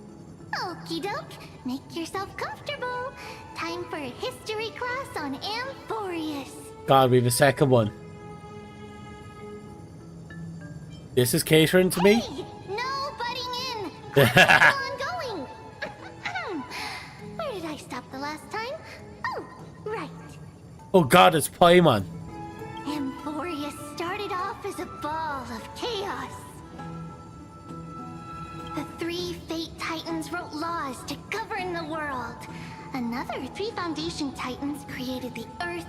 Okie doke, make yourself comfortable. Time for a history class on Amphorius. God, we have a second one. This is catering to me? Hey, no butting in. Class is ongoing. Where did I stop the last time? Oh, right. Oh god, it's Paimon. Amphorius started off as a ball of chaos. The 3 Fate Titans wrote laws to govern the world. Another 3 Foundation Titans created the earth,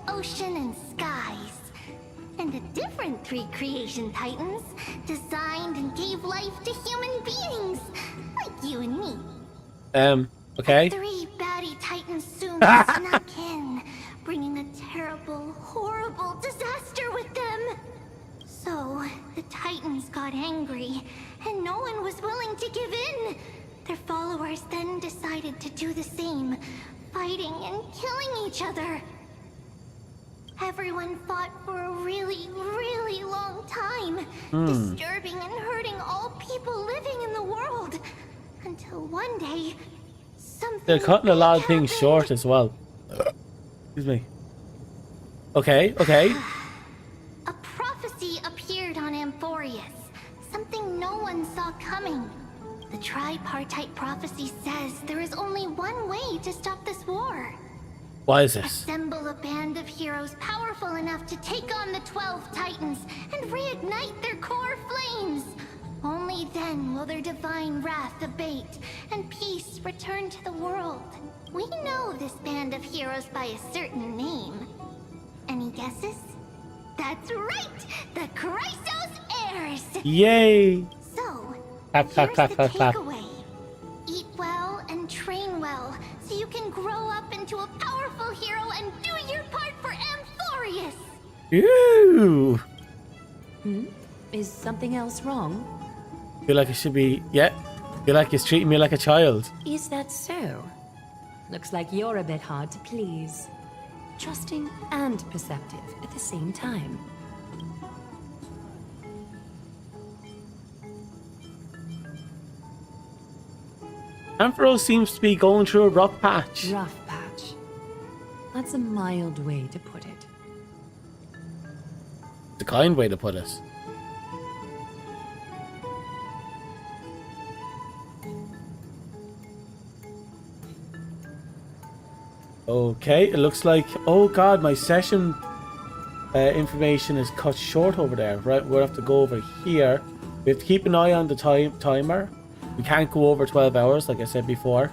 ocean, and skies. And the different 3 Creation Titans designed and gave life to human beings, like you and me. Okay. The 3 baddie Titans soon snuck in, bringing a terrible, horrible disaster with them. So, the Titans got angry, and no one was willing to give in. Their followers then decided to do the same, fighting and killing each other. Everyone fought for a really, really long time, disturbing and hurting all people living in the world. Until one day, something They're cutting a lot of things short as well. Excuse me. Okay. A prophecy appeared on Amphorius, something no one saw coming. The tripartite prophecy says there is only one way to stop this war. Why is this? Assemble a band of heroes powerful enough to take on the 12 Titans and reignite their core flames. Only then will their divine wrath abate and peace return to the world. We know this band of heroes by a certain name. Any guesses? That's right! The Chrysos Heirs! Yay! So, Clap, here's clap, clap, the clap, clap. takeaway. Eat well and train well, so you can grow up into a powerful hero and do your part for Amphorius! Ooh! Is something else wrong? Feel like it should be, yeah. Feel like he's treating me like a child. Is that so? Looks like you're a bit hard to please. Trusting and perceptive at the same time. Ampharos seems to be going through a rough patch. Rough patch. That's a mild way to put it. It's a kind way to put it. Okay, it looks like... Oh god, my session information is cut short over there. Right, we'll have to go over here. We have to keep an eye on the timer. We can't go over 12 hours, like I said before.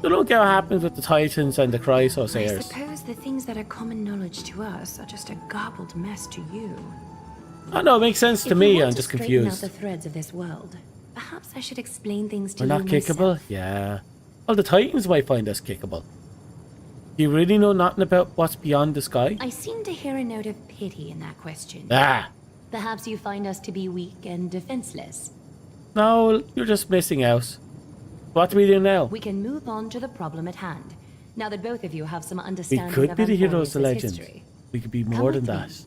I don't get what happens with the Titans and the Chrysosayers. I suppose the things that are common knowledge to us are just a garbled mess to you. Oh no, it makes sense to me. I'm just Straighten confused. out the threads of this world. Perhaps I should explain things to We're you not myself. kickable? Yeah. Well, the Titans might find us kickable. Do you really know nothing about what's beyond the sky? I seem to hear a note of pity in that question. Ah! Perhaps you find us to be weak and defenseless. No, you're just missing out. What do we do now? We can move on to the problem at hand. Now that both of you have some We understanding could of be the heroes of Amphorius' legend. history. We could be Come more than with me. that.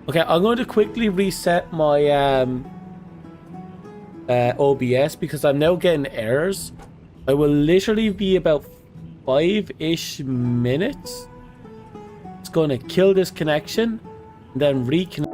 Okay, I'm going to quickly reset my OBS because I'm now getting errors. I will literally be about 5-ish minutes. It's going to kill this connection and then reconnect.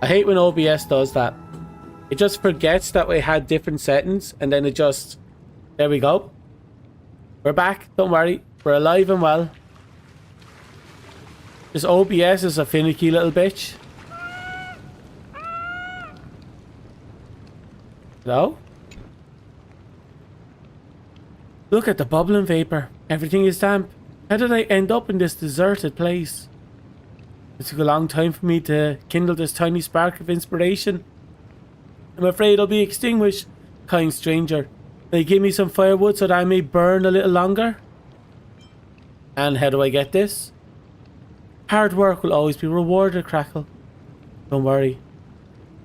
I hate when OBS does that. It just forgets that we had different settings and then it just... There we go. We're back. Don't worry. We're alive and well. This OBS is a finicky little bitch. Hello? Look at the bubbling vapor. Everything is damp. How did I end up in this deserted place? It took a long time for me to kindle this tiny spark of inspiration. I'm afraid I'll be extinguished, kind stranger. Will you give me some firewood so that I may burn a little longer? And how do I get this? Hard work will always be rewarded, Crackle. Don't worry.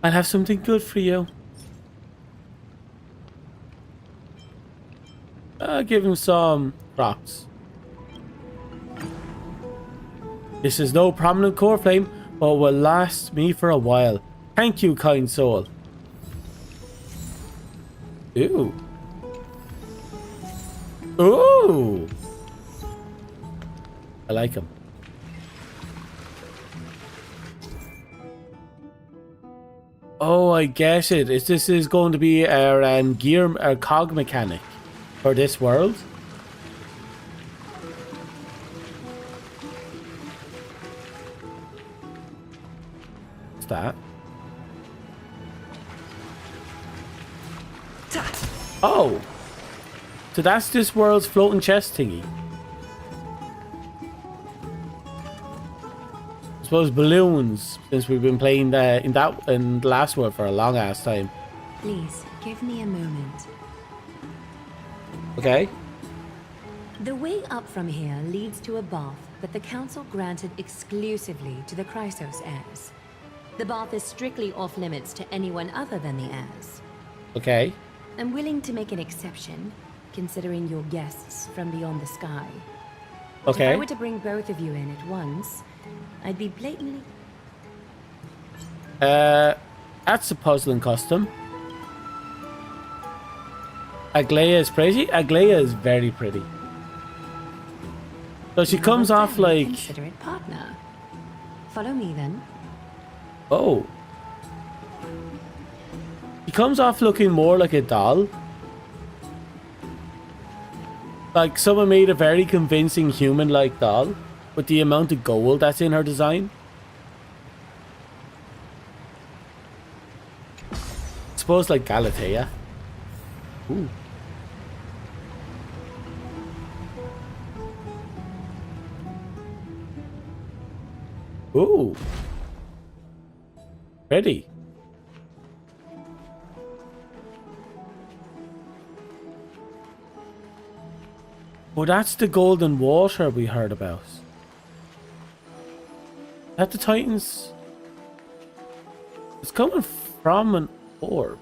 I'll have something good for you. I'll give him some crops. This is no prominent core flame, but will last me for a while. Thank you, kind soul. Ooh. Ooh. I like him. Oh, I get it. This is going to be our our cog mechanic for this world. What's that? Oh, so that's this world's floating chest thingy. I suppose balloons, since we've been playing in the last world for a long ass time. Please, give me a moment. Okay. The way up from here leads to a bath that the Council granted exclusively to the Chrysos heirs. The bath is strictly off-limits to anyone other than the heirs. Okay. I'm willing to make an exception, considering your guests from beyond the sky. Okay. If I were to bring both of you in at once, I'd be blatantly... That's a puzzling custom. Aglaia is pretty. Aglaia is very pretty. So she comes off like... Considerate partner. Follow me then. Oh. He comes off looking more like a doll. Like someone made a very convincing human-like doll. with the amount of gold that's in her design. I suppose like Galatea. Ooh. Ooh. Ready. Oh, that's the golden water we heard about. That the Titans... It's coming from an orb.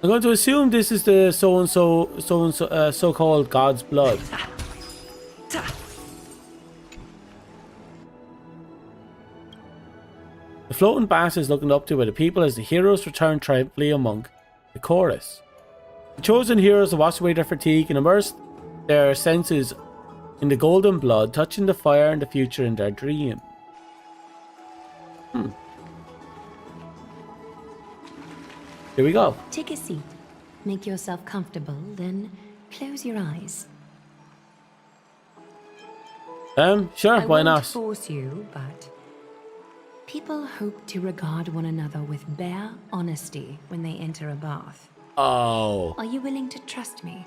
I'm going to assume this is the so-called God's blood. The floating bass is looking up to by the people as the heroes return triumphantly among the chorus. The chosen heroes wash away their fatigue and immerse their senses in the golden blood, touching the fire and the future in their dream. Here we go. Take a seat. Make yourself comfortable, then close your eyes. Sure, why not? I won't force you, but people hope to regard one another with bare honesty when they enter a bath. Oh. Are you willing to trust me?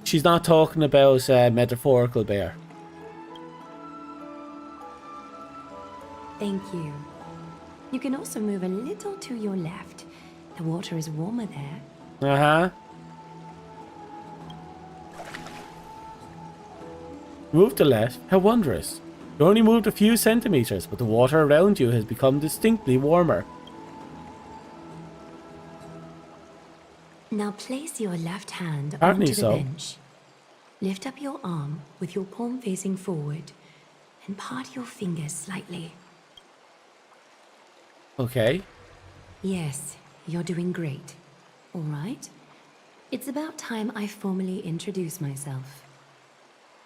She's not talking about metaphorical bear. Thank you. You can also move a little to your left. The water is warmer there. Uh-huh. Move to left? How wondrous. You only moved a few centimeters, but the water around you has become distinctly warmer. Now place your left hand Apparently onto the so. bench. Lift up your arm with your palm facing forward and part your fingers slightly. Okay. Yes, you're doing great. All right. It's about time I formally introduce myself.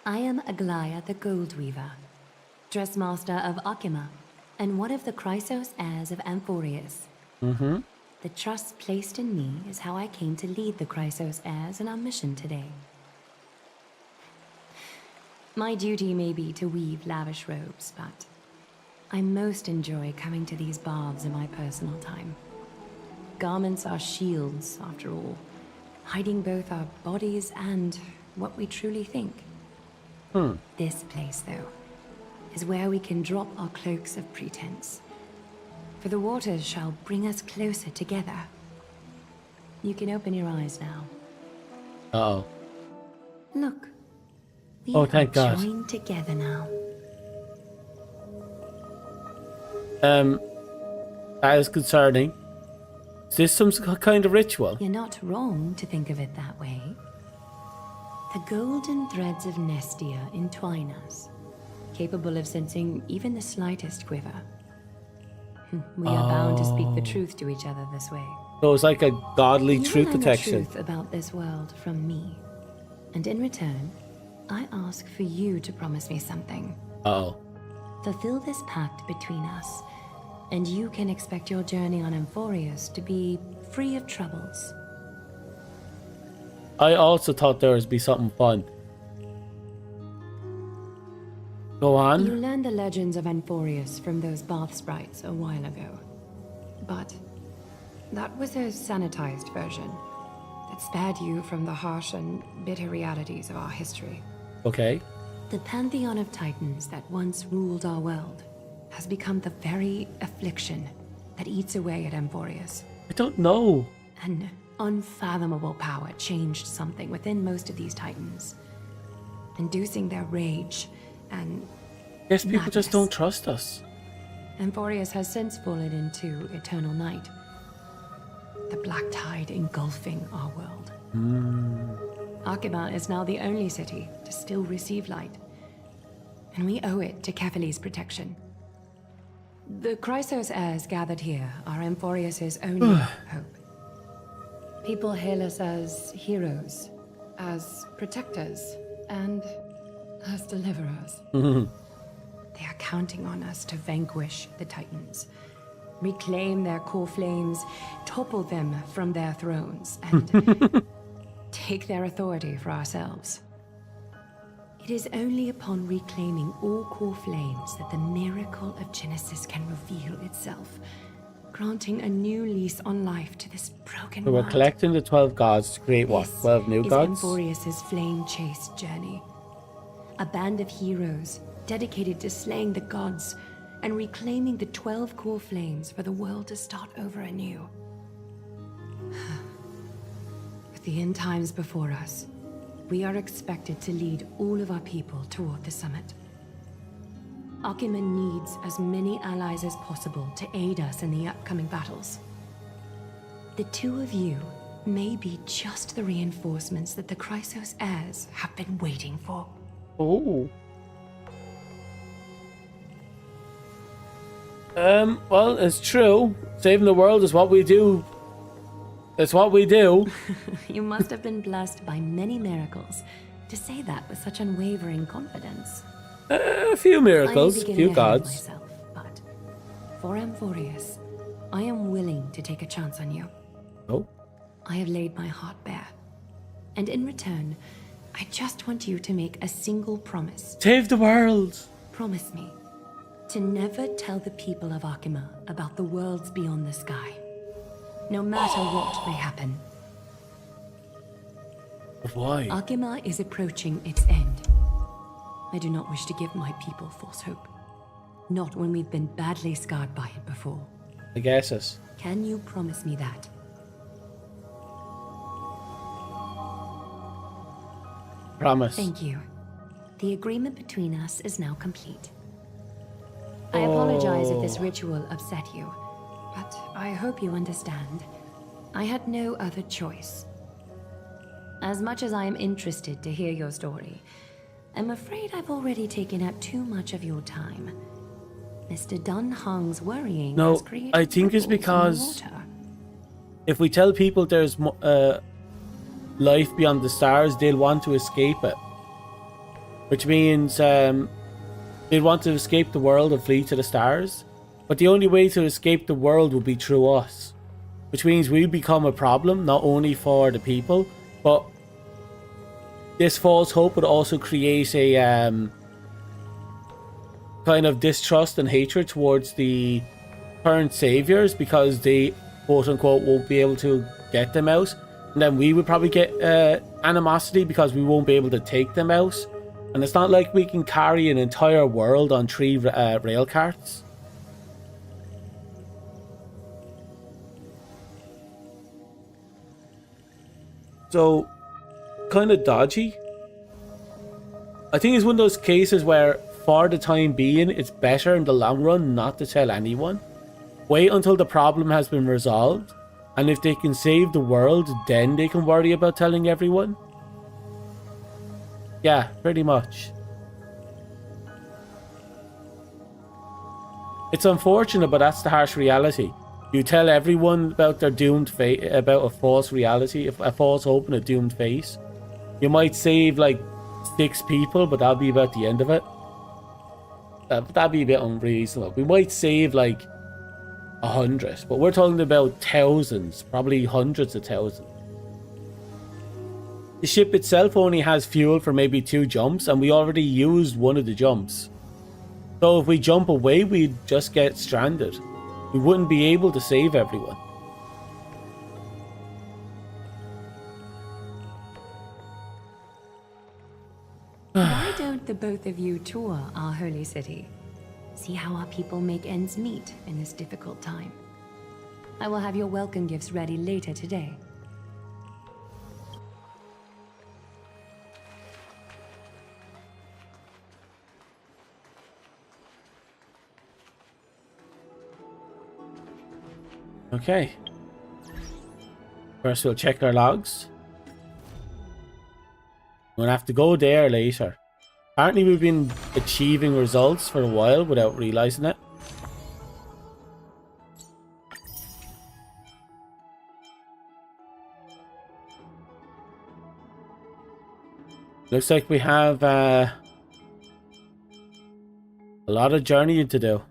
I am Aglaya the Gold Weaver, Dressmaster of Akima, and one of the Chrysos heirs of Amphorius. Mm-hmm. The trust placed in me is how I came to lead the Chrysos heirs in our mission today. My duty may be to weave lavish robes, but I most enjoy coming to these baths in my personal time. Garments are shields, after all, hiding both our bodies and what we truly think. This place, though, is where we can drop our cloaks of pretense. For the waters shall bring us closer together. You can open your eyes now. Uh-oh. Look. We Oh, thank are God. joined together now. That is concerning. Is this some kind of ritual? You're not wrong to think of it that way. The golden threads of Nestia entwine us, capable of sensing even the slightest quiver. We are bound to speak the truth to each other this way. So it's like a godly You truth will learn detection. the truth about this world from me, and in return, I ask for you to promise me something. Uh-oh. Fulfill this pact between us, and you can expect your journey on Amphorius to be free of troubles. I also thought there would be something fun. Go You on. learned the legends of Amphorius from those bath sprites a while ago. But that was a sanitized version that spared you from the harsh and bitter realities of our history. Okay. The pantheon of titans that once ruled our world has become the very affliction that eats away at Amphorius. I don't know. An unfathomable power changed something within most of these titans, inducing their rage and Yes, people madness. just don't trust us. Amphorius has since fallen into eternal night, the black tide engulfing our world. Akima is now the only city to still receive light, and we owe it to Kefali's protection. The Chrysos heirs gathered here are Amphorius' only hope. People hail us as heroes, as protectors, and as deliverers. They are counting on us to vanquish the Titans, reclaim their core flames, topple them from their thrones, and take their authority for ourselves. It is only upon reclaiming all core flames that the miracle of Genesis can reveal itself, granting a new lease on life to this broken So we're world. collecting the 12 gods to create what? 12 new gods? Amphorius's flame chase journey. A band of heroes dedicated to slaying the gods and reclaiming the 12 core flames for the world to start over anew. With the end times before us, we are expected to lead all of our people toward the summit. Akima needs as many allies as possible to aid us in the upcoming battles. The two of you may be just the reinforcements that the Chrysos heirs have been waiting for. Oh. Well, it's true. Saving the world is what we do. It's what we do. You must have been blessed by many miracles to say that with such unwavering confidence. A few miracles, I a few gods. Myself, but for Amphorius, I am willing to take a chance on you. Oh. I have laid my heart bare. And in return, I just want you to make a single promise. Save the world! Promise me to never tell the people of Akima about the worlds beyond the sky, no matter what may happen. Why? Akima is approaching its end. I do not wish to give my people false hope. Not when we've been badly scarred by it before. I guess it's. Can you promise me that? Promise. Thank you. The agreement between us is now complete. I apologize if this ritual upset you, but I hope you understand. I had no other choice. As much as I am interested to hear your story, I'm afraid I've already taken up too much of your time. Mr. Dun Hong's worrying has created I think it's ripples in the because water. if we tell people there's life beyond the stars, they'll want to escape it. Which means they'd want to escape the world and flee to the stars. But the only way to escape the world would be through us. Which means we become a problem, not only for the people, but this false hope would also create a kind of distrust and hatred towards the current saviors, because they, quote unquote, won't be able to get them out. And then we would probably get animosity because we won't be able to take them out. And it's not like we can carry an entire world on 3 rail carts. So, kind of dodgy. I think it's one of those cases where, for the time being, it's better in the long run not to tell anyone. Wait until the problem has been resolved, and if they can save the world, then they can worry about telling everyone. Yeah, pretty much. It's unfortunate, but that's the harsh reality. You tell everyone about their doomed fate, about a false reality, a false hope and a doomed fate. You might save like 6 people, but that'll be about the end of it. That'd be a bit unreasonable. We might save like 100, but we're talking about thousands, probably hundreds of thousands. The ship itself only has fuel for maybe 2 jumps, and we already used one of the jumps. So if we jump away, we'd just get stranded. We wouldn't be able to save everyone. Why don't the both of you tour our holy city? See how our people make ends meet in this difficult time. I will have your welcome gifts ready later today. Okay. First we'll check our logs. We'll have to go there later. Apparently we've been achieving results for a while without realizing it. Looks like we have a lot of journeying to do.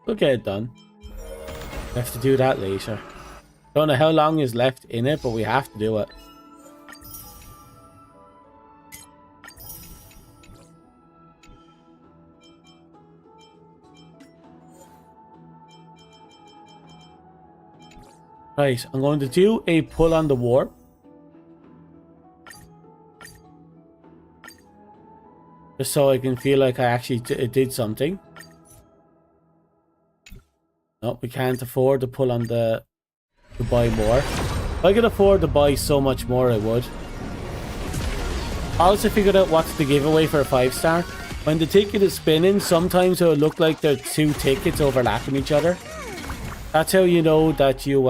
We'll get it done. We have to do that later. Don't know how long is left in it, but we have to do it. Right, I'm going to do a pull on the warp. Just so I can feel like I actually did something. No, we can't afford to pull on to buy more. If I could afford to buy so much more, I would. I also figured out what's the giveaway for a 5-star. When the ticket is spinning, sometimes it will look like there are 2 tickets overlapping each other. That's how you know that you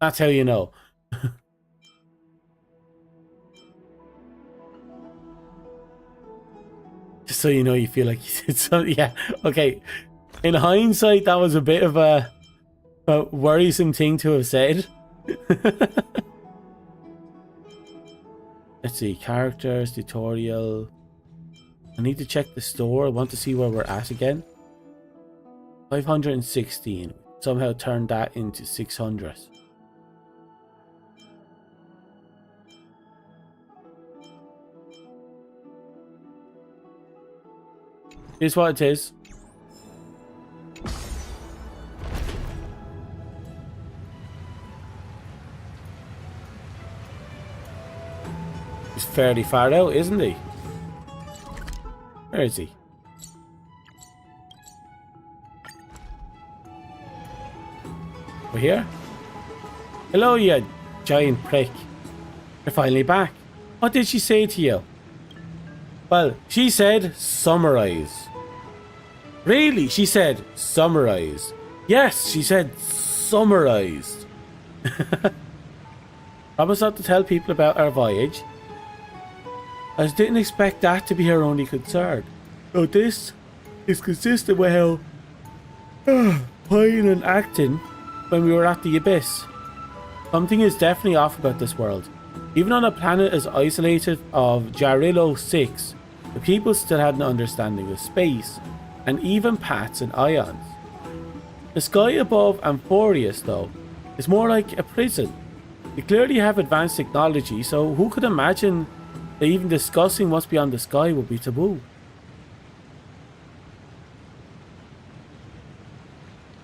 that's how you know. Just so you know, you feel like you did something. Yeah, okay. In hindsight, that was a bit of a worrisome thing to have said. Let's see, characters, tutorial. I need to check the store. I want to see where we're at again. 516. Somehow turned that into 600. Here's what it is. He's fairly far out, isn't he? Where is he? We're here? Hello, you giant prick. You're finally back. What did she say to you? Well, she said summarize. Really? She said summarize. Yes, she said summarized. Promise not to tell people about our voyage. I didn't expect that to be her only concern. So this is consistent with how pine and acting when we were at the Abyss. Something is definitely off about this world. Even on a planet as isolated of Jarillo 6, the people still had an understanding of space, and even paths and ions. The sky above Amphorius, though, is more like a prison. They clearly have advanced technology, so who could imagine that even discussing what's beyond the sky would be taboo?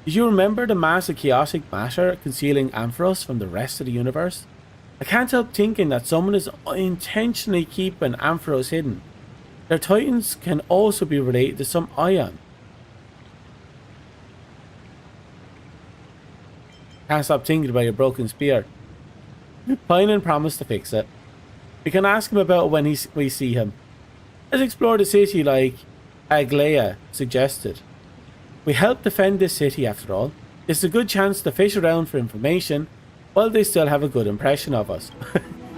Did you remember the mass of chaotic matter concealing Ampharos from the rest of the universe? I can't help thinking that someone is intentionally keeping Ampharos hidden. Their titans can also be related to some ion. Can't stop thinking about your broken spear. Pinan promised to fix it. We can ask him about it when we see him. Let's explore the city like Aglea suggested. We help defend this city after all. It's a good chance to fish around for information while they still have a good impression of us.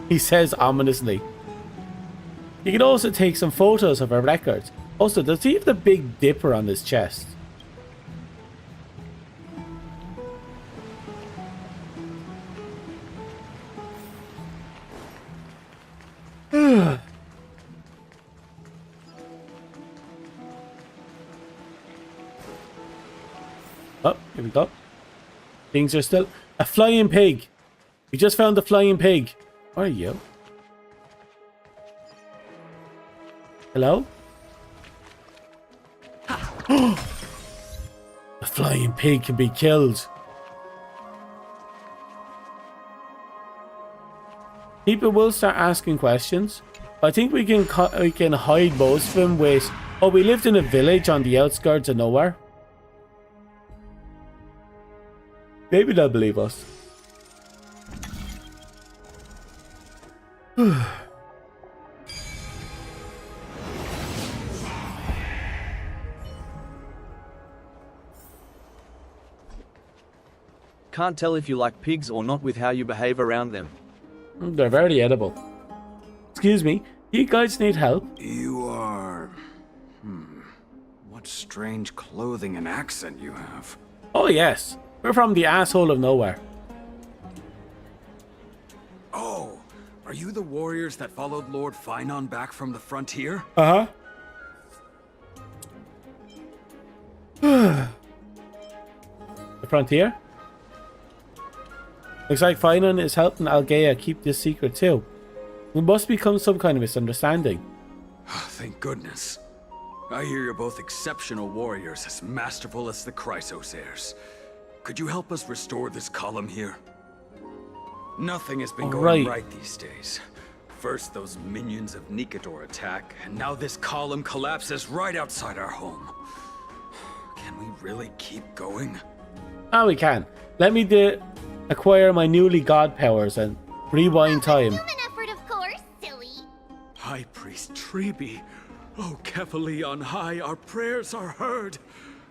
He says ominously. You can also take some photos of our records. Also, does he have the Big Dipper on his chest? Oh, here we go. Things are still... A flying pig! We just found the flying pig. Where are you? Hello? The flying pig can be killed. People will start asking questions. I think we can hide most of them with... Oh, we lived in a village on the outskirts of nowhere. Maybe they'll believe us. Can't tell if you like pigs or not with how you behave around them. They're very edible. Excuse me, you guys need help? You are... What strange clothing and accent you have. Oh yes, we're from the asshole of nowhere. Oh, are you the warriors that followed Lord Finon back from the frontier? Uh-huh. The frontier? Looks like Finan is helping Algea keep this secret too. There must become some kind of misunderstanding. Thank goodness. I hear you're both exceptional warriors, as masterful as the Chrysos heirs. Could you help us restore this column here? Nothing has been going right these days. First those minions of Nikador attack, and now this column collapses right outside our home. Can we really keep going? Ah, we can. Let me acquire my newly god powers and rewind time. Human effort, of course, silly. High Priest Treeby. Oh, Kefali on high, our prayers are heard.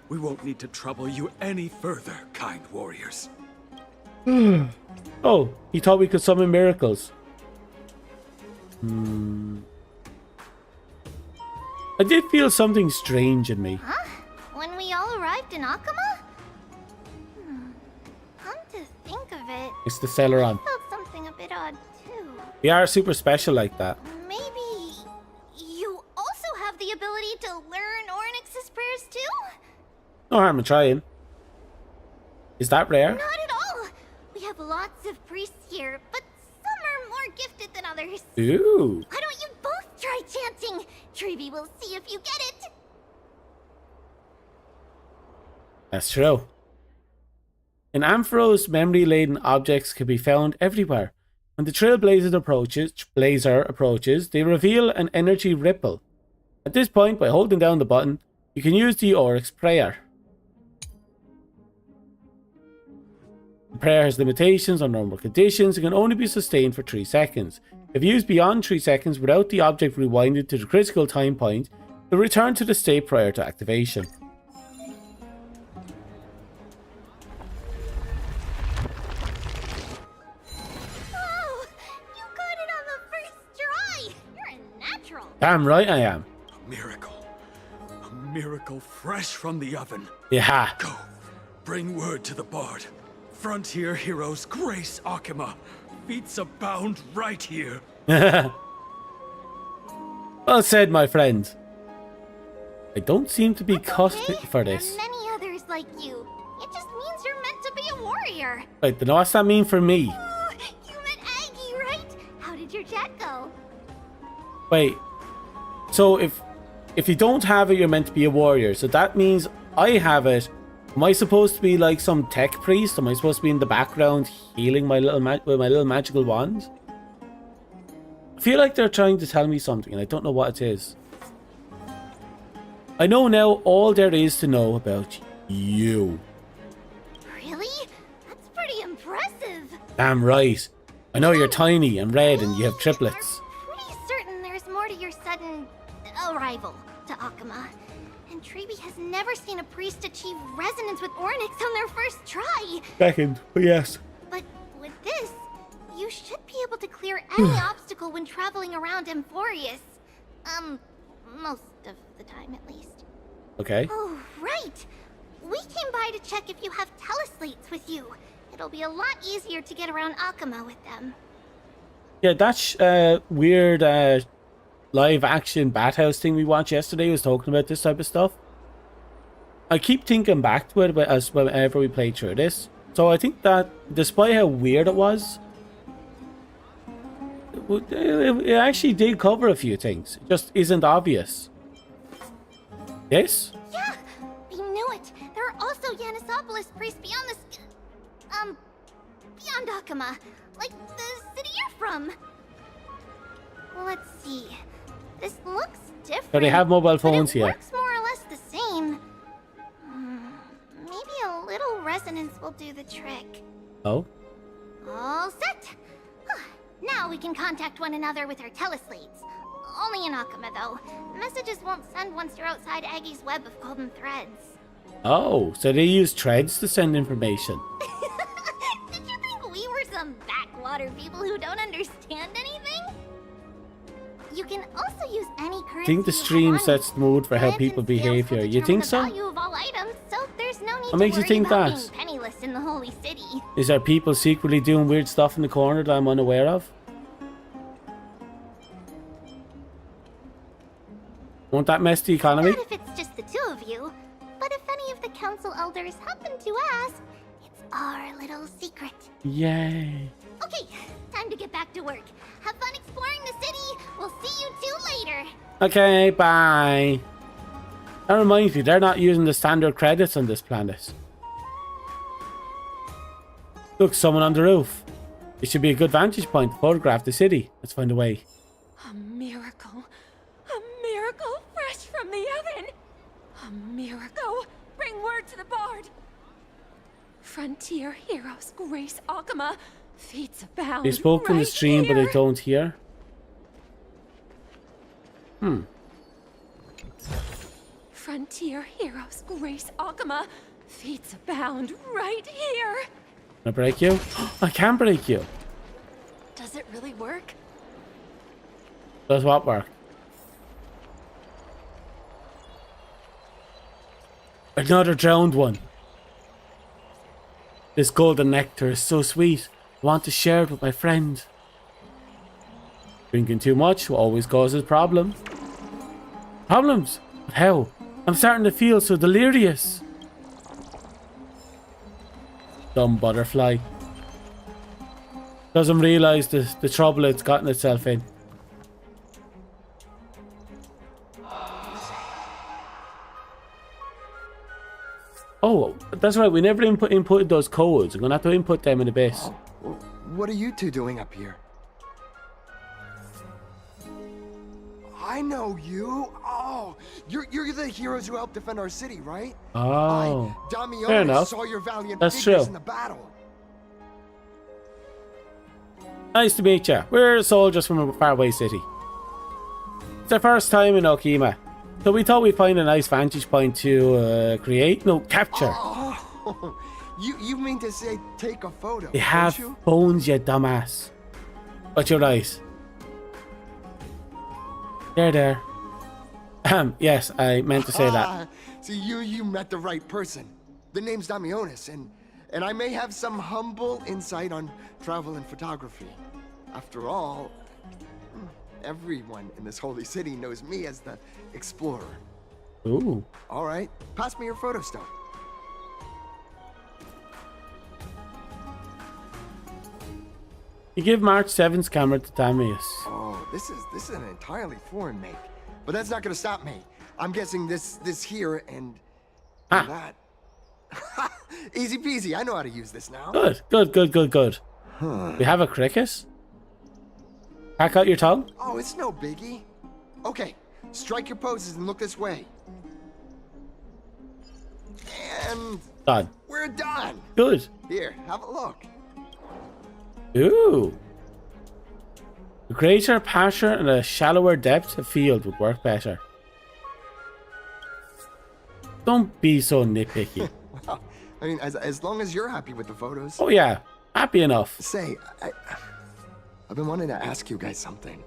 We won't need to trouble you any further, kind warriors. Oh, he thought we could summon miracles. I did feel something strange in me. Huh? When we all arrived in Akama? Come to think of it, It's the Celeron. I felt something a bit odd too. We are super special like that. Maybe you also have the ability to learn Ornyx's prayers too? No harm in trying. Is that rare? Not at all. We have lots of priests here, but some are more gifted than others. Ooh. Why don't you both try chanting? Treeby will see if you get it. That's true. In Ampharos, memory-laden objects can be found everywhere. When the Trailblazer approaches, they reveal an energy ripple. At this point, by holding down the button, you can use the Oryx prayer. The prayer has limitations on normal conditions and can only be sustained for 3 seconds. If used beyond 3 seconds without the object rewinded to the critical time point, it will return to the state prior to activation. Oh, you got it on the first try. You're a natural. Damn right I am. A miracle fresh from the oven. Yeah. Go, bring word to the Bard. Frontier heroes grace Akama. Feats abound right here. Well said, my friend. I don't seem to be cut for this. There are many others like you. It just means you're meant to be a warrior. Right, then what's that mean for me? Oh, you met Aggie, right? How did your chat go? Wait. So if you don't have it, you're meant to be a warrior. So that means I have it. Am I supposed to be like some tech priest? Am I supposed to be in the background healing my little with my little magical wand? I feel like they're trying to tell me something and I don't know what it is. I know now all there is to know about you. Really? That's pretty impressive. Damn right. I know you're tiny and red and you have triplets. Pretty certain there's more to your sudden arrival to Akama. And Treeby has never seen a priest achieve resonance with Ornyx on their first try. Second, but yes. But with this, you should be able to clear any obstacle when traveling around Amphorius. Most of the time at least. Okay. Oh, right. We came by to check if you have teleslates with you. It'll be a lot easier to get around Akama with them. Yeah, that weird live action Bathhouse thing we watched yesterday was talking about this type of stuff. I keep thinking back to it as whenever we played through this. So I think that despite how weird it was, it actually did cover a few things. It just isn't obvious. Yes? Yeah, we knew it. There are also Yanisopolis priests beyond this... beyond Akama. Like the city you're from. Let's see. This looks different. So they have mobile phones but it here. Works more or less the same. Maybe a little resonance will do the trick. Oh? All set. Now we can contact one another with our teleslates. Only in Akama, though. Messages won't send once you're outside Aggie's web of golden threads. Oh, so they use threads to send information. Did you think we were some backwater people who don't understand anything? You can also use any currency. I think the stream sets the mood for how people behave here. You think so? Value of all items, so there's no need What makes to you worry think about that? being penniless in the holy city. Is there people secretly doing weird stuff in the corner that I'm unaware of? Won't that mess the economy? Not if it's just the two of you. But if any of the council elders happen to ask, our little secret. Yay. Okay, time to get back to work. Have fun exploring the city. We'll see you two later. Okay, bye. That reminds me, they're not using the standard credits on this planet. Look, someone on the roof. It should be a good vantage point to photograph the city. Let's find a way. A miracle. A miracle fresh from the oven. A miracle. Bring word to the bard. Frontier heroes grace Akama. Feats abound. They spoke in the stream, here. but I don't hear. Frontier heroes grace Akama. Feats abound right here. Can I break you? I can break you. Does it really work? Does what work? Another drowned one. This golden nectar is so sweet. I want to share it with my friend. Drinking too much always causes problems. Problems? But how? I'm starting to feel so delirious. Dumb butterfly. Doesn't realize the trouble it's gotten itself in. Oh, that's right. We never inputted those codes. I'm going to have to input them in a bit. What are you two doing up here? I know you. Oh, you're the heroes who helped defend our city, right? Oh, Damiano fair enough. saw your valiant That's figures true. in the battle. Nice to meet you. We're soldiers from a faraway city. It's our first time in Okima, so we thought we'd find a nice vantage point to capture. Oh, you mean to say take a photo? They have don't you? phones, you dumbass. But you're right. There. Yes, I meant to say that. See, you met the right person. The name's Damionis, and I may have some humble insight on travel and photography. After all, everyone in this holy city knows me as the explorer. Ooh. All right, pass me your photo stone. You give March 7th's camera to Damius. Oh, this is an entirely foreign make, but that's not gonna stop me. I'm guessing this here and that. Easy peasy. I know how to use this now. Good. We have a cricket. Pack out your tongue. Oh, it's no biggie. Okay, strike your poses and look this way. And Done. we're done. Good. Here, have a look. Ooh. A greater pasture and a shallower depth of field would work better. Don't be so nitpicky. Well, I mean, as long as you're happy with the photos. Oh yeah, happy enough. Say, I've been wanting to ask you guys something.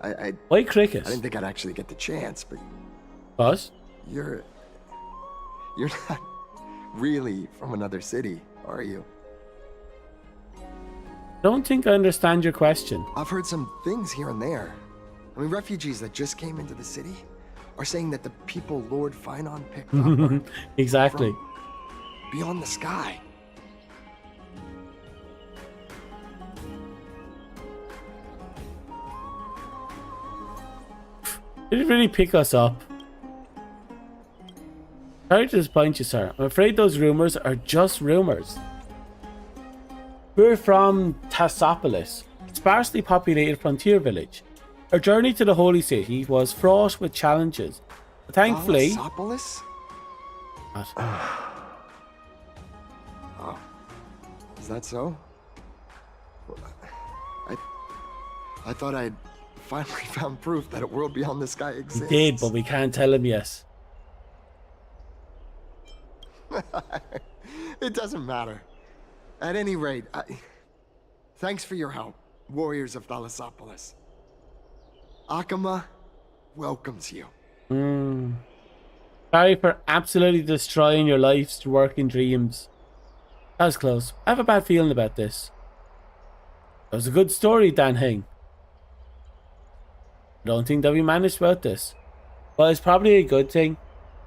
Why cricket? I didn't think I'd actually get the chance, but What? You're not really from another city, are you? Don't think I understand your question. I've heard some things here and there. I mean, refugees that just came into the city are saying that the people Lord Finon picked up are Exactly. from beyond the sky. Did it really pick us up? Sorry to disappoint you, sir. I'm afraid those rumors are just rumors. We're from Tassopolis, a sparsely populated frontier village. Our journey to the holy city was fraught with challenges. But thankfully... Tassopolis? What? Oh. Is that so? I thought I'd finally found proof that a world beyond the sky We exists. did, but we can't tell him yes. It doesn't matter. At any rate, thanks for your help, warriors of Thalassopolis. Akama welcomes you. Sorry for absolutely destroying your life's working dreams. That was close. I have a bad feeling about this. That was a good story, Dan Hing. I don't think that we managed about this. But it's probably a good thing.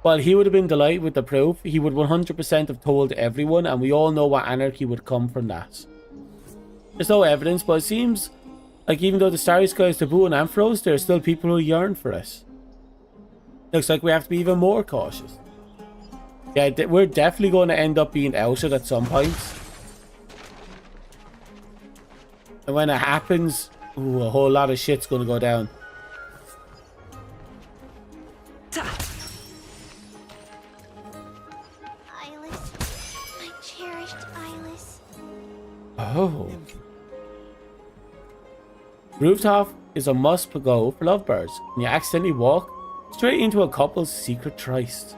while he would have been delighted with the proof, he would 100% have told everyone, and we all know what anarchy would come from that. There's no evidence, but it seems like even though the Starry Sky is taboo in Ampharos, there are still people who yearn for it. Looks like we have to be even more cautious. Yeah, we're definitely going to end up being outed at some point. And when it happens, ooh, a whole lot of shit's going to go down. Eyeless. My cherished Eyeless. Oh. Rooftop is a must-go for lovebirds, and you accidentally walk straight into a couple's secret tryst.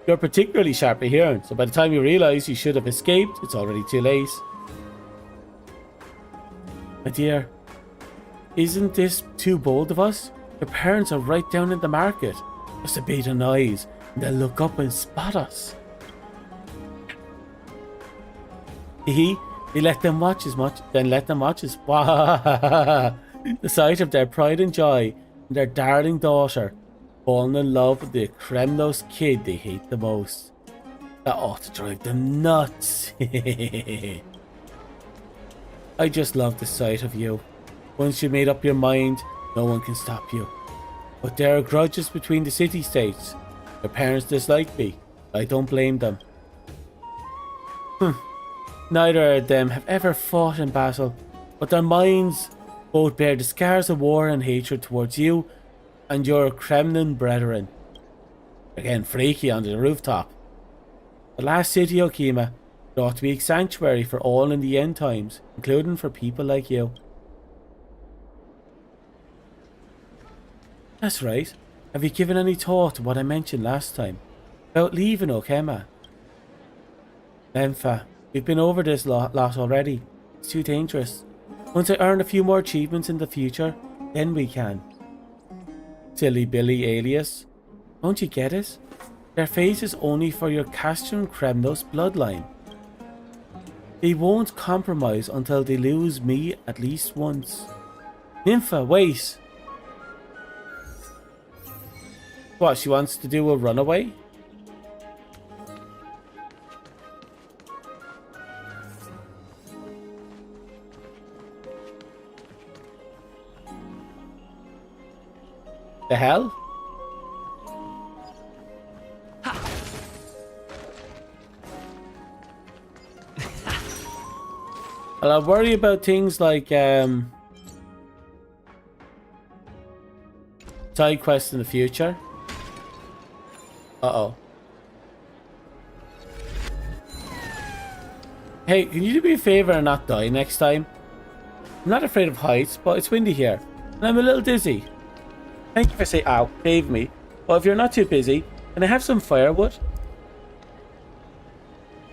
You're particularly sharp of hearing, so by the time you realise you should have escaped, it's already too late. My dear, isn't this too bold of us? Your parents are right down in the market. Just a bit of noise, and they'll look up and spot us. They let them watch as much, then let them watch as... The sight of their pride and joy, and their darling daughter, falling in love with the Kremnos kid they hate the most. That ought to drive them nuts. I just love the sight of you. Once you made up your mind, no one can stop you. But there are grudges between the city-states. Your parents dislike me. I don't blame them. Neither of them have ever fought in battle, but their minds both bear the scars of war and hatred towards you and your Kremlin brethren. Again, freaky under the rooftop. The last city, Okima, it ought to be a sanctuary for all in the end times, including for people like you. That's right. Have you given any thought to what I mentioned last time? About leaving Okema? Lempha, we've been over this lot already. It's too dangerous. Once I earn a few more achievements in the future, then we can. Silly Billy alias. Don't you get it? Their fate is only for your Castron Kremnos bloodline. They won't compromise until they lose me at least once. Nympha, wait! What, she wants to do a runaway? The hell? Well, I worry about things like side quests in the future. Uh-oh. Hey, can you do me a favor and not die next time? I'm not afraid of heights, but it's windy here, and I'm a little dizzy. Thank you for saying, ow, save me. Well, if you're not too busy, can I have some firewood?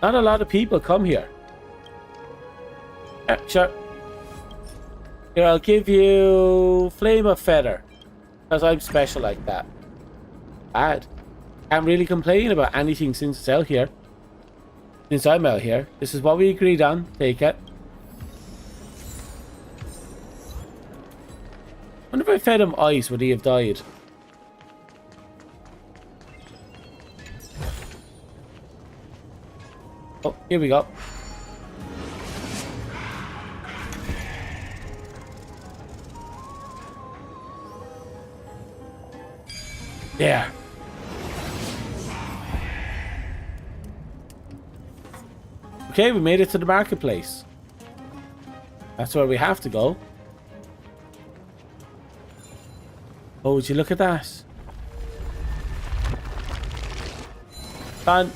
Not a lot of people come here. Yeah, sure. Here, I'll give you Flame of Feather, because I'm special like that. Bad. Can't really complain about anything since it's out here. Since I'm out here. This is what we agreed on. Take it. I wonder if I fed him ice, would he have died? Oh, here we go. There. Okay, we made it to the marketplace. That's where we have to go. Oh, would you look at that? Man,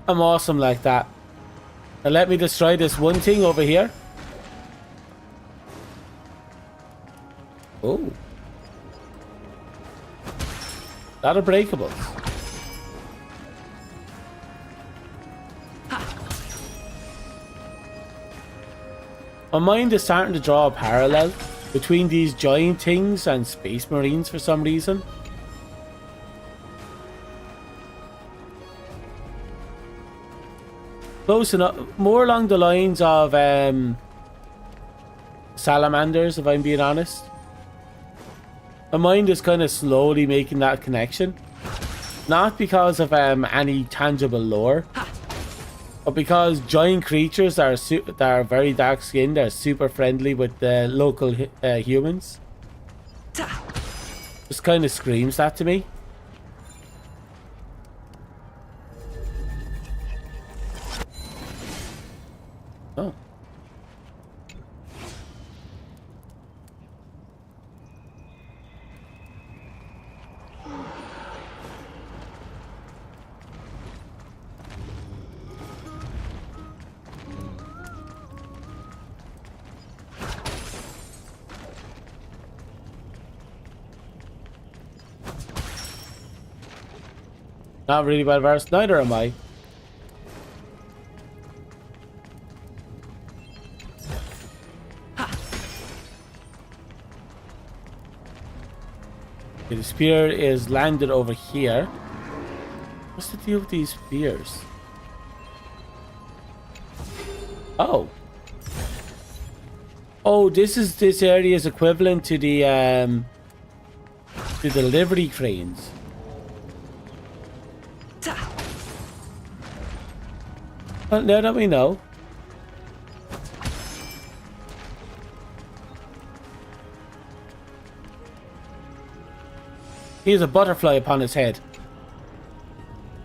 I'm awesome like that. Now let me destroy this one thing over here. Oh. Lot of breakables. My mind is starting to draw a parallel between these giant things and space marines for some reason. Close enough. More along the lines of salamanders, if I'm being honest. My mind is kind of slowly making that connection. Not because of any tangible lore, but because giant creatures that are very dark skinned are super friendly with the local humans. Just kind of screams that to me. Oh. Not really well versed, neither am I. Okay, the spear is landed over here. What's the deal with these spears? Oh. Oh, this area is equivalent to the delivery cranes. Well, now that we know. He has a butterfly upon his head.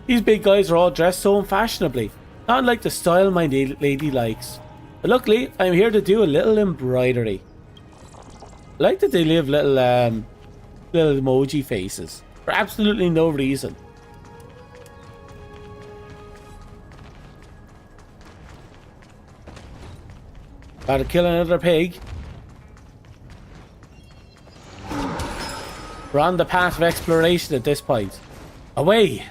These big guys are all dressed so unfashionably, not like the style my lady likes. But luckily, I'm here to do a little embroidery. I like that they leave little emoji faces for absolutely no reason. About to kill another pig. We're on the path of exploration at this point. Away!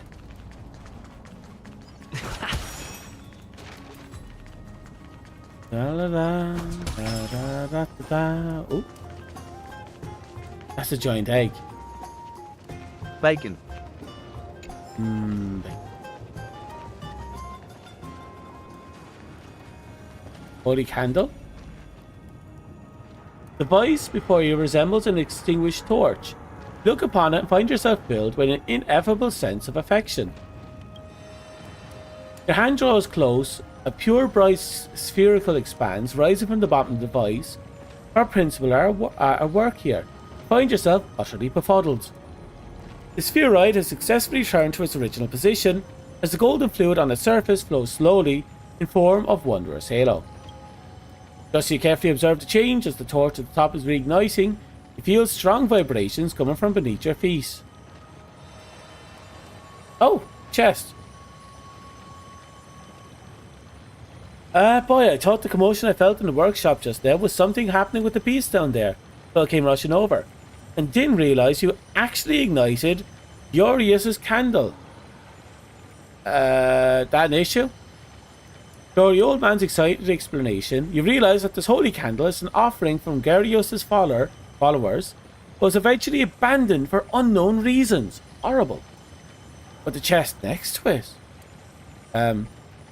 Da da da da da da da. Ooh. That's a giant egg. Bacon. Bacon. Holy candle. The voice before you resembles an extinguished torch. Look upon it and find yourself filled with an ineffable sense of affection. Your hand draws close, a pure bright spherical expanse rising from the bottom of the voice. Our principle are at work here. Find yourself utterly befuddled. The spheroid has successfully returned to its original position as the golden fluid on its surface flows slowly in form of wondrous halo. Just so you carefully observe the change as the torch at the top is reigniting, you feel strong vibrations coming from beneath your feet. Oh, chest. Boy, I thought the commotion I felt in the workshop just now was something happening with the piece down there. So I came rushing over, and didn't realise you actually ignited Glorious's candle. That an issue? Through the old man's excited explanation, you realise that this holy candle is an offering from Gyarios' followers, but was eventually abandoned for unknown reasons. Horrible. But the chest next to it. Can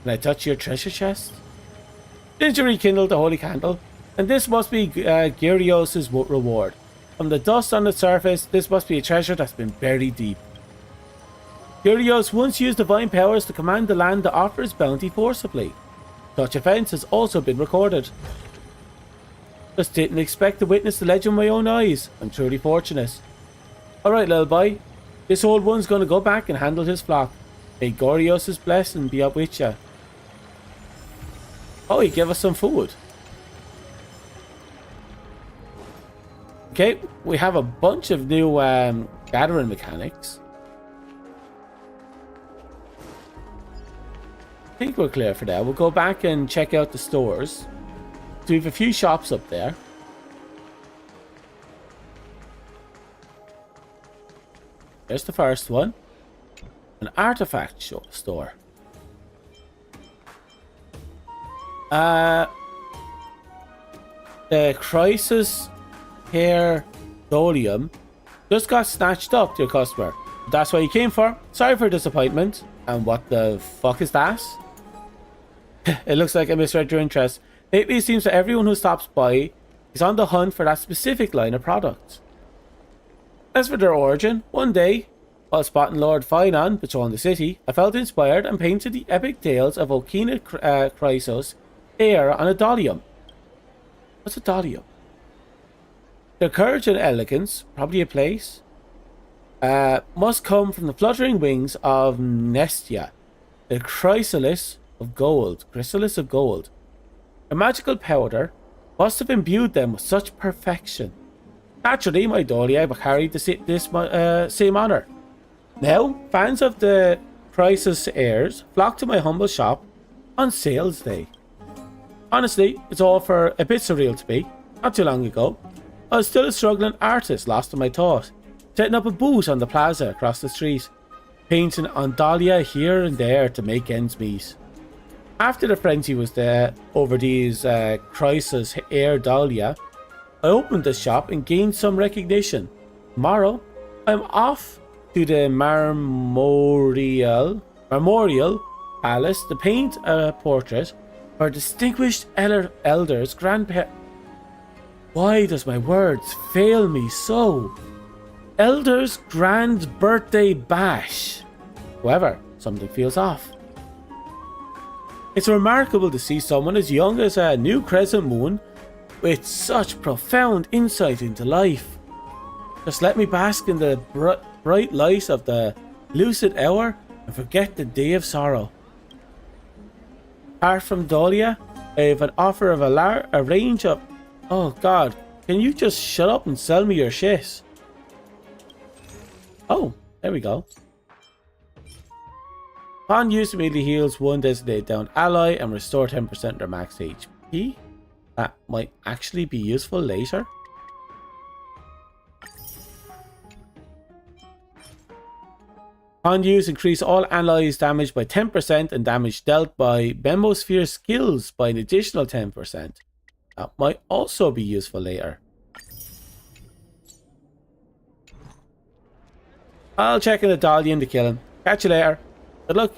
I touch your treasure chest? Didn't you rekindle the holy candle? And this must be Gyarios' reward. From the dust on the surface, this must be a treasure that's been buried deep. Gyarios once used divine powers to command the land to offer his bounty forcibly. Such events has also been recorded. Just didn't expect to witness the legend with my own eyes. I'm truly fortunate. Alright, little boy. This old one's gonna go back and handle his flock. May Gyarios' blessing be up with you. Oh, he gave us some food. Okay, we have a bunch of new gathering mechanics. I think we're clear for that. We'll go back and check out the stores. So we have a few shops up there. There's the first one. An artifact store. The Crisis Hair Dolium just got snatched up, dear customer. That's what you came for. Sorry for disappointment. And what the fuck is that? It looks like I misread your interest. Lately it seems that everyone who stops by is on the hunt for that specific line of products. As for their origin, one day, while spotting Lord Finon patrolling the city, I felt inspired and painted the epic tales of Okina Chrysos, heir on a dolium. What's a dolium? Their courage and elegance, probably a place, must come from the fluttering wings of Nestia, the chrysalis of gold. A magical powder must have imbued them with such perfection. Naturally, my Dolia carried this same honour. Now, fans of the Chrysos heirs flock to my humble shop on sales day. Honestly, it's all for a bit surreal to me. Not too long ago, I was still a struggling artist lost in my thought, setting up a booth on the plaza across the street, painting on Dahlia here and there to make ends meet. After the frenzy was there over these Chrysos heir Dahlia, I opened the shop and gained some recognition. Tomorrow, I'm off to the Memorial Palace to paint a portrait for distinguished elders' grandparents. Why does my words fail me so? Elder's grand birthday bash. However, something feels off. It's remarkable to see someone as young as a new crescent moon with such profound insight into life. Just let me bask in the bright light of the lucid hour and forget the day of sorrow. Apart from Dolia, I have an offer of a range of... Oh god, can you just shut up and sell me your shit? Oh, there we go. Upon use, immediately heals one designated down ally and restore 10% their max HP. That might actually be useful later. Upon use, increase all allies' damage by 10% and damage dealt by Memosphere skills by an additional 10%. That might also be useful later. I'll check in the Dalian to kill him. Catch you later. Good luck.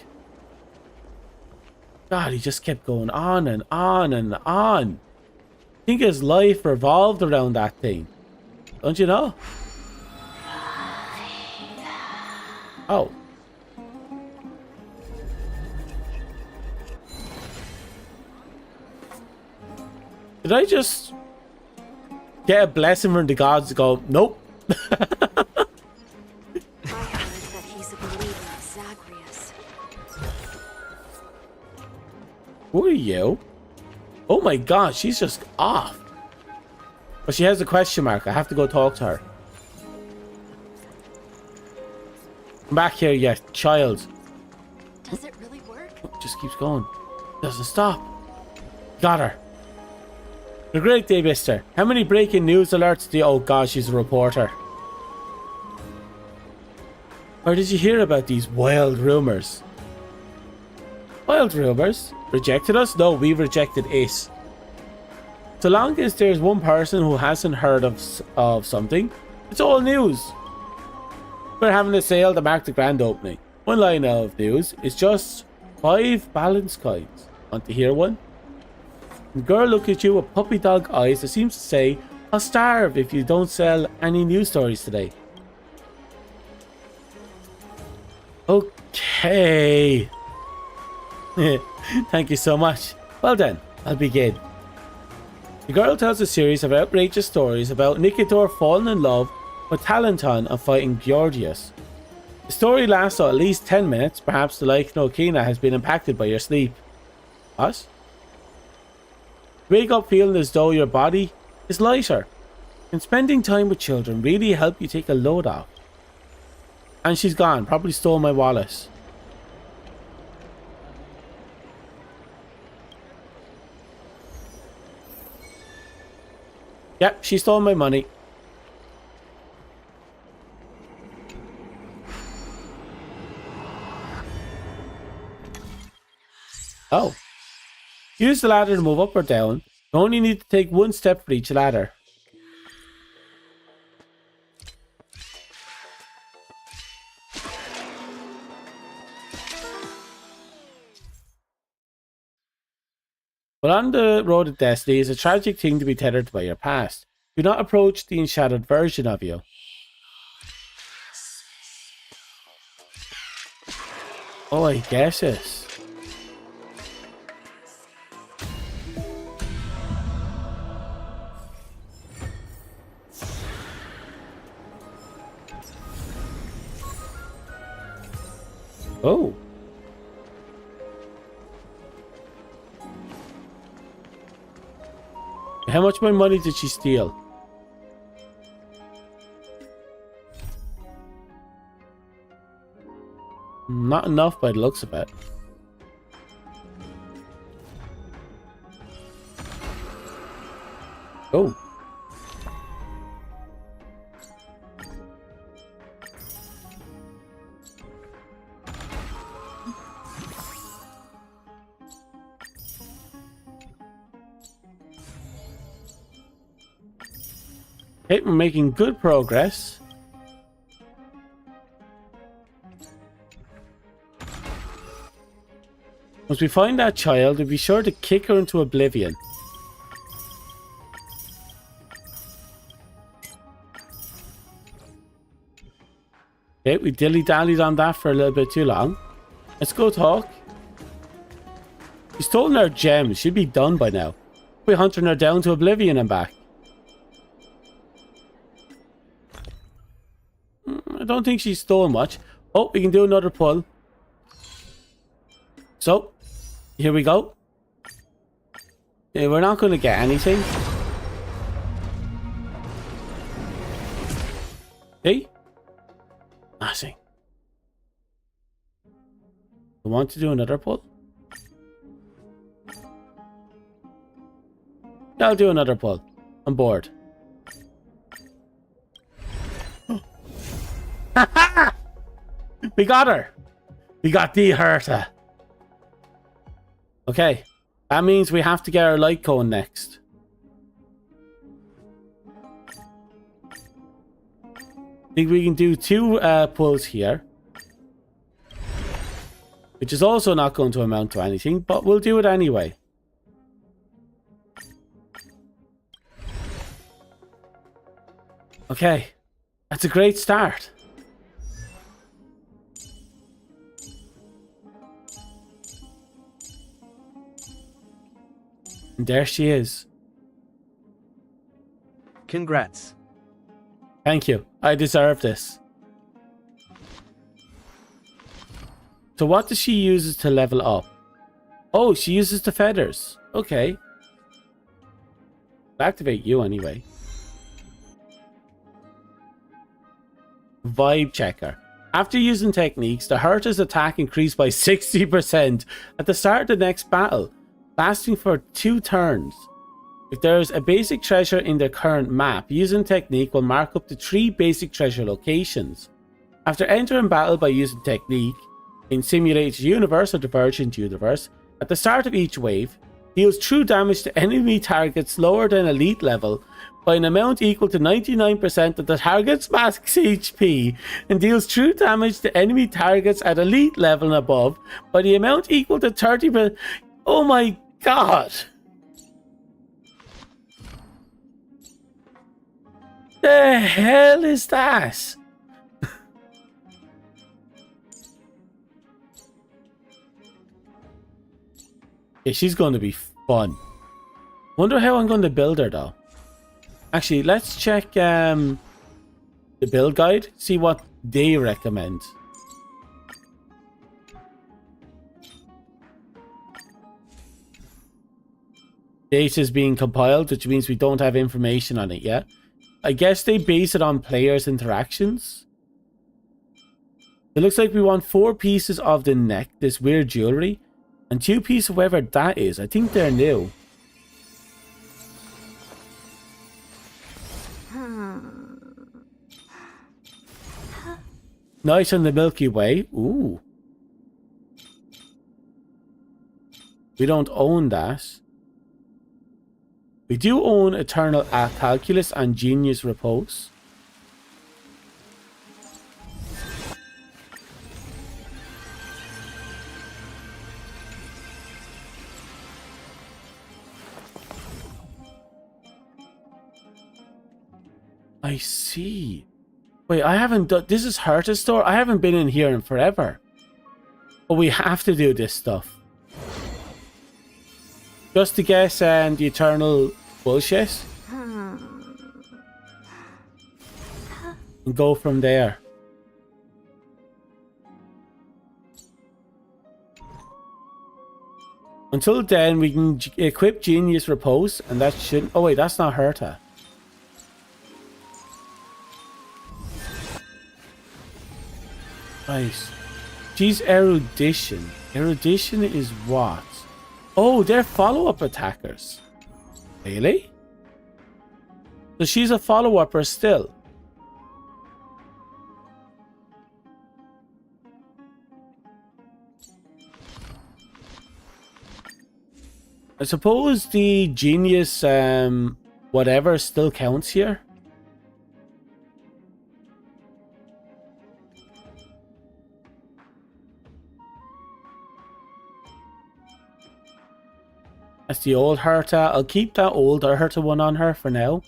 God, he just kept going on and on and on. I think his life revolved around that thing. Don't you know? Oh. Did I just get a blessing from the gods to go, nope? I heard that he's a believer of Zagreus. Who are you? Oh my god, she's just off. But she has a question mark. I have to go talk to her. Come back here, you child. Does it really work? Oh, just keeps going. Doesn't stop. Got her. A great day, mister. How many breaking news alerts do you... Oh god, she's a reporter. Where did you hear about these wild rumors? Wild rumors? Rejected us? No, we rejected it. So long as there's one person who hasn't heard of something, it's all news. We're having a sale to mark the grand opening. One line of news is just 5 balance coins. Want to hear one? The girl looks at you with puppy dog eyes that seems to say, I'll starve if you don't sell any news stories today. Okay. Thank you so much. Well then, I'll begin. The girl tells a series of outrageous stories about Nicator falling in love with Talenton and fighting Gorgias. The story lasts at least 10 minutes. Perhaps the like Okina has been impacted by your sleep. What? Wake up feeling as though your body is lighter. Can spending time with children really help you take a load off? And she's gone. Probably stole my wallet. Yep, she stole my money. Oh. Use the ladder to move up or down. You only need to take one step for each ladder. But on the road of destiny is a tragic thing to be tethered by your past. Do not approach the enshadowed version of you. Oh, I guess it. Oh. How much more money did she steal? Not enough by the looks of it. Oh. Okay, we're making good progress. Once we find that child, we'll be sure to kick her into oblivion. Okay, we dilly-dallied on that for a little bit too long. Let's go talk. She's stolen our gems. She'd be done by now. We're hunting her down to oblivion and back. I don't think she's stolen much. Oh, we can do another pull. So, here we go. Yeah, we're not going to get anything. Hey? Nothing. I want to do another pull. Yeah, I'll do another pull. I'm bored. We got her. We got the Herta. Okay. That means we have to get our light cone next. I think we can do 2 pulls here. Which is also not going to amount to anything, but we'll do it anyway. Okay. That's a great start. And there she is. Congrats. Thank you. I deserve this. So what does she use to level up? Oh, she uses the feathers. Okay. I'll activate you anyway. Vibe checker. After using techniques, the Herta's attack increased by 60% at the start of the next battle, lasting for 2 turns. If there is a basic treasure in the current map, using technique will mark up to 3 basic treasure locations. After entering battle by using technique, in Simulated Universe or Divergent Universe, at the start of each wave, deals true damage to enemy targets lower than elite level by an amount equal to 99% of the target's max HP, and deals true damage to enemy targets at elite level and above by the amount equal to 30%. Oh my god! The hell is that? Yeah, she's going to be fun. Wonder how I'm going to build her though. Actually, let's check the build guide, see what they recommend. Data is being compiled, which means we don't have information on it yet. I guess they base it on players' interactions. It looks like we want 4 pieces of the neck, this weird jewelry, and 2 pieces of whatever that is. I think they're new. Night on the Milky Way. Ooh. We don't own that. We do own Eternal Calculus and Genius Repose. I see. Wait, I haven't done... This is Herta's store? I haven't been in here in forever. But we have to do this stuff. Just to get the eternal bullshit. And go from there. Until then, we can equip Genius Repose, and that shouldn't... Oh wait, that's not Herta. Right. She's Erudition. Erudition is what? Oh, they're follow-up attackers. Really? So she's a follow-upper still. I suppose the genius whatever still counts here. That's the old Herta. I'll keep that old Herta one on her for now.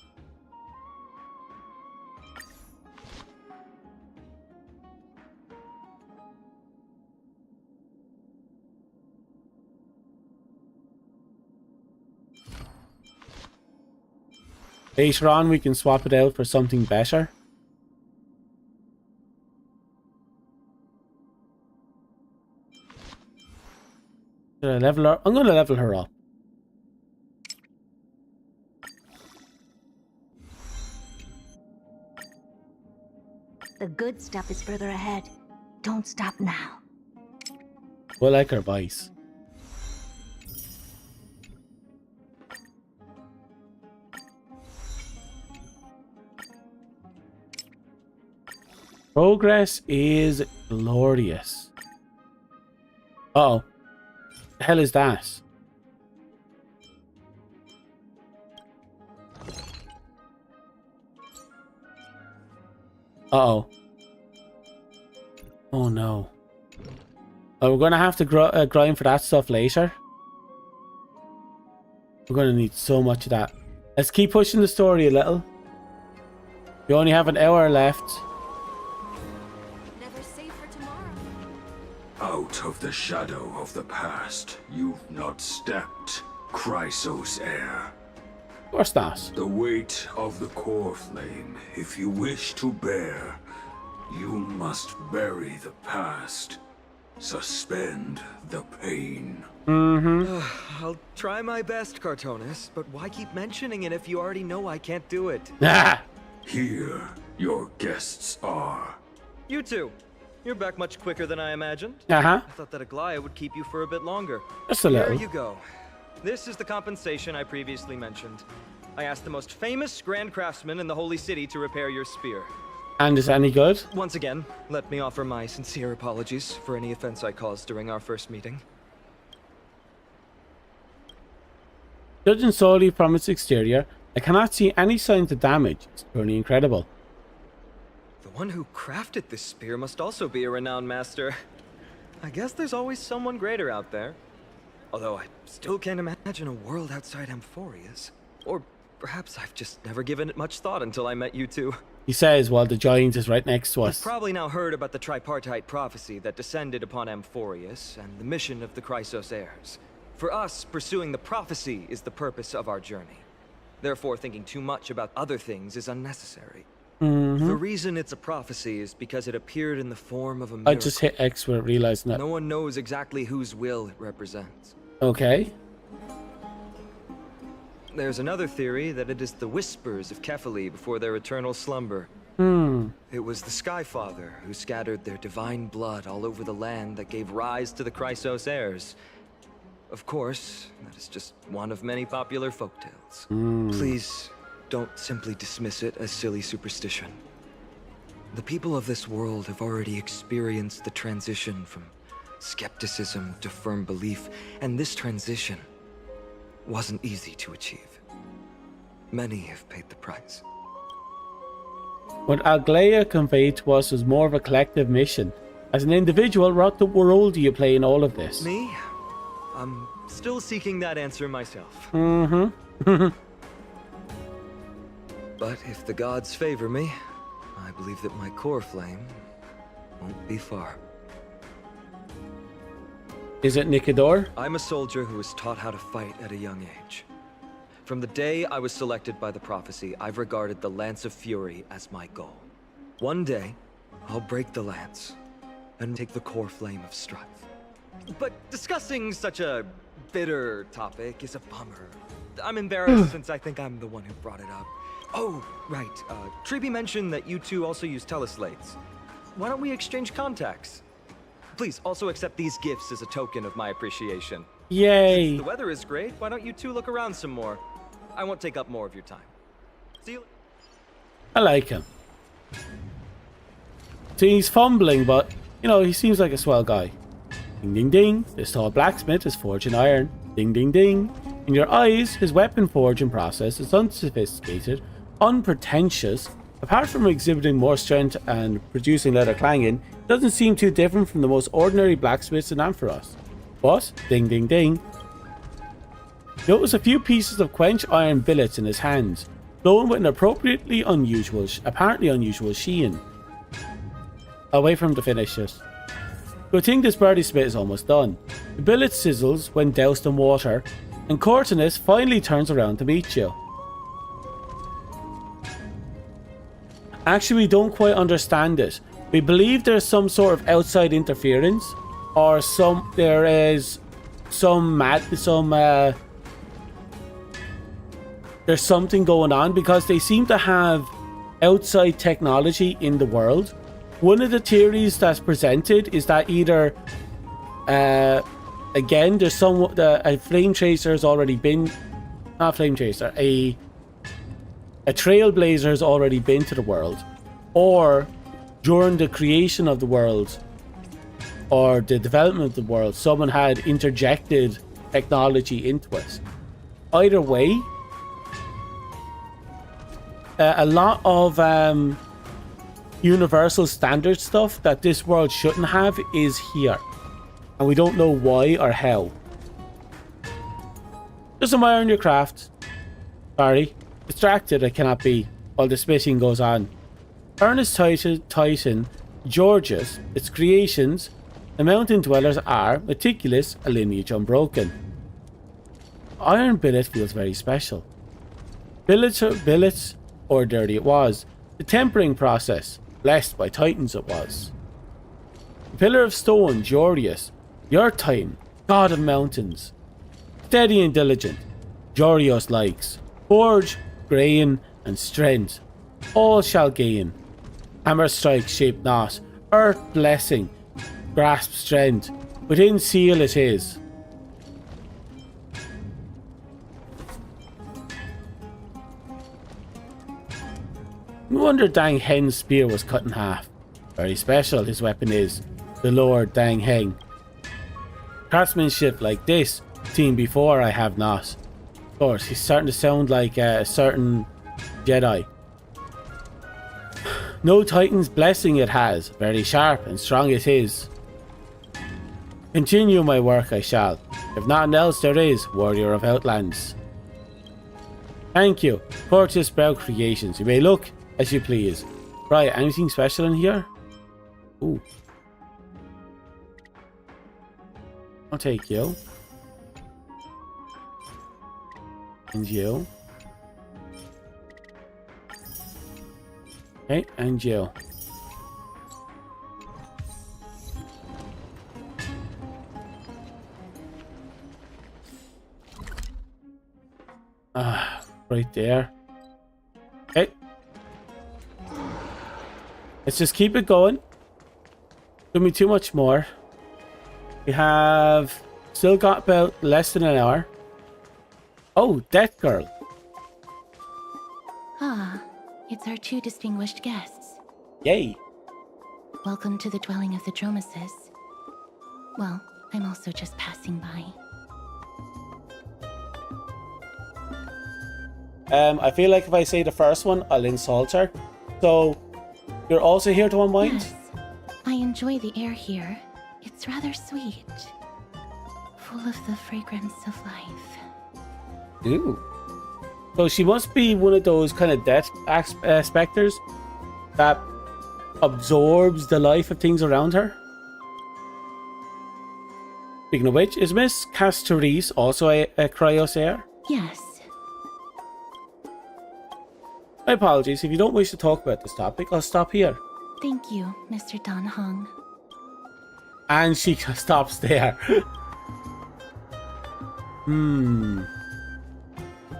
Later on, we can swap it out for something better. Should I level her? I'm going to level her up. The good stuff is further ahead. Don't stop now. Well, like her voice. Progress is glorious. Uh-oh. The hell is that? Uh-oh. Oh no. Oh, we're gonna have to grind for that stuff later. We're gonna need so much of that. Let's keep pushing the story a little. We only have an hour left. Out of the shadow of the past, you've not stepped, Chrysos heir. Of course not. The weight of the core flame, if you wish to bear, you must bury the past. Suspend the pain. I'll try my best, Cartonis, but why keep mentioning it if you already know I can't do it? Here, your guests are. You two. You're back much quicker than I imagined. Uh-huh. I thought that Aglaya would keep you for a bit longer. Just a little. There you go. This is the compensation I previously mentioned. I asked the most famous Grand Craftsman in the Holy City to repair your spear. And is any good? Once again, let me offer my sincere apologies for any offense I caused during our first meeting. Judging solely from its exterior, I cannot see any signs of damage. It's truly incredible. The one who crafted this spear must also be a renowned master. I guess there's always someone greater out there. Although I still can't imagine a world outside Amphorius. Or perhaps I've just never given it much thought until I met you two. He says while the giant is right next to us. You've probably now heard about the tripartite prophecy that descended upon Amphorius and the mission of the Chrysos heirs. For us, pursuing the prophecy is the purpose of our journey. Therefore, thinking too much about other things is unnecessary. The reason it's a prophecy is because it appeared in the form of a miracle. I just hit X without realizing that. No one knows exactly whose will it represents. Okay. There's another theory that it is the whispers of Kefali before their eternal slumber. It was the Skyfather who scattered their divine blood all over the land that gave rise to the Chrysos heirs. Of course, that is just one of many popular folktales. Please, don't simply dismiss it as silly superstition. The people of this world have already experienced the transition from skepticism to firm belief, and this transition wasn't easy to achieve. Many have paid the price. What Aglaya conveyed to us was more of a collective mission. As an individual, what role do you play in all of this? Me? I'm still seeking that answer myself. But if the gods favor me, I believe that my core flame won't be far. Is it Nicodor? I'm a soldier who was taught how to fight at a young age. From the day I was selected by the prophecy, I've regarded the Lance of Fury as my goal. One day, I'll break the lance and take the core flame of strife. But discussing such a bitter topic is a bummer. I'm embarrassed since I think I'm the one who brought it up. Oh, right. Treeby mentioned that you two also use teleslates. Why don't we exchange contacts? Please also accept these gifts as a token of my appreciation. Yay! Since the weather is great, why don't you two look around some more? I won't take up more of your time. See you. I like him. See, he's fumbling, but, you know, he seems like a swell guy. Ding ding ding, this tall blacksmith is forging iron. Ding ding ding. In your eyes, his weapon forging process is unsophisticated, unpretentious. Apart from exhibiting more strength and producing leather clanging, it doesn't seem too different from the most ordinary blacksmiths in Ampharos. But, ding ding ding. Notice a few pieces of quench iron billets in his hands, glowing with an apparently unusual sheen. I'll wait for him to finish it. Good thing this birdie smith is almost done. The billet sizzles when doused in water, and Cortinus finally turns around to meet you. Actually, we don't quite understand it. We believe there's some sort of outside interference, or there's something going on, because they seem to have outside technology in the world. One of the theories that's presented is that either, again, there's a flame tracer has already been, not flame tracer, a trailblazer has already been to the world, or during the creation of the world, or the development of the world, someone had interjected technology into it. Either way, a lot of universal standard stuff that this world shouldn't have is here, and we don't know why or how. Just admire your craft. Sorry, distracted I cannot be while the smithing goes on. Ernest Titan, Georges, its creations, the mountain dwellers are meticulous, a lineage unbroken. Iron billet feels very special. Billets, or dirty it was. The tempering process, blessed by Titans it was. The pillar of stone, Georgius, your Titan, god of mountains. Steady and diligent, Georgios likes. Forge, grain, and strength, all shall gain. Hammer strike, shape not, earth blessing, grasp strength, within seal it is. No wonder Dang Hen's spear was cut in half. Very special his weapon is, the Lord Dang Hen. Craftsmanship like this, seen before I have not. Of course, he's starting to sound like a certain Jedi. No Titan's blessing it has, very sharp and strong it is. Continue my work I shall, if nothing else there is, warrior of Outlands. Thank you, Portis Brow Creations, you may look as you please. Right, anything special in here? Ooh. I'll take you. And you. Okay, and you. Right there. Okay. Let's just keep it going. Don't be too much more. We have still got about less than an hour. Oh, Death Girl. Ah, it's our two distinguished guests. Yay. Welcome to the dwelling of the Dromeses. Well, I'm also just passing by. I feel like if I say the first one, I'll insult her. So, you're also here to unwind? Yes, I enjoy the air here. It's rather sweet. Full of the fragrance of life. Ooh. So she must be one of those kind of death specters that absorbs the life of things around her. Speaking of which, is Miss Castorice also a cryosair? Yes. My apologies. If you don't wish to talk about this topic, I'll stop here. Thank you, Mr. Dan Hong. And she stops there.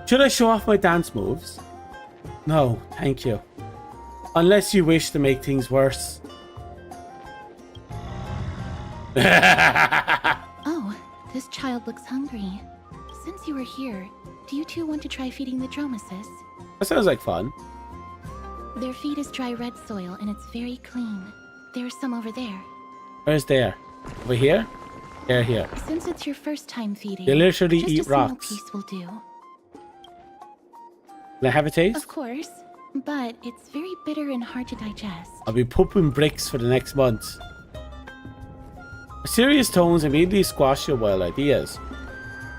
Should I show off my dance moves? No, thank you. Unless you wish to make things worse. Oh, this child looks hungry. Since you were here, do you two want to try feeding the dromeses? That sounds like fun. Their feed is dry red soil and it's very clean. There's some over there. Where's there? Over here? There, here. Since it's your first time feeding, They literally just eat a small rocks. piece will do. Can I have a taste? Of course, but it's very bitter and hard to digest. I'll be pooping bricks for the next month. Serious tones immediately squash your wild ideas.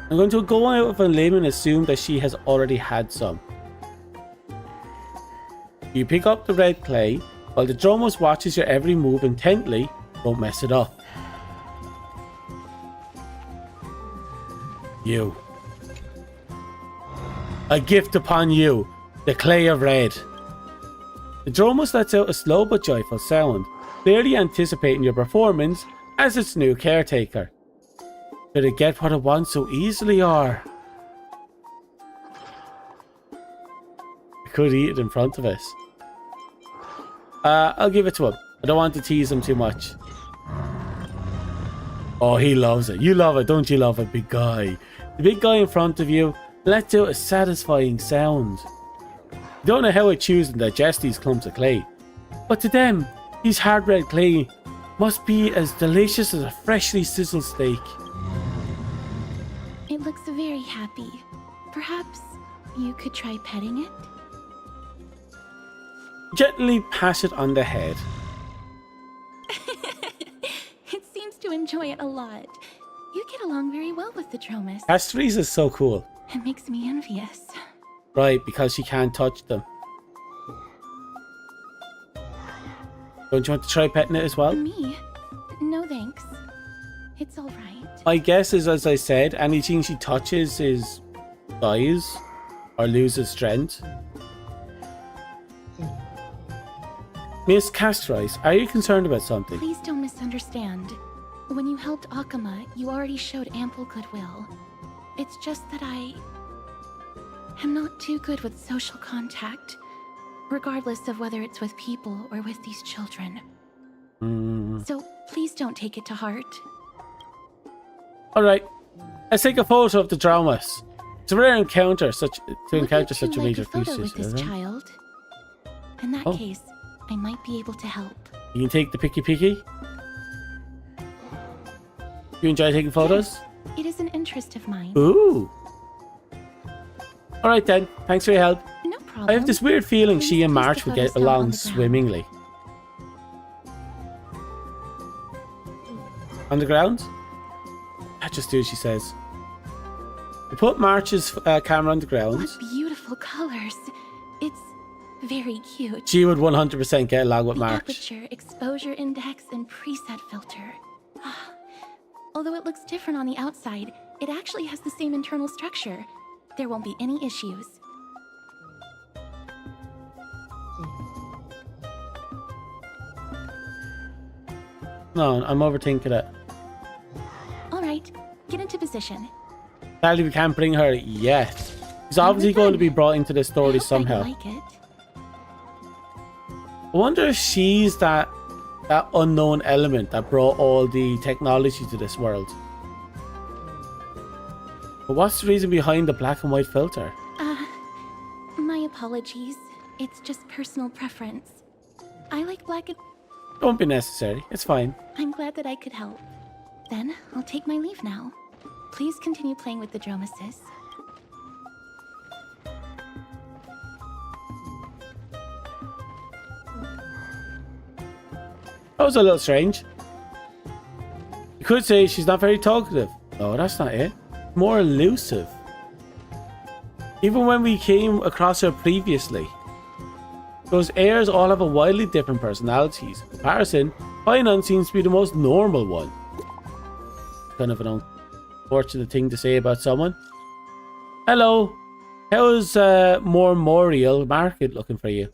I'm going to go out of a limb and assume that she has already had some. You pick up the red clay while the dromos watches your every move intently. Don't mess it up. You. A gift upon you, the clay of red. The dromos lets out a slow but joyful sound, clearly anticipating your performance as its new caretaker. Did it get what it wants so easily, or? I could eat it in front of us. I'll give it to him. I don't want to tease him too much. Oh, he loves it. You love it, don't you love it, big guy? The big guy in front of you lets out a satisfying sound. You don't know how it chews and digests these clumps of clay, but to them, these hard red clay must be as delicious as a freshly sizzled steak. It looks very happy. Perhaps you could try petting it? Gently pat it on the head. It seems to enjoy it a lot. You get along very well with the dromus. Castorice is so cool. It makes me envious. Right, because she can't touch them. Don't you want to try petting it as well? Me? No thanks. It's alright. My guess is, as I said, anything she touches is dies or loses strength. Miss Castorice, are you concerned about something? Please don't misunderstand. When you helped Akama, you already showed ample goodwill. It's just that I am not too good with social contact, regardless of whether it's with people or with these children. So please don't take it to heart. Alright, let's take a photo of the dramas. It's a rare encounter to encounter Would such a you major like a photo species. with this child? In that case, I might be able to help. You can take the picky. You enjoy taking photos? It is an interest of mine. Ooh. Alright then, thanks for your help. No problem. I have this weird feeling Please she and place March the would get photos down on along the ground. swimmingly. On the ground? I just do as she says. We put March's camera on the ground. What beautiful colors. It's very cute. She would 100% get along with The March. aperture, exposure index, and preset filter. Although it looks different on the outside, it actually has the same internal structure. There won't be any issues. No, I'm overthinking it. Alright, get into position. Sadly, we can't bring her yet. She's obviously going to be brought into the story somehow. Like it. I wonder if she's that unknown element that brought all the technology to this world. But what's the reason behind the black and white filter? My apologies. It's just personal preference. I like black and... Don't be necessary. It's fine. I'm glad that I could help. Then, I'll take my leave now. Please continue playing with the dromuses. That was a little strange. You could say she's not very talkative. No, that's not it. More elusive. Even when we came across her previously. Those heirs all have a wildly different personalities. In comparison, Painan seems to be the most normal one. kind of an unfortunate thing to say about someone. Hello. How's Memorial Market looking for you?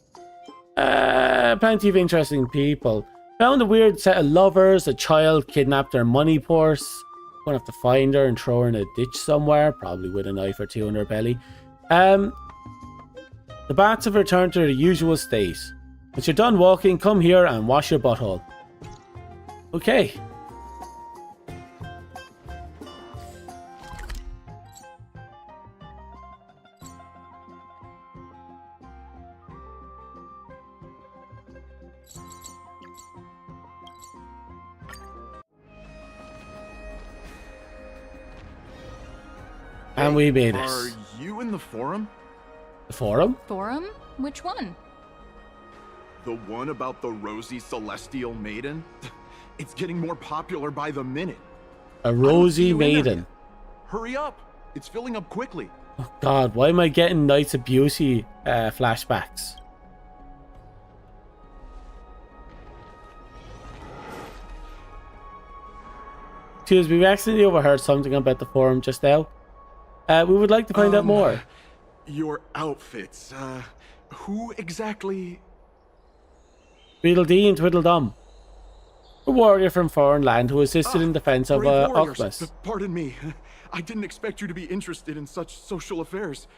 Plenty of interesting people. Found a weird set of lovers. A child kidnapped their money purse. Gonna have to find her and throw her in a ditch somewhere, probably with a knife or two in her belly. The bats have returned to their usual state. Once you're done walking, come here and wash your butthole. Okay. And we made it. Are you in the forum? The forum? Forum? Which one? The one about the rosy celestial maiden? It's getting more popular by the minute. A rosy maiden. Hurry up! It's filling up quickly. Oh God, why am I getting Knights of Beauty flashbacks? Excuse me, we accidentally overheard something about the forum just now. We would like to find out more. Your outfits, who exactly? Tweedledee and Tweedledum. A warrior from foreign land who assisted in defense of Brave warriors. Ocmus. Pardon me. I didn't expect you to be interested in such social affairs,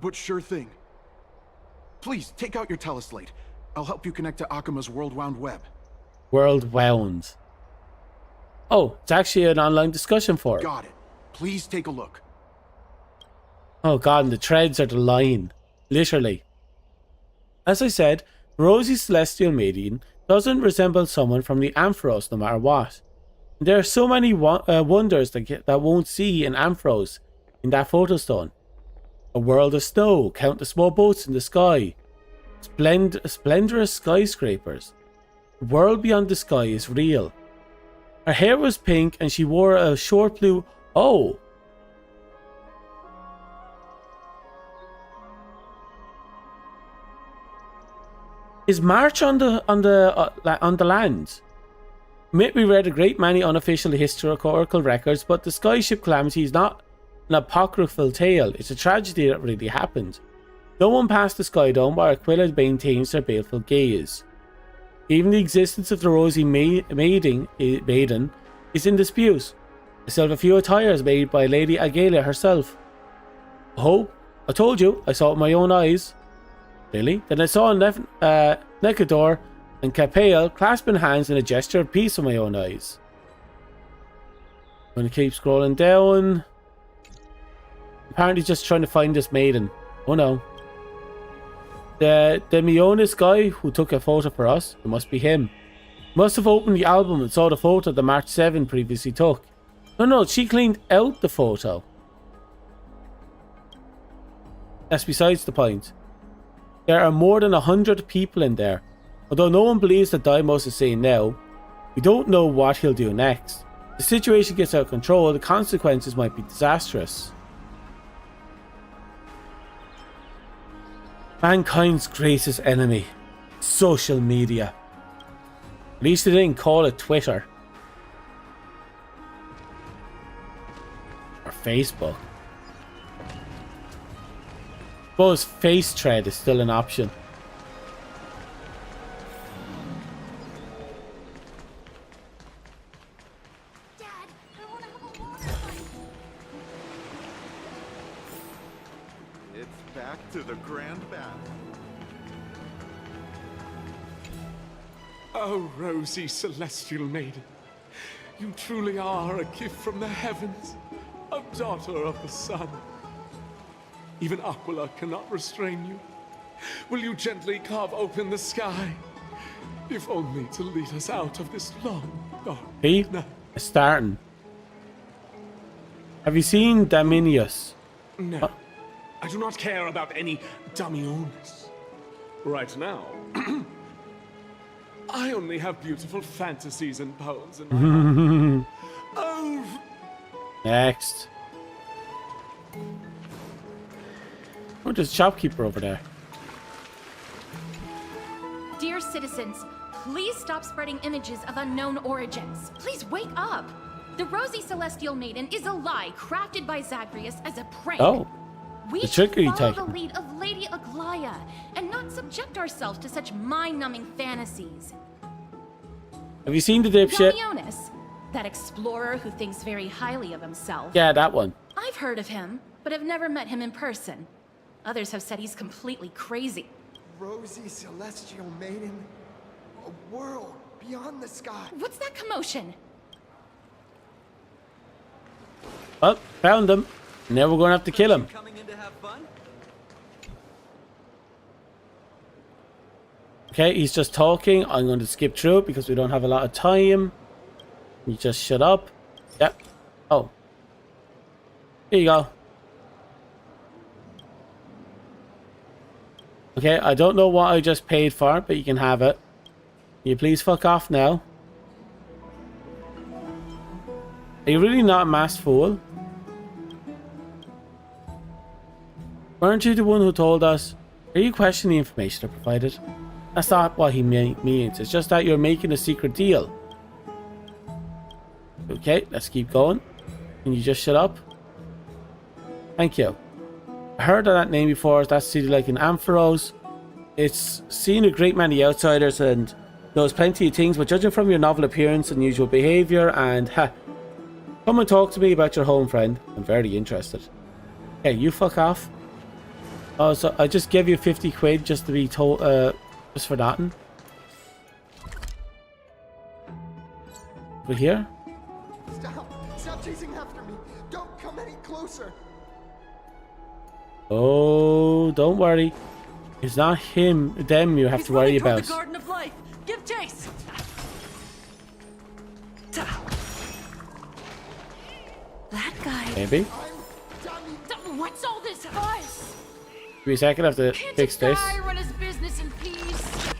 but sure thing. Please, take out your teleslate. I'll help you connect to Akuma's World Wound Web. World Wound. Oh, it's actually an online discussion forum. Got it. Please take a look. Oh God, and the threads are the line. Literally. As I said, Rosy Celestial Maiden doesn't resemble someone from the Ampharos no matter what. And there are so many wonders that won't see in Ampharos in that photostone. A world of snow, countless small boats in the sky. Splendorous skyscrapers. The world beyond the sky is real. Her hair was pink and she wore a short blue... Oh! Is March on the land? We read a great many unofficial historical records, but the skyship calamity is not an apocryphal tale. It's a tragedy that really happened. No one passed the sky dome while Aquila maintains their baleful gaze. Even the existence of the rosy maiden is in dispute. I still have a few attires made by Lady Agalia herself. Oh, I told you, I saw it with my own eyes. Really? Then I saw Nekador and Capel clasping hands in a gesture of peace with my own eyes. I'm gonna keep scrolling down. Apparently just trying to find this maiden. Oh no. The Mionis guy who took a photo for us, it must be him. Must have opened the album and saw the photo that March 7 previously took. No, she cleaned out the photo. That's besides the point. There are more than 100 people in there. Although no one believes that Daimos is saying now, we don't know what he'll do next. If the situation gets out of control, the consequences might be disastrous. Mankind's greatest enemy. Social media. At least they didn't call it Twitter. Or Facebook. I suppose face thread is still an option. It's back to the grand battle. Oh, rosy celestial maiden, you truly are a gift from the heavens, a daughter of the sun. Even Aquila cannot restrain you. Will you gently carve open the sky, if only to lead us out of this long, dark night? It's starting. Have you seen Daminius? No, I do not care about any Damionis. Right now, I only have beautiful fantasies and poems in my heart. Oh. Next. Oh, there's a shopkeeper over there. Dear citizens, please stop spreading images of unknown origins. Please wake up. The Rosy Celestial Maiden is a lie crafted by Zagreus as a prank. Oh, We the should trickery follow type. the lead of Lady Aglaya and not subject ourselves to such mind-numbing fantasies. Have you seen the dipshit? Damionis, that explorer who thinks very highly of himself. Yeah, that one. I've heard of him, but have never met him in person. Others have said he's completely crazy. Rosy Celestial Maiden, a world beyond the sky. What's that commotion? Well, found him. Now we're going to have to kill him. Okay, he's just talking. I'm going to skip through it because we don't have a lot of time. You just shut up. Yep. Oh. Here you go. Okay, I don't know what I just paid for, but you can have it. Can you please fuck off now? Are you really not a masked fool? Weren't you the one who told us? Are you questioning the information I provided? That's not what he means. It's just that you're making a secret deal. Okay, let's keep going. Can you just shut up? Thank you. I heard of that name before. That city like in Ampharos. It's seen a great many outsiders and knows plenty of things, but judging from your novel appearance and usual behavior and come and talk to me about your home, friend. I'm very interested. Okay, you fuck off. Oh, so I just gave you 50 quid just to be told, just for that. Over here? Stop chasing after me. Don't come any closer. Oh, don't worry. It's not them you have to worry about. The Garden of Life. Give chase. That guy. Maybe. What's all this fuss? Give me a second, I have to fix this. Can't a guy run his business in peace?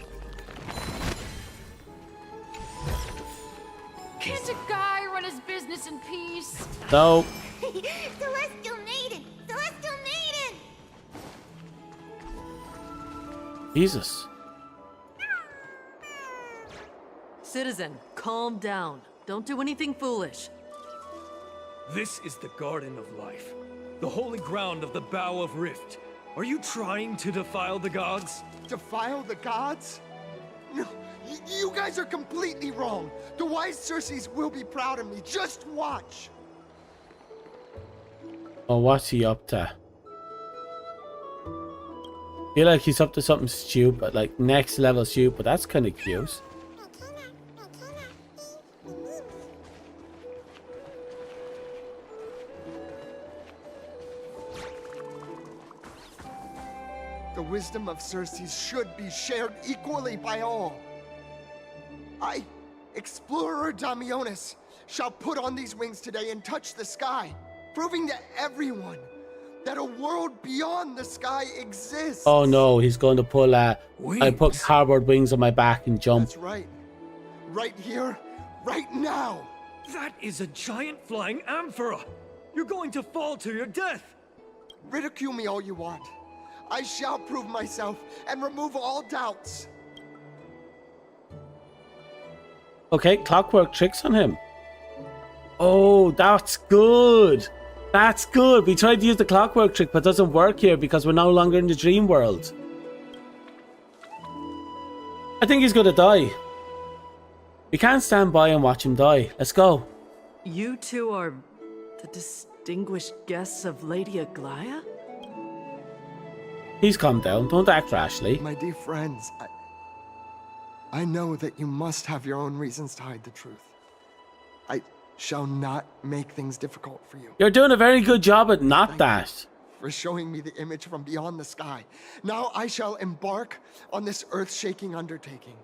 Can't a guy run his business in peace? No. Celestial Maiden! Celestial Maiden! Jesus. Citizen, calm down. Don't do anything foolish. This is the Garden of Life, the holy ground of the Bow of Rift. Are you trying to defile the gods? Defile the gods? No, you guys are completely wrong. The wise Circes will be proud of me. Just watch. Oh, what's he up to? I feel like he's up to something stupid, like next level stupid. That's kind of cute. The wisdom of Circes should be shared equally by all. I, Explorer Damionis, shall put on these wings today and touch the sky, proving to everyone that a world beyond the sky exists. Oh no, he's going to pull I put cardboard wings on my back and jump. That's right. Right here, right now. That is a giant flying amphora. You're going to fall to your death. Ridicule me all you want. I shall prove myself and remove all doubts. Okay, clockwork tricks on him. Oh, that's good. That's good. We tried to use the clockwork trick, but it doesn't work here because we're no longer in the dream world. I think he's gonna die. We can't stand by and watch him die. Let's go. You two are the distinguished guests of Lady Aglaya? Please calm down. Don't act rashly. My dear friends, I know that you must have your own reasons to hide the truth. I shall not make things difficult for you. You're doing a very good job at not that. For showing me the image from beyond the sky. Now I shall embark on this earth-shaking undertaking.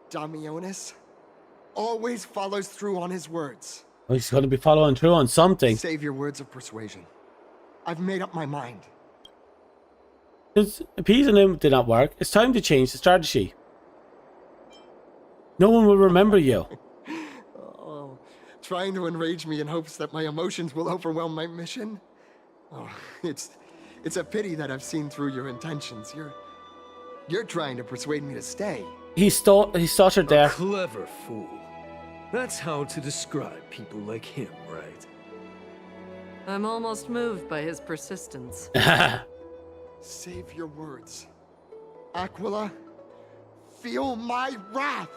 Damionis always follows through on his words. Oh, he's going to be following through on something. Save your words of persuasion. I've made up my mind. Since appeasing him did not work, it's time to change the strategy. No one will remember you. Oh, trying to enrage me in hopes that my emotions will overwhelm my mission? Oh, it's a pity that I've seen through your intentions. You're trying to persuade me to stay. He stuttered there. A clever fool. That's how to describe people like him, right? I'm almost moved by his persistence. Save your words. Aquila, feel my wrath!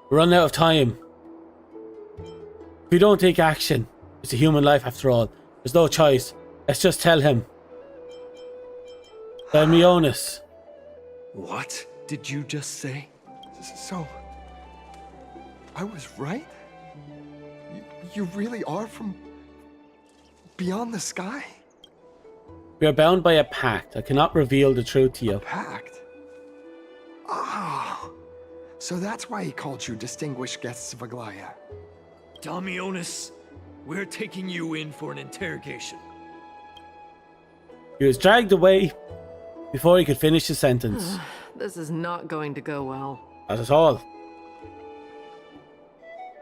We're running out of time. If we don't take action, it's a human life after all. There's no choice. Let's just tell him. Damionis. What did you just say? So, I was right? You really are from beyond the sky? We are bound by a pact. I cannot reveal the truth to you. Pact? Ah, so that's why he called you distinguished guests of Aglaya. Damionis, we're taking you in for an interrogation. He was dragged away before he could finish his sentence. This is not going to go well. Not at all.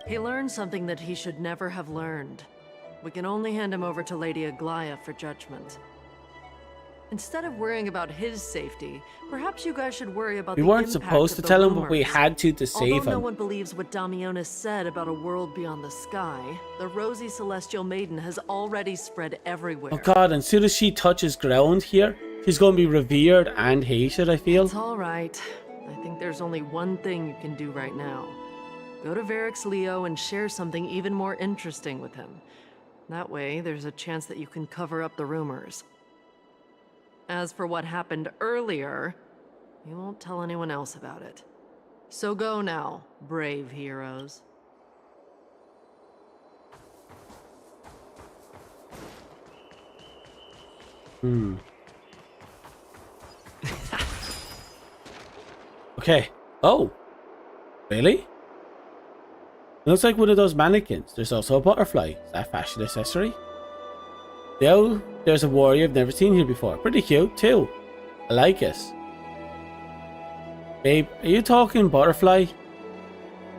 He learned something that he should never have learned. We can only hand him over to Lady Aglaya for judgment. Instead of worrying about his safety, perhaps you guys should worry about We the weren't impact supposed of to the tell him, but rumors. we had to save Although no him. one believes what Damionis said about a world beyond the sky, the rosy celestial maiden has already spread everywhere. Oh god, and as soon as she touches ground here, she's going to be revered and hated, I feel. It's all right. I think there's only one thing you can do right now. Go to Varix Leo and share something even more interesting with him. That way, there's a chance that you can cover up the rumors. As for what happened earlier, you won't tell anyone else about it. So go now, brave heroes. Okay. Oh. Really? It looks like one of those mannequins. There's also a butterfly. Is that a fashion accessory? Now, there's a warrior I've never seen here before. Pretty cute, too. I like it. Babe, are you talking butterfly?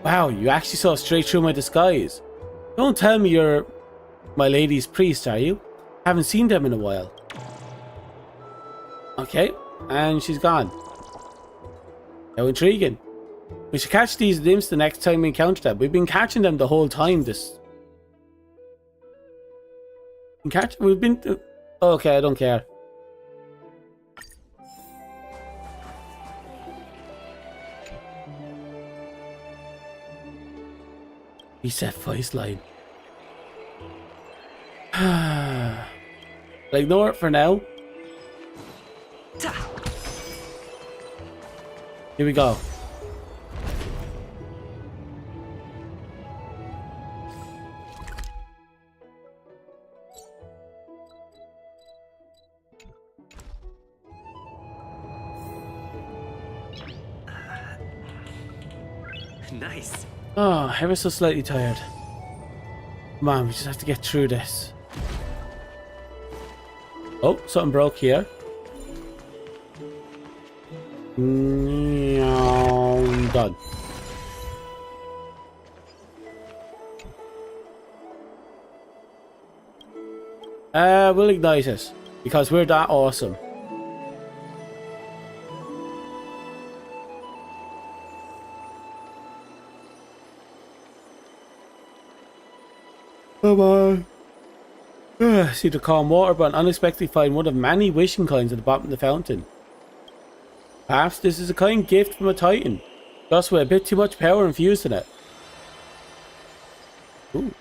Wow, you actually saw straight through my disguise. Don't tell me you're my lady's priest, are you? Haven't seen them in a while. Okay, and she's gone. How intriguing. We should catch these nymphs the next time we encounter them. We've been catching them the whole time. We've been... Okay, I don't care. Reset voice line. Ignore it for now. Here we go. Nice. Oh, ever so slightly tired. Come on, we just have to get through this. Oh, something broke here. Done. We'll ignite it because we're that awesome. Come on. See the calm water, but unexpectedly find one of many wishing coins at the bottom of the fountain. Perhaps this is a kind gift from a titan, just with a bit too much power infused in it. Ooh.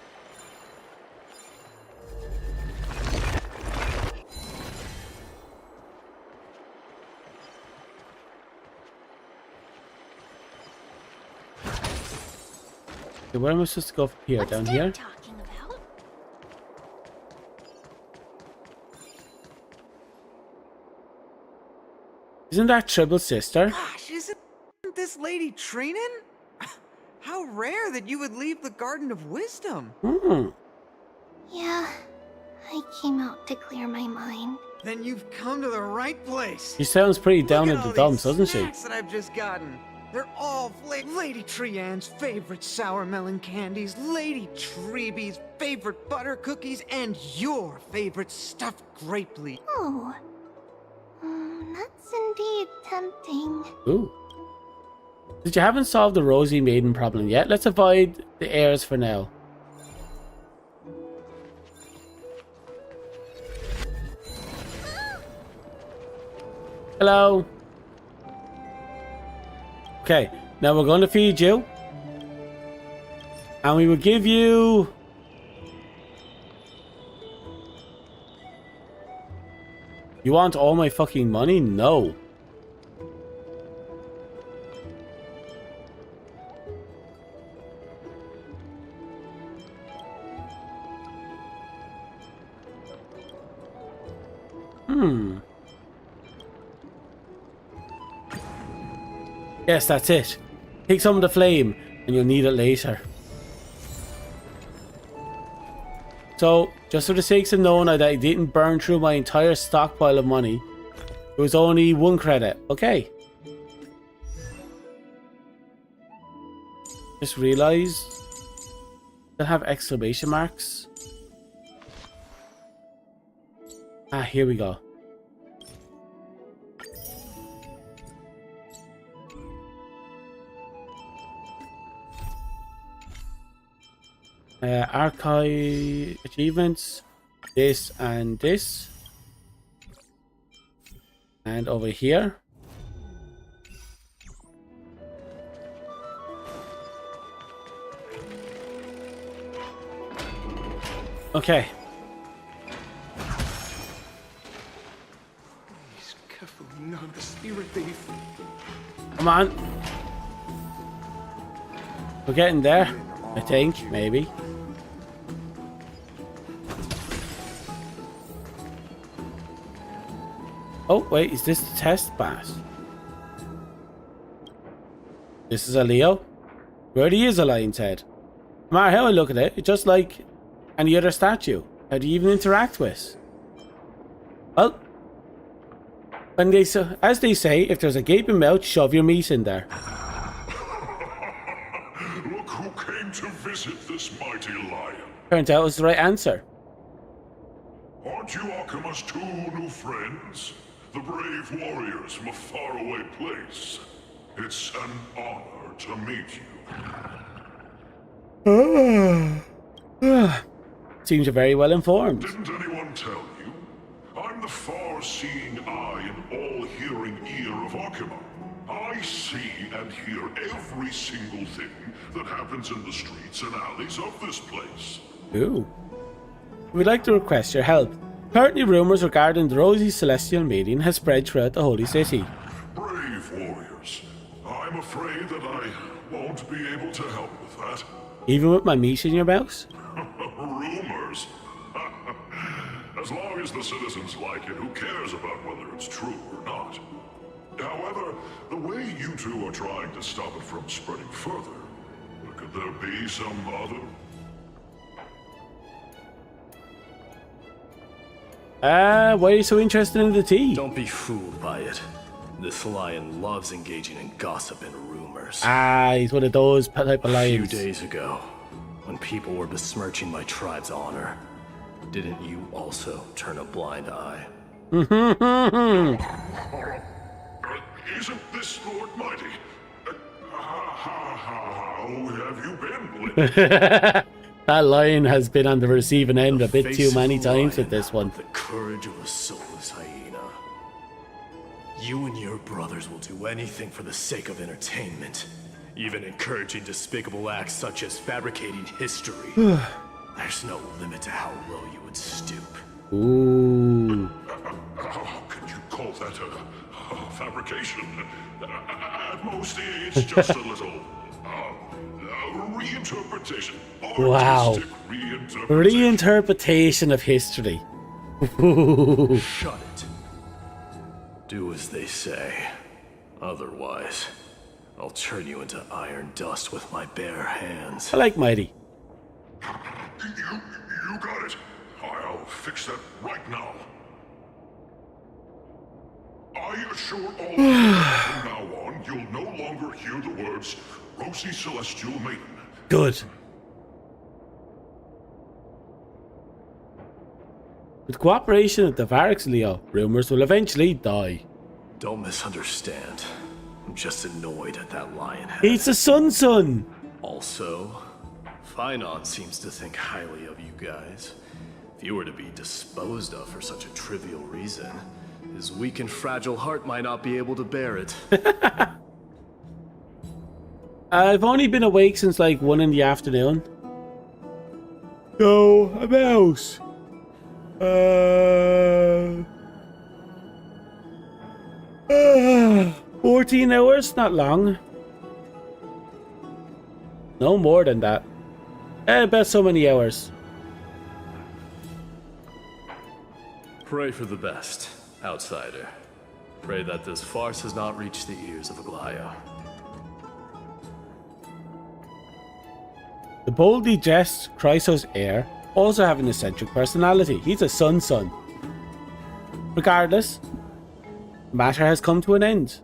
Okay, where am I supposed to go from here? Down here? Isn't that Triple Sister? Gosh, isn't this lady Trinin? How rare that you would leave the Garden of Wisdom. Yeah, I came out to clear my mind. Then you've come to the right place. She sounds pretty down in Look at the all dumps, these doesn't she? snacks that I've just gotten. They're all Lady Trianne's favorite sour melon candies, Lady Treebee's favorite butter cookies, and your favorite stuffed grape leaf. Oh, that's indeed tempting. Ooh. Since you haven't solved the Rosy Maiden problem yet, let's avoid the heirs for now. Hello. Okay, now we're going to feed you. And we will give you... You want all my fucking money? No. Yes, that's it. Take some of the flame, and you'll need it later. So, just for the sakes of knowing that I didn't burn through my entire stockpile of money, it was only 1 credit. Okay. Just realized I have exclamation marks. Ah, here we go. Archive achievements, this and this, and over here. Okay. Please, careful, not the spirit thief. Come on. We're getting there, I think, maybe. Oh, wait, is this the test pass? This is a Leo? Where he is a lion's head. No matter how I look at it, it's just like any other statue. How do you even interact with? Well, when they as they say, if there's a gaping mouth, shove your meat in there. Look who came to visit this mighty lion. Turns out it was the right answer. Aren't you Akima's 2 new friends? The brave warriors from a faraway place. It's an honor to meet you. Seems you're very well informed. Didn't anyone tell you? I'm the far-seeing eye and all-hearing ear of Akima. I see and hear every single thing that happens in the streets and alleys of this place. Ooh. We'd like to request your help. Apparently rumors regarding the Rosy Celestial Maiden has spread throughout the Holy City. Brave warriors. I'm afraid that I won't be able to help with that. Even with my meat in your mouth? Rumors? As long as the citizens like it, who cares about whether it's true or not? However, the way you two are trying to stop it from spreading further, could there be some other... Why are you so interested in the tea? Don't be fooled by it. This lion loves engaging in gossip and rumors. Ah, he's one of those type of lions. A few days ago, when people were besmirching my tribe's honor, didn't you also turn a blind eye? Isn't this Lord Mighty? How have you been? That lion has been on the receiving end a bit too many times with this one. The courage of a soulless hyena. You and your brothers will do anything for the sake of entertainment, even encouraging despicable acts such as fabricating history. There's no limit to how low you would stoop. Ooh. How could you call that a fabrication? At most, it's just a little reinterpretation. Wow. Reinterpretation of history. Shut it. Do as they say. Otherwise, I'll turn you into iron dust with my bare hands. I like Mighty. You got it. I'll fix that right now. I assure all of you that from now on, you'll no longer hear the words Rosy Celestial Maiden. Good. With cooperation with the Varix Leo, rumors will eventually die. Don't misunderstand. I'm just annoyed at that lion head. He's the son. Also, Finon seems to think highly of you guys. If you were to be disposed of for such a trivial reason, his weak and fragile heart might not be able to bear it. I've only been awake since like 1 in the afternoon. So, about 14 hours, not long. No more than that. About so many hours. Pray for the best, outsider. Pray that this farce has not reached the ears of Aglaya. The boldly dressed Chrysos heir also have an eccentric personality. He's a son. Regardless, the matter has come to an end.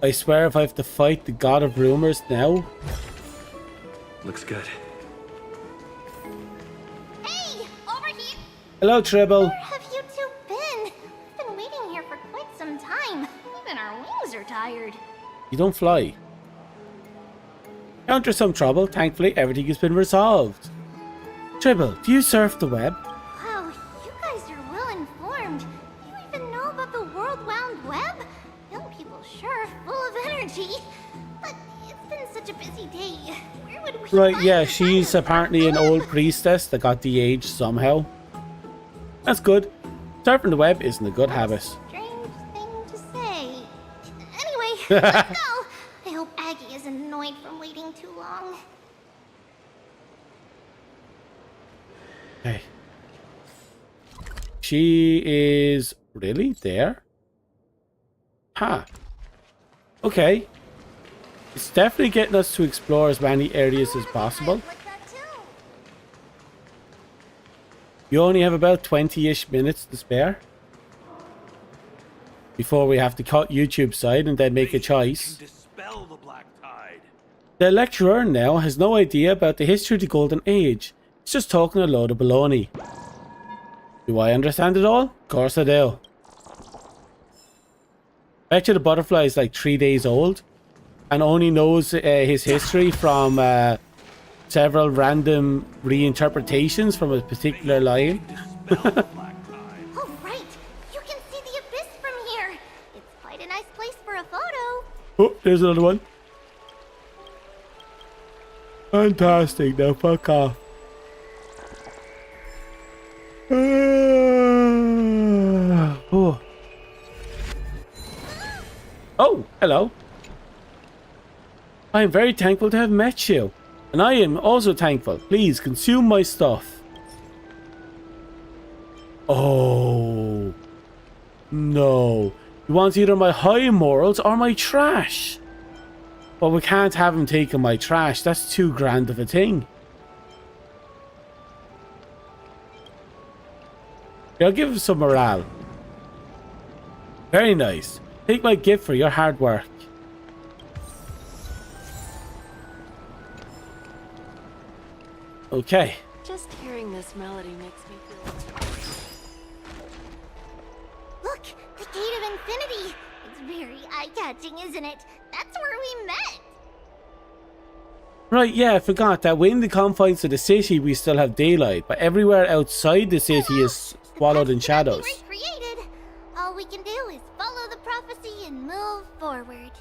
I swear if I have to fight the god of rumors now. Looks good. Hey, over here! Hello, Tribble. Where have you two been? We've been waiting here for quite some time. Even our wings are tired. You don't fly. Encounter some trouble. Thankfully, everything has been resolved. Tribble, do you surf the web? Wow, you guys are well informed. You even know about the world-wound web? Young people sure are full of energy. But it's been such a busy day. Where would we Right, find yeah, the she's apparently an old priestess that got de-aged somehow. That's good. Surfing the web isn't a good habit. strange thing to say? Anyway, let's go. I hope Aggie isn't annoyed from waiting too long. Hey. She is really there? Huh. Okay. It's definitely getting us to explore as many areas as possible. You only have about 20-ish minutes to spare before we have to cut YouTube side and then make a choice. The lecturer now has no idea about the history of the Golden Age. He's just talking a load of baloney. Do I understand it all? Of course I do. Bet you the butterfly is like 3 days old and only knows his history from several random reinterpretations from a particular line. Oh, right. You can see the abyss from here. It's quite a nice place for a photo. Oh, there's another one. Fantastic. Now fuck off. Oh. Oh, hello. I am very thankful to have met you. And I am also thankful. Please consume my stuff. Oh. No. He wants either my high morals or my trash. But we can't have him taking my trash. That's too grand of a thing. I'll give him some morale. Very nice. Take my gift for your hard work. Okay. Just hearing this melody makes me feel... Look, the Gate of Infinity. It's very eye-catching, isn't it? That's where we met. Right, yeah, I forgot that within the confines of the city we still have daylight, but everywhere outside the city is swallowed in shadows. Recreated. All we can do is follow the prophecy and move forward.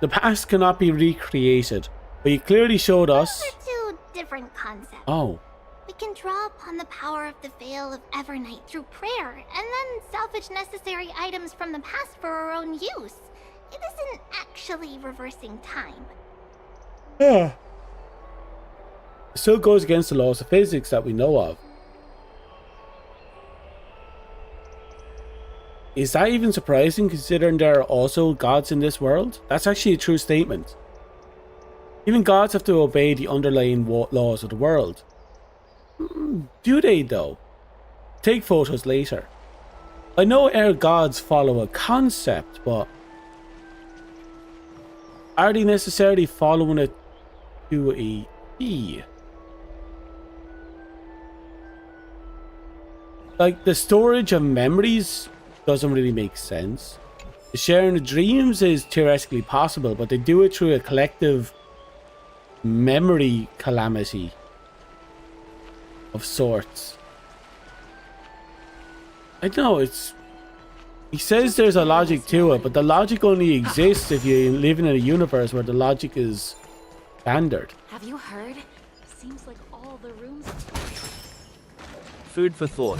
The past cannot be recreated, but you clearly showed us... Those are two different concepts. Oh. We can draw upon the power of the Veil of Evernight through prayer, and then salvage necessary items from the past for our own use. It isn't actually reversing time. Yeah. It still goes against the laws of physics that we know of. Is that even surprising considering there are also gods in this world? That's actually a true statement. Even gods have to obey the underlying laws of the world. Do they though? Take photos later. I know our gods follow a concept, but are they necessarily following it to a T? Like the storage of memories doesn't really make sense. Sharing the dreams is theoretically possible, but they do it through a collective memory calamity of sorts. I don't know, it's... He says there's a logic to it, but the logic only exists if you live in a universe where the logic is standard. Have you heard? Seems like all the rooms... Food for thought.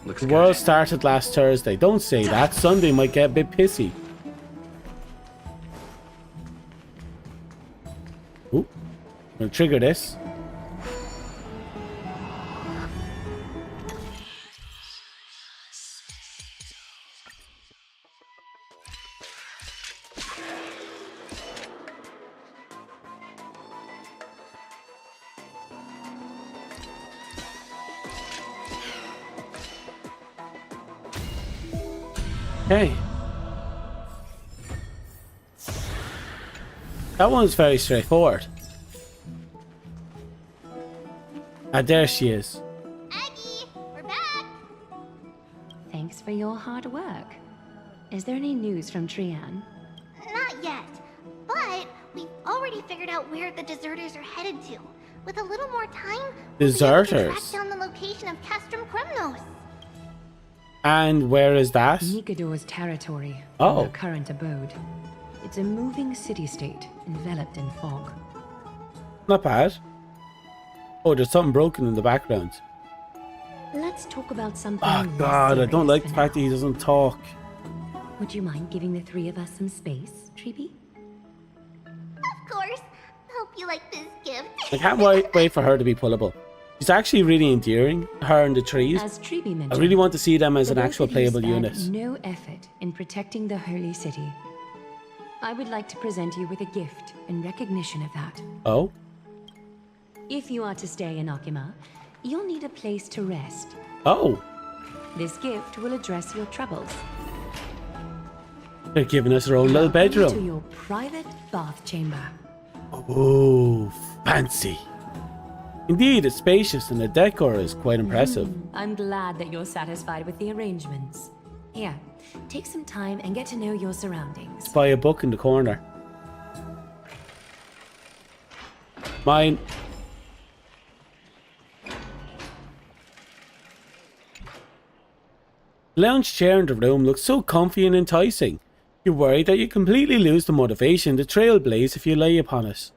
The world started last Thursday. Don't say that. Sunday might get a bit pissy. Ooh. I'm gonna trigger this. Okay. That one's very straightforward. Ah, there she is. Aggie, we're back. Thanks for your hard work. Is there any news from Trian? Not yet, but we've already figured out where the deserters are headed to. With a little more time, Deserters? we'll be able to track down the location of Castrum Kremnos. And where is that? Nikador's territory. Oh. Their current abode. It's a moving city-state enveloped in fog. Not bad. Oh, there's something broken in the background. Let's talk about something. Oh less god, I don't serious like for the fact that he doesn't talk. Would you mind giving the three of us some space, Treeby? Of course. Hope you like this gift. I can't wait for her to be pullable. She's actually really endearing, her and the trees. As Treeby I mentioned, really want to see them as the an both actual of you playable spared unit. no effort in protecting the holy city. I would like to present you with a gift in recognition of that. Oh? If you are to stay in Akima, you'll need a place to rest. Oh! This gift will address your troubles. They're giving us our own little Welcome to bedroom. your private bath chamber. Oh, fancy. Indeed, it's spacious and the decor is quite impressive. I'm glad that you're satisfied with the arrangements. Here, take some time and get to know your surroundings. Buy a book in the corner. Mine. The lounge chair in the room looks so comfy and enticing. You're worried that you completely lose the motivation to trailblaze if you lay upon it.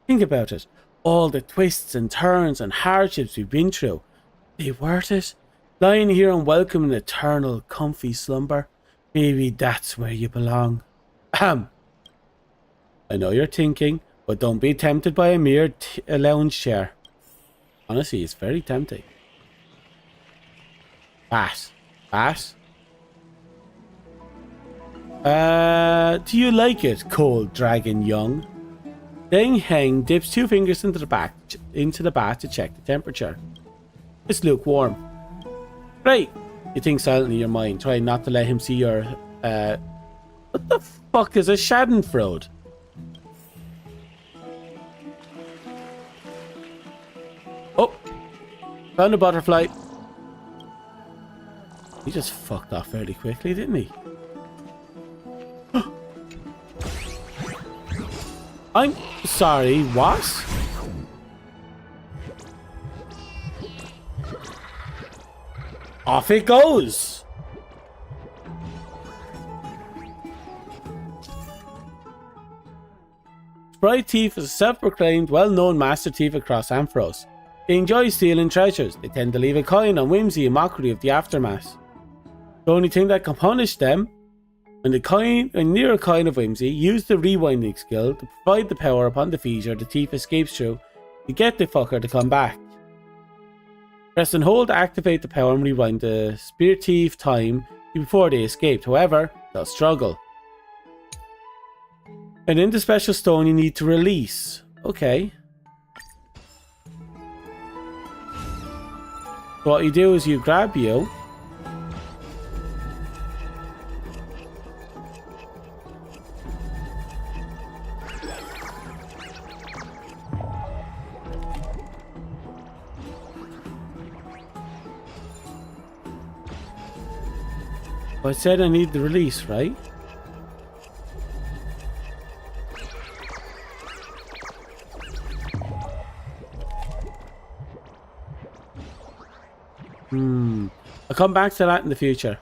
Think about it. All the twists and turns and hardships we've been through. They worth it? Lying here unwelcome in eternal comfy slumber. Maybe that's where you belong. Ahem. I know you're thinking, but don't be tempted by a mere lounge chair. Honestly, it's very tempting. Bat. Bat? Do you like it, cold dragon young? Deng Heng dips 2 fingers into the bath to check the temperature. It's lukewarm. Great! You think silently in your mind, trying not to let him see your... What the fuck is a schadenfreude? Oh! Found a butterfly. He just fucked off fairly quickly, didn't he? I'm sorry, what? Off it goes! Sprite Thief is a self-proclaimed, well-known master thief across Ampharos. They enjoy stealing treasures. They tend to leave a coin on whimsy and mockery of the aftermath. The only thing that can punish them, when near a coin of whimsy, use the rewinding skill to provide the power upon the feature the thief escapes through to get the fucker to come back. Press and hold to activate the power and rewind the spear thief time before they escaped. However, they'll struggle. And in the special stone you need to release. Okay. So what you do is you grab you. I said I need the release, right? I'll come back to that in the future.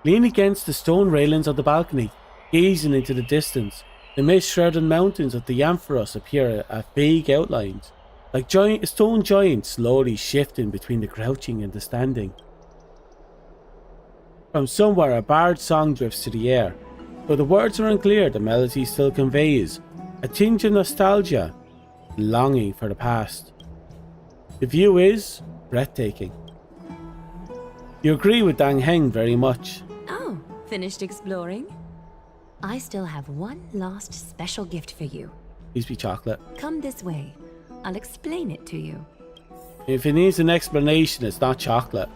Lean against the stone railings of the balcony, gazing into the distance. The mist-shrouded mountains of the Ampharos appear at vague outlines, like stone giants slowly shifting between the crouching and the standing. From somewhere, a bard's song drifts to the air. Though the words are unclear, the melody still conveys a tinge of nostalgia, longing for the past. The view is breathtaking. You agree with Dang Heng very much. Oh, finished exploring? I still have one last special gift for you. Please be chocolate. Come this way. I'll explain it to you. If it needs an explanation, it's not chocolate.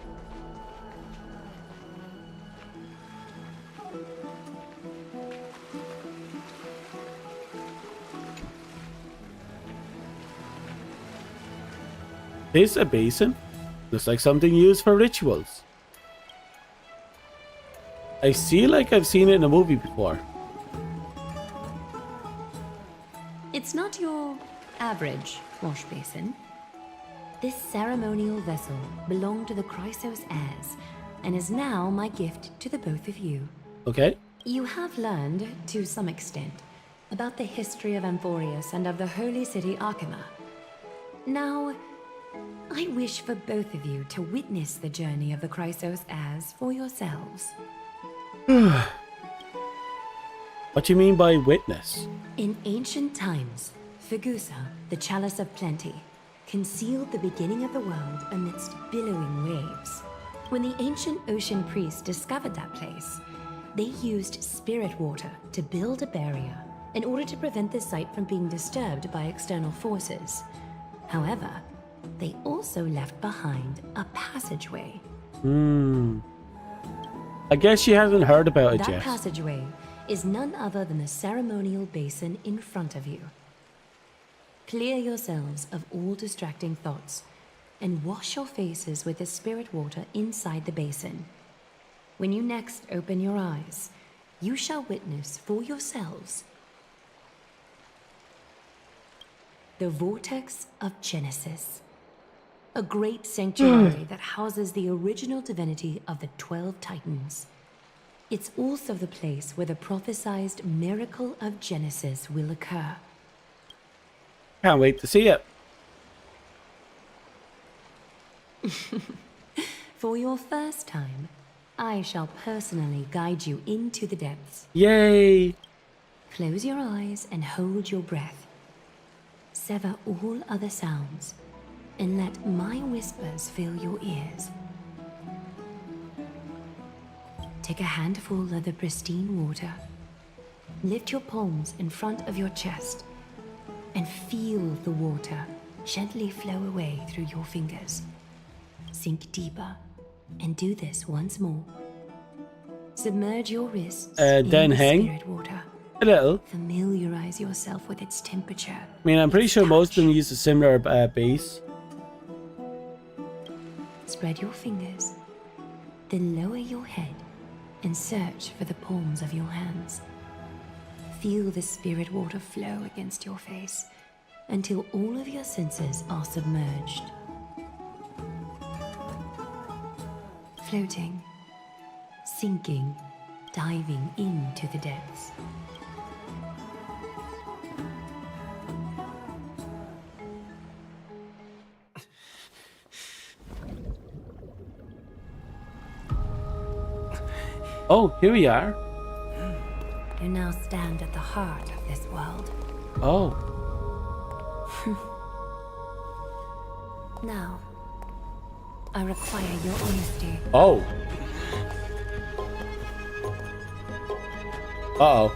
This a basin? Looks like something used for rituals. I feel like I've seen it in a movie before. It's not your average wash basin. This ceremonial vessel belonged to the Chrysos heirs and is now my gift to the both of you. Okay. You have learned, to some extent, about the history of Amphorius and of the holy city Arkema. Now, I wish for both of you to witness the journey of the Chrysos heirs for yourselves. What do you mean by witness? In ancient times, Fegusa, the chalice of plenty, concealed the beginning of the world amidst billowing waves. When the ancient ocean priests discovered that place, they used spirit water to build a barrier in order to prevent the site from being disturbed by external forces. However, they also left behind a passageway. I guess she hasn't heard about it That yet. passageway is none other than the ceremonial basin in front of you. Clear yourselves of all distracting thoughts and wash your faces with the spirit water inside the basin. When you next open your eyes, you shall witness for yourselves the Vortex of Genesis, a great sanctuary that houses the original divinity of the 12 Titans. It's also the place where the prophesized miracle of Genesis will occur. Can't wait to see it. For your first time, I shall personally guide you into the depths. Yay! Close your eyes and hold your breath. Sever all other sounds and let my whispers fill your ears. Take a handful of the pristine water. Lift your palms in front of your chest and feel the water gently flow away through your fingers. Sink deeper and do this once more. Submerge your wrists in then the hang. spirit water. A little. Familiarize yourself with its temperature. I mean, I'm pretty sure most of them use a similar base. Spread your fingers, then lower your head and search for the palms of your hands. Feel the spirit water flow against your face until all of your senses are submerged. Floating, sinking, diving into the depths. Oh, here we are. You now stand at the heart of this world. Oh. Now, I require your honesty. Oh. Uh-oh.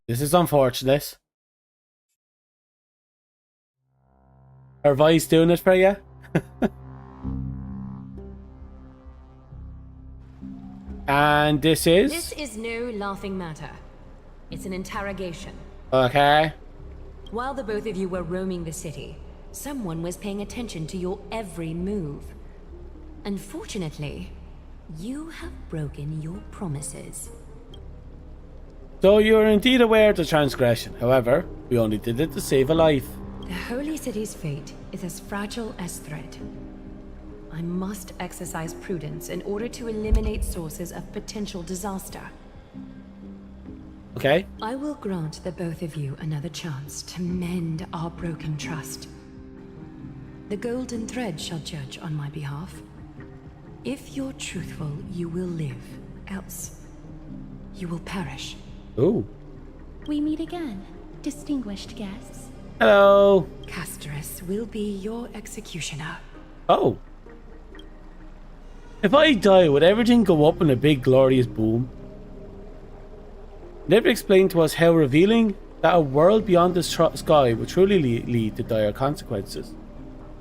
This is unfortunate. Her voice doing it for you? And this is? This is no laughing matter. It's an interrogation. Okay. While the both of you were roaming the city, Someone was paying attention to your every move. Unfortunately, you have broken your promises. So you are indeed aware of the transgression. However, we only did it to save a life. The Holy City's fate is as fragile as thread. I must exercise prudence in order to eliminate sources of potential disaster. Okay. I will grant the both of you another chance to mend our broken trust. The golden thread shall judge on my behalf. If you're truthful, you will live. Else, you will perish. Ooh. We meet again, distinguished guests. Hello. Castress will be your executioner. Oh. If I die, would everything go up in a big glorious boom? Never explained to us how revealing that a world beyond the sky would truly lead to dire consequences.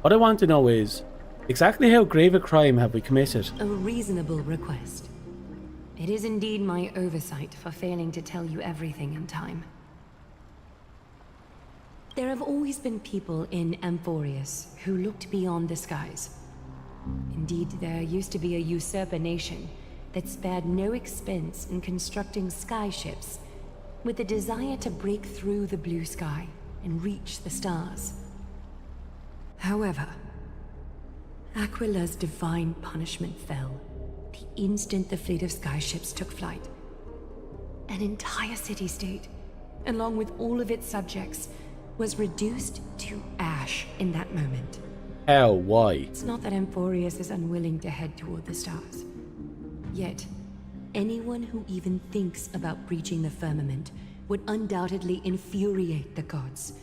What I want to know is, exactly how grave a crime have we committed? A reasonable request. It is indeed my oversight for failing to tell you everything in time. There have always been people in Amphorius who looked beyond the skies. Indeed, there used to be a usurper nation that spared no expense in constructing skyships with the desire to break through the blue sky and reach the stars. However, Aquila's divine punishment fell the instant the fleet of skyships took flight. An entire city-state, along with all of its subjects, was reduced to ash in that moment. How? Why? It's not that Amphorius is unwilling to head toward the stars. Yet, anyone who even thinks about breaching the firmament would undoubtedly infuriate the gods,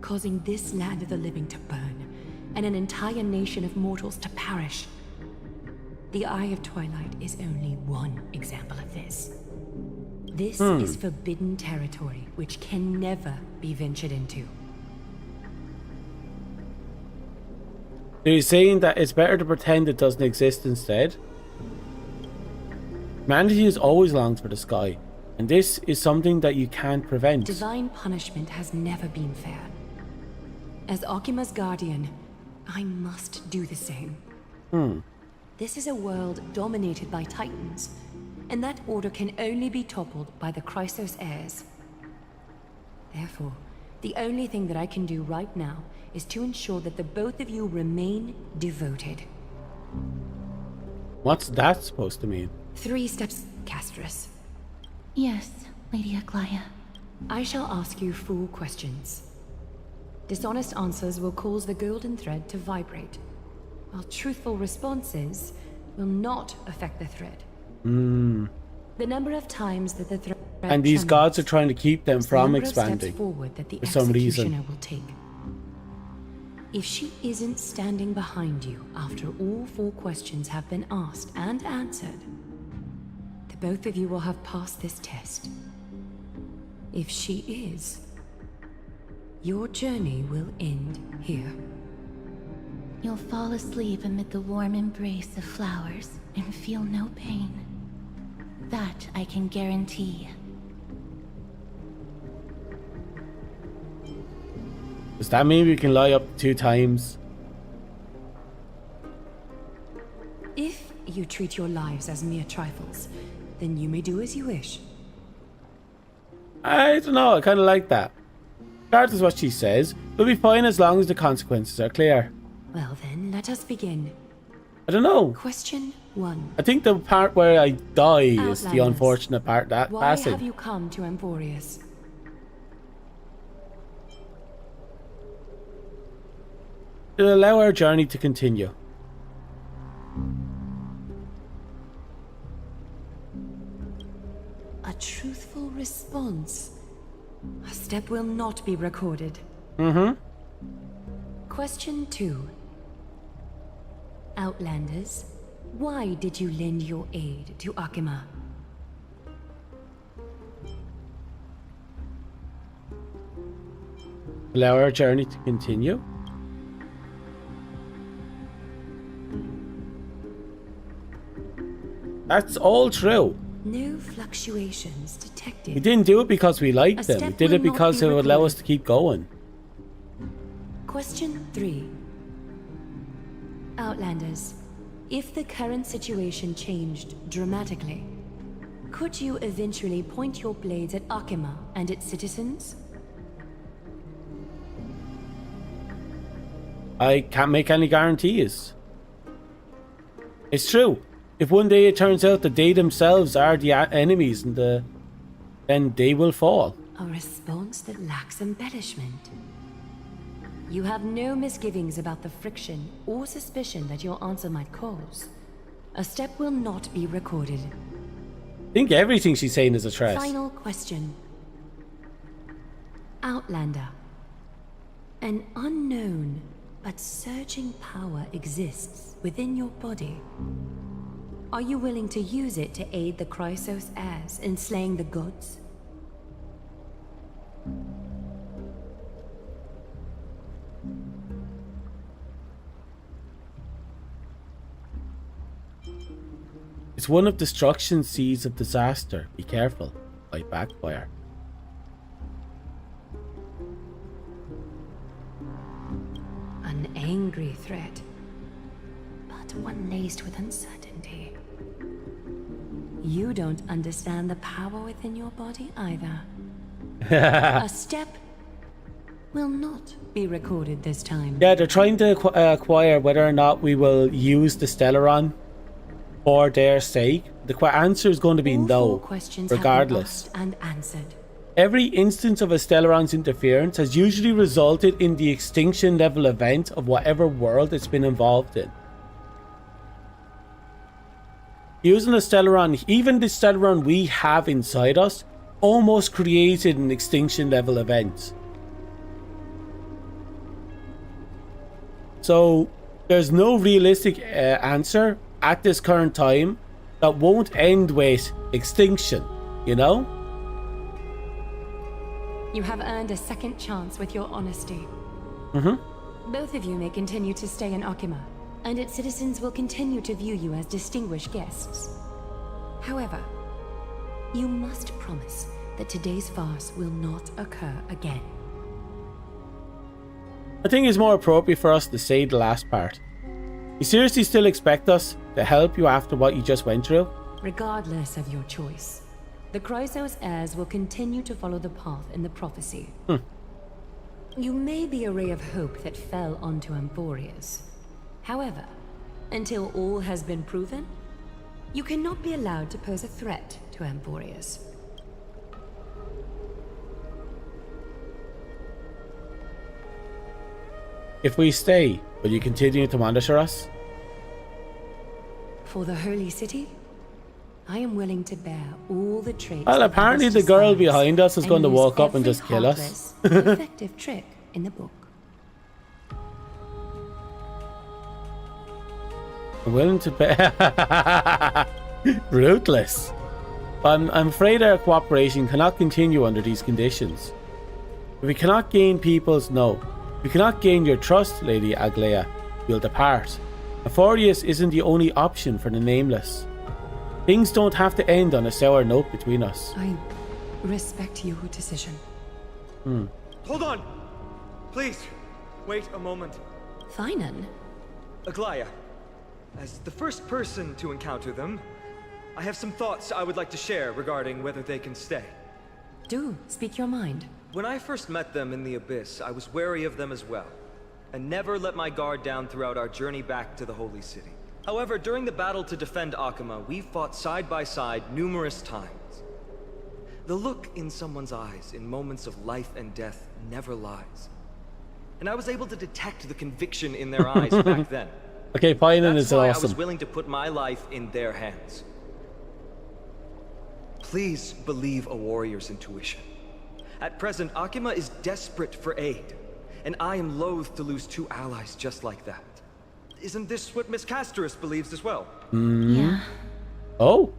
causing this land of the living to burn, and an entire nation of mortals to perish. The Eye of Twilight is only one example of this. This is forbidden territory which can never be ventured into. So you're saying that it's better to pretend it doesn't exist instead? Humanity has always longed for the sky, and this is something that you can't prevent. Divine punishment has never been fair. As Akima's guardian, I must do the same. This is a world dominated by titans, and that order can only be toppled by the Chrysos heirs. Therefore, the only thing that I can do right now is to ensure that the both of you remain devoted. What's that supposed to mean? 3 steps, Castress. Yes, Lady Aglaia. I shall ask you 4 questions. Dishonest answers will cause the golden thread to vibrate, while truthful responses will not affect the thread. The number of times that the thread And these gods are trying to keep them from the number of expanding steps forward that the for some reason. executioner will take. If she isn't standing behind you after all 4 questions have been asked and answered, the both of you will have passed this test. If she is, your journey will end here. You'll fall asleep amid the warm embrace of flowers and feel no pain. That I can guarantee. Does that mean we can lie up 2 times? If you treat your lives as mere trifles, then you may do as you wish. I don't know, I kind of like that. Regardless of what she says, we'll be fine as long as the consequences are clear. Well then, let us begin. I don't know. Question 1. I think the part where I die is the Outlanders. unfortunate part, that Why passing. have you come to Amphorius? To allow our journey to continue. A truthful response. A step will not be recorded. Question 2. Outlanders, why did you lend your aid to Akima? Allow our journey to continue. That's all true. No fluctuations detected. We didn't do it because we liked A them. We step did will it not because be it would allow recorded. us to keep going. Question 3. Outlanders, if the current situation changed dramatically, could you eventually point your blades at Akima and its citizens? I can't make any guarantees. It's true. If one day it turns out that they themselves are the enemies, and then they will fall. A response that lacks embellishment. You have no misgivings about the friction or suspicion that your answer might cause. A step will not be recorded. I think everything she's saying is a threat. Final question. Outlander. An unknown but surging power exists within your body. Are you willing to use it to aid the Chrysos heirs in slaying the gods? It's one of destruction's seeds of disaster. Be careful. Might backfire. An angry threat, but one laced with uncertainty. You don't understand the power within your body either. A step will not be recorded this time. Yeah, they're trying to acquire whether or not we will use the Stellaron for their sake. The answer is going to be no, regardless. And answered. Every instance of a Stellaron's interference has usually resulted in the extinction level event of whatever world it's been involved in. Using a Stellaron, even the Stellaron we have inside us, almost created an extinction level event. So there's no realistic answer at this current time that won't end with extinction, you know? You have earned a second chance with your honesty. Both of you may continue to stay in Akima, and its citizens will continue to view you as distinguished guests. However, you must promise that today's farce will not occur again. I think it's more appropriate for us to say the last part. You seriously still expect us to help you after what you just went through? Regardless of your choice, the Chrysos heirs will continue to follow the path in the prophecy. You may be a ray of hope that fell onto Amphorius. However, until all has been proven, you cannot be allowed to pose a threat to Amphorius. If we stay, will you continue to monitor us? For the Holy City, I am willing to bear all the traits. Well, apparently the girl behind us is going to walk up and just kill us. Effective trick in the book. I'm willing to bear. Ruthless. I'm afraid our cooperation cannot continue under these conditions. If we cannot gain people's if we cannot gain your trust, Lady Aglaya, we'll depart. Amphorius isn't the only option for the Nameless. Things don't have to end on a sour note between us. I respect your decision. Hold on! Please, wait a moment. Finan? Aglaya, as the first person to encounter them, I have some thoughts I would like to share regarding whether they can stay. Do speak your mind. When I first met them in the Abyss, I was wary of them as well, and never let my guard down throughout our journey back to the Holy City. However, during the battle to defend Akima, we fought side by side numerous times. The look in someone's eyes in moments of life and death never lies. And I was able to detect the conviction in their eyes back then. Okay, Finan is awesome. That's why I was willing to put my life in their hands. Please believe a warrior's intuition. At present, Akima is desperate for aid, and I am loath to lose two allies just like that. Isn't this what Miss Casterus believes as well? Yeah. Oh?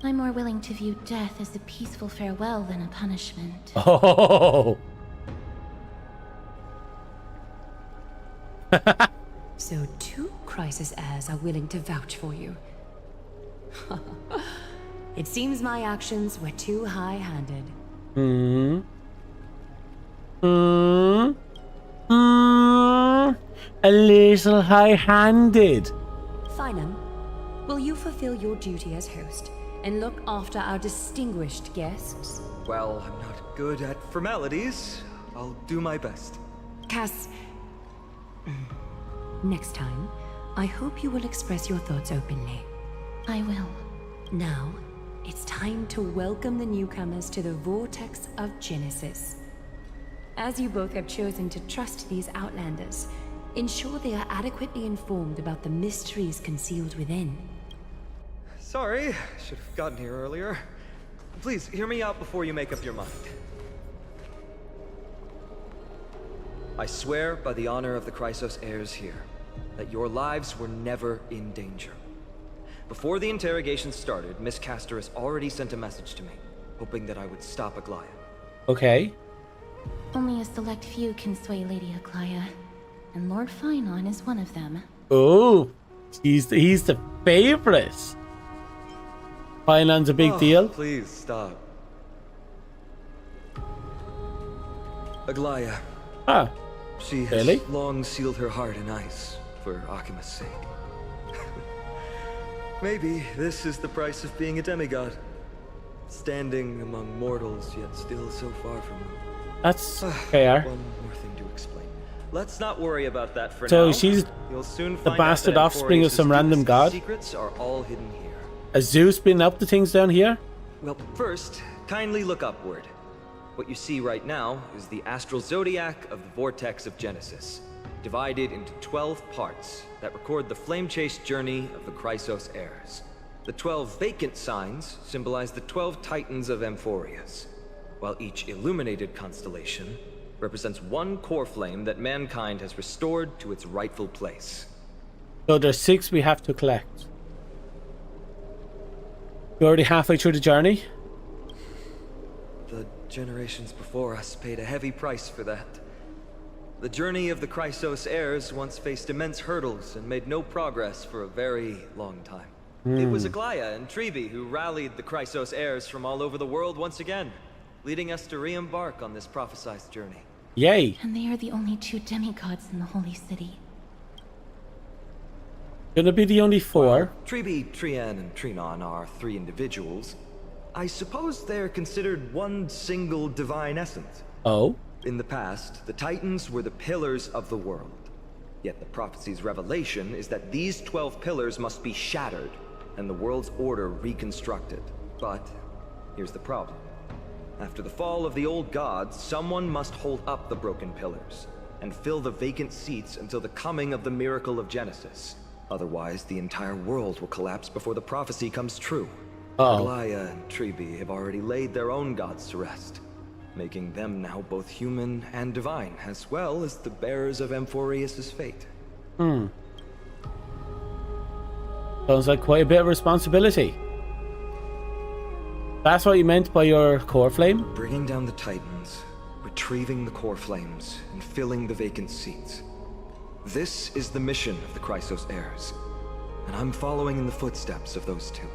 I'm more willing to view death as a peaceful farewell than a punishment. Oh. So 2 Chrysos heirs are willing to vouch for you. It seems my actions were too high-handed. A little high-handed. Finum, will you fulfill your duty as host and look after our distinguished guests? Well, I'm not good at formalities. I'll do my best. Cass, next time, I hope you will express your thoughts openly. I will. Now, it's time to welcome the newcomers to the Vortex of Genesis. As you both have chosen to trust these Outlanders, ensure they are adequately informed about the mysteries concealed within. Sorry, should have gotten here earlier. Please, hear me out before you make up your mind. I swear by the honor of the Chrysos heirs here, that your lives were never in danger. Before the interrogation started, Miss Castor has already sent a message to me, hoping that I would stop Aglaia. Okay. Only a select few can sway Lady Aglaia, and Lord Finon is one of them. Oh, he's the favorite. Finon's a big deal. Please stop. Aglaia. Ah. She has long sealed her heart in ice for Akima's sake. Maybe this is the price of being a demigod. Standing among mortals, yet still so far from them. That's fair. One more thing to explain. Let's not worry about that for now. So she's You'll soon the find bastard out that offspring of some random god? Secrets are all hidden here. Has Zeus been up to things down here? Well, first, kindly look upward. What you see right now is the astral zodiac of the Vortex of Genesis, divided into 12 parts that record the flame-chased journey of the Chrysos heirs. The 12 vacant signs symbolize the 12 titans of Amphorius, while each illuminated constellation represents one core flame that mankind has restored to its rightful place. So there's 6 we have to collect. We're already halfway through the journey. The generations before us paid a heavy price for that. The journey of the Chrysos heirs once faced immense hurdles and made no progress for a very long time. It was Aglaia and Tribi who rallied the Chrysos heirs from all over the world once again, leading us to re-embark on this prophesized journey. Yay! And they are the only 2 demigods in the Holy City. Gonna be the only 4. Tribi, Trian, and Trinon are 3 individuals. I suppose they're considered one single divine essence. Oh? In the past, the Titans were the pillars of the world. Yet the prophecy's revelation is that these 12 pillars must be shattered, and the world's order reconstructed. But here's the problem. After the fall of the old gods, someone must hold up the broken pillars, and fill the vacant seats until the coming of the miracle of Genesis. Otherwise, the entire world will collapse before the prophecy comes true. Aglaia and Tribi have already laid their own gods to rest, making them now both human and divine, as well as the bearers of Amphorius' fate. Sounds like quite a bit of responsibility. That's what you meant by your core flame? Bringing down the Titans, retrieving the core flames, and filling the vacant seats. This is the mission of the Chrysos heirs, and I'm following in the footsteps of those 2.